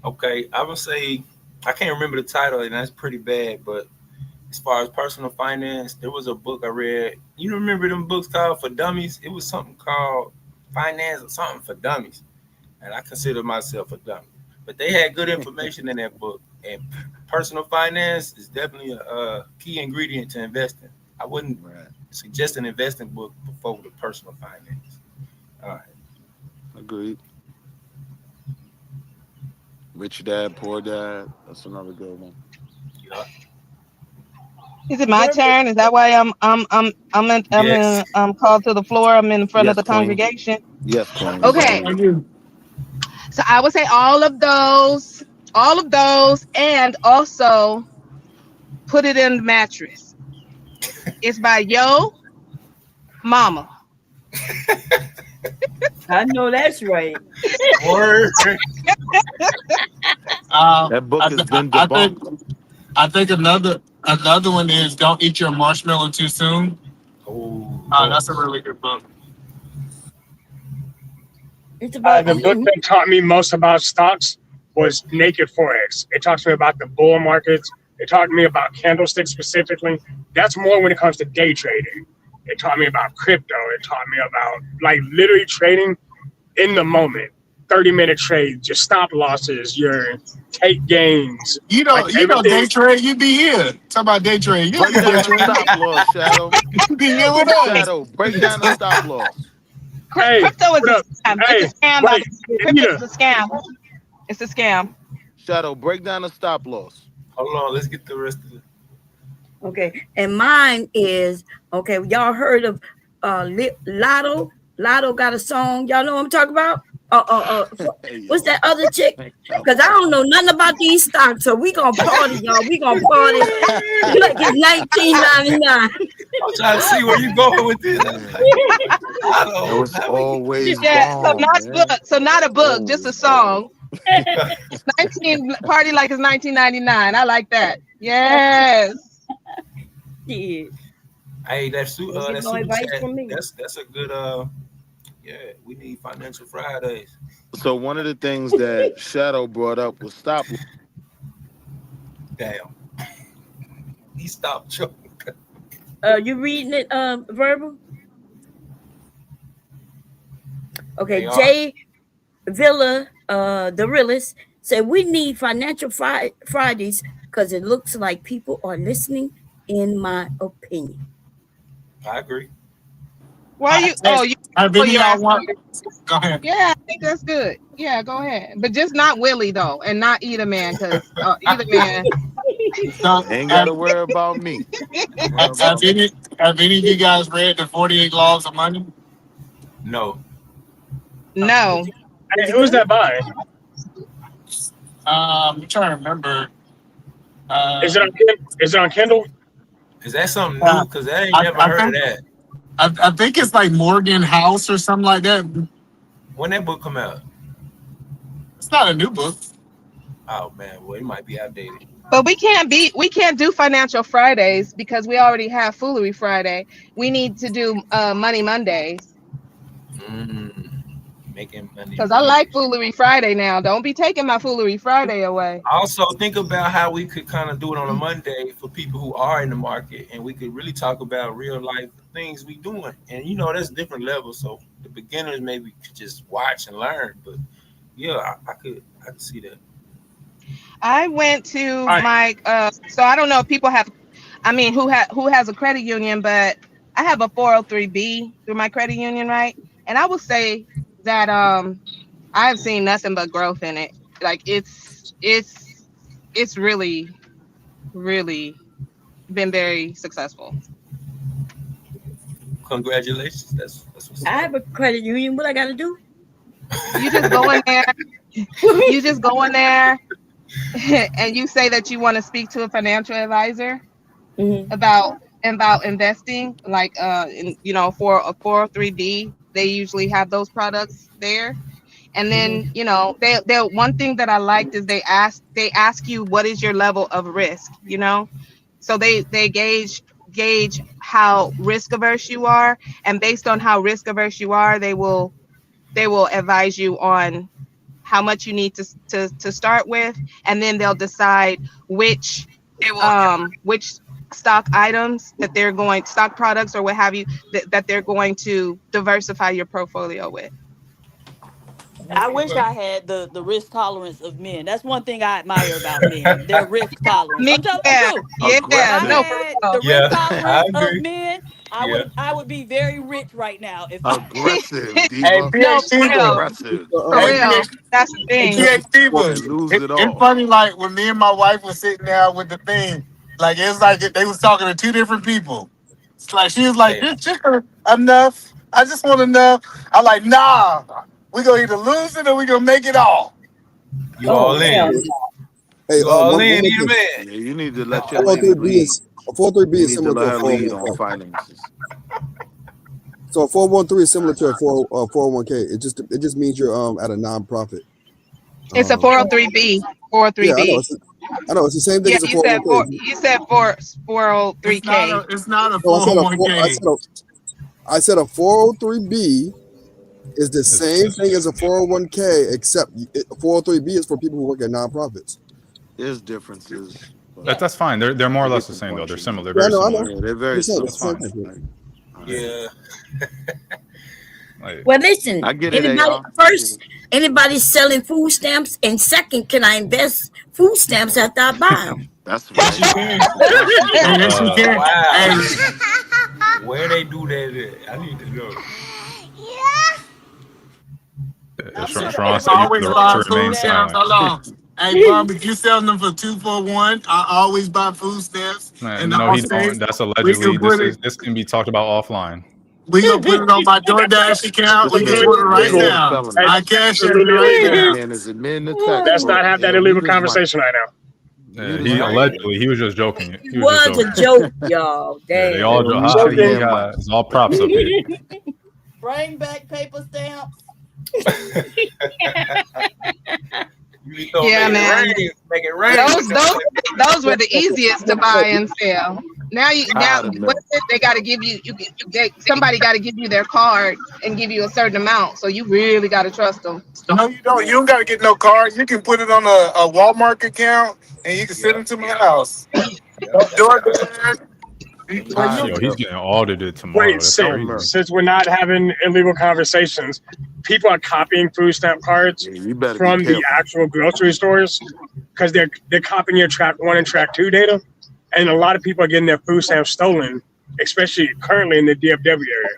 Okay, I would say I can't remember the title, and that's pretty bad. But as far as personal finance, there was a book I read. You remember them books called For Dummies? It was something called Finance or something for Dummies, and I consider myself a dummy. But they had good information in that book, and personal finance is definitely a key ingredient to investing. I wouldn't suggest an investing book before the personal finance. All right. Agreed. Rich Dad, Poor Dad. That's another good one. Yeah. Is it my turn? Is that why I'm Yes. called to the floor? I'm in front of the Queen. congregation. Yes, Queen. Okay. So I would say all of those, and also put it in the mattress. It's by Yo Mama. I know that's right. Word. That book has been debunked. I think another one is Don't Eat Your Marshmallow Too Soon. That's a really good book. It's about the book that taught me most about stocks was Naked Forex. It talks to me about the bull markets. It taught me about candlesticks specifically. That's more when it comes to day trading. It taught me about crypto. It taught me about like literally trading in the moment. 30-minute trades, your stop losses, your take gains. You know, day trade, you be here. Talk about day trade. You Break down the stop loss, Shadow. You be here with us. Shadow, break down the stop loss. Crypto is a scam. It's a scam. Wait, Crypto is a scam. It's a scam. Shadow, break down the stop loss. Hold on, let's get the rest of it. Okay, and mine is okay. Y'all heard of Lotto? Lotto got a song. Y'all know what I'm talking about? What's that other chick? Because I don't know nothing about these stocks, so we gonna party, y'all. We gonna party like it's 1999. I'm trying to see where you going with this. It was always wrong, So not a book, just a song. Party like it's 1999. I like that. Yes. Yeah. Hey, that's no advice from me. That's a good yeah, we need financial Fridays. So one of the things that Shadow brought up was stop. Damn. He stopped choking. You reading it verbal? Okay, Jay Villa, the realist, said we need financial Fridays because it looks like people are listening, in my opinion. I agree. Why you? Oh, you. Go ahead. Yeah, I think that's good. Yeah, go ahead. But just not Willie though, and not Either Man, because Either Man. Ain't got to worry about me. Have any of you guys read the 48 Laws of Money? No. No. Hey, who's that by? I'm trying to remember. Is it on Kindle? Is that something new? Because I ain't never heard of that. I think it's like Morgan House or something like that. When that book come out? It's not a new book. Oh man, well it might be outdated. But we can't do Financial Fridays because we already have Foolery Friday. We need to do Money Mondays. Making money. Because I like Foolery Friday now. Don't be taking my Foolery Friday away. Also, think about how we could kind of do it on a Monday for people who are in the market, and we could really talk about real life things we doing. And you know, that's different levels. So the beginners maybe could just watch and learn. But yeah, I could see that. I went to my so I don't know if people have, who has a credit union, but I have a 403B through my credit union, right? And I will say that I've seen nothing but growth in it. Like it's really, really been very successful. Congratulations. That's what's I have a credit union. What I got to do? You just go in there. You just go in there, and you say that you want to speak to a financial advisor about about investing, like for a 403b, they usually have those products there. And then they one thing that I liked is they ask you what is your level of risk, so they gauge how risk averse you are, and based on how risk averse you are, they will advise you on how much you need to start with, and then they'll decide which stock items that they're going stock products or what have you that they're going to diversify your portfolio with. I wish I had the risk tolerance of men. That's one thing I admire about men. Their risk tolerance. I'm telling the truth. If I No, for had real. the risk I tolerance of agree. men, Yeah. I would be very rich right now. If Aggressive, Hey, Diva. No, for PhD real. boy. Aggressive. For Hey, real. That's the thing. PhD boy. And lose it It's all. funny, like when me and my wife was sitting there with the thing, like it's like they was talking to two different people. It's like she was like, Hey, just enough. I just want enough. I'm like, nah. We gonna either lose it or we gonna make it all. you Oh, all in. hell Hey, no. You all one in, more need a thing. man. Yeah, you need to let your A lady 403b lead. is a 403b You is need to similar to let a her lead on 401k. finances. So a 413 is similar to a 401k. It just means you're at a nonprofit. It's a 403b. Yeah, I 403b. know it's the same thing Yeah, as a 401k. you said 403k. It's not a No, I said a 401k. I said a 403b is the It's, same thing as a 401k, except a 403b is for people who work at nonprofits. There's differences, but that's fine. They're more I or less get the the same though. point They're you similar. make. They're Yeah, very I know. similar. Yeah, they're I'm very just saying similar. it's That's the same fine. thing. Yeah. Like, Well, listen, I get it, anybody AR. first, anybody selling food stamps, and second, can I invest food stamps after I buy them? That's Yes, right. you can. Yes, you Hey, can. yes, you can. Wow. Hey, Where they do that at? I need to know. yeah, I'm sure Sharon they said he's run the always right to buy programs through food remain that. stamps. silent. Hold on. Hey, Bob, if you selling them for 2 for $1, I always buy food stamps. And No, I'll he say don't. That's we can allegedly. put it. This can be talked about offline. We gonna put it on my DoorDash account. It's We This can man illegal. is put it right admitting Illegal. his now. Hey, felonies. I cash it's it illegal. right This now. man is admitting the tax Let's not fraud. have that Yo, illegal mute his mic. conversation right now. Mute his He mic. allegedly he was just joking. It He was just was a joking. joke, y'all. Yeah, they Damn. all Yo, mute your he damn mic. it's all props up here. Bring back paper stamps. You told Yeah, make it man. rain. Make it rain. Those were the easiest to buy and sell. Now Tired of what milk. is it? They got to give you somebody got to give you their card and give you a certain amount. So you really got to trust them. No, you don't. You don't gotta get no card. You can put it on a Walmart account and you can send it to my house. DoorDash. Well, Tired you, of He's milk. getting audited tomorrow. Wait, That's since, No crazy. milk. since we're not having illegal conversations, people are copying food stamp cards Yeah, you better be from the careful. actual grocery stores because they're copying your track 1 and track 2 data, and a lot of people are getting their food stamps stolen, especially currently in the DFW area.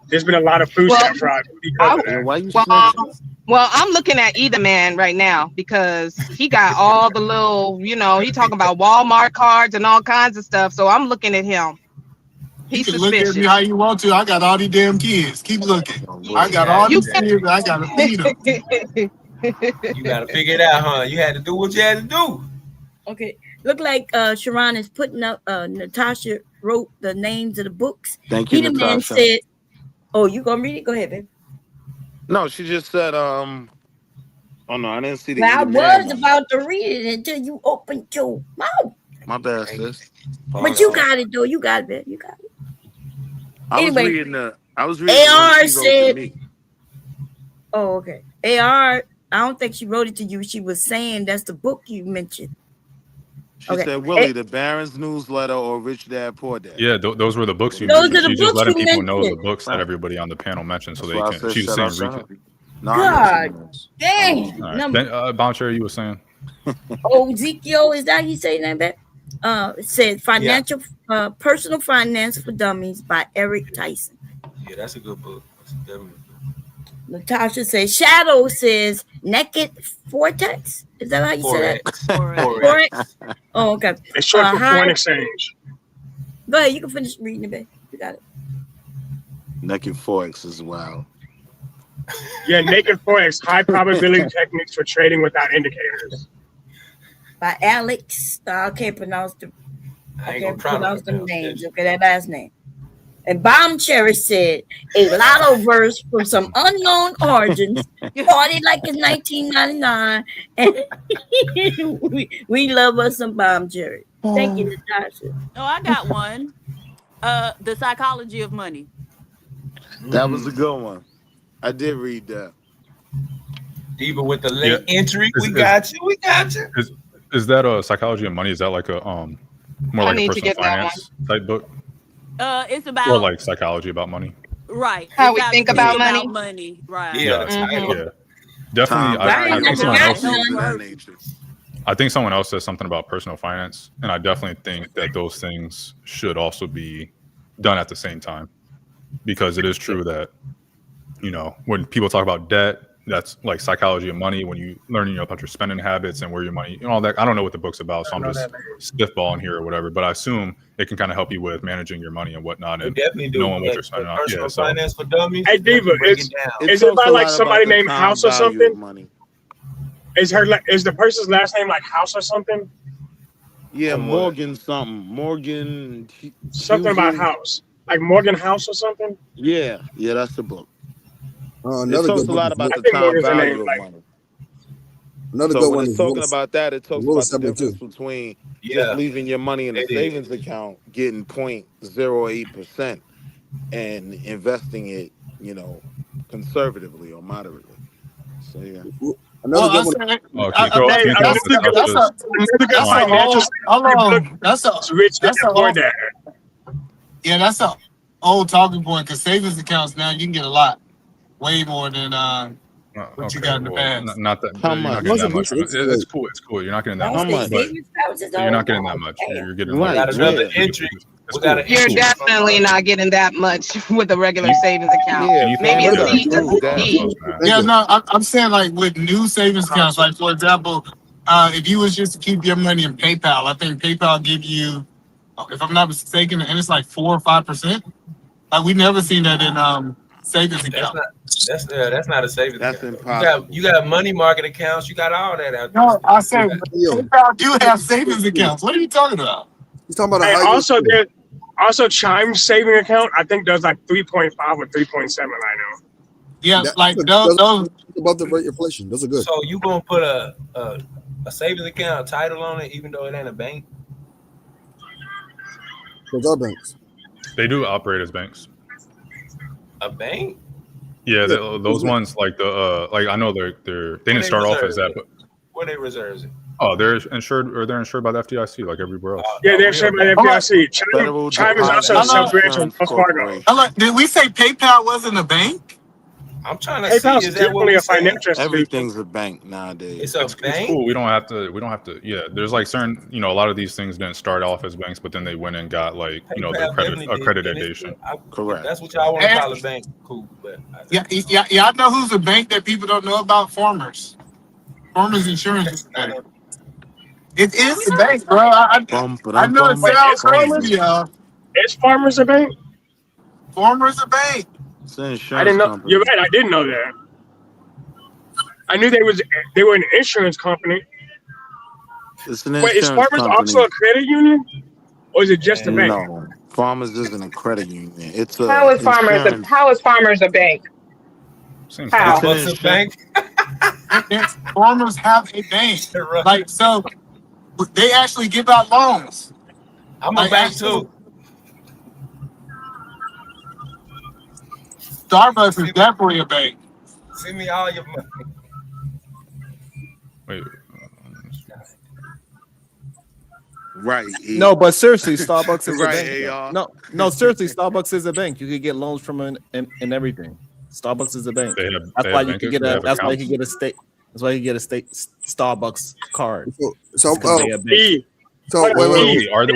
There's been a lot of food stamp fraud because of Yeah, that. why you snitching? Well, I'm looking at Either Man right now because he got all the little, he talking about Walmart cards and all kinds of stuff. So I'm looking at him. you He's can look at me suspicious. how you want to. I got all these damn kids. Keep looking. Oh, I boy. got all You these kids. I gotta feed them. You gotta figure it out, huh? You had to do what you had to do. Okay. Look like Sharon is putting up Natasha wrote the names of the books. Thank you, Either Man Natasha. said, oh, you gonna read it? Go ahead, baby. No, she just said, oh no, I didn't see the Well, I Either Man was one. about to read it until you opened your mouth. My bad, sis. But you got it though. You got it, baby. You got it. I was Anyway, reading the one AR she wrote to said, me. oh, okay. AR, I don't think she wrote it to you. She was saying that's the book you mentioned. She Okay. said, Willie, the Barron's newsletter or Rich Dad Poor Dad. Yeah, those were the books you Those mentioned. are the She's just books letting you people know the mentioned. books that everybody on the panel mentioned, so That's they why I can. said She was shout saying out to reach her. it. No, God I'm listening. dang. All right. Number. Then, Boncher, you were saying. Oh, Ezekiel, is that how you say that, babe? It said financial, personal finance for dummies by Eric Tyson. Yeah, that's a good book. That's definitely Natasha says, Shadow says, naked vortex. Is that how you say that? Forex. Oh, okay. It's short for foreign exchange. Go ahead. You can finish reading it, babe. You got it. Naked Forex is wild. Yeah, naked forex, high probability techniques for trading without indicators. By Alex. I can't pronounce the I ain't Okay, gonna try to pronounce them pronounce names. this. Okay, that last name. And Bomb Cherry said, a lotto verse from some unknown origins, party like it's 1999, and we love us some Bomb Cherry. Thank you, Natasha. Oh, I got one. The Psychology of Money. That was a good one. I did read that. Diva with the late entry. We got you. Is that a Psychology of Money? Is that like a more I like a need to personal get that finance type book? It's about Or like psychology about money. right. How It's we how think you about money. Right. Yeah, Yeah. Definitely. I think someone else. I think someone else said something about personal finance, and I definitely think that those things should also be done at the same time, because it is true that, you know, when people talk about debt, that's like psychology of money. When you learn, about your spending habits and where your money, all that. I don't know what the book's about, so I'm just spitballing here or whatever. But I assume it can kind of help you with managing your money and whatnot, and definitely do. knowing what you're spending on. Personal finance for dummies. Hey, Diva, is it by like somebody named House or something? Money. Is the person's last name like House or something? Yeah, Morgan something. Morgan. Something about House, like Morgan House or something. Yeah, that's the book. It Another talks good a lot one. about I the think time Morgan's the value name, of like- money. Another So good when one it's is talking Willis- about that, it talks Willis about the 72. difference between Yeah. just leaving your money in a It is. savings account, getting 0.08%, and investing it, conservatively or moderately. So yeah. Another good one. That's a old talking point, because savings accounts now you can get a lot, way more than what you got in the past. Not that. How You're not much? getting that much. It's cool. It's cool. You're not getting that How much. much? But you're not getting that much. You're getting Right, like, we got another entry. It's cool. You're definitely not getting that much with a regular savings account. Maybe Yeah, a C. Yeah, no, I'm saying like with new savings accounts, like for example, if you was just to keep your money in PayPal, I think PayPal give you, if I'm not mistaken, and it's like 4 or 5%. Like we never seen that in savings account. That's not a savings That's account. impossible. You got money market accounts. You got all that out there. No, I said PayPal do have savings accounts. What are you talking about? He's talking about And also Chime's saving account, I think does like 3.5 or 3.7 right now. Yeah, those above the rate of inflation. Those are good. So you gonna put a savings account title on it, even though it ain't a bank? Those are banks. they do operate as banks. A bank? Yeah, those ones like I know they didn't start off as that, but where they reserves it? they're insured by the FDIC like everywhere else. Yeah, they're insured by the FDIC. Chime is also a sub-branch of Wells Fargo. Did we say PayPal wasn't a bank? I'm trying to PayPal's see. Is that what definitely we a financial saying? institution. Everything's a bank nowadays. It's a It's bank. cool. We don't have to. Yeah, there's like certain. A lot of these things didn't start off as banks, but then they went and got like the accreditation. Correct. That's what y'all want to call a bank. Cool, but Yeah. I know who's a bank that people don't know about. Farmers Insurance is a bank. It is a bank, bro. I know it sounds crazy, y'all. Is Farmers a bank? Farmers a bank. It's an insurance I didn't know. company. You're right. I didn't know that. I knew they were an insurance company. It's an Wait, is insurance Farmers company. also a credit union, or is it just a bank? No, Farmers isn't a credit union. It's a How is Farmers a bank? How? It's an bank. Yes, Farmers have a bank. Like so, they actually give out loans. I'm a bank too. Starbucks is definitely a bank. Send me all your money. Wait. Right. No, but seriously, Starbucks is Right, a bank. AR. No, seriously, Starbucks is a bank. You could get loans from and everything. Starbucks is a bank. That's why you can get a. That's why you can get a state. That's why you get a state Starbucks card. So they a bank. So wait. Are they?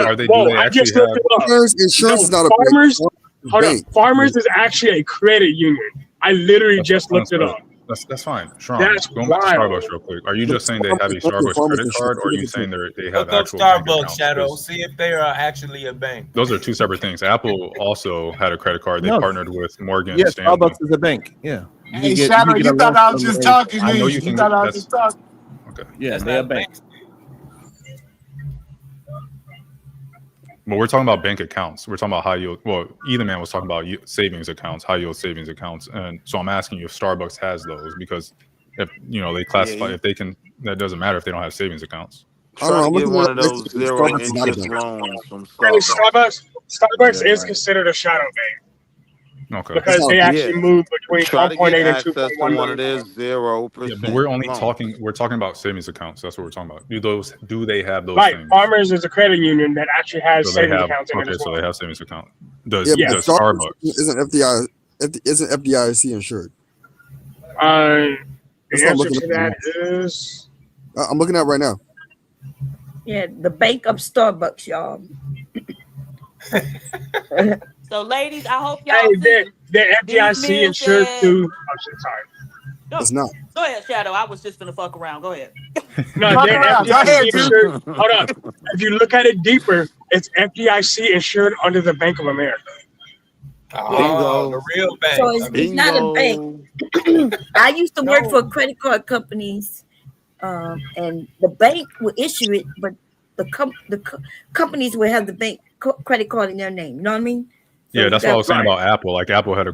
Are they? Do they I actually just looked it up. Insurance is not a Farmers. bank. Hold on. Bank. Farmers is actually a credit union. I literally just looked it up. That's fine. Sean, That's going back to wild. Starbucks real quick. Are you just saying they have a Starbucks credit card, or are you saying they have Look up actual bank Starbucks, accounts? Shadow. 'Cause See if they are actually a bank. those are two separate things. Apple also had a credit card. They No. partnered with Morgan Yeah, Stanley. Starbucks is a bank. Yeah. Hey, Shadow, you thought I was just talking. I know you You think thought I was that's just talking. okay. Yeah, That's they're a not bank. But we're talking about bank accounts. We're talking about high yield. Well, either man was talking about savings accounts, high yield savings accounts, and so I'm asking you if Starbucks has those, because if they classify, if they can, that doesn't matter if they don't have savings accounts. Try to get one of those zero interest loans from Starbucks is considered a shadow bank. Okay. Because they actually move between Try to 1.8 get and access 2.1 to one million. of their 0%. Yeah, but we're only talking about savings accounts. That's what we're talking about. Do they have those Right. things? Farmers is a credit union that actually has savings accounts in it as well. So they have savings account. Does Starbucks Starbucks? isn't FDIC insured? The That's what I'm answer looking to at. that is I'm looking at right now. Yeah, the bank of Starbucks, y'all. So, ladies, I hope y'all the FDIC insured through. Oh, shit, sorry. No, it's not. Go ahead, Shadow. I was just gonna fuck around. Go ahead. No, they're FDIC insured. Hold on. If you look at it deeper, it's FDIC insured under the Bank of America. Oh, the real bank. So it's not a bank. I used to work for credit card companies, and the bank will issue it, but the companies will have the bank credit card in their name. You know what I mean? So yeah, that's what I was saying about Apple. Like Apple has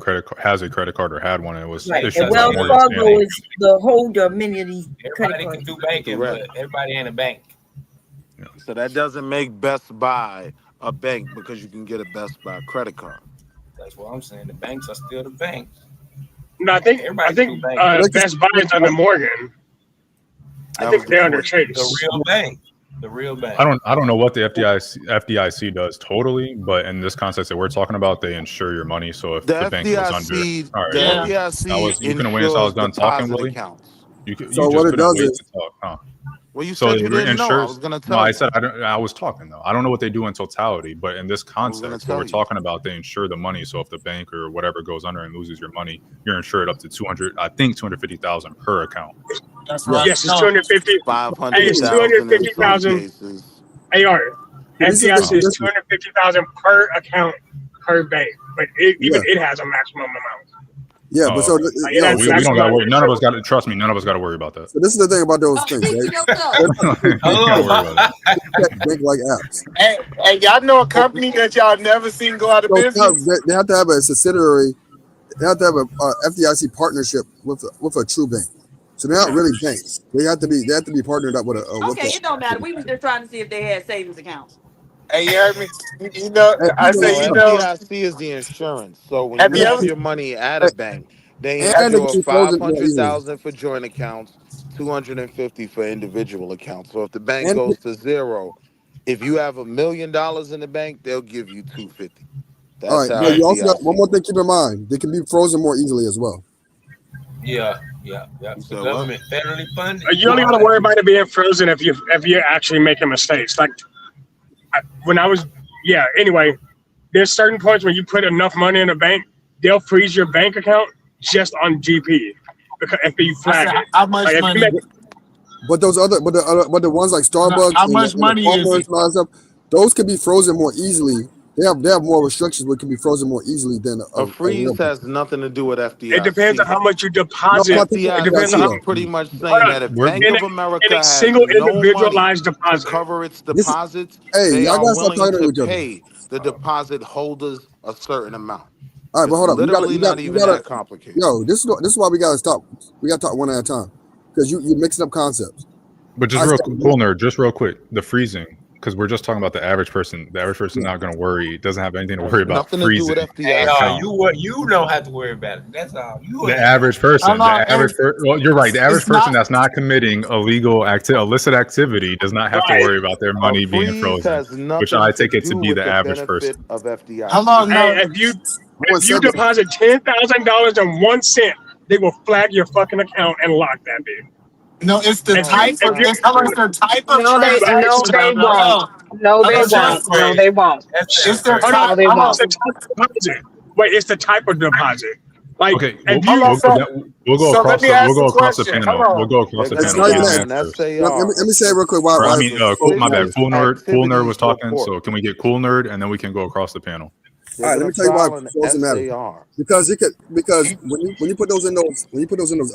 a credit card or had one, and it was right. issued And Wells by Fargo Morgan is the holder of many of these credit Everybody cards. can do banking, but everybody ain't a bank. So that doesn't make Best Buy a bank because you can get a Best Buy credit card. That's what I'm saying. The banks are still the banks. No, I think Best Buy is under Morgan. I think they're under Chase. The real bank. The real bank. I don't know what the FDIC does totally, but in this context that we're talking about, they insure your money. So if the bank goes under, all right, you can wait until I was done talking, Willie. You what it does is, talk, huh? Well, you said you didn't know. I was going to tell you. No, I said I was talking though. I don't know what they do in totality, but in this context, what we're talking about, they insure the money. So if the bank or whatever goes under and loses your money, you're insured up to $250,000 per account. That's right. Yes, it's 250. 500,000. Hey, it's 250,000 AR. FDIC is 250,000 per account per bank, but it has a maximum amount. Yeah, but so we don't got to worry. None of us got to trust me. None of us got to worry about that. So this is the thing about those things, right? Bank like apps. Hey, y'all know a company that y'all never seen go out of business? They have to have a subsidiary. They have to have a FDIC partnership with a true bank. So they're not really banks. They have to be partnered up with a. Okay, it don't matter. We was just trying to see if they had savings accounts. Hey, you heard me? FDIC is the insurance. So when you have your money at a bank, they insure 500,000 for joint accounts, 250 for individual accounts. So if the bank goes to zero, if you have $1 million in the bank, they'll give you 250. That's all right. But you also got one more thing to keep in mind. They can be frozen more easily as well. Yeah. The government federally funded. You only got to worry about it being frozen if you're actually making mistakes. Like anyway, there's certain points when you put enough money in a bank, they'll freeze your bank account just on GP because if you flag it. How much money? But the ones like Starbucks, how much money is it? Those can be frozen more easily. They have more restrictions, but can be frozen more easily than a freeze has nothing to do with FDIC. It depends on how much you deposit. It depends on how pretty much saying that if Bank of America in a has single no individualized money deposit to cover its deposits, they are y'all gotta stop talking to willing each to other. pay the deposit holders a certain amount. All right, but hold up. Literally not even that complicated. Yo, this is why we gotta stop. We gotta talk one at a time because you're mixing up concepts. But just real quick, the freezing. Because we're just talking about the average person. The average person not going to worry. Doesn't have anything to worry about. Nothing freezing. to do with FDIC. You don't have to worry about it. That's all. The average person. Well, you're right. The average person that's not committing illicit activity does not have to worry about their money being frozen. Which I take it to be the average person. Of FDIC. If you deposit $10,000 and 1 cent, they will flag your fucking account and lock that bitch. No, it's the type of transaction. No, they won't. No, they won't. It's their type. They won't. Wait, it's the type of deposit. Like, okay, we'll go across the panel. We'll go across the panel. Let me say it real quick. My bad. Cool Nerd was talking. So can we get Cool Nerd and then we can go across the panel? All right, let me tell you why it doesn't matter. Because when you put those in those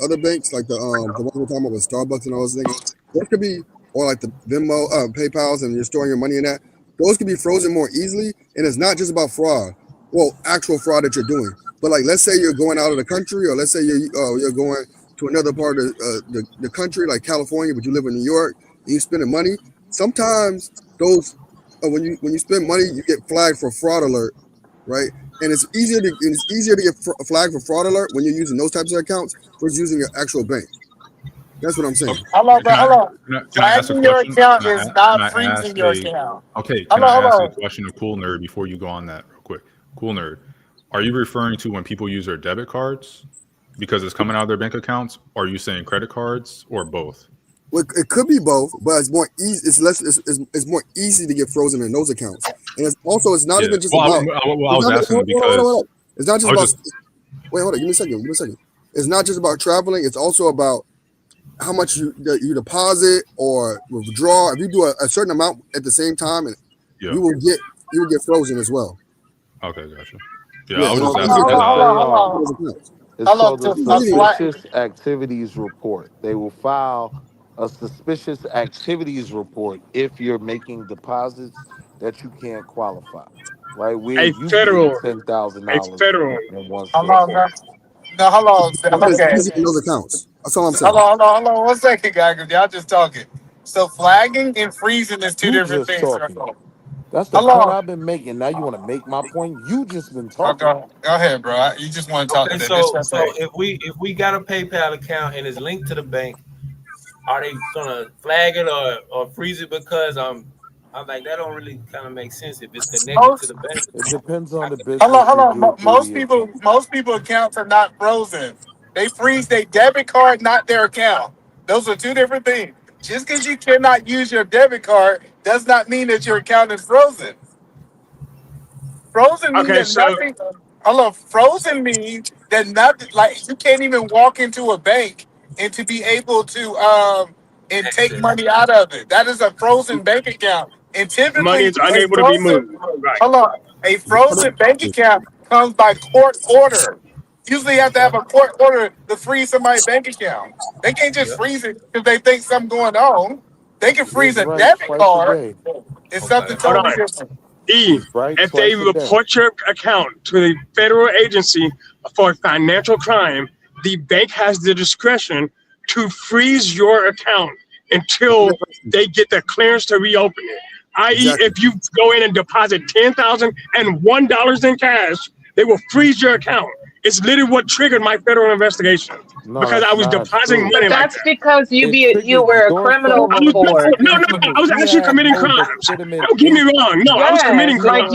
other banks, like the ones we're talking about with Starbucks and all those things, there could be, or like the Venmo, PayPal's, and you're storing your money in that. those can be frozen more easily. And it's not just about fraud. Well, actual fraud that you're doing. But like, let's say you're going out of the country, or let's say you're going to another part of the country, like California, but you live in New York, and you're spending money. Sometimes those when you spend money, you get flagged for fraud alert, right? And it's easier to get flagged for fraud alert when you're using those types of accounts versus using your actual bank. That's what I'm saying. Hold on. Can I ask a question? Can I ask okay, can I ask a question of Cool Nerd before you go on that real quick? Cool Nerd, are you referring to when people use their debit cards because it's coming out of their bank accounts? Or are you saying credit cards or both? Well, it could be both, but it's more easy. It's more easy to get frozen in those accounts, and it's not even just about. I was asking because it's not just about. Wait, hold on. Give me a second. It's not just about traveling. It's also about how much you deposit or withdraw. If you do a certain amount at the same time, and you will get frozen as well. Okay, gotcha. Yeah, I was just asking. It's called the suspicious activities report. They will file a suspicious activities report if you're making deposits that you can't qualify. Right? A federal $10,000 in one hold on. Okay. Those accounts. That's all I'm saying. Hold on 1 second, guys, because y'all just talking. So flagging and freezing is two different things. That's the point I've been making. Now you want to make my point? You just been talking. Go ahead, bro. You just want to talk. Okay, so if we got a PayPal account and it's linked to the bank, are they gonna flag it or freeze it? Because I'm like, that don't really kind of make sense if it's connected to the bank. It depends on the business. Hold on. Most people accounts are not frozen. They freeze their debit card, not their account. Those are two different things. Just because you cannot use your debit card does not mean that your account is frozen. Frozen means that nothing. Frozen means that nothing. Like, you can't even walk into a bank and to be able to and take money out of it. That is a frozen bank account. And typically, money is unable to be moved. Right. A frozen bank account comes by court order. Usually, you have to have a court order to freeze somebody's bank account. They can't just freeze it because they think something's going on. They can freeze a debit card. It's something totally different. If they report your account to the federal agency for financial crime, the bank has the discretion to freeze your account until they get the clearance to reopen it. I.e., if you go in and deposit $10,001 in cash, they will freeze your account. It's literally what triggered my federal investigation because I was depositing money. That's because you were a criminal before. No, I was actually committing crimes. Don't get me wrong. No, I was committing crimes.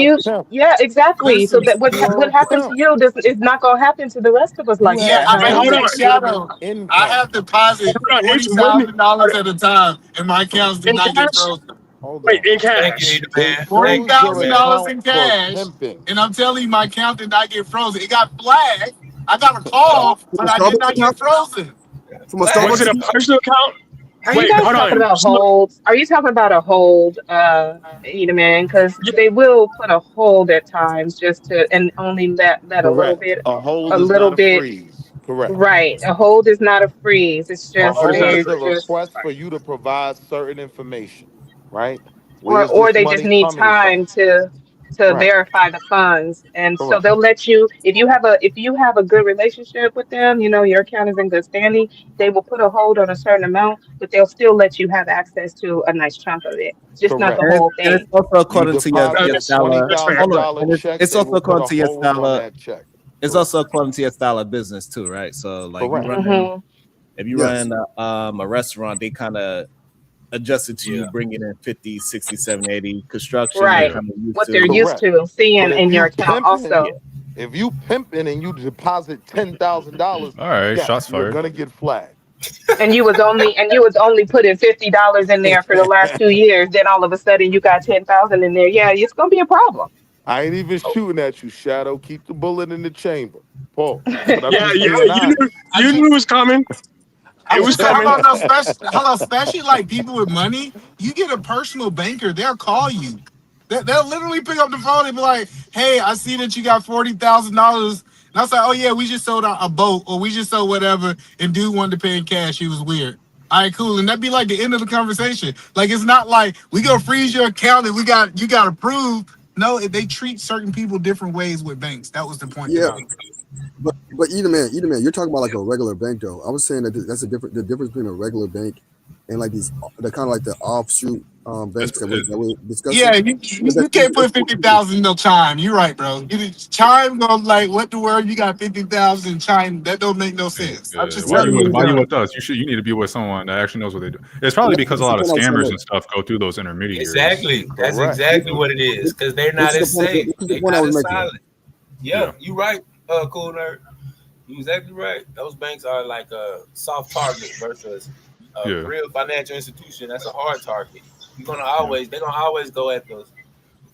Yeah, exactly. So that what happened to you is not gonna happen to the rest of us like that. Hold on. I have deposited $40,000 at a time, and my accounts did not get frozen. Wait, in cash. $40,000 in cash, and I'm telling you, my account did not get frozen. It got flagged. I got a call, but I did not get frozen. Was it a personal account? Are you guys talking about hold? Are you talking about a hold, man? Because they will put a hold at times just to, and only let a little bit, a little bit. Freeze. Correct. Right. A hold is not a freeze. It's just a request for you to provide certain information, right? Or they just need time to verify the funds, and so they'll let you, if you have a good relationship with them, your account is in good standing, they will put a hold on a certain amount, but they'll still let you have access to a nice chunk of it, just not the whole thing. And it's also according to your dollar. It's also according to your dollar. It's also according to your style of business too, right? So like if you run a restaurant, they kind of adjusted to you bringing in 50, 60, 70, 80 construction. Right. What they're used to seeing in your account also. If you pimping and you deposit $10,000, all right, shots fired. You're gonna get flagged. And you was only putting $50 in there for the last 2 years. Then all of a sudden you got 10,000 in there. Yeah, it's gonna be a problem. I ain't even shooting at you, Shadow. Keep the bullet in the chamber. Paul. You knew it was coming. It was coming. Especially like people with money. You get a personal banker, they'll call you. They'll literally pick up the phone and be like, "Hey, I see that you got $40,000." And I was like, "Oh yeah, we just sold a boat, or we just sold whatever." And dude wanted to pay in cash. He was weird. All right, cool. And that'd be like the end of the conversation. Like, it's not like we gonna freeze your account and you got approved. No, they treat certain people different ways with banks. That was the point. Yeah, but either man, you're talking about like a regular bank though. I was saying that that's the difference between a regular bank and like these, they're kind of like the offshoot banks that we discussed. Yeah, you can't put 50,000 no Chime. You're right, bro. Chime goes like, what the world? You got 50,000 Chime? That don't make no sense. Why you with us? You need to be with someone that actually knows what they do. It's probably because a lot of scammers and stuff go through those intermediaries. Exactly. That's exactly what it is. Because they're not as safe. They're not as solid. Yeah, you're right, Cool Nerd. You're exactly right. Those banks are like a soft target versus a real financial institution. That's a hard target. They're gonna always go at those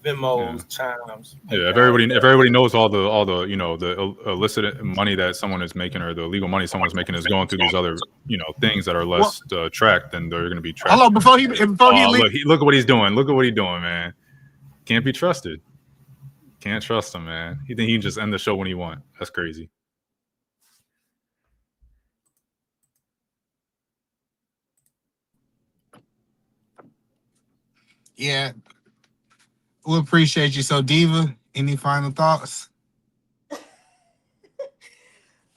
Venmos, Chimes. Yeah, if everybody knows all the the illicit money that someone is making or the illegal money someone's making is going through these other things that are less tracked, then they're gonna be tracked. Hold on, before he look at what he's doing. Look at what he's doing, man. Can't be trusted. Can't trust him, man. He think he can just end the show when he wants. That's crazy. Yeah, we appreciate you. So, Diva, any final thoughts?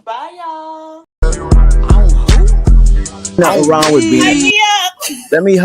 Bye, y'all. Nothing wrong with being. Let me.